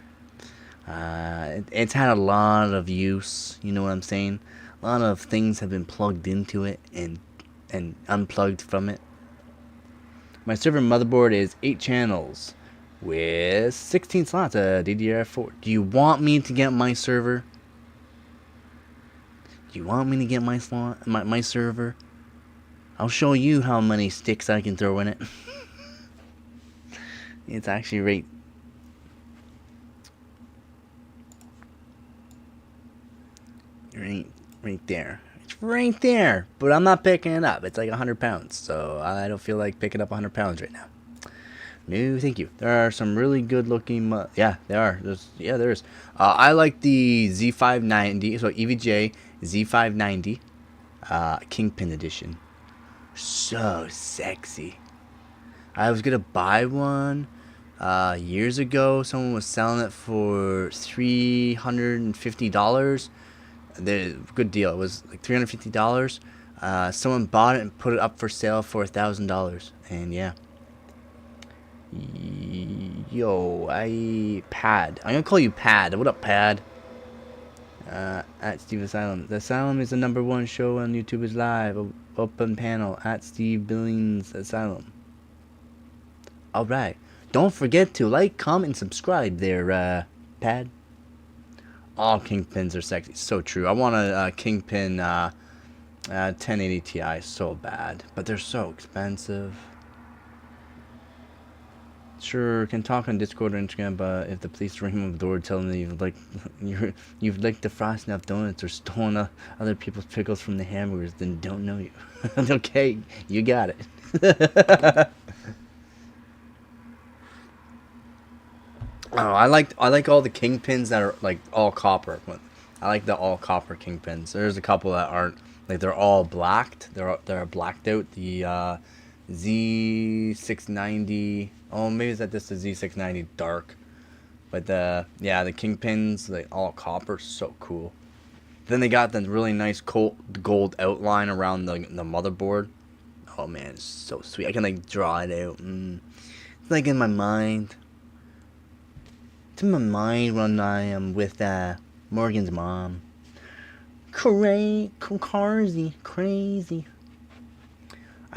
It's had a lot of use. You know what I'm saying? A lot of things have been plugged into it and unplugged from it. My server motherboard is 8 channels with 16 slots, DDR4. Do you want me to get my server? Do you want me to get my my server? I'll show you how many sticks I can throw in it. It's actually right there. It's right there, but I'm not picking it up. It's like 100 pounds, so I don't feel like picking up 100 pounds right now. No, thank you. There are some really good looking, yeah, there are. There is. I like the Z590, so EVJ Z590 Kingpin edition. So sexy. I was gonna buy one years ago. Someone was selling it for $350. Good deal. It was like $350. Someone bought it and put it up for sale for $1,000. And yeah. Yo, Pad. I'm gonna call you Pad. What up, Pad? At Steve Asylum. The Asylum is the #1 show on YouTube is live. Open panel at Steve Billings Asylum. Alright. Don't forget to like, comment, and subscribe there, Pad. All Kingpins are sexy. So true. I want a Kingpin 1080 Ti so bad. But they're so expensive. Sure, can talk on Discord or Instagram, but if the police ring him up the door telling them you've licked the frosting off donuts or stolen other people's pickles from the hamburgers, then don't know you. Okay, you got it. Oh, I like all the Kingpins that are like all copper. I like the all copper Kingpins. There's a couple that aren't, like they're all blacked. They're blacked out. The Z690. Oh, maybe it's that this is Z690 dark. But the Kingpins, like all copper, so cool. Then they got the really nice gold outline around the motherboard. Oh man, it's so sweet. I can like draw it out. It's like in my mind. It's in my mind when I am with Morgan's mom. Crazy.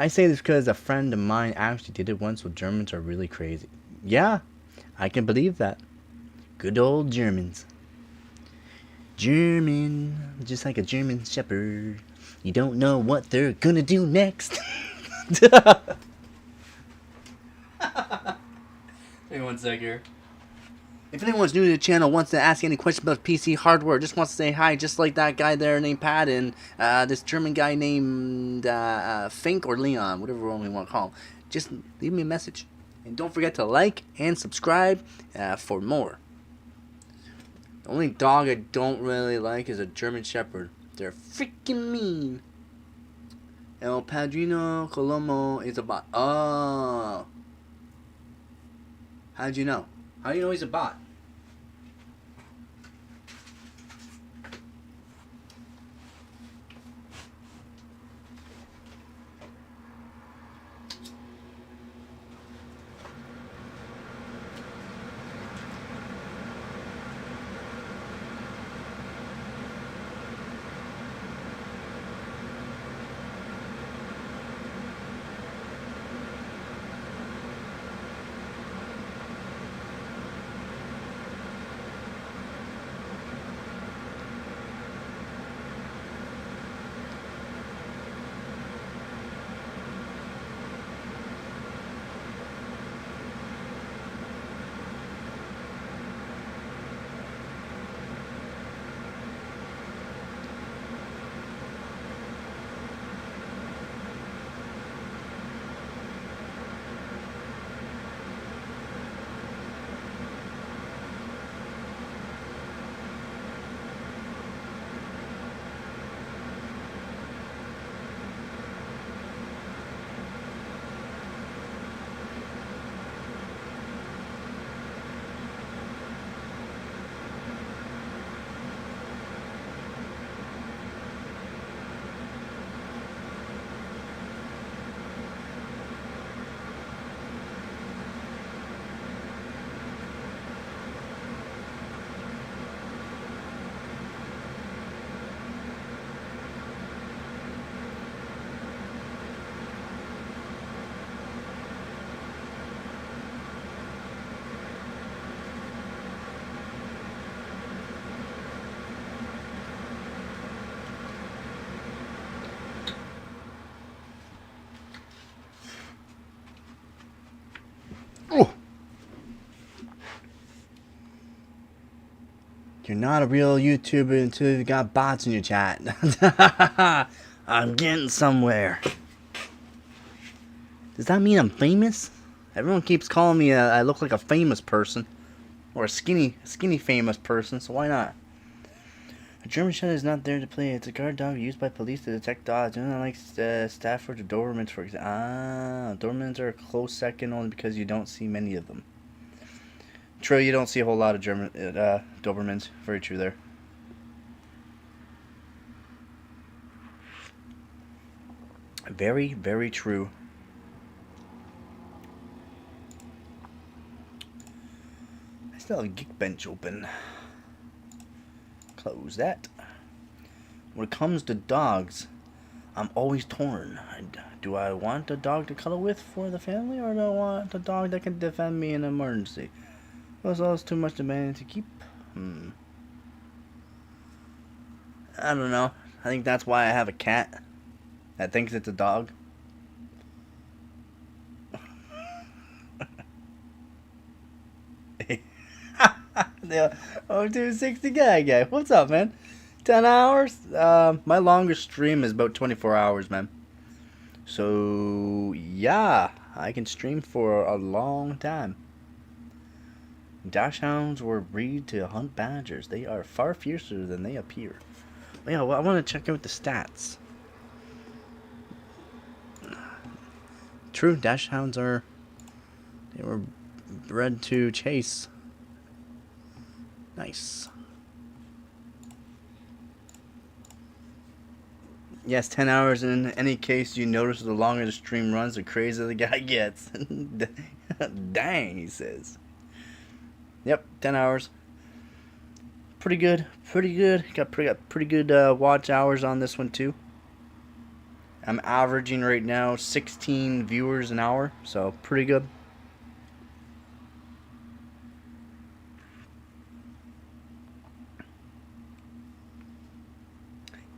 I say this because a friend of mine actually did it once, so Germans are really crazy. Yeah, I can believe that. Good old Germans. German, just like a German shepherd. You don't know what they're gonna do next. Give me 1 sec here. If anyone's new to the channel, wants to ask any questions about PC hardware, just wants to say hi, just like that guy there named Pat and this German guy named Fink or Leon, whatever one we want to call him, just leave me a message. And don't forget to like and subscribe for more. The only dog I don't really like is a German Shepherd. They're freaking mean. El Padrino Colomo is a bot. Oh. How'd you know? How do you know he's a bot? You're not a real YouTuber until you got bots in your chat. I'm getting somewhere. Does that mean I'm famous? Everyone keeps calling me I look like a famous person. Or a skinny famous person, so why not? A German Shepherd is not there to play. It's a guard dog used by police to detect dogs. Unlike Stafford or Dobermans, for example. Dobermans are a close second only because you don't see many of them. True, you don't see a whole lot of German Dobermans. Very true there. Very, very true. I still have a Geekbench open. Close that. When it comes to dogs, I'm always torn. Do I want a dog to cuddle with for the family, or do I want a dog that can defend me in an emergency? Was always too much demanding to keep? I don't know. I think that's why I have a cat that thinks it's a dog. The 0260 guy. What's up, man? 10 hours? My longest stream is about 24 hours, man. So, yeah, I can stream for a long time. Dachshunds were bred to hunt badgers. They are far fiercer than they appear. Yeah, well, I want to check out the stats. True, Dachshunds they were bred to chase. Nice. Yes, 10 hours in any case. You notice the longer the stream runs, the crazier the guy gets. Dang, he says. Yep, 10 hours. Pretty good. Got pretty good watch hours on this one too. I'm averaging right now 16 viewers an hour, so pretty good.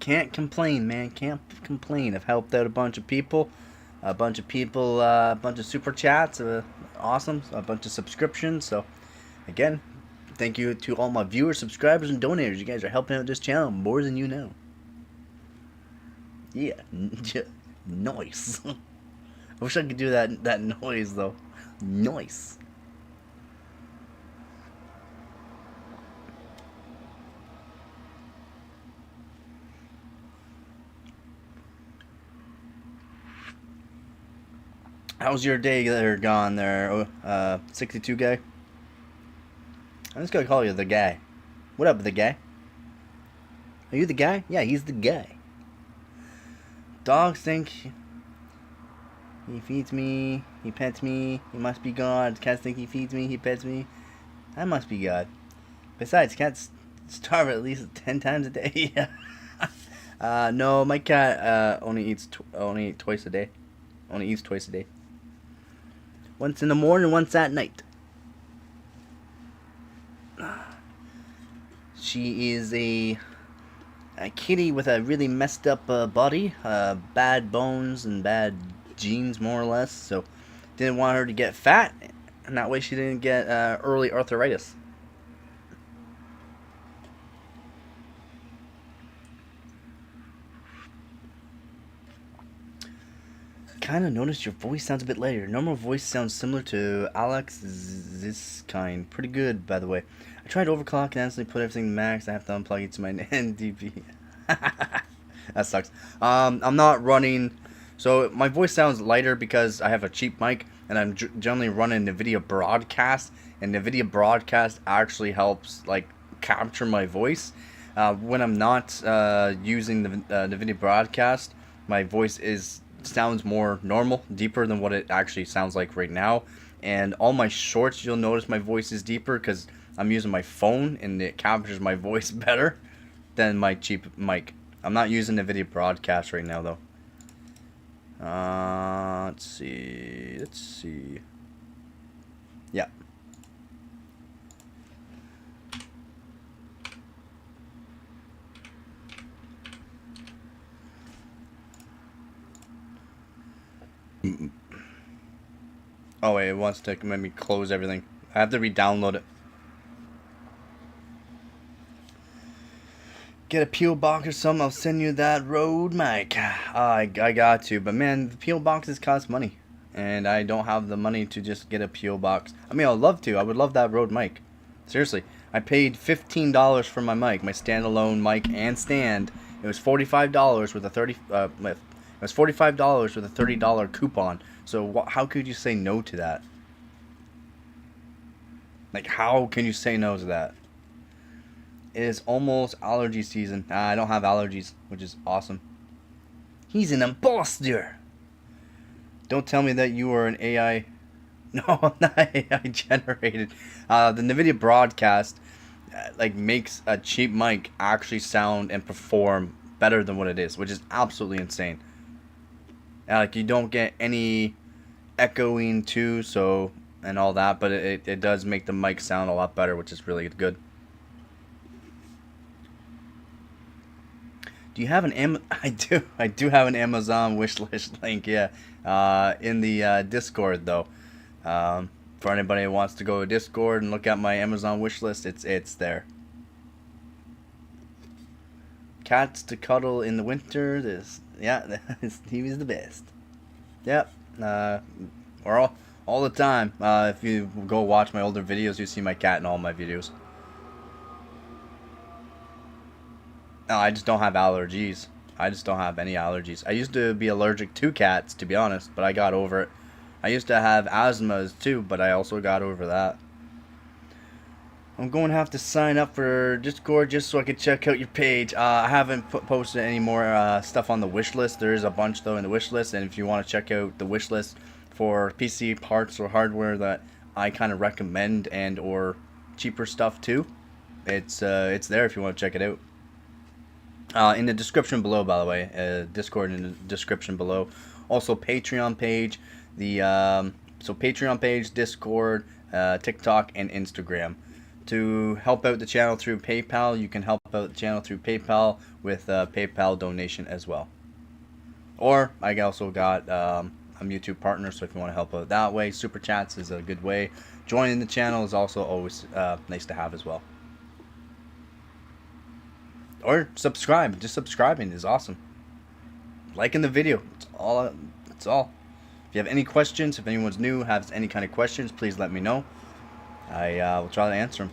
Can't complain, man. Can't complain. I've helped out a bunch of people. A bunch of super chats. Awesome. A bunch of subscriptions. So, again, thank you to all my viewers, subscribers, and donators. You guys are helping out this channel more than you know. Yeah. Nice. I wish I could do that noise, though. Nice. How's your day there gone there, 62 guy? I'm just gonna call you the guy. What up, the guy? Are you the guy? Yeah, he's the guy. Dogs think he feeds me, he pets me, he must be God. Cats think he feeds me, he pets me. I must be God. Besides, cats starve at least 10 times a day. No, my cat only eats twice a day. Only eats twice a day. Once in the morning, once at night. She is a kitty with a really messed up body, bad bones and bad genes, more or less. So, didn't want her to get fat, and that way she didn't get early arthritis. Kind of noticed your voice sounds a bit lighter. Your normal voice sounds similar to Alex this kind. Pretty good, by the way. I tried overclock and accidentally put everything to max. I have to unplug it to my NDP. That sucks. I'm not running. So my voice sounds lighter because I have a cheap mic and I'm generally running Nvidia Broadcast. And Nvidia Broadcast actually helps like capture my voice. When I'm not using the Nvidia Broadcast, my voice sounds more normal, deeper than what it actually sounds like right now. And all my shorts, you'll notice my voice is deeper because I'm using my phone and it captures my voice better than my cheap mic. I'm not using NVIDIA Broadcast right now though. Let's see. Yeah. Oh wait, it wants to make me close everything. I have to re-download it. get a peel box or something, I'll send you that Rode mic. I got to, but man, the peel boxes cost money, and I don't have the money to just get a peel box. I mean, I'd love to. I would love that Rode mic. Seriously, I paid $15 for my mic, my standalone mic and stand. It was $45 with a It was $45 with a $30 coupon. So how could you say no to that? Like, how can you say no to that? It is almost allergy season. I don't have allergies, which is awesome. He's an imposter. Don't tell me that you are an AI. No, I'm not AI generated. The Nvidia broadcast like makes a cheap mic actually sound and perform better than what it is, which is absolutely insane. Like, you don't get any echoing too, so and all that, but it does make the mic sound a lot better, which is really good. Do you have an I do have an Amazon wishlist link, yeah, in the Discord though. For anybody who wants to go to Discord and look at my Amazon wishlist, it's there. Cats to cuddle in the winter. He was the best. Yep. Or all the time. If you go watch my older videos, you see my cat in all my videos. No, I just don't have allergies. I just don't have any allergies. I used to be allergic to cats, to be honest, but I got over it. I used to have asthmas too, but I also got over that. I'm going to have to sign up for Discord just so I can check out your page. I haven't posted any more stuff on the wish list. There is a bunch though in the wish list, and if you want to check out the wish list for PC parts or hardware that I kind of recommend and or cheaper stuff too, it's there if you want to check it out. In the description below, by the way, Discord in the description below. Also, Patreon page, so Patreon page, Discord, TikTok, and Instagram. To help out the channel through PayPal, you can help out the channel through PayPal with a PayPal donation as well. Or I also got I'm YouTube partner, so if you want to help out that way, Super Chats is a good way. Joining the channel is also always nice to have as well. Or subscribe. Just subscribing is awesome. Liking the video. It's all. If you have any questions, if anyone's new, has any kind of questions, please let me know. I will try to answer them.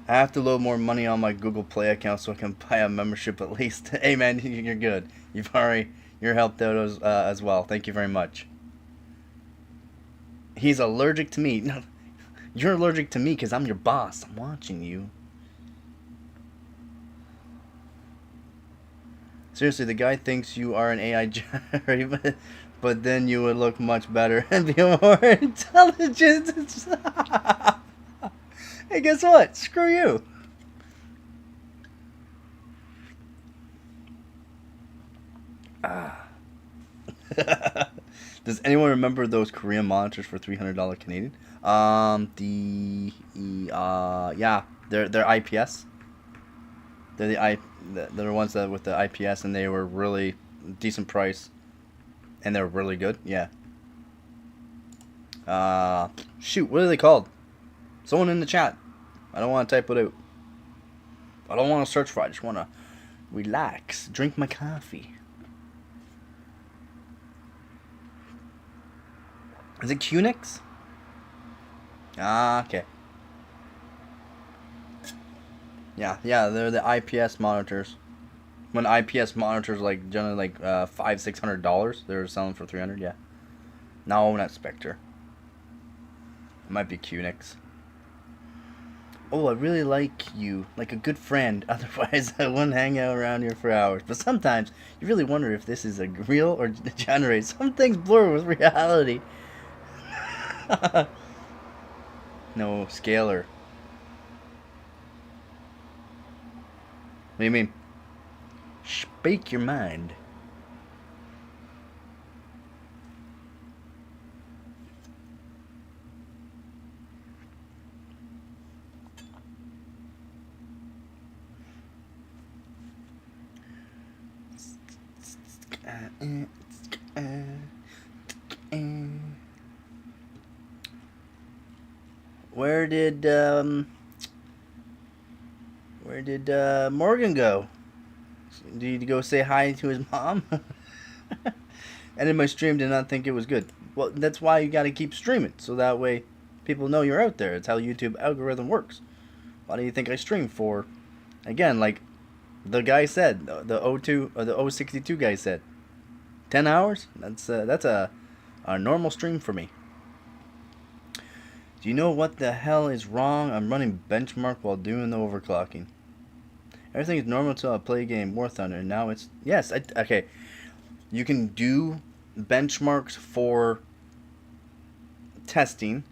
I have to load more money on my Google Play account so I can buy a membership at least. Hey man, you're good. You're helped out as well. Thank you very much. He's allergic to me. No, you're allergic to me because I'm your boss. I'm watching you. Seriously, the guy thinks you are an AI generator, but then you would look much better and be more intelligent. Hey, guess what? Screw you. Does anyone remember those Korean monitors for $300 Canadian? Yeah, they're IPS. They're the ones that with the IPS, and they were really decent price, and they're really good. Yeah. Shoot, what are they called? Someone in the chat. I don't want to type it out. I don't want to search for it. I just want to relax, drink my coffee. Is it Qnix? Okay. Yeah, they're the IPS monitors. When IPS monitors like generally like $500-600, they're selling for $300. Yeah. Now I'm at Spectre. It might be Qnix. Oh, I really like you, like a good friend. Otherwise, I wouldn't hang out around here for hours. But sometimes you really wonder if this is a real or generated. Some things blur with reality. No, scalar. What do you mean? Speak your mind. Where did Morgan go? Did he go say hi to his mom? And in my stream did not think it was good. Well, that's why you gotta keep streaming, so that way people know you're out there. It's how YouTube algorithm works. Why do you think I stream for? Again, like the guy said, the O2 or the O62 guy said, 10 hours. That's a normal stream for me. Do you know what the hell is wrong? I'm running benchmark while doing the overclocking. Everything is normal until I play a game War Thunder. And now it's yes. Okay, you can do benchmarks for testing.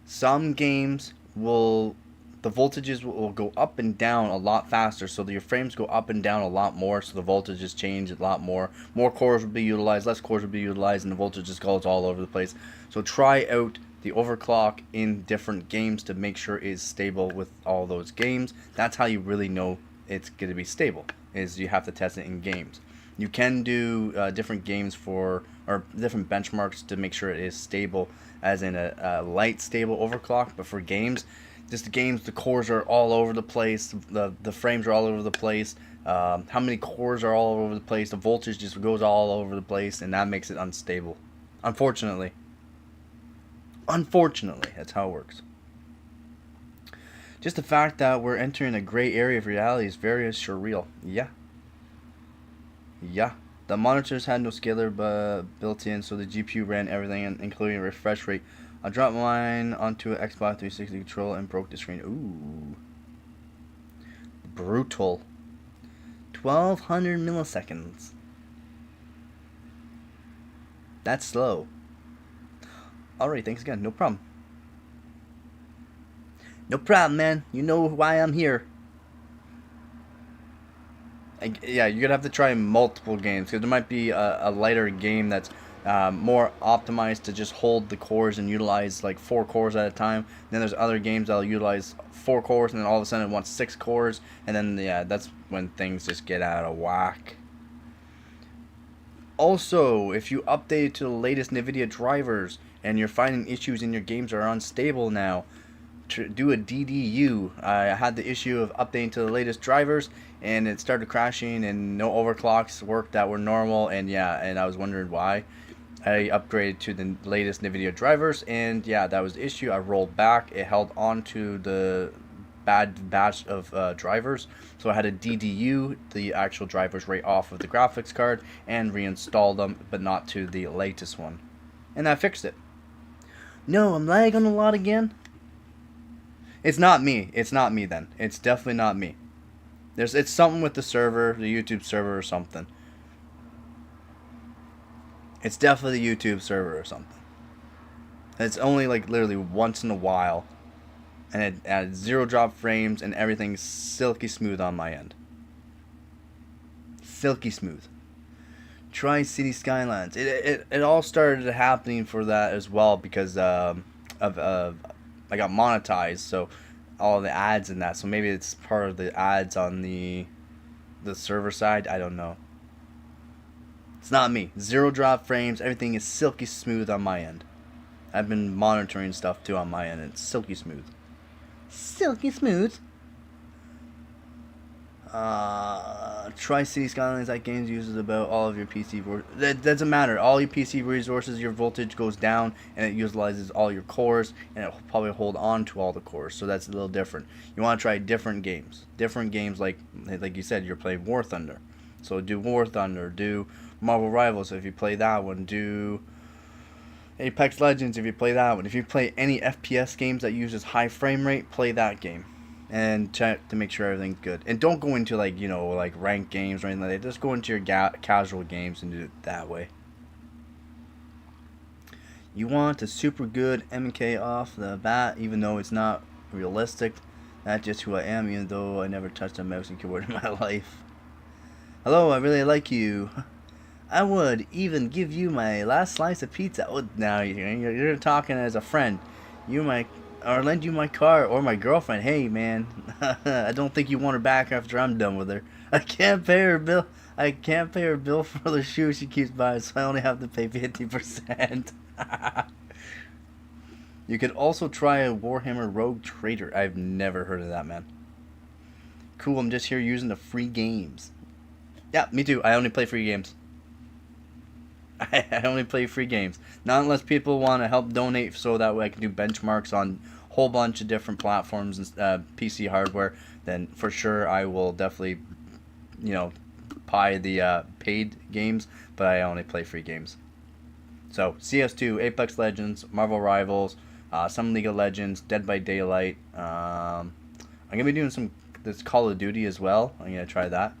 Some games will the voltages will go up and down a lot faster, so that your frames go up and down a lot more, so the voltages change a lot more. More cores will be utilized, less cores will be utilized, and the voltage just goes all over the place. So try out the overclock in different games to make sure it's stable with all those games. That's how you really know it's going to be stable, is you have to test it in games. You can do different games or different benchmarks to make sure it is stable, as in a light stable overclock, but for games, just the games, the cores are all over the place, the frames are all over the place, how many cores are all over the place, the voltage just goes all over the place, and that makes it unstable. Unfortunately, that's how it works. Just the fact that we're entering a gray area of reality is very surreal. Yeah. The monitors had no scaler built in, so the GPU ran everything, including a refresh rate. I dropped mine onto an Xbox 360 controller and broke the screen. Ooh. Brutal. 1200 milliseconds. That's slow. Alright, thanks again. No problem. No problem, man. You know why I'm here. Yeah, you're gonna have to try multiple games, because there might be a lighter game that's more optimized to just hold the cores and utilize like 4 cores at a time. Then there's other games that'll utilize 4 cores, and then all of a sudden it wants 6 cores, and then yeah, that's when things just get out of whack. Also, if you update to the latest Nvidia drivers and you're finding issues in your games are unstable now, do a DDU. I had the issue of updating to the latest drivers, and it started crashing, and no overclocks worked that were normal, and yeah, and I was wondering why. I upgraded to the latest Nvidia drivers, and yeah, that was the issue. I rolled back, it held on to the bad batch of drivers, so I had to DDU the actual drivers right off of the graphics card and reinstall them, but not to the latest one, and that fixed it. No, I'm lagging a lot again. It's not me. It's not me then. It's definitely not me. It's something with the server, the YouTube server or something. It's definitely the YouTube server or something. It's only like literally once in a while, and it had 0 drop frames, and everything's silky smooth on my end. Silky smooth. Try City Skylines. It all started happening for that as well, because I got monetized, so all the ads and that. So maybe it's part of the ads on the server side. I don't know. It's not me. 0 drop frames. Everything is silky smooth on my end. I've been monitoring stuff too on my end, and it's silky smooth. Silky smooth. Try City Skylines. That game uses about all of your PC. That doesn't matter. All your PC resources, your voltage goes down, and it utilizes all your cores, and it will probably hold on to all the cores. So that's a little different. You want to try different games. Different games, like you said, you're playing War Thunder. So do War Thunder. Do Marvel Rivals if you play that one. Do Apex Legends if you play that one. If you play any FPS games that uses high frame rate, play that game. And check to make sure everything's good. And don't go into like ranked games or anything like that. Just go into your casual games and do it that way. You want a super good MK off the bat, even though it's not realistic. That's just who I am, even though I never touched a mouse and keyboard in my life. Hello, I really like you. I would even give you my last slice of pizza. Oh, now you're talking as a friend. Or lend you my car or my girlfriend. Hey, man, I don't think you want her back after I'm done with her. I can't pay her bill. For the shoes she keeps buying, so I only have to pay 50%. You could also try a Warhammer Rogue Trader. I've never heard of that, man. Cool, I'm just here using the free games. Yeah, me too. I only play free games. I only play free games. Not unless people want to help donate so that way I can do benchmarks on a whole bunch of different platforms and PC hardware. Then for sure I will definitely, buy the paid games. But I only play free games. So CS2, Apex Legends, Marvel Rivals, some League of Legends, Dead by Daylight. I'm gonna be doing this Call of Duty as well. I'm gonna try that.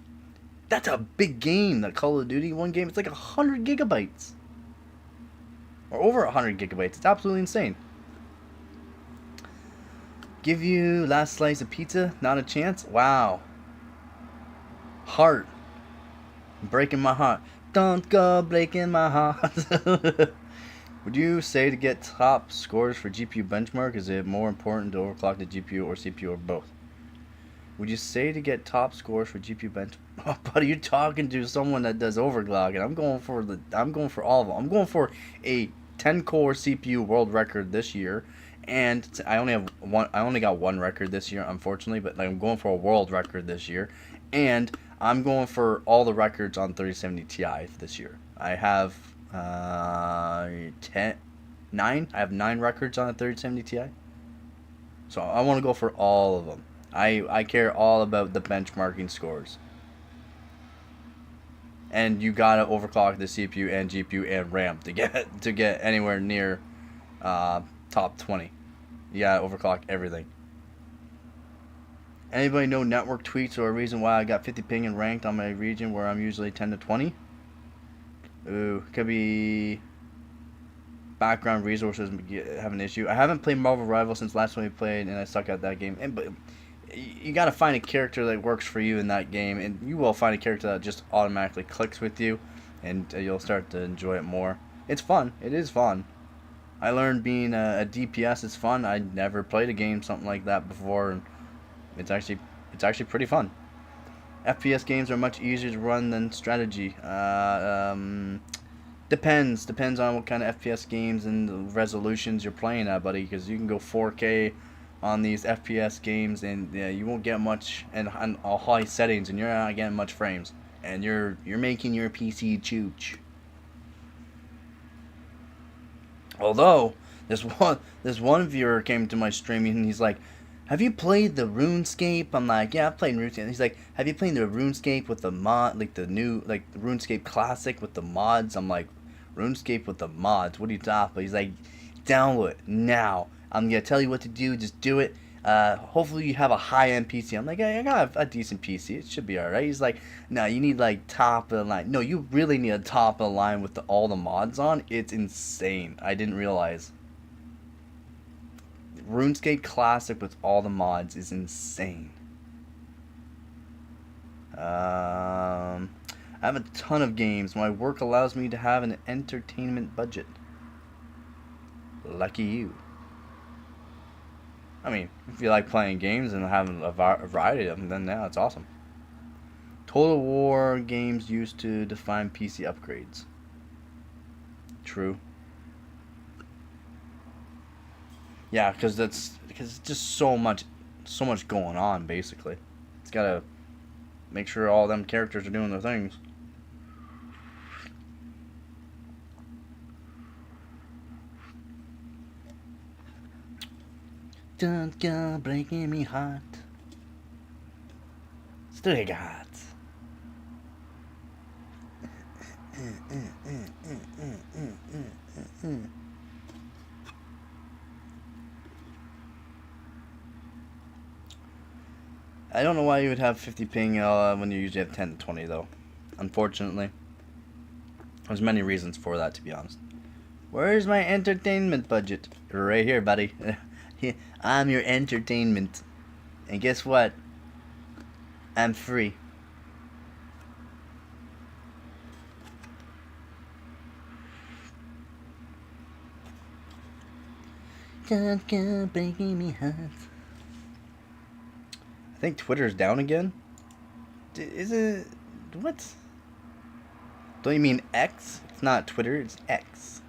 That's a big game, that Call of Duty. One game, it's like 100 gigabytes. Or over 100 gigabytes. It's absolutely insane. Give you last slice of pizza? Not a chance? Wow. Heart. Breaking my heart. Don't go breaking my heart. Would you say to get top scores for GPU benchmark, is it more important to overclock the GPU or CPU or both? Would you say to get top scores for GPU bench? Oh, buddy, you're talking to someone that does overclocking. I'm going for all of them. I'm going for a 10-core CPU world record this year, and I only got one record this year, unfortunately. But I'm going for a world record this year, and I'm going for all the records on 3070 Ti this year. I have 9. I have 9 records on a 3070 Ti. So I want to go for all of them. I care all about the benchmarking scores. And you gotta overclock the CPU and GPU and RAM to get anywhere near top 20. You gotta overclock everything. Anybody know network tweets or a reason why I got 50 ping and ranked on my region where I'm usually 10 to 20? Ooh, could be background resources have an issue. I haven't played Marvel Rivals since last time we played, and I suck at that game. But you gotta find a character that works for you in that game, and you will find a character that just automatically clicks with you, and you'll start to enjoy it more. It's fun. It is fun. I learned being a DPS is fun. I never played a game something like that before, and it's actually pretty fun. FPS games are much easier to run than strategy. Depends on what kind of FPS games and the resolutions you're playing at, buddy. Because you can go 4K on these FPS games, and you won't get much on all high settings, and you're not getting much frames, and you're making your PC chooch. Although this one viewer came to my stream and he's like, "Have you played the RuneScape?" I'm like, "Yeah, I've played RuneScape." He's like, "Have you played the RuneScape with the mod, like the new, like the RuneScape Classic with the mods?" I'm like, "RuneScape with the mods? What are you talking about?" He's like, "Download it now. I'm gonna tell you what to do. Just do it. Hopefully you have a high-end PC." I'm like, "I got a decent PC. It should be alright." He's like, "No, you need like top of the line." No, you really need a top of the line with all the mods on. It's insane. I didn't realize. RuneScape Classic with all the mods is insane. I have a ton of games. My work allows me to have an entertainment budget. Lucky you. I mean, if you like playing games and having a variety of them, then yeah, it's awesome. Total War games used to define PC upgrades. True. Yeah, because it's just so much going on. Basically, it's gotta make sure all them characters are doing their things. Don't go breaking me heart. Stray gods. I don't know why you would have 50 ping when you usually have 10 to 20 though. Unfortunately. There's many reasons for that, to be honest. Where's my entertainment budget? Right here, buddy. I'm your entertainment. And guess what? I'm free. Don't go breaking me heart. I think Twitter's down again. Is it? What? Don't you mean X? It's not Twitter, it's X.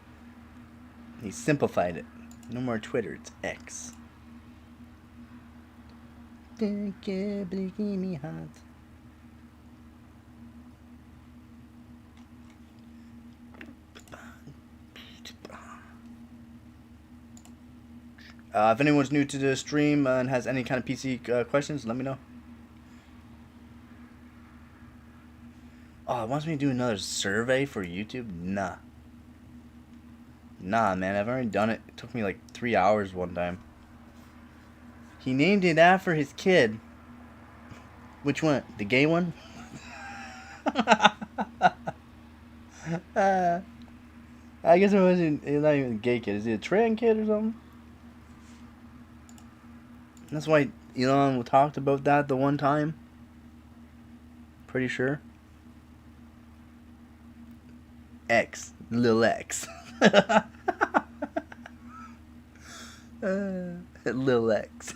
He simplified it. No more Twitter, it's X. me hot. If anyone's new to the stream and has any kind of PC questions, let me know. Oh, it wants me to do another survey for YouTube? Nah. Nah, man, I've already done it. It took me like 3 hours one time. He named it after his kid. Which one? The gay one? I guess it's not even a gay kid. Is it a trans kid or something? That's why Elon talked about that the one time. Pretty sure. X. Lil X. Lil X.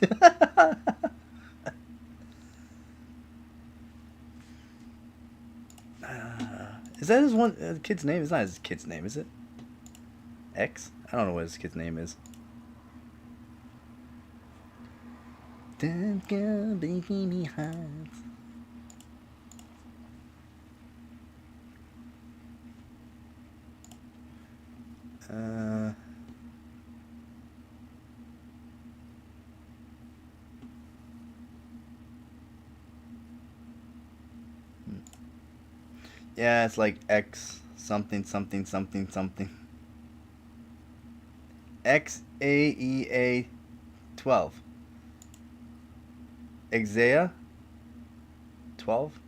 Is that his one kid's name? It's not his kid's name, is it? X? I don't know what his kid's name is. Don't go breaking me heart. Yeah, it's like X something something something something. XAEA 12. Exea 12.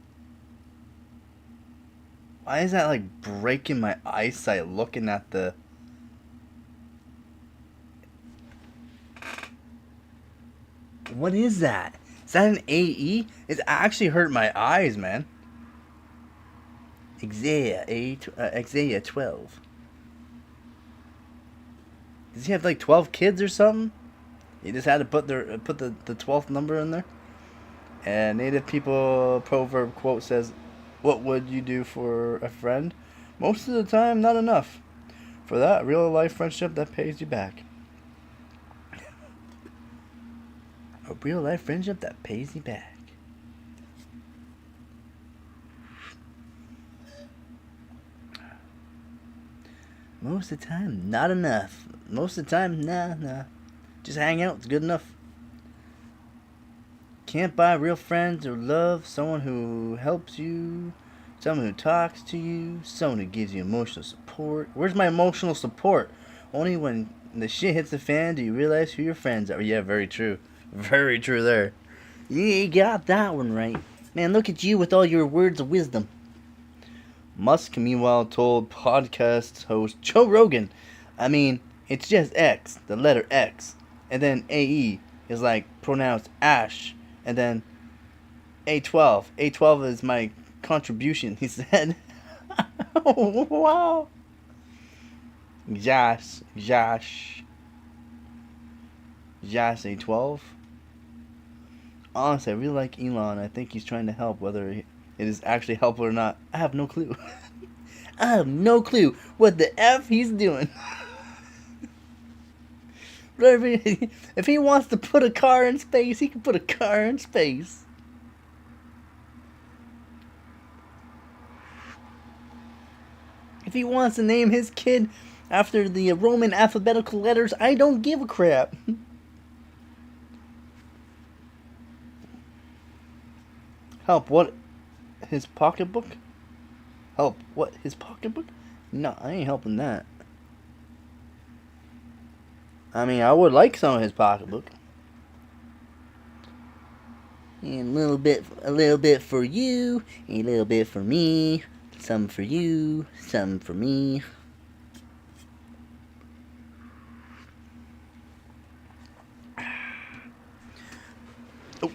Why is that like breaking my eyesight looking at the... What is that? Is that an AE? It's actually hurt my eyes, man. Exea 12. Does he have like 12 kids or something? He just had to put the 12th number in there. And native people proverb quote says, "What would you do for a friend? Most of the time, not enough. For that, real life friendship that pays you back." A real life friendship that pays you back. Most of the time, not enough. Most of the time, nah. Just hang out, it's good enough. Can't buy real friends or love. Someone who helps you. Someone who talks to you. Someone who gives you emotional support. Where's my emotional support? Only when the shit hits the fan do you realize who your friends are. Yeah, very true. Very true there. You got that one right. Man, look at you with all your words of wisdom. Musk, meanwhile, told podcast host Joe Rogan, I mean, it's just X, the letter X. And then AE is like pronounced Ash. And then A12. A12 is my contribution, he said. Oh, wow. Josh A12. Honestly, I really like Elon. I think he's trying to help, whether it is actually helpful or not. I have no clue. I have no clue what the F he's doing. If he wants to put a car in space, he can put a car in space. If he wants to name his kid after the Roman alphabetical letters, I don't give a crap. Help, what? His pocketbook? Help, what? His pocketbook? No, I ain't helping that. I mean, I would like some of his pocketbook. And a little bit for you, and a little bit for me. Some for you, some for me. Oh.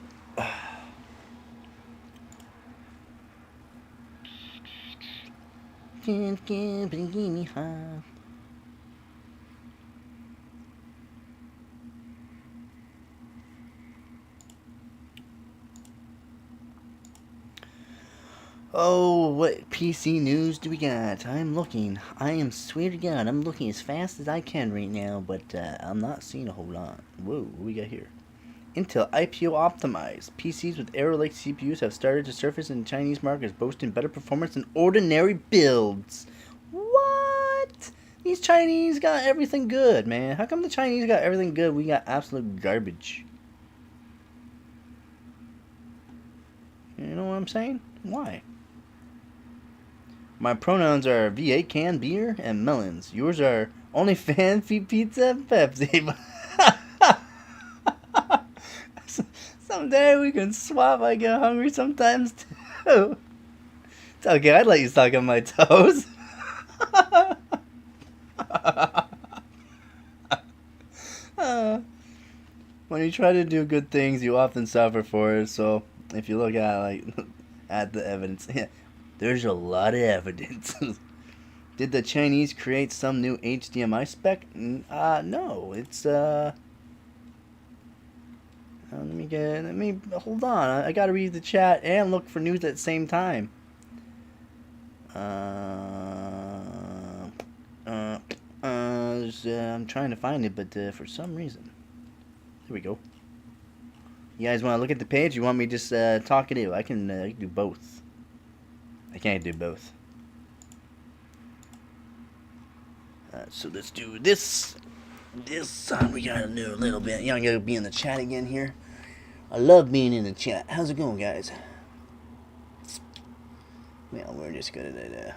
Me high. Oh, what PC news do we got? I'm looking. I am, swear to God, I'm looking as fast as I can right now, but I'm not seeing a whole lot. Whoa, what we got here? Intel IPO optimized. PCs with Arrow Lake CPUs have started to surface in the Chinese markets, boasting better performance than ordinary builds. What? These Chinese got everything good, man. How come the Chinese got everything good? We got absolute garbage. You know what I'm saying? Why? My pronouns are V8 can beer and melons. Yours are only fan feet pizza and Pepsi. Someday we can swap. I get hungry sometimes too. It's okay. I'd let you suck on my toes. When you try to do good things, you often suffer for it. So if you look at at the evidence, there's a lot of evidence. Did the Chinese create some new HDMI spec? No. It's let me hold on. I gotta read the chat and look for news at the same time. I'm trying to find it, but for some reason, here we go. You guys want to look at the page? You want me just talk it out? I can do both. I can't do both. So let's do this. We gotta do a little bit. Y'all gotta be in the chat again here. I love being in the chat. How's it going, guys? Well, we're just gonna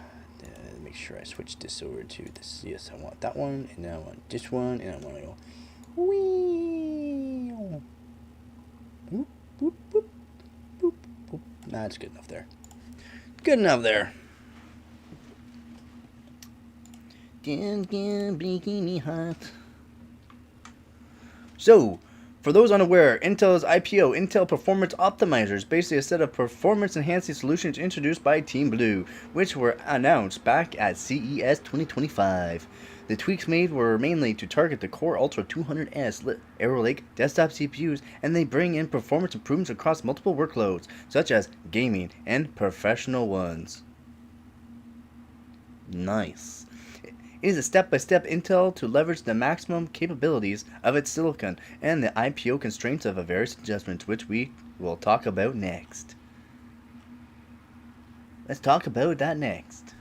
make sure I switch this over to this. Yes, I want that one, and I want this one, and I want to go. Wee. Boop, boop, boop, boop, boop. Nah, that's good enough there. Good enough there. Bikini hot. So, for those unaware, Intel's IPO, Intel Performance Optimizer, is basically a set of performance-enhancing solutions introduced by Team Blue, which were announced back at CES 2025. The tweaks made were mainly to target the Core Ultra 200S Arrow Lake desktop CPUs, and they bring in performance improvements across multiple workloads, such as gaming and professional ones. Nice. It is a step-by-step Intel to leverage the maximum capabilities of its silicon and the IPO constraints of various adjustments, which we will talk about next. Let's talk about that next.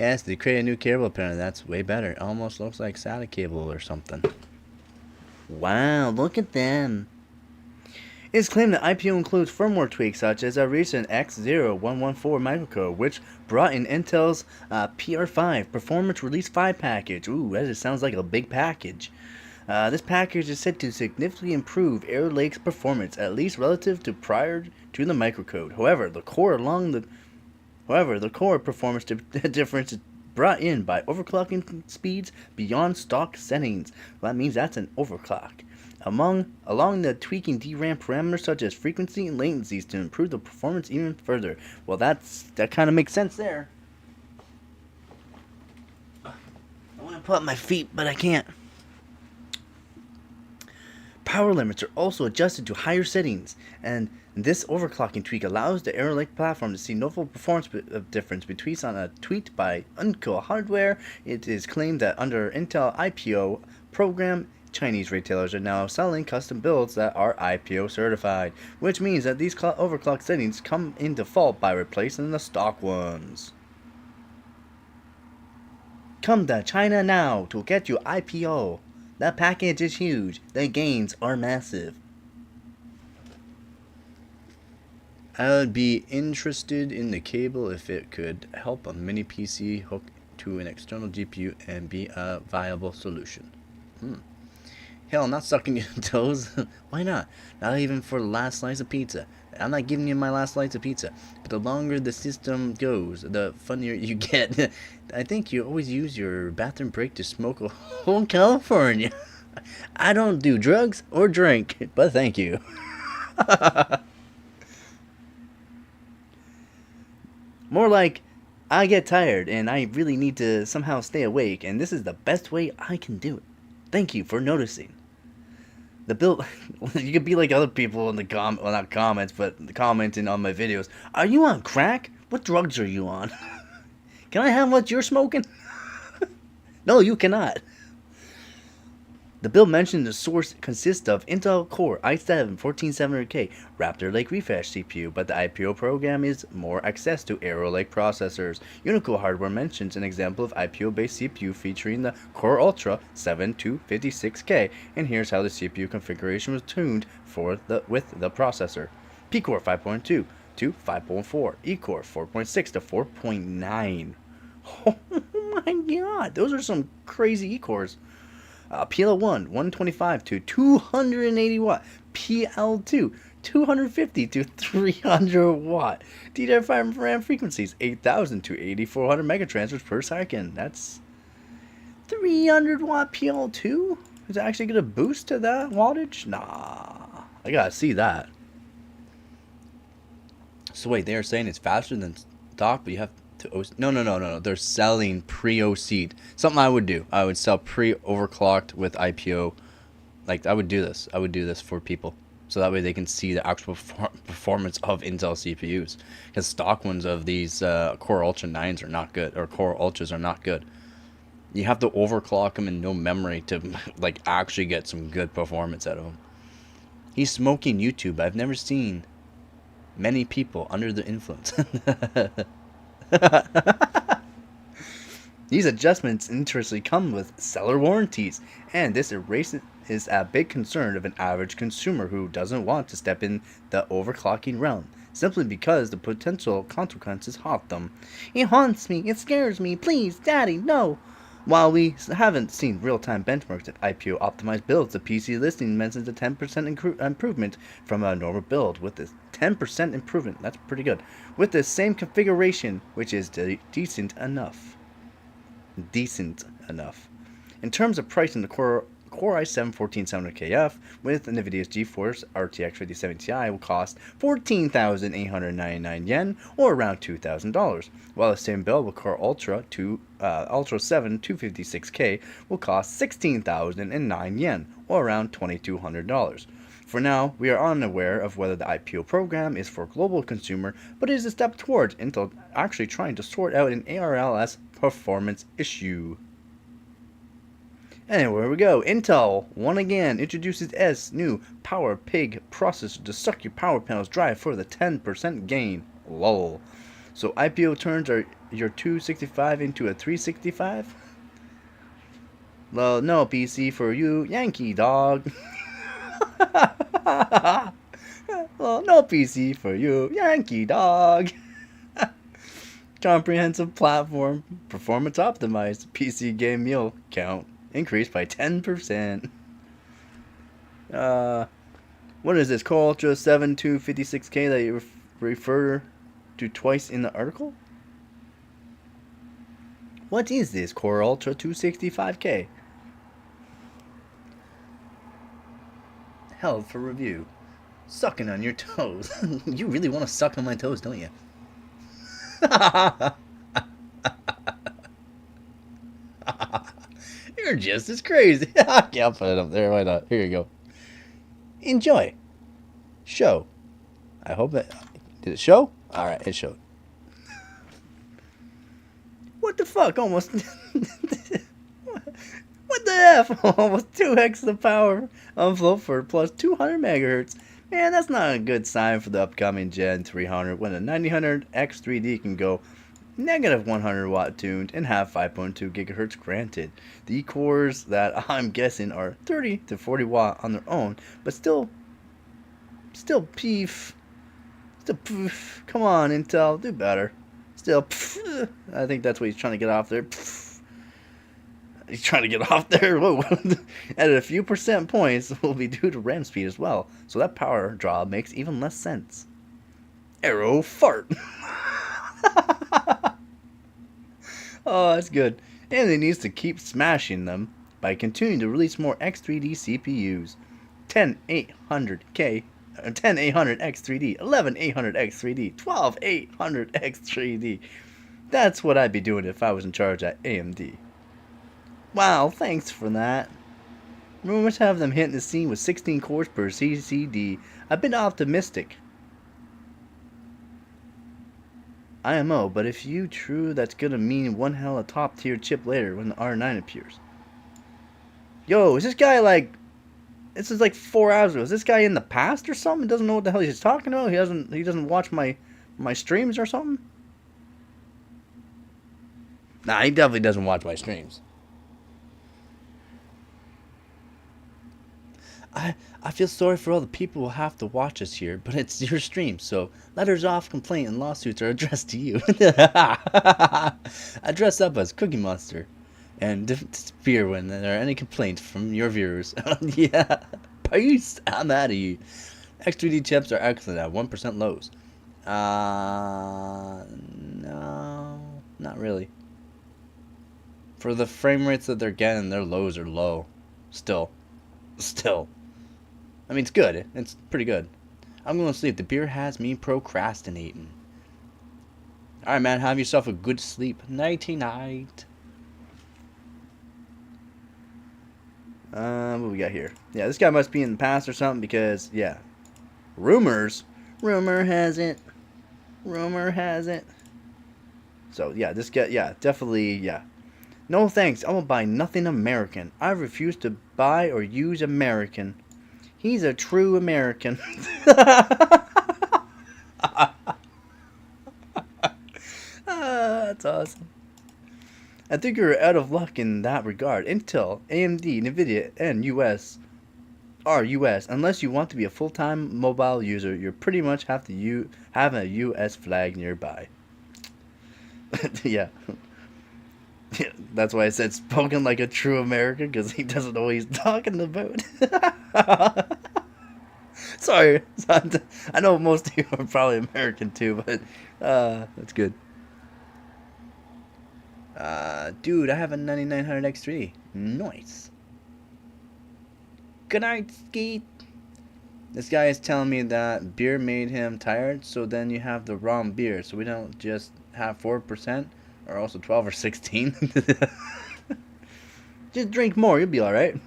Yes, they created a new cable apparently. That's way better. It almost looks like SATA cable or something. Wow, look at them. It is claimed that IPO includes firmware tweaks such as a recent X0114 microcode, which brought in Intel's PR5 Performance Release 5 package. Ooh, that just sounds like a big package. This package is said to significantly improve Arrow Lake's performance, at least relative to prior to the microcode. However, the core performance difference is brought in by overclocking speeds beyond stock settings. Well, that means that's an overclock. Along the tweaking DRAM parameters such as frequency and latencies to improve the performance even further. Well, that kind of makes sense there. I want to put up my feet, but I can't. Power limits are also adjusted to higher settings, and this overclocking tweak allows the Arrow Lake platform to see notable performance difference between on a tweet by Uncool Hardware. It is claimed that under Intel IPO program, Chinese retailers are now selling custom builds that are IPO certified, which means that these overclock settings come in default by replacing the stock ones. Come to China now to get your IPO. That package is huge. The gains are massive. I would be interested in the cable if it could help a mini PC hook to an external GPU and be a viable solution. Hell, not sucking your toes. Why not? Not even for the last slice of pizza. I'm not giving you my last slice of pizza. But the longer the system goes, the funnier you get. I think you always use your bathroom break to smoke a whole California. I don't do drugs or drink, but thank you. More like, I get tired and I really need to somehow stay awake, and this is the best way I can do it. Thank you for noticing. The build, you could be like other people in the not comments, but commenting on my videos. Are you on crack? What drugs are you on? Can I have what you're smoking? No, you cannot. The bill mentioned the source consists of Intel Core i7-14700K Raptor Lake Refresh CPU, but the IPO program is more access to Arrow Lake processors. Unicool Hardware mentions an example of IPO-based CPU featuring the Core Ultra 7256K, and here's how the CPU configuration was tuned with the processor. P-Core 5.2 to 5.4, E-Core 4.6 to 4.9. Oh my god, those are some crazy E-Cores. PL1 125 to 280 watt, PL2 250 to 300 watt, DDR5 RAM frequencies 8000 to 8400 megatransfers per second. That's 300 watt PL2. Is it actually gonna boost to that wattage? Nah, I gotta see that. So wait, they're saying it's faster than stock, but you have to no. They're selling pre-OC'd. Something I would do. I would sell pre-overclocked with IPO. Like I would do this. I would do this for people, so that way they can see the actual performance of Intel CPUs. Because stock ones of these Core Ultra 9s are not good, or Core Ultras are not good. You have to overclock them in no memory to like actually get some good performance out of them. He's smoking YouTube. I've never seen many people under the influence. These adjustments interestingly come with seller warranties, and this is a big concern of an average consumer who doesn't want to step in the overclocking realm, simply because the potential consequences haunt them. It haunts me, it scares me, please, Daddy, no! While we haven't seen real-time benchmarks of IPO optimized builds, the PC listing mentions a 10% improvement from a normal build. With this 10% improvement, that's pretty good, with the same configuration, which is decent enough. In terms of pricing, the Core i7-14700KF with Nvidia's GeForce RTX 5070 Ti will cost 14,899 yen, or around $2,000, while the same build with Core Ultra 7 256K will cost 16,009 yen, or around $2,200. For now, we are unaware of whether the IPO program is for global consumer, but it is a step towards Intel actually trying to sort out an ARLS performance issue. Anyway, here we go. Intel, one again, introduces its new Power Pig processor to suck your power panels dry for the 10% gain. Lol. So IPO turns your 265 into a 365? Well, no PC for you, Yankee dog. Well, no PC for you, Yankee dog. Comprehensive platform, performance optimized, PC game meal count increased by 10%. What is this? Core Ultra 7 256K that you refer to twice in the article? What is this Core Ultra 265K? Held for review. Sucking on your toes. You really want to suck on my toes, don't you? You're just as crazy. Yeah, I'll put it up there. Why not? Here you go. Enjoy. Show. I hope that... Did it show? Alright, it showed. What the fuck? Almost... What the F? Almost 2x the power envelope for plus 200 megahertz. Man, that's not a good sign for the upcoming Gen 300 when a 9000 X3D can go negative 100 watt tuned and have 5.2 gigahertz granted. The cores that I'm guessing are 30 to 40 watt on their own, but still poof. Come on, Intel, do better. Still, I think that's what he's trying to get off there. He's trying to get off there. Whoa. Added a few percent points will be due to RAM speed as well, so that power draw makes even less sense. Arrow fart. Oh, that's good. And it needs to keep smashing them by continuing to release more X3D CPUs. 10800K, 10800X3D, 11800X3D, 12800X3D. That's what I'd be doing if I was in charge at AMD. Wow, thanks for that. Rumors have them hitting the scene with 16 cores per CCD. A bit optimistic. IMO, but if you true, that's gonna mean one hell of a top tier chip later when the R9 appears. Yo, is this guy like? This is like 4 hours ago. Is this guy in the past or something? Doesn't know what the hell he's talking about. He doesn't watch my streams or something. Nah, he definitely doesn't watch my streams. I feel sorry for all the people who have to watch us here, but it's your stream, so letters of complaint and lawsuits are addressed to you. I dress up as Cookie Monster and disappear when there are any complaints from your viewers. Yeah, peace. I'm out of you. X3D chips are excellent at 1% lows. No, not really. For the frame rates that they're getting, their lows are low. Still. I mean, it's good. It's pretty good. I'm going to sleep. The beer has me procrastinating. Alright, man. Have yourself a good sleep. Nighty-night. What we got here? Yeah, this guy must be in the past or something because, yeah. Rumors. Rumor has it. So, yeah, this guy, yeah, definitely, yeah. No thanks. I will buy nothing American. I refuse to buy or use American. He's a true American. That's awesome. I think you're out of luck in that regard. Intel, AMD, Nvidia, and US are US. Unless you want to be a full-time mobile user, you pretty much have to have a US flag nearby. Yeah. Yeah, that's why I said spoken like a true American, because he doesn't know what he's talking about. Sorry. I know most of you are probably American too, but that's good. Dude, I have a 9900 X3. Nice. Good night, Skeet. This guy is telling me that beer made him tired, so then you have the wrong beer. So we don't just have 4%, or also 12 or 16. Just drink more, you'll be alright.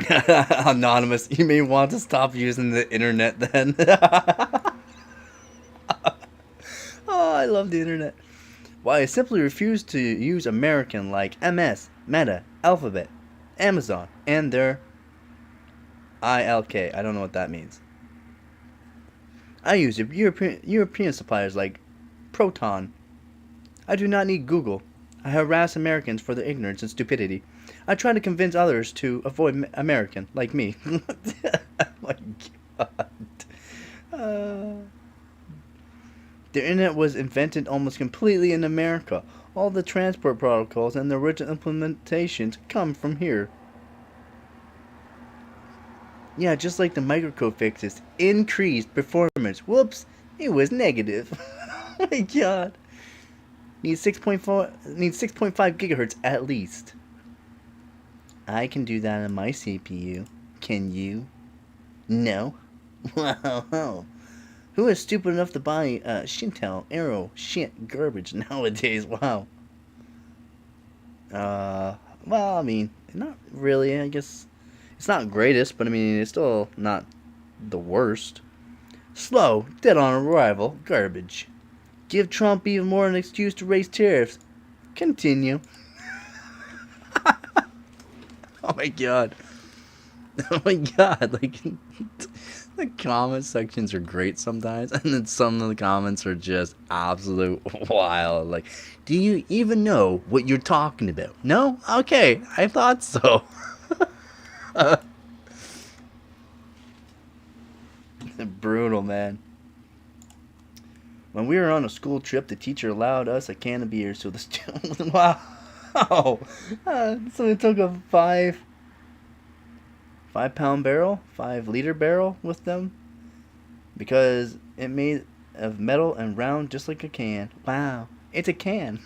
Anonymous, you may want to stop using the internet then. Oh, I love the internet. Why, I simply refuse to use American like MS, Meta, Alphabet, Amazon, and their ILK. I don't know what that means. I use European suppliers like Proton. I do not need Google. I harass Americans for their ignorance and stupidity. I try to convince others to avoid American, like me. Oh my god. The internet was invented almost completely in America. All the transport protocols and the original implementations come from here. Yeah, just like the microcode fixes. Increased performance. Whoops, it was negative. Oh my god. Needs 6.5 gigahertz at least. I can do that on my CPU. Can you? No. Wow. Who is stupid enough to buy Shintel, Arrow, shit, garbage nowadays? Wow. Well, I mean, not really. I guess it's not greatest, but I mean, it's still not the worst. Slow, dead on arrival, garbage. Give Trump even more an excuse to raise tariffs. Continue. Oh my god. Oh my god, like, the comment sections are great sometimes, and then some of the comments are just absolute wild. Like, do you even know what you're talking about? No? Okay, I thought so. Brutal, man. When we were on a school trip, the teacher allowed us a can of beer, so the students... Wow. So we took a 5-pound barrel, 5-liter barrel with them, because it made of metal and round just like a can. Wow, it's a can.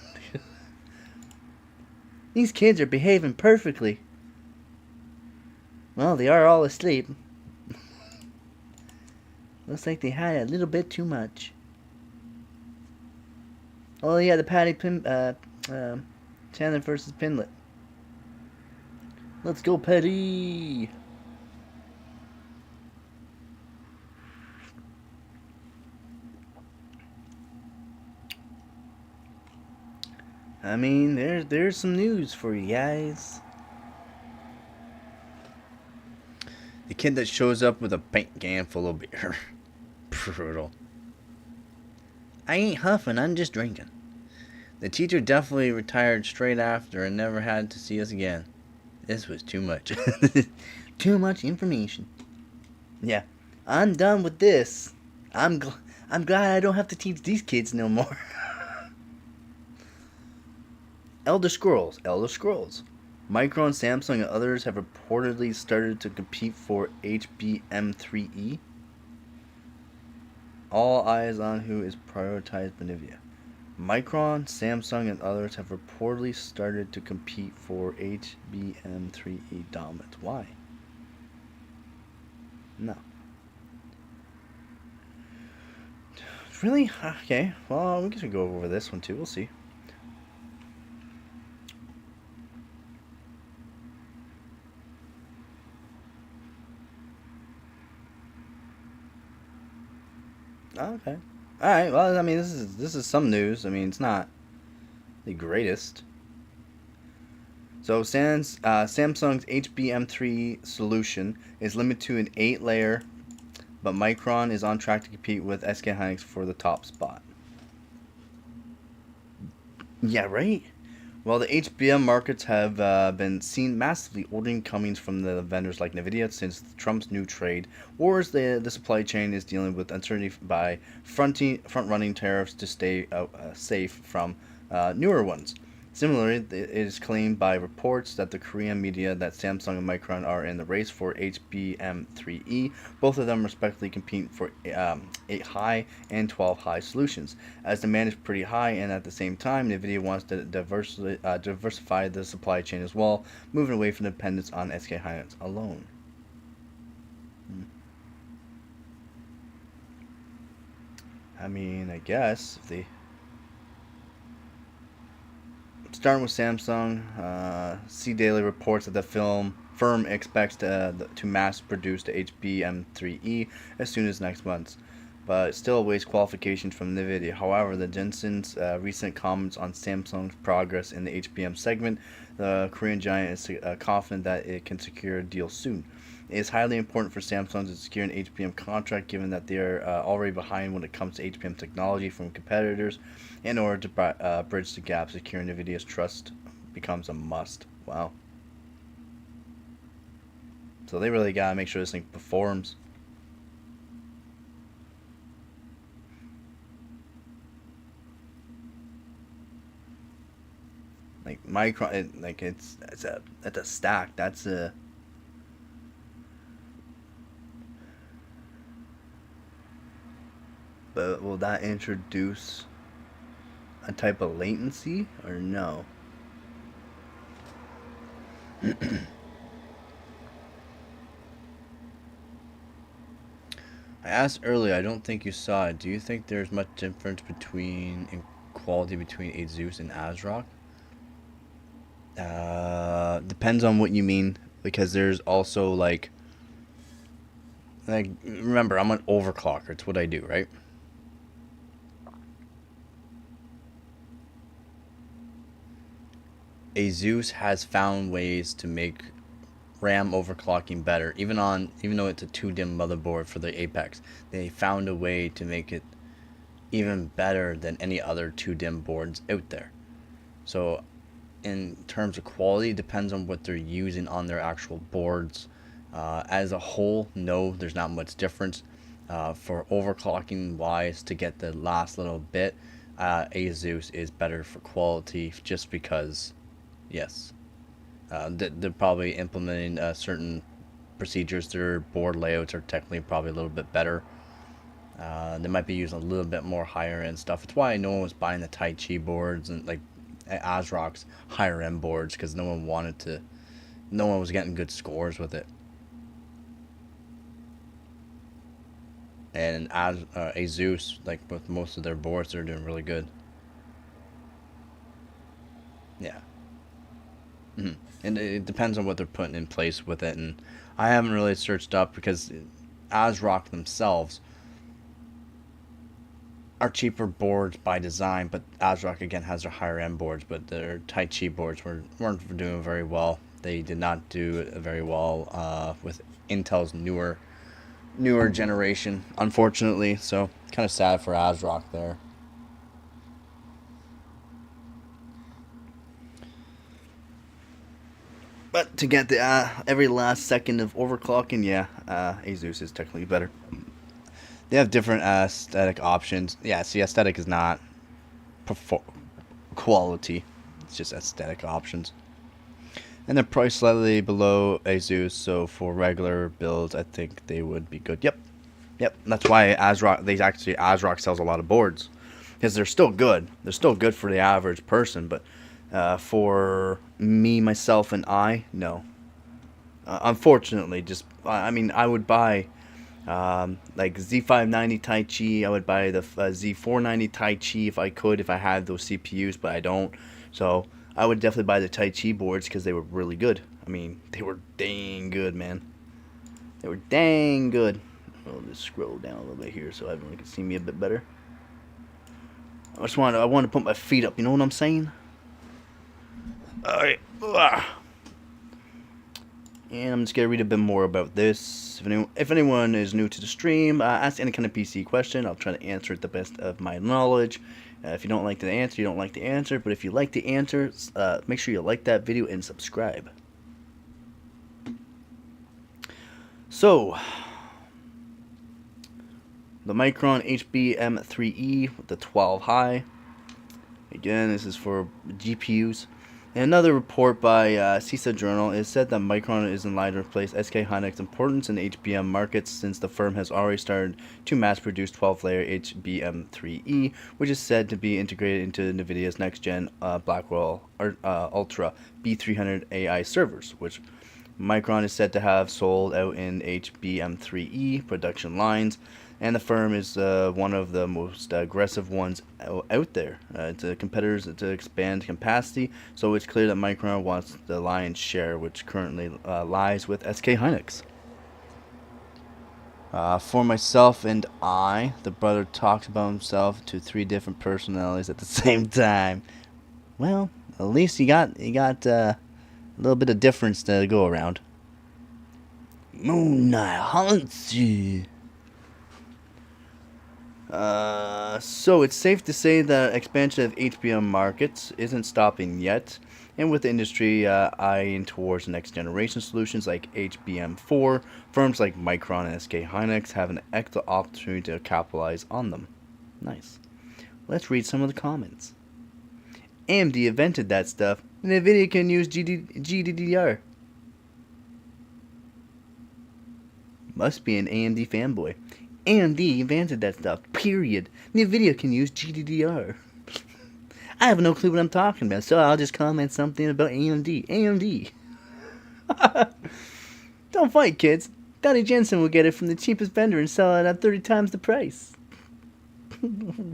These kids are behaving perfectly. Well, they are all asleep. Looks like they had a little bit too much. Oh yeah, the Chandler versus Pinlet. Let's go, Petty. I mean, there's some news for you guys. The kid that shows up with a paint can full of beer. Brutal. I ain't huffing, I'm just drinking. The teacher definitely retired straight after and never had to see us again. This was too much. Too much information. Yeah, I'm done with this. I'm glad I don't have to teach these kids no more. Elder Scrolls. Micron, Samsung, and others have reportedly started to compete for HBM3E. All eyes on who is prioritized by Nvidia. Micron, Samsung, and others have reportedly started to compete for HBM3E dominance. Why? No. Really? Okay. Well, we can go over this one too. We'll see. Okay. All right. Well, I mean, this is some news. I mean, it's not the greatest. So, Samsung's HBM3 solution is limited to an 8-layer, but Micron is on track to compete with SK Hynix for the top spot. Yeah, right. Well, the HBM markets have been seen massively ordering comings from the vendors like Nvidia since Trump's new trade wars. The supply chain is dealing with uncertainty by front-running tariffs to stay safe from newer ones. Similarly, it is claimed by reports that the Korean media that Samsung and Micron are in the race for HBM3E. Both of them respectively compete for 8 high and 12 high solutions. As demand is pretty high, and at the same time, Nvidia wants to diversify the supply chain as well, moving away from dependence on SK Hynix alone. I mean, I guess if they starting with Samsung, C Daily reports that the firm expects to mass produce the HBM3E as soon as next month, but still awaits qualifications from Nvidia. However, the Jensen's recent comments on Samsung's progress in the HBM segment, the Korean giant is confident that it can secure a deal soon. It is highly important for Samsung to secure an HBM contract, given that they are already behind when it comes to HBM technology from competitors. In order to bridge the gap, securing Nvidia's trust becomes a must. Wow. So they really gotta make sure this thing performs. Like Micron, it's a stack. That's a. But will that introduce a type of latency or no? I asked earlier, I don't think you saw it. Do you think there's much difference in quality between ASUS and ASRock? Depends on what you mean, because there's also like remember, I'm an overclocker. It's what I do, right? ASUS has found ways to make RAM overclocking better, even though it's a 2-DIMM motherboard for the Apex. They found a way to make it even better than any other 2-DIMM boards out there. So in terms of quality, it depends on what they're using on their actual boards. As a whole, no, there's not much difference. For overclocking wise, to get the last little bit, ASUS is better for quality, just because, yes, they're probably implementing certain procedures. Their board layouts are technically probably a little bit better. They might be using a little bit more higher end stuff. It's why no one was buying the Tai Chi boards and like ASRock's higher end boards, because no one was getting good scores with it. And ASUS, like with most of their boards, they're doing really good. Yeah. And it depends on what they're putting in place with it. And I haven't really searched up, because ASRock themselves, are cheaper boards by design, but ASRock again has their higher end boards, but their Tai Chi boards weren't doing very well. They did not do very well with Intel's newer generation, unfortunately. So kind of sad for ASRock there. But to get the every last second of overclocking, yeah, Asus is technically better. They have different aesthetic options. Yeah, see, aesthetic is not quality. It's just aesthetic options. And they're priced slightly below Asus, so for regular builds, I think they would be good. Yep. That's why ASRock sells a lot of boards, because they're still good. They're still good for the average person, but for me, myself, and I, no. Unfortunately, I would buy like Z590 Tai Chi. I would buy the Z490 Tai Chi if I could, if I had those CPUs, but I don't. So I would definitely buy the Tai Chi boards because they were really good. I mean, they were dang good, man. They were dang good. I'll just scroll down a little bit here so everyone can see me a bit better. I want to put my feet up. You know what I'm saying? All right. And I'm just going to read a bit more about this. If anyone is new to the stream, ask any kind of PC question. I'll try to answer it the best of my knowledge. If you don't like the answer, you don't like the answer. But if you like the answer, make sure you like that video and subscribe. So, the Micron HBM3E with the 12 high. Again, this is for GPUs. And another report by CISA Journal is said that Micron is in line to replace SK Hynix's importance in the HBM markets, since the firm has already started to mass-produce 12-layer HBM3E, which is said to be integrated into Nvidia's next-gen Blackwell Ultra B300 AI servers, which Micron is said to have sold out in HBM3E production lines. And the firm is one of the most aggressive ones out there to competitors to expand capacity. So it's clear that Micron wants the lion's share, which currently lies with SK Hynix. For myself and I, the brother talks about himself to 3 different personalities at the same time. Well, at least you got a little bit of difference to go around. Moon Knight haunts you. So it's safe to say that expansion of HBM markets isn't stopping yet, and with the industry eyeing towards next generation solutions like HBM4, firms like Micron and SK Hynix have an excellent opportunity to capitalize on them. Nice. Let's read some of the comments. AMD invented that stuff, and Nvidia can use GDDR. Must be an AMD fanboy. AMD invented that stuff, period. Nvidia can use GDDR. I have no clue what I'm talking about, so I'll just comment something about AMD. AMD. Don't fight, kids. Donnie Jensen will get it from the cheapest vendor and sell it at 30 times the price.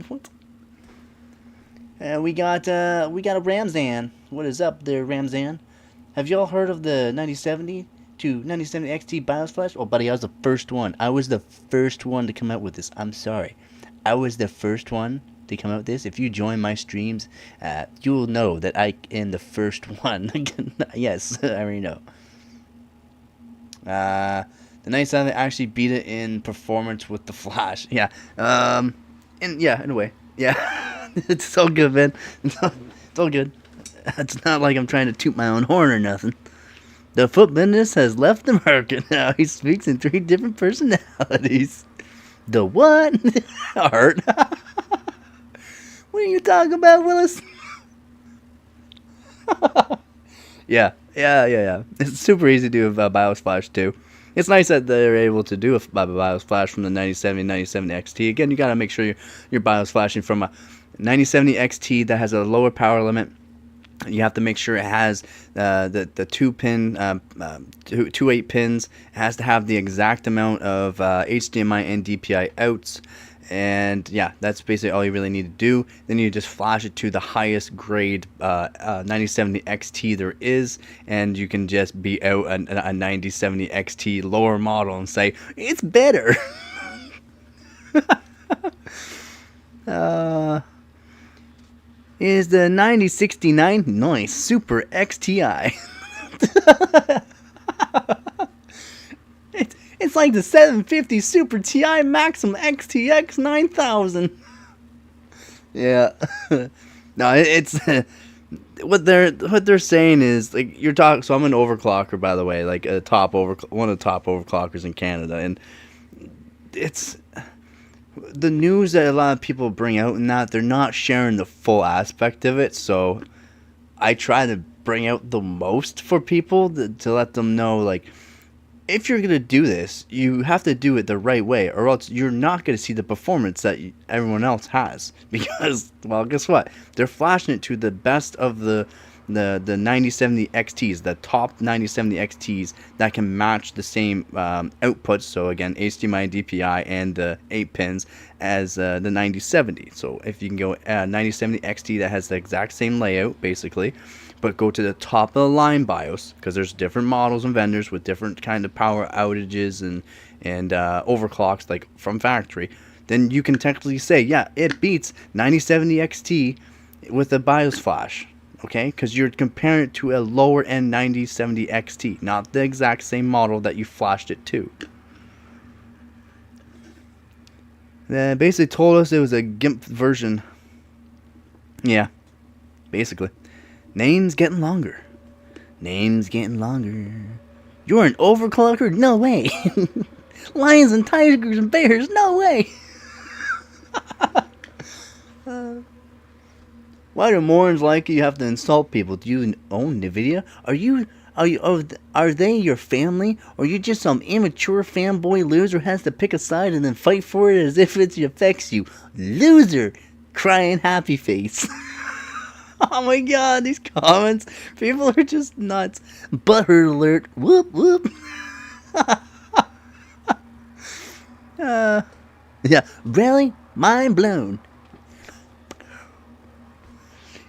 What? We got a Ramzan. What is up there, Ramzan? Have y'all heard of the 9070 to 9070 XT BIOS flash? Oh, buddy, I was the first one. I was the first one to come out with this. I'm sorry. I was the first one to come out with this. If you join my streams, you'll know that I am the first one. Yes, I already know. The 9070 actually beat it in performance with the flash. Yeah. In a way. Yeah. It's all good, man. It's all good. It's not like I'm trying to toot my own horn or nothing. The foot business has left the market now. He speaks in 3 different personalities. The what? Art. What are you talking about, Willis? Yeah. It's super easy to do a BIOS flash too. It's nice that they're able to do a BIOS flash from the 9070 XT. Again, you gotta make sure you're BIOS flashing from a 9070 XT that has a lower power limit. You have to make sure it has the 2-pin, 2 8 pins. It has to have the exact amount of HDMI and DPI outs. And yeah, that's basically all you really need to do. Then you just flash it to the highest grade 9070 XT there is, and you can just be out a 9070 XT lower model and say, it's better. is the 9069 Nice Super XTI. It's like the 750 Super TI Maximum XTX 9000. Yeah. No, it's what they're saying is like you're talking. So I'm an overclocker, by the way, like one of the top overclockers in Canada, and it's the news that a lot of people bring out and that they're not sharing the full aspect of it. So I try to bring out the most for people to let them know, like, if you're going to do this, you have to do it the right way, or else you're not going to see the performance that everyone else has. Because, well, guess what? They're flashing it to the best of the 9070 XTs, the top 9070 XTs that can match the same outputs. So, again, HDMI, DPI, and the 8 pins as the 9070. So, if you can go 9070 XT that has the exact same layout, basically, but go to the top of the line BIOS, because there's different models and vendors with different kind of power outages and overclocks, like from factory, then you can technically say, yeah, it beats 9070 XT with a BIOS flash, okay? Because you're comparing it to a lower end 9070 XT, not the exact same model that you flashed it to. They basically told us it was a GIMP version. Yeah, basically. Name's getting longer. Name's getting longer. You're an overclocker? No way. Lions and tigers and bears? No way. Why do morons like you have to insult people? Do you own Nvidia? Are they your family? Or are you just some immature fanboy loser who has to pick a side and then fight for it as if it affects you? Loser! Crying happy face. Oh my god, these comments. People are just nuts. Butthurt alert. Whoop, whoop. Yeah, really? Mind blown.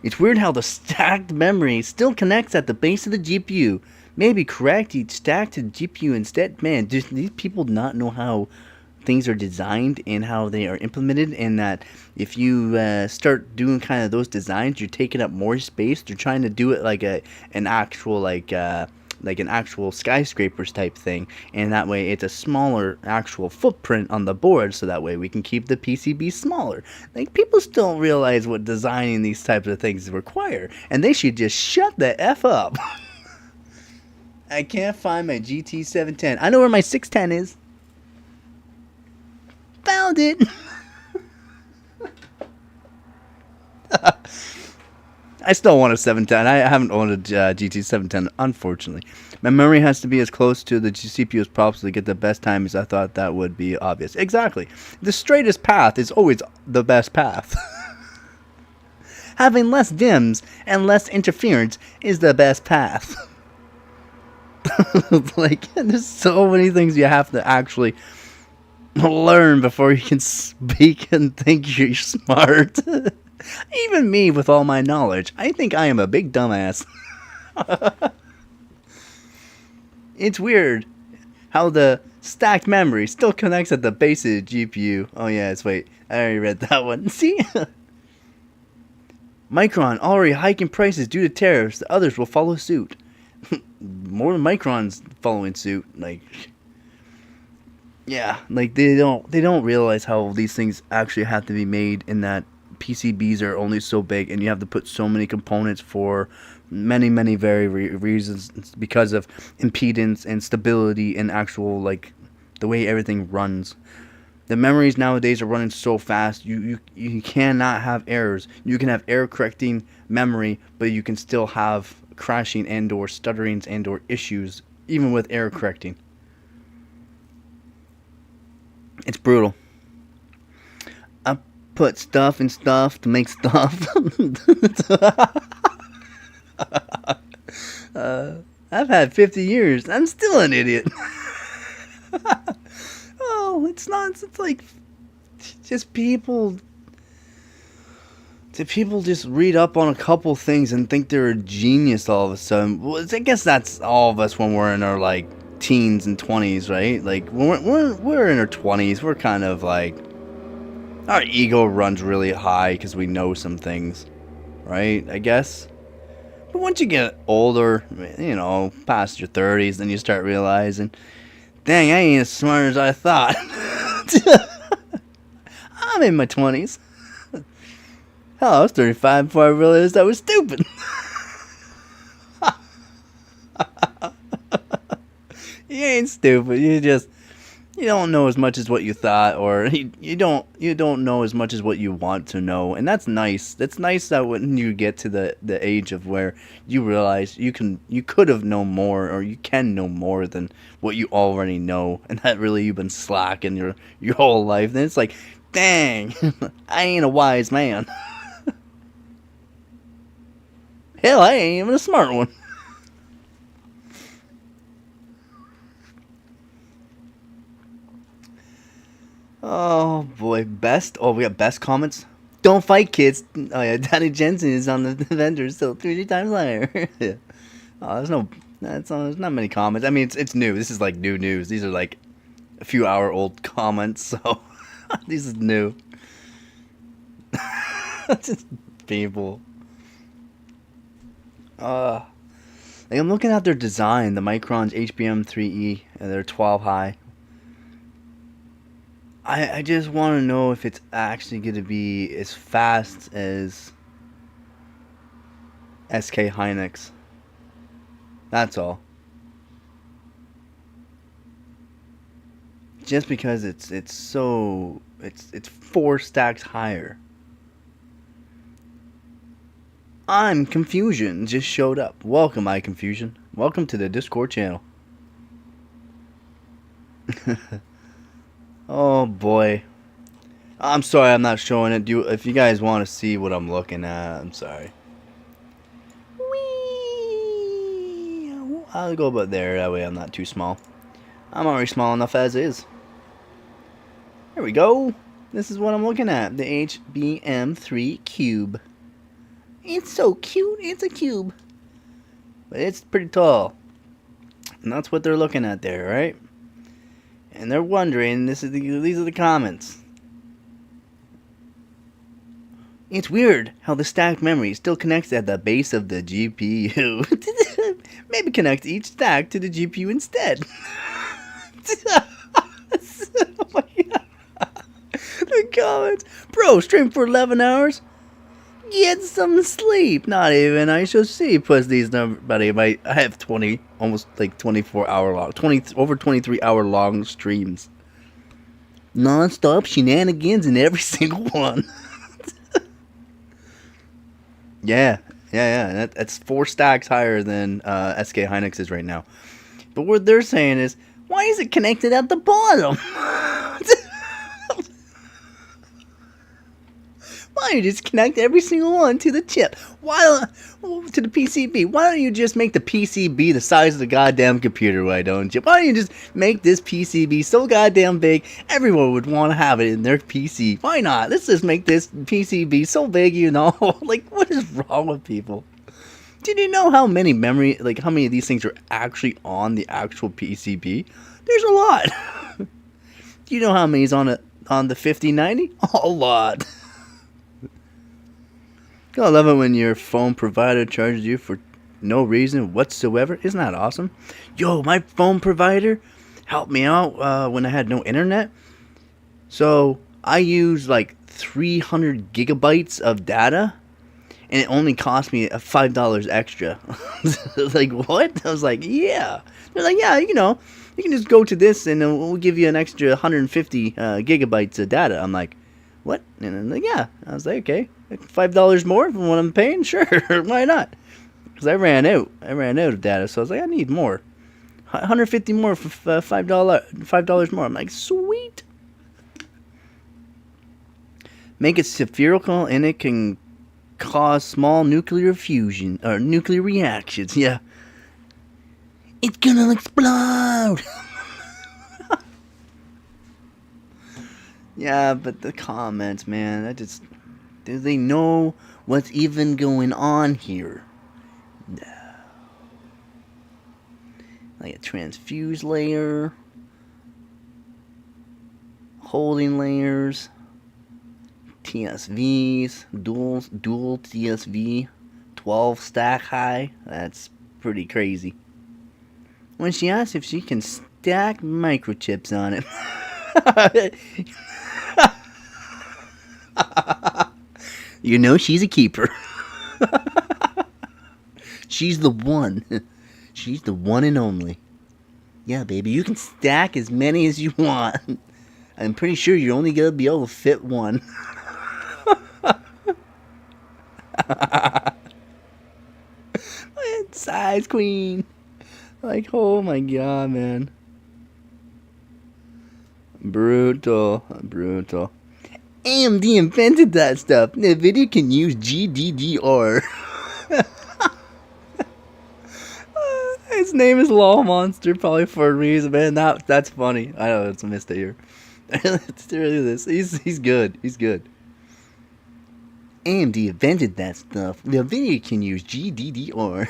It's weird how the stacked memory still connects at the base of the GPU. Maybe correct, you'd stack to the GPU instead. Man, do these people not know how things are designed and how they are implemented, and that if you start doing kind of those designs, you're taking up more space. They're trying to do it like an actual skyscrapers type thing, and that way it's a smaller actual footprint on the board, so that way we can keep the PCB smaller. Like, people still don't realize what designing these types of things require, and they should just shut the F up. I can't find my GT 710. I know where my 610 is. Found it. I still want a 710. I haven't owned a GT 710, unfortunately. My memory has to be as close to the CPU as possible to get the best time, as I thought that would be obvious. Exactly. The straightest path is always the best path. Having less DIMMs and less interference is the best path. Like, there's so many things you have to actually learn before you can speak and think you're smart. Even me, with all my knowledge, I think I am a big dumbass. It's weird how the stacked memory still connects at the base of the GPU. Oh yeah, wait, I already read that one. See? Micron already hiking prices due to tariffs. The others will follow suit. More than Micron's following suit. Like, yeah, like they don't realize how these things actually have to be made, in that PCBs are only so big, and you have to put so many components for many reasons, because of impedance and stability and actual, like, the way everything runs. The memories nowadays are running so fast, you cannot have errors. You can have error correcting memory, but you can still have crashing and or stutterings and or issues even with error correcting. It's brutal. I put stuff in stuff to make stuff. I've had 50 years. I'm still an idiot. Oh, it's not. It's like just people. Do people just read up on a couple things and think they're a genius all of a sudden? Well, I guess that's all of us when we're in our, like, teens and 20s, right? Like, when we're in our 20s, we're kind of like, our ego runs really high because we know some things. right? I guess. But once you get older, you know, past your 30s, then you start realizing, dang, I ain't as smart as I thought. I'm in my 20s. Hell, I was 35 before I realized I was stupid. You ain't stupid. You don't know as much as what you thought, or you don't know as much as what you want to know, and that's nice. That's nice that when you get to the age of where you realize you could have known more, or you can know more than what you already know, and that really you've been slacking your whole life. Then it's like, dang, I ain't a wise man. Hell, I ain't even a smart one. Oh boy, best. Oh, we got best comments. Don't fight, kids. Oh yeah, Danny Jensen is on the vendor still 3 times higher. Yeah. Oh, there's not many comments. I mean, it's new. This is like new news. These are like a few hour old comments, so this is new. Just people. Like I'm looking at their design, the Micron's HBM3E, and they're 12 high. I just want to know if it's actually going to be as fast as SK Hynix. That's all. Just because it's 4 stacks higher. I'm Confusion just showed up. Welcome, iConfusion. Welcome to the Discord channel. Oh boy. I'm sorry I'm not showing it. If you guys want to see what I'm looking at, I'm sorry. Whee! I'll go about there, that way I'm not too small. I'm already small enough as is. There we go. This is what I'm looking at. The HBM3 cube. It's so cute. It's a cube. But it's pretty tall. And that's what they're looking at there, right? And they're wondering, these are the comments. It's weird how the stacked memory still connects at the base of the GPU. Maybe connect each stack to the GPU instead. Oh my God. The comments. Bro, stream for 11 hours? Get some sleep. Not even I shall see. Plus these numbers, buddy. I have 20, almost like 24-hour long, over 23-hour long streams. Non-stop shenanigans in every single one. Yeah. That's 4 stacks higher than SK Hynix is right now. But what they're saying is, why is it connected at the bottom? Why don't you just connect every single one to the chip? To the PCB? Why don't you just make the PCB the size of the goddamn computer? Why don't you? Why don't you just make this PCB so goddamn big, everyone would want to have it in their PC? Why not? Let's just make this PCB so big, you know? Like, what is wrong with people? Did you know how many how many of these things are actually on the actual PCB? There's a lot. Do you know how many is on the 5090? A lot. I love it when your phone provider charges you for no reason whatsoever. Isn't that awesome? Yo, my phone provider helped me out when I had no internet. So I used like 300 gigabytes of data, and it only cost me $5 extra. Like, what? I was like, yeah. They're like, yeah, you know, you can just go to this and we'll give you an extra 150 gigabytes of data. I'm like, what? And I'm like, yeah. I was like, okay, $5 more from what I'm paying? Sure, why not? Because I ran out of data, so I was like, I need more. 150 more for $5 more. I'm like, sweet. Make it spherical, and it can cause small nuclear fusion or nuclear reactions. Yeah, it's gonna explode. Yeah, but the comments, man, do they know what's even going on here? No. Like a transfuse layer, holding layers, TSVs, dual TSV, 12 stack high. That's pretty crazy. When she asks if she can stack microchips on it. You know she's a keeper. She's the one. She's the one and only. Yeah, baby, you can stack as many as you want. I'm pretty sure you're only gonna be able to fit one. Size queen. Like, oh my god, man. Brutal. AMD invented that stuff. Nvidia can use GDDR. His name is Law Monster, probably for a reason, man. That's funny. I know it's a mistake here. It's really this. He's good. He's good. AMD invented that stuff. Nvidia can use GDDR.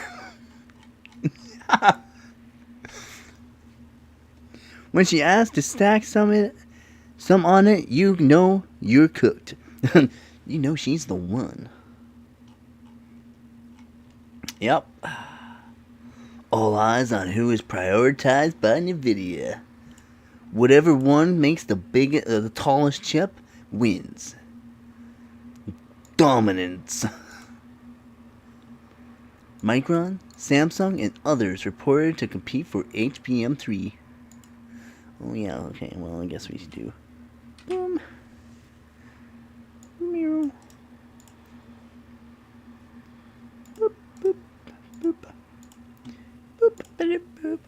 When she asks to stack some on it, you know you're cooked. You know she's the one. Yep. All eyes on who is prioritized by Nvidia. Whatever one makes the tallest chip wins. Dominance. Micron, Samsung, and others reported to compete for HBM3. Oh yeah, okay, well I guess we should do. Boom. Meow. Boop, boop, boop. Boop, boop, boop.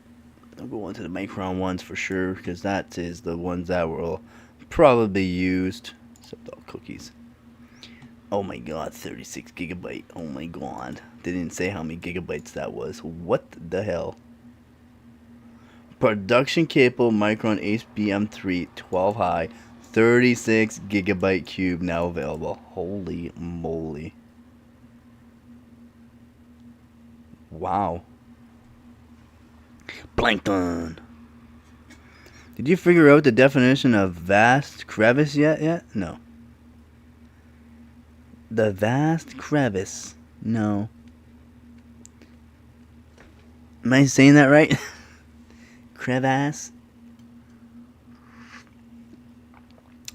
I'll go on to the Micron ones for sure, because that is the ones that will probably be used. Except all cookies. Oh my god, 36 gigabyte. Oh my god. They didn't say how many gigabytes that was. What the hell? Production capable Micron HBM3 12 high 36 gigabyte cube now available. Holy moly. Wow. Plankton. Did you figure out the definition of vast crevice yet? No. The vast crevice. No. Am I saying that right? Crevasse.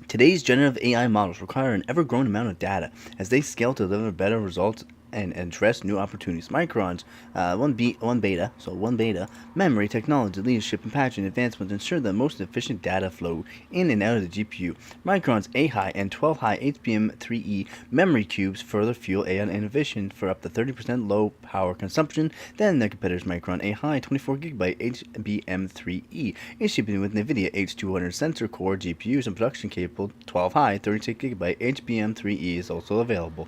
Today's generative AI models require an ever-growing amount of data as they scale to deliver better results and address new opportunities. Micron's 1 beta memory technology leadership and pattern advancements ensure the most efficient data flow in and out of the GPU. Micron's A-high and 12-high HBM3E memory cubes further fuel AI innovation for up to 30% low power consumption than their competitors. Micron A-high 24GB HBM3E is shipping with Nvidia H200 sensor core GPUs and production capable 12-high 36GB HBM3E is also available.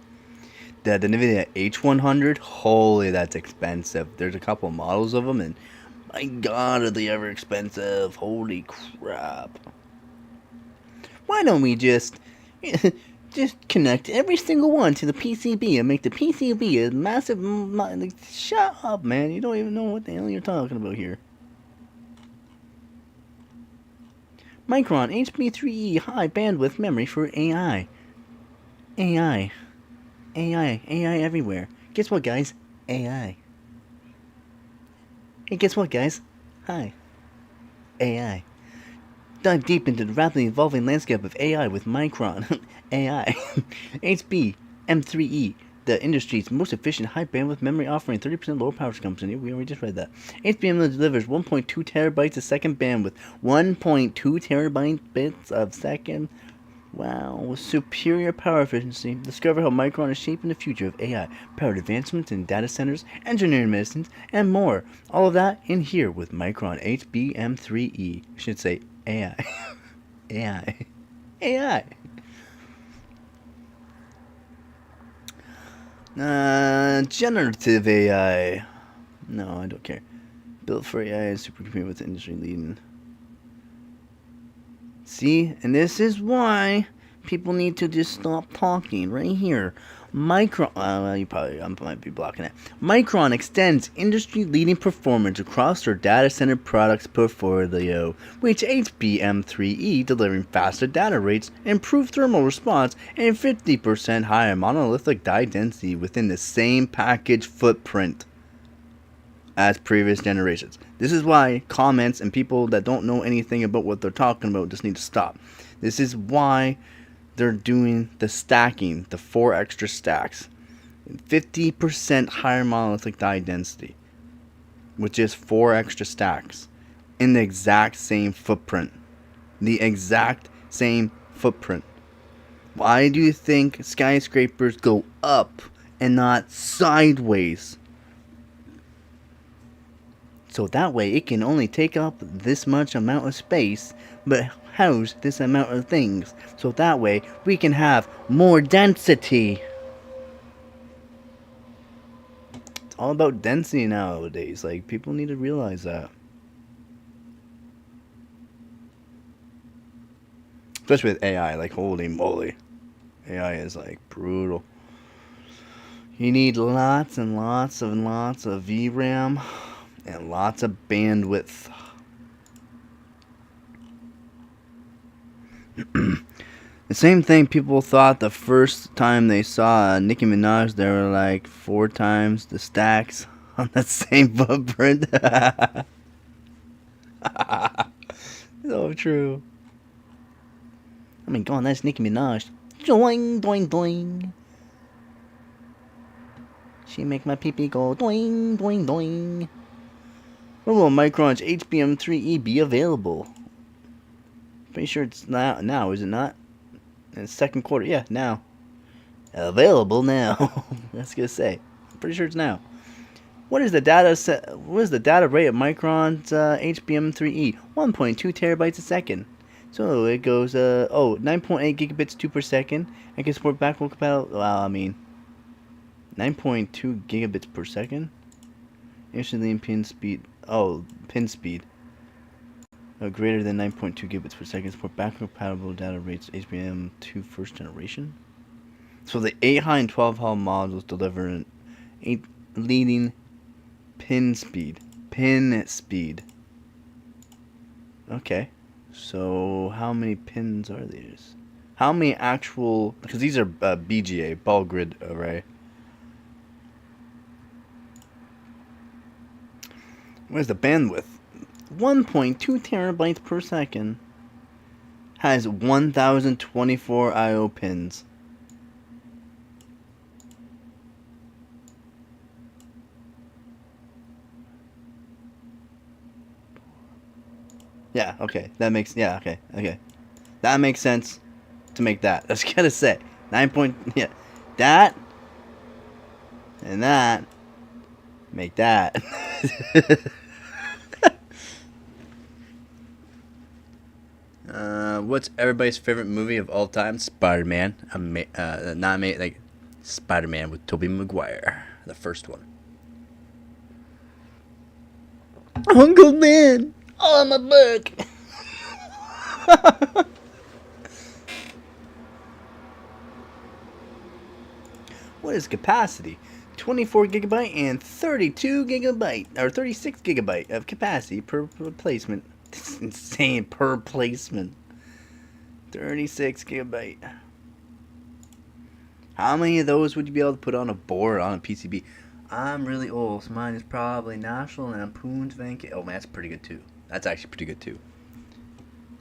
The Nvidia H100, holy, that's expensive. There's a couple of models of them, and my god, are they ever expensive. Holy crap. Why don't we just connect every single one to the PCB and make the PCB a massive... Shut up, man. You don't even know what the hell you're talking about here. Micron HB3E high bandwidth memory for AI. AI everywhere. Guess what, guys? AI. Hey, guess what, guys? Hi. AI. Dive deep into the rapidly evolving landscape of AI with Micron. AI. HB M3E, the industry's most efficient high bandwidth memory offering 30% lower power consumption. We already just read that. HBM delivers 1.2 terabytes a second bandwidth. 1.2 terabytes a second. Wow, with superior power efficiency. Discover how Micron is shaping the future of AI, powered advancements in data centers, engineering medicines, and more. All of that in here with Micron HBM3E. I should say AI. AI. AI. Generative AI. No, I don't care. Built for AI and supercomputing with industry leading. See, and this is why People need to just stop talking right here. Micron, I might be blocking it. Micron extends industry-leading performance across their data center products portfolio, with HBM3E delivering faster data rates, improved thermal response, and 50% higher monolithic die density within the same package footprint as previous generations. This is why comments and people that don't know anything about what they're talking about just need to stop. This is why they're doing the stacking, the 4 extra stacks. 50% higher monolithic die density with just 4 extra stacks in the exact same footprint. The exact same footprint. Why do you think skyscrapers go up and not sideways? So that way it can only take up this much amount of space, but house this amount of things. So that way we can have more density. It's all about density nowadays. Like, people need to realize that. Especially with AI, like, holy moly. AI is like brutal. You need lots and lots and lots of VRAM and lots of bandwidth. The same thing people thought the first time they saw Nicki Minaj. They were like 4 times the stacks on the same footprint. So true. I mean, go on, that's Nicki Minaj. Doing, doing, doing. She make my pee-pee go doing, doing, doing. When will Micron's HBM3E be available? Pretty sure it's now, is it not? In the second quarter, yeah, now. Available now. That's gonna say. I'm pretty sure it's now. What is the data rate of Micron's HBM3E? 1.2 terabytes a second. So it goes 9.8 gigabits 2 per second. I can support backward compatible. Well, I mean, 9.2 gigabits per second. Instantly in pin speed. Oh, pin speed. Greater than 9.2 gigabits per second. Support backward compatible data rates. HBM2 first generation. So the 8 high and 12 hall modules deliver an 8 leading pin speed. Pin speed. Okay. So how many pins are these? How many actual? Because these are BGA, ball grid array. Where's the bandwidth? 1.2 terabytes per second. Has 1024 I/O pins. Yeah, okay. That makes okay. That makes sense to make that. I was gonna say 9 point that and that make that. What's everybody's favorite movie of all time? Spider-Man. Like Spider-Man with Tobey Maguire, the first one. Uncle Ben. Oh, my book. What is capacity? 24 gigabyte and 32 gigabyte or 36 gigabyte of capacity per placement. It's insane per placement. 36 gigabyte. How many of those would you be able to put on a board on a PCB? I'm really old, so mine is probably National Lampoon's Vacation. Oh man, that's pretty good too. That's actually pretty good too.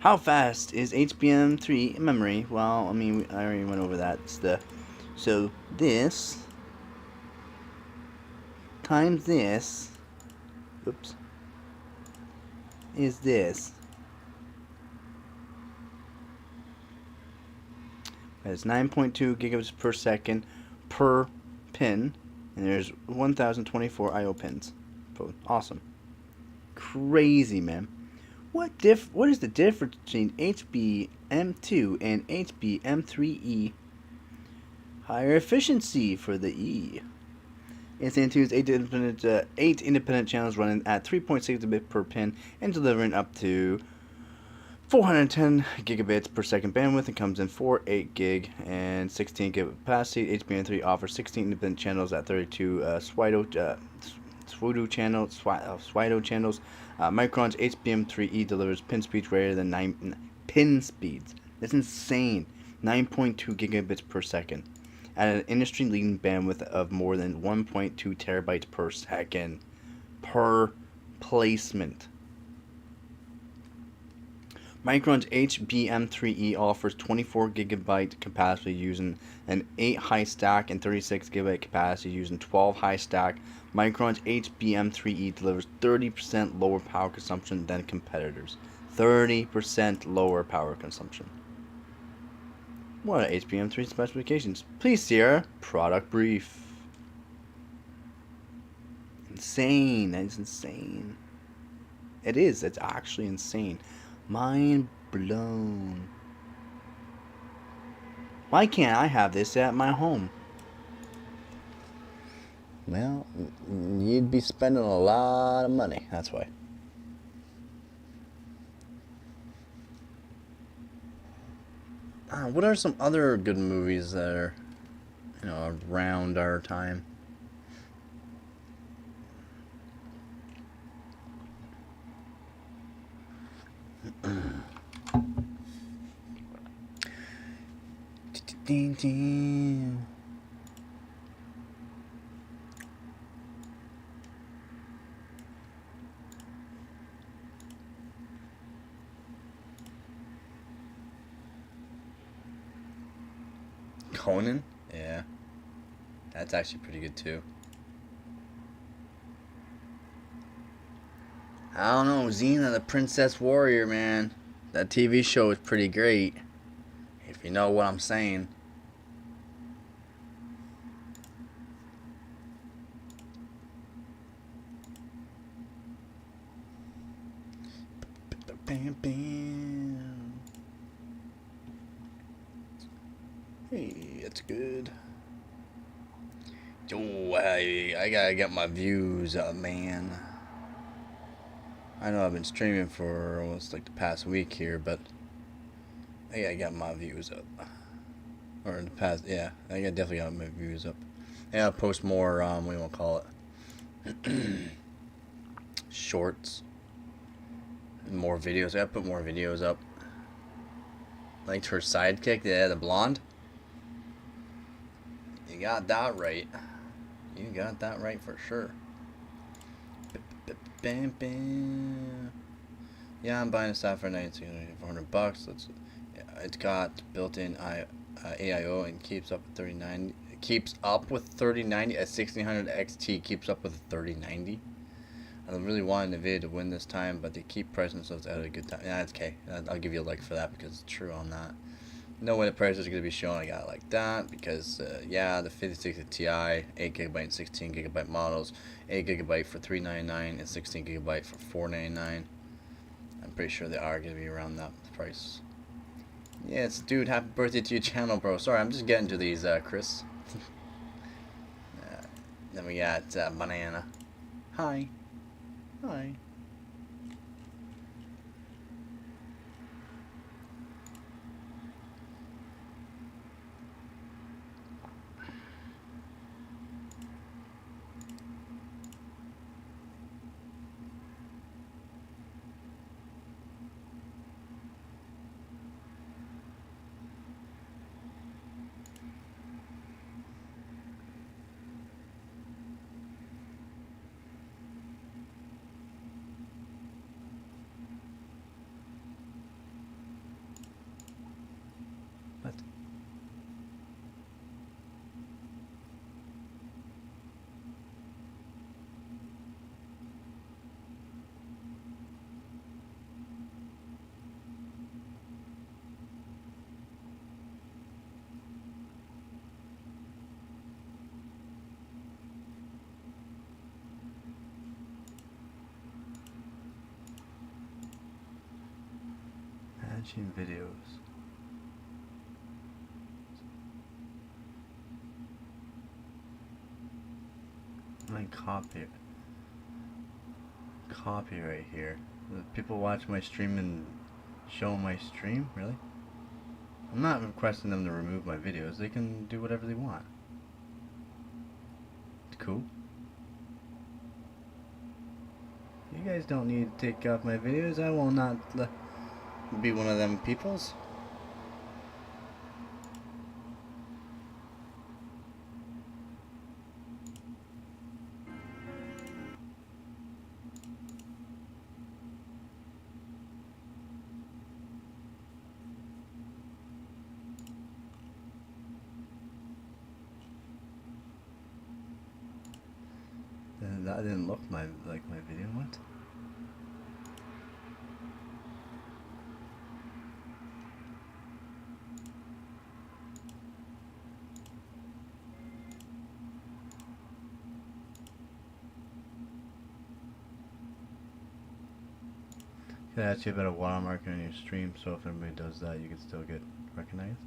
How fast is HBM3 memory? Well, I mean, I already went over that. So this times this, oops, is this. That's 9.2 gigabits per second per pin, and there's 1024 I/O pins. Awesome, crazy, man. What is the difference between HBM2 and HBM3E? Higher efficiency for the E. It's includes 8 independent channels running at 3.6 bit per pin and delivering up to 410 gigabits per second bandwidth and comes in 8 gig and 16 gig capacity. HBM3 offers 16 independent channels at 32 Swido channels. Micron's HBM3E delivers pin speeds greater than 9 pin speeds. That's insane. 9.2 gigabits per second at an industry-leading bandwidth of more than 1.2 terabytes per second per placement. Micron's HBM3E offers 24 gigabyte capacity using an 8 high stack and 36 gigabyte capacity using 12 high stack. Micron's HBM3E delivers 30% lower power consumption than competitors. 30% lower power consumption. What are HBM3 specifications? Please see our product brief. Insane. That is insane. It is. It's actually insane. Mind blown. Why can't I have this at my home? Well, you'd be spending a lot of money. That's why. What are some other good movies that are, around our time? Conan? Yeah. That's actually pretty good too. I don't know, Xena the Princess Warrior, man. That TV show is pretty great. If you know what I'm saying. Bam, bam. Hey, that's good. Oh, I gotta get my views up, man. I know I've been streaming for almost like the past week here, but I gotta get my views up. Or in the past, yeah, I definitely got my views up. Yeah, I'll post more, what do you want to call it? Shorts. More videos. I gotta put more videos up. Liked her sidekick, yeah, the blonde. You got that right. You got that right for sure. Bam, bam. Yeah, I'm buying a stuff for $400. It's got built-in AIO and keeps up with 3090. It keeps up with 3090 at 1600 XT. Keeps up with 3090. I really wanted Nvidia to win this time, but they keep pricing themselves out at a good time. Yeah, it's okay. I'll give you a like for that because it's true on that. No way the price is going to be shown. I got it like that because, yeah, the 5060 Ti, 8GB and 16GB models, 8GB for $399 and 16GB for $499. I'm pretty sure they are going to be around that price. Yes, dude, happy birthday to your channel, bro. Sorry, I'm just getting to these, Chris. Then we got Banana. Hi. Hi. What? Managing videos. My copyright here. People watch my stream in Show my stream? Really? I'm not requesting them to remove my videos. They can do whatever they want. It's cool. You guys don't need to take off my videos. I will not be one of them peoples. That didn't look like my video. What? Can I ask you about a watermark on your stream, so if everybody does that, you can still get recognized?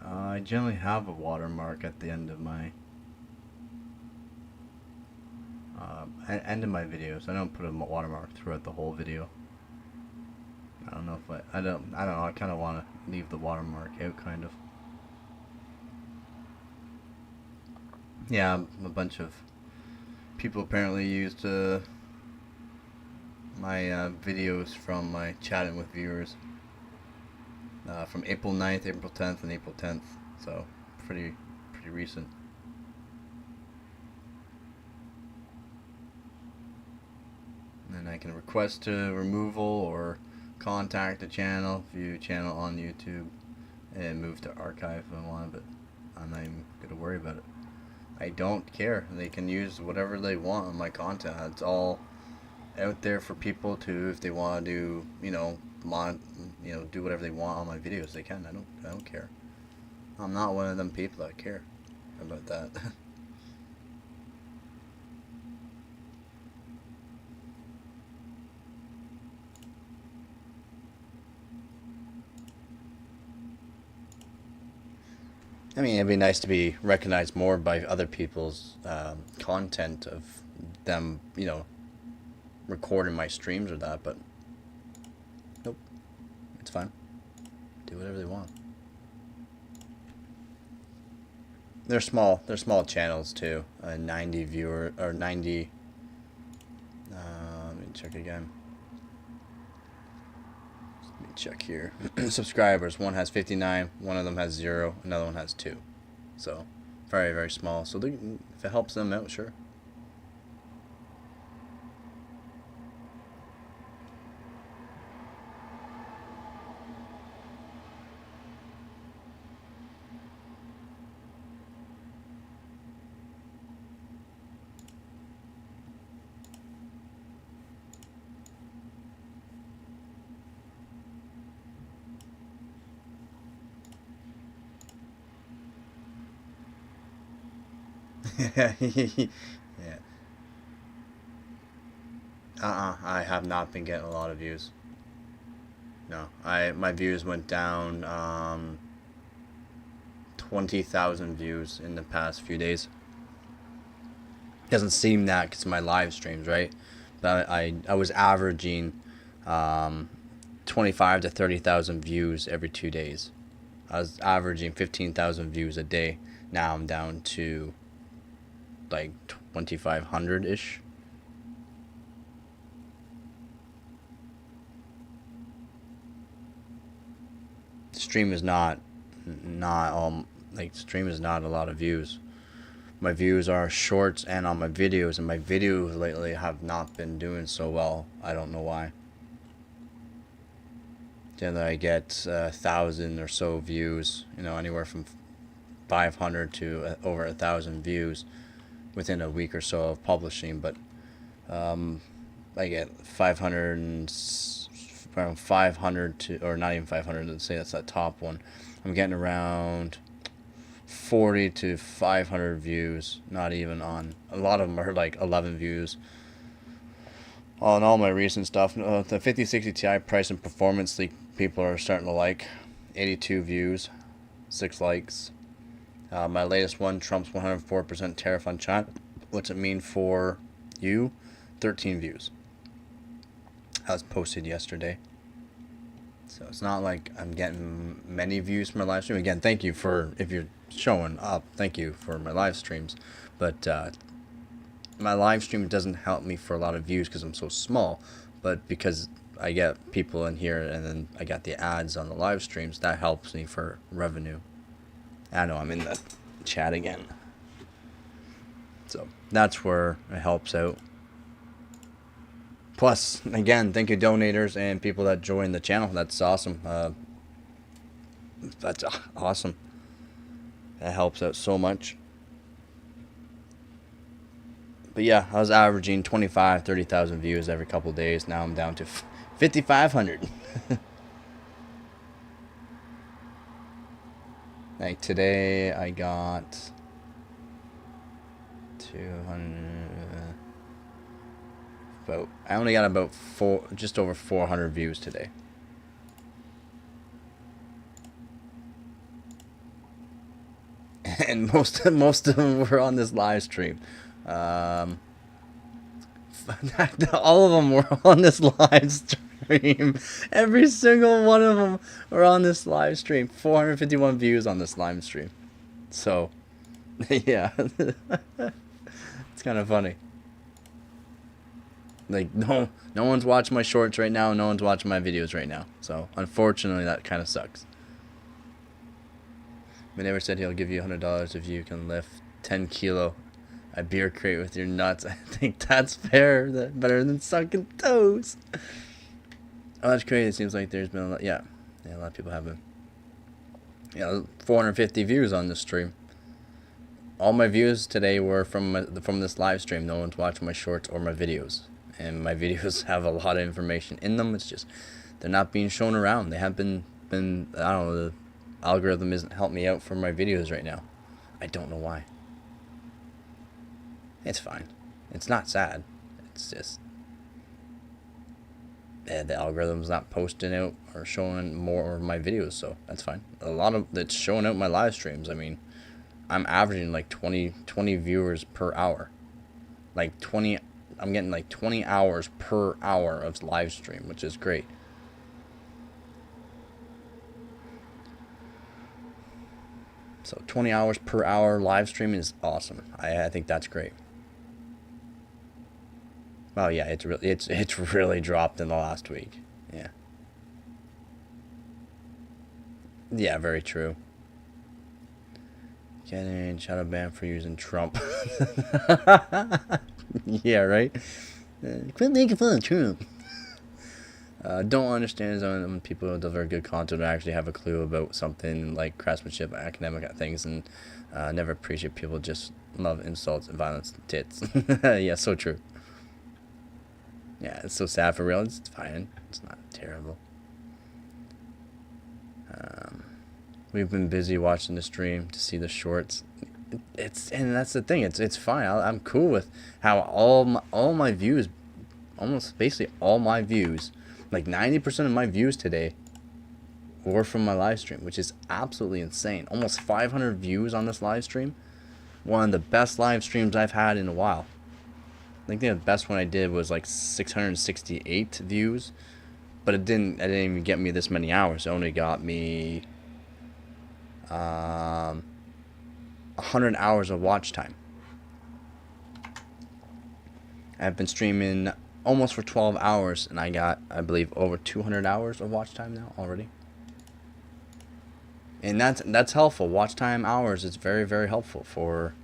I generally have a watermark at the end of my videos. I don't put a watermark throughout the whole video. I don't know if I don't know. I kind of want to leave the watermark out, kind of. Yeah, a bunch of people apparently used my videos from my chatting with viewers from April 9th, April 10th, and April 10th. So pretty recent. And I can request removal or contact the channel, view channel on YouTube, and move to archive if I want, but I'm not even going to worry about it. I don't care. They can use whatever they want on my content. It's all out there for people to, if they want to do, do whatever they want on my videos, they can. I don't care. I'm not one of them people that care about that. I mean, it'd be nice to be recognized more by other people's content of them, recording my streams or that, but nope, it's fine. Do whatever they want. They're small channels too. 90 viewer or 90. Let me check again. Let me check here. Subscribers. One has 59. One of them has 0. Another one has 2. So very small. So if it helps them out, sure. Yeah. I have not been getting a lot of views. No, my views went down 20,000 views in the past few days. Doesn't seem that because my live streams, right? But I was averaging 25 to 30,000 views every 2 days. I was averaging 15,000 views a day. Now I'm down to like 2,500-ish. Stream is not stream is not a lot of views. My views are shorts and on my videos, and my videos lately have not been doing so well. I don't know why. Generally I get 1,000 or so views, anywhere from 500 to over 1,000 views within a week or so of publishing, but I get 500 and around 500 to, or not even 500, let's say that's that top one. I'm getting around 40 to 500 views, not even on. A lot of them are like 11 views. On all my recent stuff, the 5060 Ti price and performance people are starting to like. 82 views, 6 likes. My latest one, Trump's 104% tariff on China. What's it mean for you? 13 views. That was posted yesterday. So it's not like I'm getting many views from my live stream. Again, thank you for, if you're showing up, thank you for my live streams. But my live stream doesn't help me for a lot of views because I'm so small. But because I get people in here and then I got the ads on the live streams, that helps me for revenue. I know I'm in the chat again. So that's where it helps out. Plus, again, thank you donators and people that join the channel. That's awesome. That's awesome. That helps out so much. But yeah, I was averaging 25, 30,000 views every couple days. Now I'm down to 5,500. Like today I got 200. I only got about just over 400 views today. And most of them were on this live stream. All of them were on this live stream. Every single one of them were on this live stream. 451 views on this live stream. So, yeah, it's kind of funny. Like, no one's watching my shorts right now. No one's watching my videos right now. So, unfortunately, that kind of sucks. But never said he'll give you $100 if you can lift 10 kilo a beer crate with your nuts. I think that's fair. That's better than sucking toes. Oh, that's crazy. It seems like there's been a lot. Yeah, a lot of people have been. Yeah, 450 views on this stream. All my views today were from this live stream. No one's watching my shorts or my videos. And my videos have a lot of information in them. It's just they're not being shown around. They have been I don't know, the algorithm isn't helping me out for my videos right now. I don't know why. It's fine. It's not sad. It's just the algorithm's not posting out or showing more of my videos, so that's fine. A lot of it's showing out my live streams. I mean, I'm averaging like 20 viewers per hour. Like 20, I'm getting like 20 hours per hour of live stream, which is great. So 20 hours per hour live streaming is awesome. I think that's great. Oh yeah, it's really dropped in the last week. Yeah. Yeah, very true. Getting shadow banned for using Trump. Yeah, right. Quit making fun of Trump. Don't understand when people deliver good content or actually have a clue about something like craftsmanship, academic things, and never appreciate people just love insults and violence and tits. Yeah, so true. Yeah, it's so sad for real. It's fine. It's not terrible. We've been busy watching the stream to see the shorts. And that's the thing. It's fine. I'm cool with how all my views, almost basically all my views, like 90% of my views today were from my live stream, which is absolutely insane. Almost 500 views on this live stream. One of the best live streams I've had in a while. I think the best one I did was like 668 views, but it didn't even get me this many hours. It only got me 100 hours of watch time. I've been streaming almost for 12 hours, and I got, I believe, over 200 hours of watch time now already. And that's helpful. Watch time hours is very, very helpful for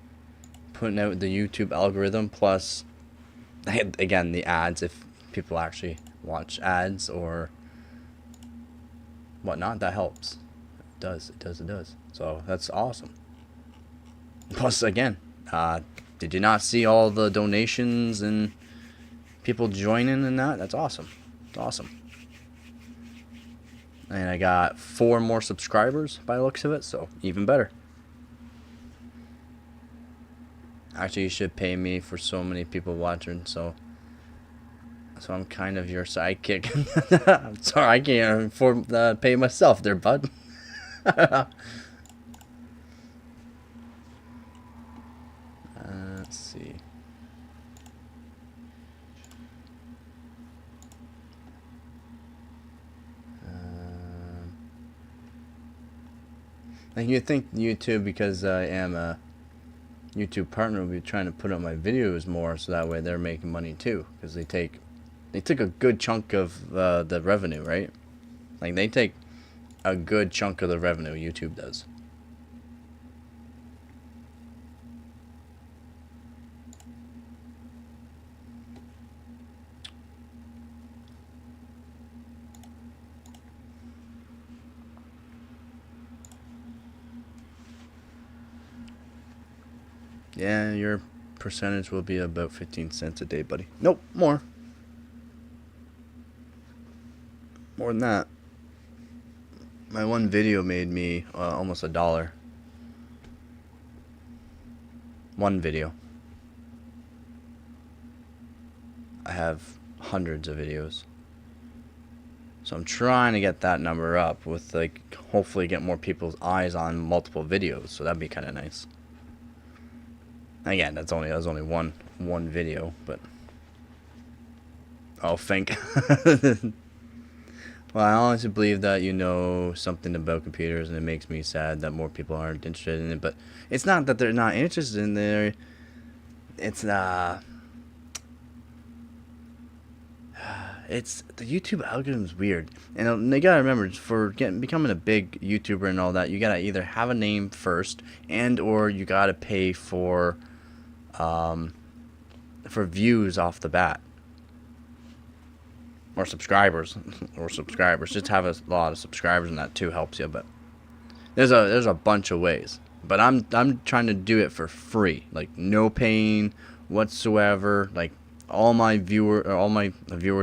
putting out the YouTube algorithm, plus again the ads, if people actually watch ads or whatnot, that helps. It does. So that's awesome. Plus, again, did you not see all the donations and people joining and that? That's awesome. It's awesome. And I got 4 more subscribers by the looks of it, so even better. Actually, you should pay me for so many people watching, so I'm kind of your sidekick. I'm sorry, I can't afford pay myself there, bud. Let's see. Like you think YouTube, because I am a YouTube partner, will be trying to put up my videos more, so that way they're making money too, because they took a good chunk of the revenue, right? Like they take a good chunk of the revenue. YouTube does. Yeah, your percentage will be about 15 cents a day, buddy. Nope, more. More than that. My one video made me almost $1. One video. I have hundreds of videos. So I'm trying to get that number up with, like, hopefully get more people's eyes on multiple videos. So that'd be kind of nice. Again, that was only one video, but oh, think. Well, I honestly believe that you know something about computers, and it makes me sad that more people aren't interested in it. But it's not that they're not interested in there. It's it's the YouTube algorithm is weird, and you gotta remember, for becoming a big YouTuber and all that, you gotta either have a name first, and or you gotta pay for views off the bat. Or subscribers. Just have a lot of subscribers, and that too helps you. But there's a bunch of ways. But I'm trying to do it for free, like no paying whatsoever. Like all my viewers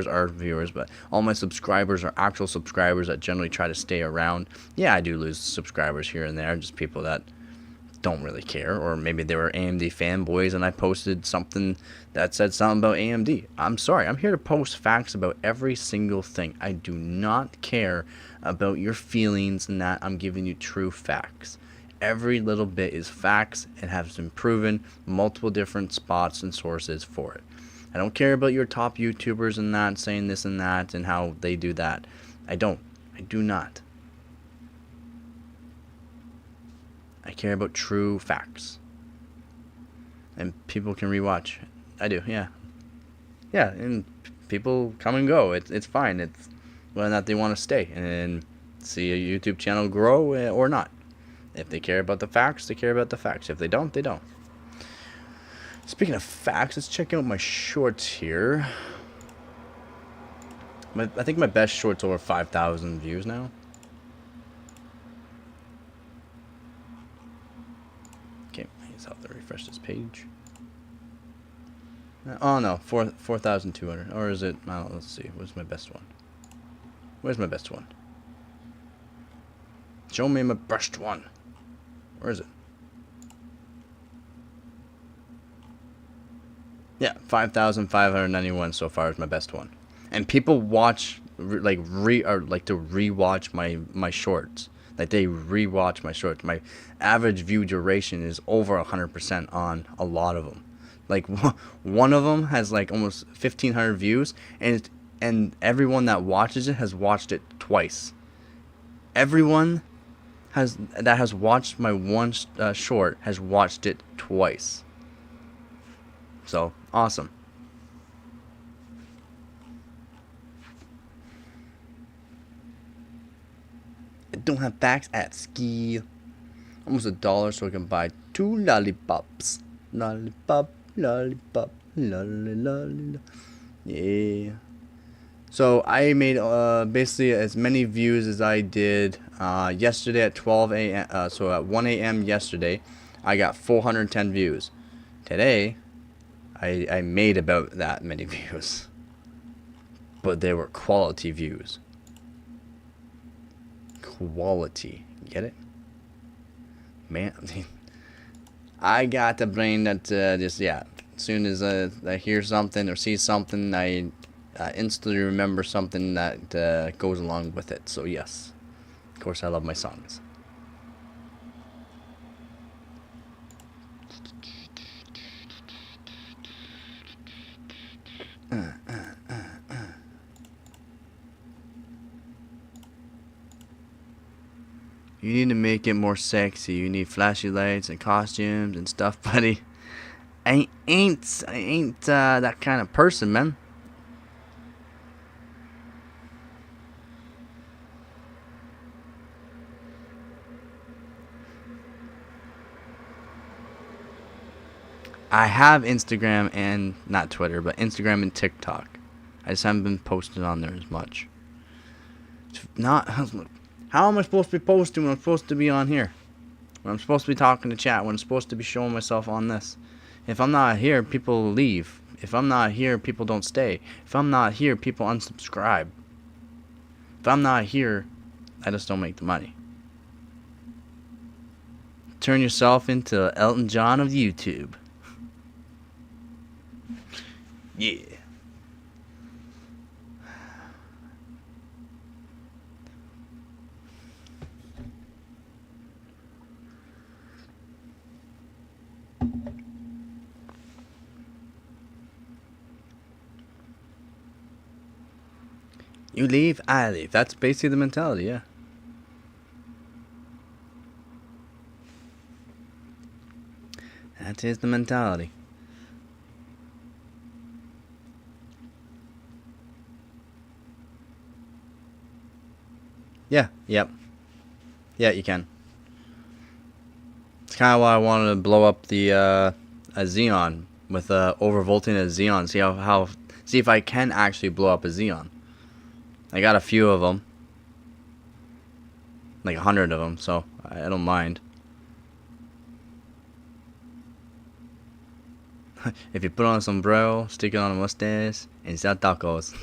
are viewers, but all my subscribers are actual subscribers that generally try to stay around. Yeah, I do lose subscribers here and there, just people that don't really care, or maybe they were AMD fanboys and I posted something that said something about AMD. I'm sorry, I'm here to post facts about every single thing. I do not care about your feelings and that. I'm giving you true facts. Every little bit is facts and has been proven, multiple different spots and sources for it. I don't care about your top YouTubers and that saying this and that and how they do that. I do not. I care about true facts. And people can rewatch. I do, yeah. Yeah, and people come and go. It's fine. It's whether or not they want to stay and see a YouTube channel grow or not. If they care about the facts, they care about the facts. If they don't, they don't. Speaking of facts, let's check out my shorts here. I think my best short's over 5,000 views now. Okay, I just have to refresh this page. Oh no, 4,200. Or is it? I don't know, let's see. Where's my best one? Where's my best one? Show me my best one. Where is it? Yeah, 5,591 so far is my best one. And people watch like to rewatch my shorts. Like they rewatch my shorts. My average view duration is over 100% on a lot of them. Like one of them has like almost 1,500 views, and everyone that watches it has watched it twice. Everyone that has watched my one short has watched it twice. So awesome. I don't have facts at ski. Almost $1 so I can buy 2 lollipops. Lollipop, lollipop, lolly. Yeah. So I made basically as many views as I did yesterday at 12 a.m. So at 1 a.m. yesterday, I got 410 views. Today, I made about that many views. But they were quality views. Quality. Get it? Man, I got the brain that just, yeah, as soon as I hear something or see something, I instantly remember something that goes along with it. So yes, of course I love my songs. You need to make it more sexy. You need flashy lights and costumes and stuff, buddy. I ain't that kind of person, man. I have Instagram and not Twitter, but Instagram and TikTok. I just haven't been posting on there as much. It's not how am I supposed to be posting when I'm supposed to be on here? When I'm supposed to be talking to chat, when I'm supposed to be showing myself on this. If I'm not here, people leave. If I'm not here, people don't stay. If I'm not here, people unsubscribe. If I'm not here, I just don't make the money. Turn yourself into Elton John of YouTube. Yeah. You leave, I leave. That's basically the mentality, yeah. That is the mentality. Yeah, yep. Yeah, you can. It's kind of why I wanted to blow up the a Xeon with overvolting a Xeon. See if I can actually blow up a Xeon. I got a few of them, like 100 of them, so I don't mind. If you put on a sombrero, stick it on a mustache, and sell tacos.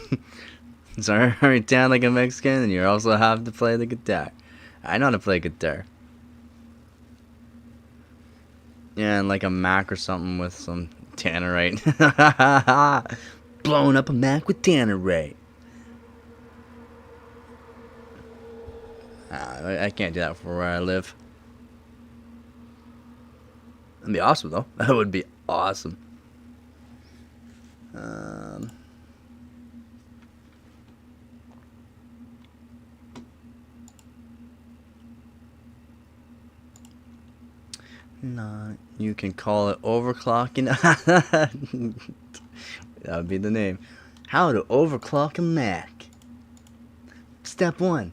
So are you down like a Mexican, and you also have to play the guitar. I know how to play guitar. Yeah, and like a Mac or something with some tannerite. Blowing up a Mac with tannerite. I can't do that for where I live. That'd be awesome, though. That would be awesome. No, you can call it overclocking. That would be the name. How to overclock a Mac. Step 1.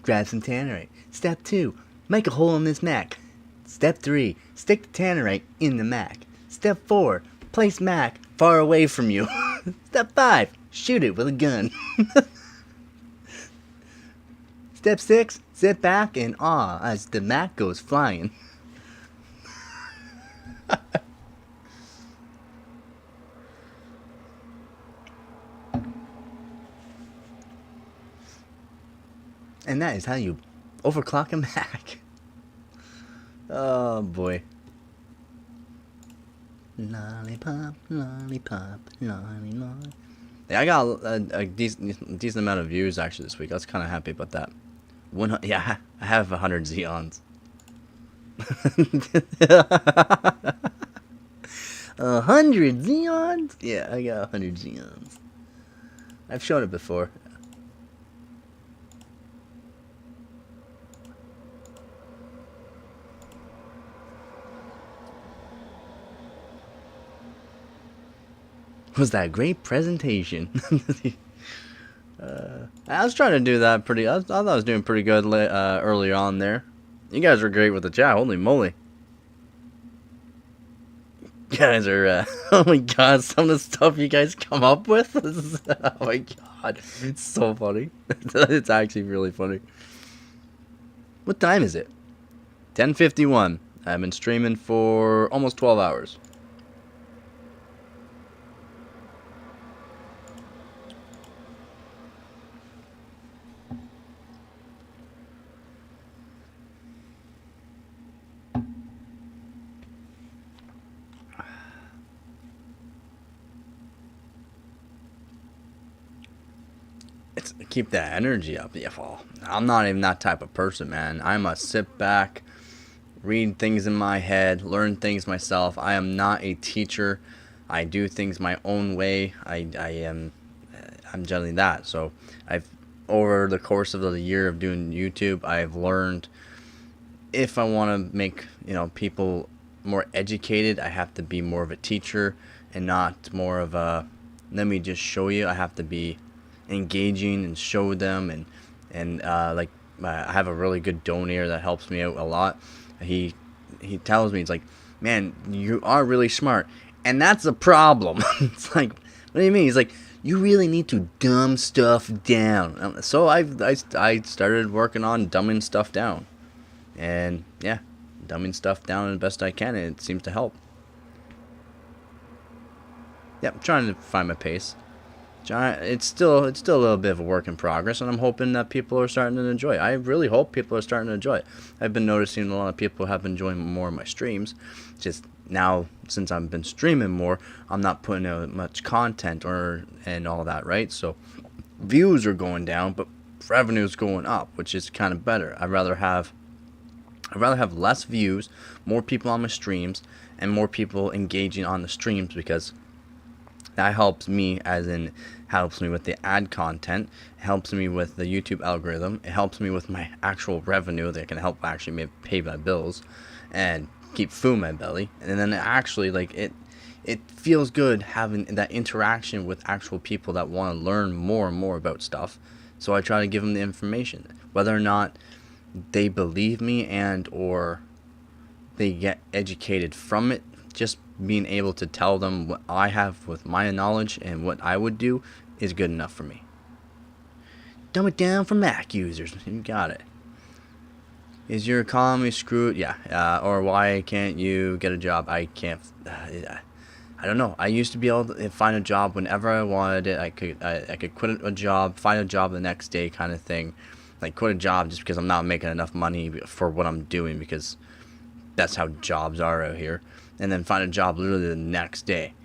Grab some tannerite. Step 2. Make a hole in this Mac. Step 3. Stick the tannerite in the Mac. Step 4. Place Mac far away from you. Step 5. Shoot it with a gun. Step 6. Sit back in awe as the Mac goes flying. And that is how you overclock a Mac. Oh boy. Lollipop, lollipop, lollipop. Yeah, I got a decent amount of views actually this week. I was kind of happy about that. Yeah, I have 100 Xeons. 100 Xeons? Yeah, I got 100 Xeons. I've shown it before. Was that a great presentation? I was trying to do that I thought I was doing pretty good early on there. You guys were great with the chat. Holy moly. You guys are, oh my god, some of the stuff you guys come up with. Oh my god. It's so funny. It's actually really funny. What time is it? 10:51. I've been streaming for almost 12 hours. Keep that energy up. Yeah, well, I'm not even that type of person, man. I'm a sit back, read things in my head, learn things myself. I am not a teacher. I do things my own way. I'm generally that. So over the course of the year of doing YouTube, I've learned if I want to make, people more educated, I have to be more of a teacher and not more of a let me just show you. I have to be engaging and show them, and like I have a really good donator that helps me out a lot. He tells me, it's like, man, you are really smart, and that's a problem. It's like, what do you mean? He's like, you really need to dumb stuff down. So I started working on dumbing stuff down, and yeah, dumbing stuff down the best I can, and it seems to help. Yep, I'm trying to find my pace. It's still a little bit of a work in progress, and I'm hoping that people are starting to enjoy it. I really hope people are starting to enjoy it. I've been noticing a lot of people have been enjoying more of my streams. Just now, since I've been streaming more, I'm not putting out much content and all that, right? So views are going down, but revenue's going up, which is kind of better. I'd rather have less views, more people on my streams, and more people engaging on the streams, because that helps me, as in helps me with the ad content, it helps me with the YouTube algorithm, it helps me with my actual revenue that can help actually pay my bills and keep food in my belly. And then actually, like, it feels good having that interaction with actual people that want to learn more and more about stuff. So I try to give them the information, whether or not they believe me and or they get educated from it. Just being able to tell them what I have with my knowledge and what I would do is good enough for me. Dumb it down for Mac users. You got it. Is your economy screwed? Yeah. Or why can't you get a job? I can't. I don't know. I used to be able to find a job whenever I wanted it. I could quit a job, find a job the next day, kind of thing. Like, quit a job just because I'm not making enough money for what I'm doing, because that's how jobs are out here. And then find a job literally the next day.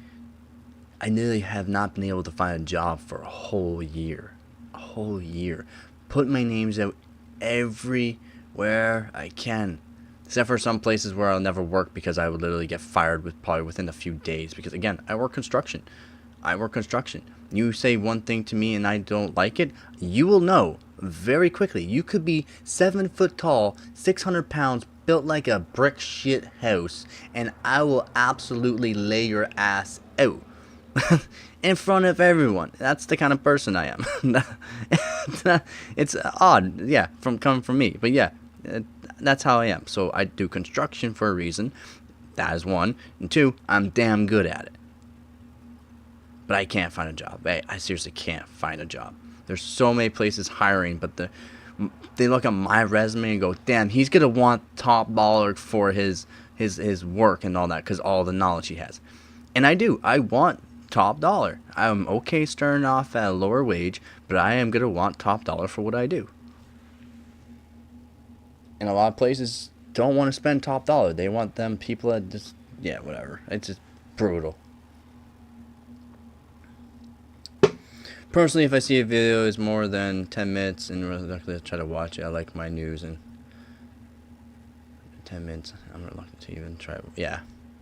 I literally have not been able to find a job for a whole year. A whole year. Put my names out everywhere I can. Except for some places where I'll never work, because I would literally get fired probably within a few days. Because again, I work construction. You say one thing to me and I don't like it, you will know very quickly. You could be 7 foot tall, 600 pounds, built like a brick shit house, and I will absolutely lay your ass out in front of everyone. That's the kind of person I am. It's odd, yeah, coming from me, but yeah, that's how I am. So I do construction for a reason. That is one, and two, I'm damn good at it. But I can't find a job. I seriously can't find a job. There's so many places hiring, but they look at my resume and go, damn, he's gonna want top dollar for his work and all that, because all the knowledge he has. And I do. I want top dollar. I'm okay starting off at a lower wage, but I am gonna want top dollar for what I do. And a lot of places don't want to spend top dollar. They want them people that just, yeah, whatever. It's just brutal. Personally, if I see a video is more than 10 minutes and reluctant to try to watch it, I like my news, and 10 minutes, I'm reluctant to even try. Yeah,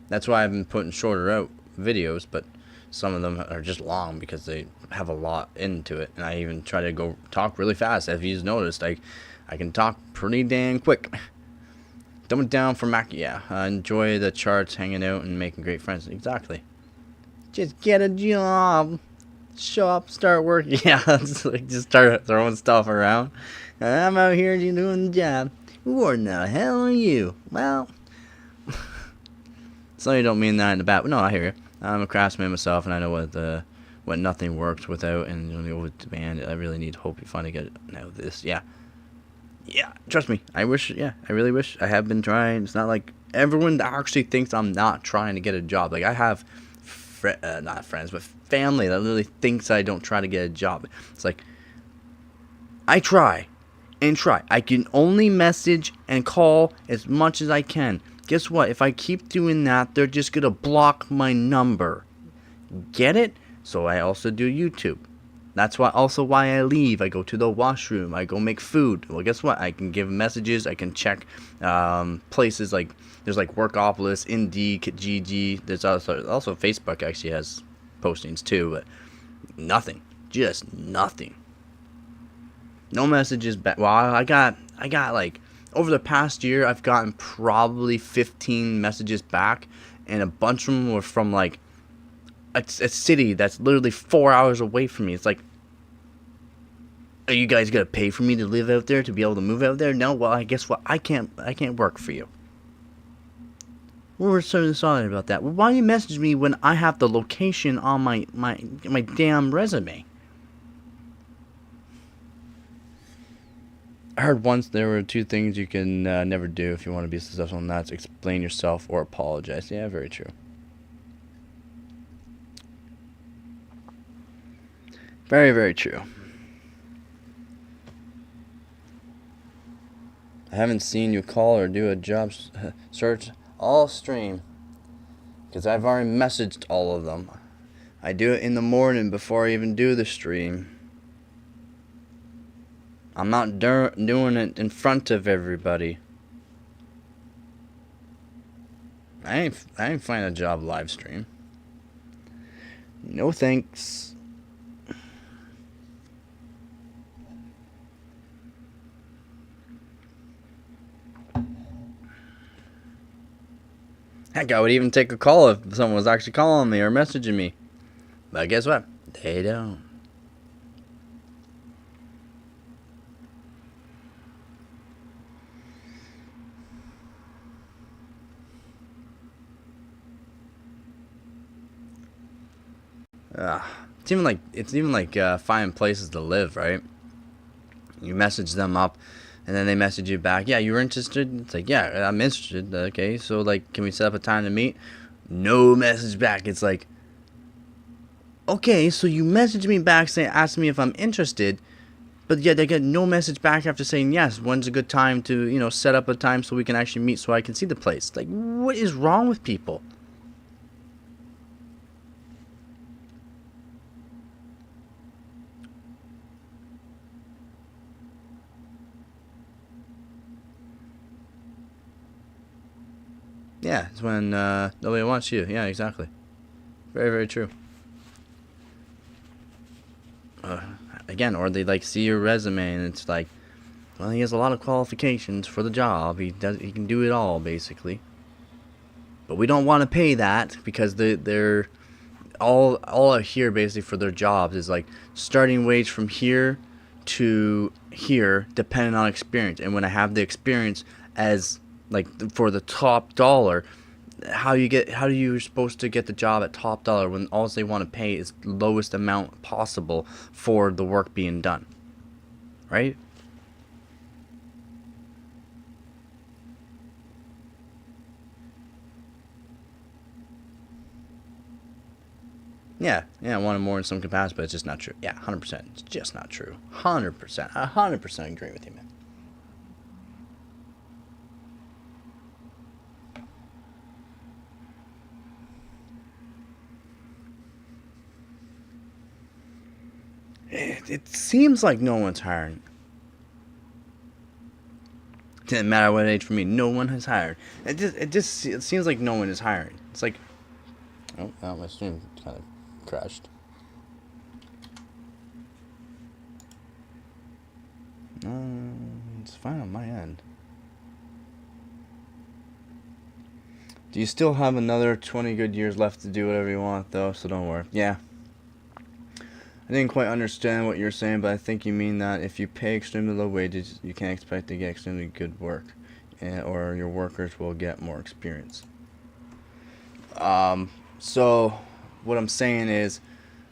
that's why I've been putting shorter out videos, but some of them are just long because they have a lot into it, and I even try to go talk really fast. As you've noticed, I can talk pretty damn quick. Dumb it down for Mac. Yeah, enjoy the charts, hanging out, and making great friends. Exactly. Just get a job. Show up, start working. Yeah, just start throwing stuff around. I'm out here doing the job. Who the hell are you? Well, so you don't mean that in the back. No, I hear you. I'm a craftsman myself, and I know what nothing works without, and the over demand. I really need hope you finally get now this. Yeah, trust me. I really wish. I have been trying. It's not like everyone actually thinks I'm not trying to get a job. Like, I have not friends, but family that literally thinks I don't try to get a job. It's like, I try and try. I can only message and call as much as I can. Guess what? If I keep doing that, they're just gonna block my number. Get it? So I also do YouTube. That's why I leave. I go to the washroom. I go make food. Well, guess what? I can give messages. I can check places like, there's like Workopolis, Indeed, GG. There's also Facebook actually has postings too, but nothing. Just nothing. No messages back. Well, I got like over the past year, I've gotten probably 15 messages back, and a bunch of them were from like a city that's literally 4 hours away from me. It's like, are you guys gonna pay for me to live out there, to be able to move out there? No. Well, I guess what? I can't work for you. We were so sorry about that. Well, why do you message me when I have the location on my damn resume? I heard once there were 2 things you can never do if you want to be successful, and that's explain yourself or apologize. Yeah, very true. Very, very true. I haven't seen you call or do a job search all stream, because I've already messaged all of them. I do it in the morning before I even do the stream. I'm not doing it in front of everybody. I ain't find a job live stream. No thanks. Heck, I would even take a call if someone was actually calling me or messaging me. But guess what? They don't. It's even like finding places to live, right? You message them up, and then they message you back. Yeah, you were interested. It's like, yeah, I'm interested. Okay, so like, can we set up a time to meet? No message back. It's like, okay, so you message me back saying, ask me if I'm interested, but yet they get no message back after saying yes. When's a good time to set up a time so we can actually meet, so I can see the place? Like, what is wrong with people? Yeah, it's when nobody wants you. Yeah, exactly. Very, very true. Again, or they like see your resume and it's like, well, he has a lot of qualifications for the job. He can do it all basically. But we don't want to pay that because they're all I hear basically for their jobs is like starting wage from here to here depending on experience. And when I have the experience as like for the top dollar, how do you supposed to get the job at top dollar when all they want to pay is the lowest amount possible for the work being done, right? Yeah, I wanted more in some capacity, but it's just not true. Yeah, 100%. It's just not true. 100%. 100% agree with you, man. It seems like no one's hiring. It didn't matter what age for me. No one has hired. It seems like no one is hiring. It's like, oh, my stream kind of crashed. It's fine on my end. Do you still have another 20 good years left to do whatever you want, though? So don't worry. Yeah. I didn't quite understand what you're saying, but I think you mean that if you pay extremely low wages, you can't expect to get extremely good work, or your workers will get more experience. So what I'm saying is,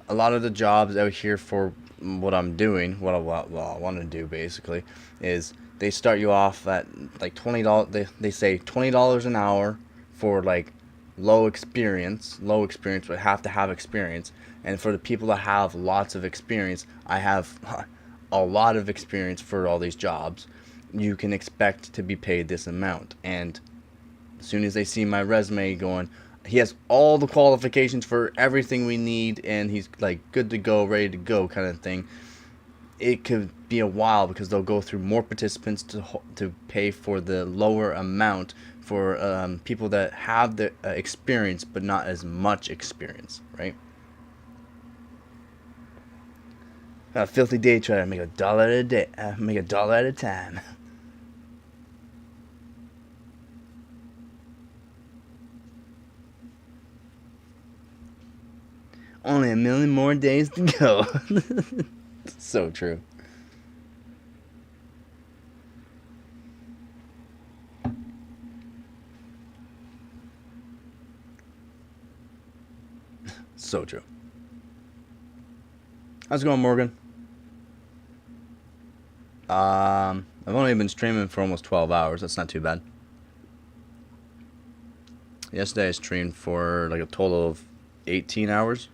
a lot of the jobs out here for what I'm doing, what I want to do basically, is they start you off at like $20. They say $20 an hour for like low experience, but have to have experience. And for the people that have lots of experience, I have a lot of experience for all these jobs. You can expect to be paid this amount. And as soon as they see my resume going, he has all the qualifications for everything we need, and he's like good to go, ready to go kind of thing. It could be a while because they'll go through more participants to pay for the lower amount for people that have the experience but not as much experience, right? A filthy day trying to make $1 a day, make $1 at a time. Only a million more days to go. So true. So true. How's it going, Morgan? I've only been streaming for almost 12 hours. That's not too bad. Yesterday I streamed for like a total of 18 hours.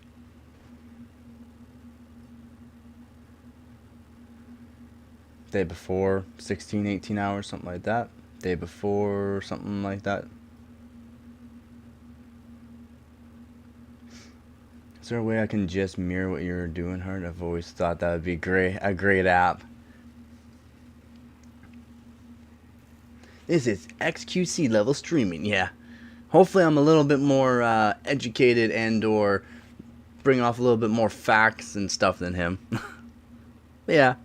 Day before, 16, 18 hours, something like that. Day before, something like that. Is there a way I can just mirror what you're doing, Hart? I've always thought that would be a great app. This is XQC level streaming, yeah. Hopefully I'm a little bit more educated and or bring off a little bit more facts and stuff than him. Yeah.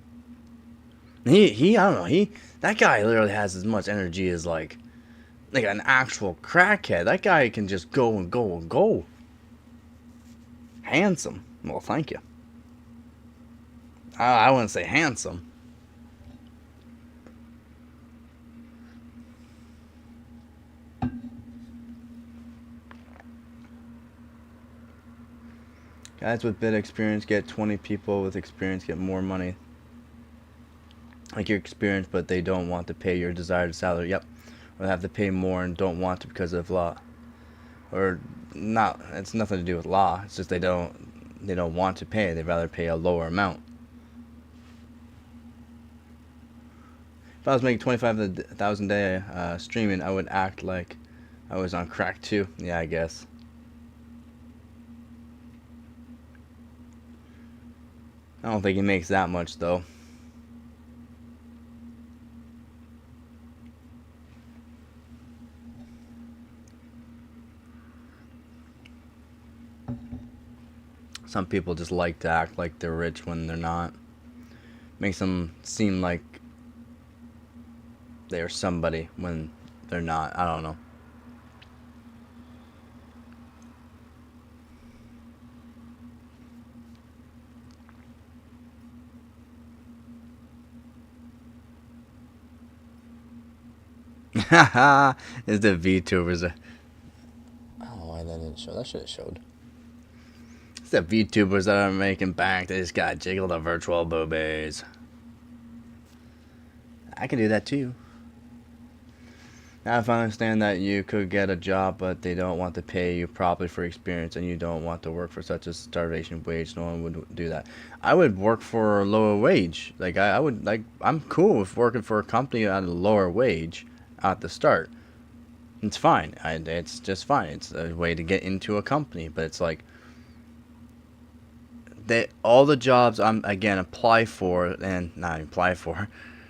I don't know, that guy literally has as much energy as like an actual crackhead. That guy can just go and go and go. Handsome. Well, thank you. I wouldn't say handsome. Guys with bit experience get 20 people with experience get more money. Like your experience, but they don't want to pay your desired salary. Yep. Or they have to pay more and don't want to because of law. Or not, it's nothing to do with law. It's just they don't want to pay. They'd rather pay a lower amount. If I was making 25,000 a day streaming, I would act like I was on crack too. Yeah, I guess. I don't think he makes that much though. Some people just like to act like they're rich when they're not. Makes them seem like they're somebody when they're not. I don't know. Haha, it's the VTubers. I don't know why that didn't show. That should have showed. It's the VTubers that are making bank. They just got jiggle the virtual boobies. I can do that too. Now if I understand that you could get a job, but they don't want to pay you properly for experience, and you don't want to work for such a starvation wage, no one would do that. I would work for a lower wage. Like I would like. I'm cool with working for a company at a lower wage at the start. It's fine. It's just fine. It's a way to get into a company, but it's like all the jobs I'm again apply for and not apply for.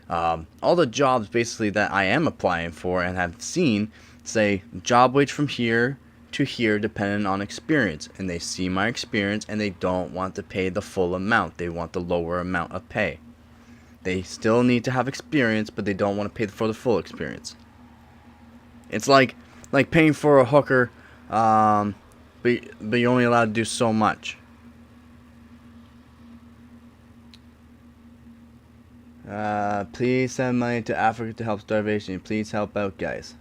All the jobs basically that I am applying for and have seen say job wage from here to here depending on experience, and they see my experience and they don't want to pay the full amount. They want the lower amount of pay. They still need to have experience, but they don't want to pay for the full experience. It's like paying for a hooker, but you're only allowed to do so much. Please send money to Africa to help starvation. Please help out, guys.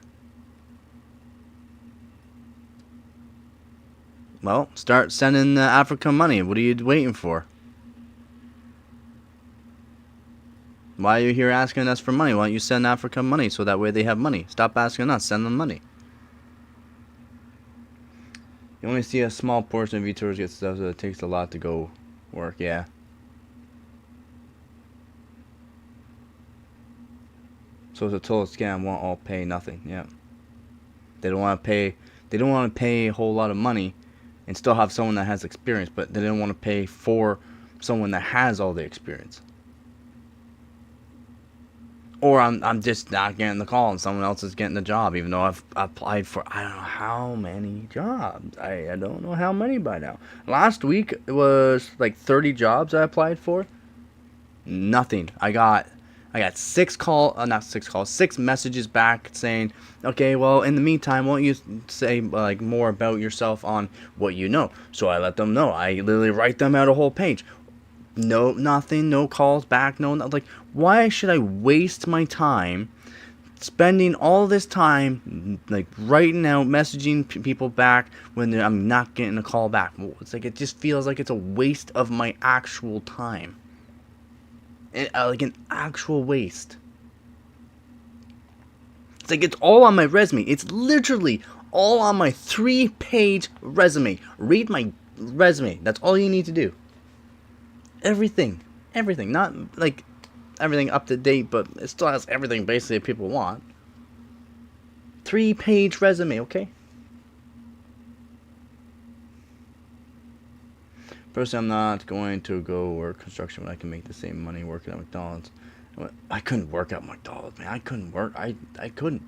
Well, start sending Africa money. What are you waiting for? Why are you here asking us for money? Why don't you send Africa money so that way they have money? Stop asking us. Send them money. You only see a small portion of VTubers get stuff, so it takes a lot to go work. Yeah. So it's a total scam. Won't all pay nothing. Yeah. They don't want to pay. They don't want to pay a whole lot of money, and still have someone that has experience. But they don't want to pay for someone that has all the experience. Or I'm just not getting the call and someone else is getting the job, even though I've applied for I don't know how many jobs. I don't know how many by now. Last week it was like 30 jobs I applied for. Nothing. I got I got 6 messages back saying, okay, well, in the meantime, won't you say like more about yourself on what you know? So I let them know. I literally write them out a whole page. No, nothing, no calls back, no, like, why should I waste my time spending all this time like writing out, messaging people back when I'm not getting a call back? It's like, it just feels like it's a waste of my actual time. Like an actual waste. It's like it's all on my resume. It's literally all on my 3-page resume. Read my resume. That's all you need to do. Everything. Not like everything up to date, but it still has everything basically people want. 3-page resume, okay? Personally, I'm not going to go work construction when I can make the same money working at McDonald's. I couldn't work at McDonald's, man. I couldn't work. I couldn't.